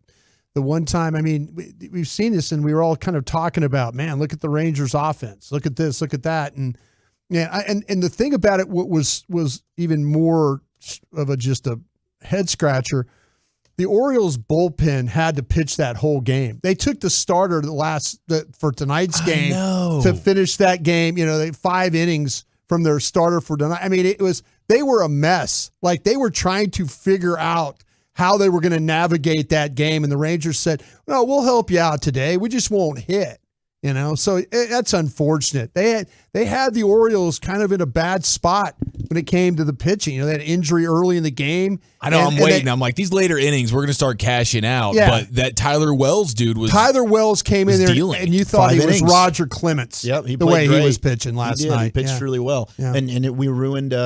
the one time, I mean, we've seen this, and we were all kind of talking about, man, look at the Rangers' offense. Look at this, look at that. And yeah, and the thing about it was even more of just a head scratcher. The Orioles bullpen had to pitch that whole game. They took the starter for tonight's game to finish that game. They 5 innings from their starter for tonight. I mean, they were a mess. Like, they were trying to figure out how they were going to navigate that game. And the Rangers said, "No, we'll help you out today. We just won't hit." So that's unfortunate. They had the Orioles kind of in a bad spot when it came to the pitching. They had injury early in the game. I know. I'm waiting. I'm like, these later innings, we're going to start cashing out. Yeah. But that Tyler Wells dude was. Tyler Wells came in there, dealing. and you thought 5 he innings. was Roger Clemens. Yep, the way he was pitching last night. He pitched Yeah. really well, Yeah. and we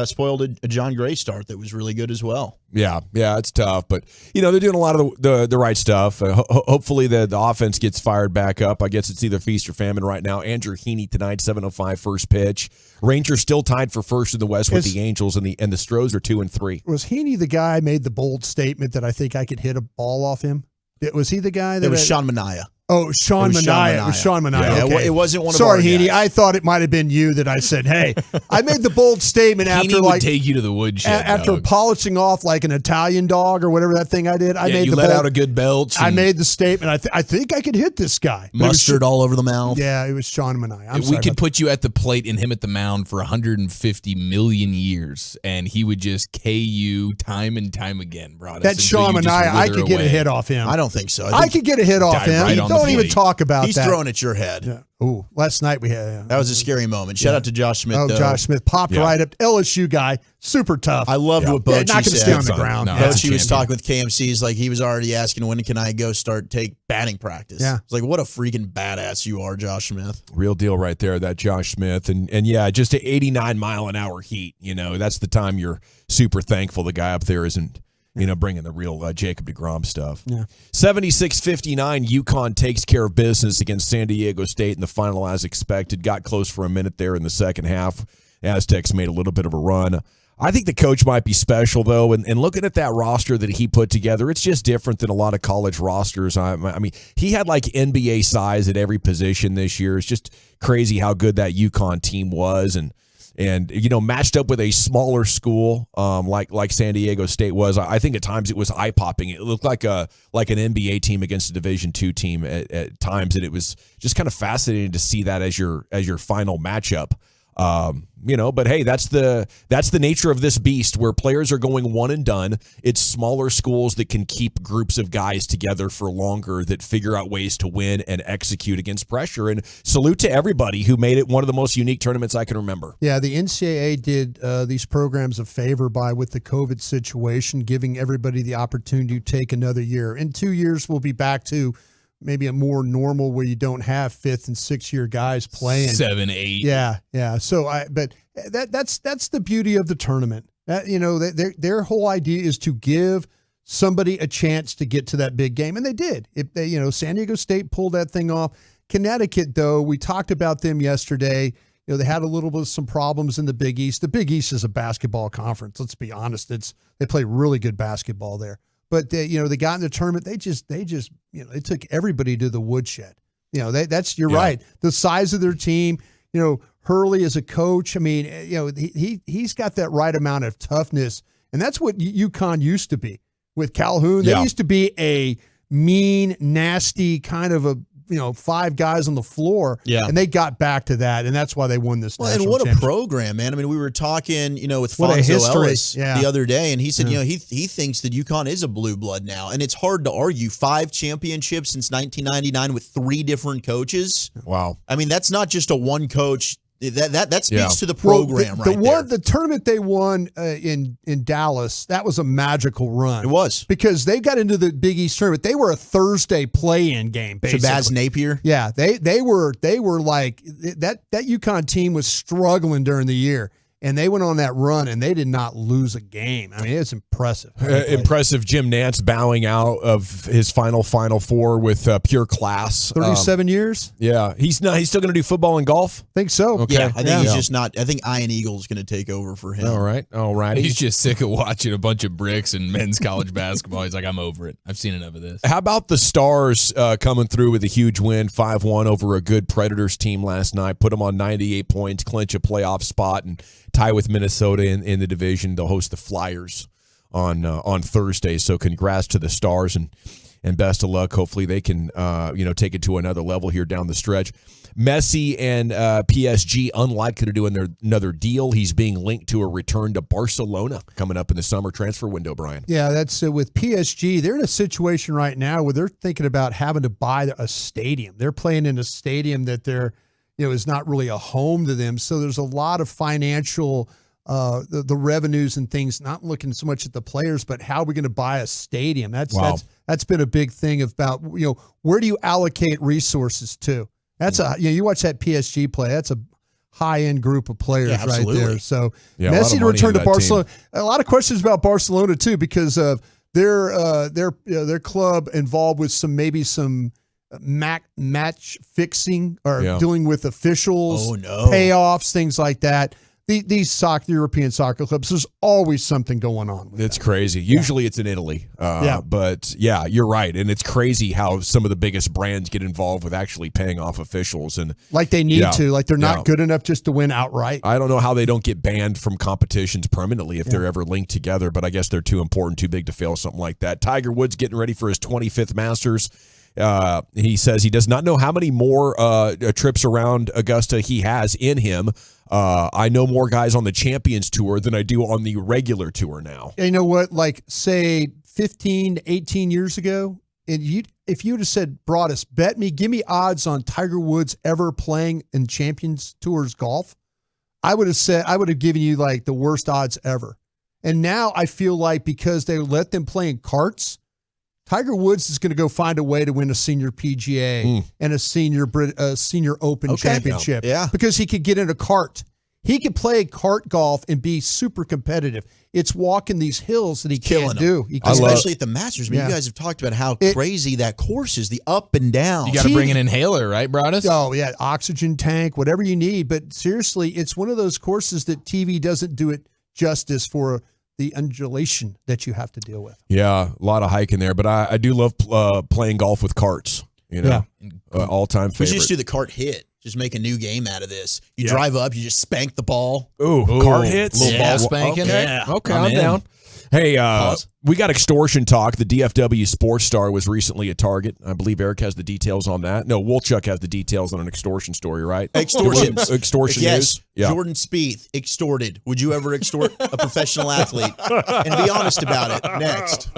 spoiled a John Gray start that was really good as well. Yeah, it's tough, but they're doing a lot of the right stuff. Hopefully the offense gets fired back up. I guess it's either feast or famine right now. Andrew Heaney tonight, 7:05 first pitch. Rangers still tied for first in the West with the Angels, and the Stros are 2-3. Was Heaney the guy who made the bold statement that I think I could hit a ball off him? Was he the guy that It was Sean Manaea. Oh, Sean Manaea. It was Sean Manaea. Yeah, Okay. it wasn't one of Sorry, our Heaney. guys. I thought it might have been you that I said, hey, I made the bold statement after Heaney would take you to the woodshed. after dog. polishing off like an Italian dog or whatever that thing I did. I made you the let bold, out a good belch. I and made the statement. I think I could hit this guy. But it was Mustard all over the mouth. Yeah, it was Sean Manaea. we could put you at the plate and him at the mound for 150 million years, and he would just K you time and time again, bro. that Sean Manaea, I could get a hit off him. I don't think so. I could get a hit off dive him. right on the Don't even plate. talk about He's that. throwing at your head. Yeah. Ooh, last night we had. That was a scary moment. Shout out to Josh Smith. Oh, though. Josh Smith popped right up. LSU guy, super tough. I loved what Bochy not going to said. stay on the ground. No, Yeah. that's a Bochy was champion. talking with KMC's like he was already asking when can I go take batting practice. Yeah. It's like what a freaking badass you are, Josh Smith. Real deal right there, that Josh Smith. And yeah, just at 89 mile an hour heat, that's the time you're super thankful the guy up there isn't, bringing the real Jacob deGrom stuff. Yeah. 76-59, UConn takes care of business against San Diego State in the final as expected. Got close for a minute there in the second half. Aztecs made a little bit of a run. I think the coach might be special, though, and looking at that roster that he put together, it's just different than a lot of college rosters. I mean, he had like NBA size at every position this year. It's just crazy how good that UConn team was, and matched up with a smaller school like San Diego State was. I think at times it was eye-popping. It looked like an NBA team against a Division II team at times, and it was just kind of fascinating to see that as your final matchup. But hey, that's the nature of this beast where players are going one and done. It's smaller schools that can keep groups of guys together for longer, that figure out ways to win and execute against pressure. And salute to everybody who made it one of the most unique tournaments I can remember. Yeah, the NCAA did these programs a favor with the COVID situation, giving everybody the opportunity to take another year. In 2 years, we'll be back to maybe a more normal where you don't have 5th and 6th year guys playing 7, 8. Yeah. So but that's the beauty of the tournament. Their whole idea is to give somebody a chance to get to that big game, and they did. San Diego State pulled that thing off. Connecticut, though, we talked about them yesterday. They had a little bit of some problems in the Big East. The Big East is a basketball conference. Let's be honest. They play really good basketball there. But they got in the tournament. They took everybody to the woodshed. You're right. The size of their team. Hurley as a coach. I mean, he's got that right amount of toughness, and that's what UConn used to be with Calhoun. They used to be a mean, nasty kind of a 5 guys on the floor. Yeah. And they got back to that, and that's why they won this national And what a championship. program, man. I mean, we were talking, with What a Fonzo history. Ellis Yeah. the other day, and he said, Yeah. he thinks that UConn is a blue blood now. And it's hard to argue 5 championships since 1999 with 3 different coaches. Wow. I mean, that's not just a one coach. That speaks Yeah. to the program The tournament they won in Dallas, that was a magical run. It was. Because they got into the Big East tournament. They were a Thursday play-in game, basically. Shabazz Napier. Yeah, they were like that UConn team was struggling during the year, and they went on that run, and they did not lose a game. I mean, it's impressive. Impressive. Jim Nance bowing out of his Final Four with pure class. 37 years? Yeah. He's still going to do football and golf? Think so. Okay. Yeah, I think he's just not. I think Ian Eagle's going to take over for him. All right. He's just sick of watching a bunch of bricks and men's college basketball. He's like, I'm over it. I've seen enough of this. How about the Stars coming through with a huge win, 5-1 over a good Predators team last night, put them on 98 points, clinch a playoff spot, and tie with Minnesota in the division. They'll host the Flyers on Thursday. So congrats to the Stars. and best of luck. Hopefully they can, take it to another level here down the stretch. Messi and PSG unlikely to do another deal. He's being linked to a return to Barcelona coming up in the summer transfer window, Brian. Yeah, that's with PSG. They're in a situation right now where they're thinking about having to buy a stadium. They're playing in a stadium that is not really a home to them. So there's a lot of financial the revenues and things, not looking so much at the players, but how are we going to buy a stadium? That's been a big thing about, where do you allocate resources to? That's you watch that PSG play. That's a high-end group of players right there. So Messi to return to Barcelona. A lot of questions about Barcelona too, because of their club involved with some match fixing or dealing with officials, payoffs, things like that. These European soccer clubs, there's always something going on with It's crazy. Usually it's in Italy. But you're right. And it's crazy how some of the biggest brands get involved with actually paying off officials. And like they need to. Like they're not good enough just to win outright. I don't know how they don't get banned from competitions permanently if they're ever linked together, but I guess they're too important, too big to fail, something like that. Tiger Woods getting ready for his 25th Masters. He says he does not know how many more trips around Augusta he has in him. I know more guys on the Champions Tour than I do on the regular tour now. And you know what? Like, say 15 to 18 years ago, and if you would have said, Broadus, give me odds on Tiger Woods ever playing in Champions Tours golf, I would have given you like the worst odds ever. And now I feel like because they let them play in carts, Tiger Woods is going to go find a way to win a senior PGA and a senior Open championship because he could get in a cart. He could play kart golf and be super competitive. It's walking these hills that he can't do. Especially at the Masters. I mean, you guys have talked about how crazy that course is, the up and down. You got to bring an inhaler, right, Broadus? Oh, yeah, oxygen tank, whatever you need. But seriously, it's one of those courses that TV doesn't do it justice for the undulation that you have to deal with. Yeah, a lot of hiking there, but I do love playing golf with carts. All-time favorite. We should just do the cart hit. Just make a new game out of this. You drive up, you just spank the ball. Ooh, cart hits? Little ball spanking. Okay, I'm down. Hey, we got extortion talk. The DFW sports star was recently a target. I believe Eric has the details on that. No, Wolchuk has the details on an extortion story, right? Extortion news. Yeah. Jordan Spieth extorted. Would you ever extort a professional athlete? And be honest about it. Next.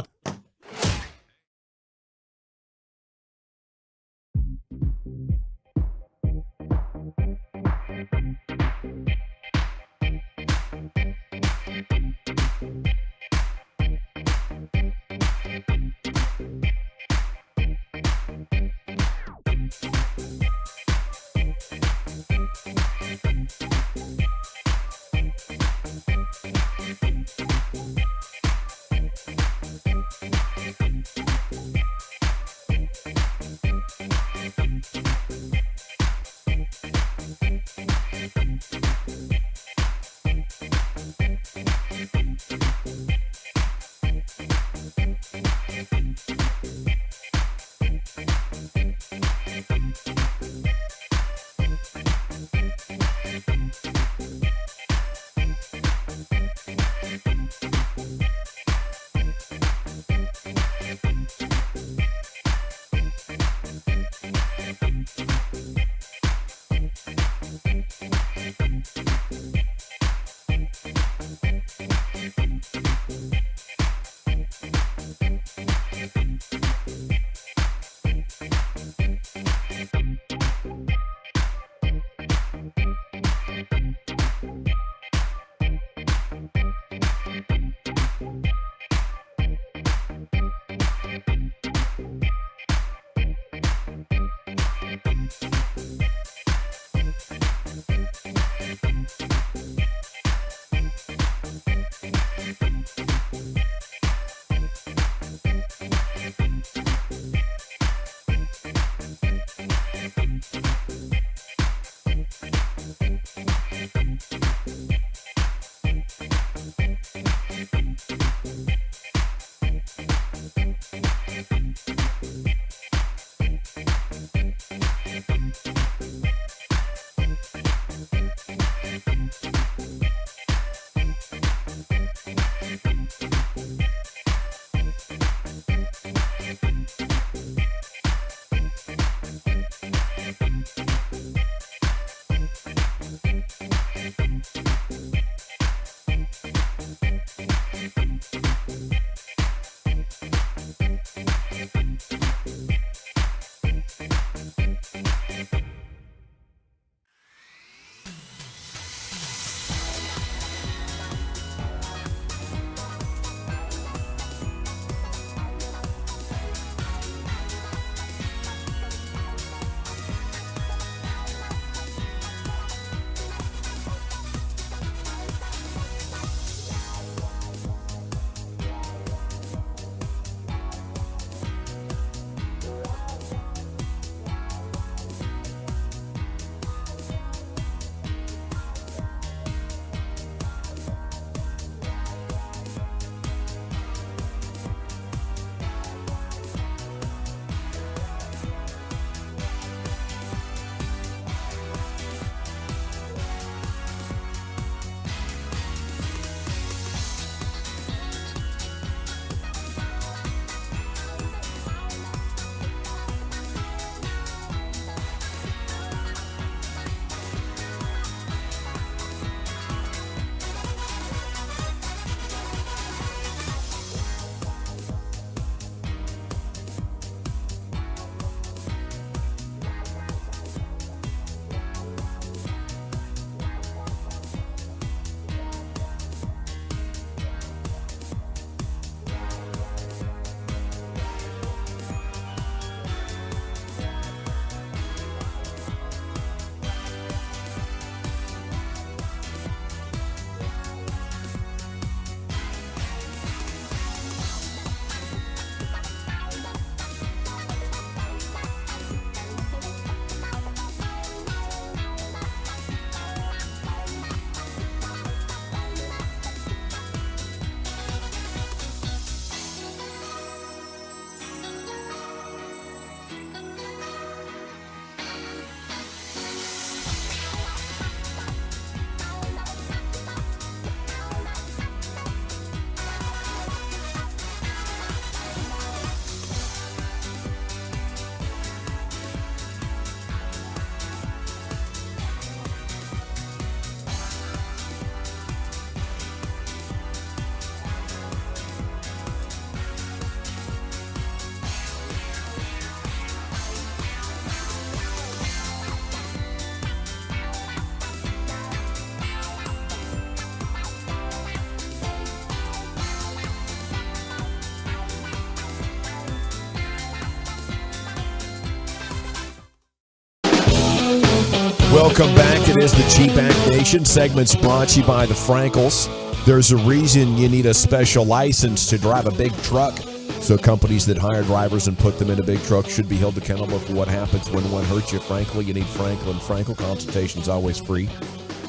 Welcome back. It is the G-Back Nation. Segment's brought to you by the Frankels. There's a reason you need a special license to drive a big truck. So companies that hire drivers and put them in a big truck should be held accountable for what happens when one hurts you. Frankly, you need Frankel & Frankel. Consultation's always free.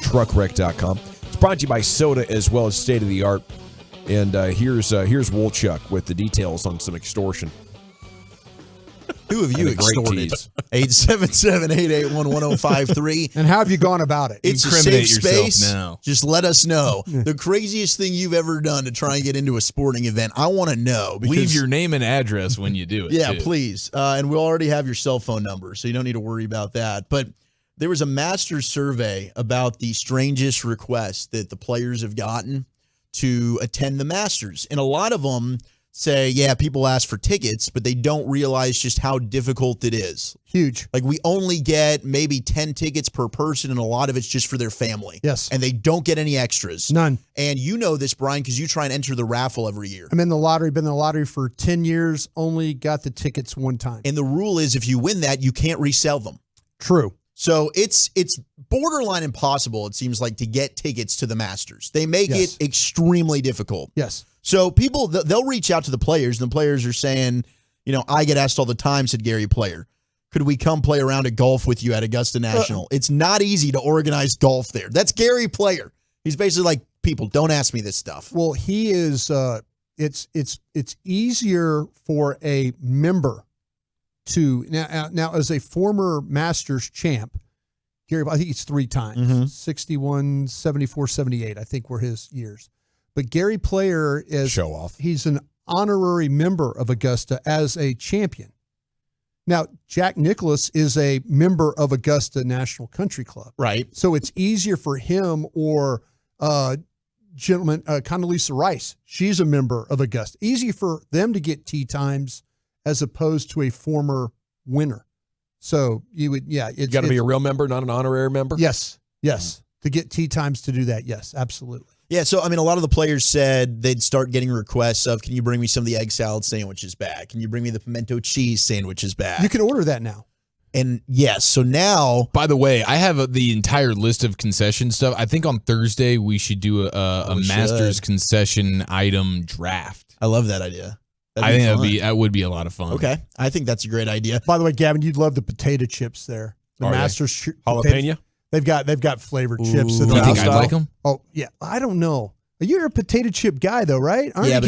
Truckwreck.com. It's brought to you by Soda as well as State of the Art. And here's Wolchuk with the details on some extortion. Who have you extorted? 877-881-1053. And how have you gone about it? It's a safe space. Now. Just let us know. The craziest thing you've ever done to try and get into a sporting event. I want to know. Leave your name and address when you do it. Yeah, please. And we'll already have your cell phone number, so you don't need to worry about that. But there was a Masters survey about the strangest requests that the players have gotten to attend the Masters. And a lot of them say, yeah, people ask for tickets, but they don't realize just how difficult it is. Huge. Like, we only get maybe 10 tickets per person, and a lot of it's just for their family. Yes. And they don't get any extras. None. And you know this, Brian, because you try and enter the raffle every year. I'm in the lottery, been in the lottery for 10 years, only got the tickets one time. And the rule is if you win that, you can't resell them. True. So it's borderline impossible, it seems like, to get tickets to the Masters. They make it extremely difficult. Yes. So people, they'll reach out to the players, and the players are saying, you know, I get asked all the time, said Gary Player, could we come play a round of golf with you at Augusta National? It's not easy to organize golf there. That's Gary Player. He's basically like, people, don't ask me this stuff. Well, he is, it's easier for a member to, now as a former Masters champ, Gary, I think it's 3 times, 61, 74, 78, I think were his years. But Gary Player is show off. He's an honorary member of Augusta as a champion. Now, Jack Nicklaus is a member of Augusta National Country Club. Right. So it's easier for him or gentleman, Condoleezza Rice. She's a member of Augusta. Easy for them to get tee times as opposed to a former winner. So you would, It's got to be a real member, not an honorary member? Yes. To get tee times to do that. Yes, absolutely. Yeah, so I mean, a lot of the players said they'd start getting requests of, can you bring me some of the egg salad sandwiches back? Can you bring me the pimento cheese sandwiches back? You can order that now. And yes, so now. By the way, I have the entire list of concession stuff. I think on Thursday we should do a Masters concession item draft. I love that idea. I think that would be a lot of fun. Okay, I think that's a great idea. By the way, Gavin, you'd love the potato chips there. The Masters jalapeno. They've got flavored chips. Do you think I'd like them? Oh yeah, I don't know. You're a potato chip guy though, right? But you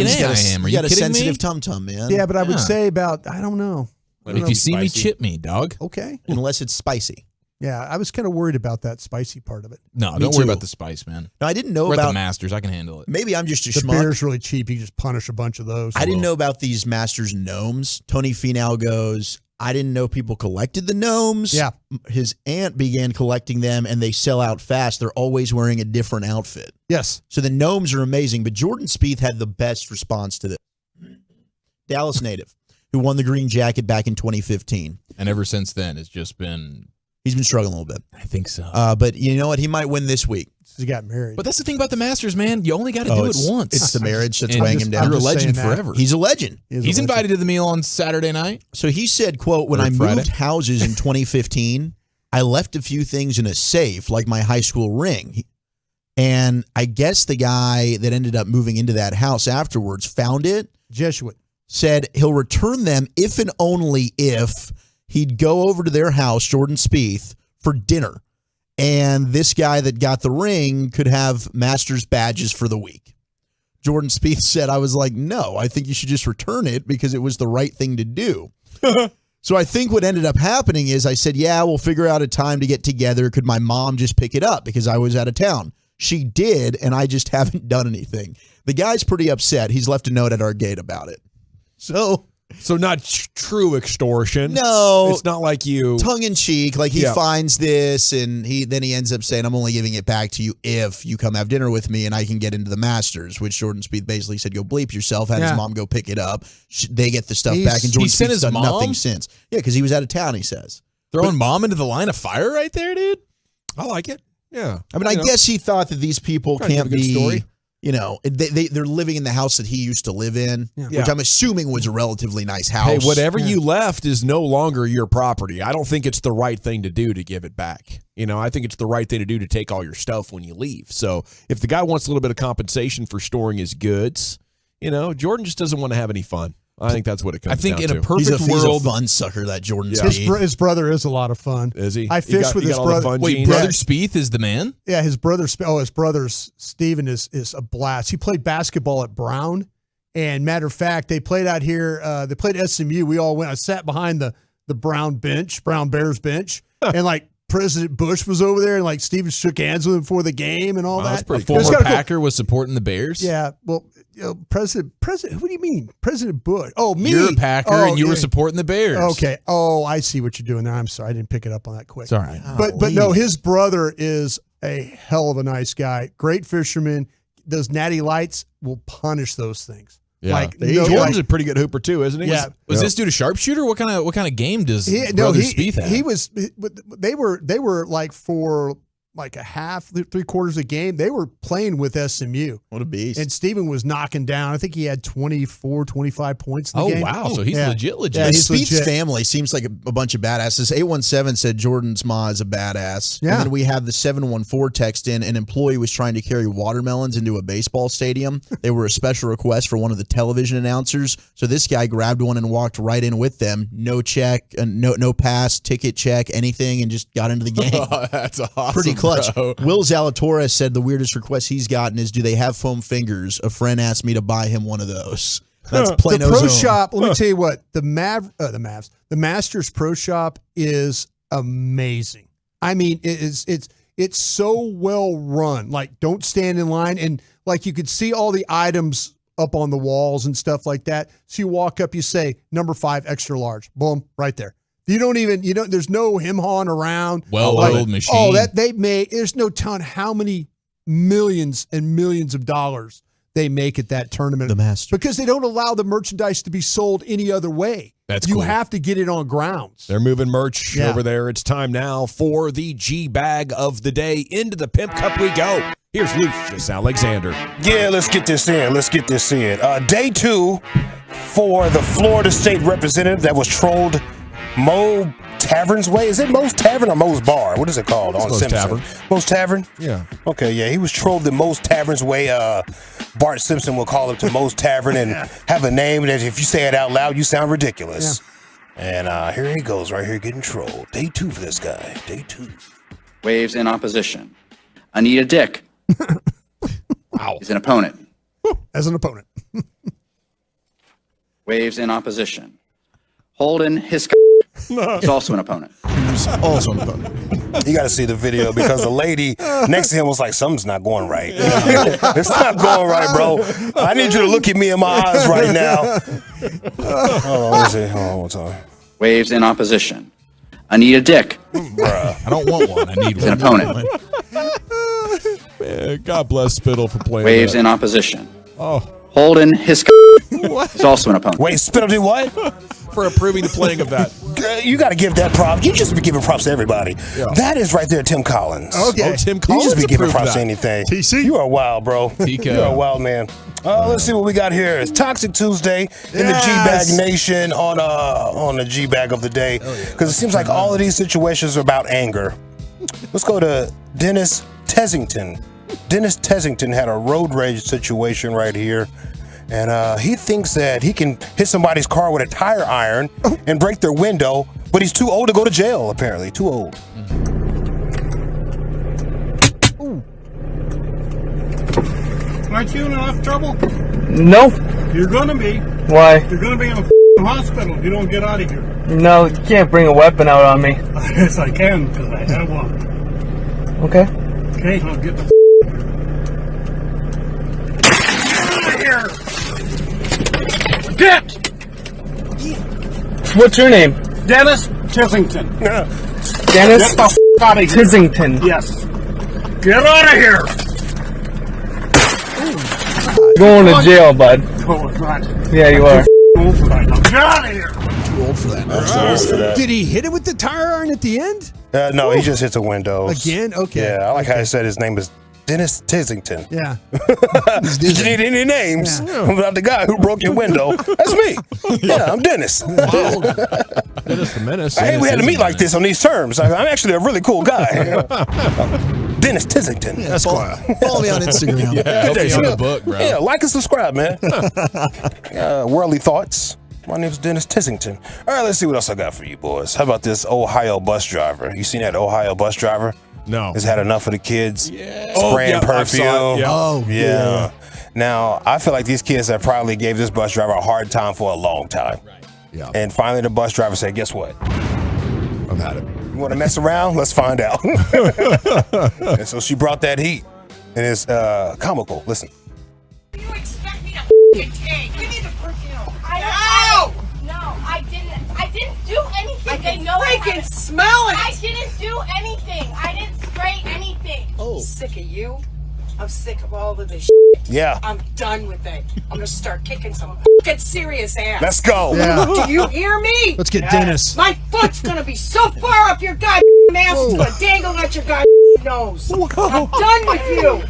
got a sensitive tum-tum, man. Yeah, but I would say I don't know. But if you see me, chip me, dog. Okay. Unless it's spicy. Yeah, I was kind of worried about that spicy part of it. No, don't worry about the spice, man. No, I didn't know We're about at the Masters. I can handle it. Maybe I'm just a the schmuck. beer's really cheap. You just punish a bunch of those. I didn't know about these Masters gnomes. Tony Finau goes, I didn't know people collected the gnomes. Yeah. His aunt began collecting them, and they sell out fast. They're always wearing a different outfit. Yes. So the gnomes are amazing, but Jordan Spieth had the best response to this. Dallas native, who won the green jacket back in 2015. And ever since then, it's just been... He's been struggling a little bit. I think so. But you know what? He might win this week. He got married. But that's the thing about the Masters, man. You only got to do it once. It's the marriage that's weighing him down. You're a legend forever. He's a legend. He's invited to the meal on Saturday night. So he said, quote, when I moved houses in 2015, I left a few things in a safe, like my high school ring. And I guess the guy that ended up moving into that house afterwards found it. Jesuit. Said he'll return them if and only if he'd go over to their house, Jordan Spieth, for dinner. And this guy that got the ring could have Masters badges for the week. Jordan Spieth said, I was like, no, I think you should just return it because it was the right thing to do. So I think what ended up happening is I said, yeah, we'll figure out a time to get together. Could my mom just pick it up because I was out of town? She did, and I just haven't done anything. The guy's pretty upset. He's left a note at our gate about it. So not true extortion. No. It's not like you. Tongue in cheek. Like he finds this and he ends up saying, I'm only giving it back to you if you come have dinner with me and I can get into the Masters, which Jordan Spieth basically said, go bleep yourself. Had his mom go pick it up. They get the stuff back and Jordan Spieth's done nothing since. Yeah, because he was out of town, he says. Throwing mom into the line of fire right there, dude. I like it. Yeah. I mean, I guess he thought that these people can't be. Story. You know, they're living in the house that he used to live in, which I'm assuming was a relatively nice house. Hey, whatever you left is no longer your property. I don't think it's the right thing to do to give it back. You know, I think it's the right thing to do to take all your stuff when you leave. So if the guy wants a little bit of compensation for storing his goods, you know, Jordan just doesn't want to have any fun. I think that's what it comes down to. I think in a perfect world, he's a fun sucker, that Jordan Spieth. His brother is a lot of fun. Is he? I fished with his brother. Wait, brother Spieth is the man? Yeah, his brother Steven is a blast. He played basketball at Brown, and matter of fact, they played out here. They played SMU. We all went. I sat behind the Brown Bears bench, and like President Bush was over there, and like Steven shook hands with him before the game and all that. A former Packer was supporting the Bears. Yeah, well. President, what do you mean? President Bush. Oh, me. You're a Packer and you were supporting the Bears. Okay. Oh, I see what you're doing there. I'm sorry. I didn't pick it up on that quick. It's all right. But no, his brother is a hell of a nice guy. Great fisherman. Those natty lights will punish those things. Yeah. Like Jordan's a pretty good hooper too, isn't he? Yeah. Was this dude a sharpshooter? What kind of game does brother Spieth have? He was. They were like for like a half, 3/4 a game. They were playing with SMU. What a beast. And Steven was knocking down. I think he had 24, 25 points in the game. Oh, wow. So he's legit. Yeah, he's Spieth's legit. family seems like a bunch of badasses. 817 said Jordan's ma is a badass. Yeah. And then we have the 714 text in. An employee was trying to carry watermelons into a baseball stadium. They were a special request for one of the television announcers. So this guy grabbed one and walked right in with them. No check, no pass, ticket check, anything, and just got into the game. Oh, that's awesome. Pretty clutch. Bro. Will Zalatoris said the weirdest request he's gotten is, do they have foam fingers? A friend asked me to buy him one of those. That's plain The pro ozone. shop, let me tell you what, the Mavs, the Masters pro shop is amazing. I mean, it's so well run. Like, don't stand in line, and like you could see all the items up on the walls and stuff like that. So you walk up, you say number 5 extra large, boom, right there. You don't even, there's no him hawing around. Well-oiled machine. Oh, that they made, there's no telling how many millions and millions of dollars they make at that tournament. The Masters. Because they don't allow the merchandise to be sold any other way. That's you cool. have to get it on grounds. They're moving merch Yeah. over there. It's time now for the G-Bag of the day. Into the Pimp Cup we go. Here's Lucius Alexander. Yeah, let's get this in. Day 2 for the Florida State representative that was trolled Mo Tavern's way. Is it Mo's Tavern or Mo's Bar? What is it called? It's on Mo's Simpson? Tavern. Mo's Tavern? Yeah. Okay, yeah. He was trolled the Mo's Tavern's way. Bart Simpson will call it to Mo's Tavern and have a name that if you say it out loud, you sound ridiculous. And here he goes right here getting trolled. Day 2 for this guy. Day 2. Waves in opposition. Anita Dick. Wow. Is an opponent. As an opponent. Waves in opposition. Holden Hisk is also an opponent. Also an opponent. You got to see the video because the lady next to him was like, something's not going right. It's not going right, bro. I need you to look at me in my eyes right now. Hold on, let's see. Hold on one time. Waves in opposition. Anita Dick. Bruh. I don't want one. I need is an opponent. Man, God bless Spittle for playing Waves that. in opposition. Oh. Holden Hisk is also an opponent. Wait, Spittle did what? For approving the playing of that. You got to give that prop. You just be giving props to everybody. Yeah. That is right there, Tim Collins. Okay. Oh, Tim Collins You just be giving approved props to that. anything. TC? You are wild, bro. Tico. You are a wild man. Let's see what we got here. It's Toxic Tuesday in the G-Bag Nation on the G-Bag of the day. Because it seems like all of these situations are about anger. Let's go to Dennis Tessington. Dennis Tessington had a road rage situation right here. And he thinks that he can hit somebody's car with a tire iron and break their window, but he's too old to go to jail, apparently. Too old. Aren't you in enough trouble? No. You're gonna be. Why? You're gonna be in a hospital if you don't get out of here. No, you can't bring a weapon out on me. Yes, I can, because I have one. Okay. Okay, I'll get the out of here! Get! What's your name? Dennis Tissington. Dennis Get the out of here. Tissington. Yes. Get out of here! Going to jail, bud. Oh, it's not. Yeah, you are. Old for that. Now, get out of here! Too old for that. I'm too old for that. Did he hit it with the tire iron at the end? No, he just hits the windows. Again? Okay. Yeah, I like how he said his name is Dennis Tissington. Yeah. Did you need any names about the guy who broke your window? That's me. Yeah, I'm Dennis. Dennis the Menace. Hey, we had to meet like this on these terms. I'm actually a really cool guy. Dennis Tissington. Esquire. Follow me on Instagram. Yeah, Good day, on sir. the book, bro. Yeah, like and subscribe, man. Worldly thoughts. My name's Dennis Tissington. All right, let's see what else I got for you boys. How about this Ohio bus driver? You seen that Ohio bus driver? No. Has had enough of the kids spraying I perfume. saw it. Yeah. Oh, Yeah. Now, I feel like these kids have probably gave this bus driver a hard time for a long time. Yeah. And finally the bus driver said, guess what? I've had it. You want to mess around? Let's find out. And so she brought that heat. And it's comical. Listen. You expect me to f***ing take? Give me the perfume. No, I didn't do anything. I can freaking smell it. I didn't do anything. I didn't spray anything. Oh. Sick of you. I'm sick of all of this Yeah. I'm done with it. I'm gonna start kicking some f***ing serious ass. Let's go. Yeah. Do you hear me? Let's get Dennis. My foot's gonna be so far up your goddamn ass, it's gonna dangle at your goddamn nose. I'm done with you.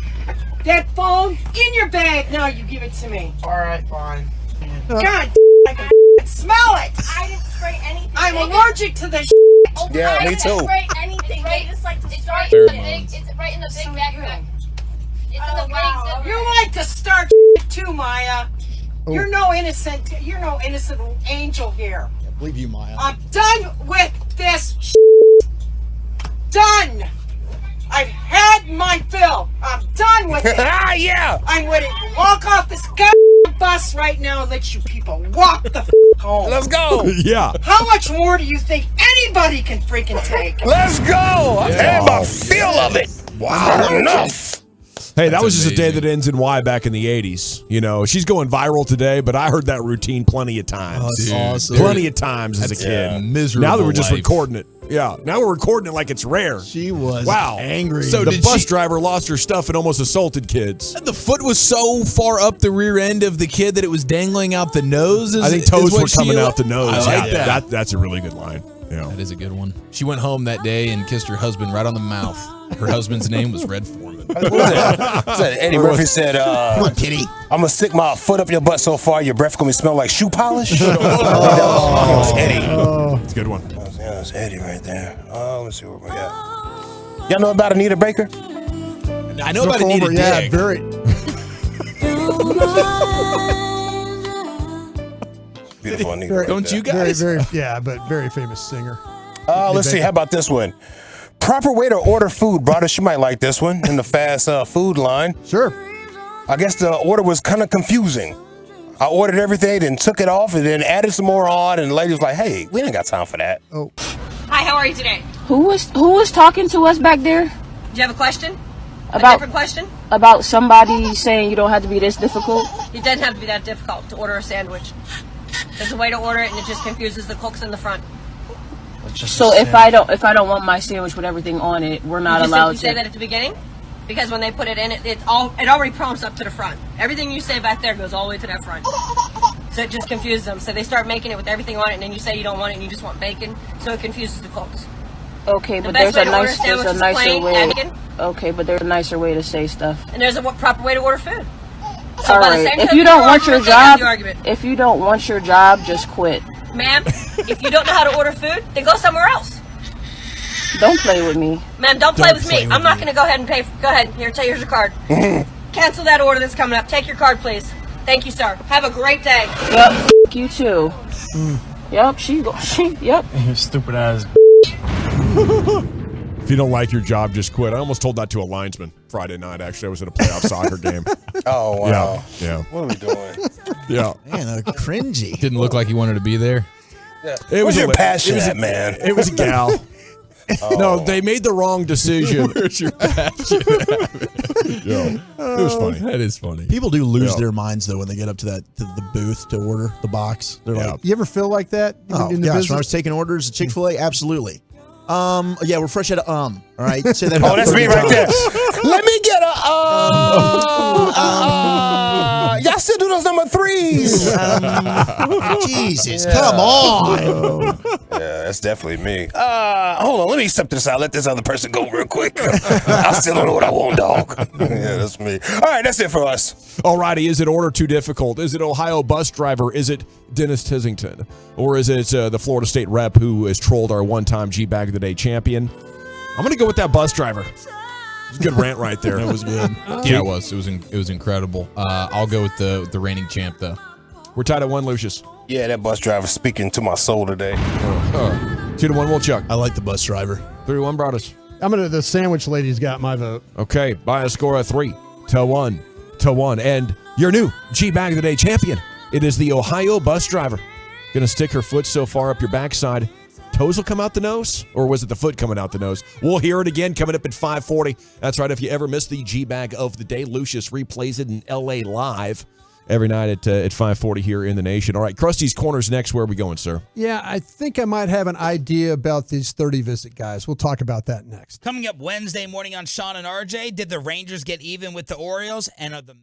That phone in your bag. Now you give it to me. All right, fine. God, I can smell it. I didn't spray anything. I'm allergic to this. Yeah, I me didn't too. spray anything. They just like to It's start. right in the big. It's right in the big backpack. It's in the wedding zipper. You like to start too, Maya. You're no innocent. You're no innocent angel here. I believe you, Maya. I'm done with this. Done. I've had my fill. I'm done with it. Yeah. I'm ready to walk off this goddamn bus right now and let you people walk the home. Let's go. Yeah. How much more do you think anybody can freaking take? Let's go. I've had my fill of it. Wow. Enough. Hey, that was just a day that ends in Y back in the 80s. You know, she's going viral today, but I heard that routine plenty of times. Oh, that's awesome. Plenty of times as a kid. Miserable Now that we're just life. recording it. Yeah, now we're recording it like it's rare. She was angry. So the did bus she- driver lost her stuff and almost assaulted kids. The foot was so far up the rear end of the kid that it was dangling out the nose. I think toes were coming out the nose. I like that. That's a really good line. Yeah. That is a good one. She went home that day and kissed her husband right on the mouth. Her husband's name was Red Foreman. What was that? Eddie Murphy said, Come on, kitty. I'm going to stick my foot up your butt so far, your breath going to smell like shoe polish. That was Eddie. It's a good one. That's Eddie right there. Let's see what we got. Y'all know about Anita Baker? I know about Anita Yeah, Dick. very. Beautiful Anita. Very, Don't you guys? But very famous singer. Let's see. How about this one? Proper way to order food, brother. You might like this one in the fast food line. Sure. I guess the order was kind of confusing. I ordered everything, then took it off, and then added some more on, and the lady was like, hey, we ain't got time for that. Oh. Hi, how are you today? Who was talking to us back there? Do you have a question? A About different question? about somebody saying you don't have to be this difficult? It doesn't have to be that difficult to order a sandwich. There's a way to order it, and it just confuses the cooks in the front. So if I don't want my sandwich with everything on it, we're not allowed You say that to. at the beginning, because when they put it in, it already prompts up to the front. Everything you say back there goes all the way to that front. So it just confuses them. So they start making it with everything on it, and then you say you don't want it, and you just want bacon. So it confuses the cooks. Okay, The but best there's way a to order a nice there's sandwich a is nicer plain, way. bacon. Okay, but there's a nicer way to say stuff. And there's a proper way to order food. So All by the right. same If time you don't order want your food, they have job, the argument. if you don't want your job, just quit. Ma'am, if you don't know how to order food, then go somewhere else. Don't play with me. Ma'am, don't play with me. I'm not going to go ahead and pay. Go ahead. Here's your card. Cancel that order that's coming up. Take your card, please. Thank you, sir. Have a great day. Yep. You too. Yep. Yep. You stupid ass. If you don't like your job, just quit. I almost told that to a linesman Friday night, actually. I was at a playoff soccer game. Oh, wow. Yeah. What are we doing? Yeah. Man, cringy. Didn't look like he wanted to be there. It Where's your a- passion it was at, man? It was a gal. No, they made the wrong decision. Where's your passion? Yeah. It was funny. That is funny. People do lose Yeah. their minds though when they get up to the booth to order the box. They're like, You ever feel like that oh in the gosh, business? when I was taking orders at Chick-fil-A, absolutely. Yeah, we're fresh out of all right. Say that Oh, about that's 30 me right there. times. Let me get y'all still do those number threes. Jesus, come on. Yeah, that's definitely me. Hold on, let me step to the side. Let this other person go real quick. I still don't know what I want, dog. Yeah, that's me. All right, that's it for us. Alrighty, is it order too difficult? Is it Ohio bus driver? Is it Dennis Tissington? Or is it the Florida State rep who has trolled our one-time G-Bag of the Day champion? I'm going to go with that bus driver. It's a good rant right there. That was good. Yeah, it was. It was incredible. I'll go with the reigning champ though. We're tied at 1, Lucius. Yeah, that bus driver speaking to my soul today. 2-1, Will Chuck. I like the bus driver. 3-1, Broadus. The sandwich lady's got my vote. Okay, by a score of 3-1. And your new G-Bag of the Day champion. It is the Ohio bus driver. Going to stick her foot so far up your backside, toes will come out the nose? Or was it the foot coming out the nose? We'll hear it again coming up at 5:40. That's right. If you ever missed the G-Bag of the Day, Lucius replays it in L.A. live every night at 5:40 here in the nation. All right, Krusty's Corners next. Where are we going, sir? Yeah, I think I might have an idea about these 30 visit guys. We'll talk about that next. Coming up Wednesday morning on Sean and RJ, did the Rangers get even with the Orioles? And are the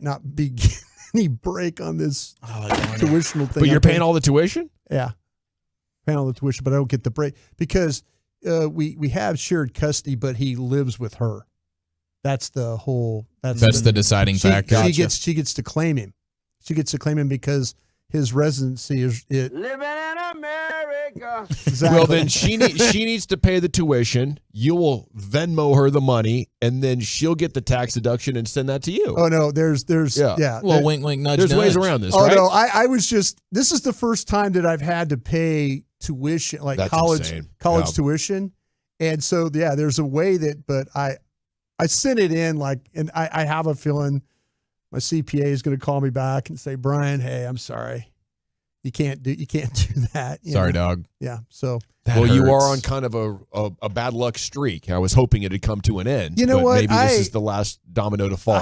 not be getting any break on this tuitional thing. But you're paying all the tuition? Yeah. Paying all the tuition, but I don't get the break because we have shared custody, but he lives with her. That's the whole. That's the deciding factor. She gets to claim him. She gets to claim him because his residency is it. Living in America. Exactly. Well, then she needs to pay the tuition. You will Venmo her the money, and then she'll get the tax deduction and send that to you. Oh no, there's yeah. Well, wink, wink, nudge. There's nudge. ways around this. Oh right? no, I was just. This is the first time that I've had to pay tuition, like That's college insane. college Yeah. tuition, and so yeah, there's a way that. But I sent it in and I have a feeling my CPA is going to call me back and say, Brian, hey, I'm sorry, you can't do that. Sorry, dog. Yeah. So. Well, you are on kind of a bad luck streak. I was hoping it had come to an end. You know but what? Maybe this is the last domino to fall.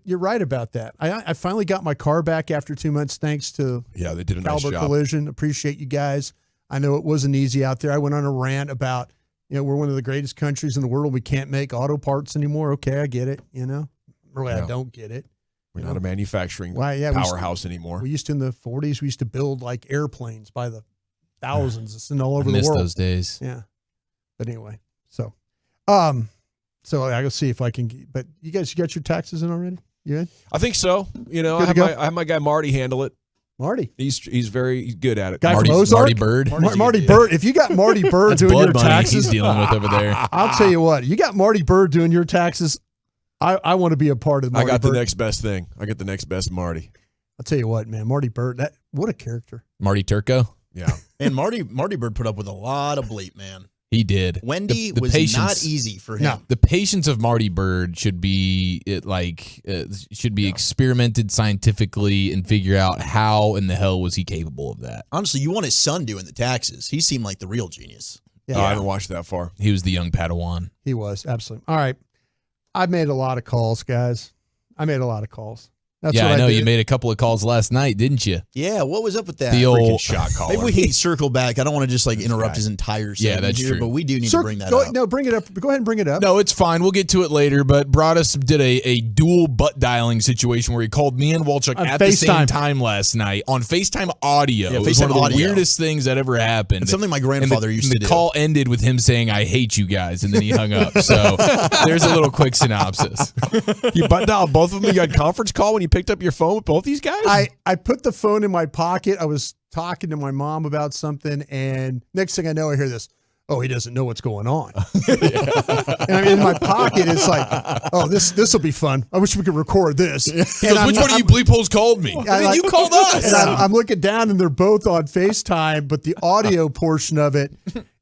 You're right about that. I finally got my car back after 2 months, thanks to they did a nice Caliber job. Collision. Appreciate you guys. I know it wasn't easy out there. I went on a rant about, we're one of the greatest countries in the world. We can't make auto parts anymore. Okay, I get it. Really, I don't get it. We're not a manufacturing powerhouse anymore. We used to, in the 40s, we used to build like airplanes by the thousands. It's all over I the miss world. those days. Yeah. But anyway, so I go see if I can. But you got your taxes in already? You good? I think so. I have my guy Marty handle it. Marty. He's very good at it. Guy from Ozark? Marty Bird. Marty Bird. If you got Marty Bird That's doing blood your money taxes, he's dealing with over there. I'll tell you what. You got Marty Bird doing your taxes. I want to be a part of Marty I got Bird. the next best thing. I got the next best Marty. I'll tell you what, man. Marty Bird. What a character. Marty Turco. Yeah. And Marty Bird put up with a lot of bleep, man. He did. Wendy The was patience- not easy for him. No, the patience of Marty Bird should be experimented scientifically and figure out how in the hell was he capable of that. Honestly, you want his son doing the taxes. He seemed like the real genius. Yeah. I haven't watched that far. He was the young Padawan. He was, absolutely. All right. I've made a lot of calls, guys. I made a lot of calls. That's yeah, what I know did. you made a couple of calls last night, didn't you? Yeah, what was up with that? The old Freaking shot caller. Maybe we can circle back. I don't want to just interrupt his entire segment that's here, true. but we do need to bring that up. No, bring it up. Go ahead and bring it up. No, it's fine. We'll get to it later. But Broadus did a dual butt dialing situation where he called me and Walchuk On at the same FaceTime. time last night on FaceTime audio. Yeah, it was one of FaceTime the audio. weirdest things that ever happened. It's something my grandfather used to The do. call ended with him saying, "I hate you guys," and then he hung up. So there's a little quick synopsis. You butt dialed both of them. You got conference call when you picked up your phone with both these guys? I put the phone in my pocket. I was talking to my mom about something, and next thing I know, I hear this. Oh, he doesn't know what's going on. And I'm in my pocket. It's like, oh, this will be fun. I wish we could record this. He goes, which one of you bleep holes called me? You called us. And I'm looking down, and they're both on FaceTime, but the audio portion of it,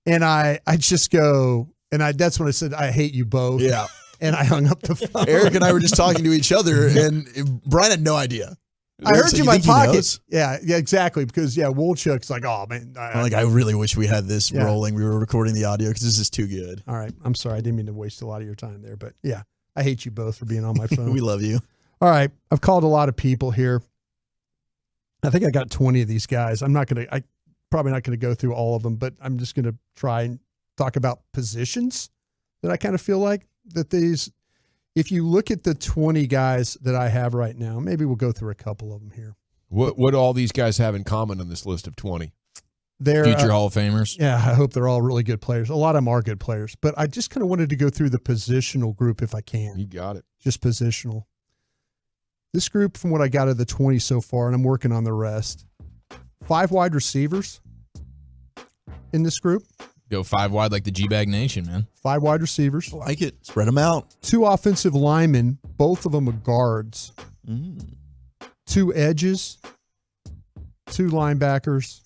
and I just go, and that's when I said, I hate you both. Yeah. And I hung up the phone. Eric and I were just talking to each other, and Brian had no idea. I heard So you in my think he pocket. knows? Yeah, exactly. Because Wolchuk's like, oh man. I really wish we had this Yeah. rolling. We were recording the audio because this is too good. All right, I'm sorry. I didn't mean to waste a lot of your time there, but yeah, I hate you both for being on my phone. We love you. All right, I've called a lot of people here. I think I got 20 of these guys. I'm probably not gonna go through all of them, but I'm just gonna try and talk about positions that I kind of feel like that these. If you look at the 20 guys that I have right now, maybe we'll go through a couple of them here. What do all these guys have in common on this list of 20? They're Future Hall of Famers. Yeah, I hope they're all really good players. A lot of them are good players, but I just kind of wanted to go through the positional group if I can. You got it. Just positional. This group, from what I got of the 20 so far, and I'm working on the rest, 5 wide receivers in this group. Go 5 wide like the G-Bag Nation, man. 5 wide receivers. I like it. Spread them out. 2 offensive linemen, both of them are guards. 2 edges. 2 linebackers.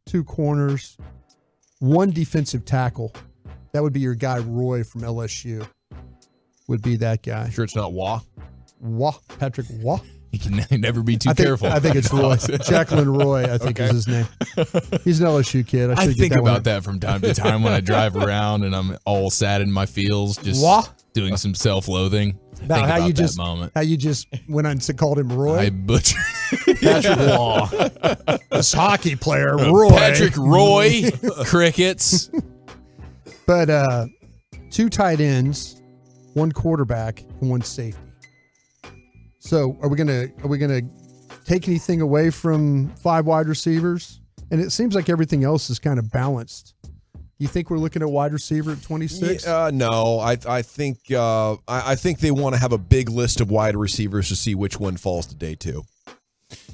2 corners. 1 defensive tackle. That would be your guy, Roy, from LSU. Would be that guy. Sure it's not Wah? Wah. Patrick Wah. You can never be too careful. I think it's Roy. Jacqueline Roy, I think is his name. He's an LSU kid. I think about that from time to time when I drive around and I'm all sad in my feels, just doing some self-loathing. About Think how about you that just moment. how you just went on and called him Roy. I butchered Patrick Wah. This hockey player, Roy. Patrick Roy. Crickets. But 2 tight ends, 1 quarterback, and 1 safety. So are we gonna take anything away from 5 wide receivers? And it seems like everything else is kind of balanced. You think we're looking at wide receiver at 26? No, I think they want to have a big list of wide receivers to see which one falls to day 2.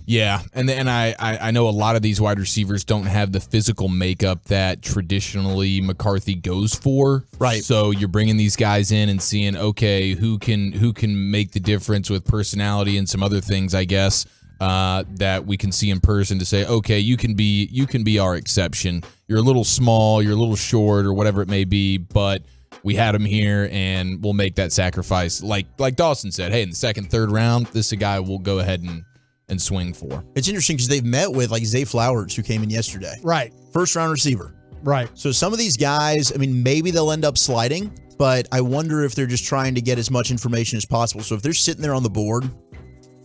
Yeah, and I know a lot of these wide receivers don't have the physical makeup that traditionally McCarthy goes for. Right. So you're bringing these guys in and seeing, okay, who can make the difference with personality and some other things, I guess, that we can see in person to say, okay, you can be our exception. You're a little small, you're a little short, or whatever it may be, but we had him here, and we'll make that sacrifice. Like Dawson said, hey, in the second, third round, this is a guy we'll go ahead and swing for. It's interesting because they've met with like Zay Flowers, who came in yesterday. Right. First round receiver. Right. So some of these guys, I mean, maybe they'll end up sliding, but I wonder if they're just trying to get as much information as possible. So if they're sitting there on the board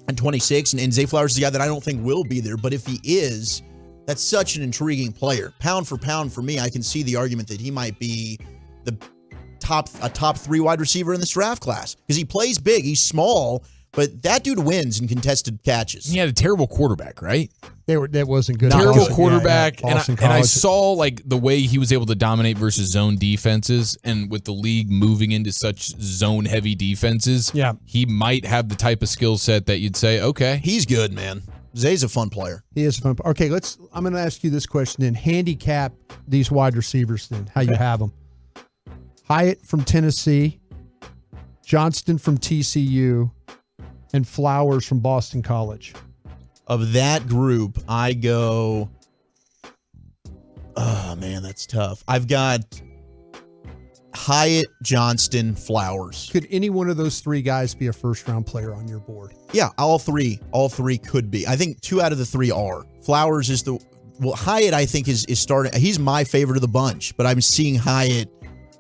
at 26, and Zay Flowers is a guy that I don't think will be there, but if he is, that's such an intriguing player. Pound for pound for me, I can see the argument that he might be a top 3 wide receiver in this draft class because he plays big. He's small, but that dude wins in contested catches. He had a terrible quarterback, right? That wasn't good. Terrible Boston, quarterback, yeah, Boston and I College. saw like the way he was able to dominate versus zone defenses, and with the league moving into such zone-heavy defenses, yeah, he might have the type of skill set that you'd say, okay, he's good, man. Zay's a fun player. He is a fun. Okay, I'm going to ask you this question then. Handicap these wide receivers then. How you have them? Hyatt from Tennessee, Johnston from TCU, and Flowers from Boston College. Of that group, I go, oh, man, that's tough. I've got Hyatt, Johnston, Flowers. Could any one of those 3 guys be a first-round player on your board? Yeah, all three could be. I think 2 out of the 3 are. Flowers is Hyatt, I think, is starting. He's my favorite of the bunch, but I'm seeing Hyatt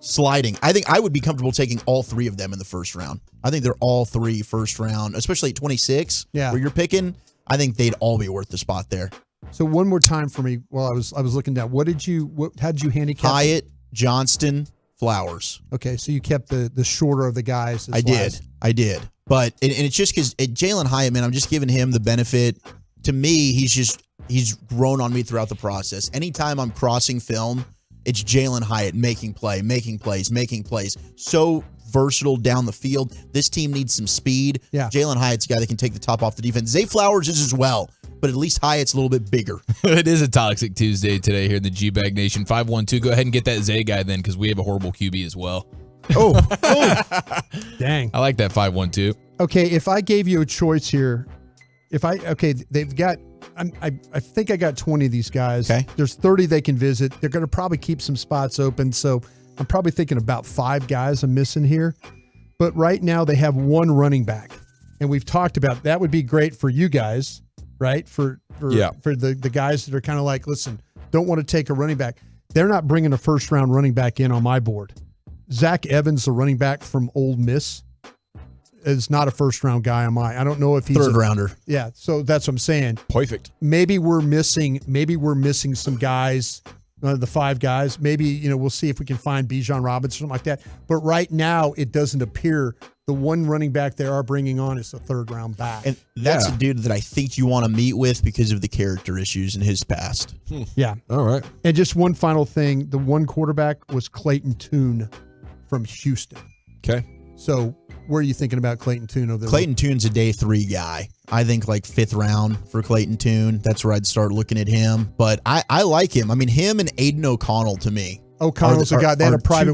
sliding. I think I would be comfortable taking all 3 of them in the first round. I think they're all 3 first round, especially at 26, where you're picking. I think they'd all be worth the spot there. So one more time for me while I was looking down. How did you handicap? Hyatt, Johnston, Flowers. Okay, so you kept the shorter of the guys. I did. But and it's just because Jalen Hyatt, man, I'm just giving him the benefit. To me, he's grown on me throughout the process. Anytime I'm crossing film, it's Jalen Hyatt making plays. So versatile down the field. This team needs some speed. Yeah. Jalen Hyatt's a guy that can take the top off the defense. Zay Flowers is as well, but at least Hyatt's a little bit bigger. It is a Toxic Tuesday today here in the G-Bag Nation. 512, go ahead and get that Zay guy then, because we have a horrible QB as well. Oh. Dang. I like that 512. Okay, if I gave you a choice here, they've got, I think I got 20 of these guys. Okay. There's 30 they can visit. They're going to probably keep some spots open, so I'm probably thinking about 5 guys I'm missing here. But right now they have 1 running back, and we've talked about that would be great for you guys, right? For the guys that are kind of like, listen, don't want to take a running back. They're not bringing a first-round running back in on my board. Zach Evans, the running back from Ole Miss, is not a first-round guy on mine. I don't know if he's third rounder. Yeah, so that's what I'm saying. Perfect. Maybe we're missing some guys, the 5 guys. Maybe, we'll see if we can find Bijan Robinson, something like that. But right now, it doesn't appear the one running back they are bringing on is the third-round back. And that's a dude that I think you want to meet with because of the character issues in his past. Yeah. All right. And just one final thing. The one quarterback was Clayton Tune from Houston. Okay. So where are you thinking about Clayton Tune over there? Clayton Tune's a day 3 guy. I think like 5th round for Clayton Tune. That's where I'd start looking at him. But I like him. I mean, him and Aiden O'Connell to me. O'Connell's a guy. They had a private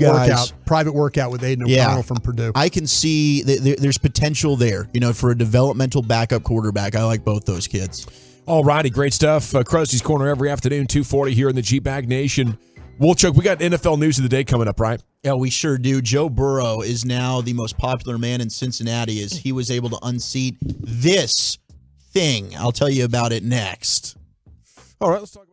workout with Aiden O'Connell from Purdue. I can see there's potential there, for a developmental backup quarterback. I like both those kids. All righty, great stuff. Krusty's Corner every afternoon, 2:40 here in the G-Bag Nation. Woolchuck, we got NFL news of the day coming up, right? Yeah, we sure do. Joe Burrow is now the most popular man in Cincinnati as he was able to unseat this thing. I'll tell you about it next. All right, let's talk about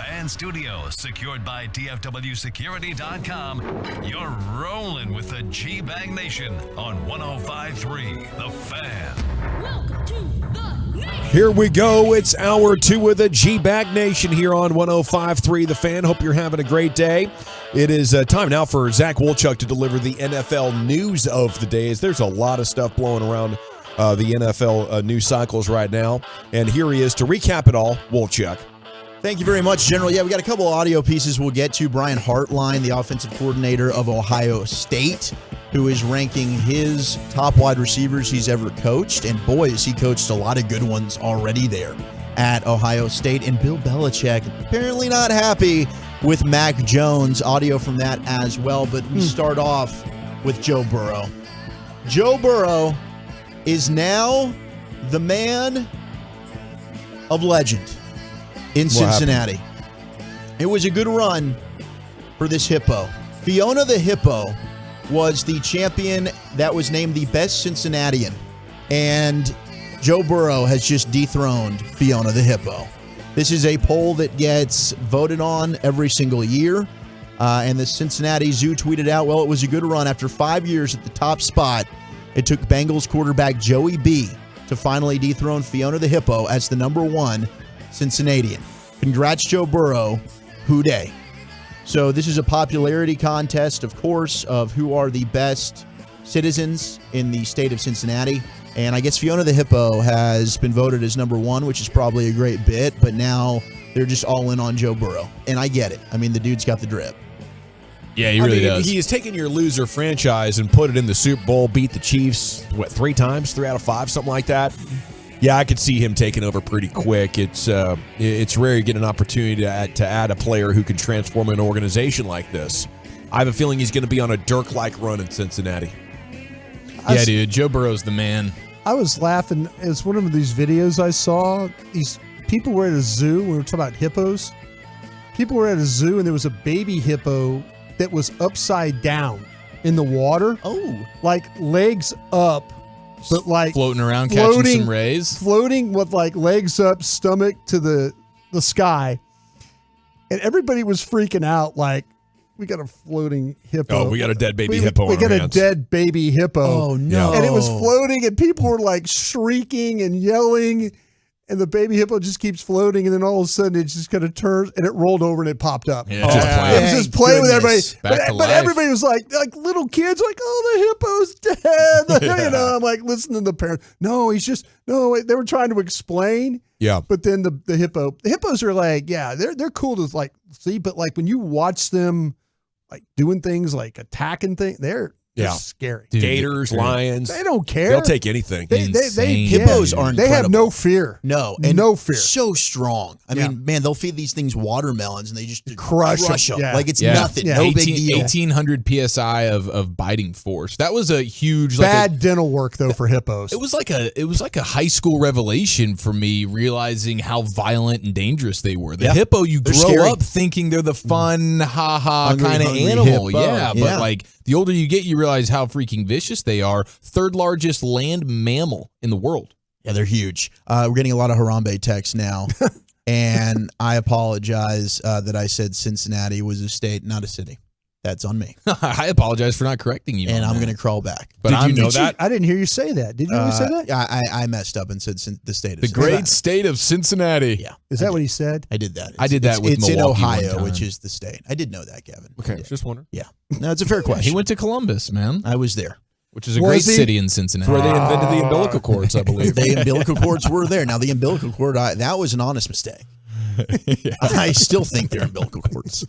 Fan Studio, secured by DFWsecurity.com. You're rolling with the G-Bag Nation on 105.3 The Fan. Welcome to the nation. Here we go. It's hour 2 of the G-Bag Nation here on 105.3 The Fan. Hope you're having a great day. It is time now for Zach Wolchuk to deliver the NFL news of the day. There's a lot of stuff blowing around the NFL news cycles right now. And here he is to recap it all, Wolchuk. Thank you very much, General. Yeah, we got a couple of audio pieces we'll get to. Brian Hartline, the offensive coordinator of Ohio State, who is ranking his top wide receivers he's ever coached. And boy, has he coached a lot of good ones already there at Ohio State. And Bill Belichick apparently not happy with Mac Jones. Audio from that as well. But we start off with Joe Burrow. Joe Burrow is now the man of legend in Cincinnati. It was a good run for this hippo. Fiona the hippo was the champion that was named the best Cincinnatian. And Joe Burrow has just dethroned Fiona the hippo. This is a poll that gets voted on every single year. And the Cincinnati Zoo tweeted out, well, it was a good run. After 5 years at the top spot, it took Bengals quarterback Joey B to finally dethrone Fiona the hippo as the number 1 Cincinnatian. Congrats, Joe Burrow. Hooday. So this is a popularity contest, of course, of who are the best citizens in the state of Cincinnati. And I guess Fiona the hippo has been voted as number 1, which is probably a great bit. But now they're just all in on Joe Burrow. And I get it. I mean, the dude's got the drip. Yeah, he really does. He has taken your loser franchise and put it in the Super Bowl, beat the Chiefs, 3 times? 3 out of 5, something like that? Yeah, I could see him taking over pretty quick. It's rare you get an opportunity to add a player who can transform an organization like this. I have a feeling he's going to be on a Dirk-like run in Cincinnati. Yeah, dude, Joe Burrow's the man. I was laughing. It's one of these videos I saw. These people were at a zoo. We were talking about hippos. People were at a zoo, and there was a baby hippo that was upside down in the water. Oh. Like legs up, but like floating around, catching some rays. Floating with like legs up, stomach to the sky. And everybody was freaking out like, we got a floating hippo. Oh, we got a dead baby hippo. We got a dead baby hippo. Oh, no. And it was floating, and people were like shrieking and yelling. And the baby hippo just keeps floating, and then all of a sudden it just kind of turns, and it rolled over and it popped up. Yeah, It was just playing with everybody. But life. everybody was like little kids, like, oh, the hippo's dead. You know, I'm like listening to the parents. No, they were trying to explain. Yeah. But then the hippos are like, yeah, they're cool to like see, but like when you watch them like doing things like attacking things, they're scary. Dude, gators, lions. They don't care. They'll take anything. Hippos are incredible. They have no fear. No. And no fear. So strong. I mean, man, they'll feed these things watermelons and they just crush them. Yeah. Like it's nothing. No big deal. 1,800 PSI of biting force. That was a huge bad dental work though for hippos. It was like a high school revelation for me, realizing how violent and dangerous they were. The hippo, you grow up thinking they're the fun, kind of animal. Hippo. But like the older you get, you realize how freaking vicious they are. 3rd largest land mammal in the world. Yeah, they're huge. We're getting a lot of Harambe texts now. And I apologize that I said Cincinnati was a state, not a city. That's on me. I apologize for not correcting you. And I'm going to crawl back. But did you know that? I didn't hear you say that. Did you really say that? I messed up and said the state of the Cincinnati. great state of Cincinnati. Yeah. Is that what he said? I did that. I did that with It's in Milwaukee Ohio, one which time. is the state. I did know that, Kevin. Okay, just wondering. Yeah. No, it's a fair question. He went to Columbus, man. I was there. Which is a great city in Cincinnati. That's where they invented the umbilical cords, I believe. The umbilical cords were there. Now, the umbilical cord, that was an honest mistake. I still think they're umbilical cords.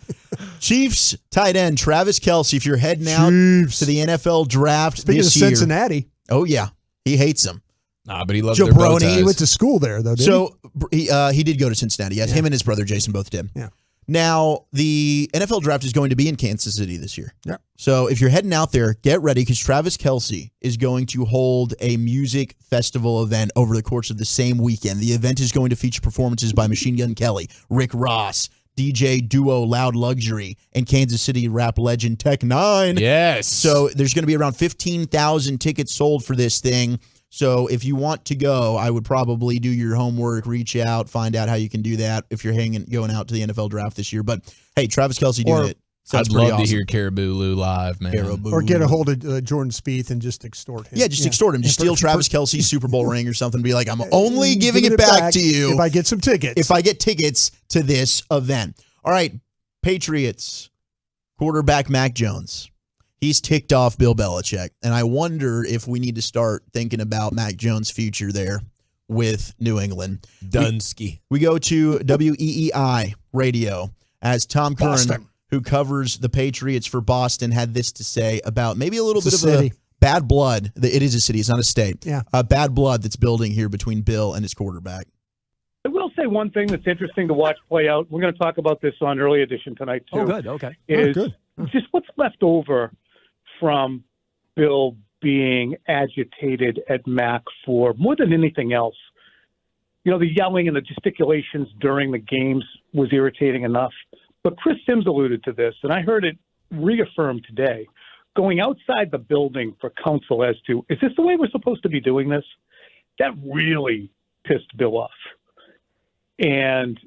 Chiefs tight end Travis Kelce, if you're heading out to the NFL draft Speaking this of year. Cincinnati. Oh, yeah. He hates them. Nah, but he loves Joe their bow Brony, he ties. went to school there, though, didn't he? So he did go to Cincinnati. Yes, him and his brother Jason both did. Yeah. Now, the NFL draft is going to be in Kansas City this year. Yeah. So if you're heading out there, get ready because Travis Kelce is going to hold a music festival event over the course of the same weekend. The event is going to feature performances by Machine Gun Kelly, Rick Ross, DJ duo Loud Luxury, and Kansas City rap legend Tech Nine. Yes. So there's going to be around 15,000 tickets sold for this thing. So if you want to go, I would probably do your homework, reach out, find out how you can do that if you're going out to the NFL draft this year. But hey, Travis Kelce doing it. So I'd love to hear Caribou Lou live, man. Or get a hold of Jordan Spieth and just extort him. Yeah, just extort him. Just steal Travis Kelce's Super Bowl ring or something. Be like, I'm only giving it back to you if I get some tickets. If I get tickets to this event. All right, Patriots quarterback Mac Jones. He's ticked off Bill Belichick. And I wonder if we need to start thinking about Mac Jones' future there with New England. Dunsky. We go to WEEI radio as Tom Curran, who covers the Patriots for Boston, had this to say about maybe a little bit of a bad blood. It is a city. It's not a state. Yeah. Bad blood that's building here between Bill and his quarterback. I will say one thing that's interesting to watch play out. We're going to talk about this on Early Edition tonight, too. Oh, good. Okay. Is just what's left over from Bill being agitated at Mac for more than anything else. You know, the yelling and the gesticulations during the games was irritating enough. But Chris Sims alluded to this, and I heard it reaffirmed today, going outside the building for counsel as to, is this the way we're supposed to be doing this? That really pissed Bill off. And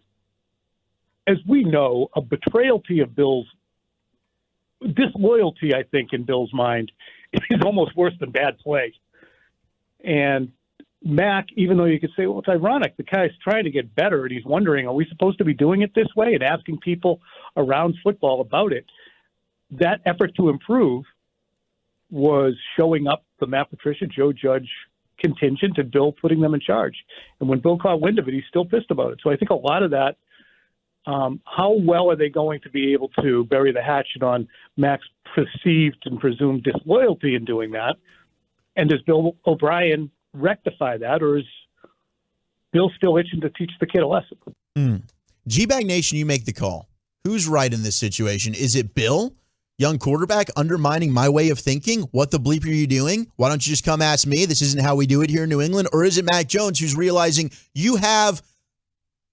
as we know, a betrayal of Bill's disloyalty, I think, in Bill's mind, is almost worse than bad play. And Mac, even though you could say, well, it's ironic, the guy's trying to get better, and he's wondering, are we supposed to be doing it this way, and asking people around football about it. That effort to improve was showing up the Matt Patricia, Joe Judge contingent, and Bill putting them in charge. And when Bill caught wind of it, he's still pissed about it. So I think a lot of that, how well are they going to be able to bury the hatchet on Mac's perceived and presumed disloyalty in doing that? And does Bill O'Brien rectify that, or is Bill still itching to teach the kid a lesson? G-Bag Nation, you make the call. Who's right in this situation? Is it Bill, young quarterback, undermining my way of thinking? What the bleep are you doing? Why don't you just come ask me? This isn't how we do it here in New England. Or is it Mac Jones who's realizing you have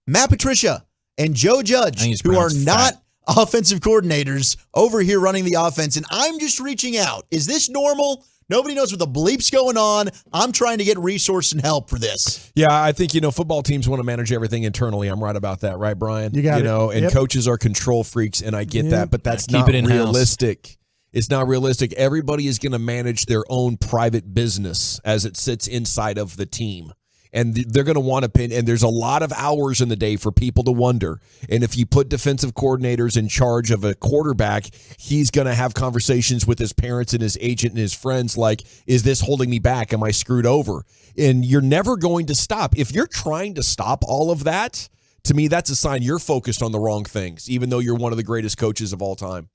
Matt Patricia and Joe Judge, who are not offensive coordinators, over here running the offense, and I'm just reaching out. Is this normal? Nobody knows what the bleep's going on. I'm trying to get resource and help for this. Yeah, I think, football teams want to manage everything internally. I'm right about that, right, Brian? You got it. And coaches are control freaks, and I get that, but that's not realistic. It's not realistic. Everybody is going to manage their own private business as it sits inside of the team. And they're going to want to pin, and there's a lot of hours in the day for people to wonder. And if you put defensive coordinators in charge of a quarterback, he's going to have conversations with his parents and his agent and his friends like, is this holding me back? Am I screwed over? And you're never going to stop. If you're trying to stop all of that, to me, that's a sign you're focused on the wrong things, even though you're one of the greatest coaches of all time.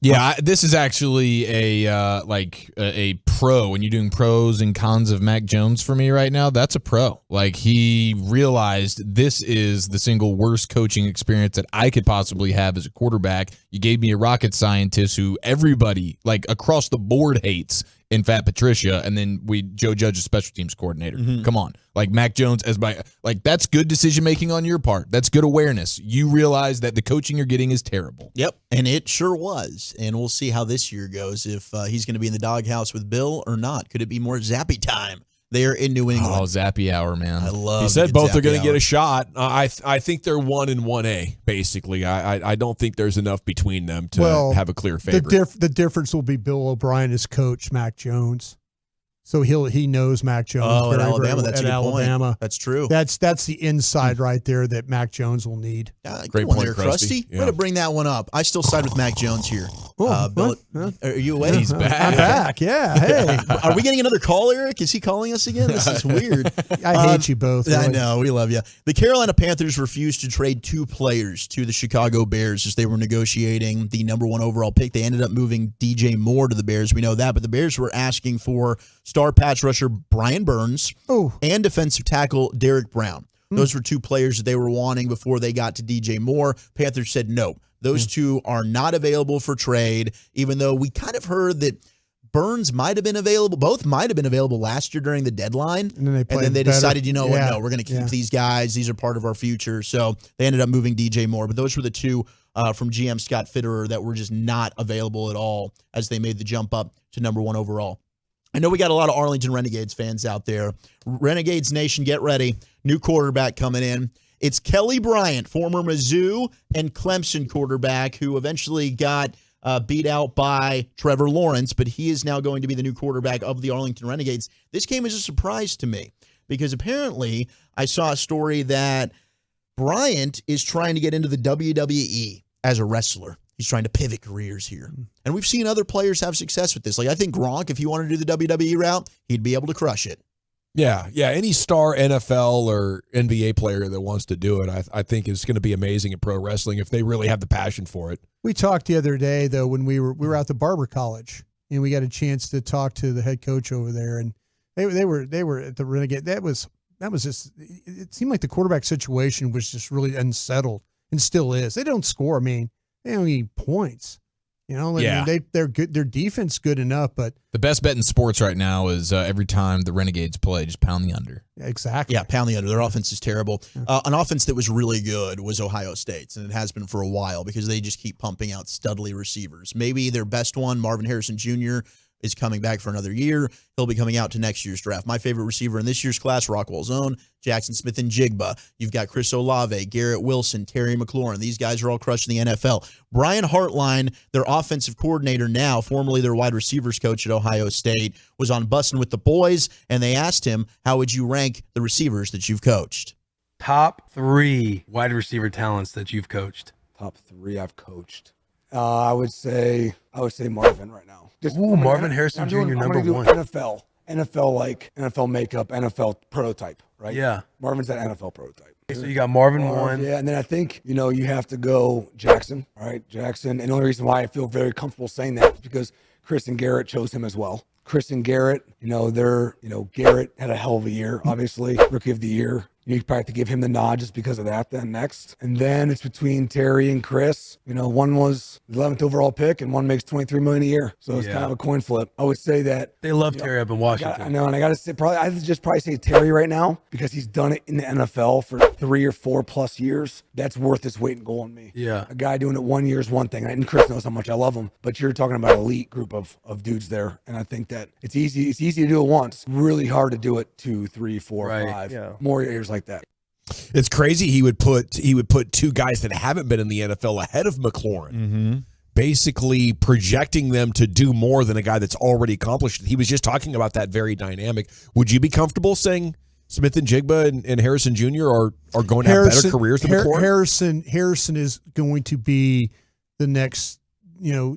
Yeah, this is actually a pro. When you're doing pros and cons of Mac Jones for me right now, that's a pro. Like, he realized this is the single worst coaching experience that I could possibly have as a quarterback. You gave me a rocket scientist who everybody, like, across the board hates in Fat Patricia, and then Joe Judge is special teams coordinator. Come on. Like, Mac Jones that's good decision-making on your part. That's good awareness. You realize that the coaching you're getting is terrible. Yep, and it sure was. And we'll see how this year goes, if he's going to be in the doghouse with Bill or not. Could it be more Zappy time there in New England? Oh, Zappy hour, man. I love He said both are going to get get a shot. I think they're 1 and 1A, basically. I don't think there's enough between them to have a clear favorite. The difference will be Bill O'Brien as coach, Mac Jones. So he knows Mac Jones. Oh, at Alabama, that's a good point. That's true. That's the inside right there that Mac Jones will need. Great one there, Krusty. Way to bring that one up. I still side with Mac Jones here. Bill, are you away? He's back. I'm back. Yeah. Hey, are we getting another call, Eric? Is he calling us again? This is weird. I hate you both. Really. I know. We love you. The Carolina Panthers refused to trade 2 players to the Chicago Bears as they were negotiating the number 1 overall pick. They ended up moving DJ Moore to the Bears. We know that, but the Bears were asking for star pass rusher Brian Burns and defensive tackle Derek Brown. Those were 2 players that they were wanting before they got to DJ Moore. Panthers said no. Those 2 are not available for trade, even though we kind of heard that Burns might have been available. Both might have been available last year during the deadline. And then they decided, what, no, we're going to keep these guys. These are part of our future. So they ended up moving DJ Moore. But those were the 2 from GM Scott Fitterer that were just not available at all as they made the jump up to number 1 overall. I know we got a lot of Arlington Renegades fans out there. Renegades Nation, get ready. New quarterback coming in. It's Kelly Bryant, former Mizzou and Clemson quarterback, who eventually got beat out by Trevor Lawrence, but he is now going to be the new quarterback of the Arlington Renegades. This came as a surprise to me because apparently I saw a story that Bryant is trying to get into the WWE as a wrestler. He's trying to pivot careers here. And we've seen other players have success with this. Like I think Gronk, if he wanted to do the WWE route, he'd be able to crush it. Yeah. Any star NFL or NBA player that wants to do it, I think is going to be amazing at pro wrestling if they really have the passion for it. We talked the other day though when we were out the Barber College and we got a chance to talk to the head coach over there, and they were at the Renegade. That was just, it seemed like the quarterback situation was just really unsettled and still is. They don't score. I mean, they don't need points. You know, I mean, they're good. Their defense good enough, but the best bet in sports right now is every time the Renegades play, just pound the under. Exactly. Yeah, pound the under. Their offense is terrible. An offense that was really good was Ohio State's, and it has been for a while because they just keep pumping out studly receivers. Maybe their best one, Marvin Harrison Jr., is coming back for another year. He'll be coming out to next year's draft. My favorite receiver in this year's class, Rockwell's own, Jackson Smith and Jigba. You've got Chris Olave, Garrett Wilson, Terry McLaurin. These guys are all crushing the NFL. Brian Hartline, their offensive coordinator now, formerly their wide receivers coach at Ohio State, was on Bussin' with the Boys, and they asked him, how would you rank the receivers that you've coached? Top 3 wide receiver talents that you've coached. Top 3 I've coached. I would say Marvin right now. Marvin Harrison Jr. number 1. NFL makeup, NFL prototype, right? Yeah. Marvin's that NFL prototype. Okay, so you got Marvin 1. Yeah, and then I think, you have to go Jackson, all right? Jackson. And the only reason why I feel very comfortable saying that is because Chris and Garrett chose him as well. Chris and Garrett, Garrett had a hell of a year, obviously, rookie of the year. You probably have to give him the nod just because of that then next. And then it's between Terry and Chris. One was the 11th overall pick and one makes $23 million a year. So it's kind of a coin flip. I would say that they love Terry up in Washington. I know, and I got to say, I'd just probably say Terry right now because he's done it in the NFL for 3 or 4 plus years. That's worth his weight in gold on me. Yeah. A guy doing it 1 year is one thing. And Chris knows how much I love him, but you're talking about an elite group of dudes there. And I think that it's easy to do it once. Really hard to do it 2, 3, 4, 5 more years like that. It's crazy. He would put 2 guys that haven't been in the NFL ahead of McLaurin, basically projecting them to do more than a guy that's already accomplished it. He was just talking about that very dynamic. Would you be comfortable saying Smith and Jigba and Harrison Jr. are going to have better careers than McLaurin? Harrison is going to be the next,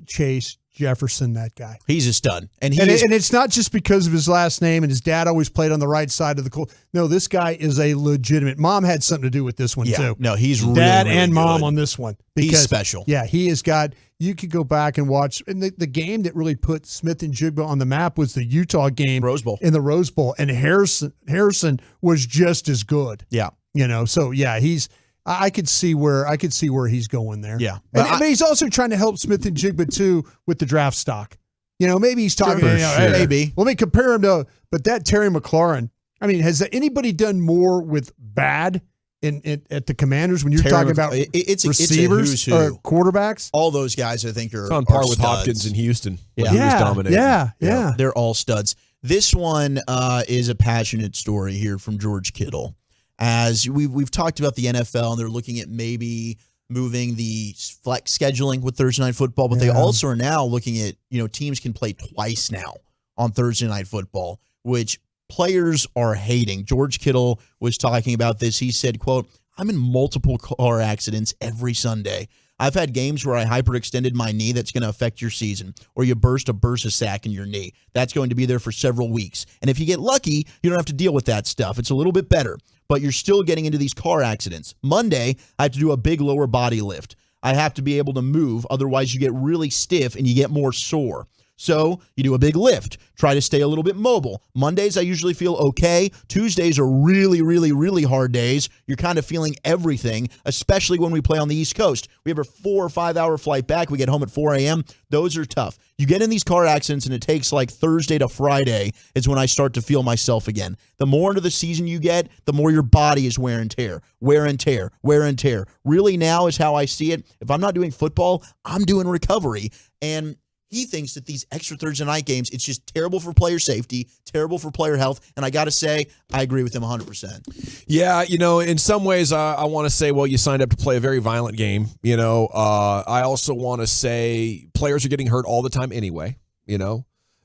Chase Jefferson, that guy. He's a stud. And it's not just because of his last name and his dad always played on the right side of the court. No, this guy is a legitimate. Mom had something to do with this one too. No, he's dad really and mom good. on this one. He's special. Yeah, he has got. You could go back and watch. And the game that really put Smith and Jigba on the map was the Utah game, Rose Bowl. In the Rose Bowl, and Harrison was just as good. Yeah, So yeah, he's. I could see where he's going there. Yeah, but he's also trying to help Smith and Jigba too with the draft stock. Maybe he's talking. Maybe. Let me compare him to. But that Terry McLaurin. I mean, has anybody done more with bad at the Commanders when you're talking about receivers or quarterbacks? All those guys, I think, are on par with studs. Hopkins in Houston. Yeah, he was dominating. Yeah. They're all studs. This one is a passionate story here from George Kittle. As we've talked about the NFL, and they're looking at maybe moving the flex scheduling with Thursday Night Football, but they also are now looking at, teams can play twice now on Thursday Night Football, which players are hating. George Kittle was talking about this. He said, quote, "I'm in multiple car accidents every Sunday. I've had games where I hyperextended my knee that's going to affect your season, or you burst a bursa sac in your knee. That's going to be there for several weeks. And if you get lucky, you don't have to deal with that stuff. It's a little bit better, but you're still getting into these car accidents. Monday, I have to do a big lower body lift. I have to be able to move. Otherwise, you get really stiff and you get more sore. So you do a big lift. Try to stay a little bit mobile. Mondays, I usually feel okay. Tuesdays are really, really, really hard days. You're kind of feeling everything, especially when we play on the East Coast. We have a 4 or 5 hour flight back. We get home at 4 a.m. Those are tough. You get in these car accidents, and it takes like Thursday to Friday is when I start to feel myself again. The more into the season you get, the more your body is wear and tear, wear and tear, wear and tear. Really now is how I see it. If I'm not doing football, I'm doing recovery. And He thinks that these extra Thursday night games, it's just terrible for player safety, terrible for player health. And I got to say, I agree with him 100%. Yeah, in some ways, I want to say, well, you signed up to play a very violent game. I also want to say players are getting hurt all the time anyway,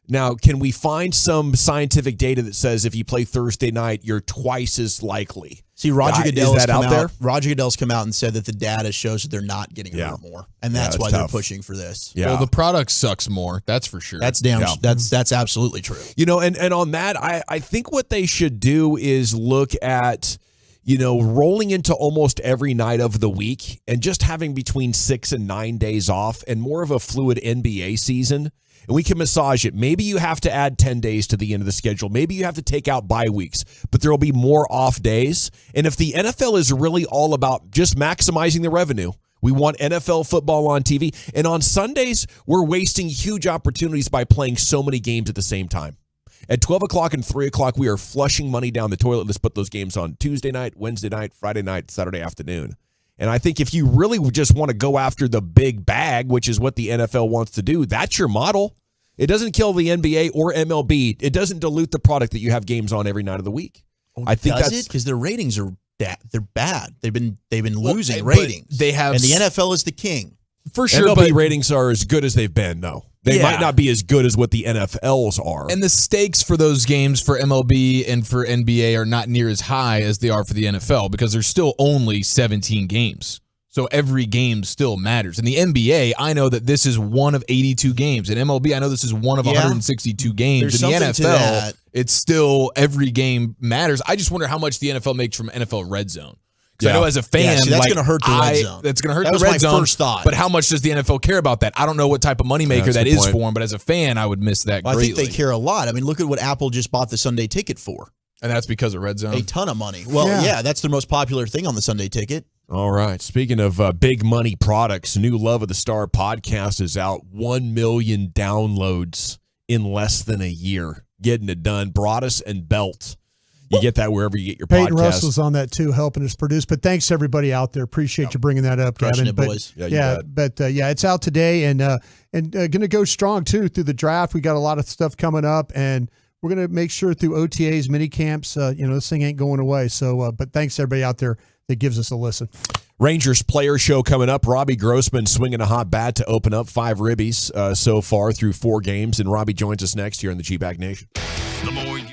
Now, can we find some scientific data that says if you play Thursday night, you're twice as likely? See, Roger Goodell's is that out there? Roger Goodell's come out and said that the data shows that they're not getting hurt more, and that's why they're pushing for this. Yeah. Well, the product sucks more. That's for sure. That's that's absolutely true. And on that, I think what they should do is look at, rolling into almost every night of the week and just having between 6 and 9 days off and more of a fluid NBA season. And we can massage it. Maybe you have to add 10 days to the end of the schedule. Maybe you have to take out bye weeks, but there will be more off days. And if the NFL is really all about just maximizing the revenue, we want NFL football on TV. And on Sundays, we're wasting huge opportunities by playing so many games at the same time. At 12 o'clock and 3 o'clock, we are flushing money down the toilet. Let's put those games on Tuesday night, Wednesday night, Friday night, Saturday afternoon. And I think if you really just want to go after the big bag, which is what the NFL wants to do, that's your model. It doesn't kill the NBA or MLB. It doesn't dilute the product that you have games on every night of the week. I think that's because their ratings are they're bad. They've been losing ratings. They have, and the NFL is the king for sure. MLB ratings are as good as they've been. No, they might not be as good as what the NFL's are. And the stakes for those games for MLB and for NBA are not near as high as they are for the NFL because there's still only 17 games. So every game still matters. In the NBA, I know that this is one of 82 games. In MLB, I know this is one of 162 games. There's in the something to NFL, that. it's still every game matters. I just wonder how much the NFL makes from NFL Red Zone. Because I know as a fan, that's going to hurt the Red Zone. That's going to hurt That the was Red my Zone. first thought. But how much does the NFL care about that? I don't know what type of moneymaker that is for them. But as a fan, I would miss that Well, I greatly. think they care a lot. I mean, look at what Apple just bought the Sunday ticket for. And that's because of Red Zone? A ton of money. Well, yeah, that's their most popular thing on the Sunday ticket. All right. Speaking of big money products, new Love of the Star podcast is out. 1 million downloads in less than a year. Getting it done. Broadus and Belt. You get that wherever you get your Peyton podcast. Russell's on that too, helping us produce. But thanks to everybody out there. Appreciate you bringing that up, Crushing Gavin. it, boys. It's out today and going to go strong too through the draft. We got a lot of stuff coming up, and we're going to make sure through OTAs, mini camps, this thing ain't going away. So, but thanks to everybody out there that gives us a listen. Rangers player show coming up. Robbie Grossman swinging a hot bat to open up 5 ribbies so far through 4 games. And Robbie joins us next here in the G-Bag Nation. The more you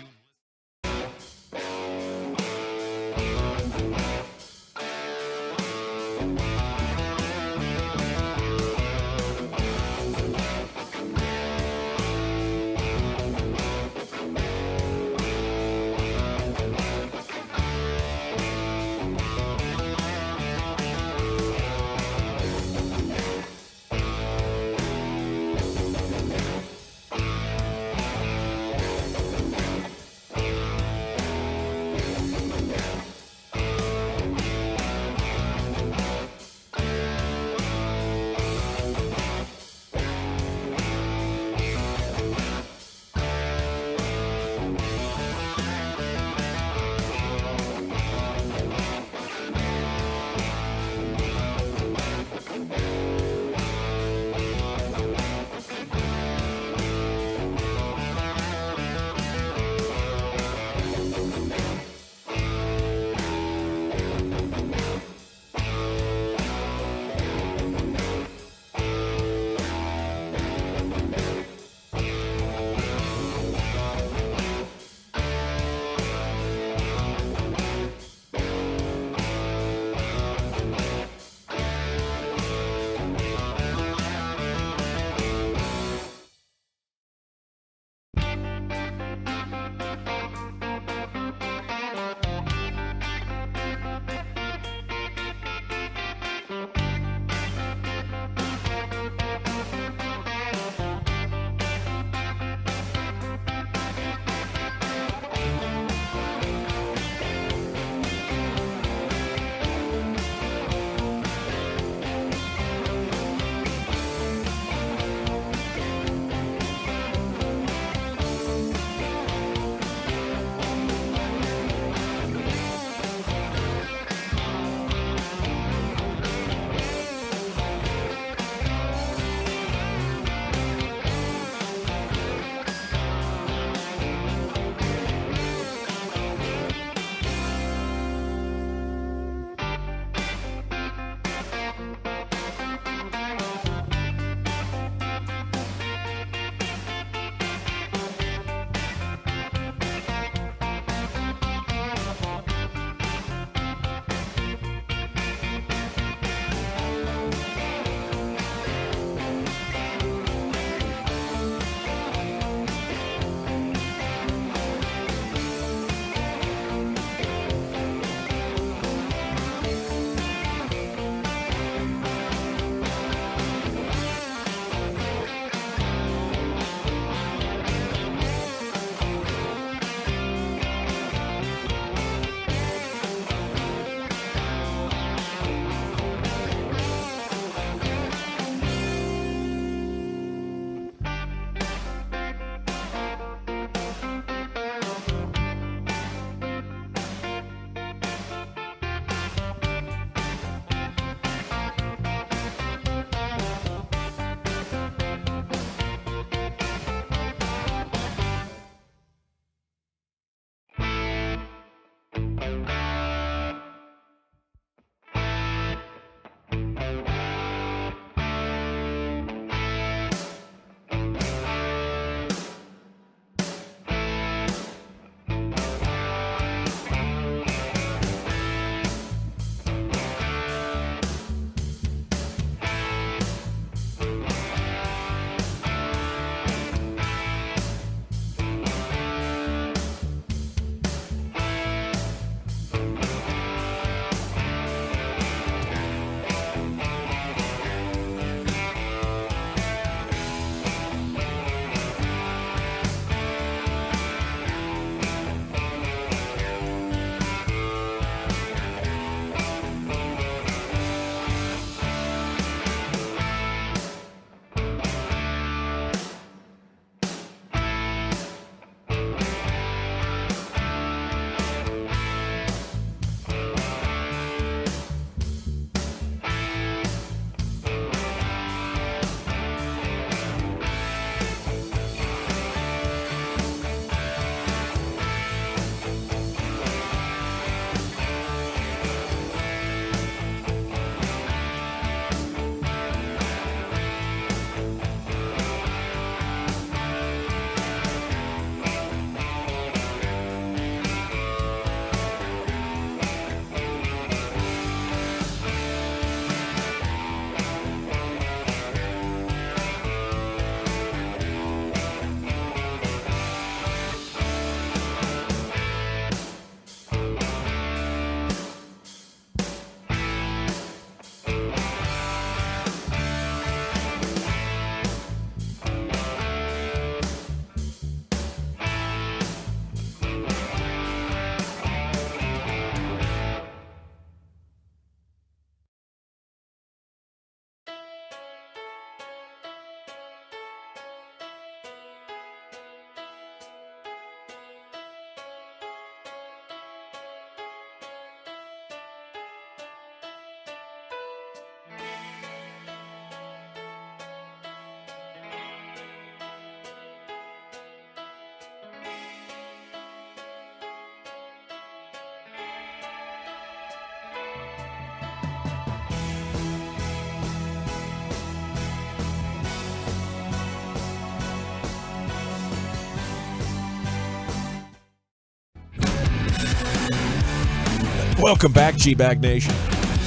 Welcome back, G-Bag Nation.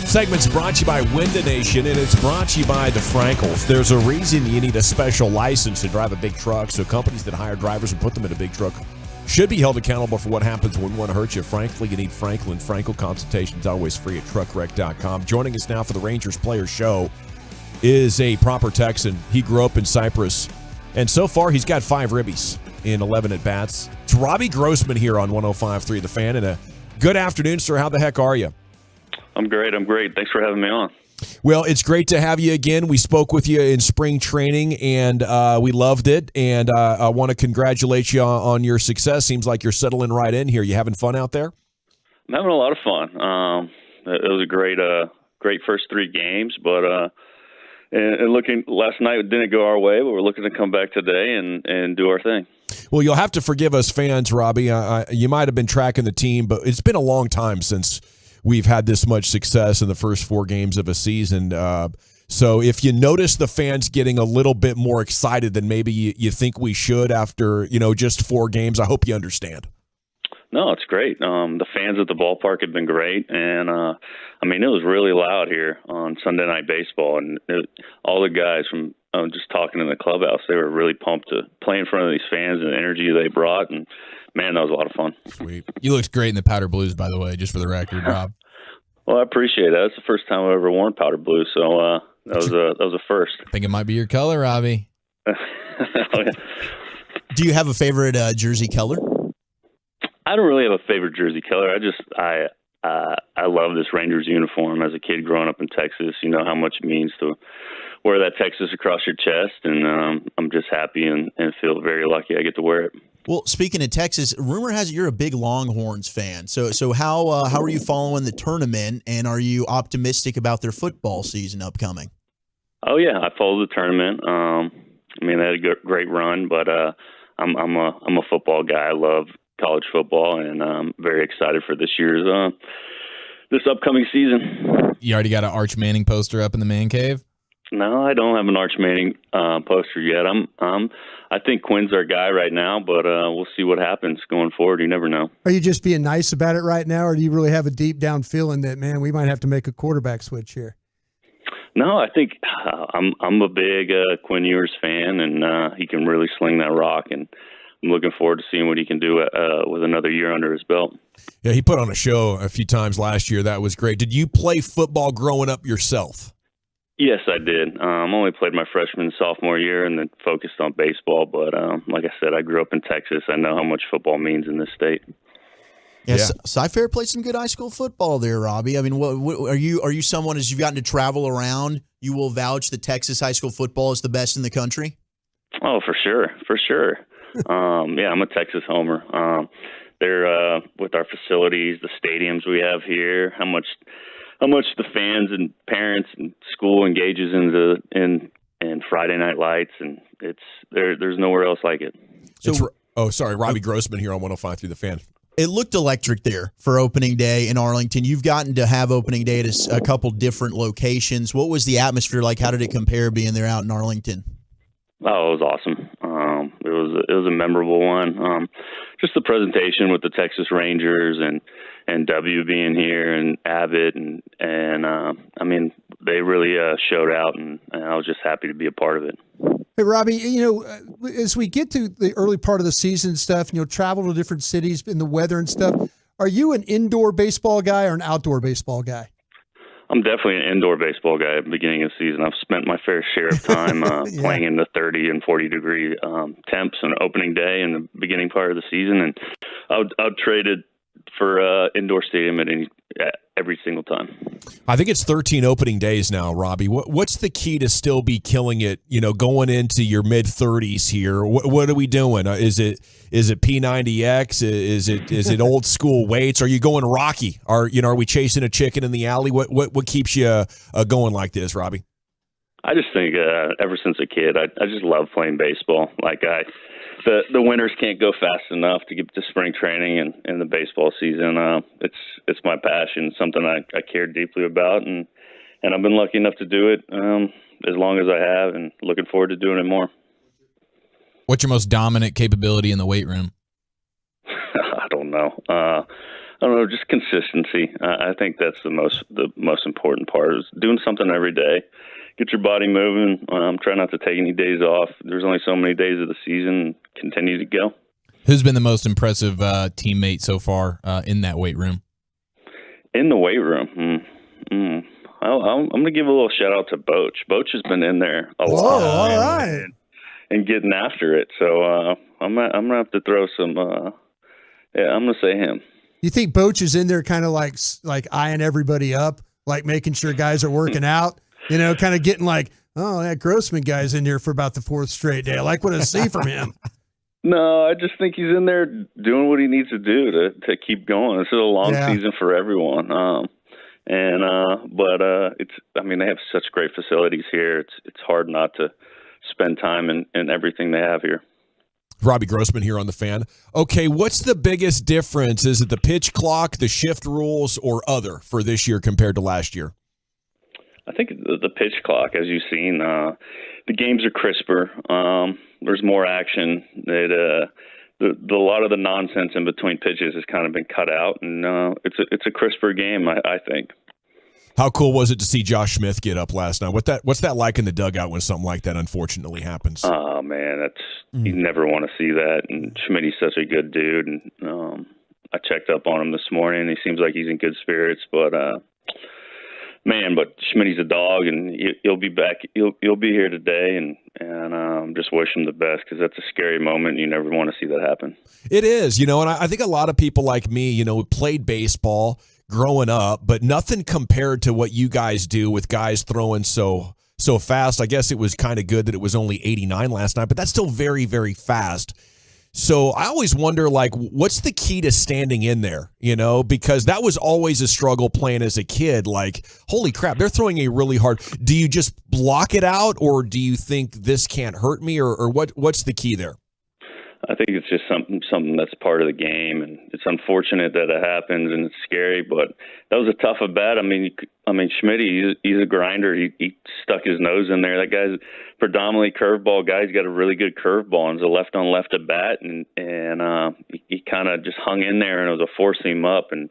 Segment's brought to you by Winda Nation, and it's brought to you by the Frankels. There's a reason you need a special license to drive a big truck, so companies that hire drivers and put them in a big truck should be held accountable for what happens when one hurts you. Frankly, you need Franklin. Frankel consultation's always free at truckwreck.com. Joining us now for the Rangers Players Show is a proper Texan. He grew up in Cyprus, and so far he's got 5 ribbies in 11 at-bats. It's Robbie Grossman here on 105.3 The Fan, and a good afternoon, sir. How the heck are you? I'm great. Thanks for having me on. Well, it's great to have you again. We spoke with you in spring training, and we loved it. And I want to congratulate you on your success. Seems like you're settling right in here. You having fun out there? I'm having a lot of fun. It was a great first 3 games, but and looking last night it didn't go our way, but we're looking to come back today and do our thing. Well, you'll have to forgive us fans, Robbie. You might have been tracking the team, but it's been a long time since we've had this much success in the first 4 games of a season. So if you notice the fans getting a little bit more excited than maybe you think we should after, just 4 games, I hope you understand. No, it's great. The fans at the ballpark have been great. And, it was really loud here on Sunday Night Baseball. And all the guys from just talking in the clubhouse, they were really pumped to play in front of these fans and the energy they brought. And, man, that was a lot of fun. Sweet. You looked great in the powder blues, by the way, just for the record, Rob. Well, I appreciate that. It's the first time I've ever worn powder blue, so that was a first. I think it might be your color, Robbie. Do you have a favorite jersey color? I don't really have a favorite jersey color. I love this Rangers uniform. As a kid growing up in Texas, you know how much it means to wear that Texas across your chest, and I'm just happy and feel very lucky I get to wear it. Well, speaking of Texas, rumor has it you're a big Longhorns fan. So how are you following the tournament, and are you optimistic about their football season upcoming? Oh yeah, I followed the tournament. They had a great run, but I'm a football guy. I love college football, and I'm very excited for this year's this upcoming season. You already got an Arch Manning poster up in the man cave? No, I don't have an Arch Manning poster yet. I think Quinn's our guy right now, but we'll see what happens going forward. You never know. Are you just being nice about it right now, or do you really have a deep down feeling that, man, we might have to make a quarterback switch here? No, I think I'm a big Quinn Ewers fan, and he can really sling that rock, and I'm looking forward to seeing what he can do with another year under his belt. Yeah, he put on a show a few times last year. That was great. Did you play football growing up yourself? Yes, I did. Only played my freshman and sophomore year and then focused on baseball. But like I said, I grew up in Texas. I know how much football means in this state. Yes, yeah. Cy-Fair played some good high school football there, Robbie. What are you someone, as you've gotten to travel around, you will vouch that Texas high school football is the best in the country? Oh, for sure. Yeah, I'm a Texas homer. They're with our facilities, the stadiums we have here, how much the fans and parents and school engages in Friday Night Lights, and there's nowhere else like it. Robbie Grossman here on 105.3 The Fan. It looked electric there for opening day in Arlington. You've gotten to have opening day at a couple different locations. What was the atmosphere like? How did it compare being there out in Arlington? Oh, it was awesome. It was a memorable one. Just the presentation with the Texas Rangers and W being here and Abbott and they really showed out, and I was just happy to be a part of it. Hey, Robbie, as we get to the early part of the season stuff, travel to different cities in the weather and stuff, are you an indoor baseball guy or an outdoor baseball guy? I'm definitely an indoor baseball guy at the beginning of the season. I've spent my fair share of time playing in the 30 and 40 degree temps on opening day and the beginning part of the season. And I'd trade it for indoor stadium at every single time. I think it's 13 opening days now, Robbie. What's the key to still be killing it, going into your mid-30s here? What are we doing? Is it P90X? Is it old school weights? Are you going Rocky? Are we chasing a chicken in the alley? What keeps you going like this, Robbie? I just think ever since a kid, I just love playing baseball. The winters can't go fast enough to get to spring training and the baseball season. It's my passion, something I care deeply about, and I've been lucky enough to do it as long as I have, and looking forward to doing it more. What's your most dominant capability in the weight room? I don't know. don't know, just consistency. I think that's the most important part is doing something every day. Get your body moving. Try not to take any days off. There's only so many days of the season. Continue to go. Who's been the most impressive teammate so far in that weight room? In the weight room, I'm going to give a little shout out to Boach. Boach has been in there a lot. All right. And getting after it. So I'm gonna have to throw some. I'm gonna say him. You think Boach is in there kind of like eyeing everybody up, like making sure guys are working out, kind of getting like, oh, that Grossman guy's in here for about the 4th straight day. I like what I see from him. No, I just think he's in there doing what he needs to do to keep going. This is a long season for everyone. But they have such great facilities here. It's hard not to spend time in everything they have here. Robbie Grossman here on The Fan. Okay, what's the biggest difference? Is it the pitch clock, the shift rules, or other for this year compared to last year? I think the pitch clock, as you've seen, the games are crisper. There's more action. A lot of the nonsense in between pitches has kind of been cut out, and it's a crisper game, I think. How cool was it to see Josh Smith get up last night? What's that like in the dugout when something like that unfortunately happens? Oh man, you never want to see that. And Schmidt's such a good dude, and I checked up on him this morning. He seems like he's in good spirits, but Schmidt's a dog, and he'll be back. He'll be here today, and just wish him the best because that's a scary moment. You never want to see that happen. It is, and I think a lot of people like me, played baseball growing up, but nothing compared to what you guys do with guys throwing so fast. I guess it was kind of good that it was only 89 last night, but that's still very, very fast. So I always wonder, what's the key to standing in there, because that was always a struggle playing as a kid. Like, holy crap, they're throwing a really hard. Do you just block it out, or do you think this can't hurt me, or what's the key there? I think it's just something that's part of the game, and it's unfortunate that it happens, and it's scary. But that was a tough at bat. Schmidt, he's a grinder. He stuck his nose in there. That guy's predominantly curveball guy. He's got a really good curveball, and it's a left on left at bat, and he kind of just hung in there, and it was a four seam up, and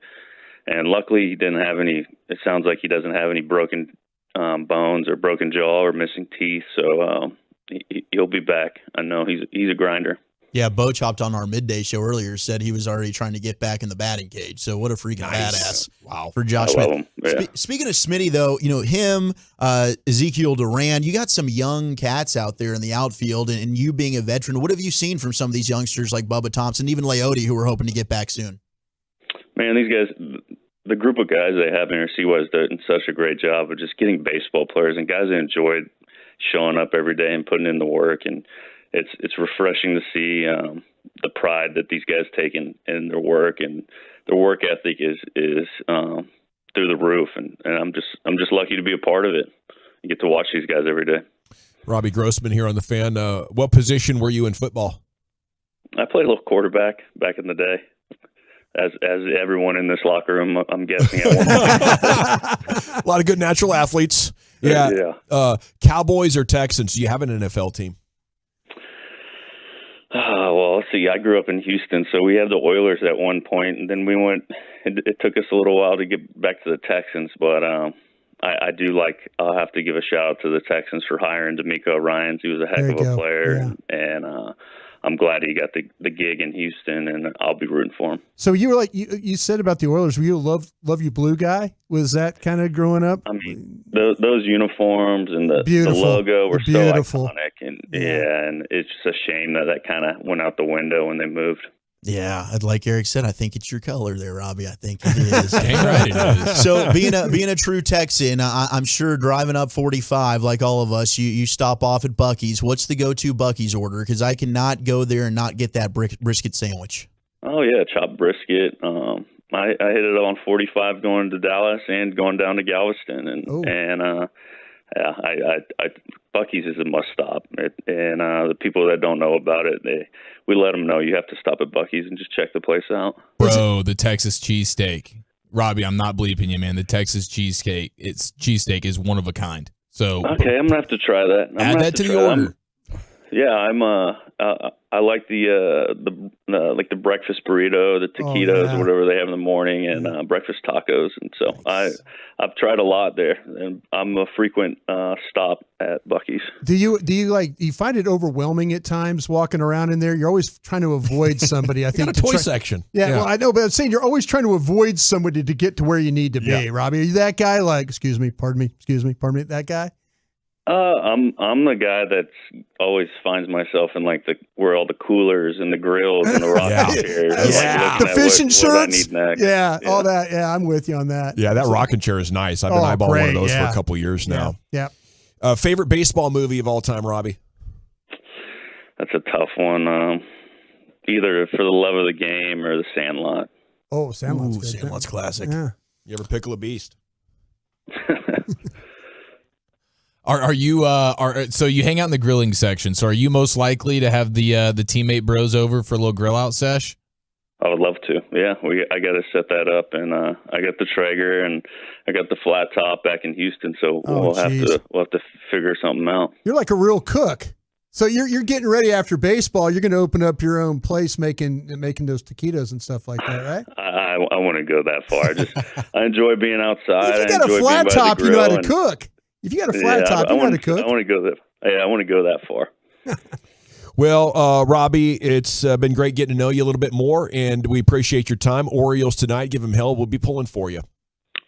luckily he didn't have any. It sounds like he doesn't have any broken bones or broken jaw or missing teeth, so he'll be back. I know he's a grinder. Yeah, Boach hopped on our midday show earlier, said he was already trying to get back in the batting cage. So what a freaking badass. Wow. For Josh Smith. Yeah. Speaking of Smitty, though, him, Ezekiel Duran, you got some young cats out there in the outfield, and you being a veteran, what have you seen from some of these youngsters like Bubba Thompson, even Leote, who are hoping to get back soon? Man, these guys, the group of guys they have in here, CY's done such a great job of just getting baseball players and guys that enjoy showing up every day and putting in the work, and it's refreshing to see the pride that these guys take in their work, and their work ethic is through the roof, and I'm just lucky to be a part of it and get to watch these guys every day. Robbie Grossman here on The Fan. What position were you in football? I played a little quarterback back in the day, as everyone in this locker room, I'm guessing. At one point. A lot of good natural athletes. Yeah. Cowboys or Texans? Do you have an NFL team? Well, let's see. I grew up in Houston, so we had the Oilers at one point, and then we went. It took us a little while to get back to the Texans, but I do like. I'll have to give a shout out to the Texans for hiring D'Amico Ryans. He was a heck of a player, and I'm glad he got the gig in Houston, and I'll be rooting for him. So you were like you said about the Oilers. Were you a love you blue guy? Was that kind of growing up? I mean, those uniforms and the logo were so iconic, and and it's just a shame that kind of went out the window when they moved. Yeah, like Eric said, I think it's your color there, Robbie. I think it is. Dang right it is. So being a true Texan, I'm sure driving up 45 like all of us, you stop off at Buc-ee's. What's the go-to Buc-ee's order? Because I cannot go there and not get that brisket sandwich. Oh yeah, chopped brisket. I hit it on 45 going to Dallas and going down to Galveston, and Buc-ee's is a must stop. And the people that don't know about it, we let them know you have to stop at Buc-ee's and just check the place out. Bro, the Texas cheesesteak. Robbie, I'm not bleeping you, man. The Texas cheesesteak is one of a kind. So okay, I'm gonna have to try that. Add that to the order. I'm I like the breakfast burrito, the taquitos, or whatever they have in the morning, and breakfast tacos. And so I've tried a lot there, and I'm a frequent stop at Buc-ee's. Do you find it overwhelming at times walking around in there? You're always trying to avoid somebody. I think got a toy section. Yeah, well, I know, but I'm saying you're always trying to avoid somebody to get to where you need to be. Robbie, are you that guy? Like, excuse me, pardon me, that guy? I'm the guy that's always finds myself in like where all the coolers and the grills and the rocking chairs, the fishing shirts, all that. Yeah, I'm with you on that. Yeah, that rocking chair is nice. I've been eyeballing one of those for a couple years now. Yeah. Favorite baseball movie of all time, Robbie? That's a tough one. Either For the Love of the Game or The Sandlot. Oh, Sandlot's good. Sandlot's classic. Yeah. You ever pickle a beast? Are you so you hang out in the grilling section? So are you most likely to have the teammate bros over for a little grill out sesh? I would love to. Yeah, I got to set that up, and I got the Traeger and I got the flat top back in Houston, so we'll have to figure something out. You're like a real cook. So you're getting ready after baseball. You're going to open up your own place making those taquitos and stuff like that, right? I want to go that far. I enjoy being outside. If you got a flat top, you know how to cook. If you got a flat top, you know how to cook. I want to go that. Yeah, I want to go that far. Well, Robbie, it's been great getting to know you a little bit more, and we appreciate your time. Orioles tonight, give them hell. We'll be pulling for you.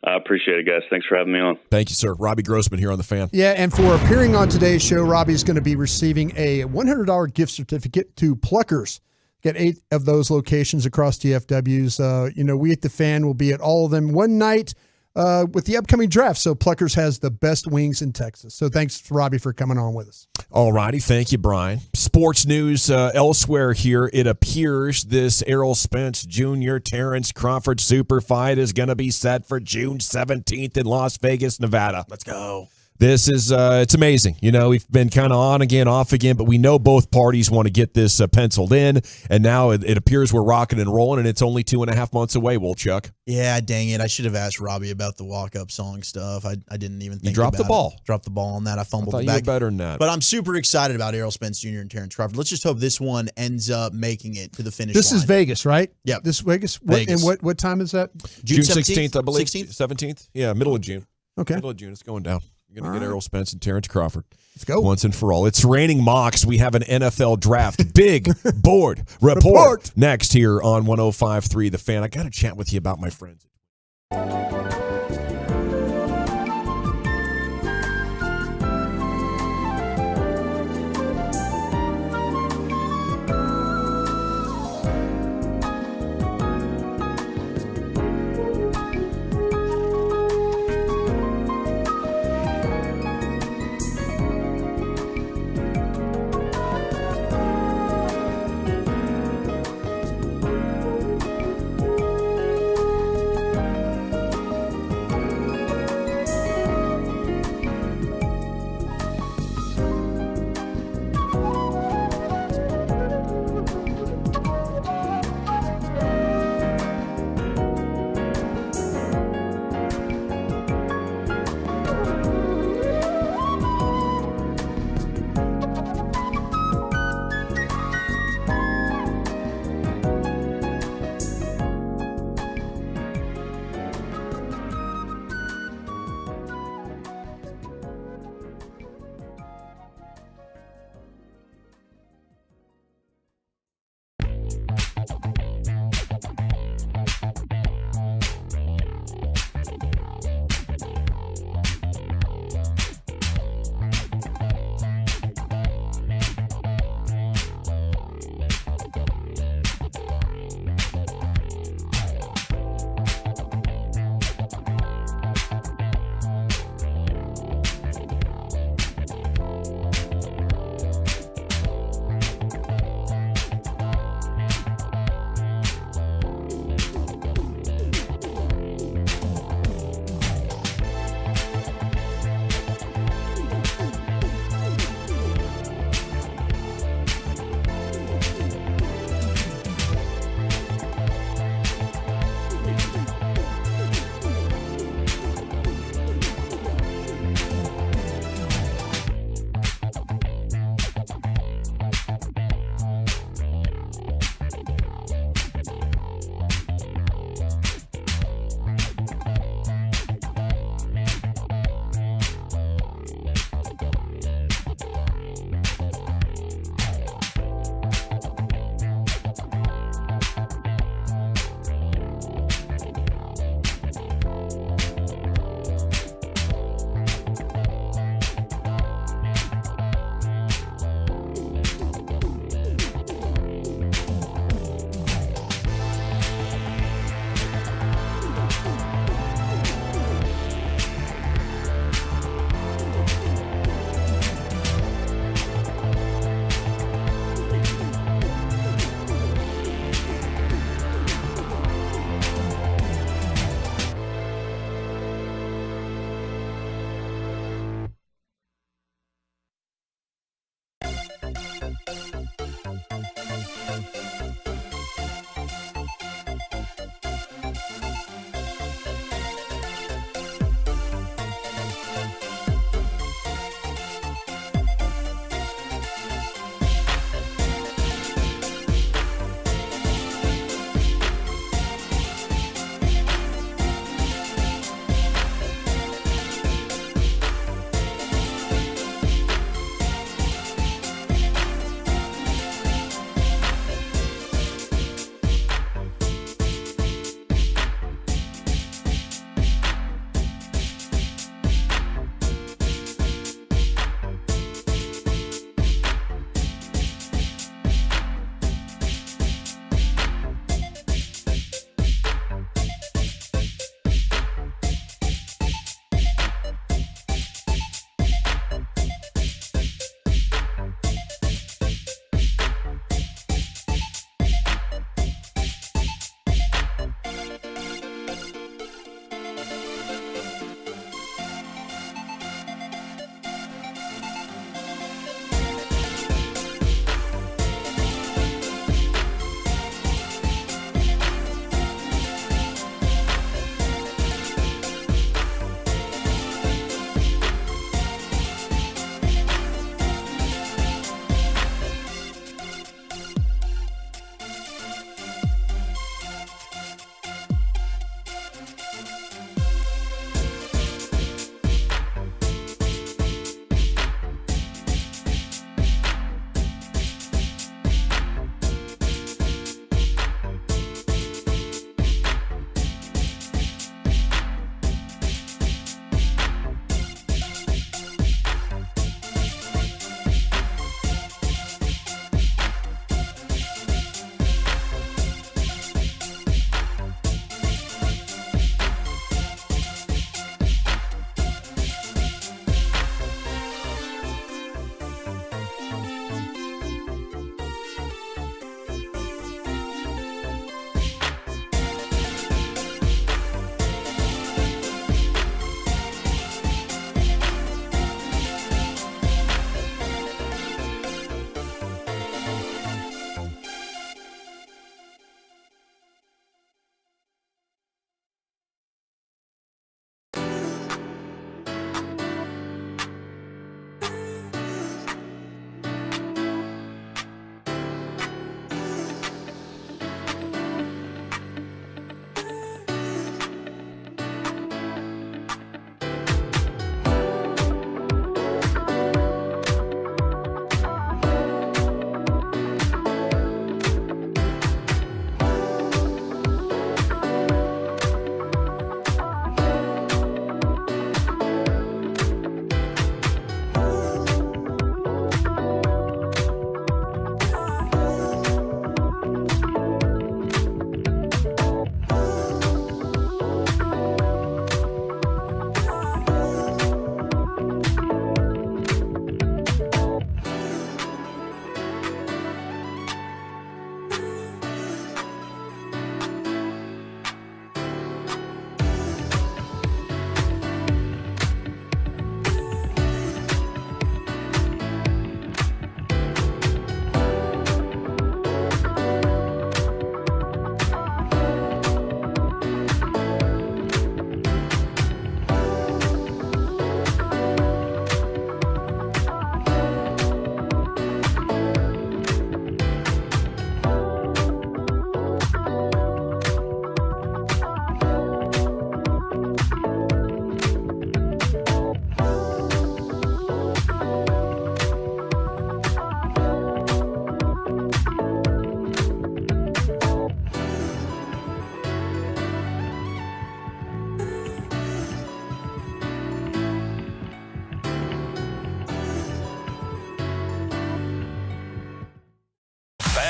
I appreciate it, guys. Thanks for having me on. Thank you, sir. Robbie Grossman here on The Fan. Yeah, and for appearing on today's show, Robbie's going to be receiving a $100 gift certificate to Pluckers. Get 8 of those locations across DFWs. We at The Fan will be at all of them one night with the upcoming draft. So Pluckers has the best wings in Texas. So thanks, Robbie, for coming on with us. All righty. Thank you, Brian. Sports news elsewhere here. It appears this Errol Spence Jr. Terrence Crawford super fight is going to be set for June 17th in Las Vegas, Nevada. Let's go. This is it's amazing. We've been kind of on again, off again, but we know both parties want to get this penciled in, and now it appears we're rocking and rolling, and it's only 2.5 months away, Wolchuk. Yeah, dang it. I should have asked Robbie about the walk-up song stuff. I didn't even think You dropped about the ball. it. Dropped the ball on that. I fumbled I thought it back. you were better than that. But I'm super excited about Errol Spence Jr. and Terrence Crawford. Let's just hope this one ends up making it to the finish This line. is Vegas, right? Yep. This Vegas. Vegas. And what time is that? June 16th, I believe. 17th? Yeah, middle of June. Okay. Middle of June. It's going down. You're going to get Errol Spence and Terrence Crawford. Let's go. Once and for all. It's raining mocks. We have an NFL draft. Big board report. Next here on 105.3 The Fan. I got to chat with you about my friends.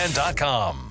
rant.com.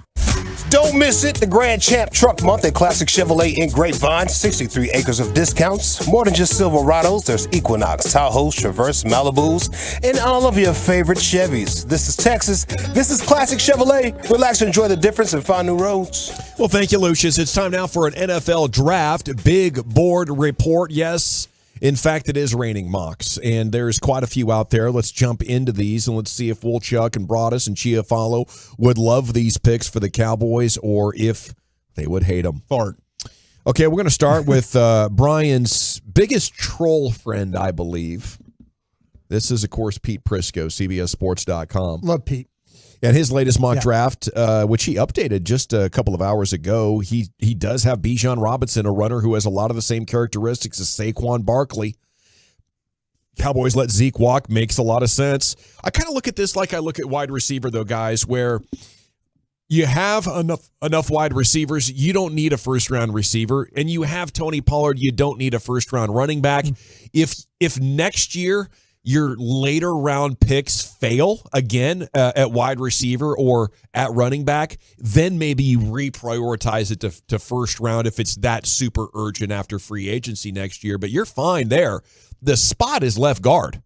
Don't miss it. The Grand Champ Truck Month at Classic Chevrolet in Grapevine. 63 acres of discounts. More than just Silverados. There's Equinox, Tahoes, Traverse, Malibus, and all of your favorite Chevys. This is Texas. This is Classic Chevrolet. Relax, enjoy the difference, and find new roads. Well, thank you, Lucius. It's time now for an NFL draft. Big board report. Yes. In fact, it is raining mocks, and there's quite a few out there. Let's jump into these, and let's see if Woolchuck and Broadus and Chiafalo would love these picks for the Cowboys or if they would hate them. Fart. Okay, we're going to start with Brian's biggest troll friend, I believe. This is, of course, Pete Prisco, CBSSports.com. Love Pete. And his latest mock draft, which he updated just a couple of hours ago, he does have Bijan Robinson, a runner who has a lot of the same characteristics as Saquon Barkley. Cowboys let Zeke walk, makes a lot of sense. I kind of look at this like I look at wide receiver, though, guys, where you have enough wide receivers, you don't need a first-round receiver, and you have Tony Pollard, you don't need a first-round running back. If next year your later round picks fail again at wide receiver or at running back, then maybe you reprioritize it to first round if it's that super urgent after free agency next year. But you're fine there. The spot is left guard.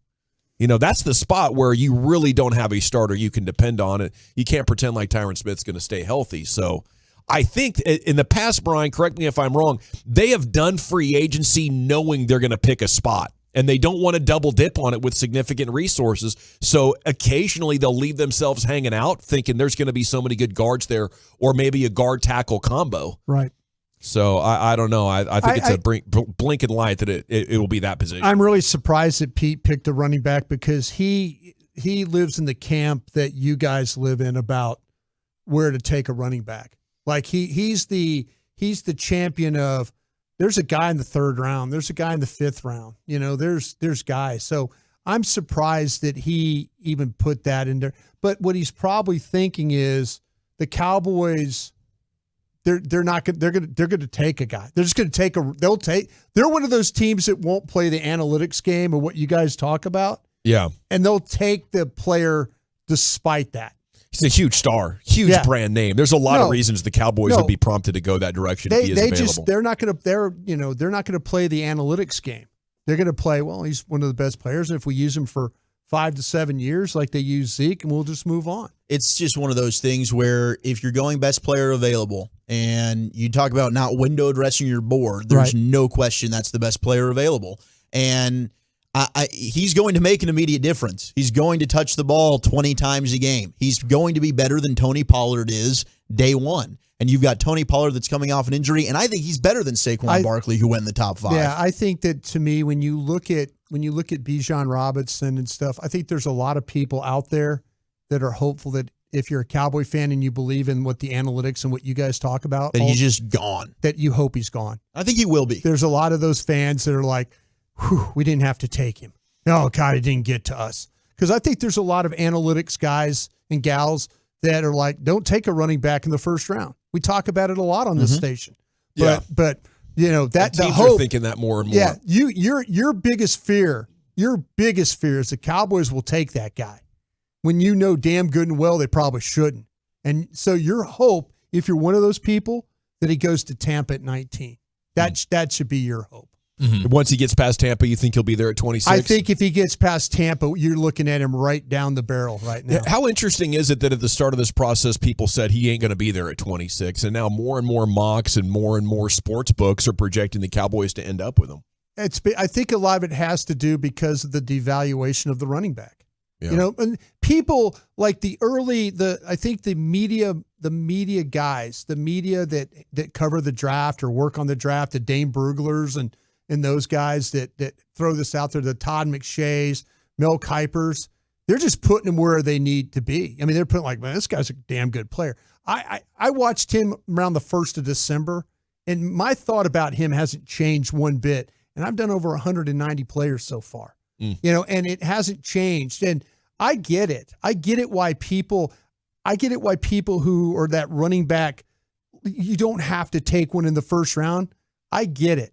You know, that's the spot where you really don't have a starter you can depend on. It. You can't pretend like Tyron Smith's going to stay healthy. So I think in the past, Brian, correct me if I'm wrong, they have done free agency knowing they're going to pick a spot. And they don't want to double dip on it with significant resources. So occasionally they'll leave themselves hanging out thinking there's going to be so many good guards there or maybe a guard tackle combo. Right. So I don't know. I think it's a blinking light that it will be that position. I'm really surprised that Pete picked a running back because he lives in the camp that you guys live in about where to take a running back. Like he's the champion of, there's a guy in the third round. There's a guy in the fifth round. You know, there's guys. So I'm surprised that he even put that in there. But what he's probably thinking is the Cowboys, they're going to take a guy. They're just going to they're one of those teams that won't play the analytics game or what you guys talk about. Yeah. And they'll take the player despite that. He's a huge star, huge brand name. There's a lot of reasons the Cowboys would be prompted to go that direction if he is available. They're not going to play the analytics game. They're going to play, well, he's one of the best players. And if we use him for 5 to 7 years like they use Zeke, and we'll just move on. It's just one of those things where if you're going best player available and you talk about not window dressing your board, there's no question that's the best player available. And he's going to make an immediate difference. He's going to touch the ball 20 times a game. He's going to be better than Tony Pollard is day one. And you've got Tony Pollard that's coming off an injury, and I think he's better than Saquon Barkley, who went in the top 5. Yeah, I think that to me, when you look at Bijan Robinson and stuff, I think there's a lot of people out there that are hopeful that if you're a Cowboy fan and you believe in what the analytics and what you guys talk about, that he's just gone. That you hope he's gone. I think he will be. There's a lot of those fans that are like, whew, we didn't have to take him. Oh, God, it didn't get to us. Because I think there's a lot of analytics guys and gals that are like, don't take a running back in the first round. We talk about it a lot on this station. But you know, that teams the hope, are thinking that more and more. Yeah, your biggest fear is the Cowboys will take that guy when you know damn good and well they probably shouldn't. And so your hope, if you're one of those people, that he goes to Tampa at 19. That should be your hope. Mm-hmm. Once he gets past Tampa, you think he'll be there at 26? I think if he gets past Tampa, you're looking at him right down the barrel right now. How interesting is it that at the start of this process, people said he ain't going to be there at 26, and now more and more mocks and more sports books are projecting the Cowboys to end up with him? I think a lot of it has to do because of the devaluation of the running back. Yeah. You know, and people like I think the media guys, the media that cover the draft or work on the draft, the Dane Bruglers and those guys that throw this out there, the Todd McShays, Mel Kipers, they're just putting him where they need to be. I mean, they're putting like, man, this guy's a damn good player. I watched him around the 1st of December, and my thought about him hasn't changed one bit. And I've done over 190 players so far, you know, and it hasn't changed. And I get it. I get it why people who are that running back, you don't have to take one in the first round. I get it.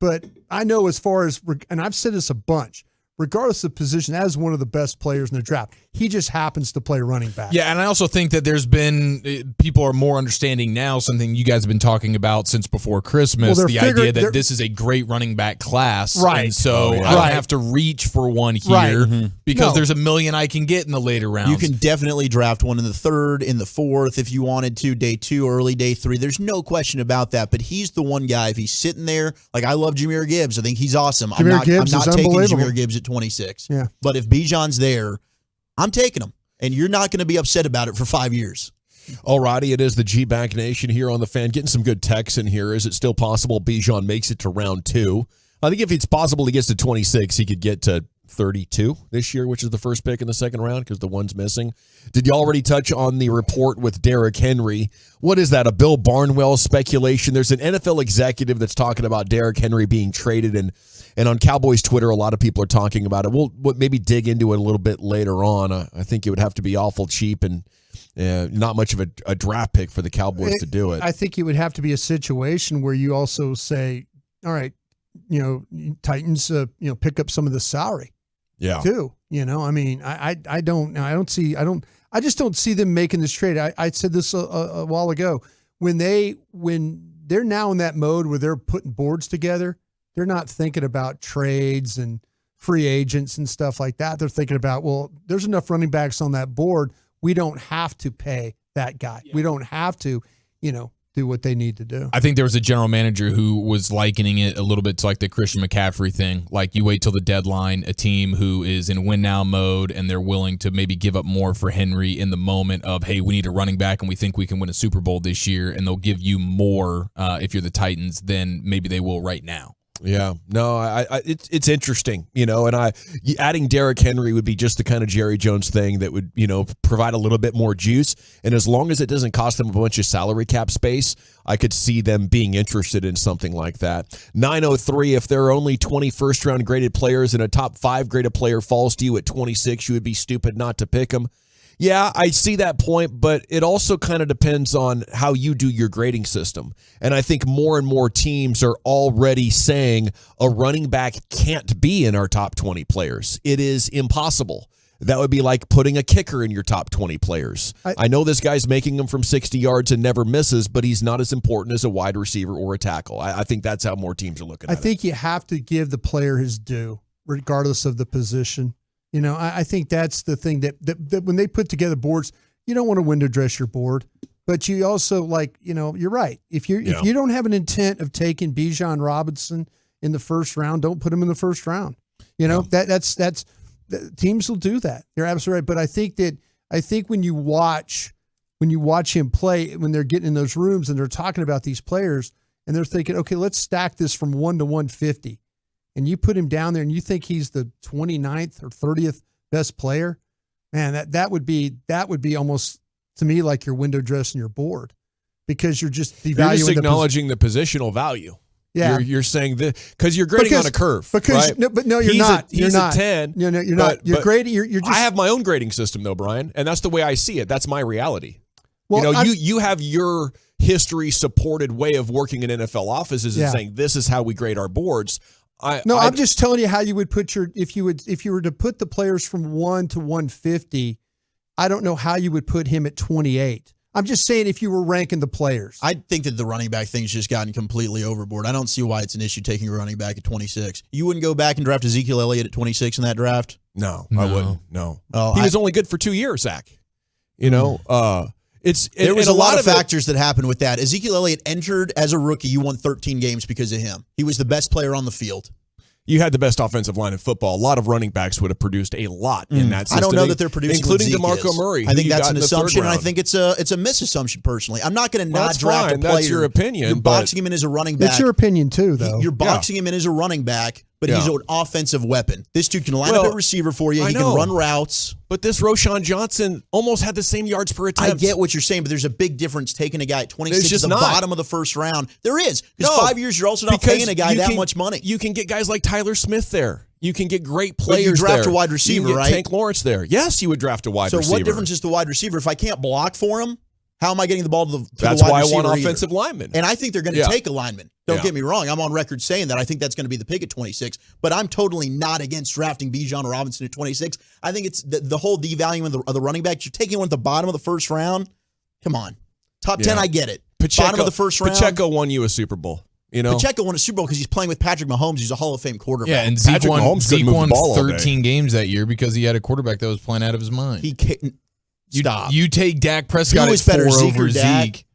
But I know as far as, and I've said this a bunch, regardless of position, as one of the best players in the draft, He just happens to play running back. Yeah, and I also think that there's been people are more understanding now, something you guys have been talking about since before Christmas, the idea that this is a great running back class. Right. And so I don't have to reach for one here because there's a million I can get in the later rounds. You can definitely draft one in the 3rd, in the 4th if you wanted to, day 2, early day 3. There's no question about that. But he's the one guy, if he's sitting there, like I love Jahmyr Gibbs. I think he's awesome. I'm not taking Jahmyr Gibbs at 26. Yeah. But if Bijan's there, I'm taking him, and you're not going to be upset about it for 5 years. Alrighty, it is the G-Bag Nation here on the Fan. Getting some good texts in here. Is it still possible Bijan makes it to round 2? I think if it's possible he gets to 26, he could get to 32 this year, which is the first pick in the second round because the one's missing. Did you already touch on the report with Derrick Henry? What is that, a Bill Barnwell speculation? There's an NFL executive that's talking about Derrick Henry being traded, and on Cowboys Twitter, a lot of people are talking about it. We'll maybe dig into it a little bit later on. I think it would have to be awful cheap and not much of a draft pick for the Cowboys to do it. I think it would have to be a situation where you also say, all right, Titans, pick up some of the salary. Yeah. Too. I mean, I just don't see them making this trade. I said this a while ago. When they're now in that mode where they're putting boards together, they're not thinking about trades and free agents and stuff like that. They're thinking about, well, there's enough running backs on that board. We don't have to pay that guy. Yeah. We don't have to, do what they need to do. I think there was a general manager who was likening it a little bit to like the Christian McCaffrey thing. Like you wait till the deadline, a team who is in win now mode and they're willing to maybe give up more for Henry in the moment of, hey, we need a running back and we think we can win a Super Bowl this year, and they'll give you more if you're the Titans than maybe they will right now. Yeah, no, it's interesting, and adding Derrick Henry would be just the kind of Jerry Jones thing that would, provide a little bit more juice. And as long as it doesn't cost them a bunch of salary cap space, I could see them being interested in something like that. 903, if there are only 20 first-round graded players and a top 5 graded player falls to you at 26, you would be stupid not to pick them. Yeah, I see that point, but it also kind of depends on how you do your grading system. And I think more and more teams are already saying a running back can't be in our top 20 players. It is impossible. That would be like putting a kicker in your top 20 players. I know this guy's making them from 60 yards and never misses, but he's not as important as a wide receiver or a tackle. I think that's how more teams are looking at it. I think you have to give the player his due, regardless of the position. I think that's the thing that when they put together boards, you don't want to window dress your board, but you also you're right. If you don't have an intent of taking Bijan Robinson in the first round, don't put him in the first round. That's teams will do that. You're absolutely right. But I think when you watch him play, when they're getting in those rooms and they're talking about these players and they're thinking, okay, let's stack this from 1 to 150. And you put him down there and you think he's the 29th or 30th best player, man, that would be almost to me like you're window dressing your board because you're just devaluing. You're just acknowledging the positional value. Yeah, you're saying that because you're grading on a curve. Because right? No, you're not. He's a 10. No, you're not. You're grading. You're just. I have my own grading system though, Brian, and that's the way I see it. That's my reality. Well, you have your history supported way of working in NFL offices and saying this is how we grade our boards. I'm just telling you how you would put if you were to put the players from 1 to 150, I don't know how you would put him at 28. I'm just saying if you were ranking the players. I think that the running back thing's just gotten completely overboard. I don't see why it's an issue taking a running back at 26. You wouldn't go back and draft Ezekiel Elliott at 26 in that draft? No. I wouldn't. No. He was only good for 2 years, Zach. There was a lot of factors that happened with that. Ezekiel Elliott entered as a rookie. You won 13 games because of him. He was the best player on the field. You had the best offensive line in football. A lot of running backs would have produced a lot in that system. I don't know that they're producing, including DeMarco Murray. I think that's an assumption, and I think it's a misassumption. Personally, I'm not going to not draft a player. That's your opinion. You're boxing him in as a running back. It's your opinion too, though. You're boxing him in as a running back, but he's an offensive weapon. This dude can line up at receiver for you. He can run routes. But this Roshan Johnson almost had the same yards per attempt. I get what you're saying, but there's a big difference taking a guy at 26 at the bottom of the first round. There is. Because 5 years, you're also not paying a guy that much money. You can get guys like Tyler Smith there. You can get great players there. You draft a wide receiver, you can get right? Tank Lawrence there. Yes, you would draft a wide receiver. So what difference is the wide receiver? If I can't block for him, How am I getting the ball to the That's wide why I receiver want either? offensive linemen. And I think they're going to take a lineman. Don't get me wrong. I'm on record saying that. I think that's going to be the pick at 26. But I'm totally not against drafting Bijan or Robinson at 26. I think it's the whole devaluing of the running backs. You're taking one at the bottom of the first round. Come on. Top 10, I get it. Bottom of the first round. Pacheco won you a Super Bowl. You know, Pacheco won a Super Bowl because he's playing with Patrick Mahomes. He's a Hall of Fame quarterback. Yeah, and Zeke won 13 games that year because he had a quarterback that was playing out of his mind. He can't. Stop. You take Dak Prescott Who is at 4 better, Zeke over or Dak? Zeke.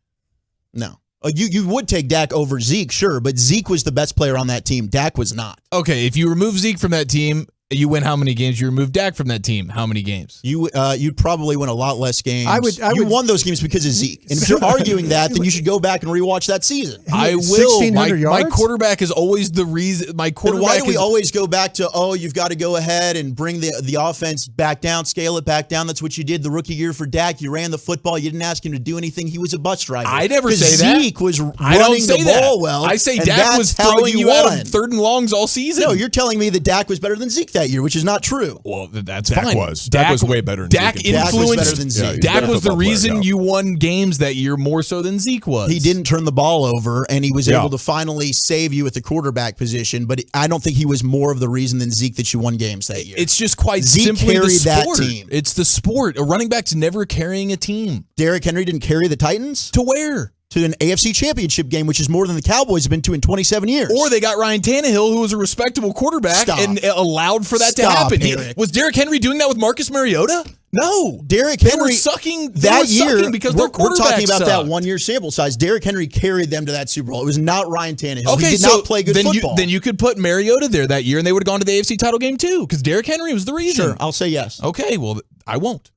No. You would take Dak over Zeke, sure, but Zeke was the best player on that team. Dak was not. Okay, if you remove Zeke from that team, you win how many games? You remove Dak from that team, how many games? You'd probably win a lot less games. You would won those games because of Zeke. And if you're arguing that, then you should go back and rewatch that season. I will. My quarterback is always the reason. My quarterback. Then why do we always go back to, you've got to go ahead and bring the offense back down, scale it back down? That's what you did the rookie year for Dak. You ran the football. You didn't ask him to do anything. He was a bus driver. I never say that. Zeke was running the ball well. I say and Dak was that's how throwing you won. out of 3rd and longs all season. No, you're telling me that Dak was better than Zeke that year, which is not true. Well, that's Dak fine. was. Dak was way better than Dak Zeke. influenced. Dak was better than Zeke. Dak was the reason you won games that year more so than Zeke was. He didn't turn the ball over, and he was able to finally save you at the quarterback position, but I don't think he was more of the reason than Zeke that you won games that year. It's just quite Zeke simply carried the sport. that team. It's the sport. A running back's never carrying a team. Derrick Henry didn't carry the Titans? To where? To an AFC championship game, which is more than the Cowboys have been to in 27 years. Or they got Ryan Tannehill, who was a respectable quarterback, and allowed for that to happen. Was Derrick Henry doing that with Marcus Mariota? No. Derrick They Henry were sucking that year because their we're quarterback talking about that sucked. 1 year sample size. Derrick Henry carried them to that Super Bowl. It was not Ryan Tannehill. Okay, he did so not play good then football. then you could put Mariota there that year, and they would have gone to the AFC title game too, because Derrick Henry was the reason. Sure, I'll say yes. Okay, well, I won't.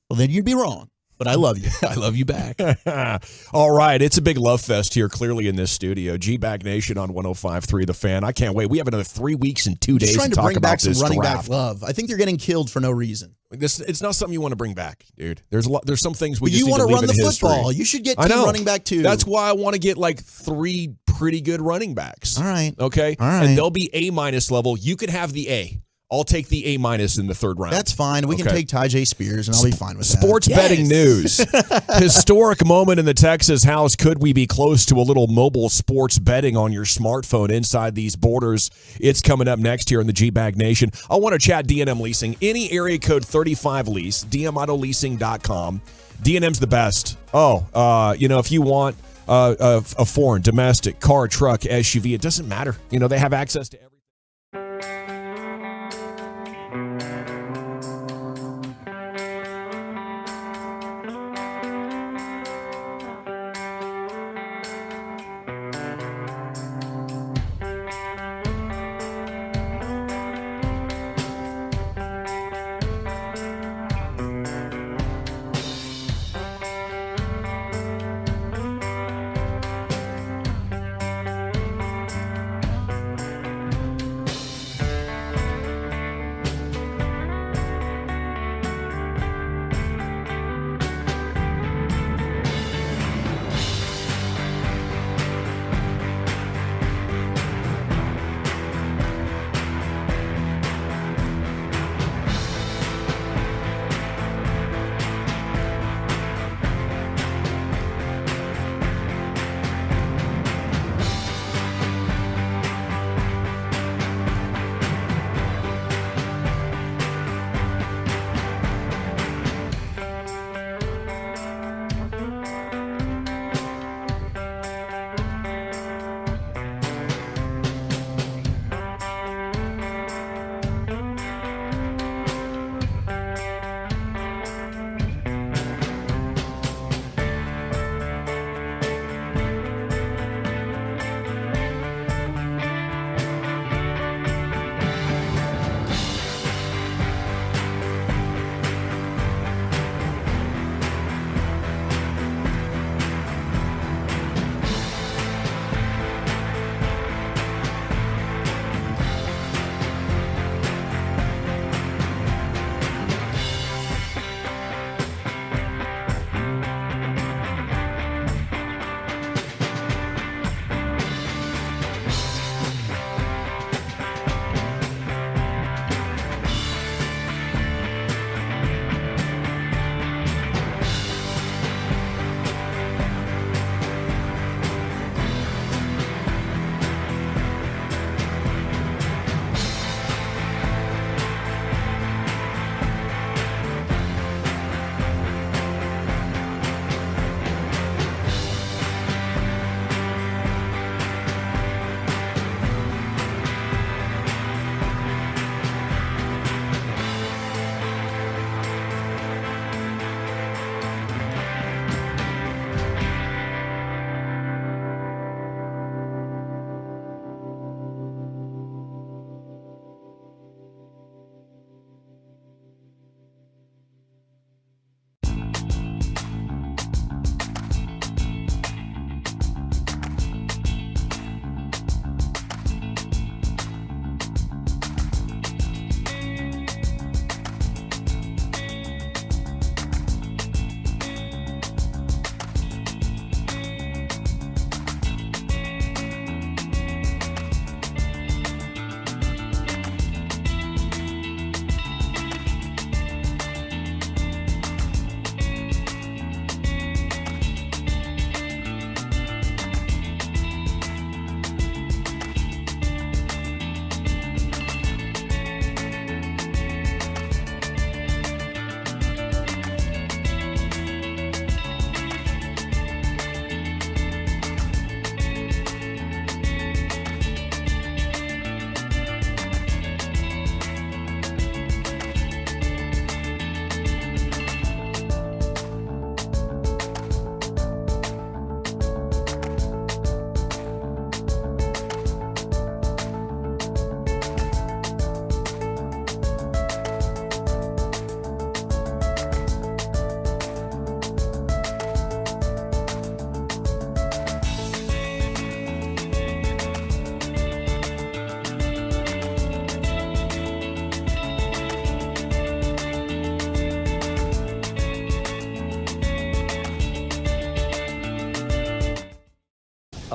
Well, then you'd be wrong. But I love you. I love you back. All right. It's a big love fest here, clearly, in this studio. G-Bag Nation on 105.3 The Fan. I can't wait. We have another 3 weeks and 2 days Just trying to to talk bring about back some this running draft. back love. I think they're getting killed for no reason. It's not something you want to bring back, dude. There's some things we But just you need want to to leave run in the history. football. You should get I team know. running back too. That's why I want to get like 3 pretty good running backs. All right. Okay? All right. And they'll be A- level. You could have the A. I'll take the A- in the 3rd round. That's fine. We can take Tajay Spears, and I'll be fine with that. Sports betting news. Historic moment in the Texas House. Could we be close to a little mobile sports betting on your smartphone inside these borders? It's coming up next here in the G-Bag Nation. I want to chat D&M Leasing. Any area code 35 lease, dmautoleasing.com. D&M's the best. If you want a foreign, domestic, car, truck, SUV, it doesn't matter. They have access to everything.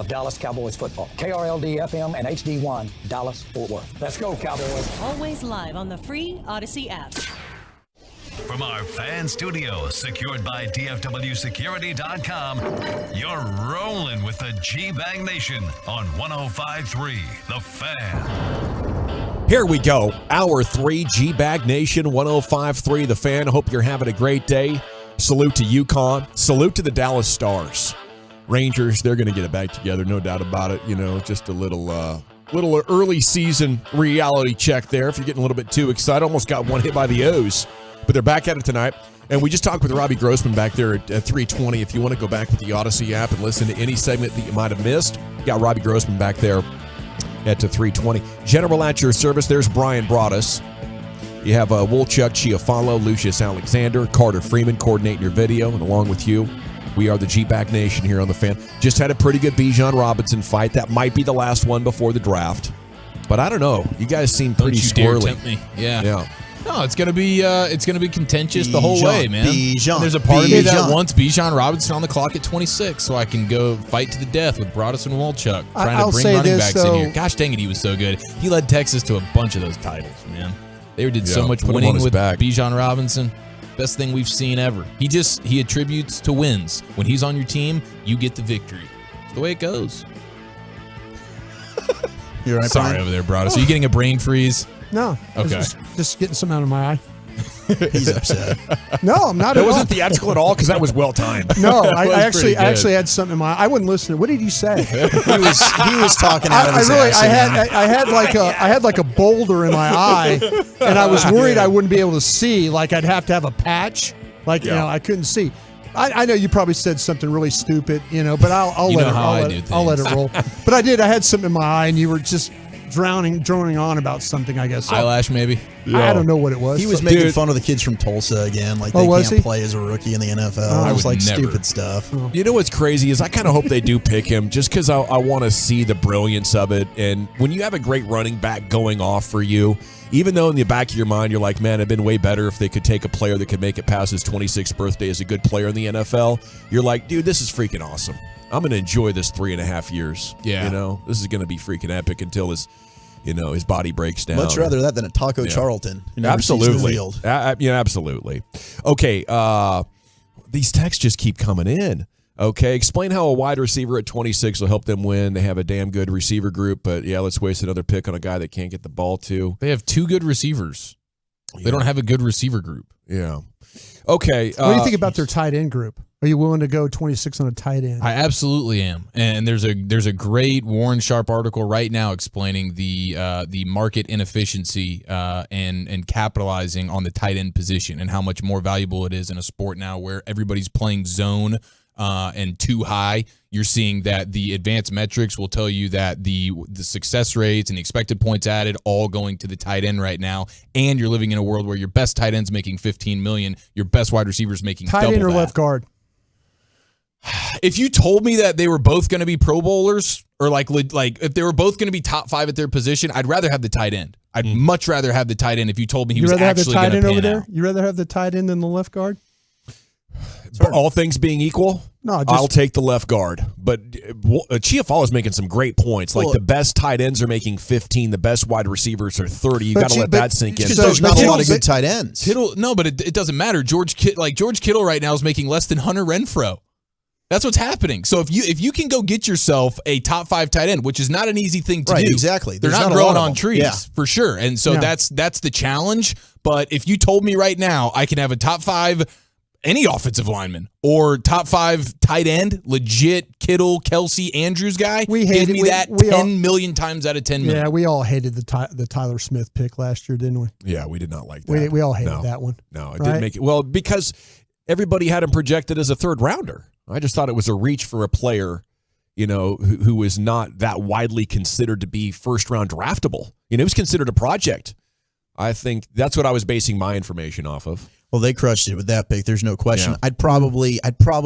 of Dallas Cowboys football. KRLD FM and HD1, Dallas, Fort Worth. Let's go, Cowboys. Always live on the free Odyssey app. From our fan studio, secured by DFWsecurity.com, you're rolling with the G-Bang Nation on 105.3 The Fan. Here we go. Hour 3, G-Bag Nation, 105.3 The Fan. Hope you're having a great day. Salute to UConn. Salute to the Dallas Stars. Rangers, they're going to get it back together, no doubt about it. You know, just a little early season reality check there. If you're getting a little bit too excited, almost got one hit by the O's. But they're back at it tonight. And we just talked with Robbie Grossman back there at 3:20. If you want to go back with the Odyssey app and listen to any segment that you might have missed, you got Robbie Grossman back there at 3:20. General at your service, there's Brian Broaddus. You have Wolchuk, Chiafalo, Lucius Alexander, Carter Freeman coordinating your video. And along with you, we are the G-Back Nation here on The Fan. Just had a pretty good Bijan Robinson fight. That might be the last one before the draft. But I don't know. You guys seem pretty squirrely. Dare tempt me. Yeah. No, it's gonna be contentious the whole way, man. There's a part of me that wants Bijan Robinson on the clock at 26, so I can go fight to the death with Broaddus and Wolchuk, trying to bring running backs in here. Gosh dang it, he was so good. He led Texas to a bunch of those titles, man. They did so much winning with Bijan Robinson. Best thing we've seen ever. He attributes to wins. When he's on your team, you get the victory. It's the way it goes. You're right. Sorry over there, Broaddus. Are you getting a brain freeze? No. Okay. Just getting some out of my eye. He's upset. No, I'm not. That wasn't theatrical at all because that was well timed. No, I actually had something in my eye. I wouldn't listen. What did you say? he was talking out of his ass. I had like a boulder in my eye, and I was worried I wouldn't be able to see. Like I'd have to have a patch. Like you know, I couldn't see. I know you probably said something really stupid, but I'll let it roll. But I did. I had something in my eye, and you were just droning on about something, I guess. So, eyelash, maybe? I don't know what it was. He was making fun of the kids from Tulsa again. Like, they can't play as a rookie in the NFL. It was like stupid stuff. You know what's crazy is I kind of hope they do pick him just because I want to see the brilliance of it. And when you have a great running back going off for you, even though in the back of your mind you're like, man, it'd been way better if they could take a player that could make it past his 26th birthday as a good player in the NFL, you're like, dude, this is freaking awesome. I'm going to enjoy this 3.5 years. Yeah. This is going to be freaking epic until his body breaks down. Much rather that than a Taco Charlton. Absolutely. Absolutely. Okay. These texts just keep coming in. Okay. Explain how a wide receiver at 26 will help them win. They have a damn good receiver group, but let's waste another pick on a guy that can't get the ball to. They have 2 good receivers. They don't have a good receiver group. Yeah. Okay. What do you think about their tight end group? Are you willing to go 26 on a tight end? I absolutely am. And there's a great Warren Sharp article right now explaining the market inefficiency and capitalizing on the tight end position and how much more valuable it is in a sport now where everybody's playing zone and too high. You're seeing that the advanced metrics will tell you that the success rates and the expected points added all going to the tight end right now. And you're living in a world where your best tight end's making $15 million, your best wide receiver's making tight double end or that. left guard. If you told me that they were both going to be Pro Bowlers or like if they were both going to be top 5 at their position, I'd rather have the tight end. I'd much rather have the tight end if you told me he was actually going to pan out. You rather have the tight end than the left guard? All things being equal, I'll take the left guard. But Chiafalo is making some great points. Like the best tight ends are making 15, the best wide receivers are 30. You got to let that sink in. There's not a lot of good tight ends. But it doesn't matter. George Kittle right now is making less than Hunter Renfrow. That's what's happening. So if you can go get yourself a top 5 tight end, which is not an easy thing to do. Exactly. They're not growing on trees for sure. And so that's the challenge. But if you told me right now I can have a top 5 any offensive lineman or top 5 tight end, legit Kittle, Kelsey, Andrews guy, give me that 10 million times out of 10 million. Yeah, we all hated the Tyler Smith pick last year, didn't we? Yeah, we did not like that. We all hated that one. No, it didn't make it. Well, because everybody had him projected as a 3rd rounder. I just thought it was a reach for a player, who was not that widely considered to be 1st-round draftable. It was considered a project. I think that's what I was basing my information off of. Well, they crushed it with that pick. There's no question. Yeah. I'd probably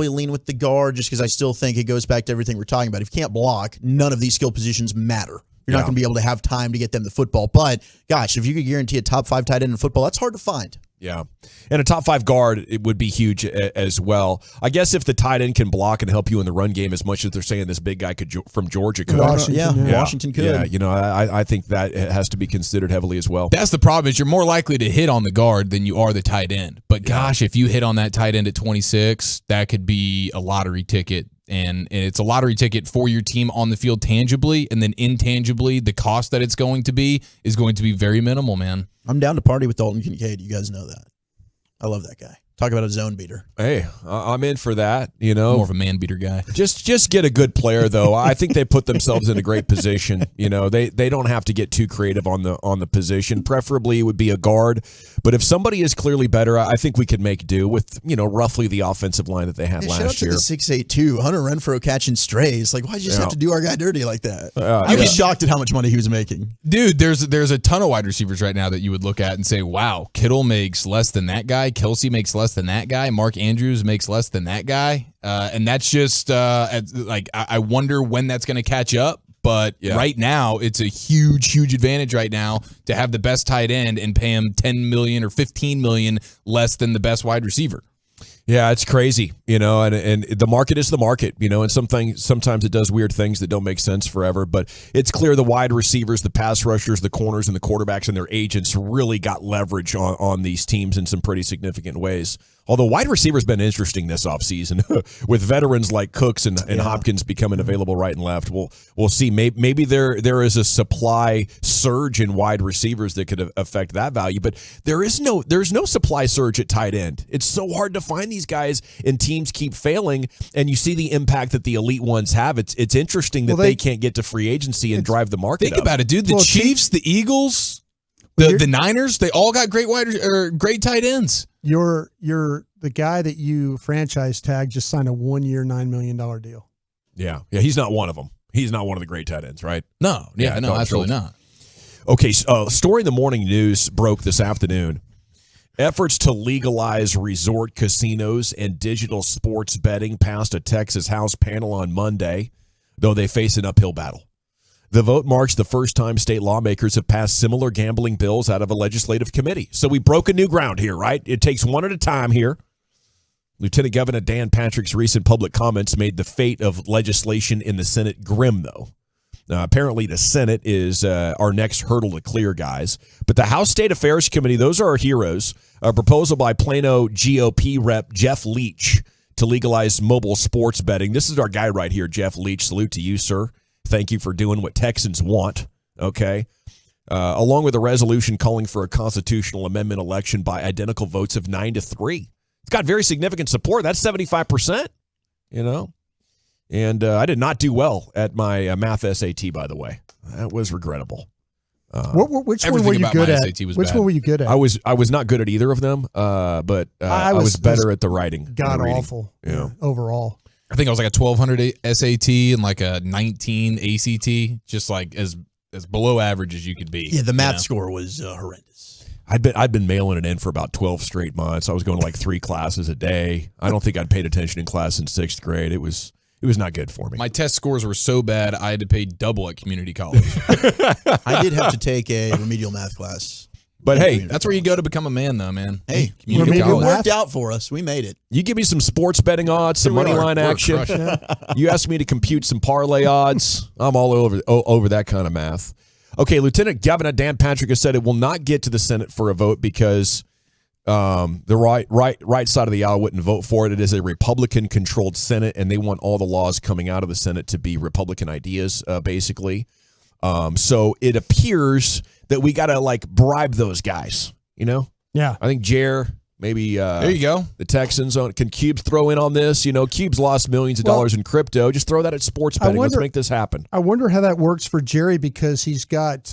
lean with the guard just because I still think it goes back to everything we're talking about. If you can't block, none of these skill positions matter. You're not going to be able to have time to get them the football. But, gosh, if you could guarantee a top 5 tight end in football, that's hard to find. Yeah. And a top 5 guard, it would be huge as well. I guess if the tight end can block and help you in the run game as much as they're saying this big guy from Georgia could. Washington could. Yeah, you know, I think that has to be considered heavily as well. That's the problem is you're more likely to hit on the guard than you are the tight end. But gosh, if you hit on that tight end at 26, that could be a lottery ticket. And it's a lottery ticket for your team on the field tangibly, and then intangibly, the cost that it's going to be is going to be very minimal, man. I'm down to party with Dalton Kincaid. You guys know that. I love that guy. Talk about a zone beater. Hey, I'm in for that. You know, more of a man beater guy. Just get a good player though. I think they put themselves in a great position. You know, they don't have to get too creative on the position. Preferably, it would be a guard. But if somebody is clearly better, I think we could make do with roughly the offensive line that they had last year. Shout out to the 6'8" Hunter Renfrow catching strays. Like, why'd you just have to do our guy dirty like that? I'd be shocked at how much money he was making. Dude, there's a ton of wide receivers right now that you would look at and say, wow, Kittle makes less than that guy. Kelsey makes less than that guy. Mark Andrews makes less than that guy. And that's just I wonder when that's going to catch up. But right now, it's a huge, huge advantage right now to have the best tight end and pay him $10 million or $15 million less than the best wide receiver. Yeah, it's crazy, and the market is the market, and sometimes it does weird things that don't make sense forever, but it's clear the wide receivers, the pass rushers, the corners, and the quarterbacks and their agents really got leverage on these teams in some pretty significant ways. Although wide receiver's been interesting this offseason with veterans like Cooks and Hopkins becoming available right and left. We'll see. Maybe there is a supply surge in wide receivers that could affect that value, but there's no supply surge at tight end. It's so hard to find these guys, and teams keep failing, and you see the impact that the elite ones have. It's interesting that they can't get to free agency and drive the market. Think about it, dude. The Chiefs, the Eagles, the Niners, they all got great tight ends. You're the guy that you franchise tag just signed a 1-year, $9 million deal. Yeah, he's not one of them. He's not one of the great tight ends, right? No, absolutely not. Okay, story in the morning news broke this afternoon. Efforts to legalize resort casinos and digital sports betting passed a Texas House panel on Monday, though they face an uphill battle. The vote marks the first time state lawmakers have passed similar gambling bills out of a legislative committee. So we broke a new ground here, right? It takes one at a time here. Lieutenant Governor Dan Patrick's recent public comments made the fate of legislation in the Senate grim, though. Apparently, the Senate is our next hurdle to clear, guys. But the House State Affairs Committee, those are our heroes. A proposal by Plano GOP Rep Jeff Leach to legalize mobile sports betting. This is our guy right here, Jeff Leach. Salute to you, sir. Thank you for doing what Texans want, okay? Along with a resolution calling for a constitutional amendment election by identical votes of 9-3. It's got very significant support. That's 75%, And I did not do well at my math SAT, by the way. That was regrettable. Which one were you good at? Which one were you good at? I was not good at either of them, but I was better at the writing. God awful. Yeah. Overall. I think I was like a 1200 SAT and like a 19 ACT, just like as below average as you could be. Yeah, the math score was horrendous. I'd been mailing it in for about 12 straight months. I was going to like 3 classes a day. I don't think I'd paid attention in class in 6th grade. It was not good for me. My test scores were so bad I had to pay double at community college. I did have to take a remedial math class. But hey, that's where you go to become a man, though, man. Hey, it worked out for us. We made it. You give me some sports betting odds, some money line action. You ask me to compute some parlay odds. I'm all over that kind of math. Okay, Lieutenant Governor Dan Patrick has said it will not get to the Senate for a vote because the right side of the aisle wouldn't vote for it. It is a Republican-controlled Senate, and they want all the laws coming out of the Senate to be Republican ideas, basically. So it appears that we got to bribe those guys, Yeah. I think Jer, maybe there you go. The Texans can Cubes throw in on this? Cubes lost millions of dollars in crypto. Just throw that at sports betting. Let's make this happen. I wonder how that works for Jerry because he's got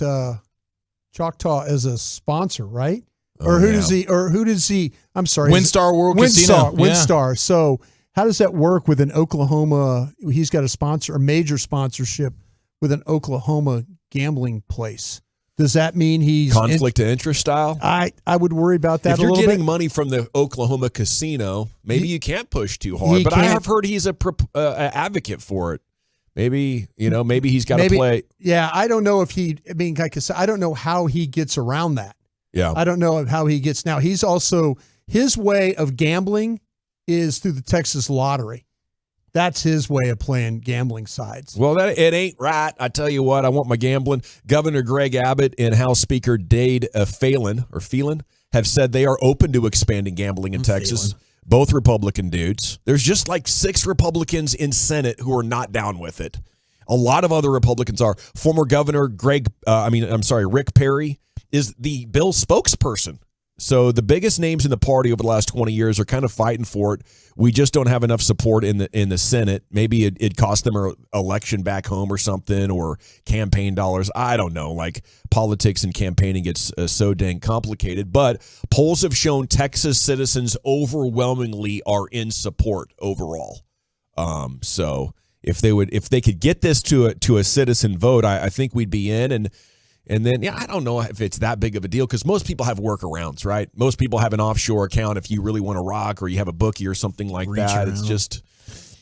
Choctaw as a sponsor, right? Who does he? I'm sorry. WinStar World Casino. WinStar. So how does that work with an Oklahoma? He's got a major sponsorship with an Oklahoma gambling place. Does that mean he's conflict of interest style? I would worry about that. If you're getting money from the Oklahoma casino, maybe you can't push too hard. But I have heard he's a advocate for it. Maybe he's got to play. Yeah, I don't know if he. I mean, like I said, I don't know how he gets around that. Yeah. I don't know how he gets now. He's also, his way of gambling is through the Texas lottery. That's his way of playing gambling sides. Well, it ain't right. I tell you what, I want my gambling. Governor Greg Abbott and House Speaker Dade Phelan have said they are open to expanding gambling in Texas. Both Republican dudes. There's just like 6 Republicans in Senate who are not down with it. A lot of other Republicans are. Former Governor Rick Perry is the bill spokesperson. So the biggest names in the party over the last 20 years are kind of fighting for it. We just don't have enough support in the Senate. Maybe it cost them an election back home or something, or campaign dollars. I don't know. Like, politics and campaigning gets so dang complicated. But polls have shown Texas citizens overwhelmingly are in support overall. So if they could get this to a citizen vote, I think we'd be in. And then, I don't know if it's that big of a deal because most people have workarounds, right? Most people have an offshore account if you really want to rock, or you have a bookie or something like that. It's just,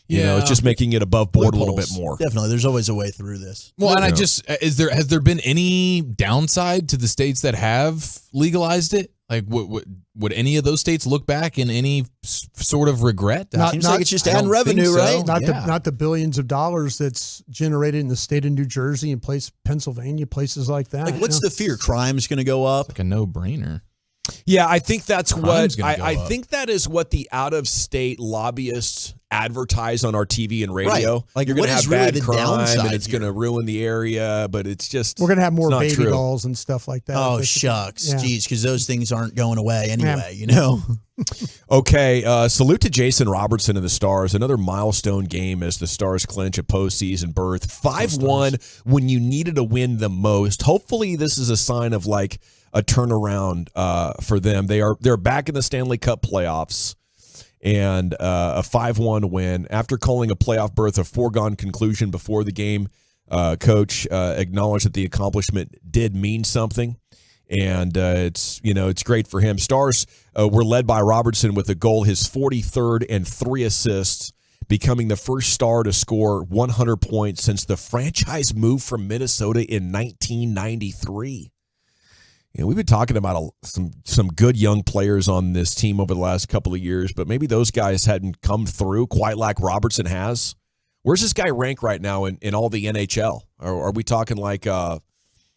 it's just making it above board a little bit more. Definitely. There's always a way through this. Well, and has there been any downside to the states that have legalized it? Like, would any of those states look back in any sort of regret? Seems like it's just adding revenue, right? Not the billions of dollars that's generated in the state of New Jersey and Pennsylvania, places like that. Like, what's the fear? Crime's going to go up? Like a no-brainer. Yeah, I think that's I think that is what the out-of-state lobbyists advertise on our TV and radio. Right. Like, you're going to have bad crime and it's here? going to ruin the area, but it's just we're going to have more baby dolls and stuff like that. Oh, shucks. Yeah. Jeez, because those things aren't going away anyway, Okay, salute to Jason Robertson and the Stars. Another milestone game as the Stars clinch a postseason berth. 5-1 when you needed a win the most. Hopefully this is a sign of like a turnaround for them. They're back in the Stanley Cup playoffs, and a 5-1 win after calling a playoff berth a foregone conclusion before the game. Coach acknowledged that the accomplishment did mean something, and it's great for him. Stars were led by Robertson with a goal, his 43rd, and 3 assists, becoming the first Star to score 100 points since the franchise moved from Minnesota in 1993. We've been talking about some good young players on this team over the last couple of years, but maybe those guys hadn't come through quite like Robertson has. Where's this guy rank right now in all the NHL? Are we talking like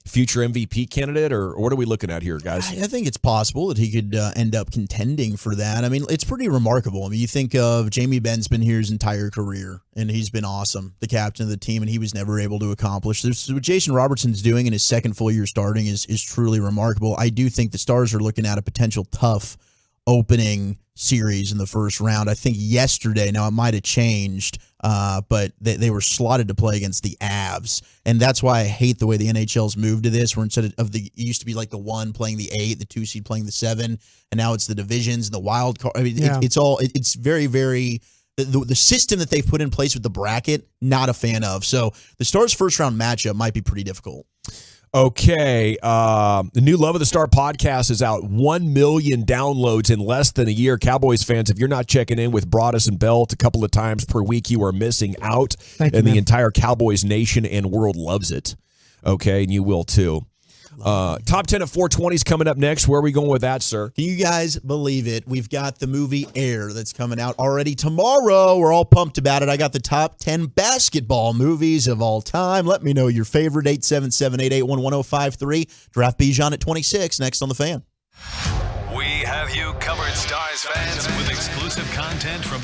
future MVP candidate, or what are we looking at here, guys? I think it's possible that he could end up contending for that. I mean, it's pretty remarkable. I mean, you think of Jamie Benn's been here his entire career, and he's been awesome, the captain of the team, and he was never able to accomplish this. What Jason Robertson's doing in his second full year starting is truly remarkable. I do think the Stars are looking at a potential tough opening series in the first round. I think yesterday, now it might have changed, but they were slotted to play against the Avs. And that's why I hate the way the NHL's moved to this, where instead of it used to be like the 1 playing the 8, the 2 seed playing the 7, and now it's the divisions and the wild card. I mean, it's very, very, the system that they've put in place with the bracket, not a fan of. So the Stars' first round matchup might be pretty difficult. Okay, the new Love of the Star podcast is out. 1 million downloads in less than a year. Cowboys fans, if you're not checking in with Broadus and Belt a couple of times per week, you are missing out. The entire Cowboys nation and world loves it. Okay, and you will too. Top 10 at 420 is coming up next. Where are we going with that, sir? Can you guys believe it? We've got the movie Air that's coming out already tomorrow. We're all pumped about it. I got the top 10 basketball movies of all time. Let me know your favorite. 877-881-1053. Draft Bijan at 26. Next on The Fan. We have you covered, Stars fans, with exclusive content from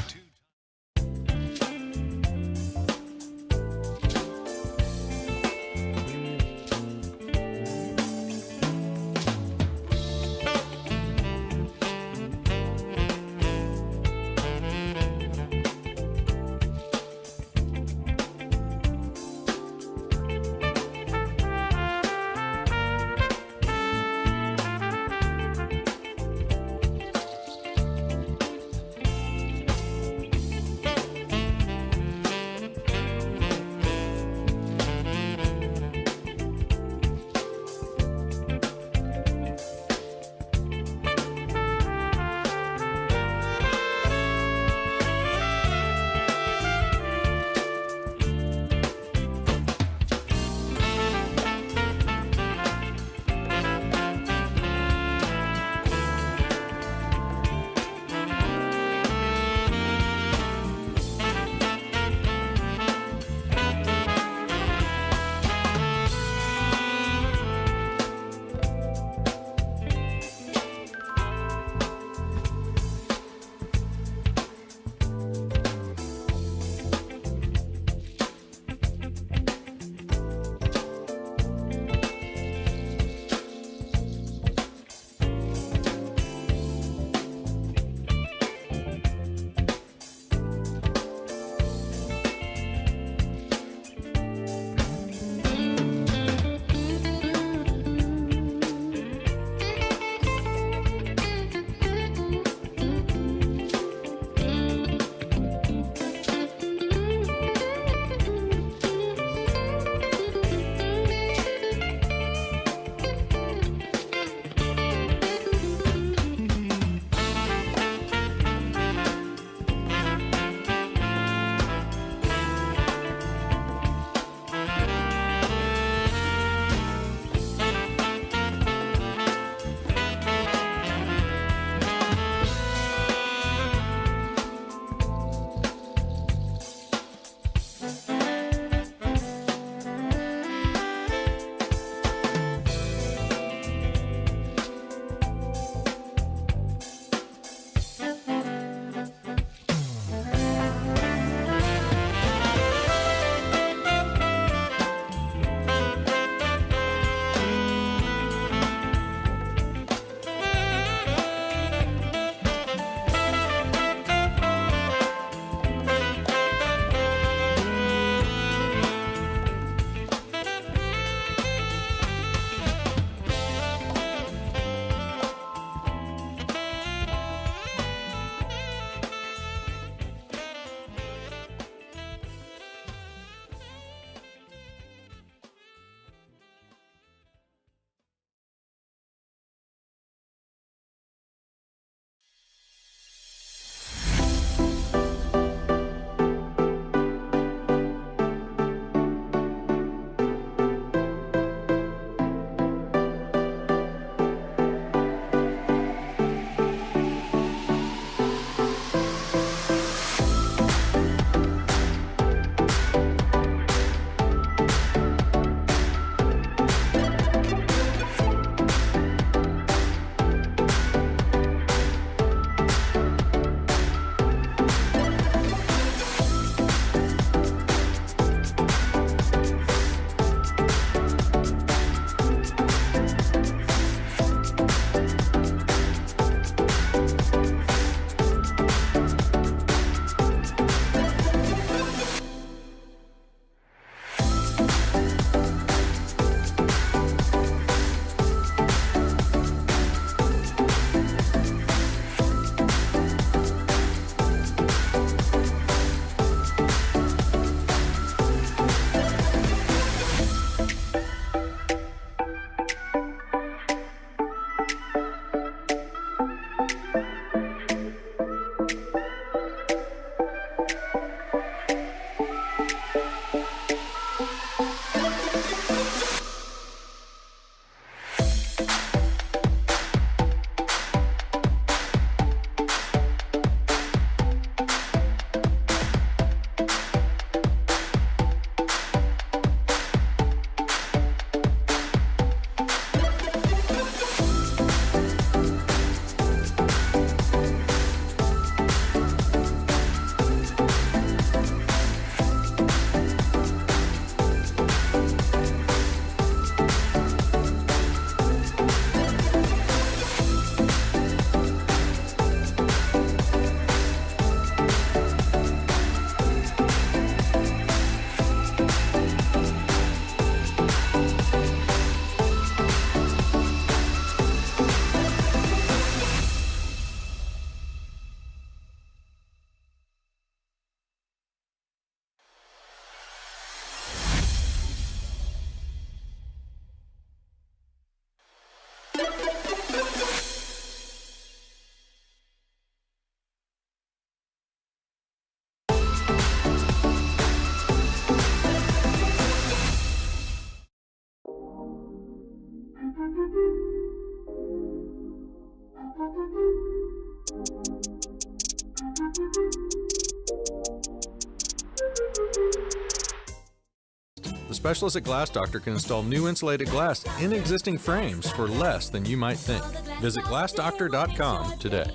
The specialist at Glass Doctor can install new insulated glass in existing frames for less than you might think. Visit glassdoctor.com today.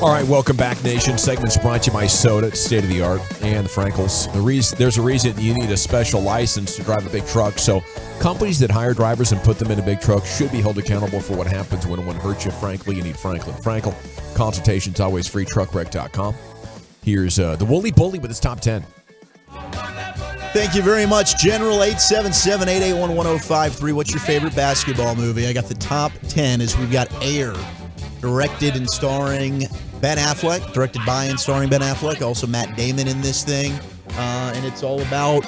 All right, welcome back, Nation. Segments brought to you by Soda, State of the Art, and the Frankels. There's a reason you need a special license to drive a big truck. So companies that hire drivers and put them in a big truck should be held accountable for what happens when one hurts you. Frankly, you need Franklin Frankel. Consultation's always free. Truckwreck.com. Here's the Wooly Bully with his top 10. Thank you very much, General 877-881-1053. What's your favorite basketball movie? I got the top 10 as we've got Air, directed and starring Ben Affleck, directed by and starring Ben Affleck, also Matt Damon in this thing. And it's all about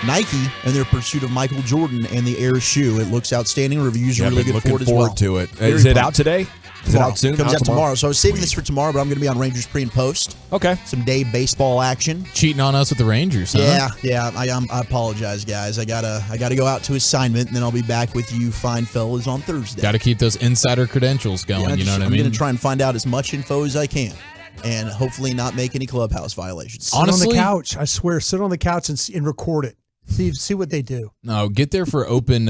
Nike and their pursuit of Michael Jordan and the Air shoe. It looks outstanding. Reviews are really good for it as well. Looking forward to it. Is it out today? Is it out soon? Comes out tomorrow. So I was saving this for tomorrow, but I'm going to be on Rangers pre and post. Okay. Some day baseball action. Cheating on us with the Rangers, huh? Yeah. I apologize, guys. I gotta go out to assignment, and then I'll be back with you fine fellas on Thursday. Got to keep those insider credentials going. You know what I mean? I'm going to try and find out as much info as I can, and hopefully not make any clubhouse violations. Sit on the couch. I swear, sit on the couch and record it. See what they do. No, get there for open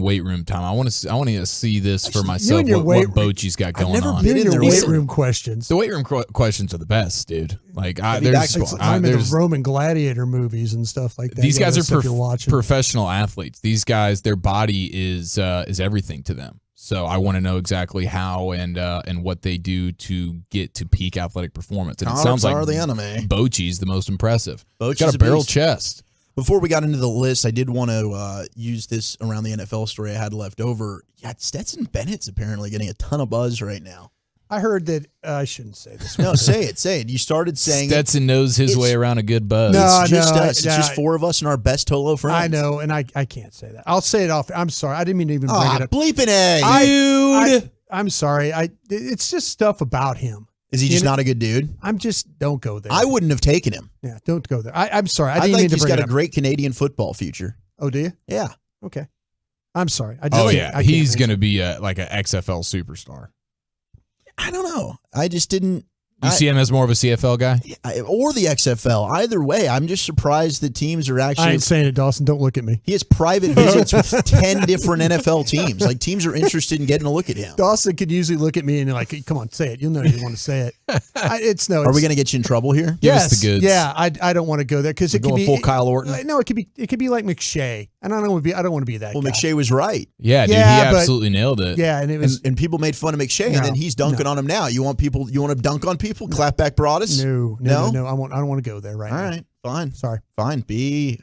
weight room time. I want to see this for myself. What Bochy's got going on. I've never been in your weight room questions. The weight room questions are the best, dude. Like I'm in the Roman gladiator movies and stuff like that. These guys are professional athletes. These guys, their body is everything to them. So I want to know exactly how and what they do to get to peak athletic performance. And it sounds like the enemy. Bochy's the most impressive. Bochy's got a barrel chest. Before we got into the list, I did want to use this around the NFL story I had left over. Yeah, Stetson Bennett's apparently getting a ton of buzz right now. I heard that I shouldn't say this. No, say it. You started saying Stetson knows his way around a good buzz. It's just us. It's just four of us and our best Tolo friends. I know, and I can't say that. I'll say it off. I'm sorry. I didn't mean to even bring it up. Bleeping A. Dude. I'm sorry. It's just stuff about him. Is he just not a good dude? Don't go there. I wouldn't have taken him. Yeah, don't go there. I'm sorry. I didn't mean think to he's bring got it a up. great Canadian football future. Oh, do you? Yeah. Okay. I'm sorry. He's going to be like an XFL superstar. I don't know. I just didn't. You see him as more of a CFL guy? Or the XFL. Either way, I'm just surprised that teams are actually... I ain't saying it, Dawson. Don't look at me. He has private visits with 10 different NFL teams. Like, teams are interested in getting a look at him. Dawson could usually look at me and like, come on, say it. You'll know you want to say it. Are we going to get you in trouble here? Give us the goods. Yeah, I don't want to go there because it could be full Kyle Orton. No, it could be like McShay, and I don't want to be that. Well, guy. McShay was right. Yeah, dude, he absolutely nailed it. Yeah, and it was, and people made fun of McShay, and then he's dunking on him now. You want to dunk on people? Clap back, Broadus? No. I don't want to go there right now. All right, fine. Sorry. Fine. Be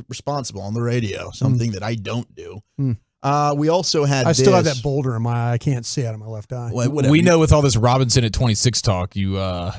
responsible on the radio. Something that I don't do. We also had. I still have that boulder in my eye. I can't see out of my left eye. We know with all this Robinson at 26 talk, you don't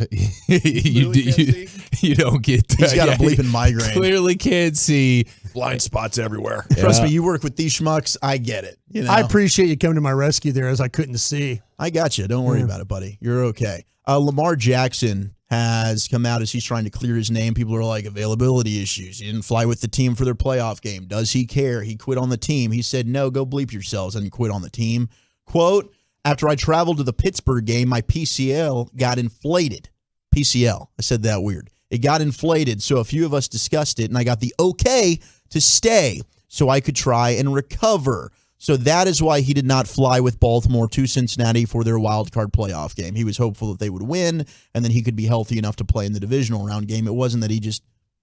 get. He's got a bleeping migraine. Clearly can't see. Blind spots everywhere. Trust me, you work with these schmucks. I get it. You know? I appreciate you coming to my rescue there, as I couldn't see. I got you. Don't worry about it, buddy. You're okay. Lamar Jackson has come out as he's trying to clear his name. People are like, availability issues. He didn't fly with the team for their playoff game. Does he care? He quit on the team. He said, no, go bleep yourselves, and quit on the team. Quote, after I traveled to the Pittsburgh game, my PCL got inflated. PCL. I said that weird. It got inflated, so a few of us discussed it, and I got the okay to stay so I could try and recover. So that is why he did not fly with Baltimore to Cincinnati for their wild card playoff game. He was hopeful that they would win, and then he could be healthy enough to play in the divisional round game. It wasn't that he just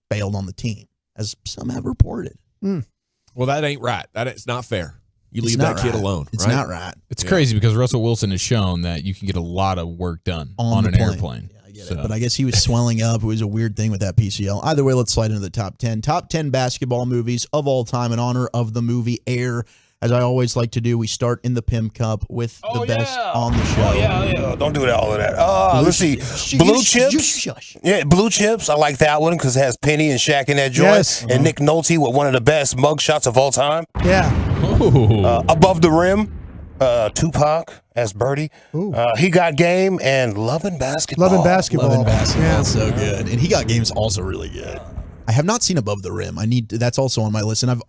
bailed on the team, as some have reported. Well, that ain't right. It's not fair. You leave that kid alone. It's not right. It's crazy because Russell Wilson has shown that you can get a lot of work done on an airplane. Yeah, I get it. But I guess he was swelling up. It was a weird thing with that PCL. Either way, let's slide into the top 10. Top 10 basketball movies of all time in honor of the movie Air. As I always like to do, we start in the Pim Cup with the best on the show. Yeah. Don't do all of that. Let's see. Blue Chips. Yeah, Blue Chips. I like that one because it has Penny and Shaq in that joint. Yes. And Nick Nolte with one of the best mug shots of all time. Yeah. Above the Rim. Tupac as Birdie. He Got Game and Lovin' Basketball. Lovin' Basketball. Yeah. So good. And He Got Game's also really good. I have not seen Above the Rim. That's also on my list. And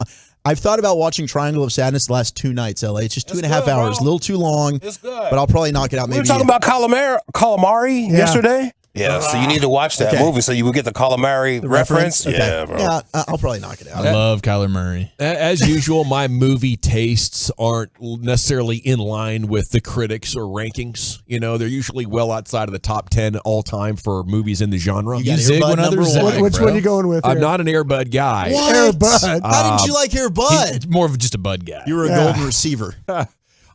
I've thought about watching Triangle of Sadness the last 2 nights, LA. It's just 2.5 hours. A little too long. It's good. But I'll probably knock it out We maybe. were talking about calamari yesterday. Yeah, so you need to watch that movie so you will get the calamari reference. Okay. Yeah, bro. Yeah, I'll probably knock it out. I love Kyler Murray. As usual, my movie tastes aren't necessarily in line with the critics or rankings. You know, they're usually well outside of the top 10 all time for movies in the genre. You zig when others zag, Which one are you going with? I'm here? not an Air Bud guy. What? Air Bud. How didn't you like Air Bud? He's more of just a Bud guy. You were a golden receiver.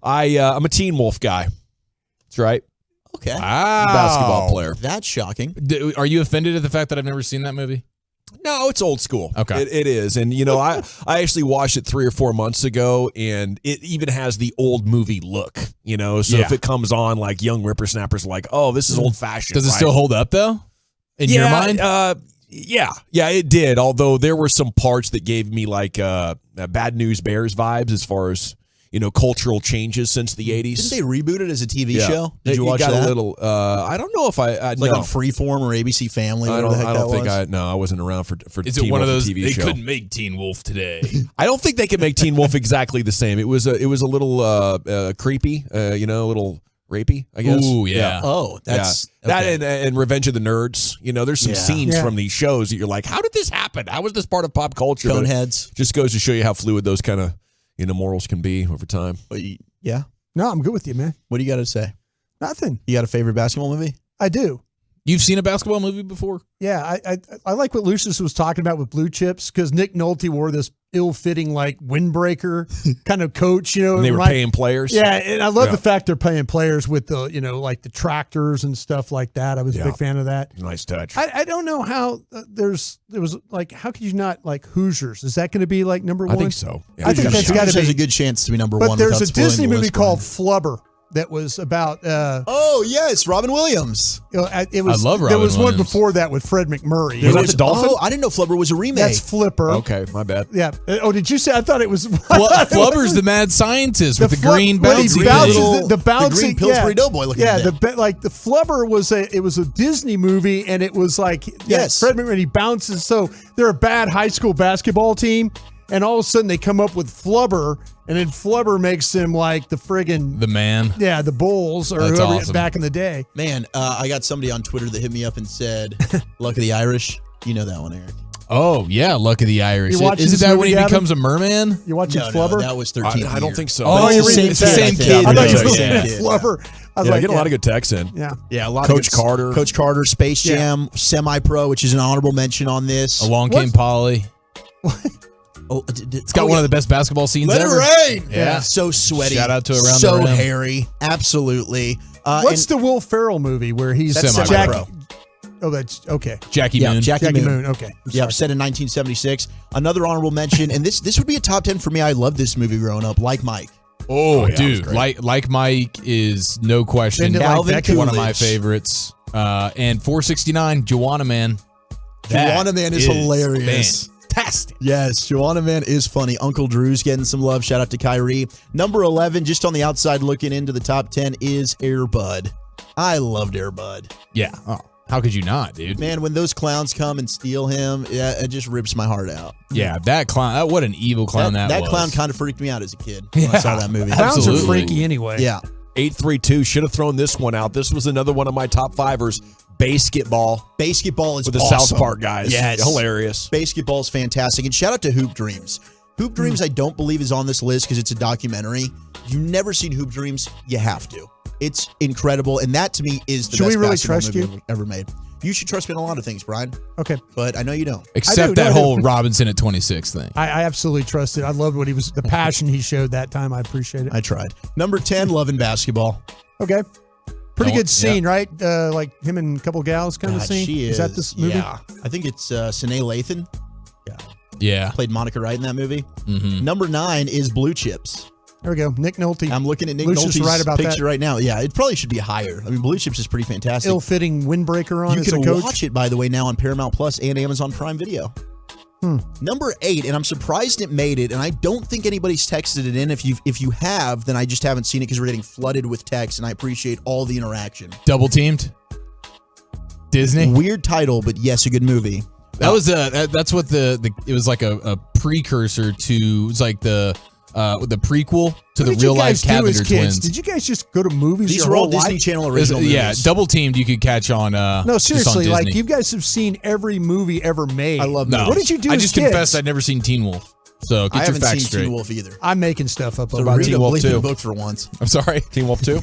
I'm a Teen Wolf guy. That's right. Okay. Wow. Basketball player. That's shocking. Are you offended at the fact that I've never seen that movie? No, it's old school. Okay. It is. And, you know, I actually watched it 3 or 4 months ago, and it even has the old movie look, you know? So if it comes on, like, young whippersnappers are like, oh, this is old-fashioned. Does it still hold up, though? In your mind? Yeah, it did. Although there were some parts that gave me, like, Bad News Bears vibes as far as, you know, cultural changes since the 80s. Didn't they reboot it as a TV show? Did you watch got that? A little, I don't know if I like no. on Freeform or ABC Family. I don't think was. I wasn't around for Is Teen it one Wolf of those? TV They show. couldn't make Teen Wolf today. I don't think they could make Teen Wolf exactly the same. It was a little creepy, you know, a little rapey, I guess. Ooh, yeah. Oh, that's that okay. and Revenge of the Nerds. You know, there's some scenes from these shows that you're like, how did this happen? How was this part of pop culture? But Coneheads. just goes to show you how fluid those kind of, you know, morals can be over time. But yeah. No, I'm good with you, man. What do you got to say? Nothing. You got a favorite basketball movie? I do. You've seen a basketball movie before? Yeah, I like what Lucius was talking about with Blue Chips because Nick Nolte wore this ill-fitting like windbreaker kind of coach, you know. And they were like, paying players. Yeah, and I love the fact they're paying players with the, you know, like the tractors and stuff like that. I was a big fan of that. Nice touch. I don't know how there was like how could you not like Hoosiers? Is that going to be like number one? I think so. Yeah, I think that's got to be has a good chance to be number but one. There's without a Disney spoiling the movie list, called Brian. Flubber that was about. Oh yes, Robin Williams. It was. I love Robin There was Williams. one before that with Fred McMurray. Was that the dolphin? Oh, I didn't know Flubber was a remake. That's Flipper. Okay, my bad. Yeah. Oh, did you say? I thought it was. Flubber's the mad scientist with the green bouncy. The bouncing the green Pillsbury Doughboy looking yeah, thing. like the Flubber was a Disney movie, and it was like Yes. Fred McMurray, he bounces. So they're a bad high school basketball team, and all of a sudden they come up with Flubber, and then Flubber makes them like the friggin' The man. yeah, the Bulls or That's whoever awesome. back in the day. Man, I got somebody on Twitter that hit me up and said, "Luck of the Irish." You know that one, Eric. Oh, yeah, Luck of the Irish. You watching Isn't this that movie, when he Gavin? becomes a merman? You watching No, Flubber? that was 13. I don't think so. Oh, you're reading it's the same I kid. I thought you think. were saying Yeah. Flubber. I was Yeah, like, getting a lot of good texts in. Yeah. Yeah, a lot Coach of good- Carter. Coach Carter, Space Jam, Semi-Pro, which is an honorable mention on this. Along Came Polly. Oh, It's got one of the best basketball scenes Let ever. it rain. Yeah. So sweaty. Shout out to Around so the Rim. hairy. Absolutely. What's the Will Ferrell movie where he's That's Jack? Semi-Pro. Oh, that's okay. Jackie Yeah, Moon. Jackie Moon. Okay. I'm Yeah, sorry. set in 1976. Another honorable mention, and this would be a top 10 for me. I loved this movie growing up, Like Mike. Oh, yeah, dude, that was like Mike is no question Bend it like Beckham. one of my Coolidge. favorites. And 469, Joanna Man. Joanna Man is hilarious. Fantastic. Yes, Joanna Man is funny. Uncle Drew's getting some love. Shout out to Kyrie. Number 11, just on the outside looking into the top 10, is Air Bud. I loved Air Bud. Yeah. Oh, how could you not, dude? Man, when those clowns come and steal him, yeah, it just rips my heart out. Yeah, that clown. What an evil clown that was. That clown kind of freaked me out as a kid when I saw that movie. Clowns are Absolutely. freaky anyway. Yeah. 832 should have thrown this one out. This was another one of my top fivers. Basketball Basketball is with the awesome. South Park guys. Yes. Hilarious. Basketball is fantastic. And shout out to Hoop Dreams. Hoop Dreams, I don't believe, is on this list because it's a documentary. If you've never seen Hoop Dreams, you have to. It's incredible. And that, to me, is the Should we best really basketball trust movie you? ever made. You should trust me on a lot of things, Brian. Okay. But I know you don't. Except I that do. whole Robinson at 26 thing. I absolutely trusted. I loved what he was, the passion he showed that time. I appreciate it. I tried. Number 10, Love and Basketball. Okay. Pretty Oh, good scene, right? Like him and a couple gals kind of God, scene. she is. that this movie? Yeah. I think it's Sine Lathan. Yeah. Played Monica Wright in that movie. Mm-hmm. Number 9 is Blue Chips. There we go. Nick Nolte. I'm looking at Nick Lucius Nolte's right about picture that. right now. Yeah, it probably should be higher. I mean, Blue Chips is pretty fantastic. Ill-fitting windbreaker on You as a can coach. watch it, by the way, now on Paramount Plus and Amazon Prime Video. Number 8, and I'm surprised it made it, and I don't think anybody's texted it in. If you have, then I just haven't seen it because we're getting flooded with text, and I appreciate all the interaction. Double teamed. Disney. Weird title, but yes, a good movie. That was that's what it was like a precursor to, it's like the prequel to the What did real you life guys do as Cavender kids? twins. Did you guys just go to movies? These your are all whole Disney life? Channel original movies. Yeah, Double Teamed you could catch on. No, just on seriously, like Disney. you guys have seen every movie ever made. I love No, movies. What did you do I as just kids? confessed I'd never seen Teen Wolf. So I get your haven't facts seen straight. Teen Wolf either. I'm making stuff up. So over read here. a Wolf bleeping 2. book for once. I'm sorry. Teen Wolf 2?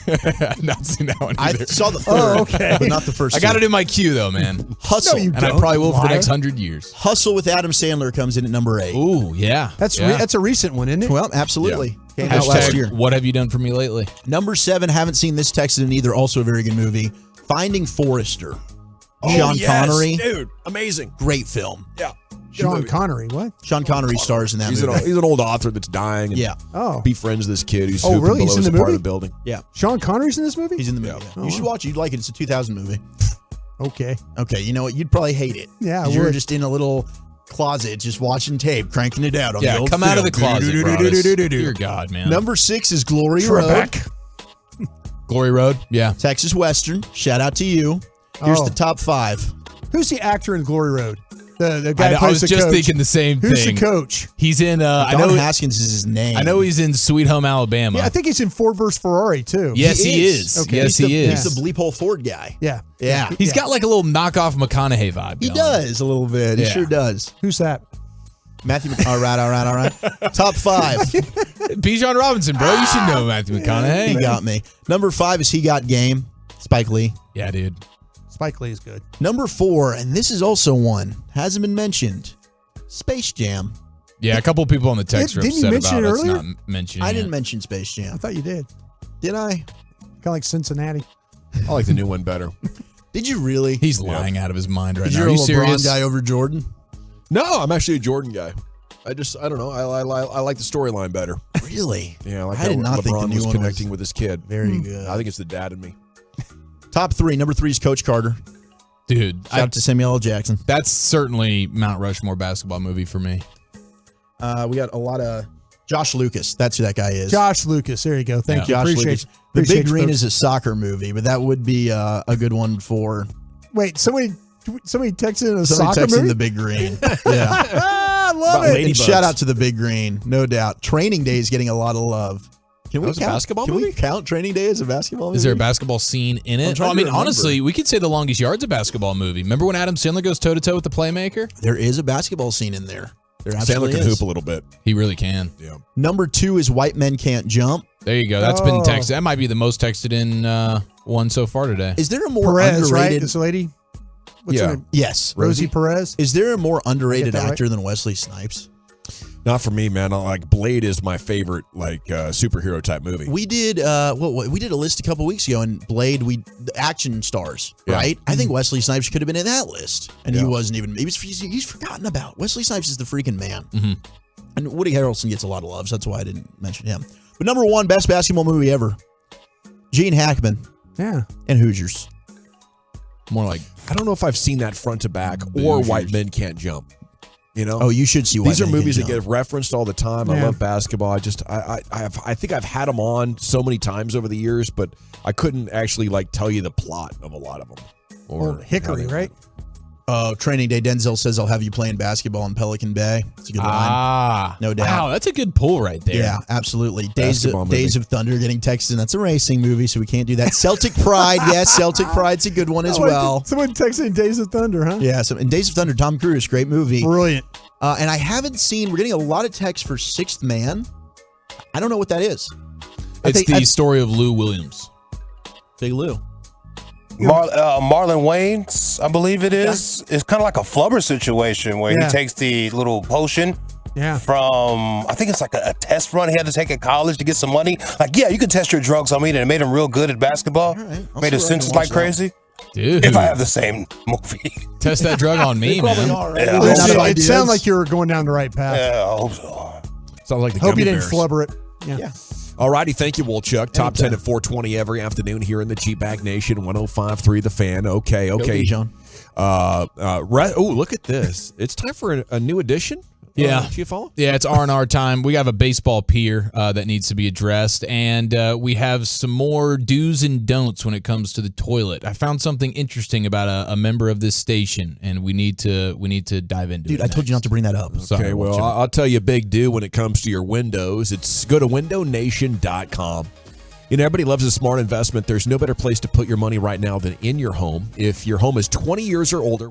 Not seen that one I either. saw the third, Oh, okay. but not the first I got two. it in my queue though, man. Hustle. No, you And I don't, probably will for the liar. next 100 years. Hustle with Adam Sandler comes in at number 8. Ooh, yeah. That's yeah. that's a recent one, isn't it? Well, absolutely. Came out last Hashtag, year. what have you done for me lately? Number 7, haven't seen this texted in either. Also a very good movie. Finding Forrester. Sean Connery. Dude, amazing. Great film. Yeah. Sean Connery. What? Sean Connery stars in that He's movie. an old author that's dying. And Yeah. Oh. befriends this kid who's Oh, hooping really? He's below in his the part movie? of the building. Yeah. Sean Connery's in this movie? He's in the movie. Yeah. Yeah. You should watch it. You'd like it. It's a 2000 movie. Okay. Okay, you know what? You'd probably hate it. Yeah, I 'Cause you were would. just in a little closet just watching tape, cranking it out on the Yeah, old come out of the film. closet, Broadus. Dear God, man. Number 6 is Glory Trebek. Road. Glory Road, yeah. Texas Western. Shout out to you. Here's Oh. the top 5. Who's the actor in Glory Road? The guy who I plays was the just coach. thinking the same Who's thing. the coach? He's in, I Don know Haskins is his name. I know he's in Sweet Home Alabama. Yeah, I think he's in Ford vs. Ferrari too. Yes, he is. Okay. Yes, he's he the, is. He's the bleep hole Ford guy. Yeah. Yeah. He's got like a little knockoff McConaughey vibe. He going. does a little bit. He Yeah. sure does. Who's that? Matthew. All right. Top 5. Bijan Robinson, bro. You should know Matthew McConaughey. He got me. Number 5 is He Got Game. Spike Lee. Yeah, dude. Spike Lee is good. Number 4, and this is also one, hasn't been mentioned. Space Jam. Yeah, a couple of people on the text are Didn't you upset mention about it us earlier? not mentioning I it. didn't mention Space Jam. I thought you did. Did I? Kind of like Cincinnati. I like the new one better. Did you really? He's lying out of his mind right Is now. you're Are a you LeBron serious? guy over Jordan? No, I'm actually a Jordan guy. I don't know. I like the storyline better. Really? Yeah, I like I how did not think the LeBron new was one connecting was with his kid. very good. I think it's the dad in me. Top 3. Number 3 is Coach Carter. Dude, Shout out to Samuel L. Jackson. that's certainly Mount Rushmore basketball movie for me. We got a lot of Josh Lucas. That's who that guy is. Josh Lucas. There you go. Thank you. Josh Appreciate Lucas. you. The Appreciate Big you, Green folks. is a soccer movie, but that would be a good one for Wait, somebody texted in a somebody soccer texting movie? the Big Green. Yeah. I love it. And shout out to the Big Green, no doubt. Training Day is getting a lot of love. Can we was a count? basketball Can we movie? count Training Day as a basketball movie? Is there a basketball scene in I'm it? trying Well, I to mean, remember. honestly, we could say The Longest Yard's a basketball movie. Remember when Adam Sandler goes toe-to-toe with the playmaker? There is a basketball scene in there. There Sandler absolutely can is. hoop a little bit. He really can. Yeah. Number 2 is White Men Can't Jump. There you go. That's been Oh. texted. That might be the most texted in one so far today. Is there a more Perez, right? underrated? This lady? What's Yeah. her name? Yes. Rosie Perez? Is there a more underrated that right? actor than Wesley Snipes? Not for me, man. Like Blade is my favorite, superhero type movie. We did we did a list a couple weeks ago, and Blade, the action stars, Yeah. right? I think Wesley Snipes could have been in that list, and he Yeah. wasn't even. He's forgotten about. Wesley Snipes is the freaking man, Mhm. and Woody Harrelson gets a lot of love, so that's why I didn't mention him. But number 1, best basketball movie ever, Gene Hackman Yeah. and Hoosiers. More like I don't know if I've seen that front to back or White Men Can't Jump. You know? Oh, you should see. These White are Men movies Can't that Jump. get referenced all the time. I Yeah. love basketball. I think I've had them on so many times over the years, but I couldn't actually tell you the plot of a lot of them. Or Hickory, right? Training Day. Denzel says, "I'll have you playing basketball in Pelican Bay." It's a good line. No doubt. Wow, that's a good pull right there. Yeah, absolutely. Days Basketball movie. of Thunder getting texted. That's a racing movie, so we can't do that. Celtic Pride. Yes, Celtic Pride's a good one as well. Someone texted in Days of Thunder, huh? Yeah, so in Days of Thunder, Tom Cruise, great movie. Brilliant. And I haven't seen, we're getting a lot of texts for Sixth Man. I don't know what that is. It's the story of Lou Williams. Big Lou. Marlon Wayans, I believe it is. Yeah. It's kind of like a flubber situation where he takes the little potion from, I think it's like a test run he had to take at college to get some money. You can test your drugs on me, and it made him real good at basketball. Right. Made his senses like crazy. Dude. If I have the same movie. Test that drug on me, man. Yeah, it sounded like you were going down the right path. Yeah, I hope so. Sounds like the Hope Gummy you didn't Bears. flubber it. Yeah. All righty, thank you, Wolchuk. Top 10 at 4:20 every afternoon here in the G-Bag Nation, 105.3 The Fan. Okay. John. Look at this. It's time for a new edition Yeah. Do you follow? Yeah, it's R&R time. We have a baseball peer that needs to be addressed, and we have some more do's and don'ts when it comes to the toilet. I found something interesting about a member of this station, and we need to dive into it. Dude, I told you not to bring that up. Okay, well, I'll tell you a big do when it comes to your windows. It's go to windownation.com. You know, everybody loves a smart investment. There's no better place to put your money right now than in your home. If your home is 20 years or older,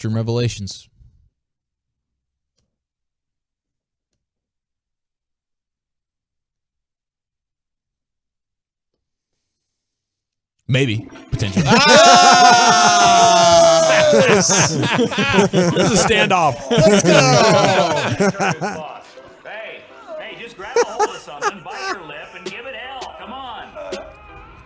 restroom revelations. Maybe. Potentially. This is a standoff. Let's go. Hey, just grab a hold of something, bite your lip, and give it hell. Come on.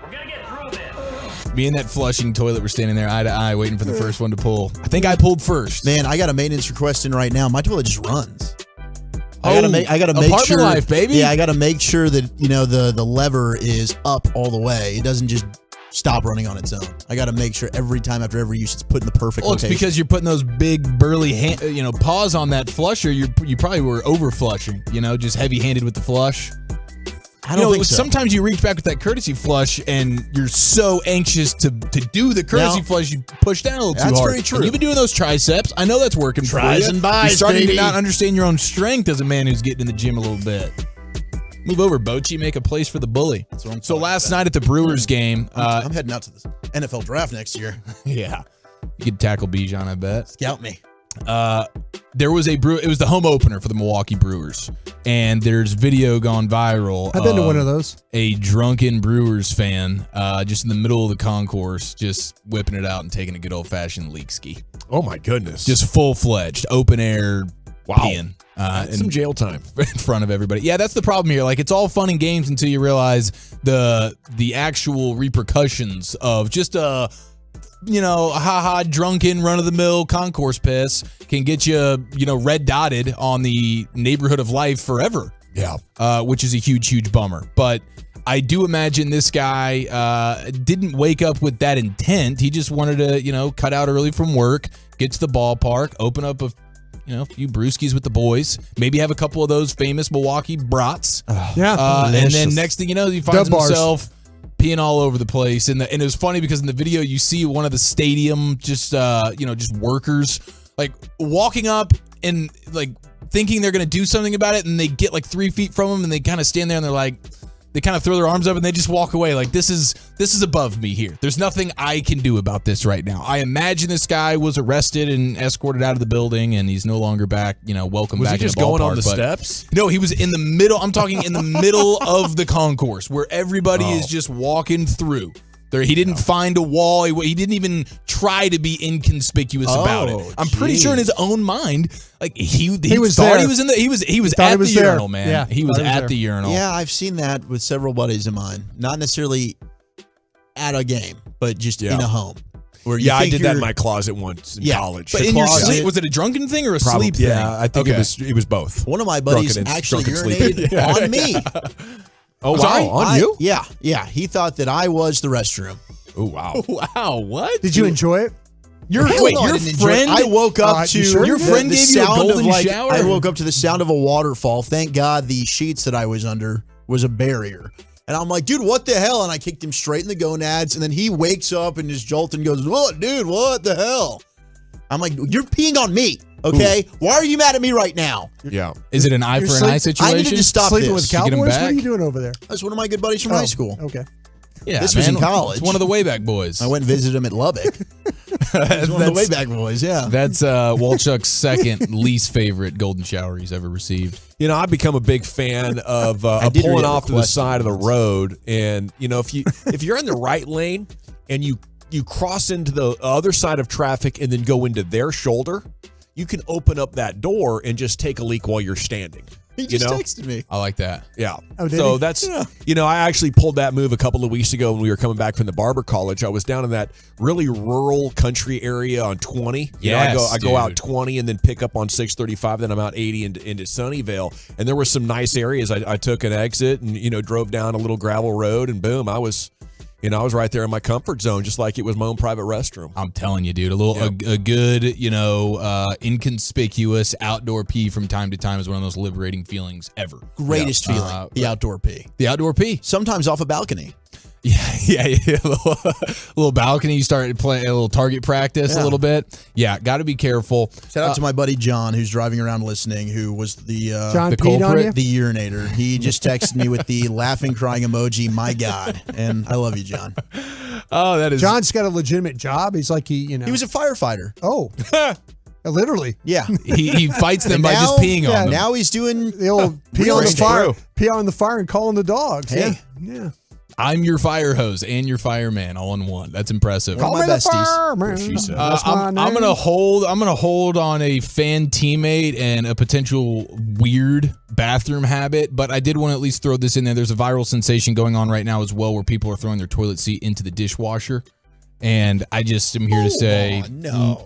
We're going to get through this. Me and that flushing toilet were standing there eye to eye waiting for the first one to pull. I think I pulled first. Man, I got a maintenance request in right now. My toilet just runs. I gotta make apartment sure, life, baby. Yeah, I gotta make sure that the lever is up all the way. It doesn't just stop running on its own. I gotta make sure every time after every use it's put in the perfect Well, it's location. because you're putting those big burly paws on that flusher. You probably were over flushing. Just heavy handed with the flush. I don't think so. Sometimes you reach back with that courtesy flush and you're so anxious to do the courtesy flush, you push down a little too hard. That's very true. And you've been doing those triceps. I know that's working for you. Tries and buys, You're starting baby. to not understand your own strength as a man who's getting in the gym a little bit. Move over, Bochy. Make a place for the bully. So last night at the Brewers game, I'm heading out to the NFL draft next year. Yeah, you could tackle Bijan, I bet. Scout me. There was it was the home opener for the Milwaukee Brewers, and there's video gone viral. I've been to one of those. A drunken Brewers fan, just in the middle of the concourse, just whipping it out and taking a good old fashioned leak ski. Oh my goodness! Just full fledged open air peeing. Some jail time in front of everybody. Yeah, that's the problem here. Like, it's all fun and games until you realize the actual repercussions of just a drunken run-of-the-mill concourse piss can get you, red dotted on the neighborhood of life forever. Yeah. Which is a huge, huge bummer. But I do imagine this guy didn't wake up with that intent. He just wanted to, cut out early from work, get to the ballpark, open up a few brewskis with the boys, maybe have a couple of those famous Milwaukee brats. And then next thing you know, he finds himself peeing all over the place. And it was funny because in the video you see one of the stadium just workers like walking up and like thinking they're going to do something about it, and they get like 3 feet from him and they kind of stand there and they're like, they kind of throw their arms up and they just walk away. Like, this is above me here. There's nothing I can do about this right now. I imagine this guy was arrested and escorted out of the building, and he's no longer back. Welcome was back. Was he just in the going ballpark, on the but steps? No, he was in the middle. I'm talking in the middle of the concourse where everybody is just walking through. He didn't find a wall. He didn't even try to be inconspicuous about it. I'm pretty sure in his own mind, like he was thought there. he was in the he was thought at he was the there. urinal, man. Yeah, he was at the urinal. Yeah, I've seen that with several buddies of mine. Not necessarily at a game, but just in a home. Where you I did that in my closet once in college. But in your sleep, was it a drunken thing or a sleep thing? Yeah, I think it was both. One of my buddies actually urinated on me. Oh, wow, on you? Yeah. He thought that I was the restroom. Oh, wow. Wow, what? Did you enjoy it? Your friend? I woke up to your friend gave you a golden shower. I woke up to the sound of a waterfall. Thank God the sheets that I was under was a barrier. And I'm like, dude, what the hell? And I kicked him straight in the gonads. And then he wakes up and is jolted and goes, what, dude, what the hell? I'm like, you're peeing on me, okay? Ooh. Why are you mad at me right now? Yeah. Is it an eye for an eye situation? I needed to stop Sleeping this. with Cowboys? What are you doing over there? That's one of my good buddies from high school. Okay. Yeah, this was in college. It's one of the Wayback Boys. I went and visited him at Lubbock. That's one of the Wayback Boys, yeah. That's Walchuk's second least favorite golden shower he's ever received. I've become a big fan of pulling off to the side of the road, and if you're in the right lane and you cross into the other side of traffic and then go into their shoulder, you can open up that door and just take a leak while you're standing. He just texted me. I like that. Yeah. Oh, did so he? that's, I actually pulled that move a couple of weeks ago when we were coming back from the barber college. I was down in that really rural country area on 20. I go out 20 and then pick up on 635. Then I'm out 80 into Sunnyvale. And there were some nice areas. I took an exit and, drove down a little gravel road, and boom, I was right there in my comfort zone, just like it was my own private restroom. I'm telling you, dude, a good, inconspicuous outdoor pee from time to time is one of the most liberating feelings ever. Greatest feeling, the outdoor pee. The outdoor pee. Sometimes off a balcony. Yeah. A little balcony. You start playing a little target practice a little bit. Yeah, got to be careful. Shout out to my buddy John, who's driving around listening, who was the culprit, the urinator. He just texted me with the laughing, crying emoji. My God, and I love you, John. Oh, that is. John's got a legitimate job. He's like He was a firefighter. Oh, literally. Yeah. He fights them by just peeing on them. Now he's doing the old pee on the fire, pee on the fire, and calling the dogs. Hey. Yeah. I'm your fire hose and your fireman all in one. That's impressive. Call me the fireman. She said. I'm gonna hold on a fan teammate and a potential weird bathroom habit, but I did want to at least throw this in there. There's a viral sensation going on right now as well, where people are throwing their toilet seat into the dishwasher, and I just am here to say no.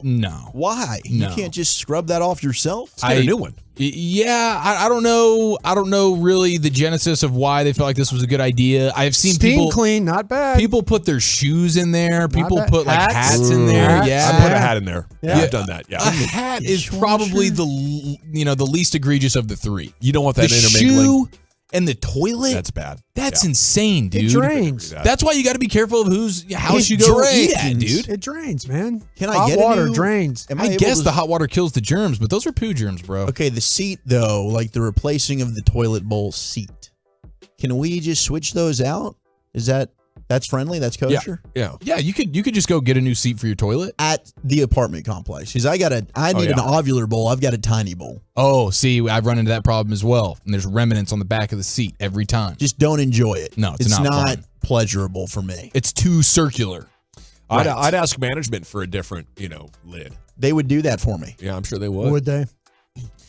Why? No. You can't just scrub that off yourself? Get a new one. Yeah, I don't know. I don't know really the genesis of why they felt like this was a good idea. I've seen Steam people clean, not bad. People put their shoes in there. People bad. put like hats in there. Hats. Yeah, I put a hat in there. Yeah. I've done that. Yeah. A hat is probably the least egregious of the three. You don't want that the intermingling. shoe and the toilet. That's bad. That's insane, dude. It drains. That's why you got to be careful of whose house you go eat at, dude. It drains, man. Can I Hot get water a new, drains. I guess the hot water kills the germs, but those are poo germs, bro. Okay, the seat though, like the replacing of the toilet bowl seat. Can we just switch those out? That's friendly? That's kosher? Yeah. You could just go get a new seat for your toilet At the apartment complex. Because I need an ovular bowl. I've got a tiny bowl. Oh, see, I've run into that problem as well. And there's remnants on the back of the seat every time. Just don't enjoy it. No, it's not fun. Pleasurable for me. It's too circular. I'd ask management for a different, lid. They would do that for me. Yeah, I'm sure they would. Would they?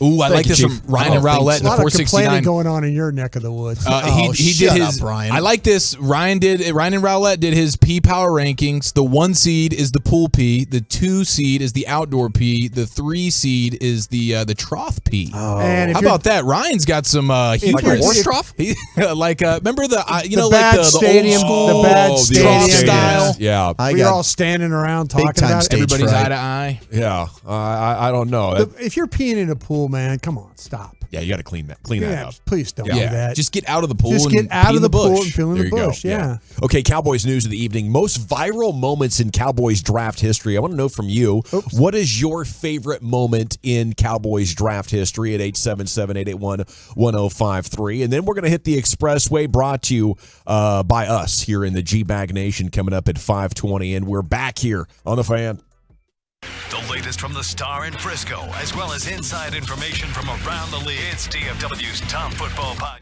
Ooh, I like this from Ryan and Rowlett in the 469. A lot of complaining going on in your neck of the woods. He did his. Ryan. I like this. Ryan and Rowlett did his P power rankings. The 1 seed is the pool P. The 2 seed is the outdoor P. The 3 seed is the trough P. Oh. And How about that? Ryan's got some like a horse trough? Remember the the bad like the stadium, old school the bad trough stadium style. Yeah, we're all standing around talking about it. Everybody's fright. eye to eye. Yeah, I don't know. If you're peeing in a pool, man, come on, stop. Yeah, you got to clean that up. Please don't do Yeah, that. just get out of the pool. Just and get out pee of in the pool bush. and fill in There the you go. bush. Yeah. Okay, Cowboys news of the evening. Most viral moments in Cowboys draft history. I want to know from you, what is your favorite moment in Cowboys draft history at 877-881-1053? And then we're going to hit the Expressway, brought to you by us here in the G-Bag Nation, coming up at 5:20. And we're back here on The Fan. The latest from the Star in Frisco, as well as inside information from around the league. It's DFW's Tom Football Podcast.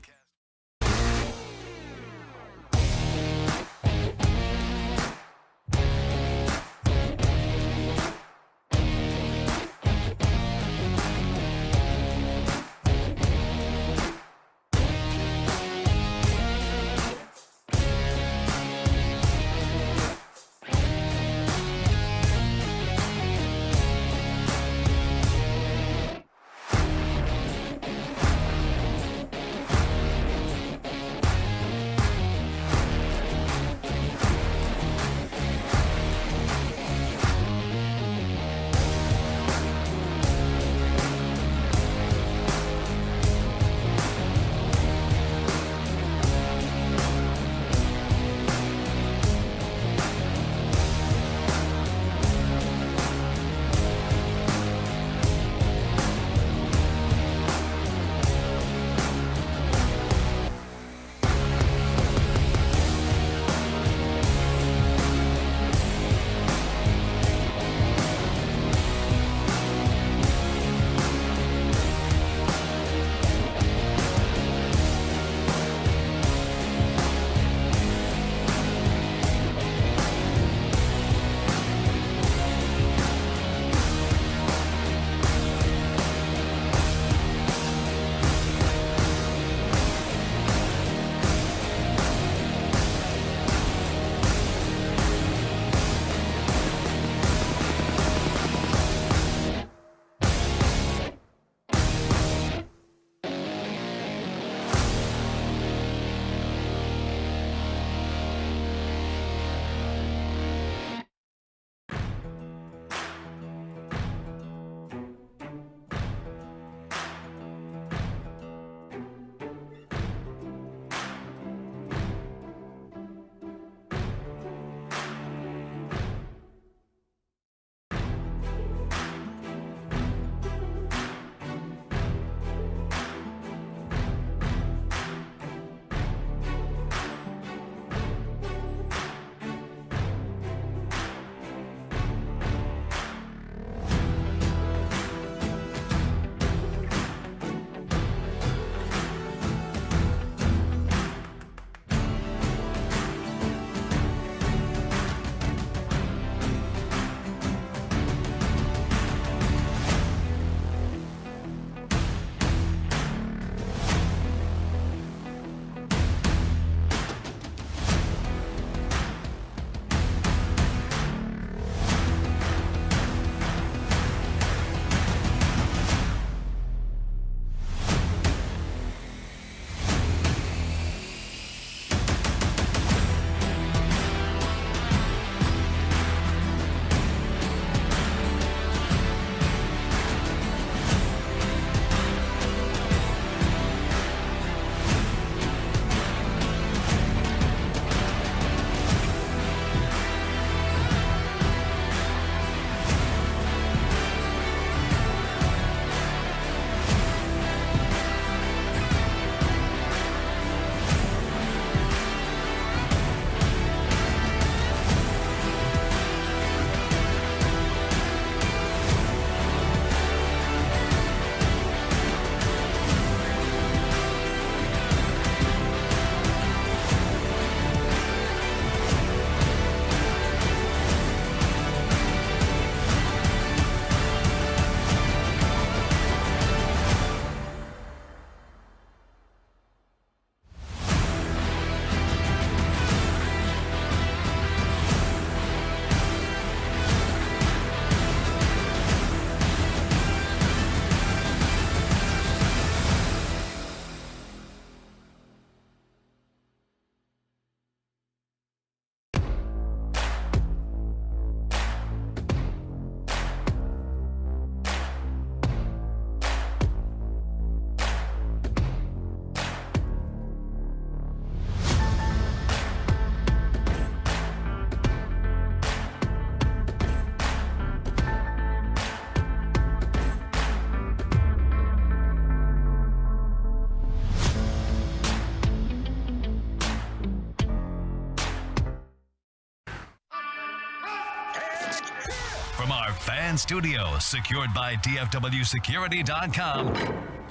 From our fan studio, secured by DFWsecurity.com,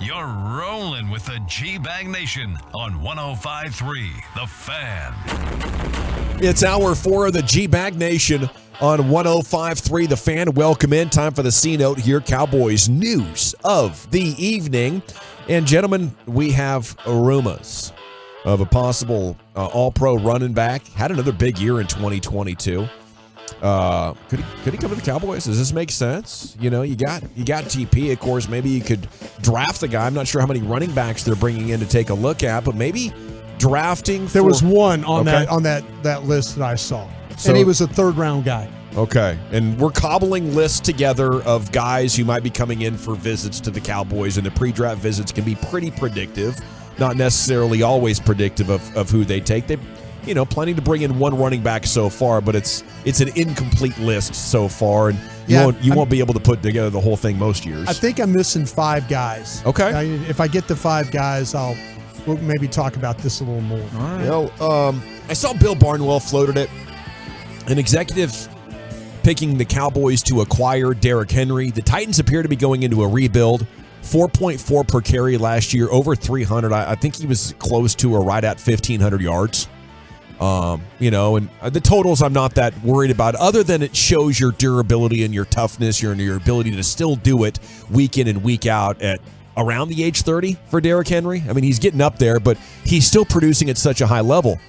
you're rolling with the G-Bag Nation on 105.3 The Fan. It's hour 4 of the G-Bag Nation on 105.3 The Fan. Welcome in. Time for the C-Note here. Cowboys news of the evening. And gentlemen, we have rumors of a possible all-pro running back. Had another big year in 2022. Could he come to the Cowboys? Does this make sense? You know, you got TP, of course. Maybe you could draft the guy. I'm not sure how many running backs they're bringing in to take a look at, but maybe drafting. There was one on that list that I saw, and he was a third-round guy. Okay, and we're cobbling lists together of guys who might be coming in for visits to the Cowboys, and the pre-draft visits can be pretty predictive, not necessarily always predictive of who they take. They, planning to bring in one running back so far, but it's an incomplete list so far, and you won't be able to put together the whole thing most years. I think I'm missing 5 guys. Okay, if I get the 5 guys, we'll maybe talk about this a little more. All right. I saw Bill Barnwell floated it. An executive picking the Cowboys to acquire Derrick Henry. The Titans appear to be going into a rebuild. 4.4 per carry last year, over 300. I think he was close to or right at 1,500 yards. And the totals I'm not that worried about, other than it shows your durability and your toughness, your ability to still do it week in and week out at around the age 30 for Derrick Henry. I mean, he's getting up there, but he's still producing at such a high level.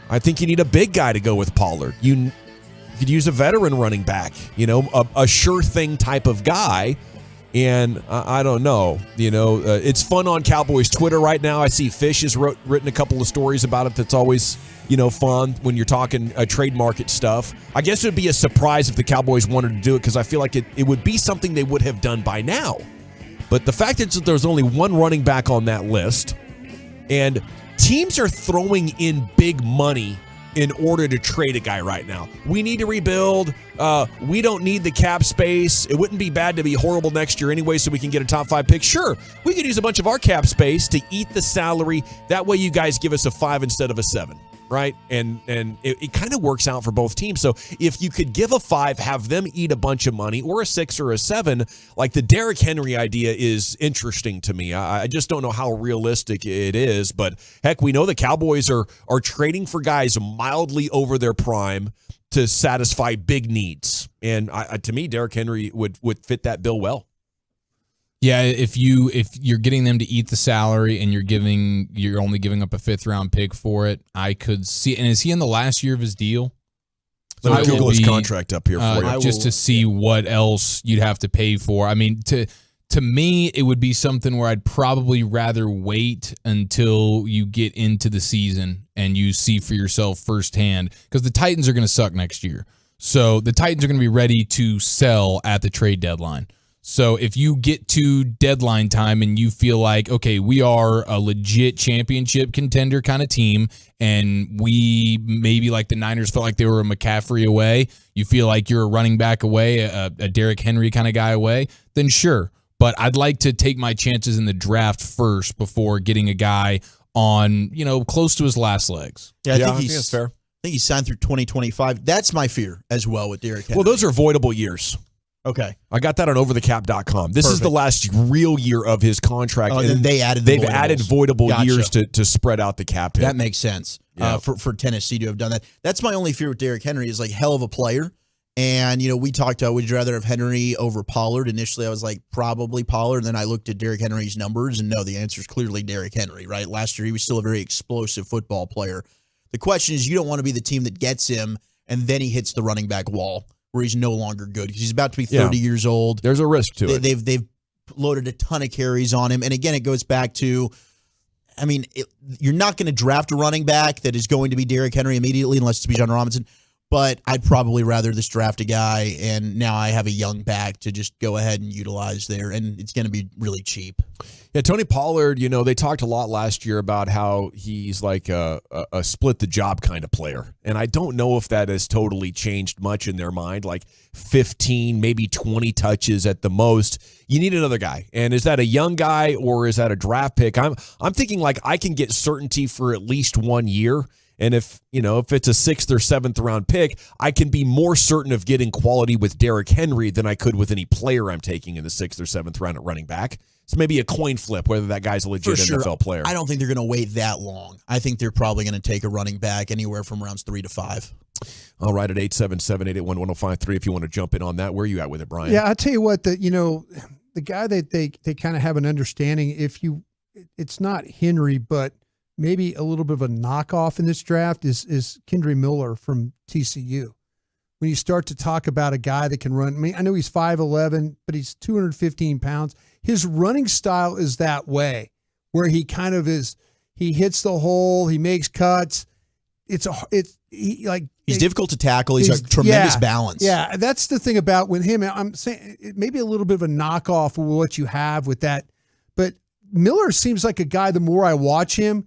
I think you need a big guy to go with Pollard. You could use a veteran running back, a sure thing type of guy. And I don't know, it's fun on Cowboys Twitter right now. I see Fish has written a couple of stories about it. That's always, fun when you're talking trade market stuff. I guess it would be a surprise if the Cowboys wanted to do it, because I feel like it would be something they would have done by now. But the fact that there's only one running back on that list, and teams are throwing in big money in order to trade a guy right now. We need to rebuild. We don't need the cap space. It wouldn't be bad to be horrible next year anyway, so we can get a top 5 pick. Sure, we could use a bunch of our cap space to eat the salary. That way you guys give us a 5 instead of a 7, right? And it kind of works out for both teams. So if you could give a 5, have them eat a bunch of money, or a 6 or a 7, like the Derrick Henry idea is interesting to me. I just don't know how realistic it is, but heck, we know the Cowboys are trading for guys mildly over their prime to satisfy big needs. And to me, Derrick Henry would fit that bill well. Yeah, if you're getting them to eat the salary and you're only giving up a 5th round pick for it, I could see. And is he in the last year of his deal? Let me Google his contract up here for you, just to see what else you'd have to pay for. I mean, to me, it would be something where I'd probably rather wait until you get into the season and you see for yourself firsthand, because the Titans are going to suck next year. So the Titans are going to be ready to sell at the trade deadline. So if you get to deadline time and you feel like, okay, we are a legit championship contender kind of team, and we maybe like the Niners felt like they were a McCaffrey away, you feel like you're a running back away, a Derrick Henry kind of guy away, then sure. But I'd like to take my chances in the draft first before getting a guy on, close to his last legs. Yeah, I think that's fair. I think he's signed through 2025. That's my fear as well with Derrick Henry. Well, those are voidable years. Okay. I got that on overthecap.com. This is the last real year of his contract. And then they've added voidable years to spread out the cap hit. That makes sense for Tennessee to have done that. That's my only fear with Derrick Henry, is like hell of a player. And, we talked about, would you rather have Henry over Pollard? Initially, I was like, probably Pollard. And then I looked at Derrick Henry's numbers, and no, the answer is clearly Derrick Henry, right? Last year, he was still a very explosive football player. The question is, you don't want to be the team that gets him, and then he hits the running back wall, where he's no longer good, because he's about to be 30 years old. There's a risk to it. They've loaded a ton of carries on him. And again, it goes back to, you're not going to draft a running back that is going to be Derrick Henry immediately, unless it's Bijan Robinson. But I'd probably rather just draft a guy, and now I have a young back to just go ahead and utilize there, and it's going to be really cheap. Yeah, Tony Pollard, they talked a lot last year about how he's like a split the job kind of player. And I don't know if that has totally changed much in their mind, like 15, maybe 20 touches at the most. You need another guy. And is that a young guy, or is that a draft pick? I'm thinking like I can get certainty for at least 1 year. And if it's a 6th or 7th round pick, I can be more certain of getting quality with Derrick Henry than I could with any player I'm taking in the 6th or 7th round at running back. So maybe a coin flip whether that guy's a legit NFL player. I don't think they're going to wait that long. I think they're probably going to take a running back anywhere from rounds 3 to 5. All right, at 877-881-1053 if you want to jump in on that. Where are you at with it, Brian? Yeah, I'll tell you what, the guy that they kind of have an understanding, it's not Henry, but maybe a little bit of a knockoff in this draft is Kendre Miller from TCU. When you start to talk about a guy that can run, I mean, I know he's 5'11", but he's 215 pounds. His running style is that way, where he kind of is. He hits the hole. He makes cuts. He's difficult to tackle. He's got tremendous balance. Yeah, that's the thing about with him. I'm saying maybe a little bit of a knockoff of what you have with that. But Miller seems like a guy, the more I watch him,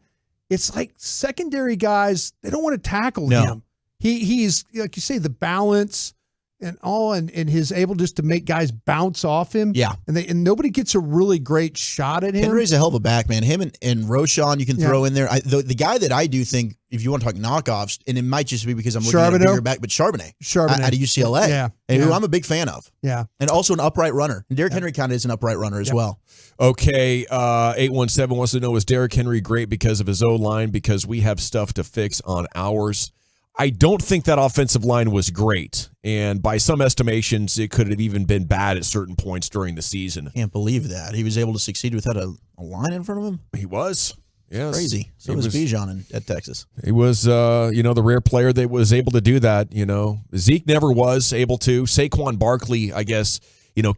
it's like secondary guys, they don't want to tackle him. He's, like you say, the balance and all, and he's able just to make guys bounce off him. Yeah. And nobody gets a really great shot at him. Henry's a hell of a back, man. Him and Roshan you can throw in there. The guy that I do think, if you want to talk knockoffs, and it might just be because I'm looking at a bigger back, but Charbonnet out of UCLA, who I'm a big fan of. Yeah. And also an upright runner. And Derrick Henry kind of is an upright runner as well. Okay, 817 wants to know, is Derrick Henry great because of his O-line? Because we have stuff to fix on ours. I don't think that offensive line was great, and by some estimations, it could have even been bad at certain points during the season. Can't believe that. He was able to succeed without a line in front of him? He was. Yes. Crazy. So was Bijan at Texas. He was, the rare player that was able to do that. Zeke never was able to. Saquon Barkley, I guess,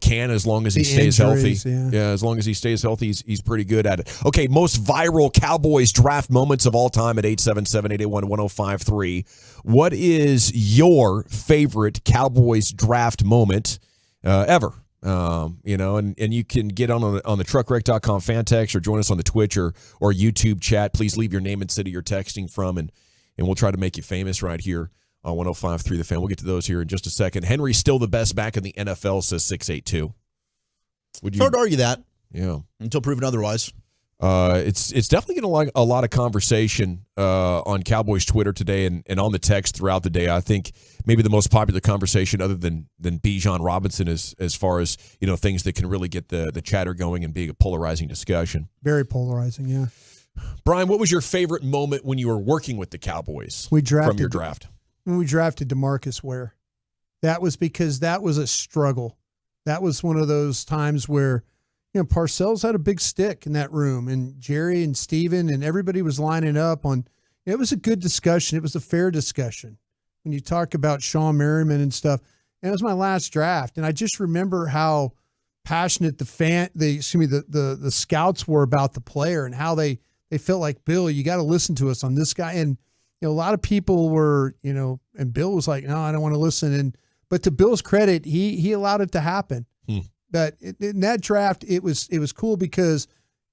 can as long as he stays healthy. Yeah, as long as he stays healthy, he's pretty good at it. Okay, most viral Cowboys draft moments of all time at 877-881-1053. What is your favorite Cowboys draft moment ever? And you can get on the truckwreck.com fan text or join us on the Twitch or YouTube chat. Please leave your name and city you're texting from, and we'll try to make you famous right here on 105.3 The Fan. We'll get to those here in just a second. Henry's still the best back in the NFL, says 682. It's hard to argue that. Yeah. Until proven otherwise. It's definitely getting a lot of conversation on Cowboys Twitter today and on the text throughout the day. I think maybe the most popular conversation other than Bijan Robinson as far as, things that can really get the chatter going and being a polarizing discussion. Very polarizing, yeah. Brian, what was your favorite moment when you were working with the Cowboys from your draft? When we drafted DeMarcus Ware. That was because that was a struggle. That was one of those times where, Parcells had a big stick in that room, and Jerry and Steven and everybody was lining up on. It was a good discussion. It was a fair discussion. When you talk about Sean Merriman and stuff, and it was my last draft, and I just remember how passionate the scouts were about the player and how they felt like, Bill, you got to listen to us on this guy. And a lot of people were, and Bill was like, no, I don't want to listen. But to Bill's credit, he allowed it to happen. But in that draft, it was cool because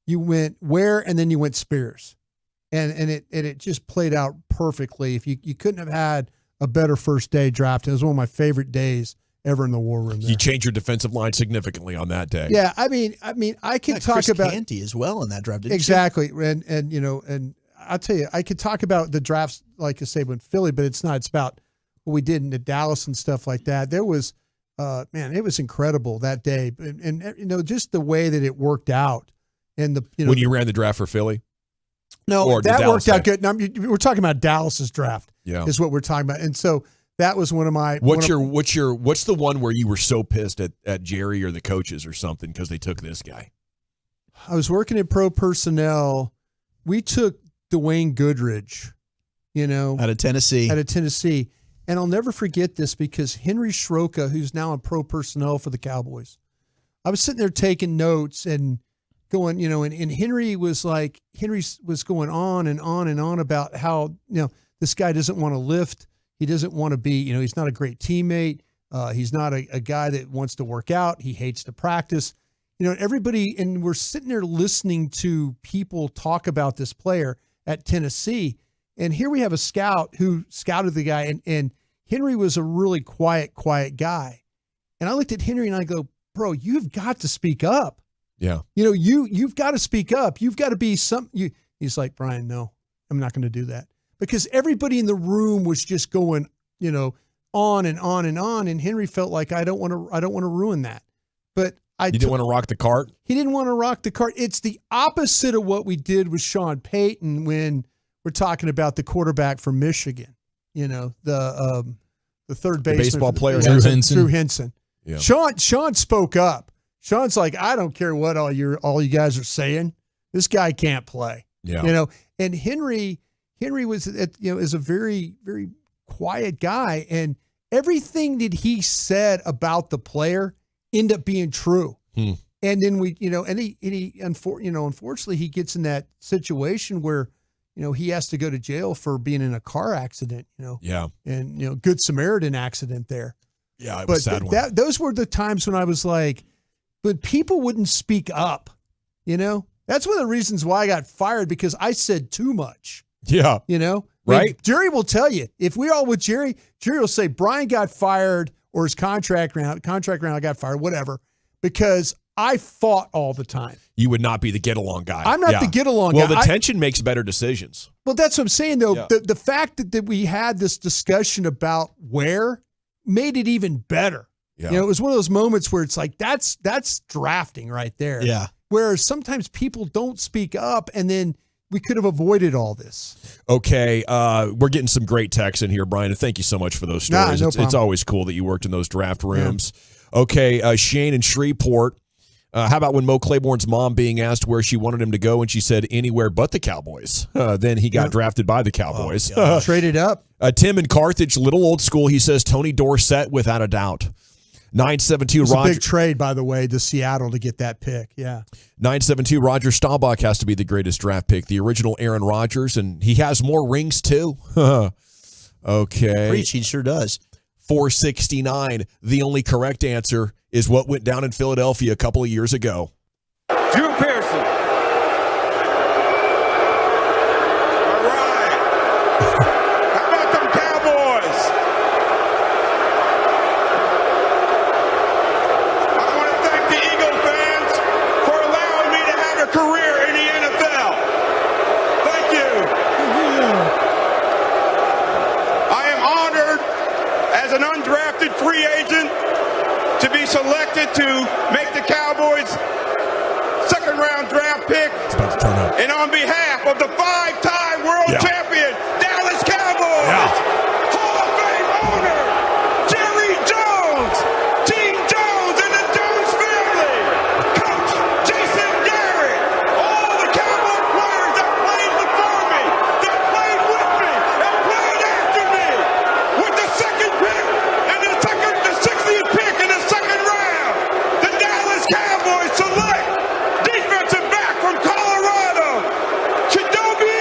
you went Ware and then you went Spears, and it just played out perfectly. If you couldn't have had a better first day draft, it was one of my favorite days ever in the war room. There. You changed your defensive line significantly on that day. Yeah, I mean, I could talk Chris about Canty as well in that draft. Didn't exactly, you? and I'll tell you, I could talk about the drafts like I say with Philly, but it's not. It's about what we did in Dallas and stuff like that. There was. It was incredible that day, and just the way that it worked out, and when you ran the draft for Philly. No, that worked out good. Now, we're talking about Dallas's draft. Yeah, is what we're talking about, and so that was one of my. What's the one where you were so pissed at Jerry or the coaches or something because they took this guy? I was working at Pro Personnel. We took Dwayne Goodridge, out of Tennessee. And I'll never forget this because Henry Schroka, who's now in Pro Personnel for the Cowboys, I was sitting there taking notes and going, and Henry was going on and on and on about how, this guy doesn't want to lift. He doesn't want to be, he's not a great teammate. He's not a guy that wants to work out. He hates to practice. Everybody, and we're sitting there listening to people talk about this player at Tennessee. And here we have a scout who scouted the guy, and Henry was a really quiet guy. And I looked at Henry and I go, bro, you've got to speak up. Yeah. You've got to speak up. You've got to be he's like, Brian, no, I'm not going to do that. because everybody in the room was just going, on and on and on. And Henry felt like, I don't want to ruin that. But you didn't want to rock the cart? He didn't want to rock the cart. It's the opposite of what we did with Sean Payton when we're talking about the quarterback from Michigan, the third baseman. The baseball player, Drew Henson. Yeah. Sean spoke up. Sean's like, I don't care what all you guys are saying. This guy can't play. Yeah. And Henry was is a very, very quiet guy, and everything that he said about the player ended up being true. And then unfortunately he gets in that situation where he has to go to jail for being in a car accident, Yeah. and Good Samaritan accident there. Yeah, it was a sad one. Those were the times when I was like, but people wouldn't speak up, That's one of the reasons why I got fired, because I said too much. Yeah. Right? Jerry will tell you. If we're all with Jerry will say Brian got fired or his contract ran out, I got fired, whatever, because I fought all the time. You would not be the get-along guy. I'm not the get-along guy. Well, the tension makes better decisions. Well, that's what I'm saying, though. Yeah. The fact that we had this discussion about where made it even better. Yeah. It was one of those moments where it's like, that's drafting right there. Yeah. Whereas sometimes people don't speak up, and then we could have avoided all this. Okay, we're getting some great texts in here, Brian, and thank you so much for those stories. No It's problem. always cool that you worked in those draft rooms. Yeah. Okay, Shane in Shreveport. How about when Mo Claiborne's mom being asked where she wanted him to go, and she said anywhere but the Cowboys? Then he got drafted by the Cowboys. Traded up. Tim in Carthage, little old school. He says Tony Dorsett without a doubt. 972 It was Roger. a big trade, by the way, to Seattle to get that pick. Yeah. 972 Roger Staubach has to be the greatest draft pick, the original Aaron Rodgers, and he has more rings too. Okay. Preach, he sure does. 469. The only correct answer is what went down in Philadelphia a couple of years ago. Drew Pearson. All right. How about them Cowboys? I want to thank the Eagle fans for allowing me to have a career in the NFL. Thank you. I am honored as an undrafted free agent to be selected to make the Cowboys second-round draft pick. And on behalf of the five-time world champion Dallas Cowboys, Hall of Fame owner Jerry Jones, Gene Jones and the Jones family, Coach Jason Garrett, all the Cowboy players that played before me, that played with me, and played after me, with the second pick and the 60th pick in the second round, the Dallas Cowboys select defensive back from Colorado, Chidobe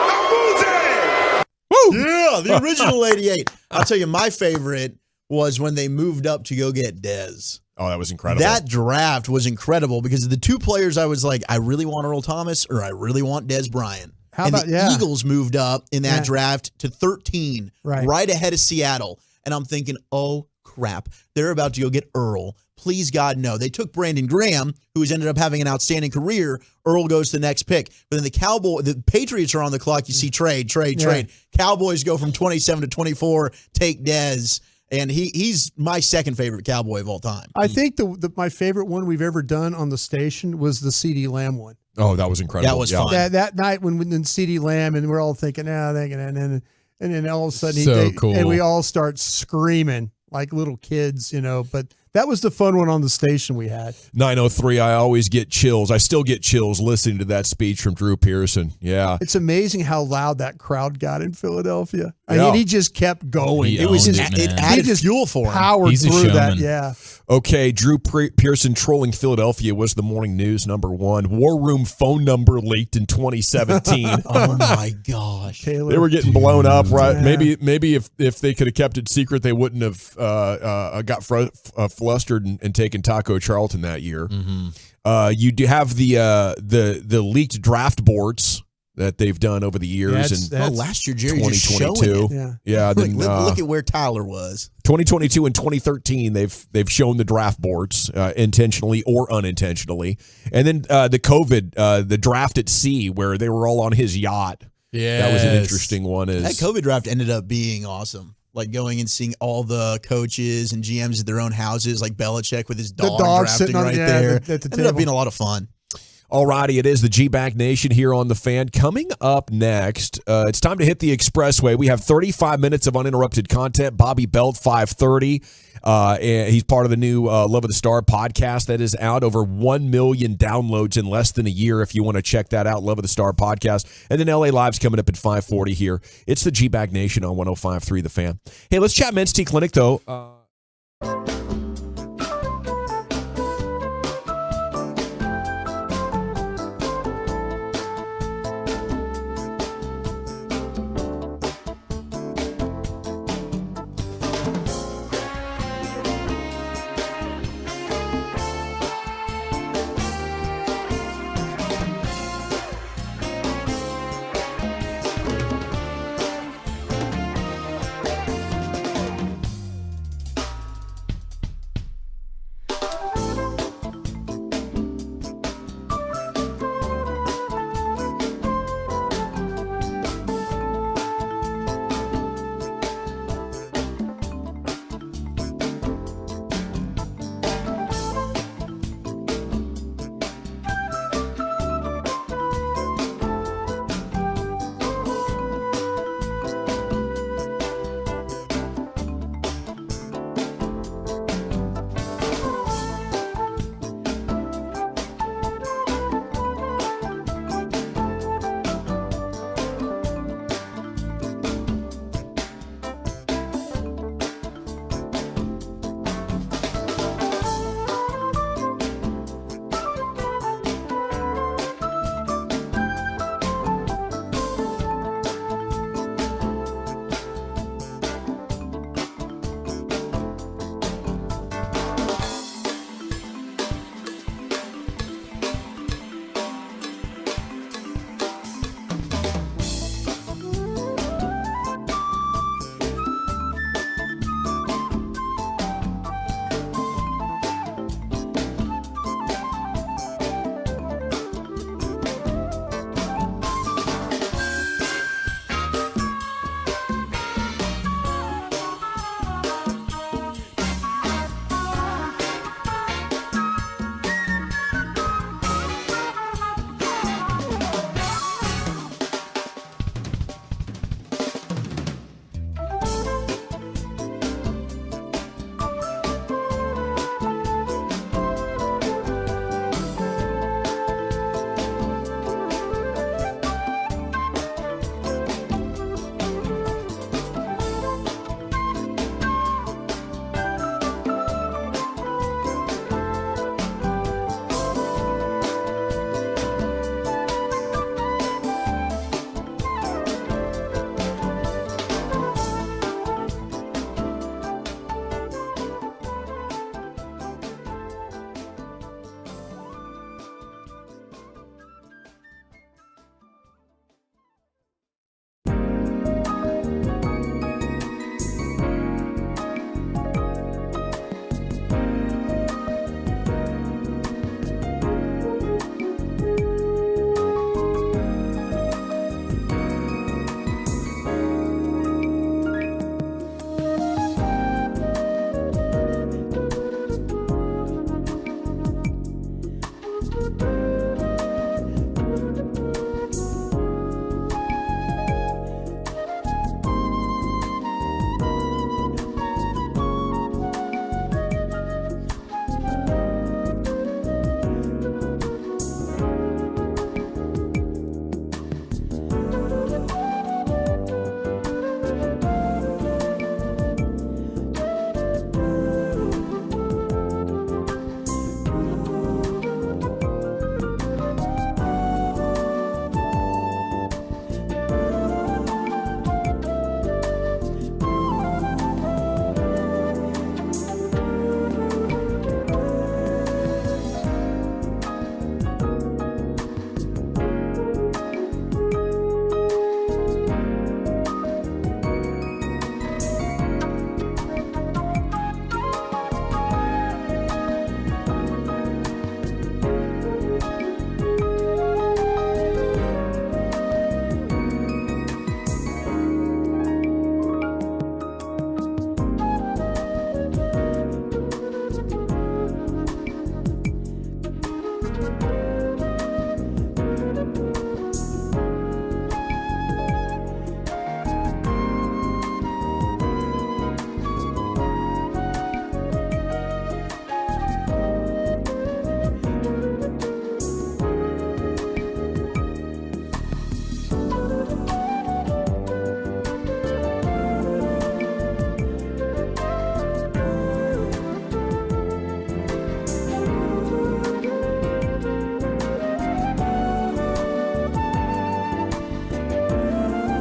Awuzie. Yeah, the original 88. I'll tell you, my favorite was when they moved up to go get Dez. Oh, that was incredible. That draft was incredible because the two players I was like, I really want Earl Thomas or I really want Dez Bryant. The Eagles moved up in that draft to 13, right ahead of Seattle. And I'm thinking, oh, crap. They're about to go get Earl. Please, God, no. They took Brandon Graham, who has ended up having an outstanding career. Earl goes to the next pick. But then the Patriots are on the clock. You see trade. Cowboys go from 27 to 24, take Dez. And he's my second favorite Cowboy of all time. I think my favorite one we've ever done on the station was the CeeDee Lamb one. Oh, that was incredible. That was fun. That night when CeeDee Lamb, and we're all thinking, and then all of a sudden, cool. And we all start screaming like little kids, but that was the fun one on the station we had. 903, I always get chills. I still get chills listening to that speech from Drew Pearson. Yeah. It's amazing how loud that crowd got in Philadelphia. I mean, he just kept going. It added fuel for him. Powered He's a through that. showman. Yeah. Okay, Drew Pearson trolling Philadelphia was the morning news #1. War Room phone number leaked in 2017. Oh my gosh. Taylor. They were getting blown up, right? Yeah. Maybe if they could have kept it secret, they wouldn't have got flustered and taken Taco Charlton that year. Mm-hmm. You do have the leaked draft boards that they've done over the years. Last year, Jerry just showing it. Yeah. Then, look at where Tyler was. 2022 and 2013, they've shown the draft boards intentionally or unintentionally, and then the COVID, the draft at sea, where they were all on his yacht That was an interesting one. That COVID draft ended up being awesome. Like going and seeing all the coaches and GMs at their own houses, like Belichick with his dog drafting right there. At the ended up being a lot of fun. Alrighty, it is the G-Bag Nation here on The Fan. Coming up next, it's time to hit the expressway. We have 35 minutes of uninterrupted content. Bobby Belt, 5:30. And he's part of the new Love of the Star podcast that is out. Over 1 million downloads in less than a year if you want to check that out, Love of the Star podcast. And then LA Live's coming up at 5:40 here. It's the G-Bag Nation on 105.3 The Fan. Hey, let's chat Men's T Clinic, though.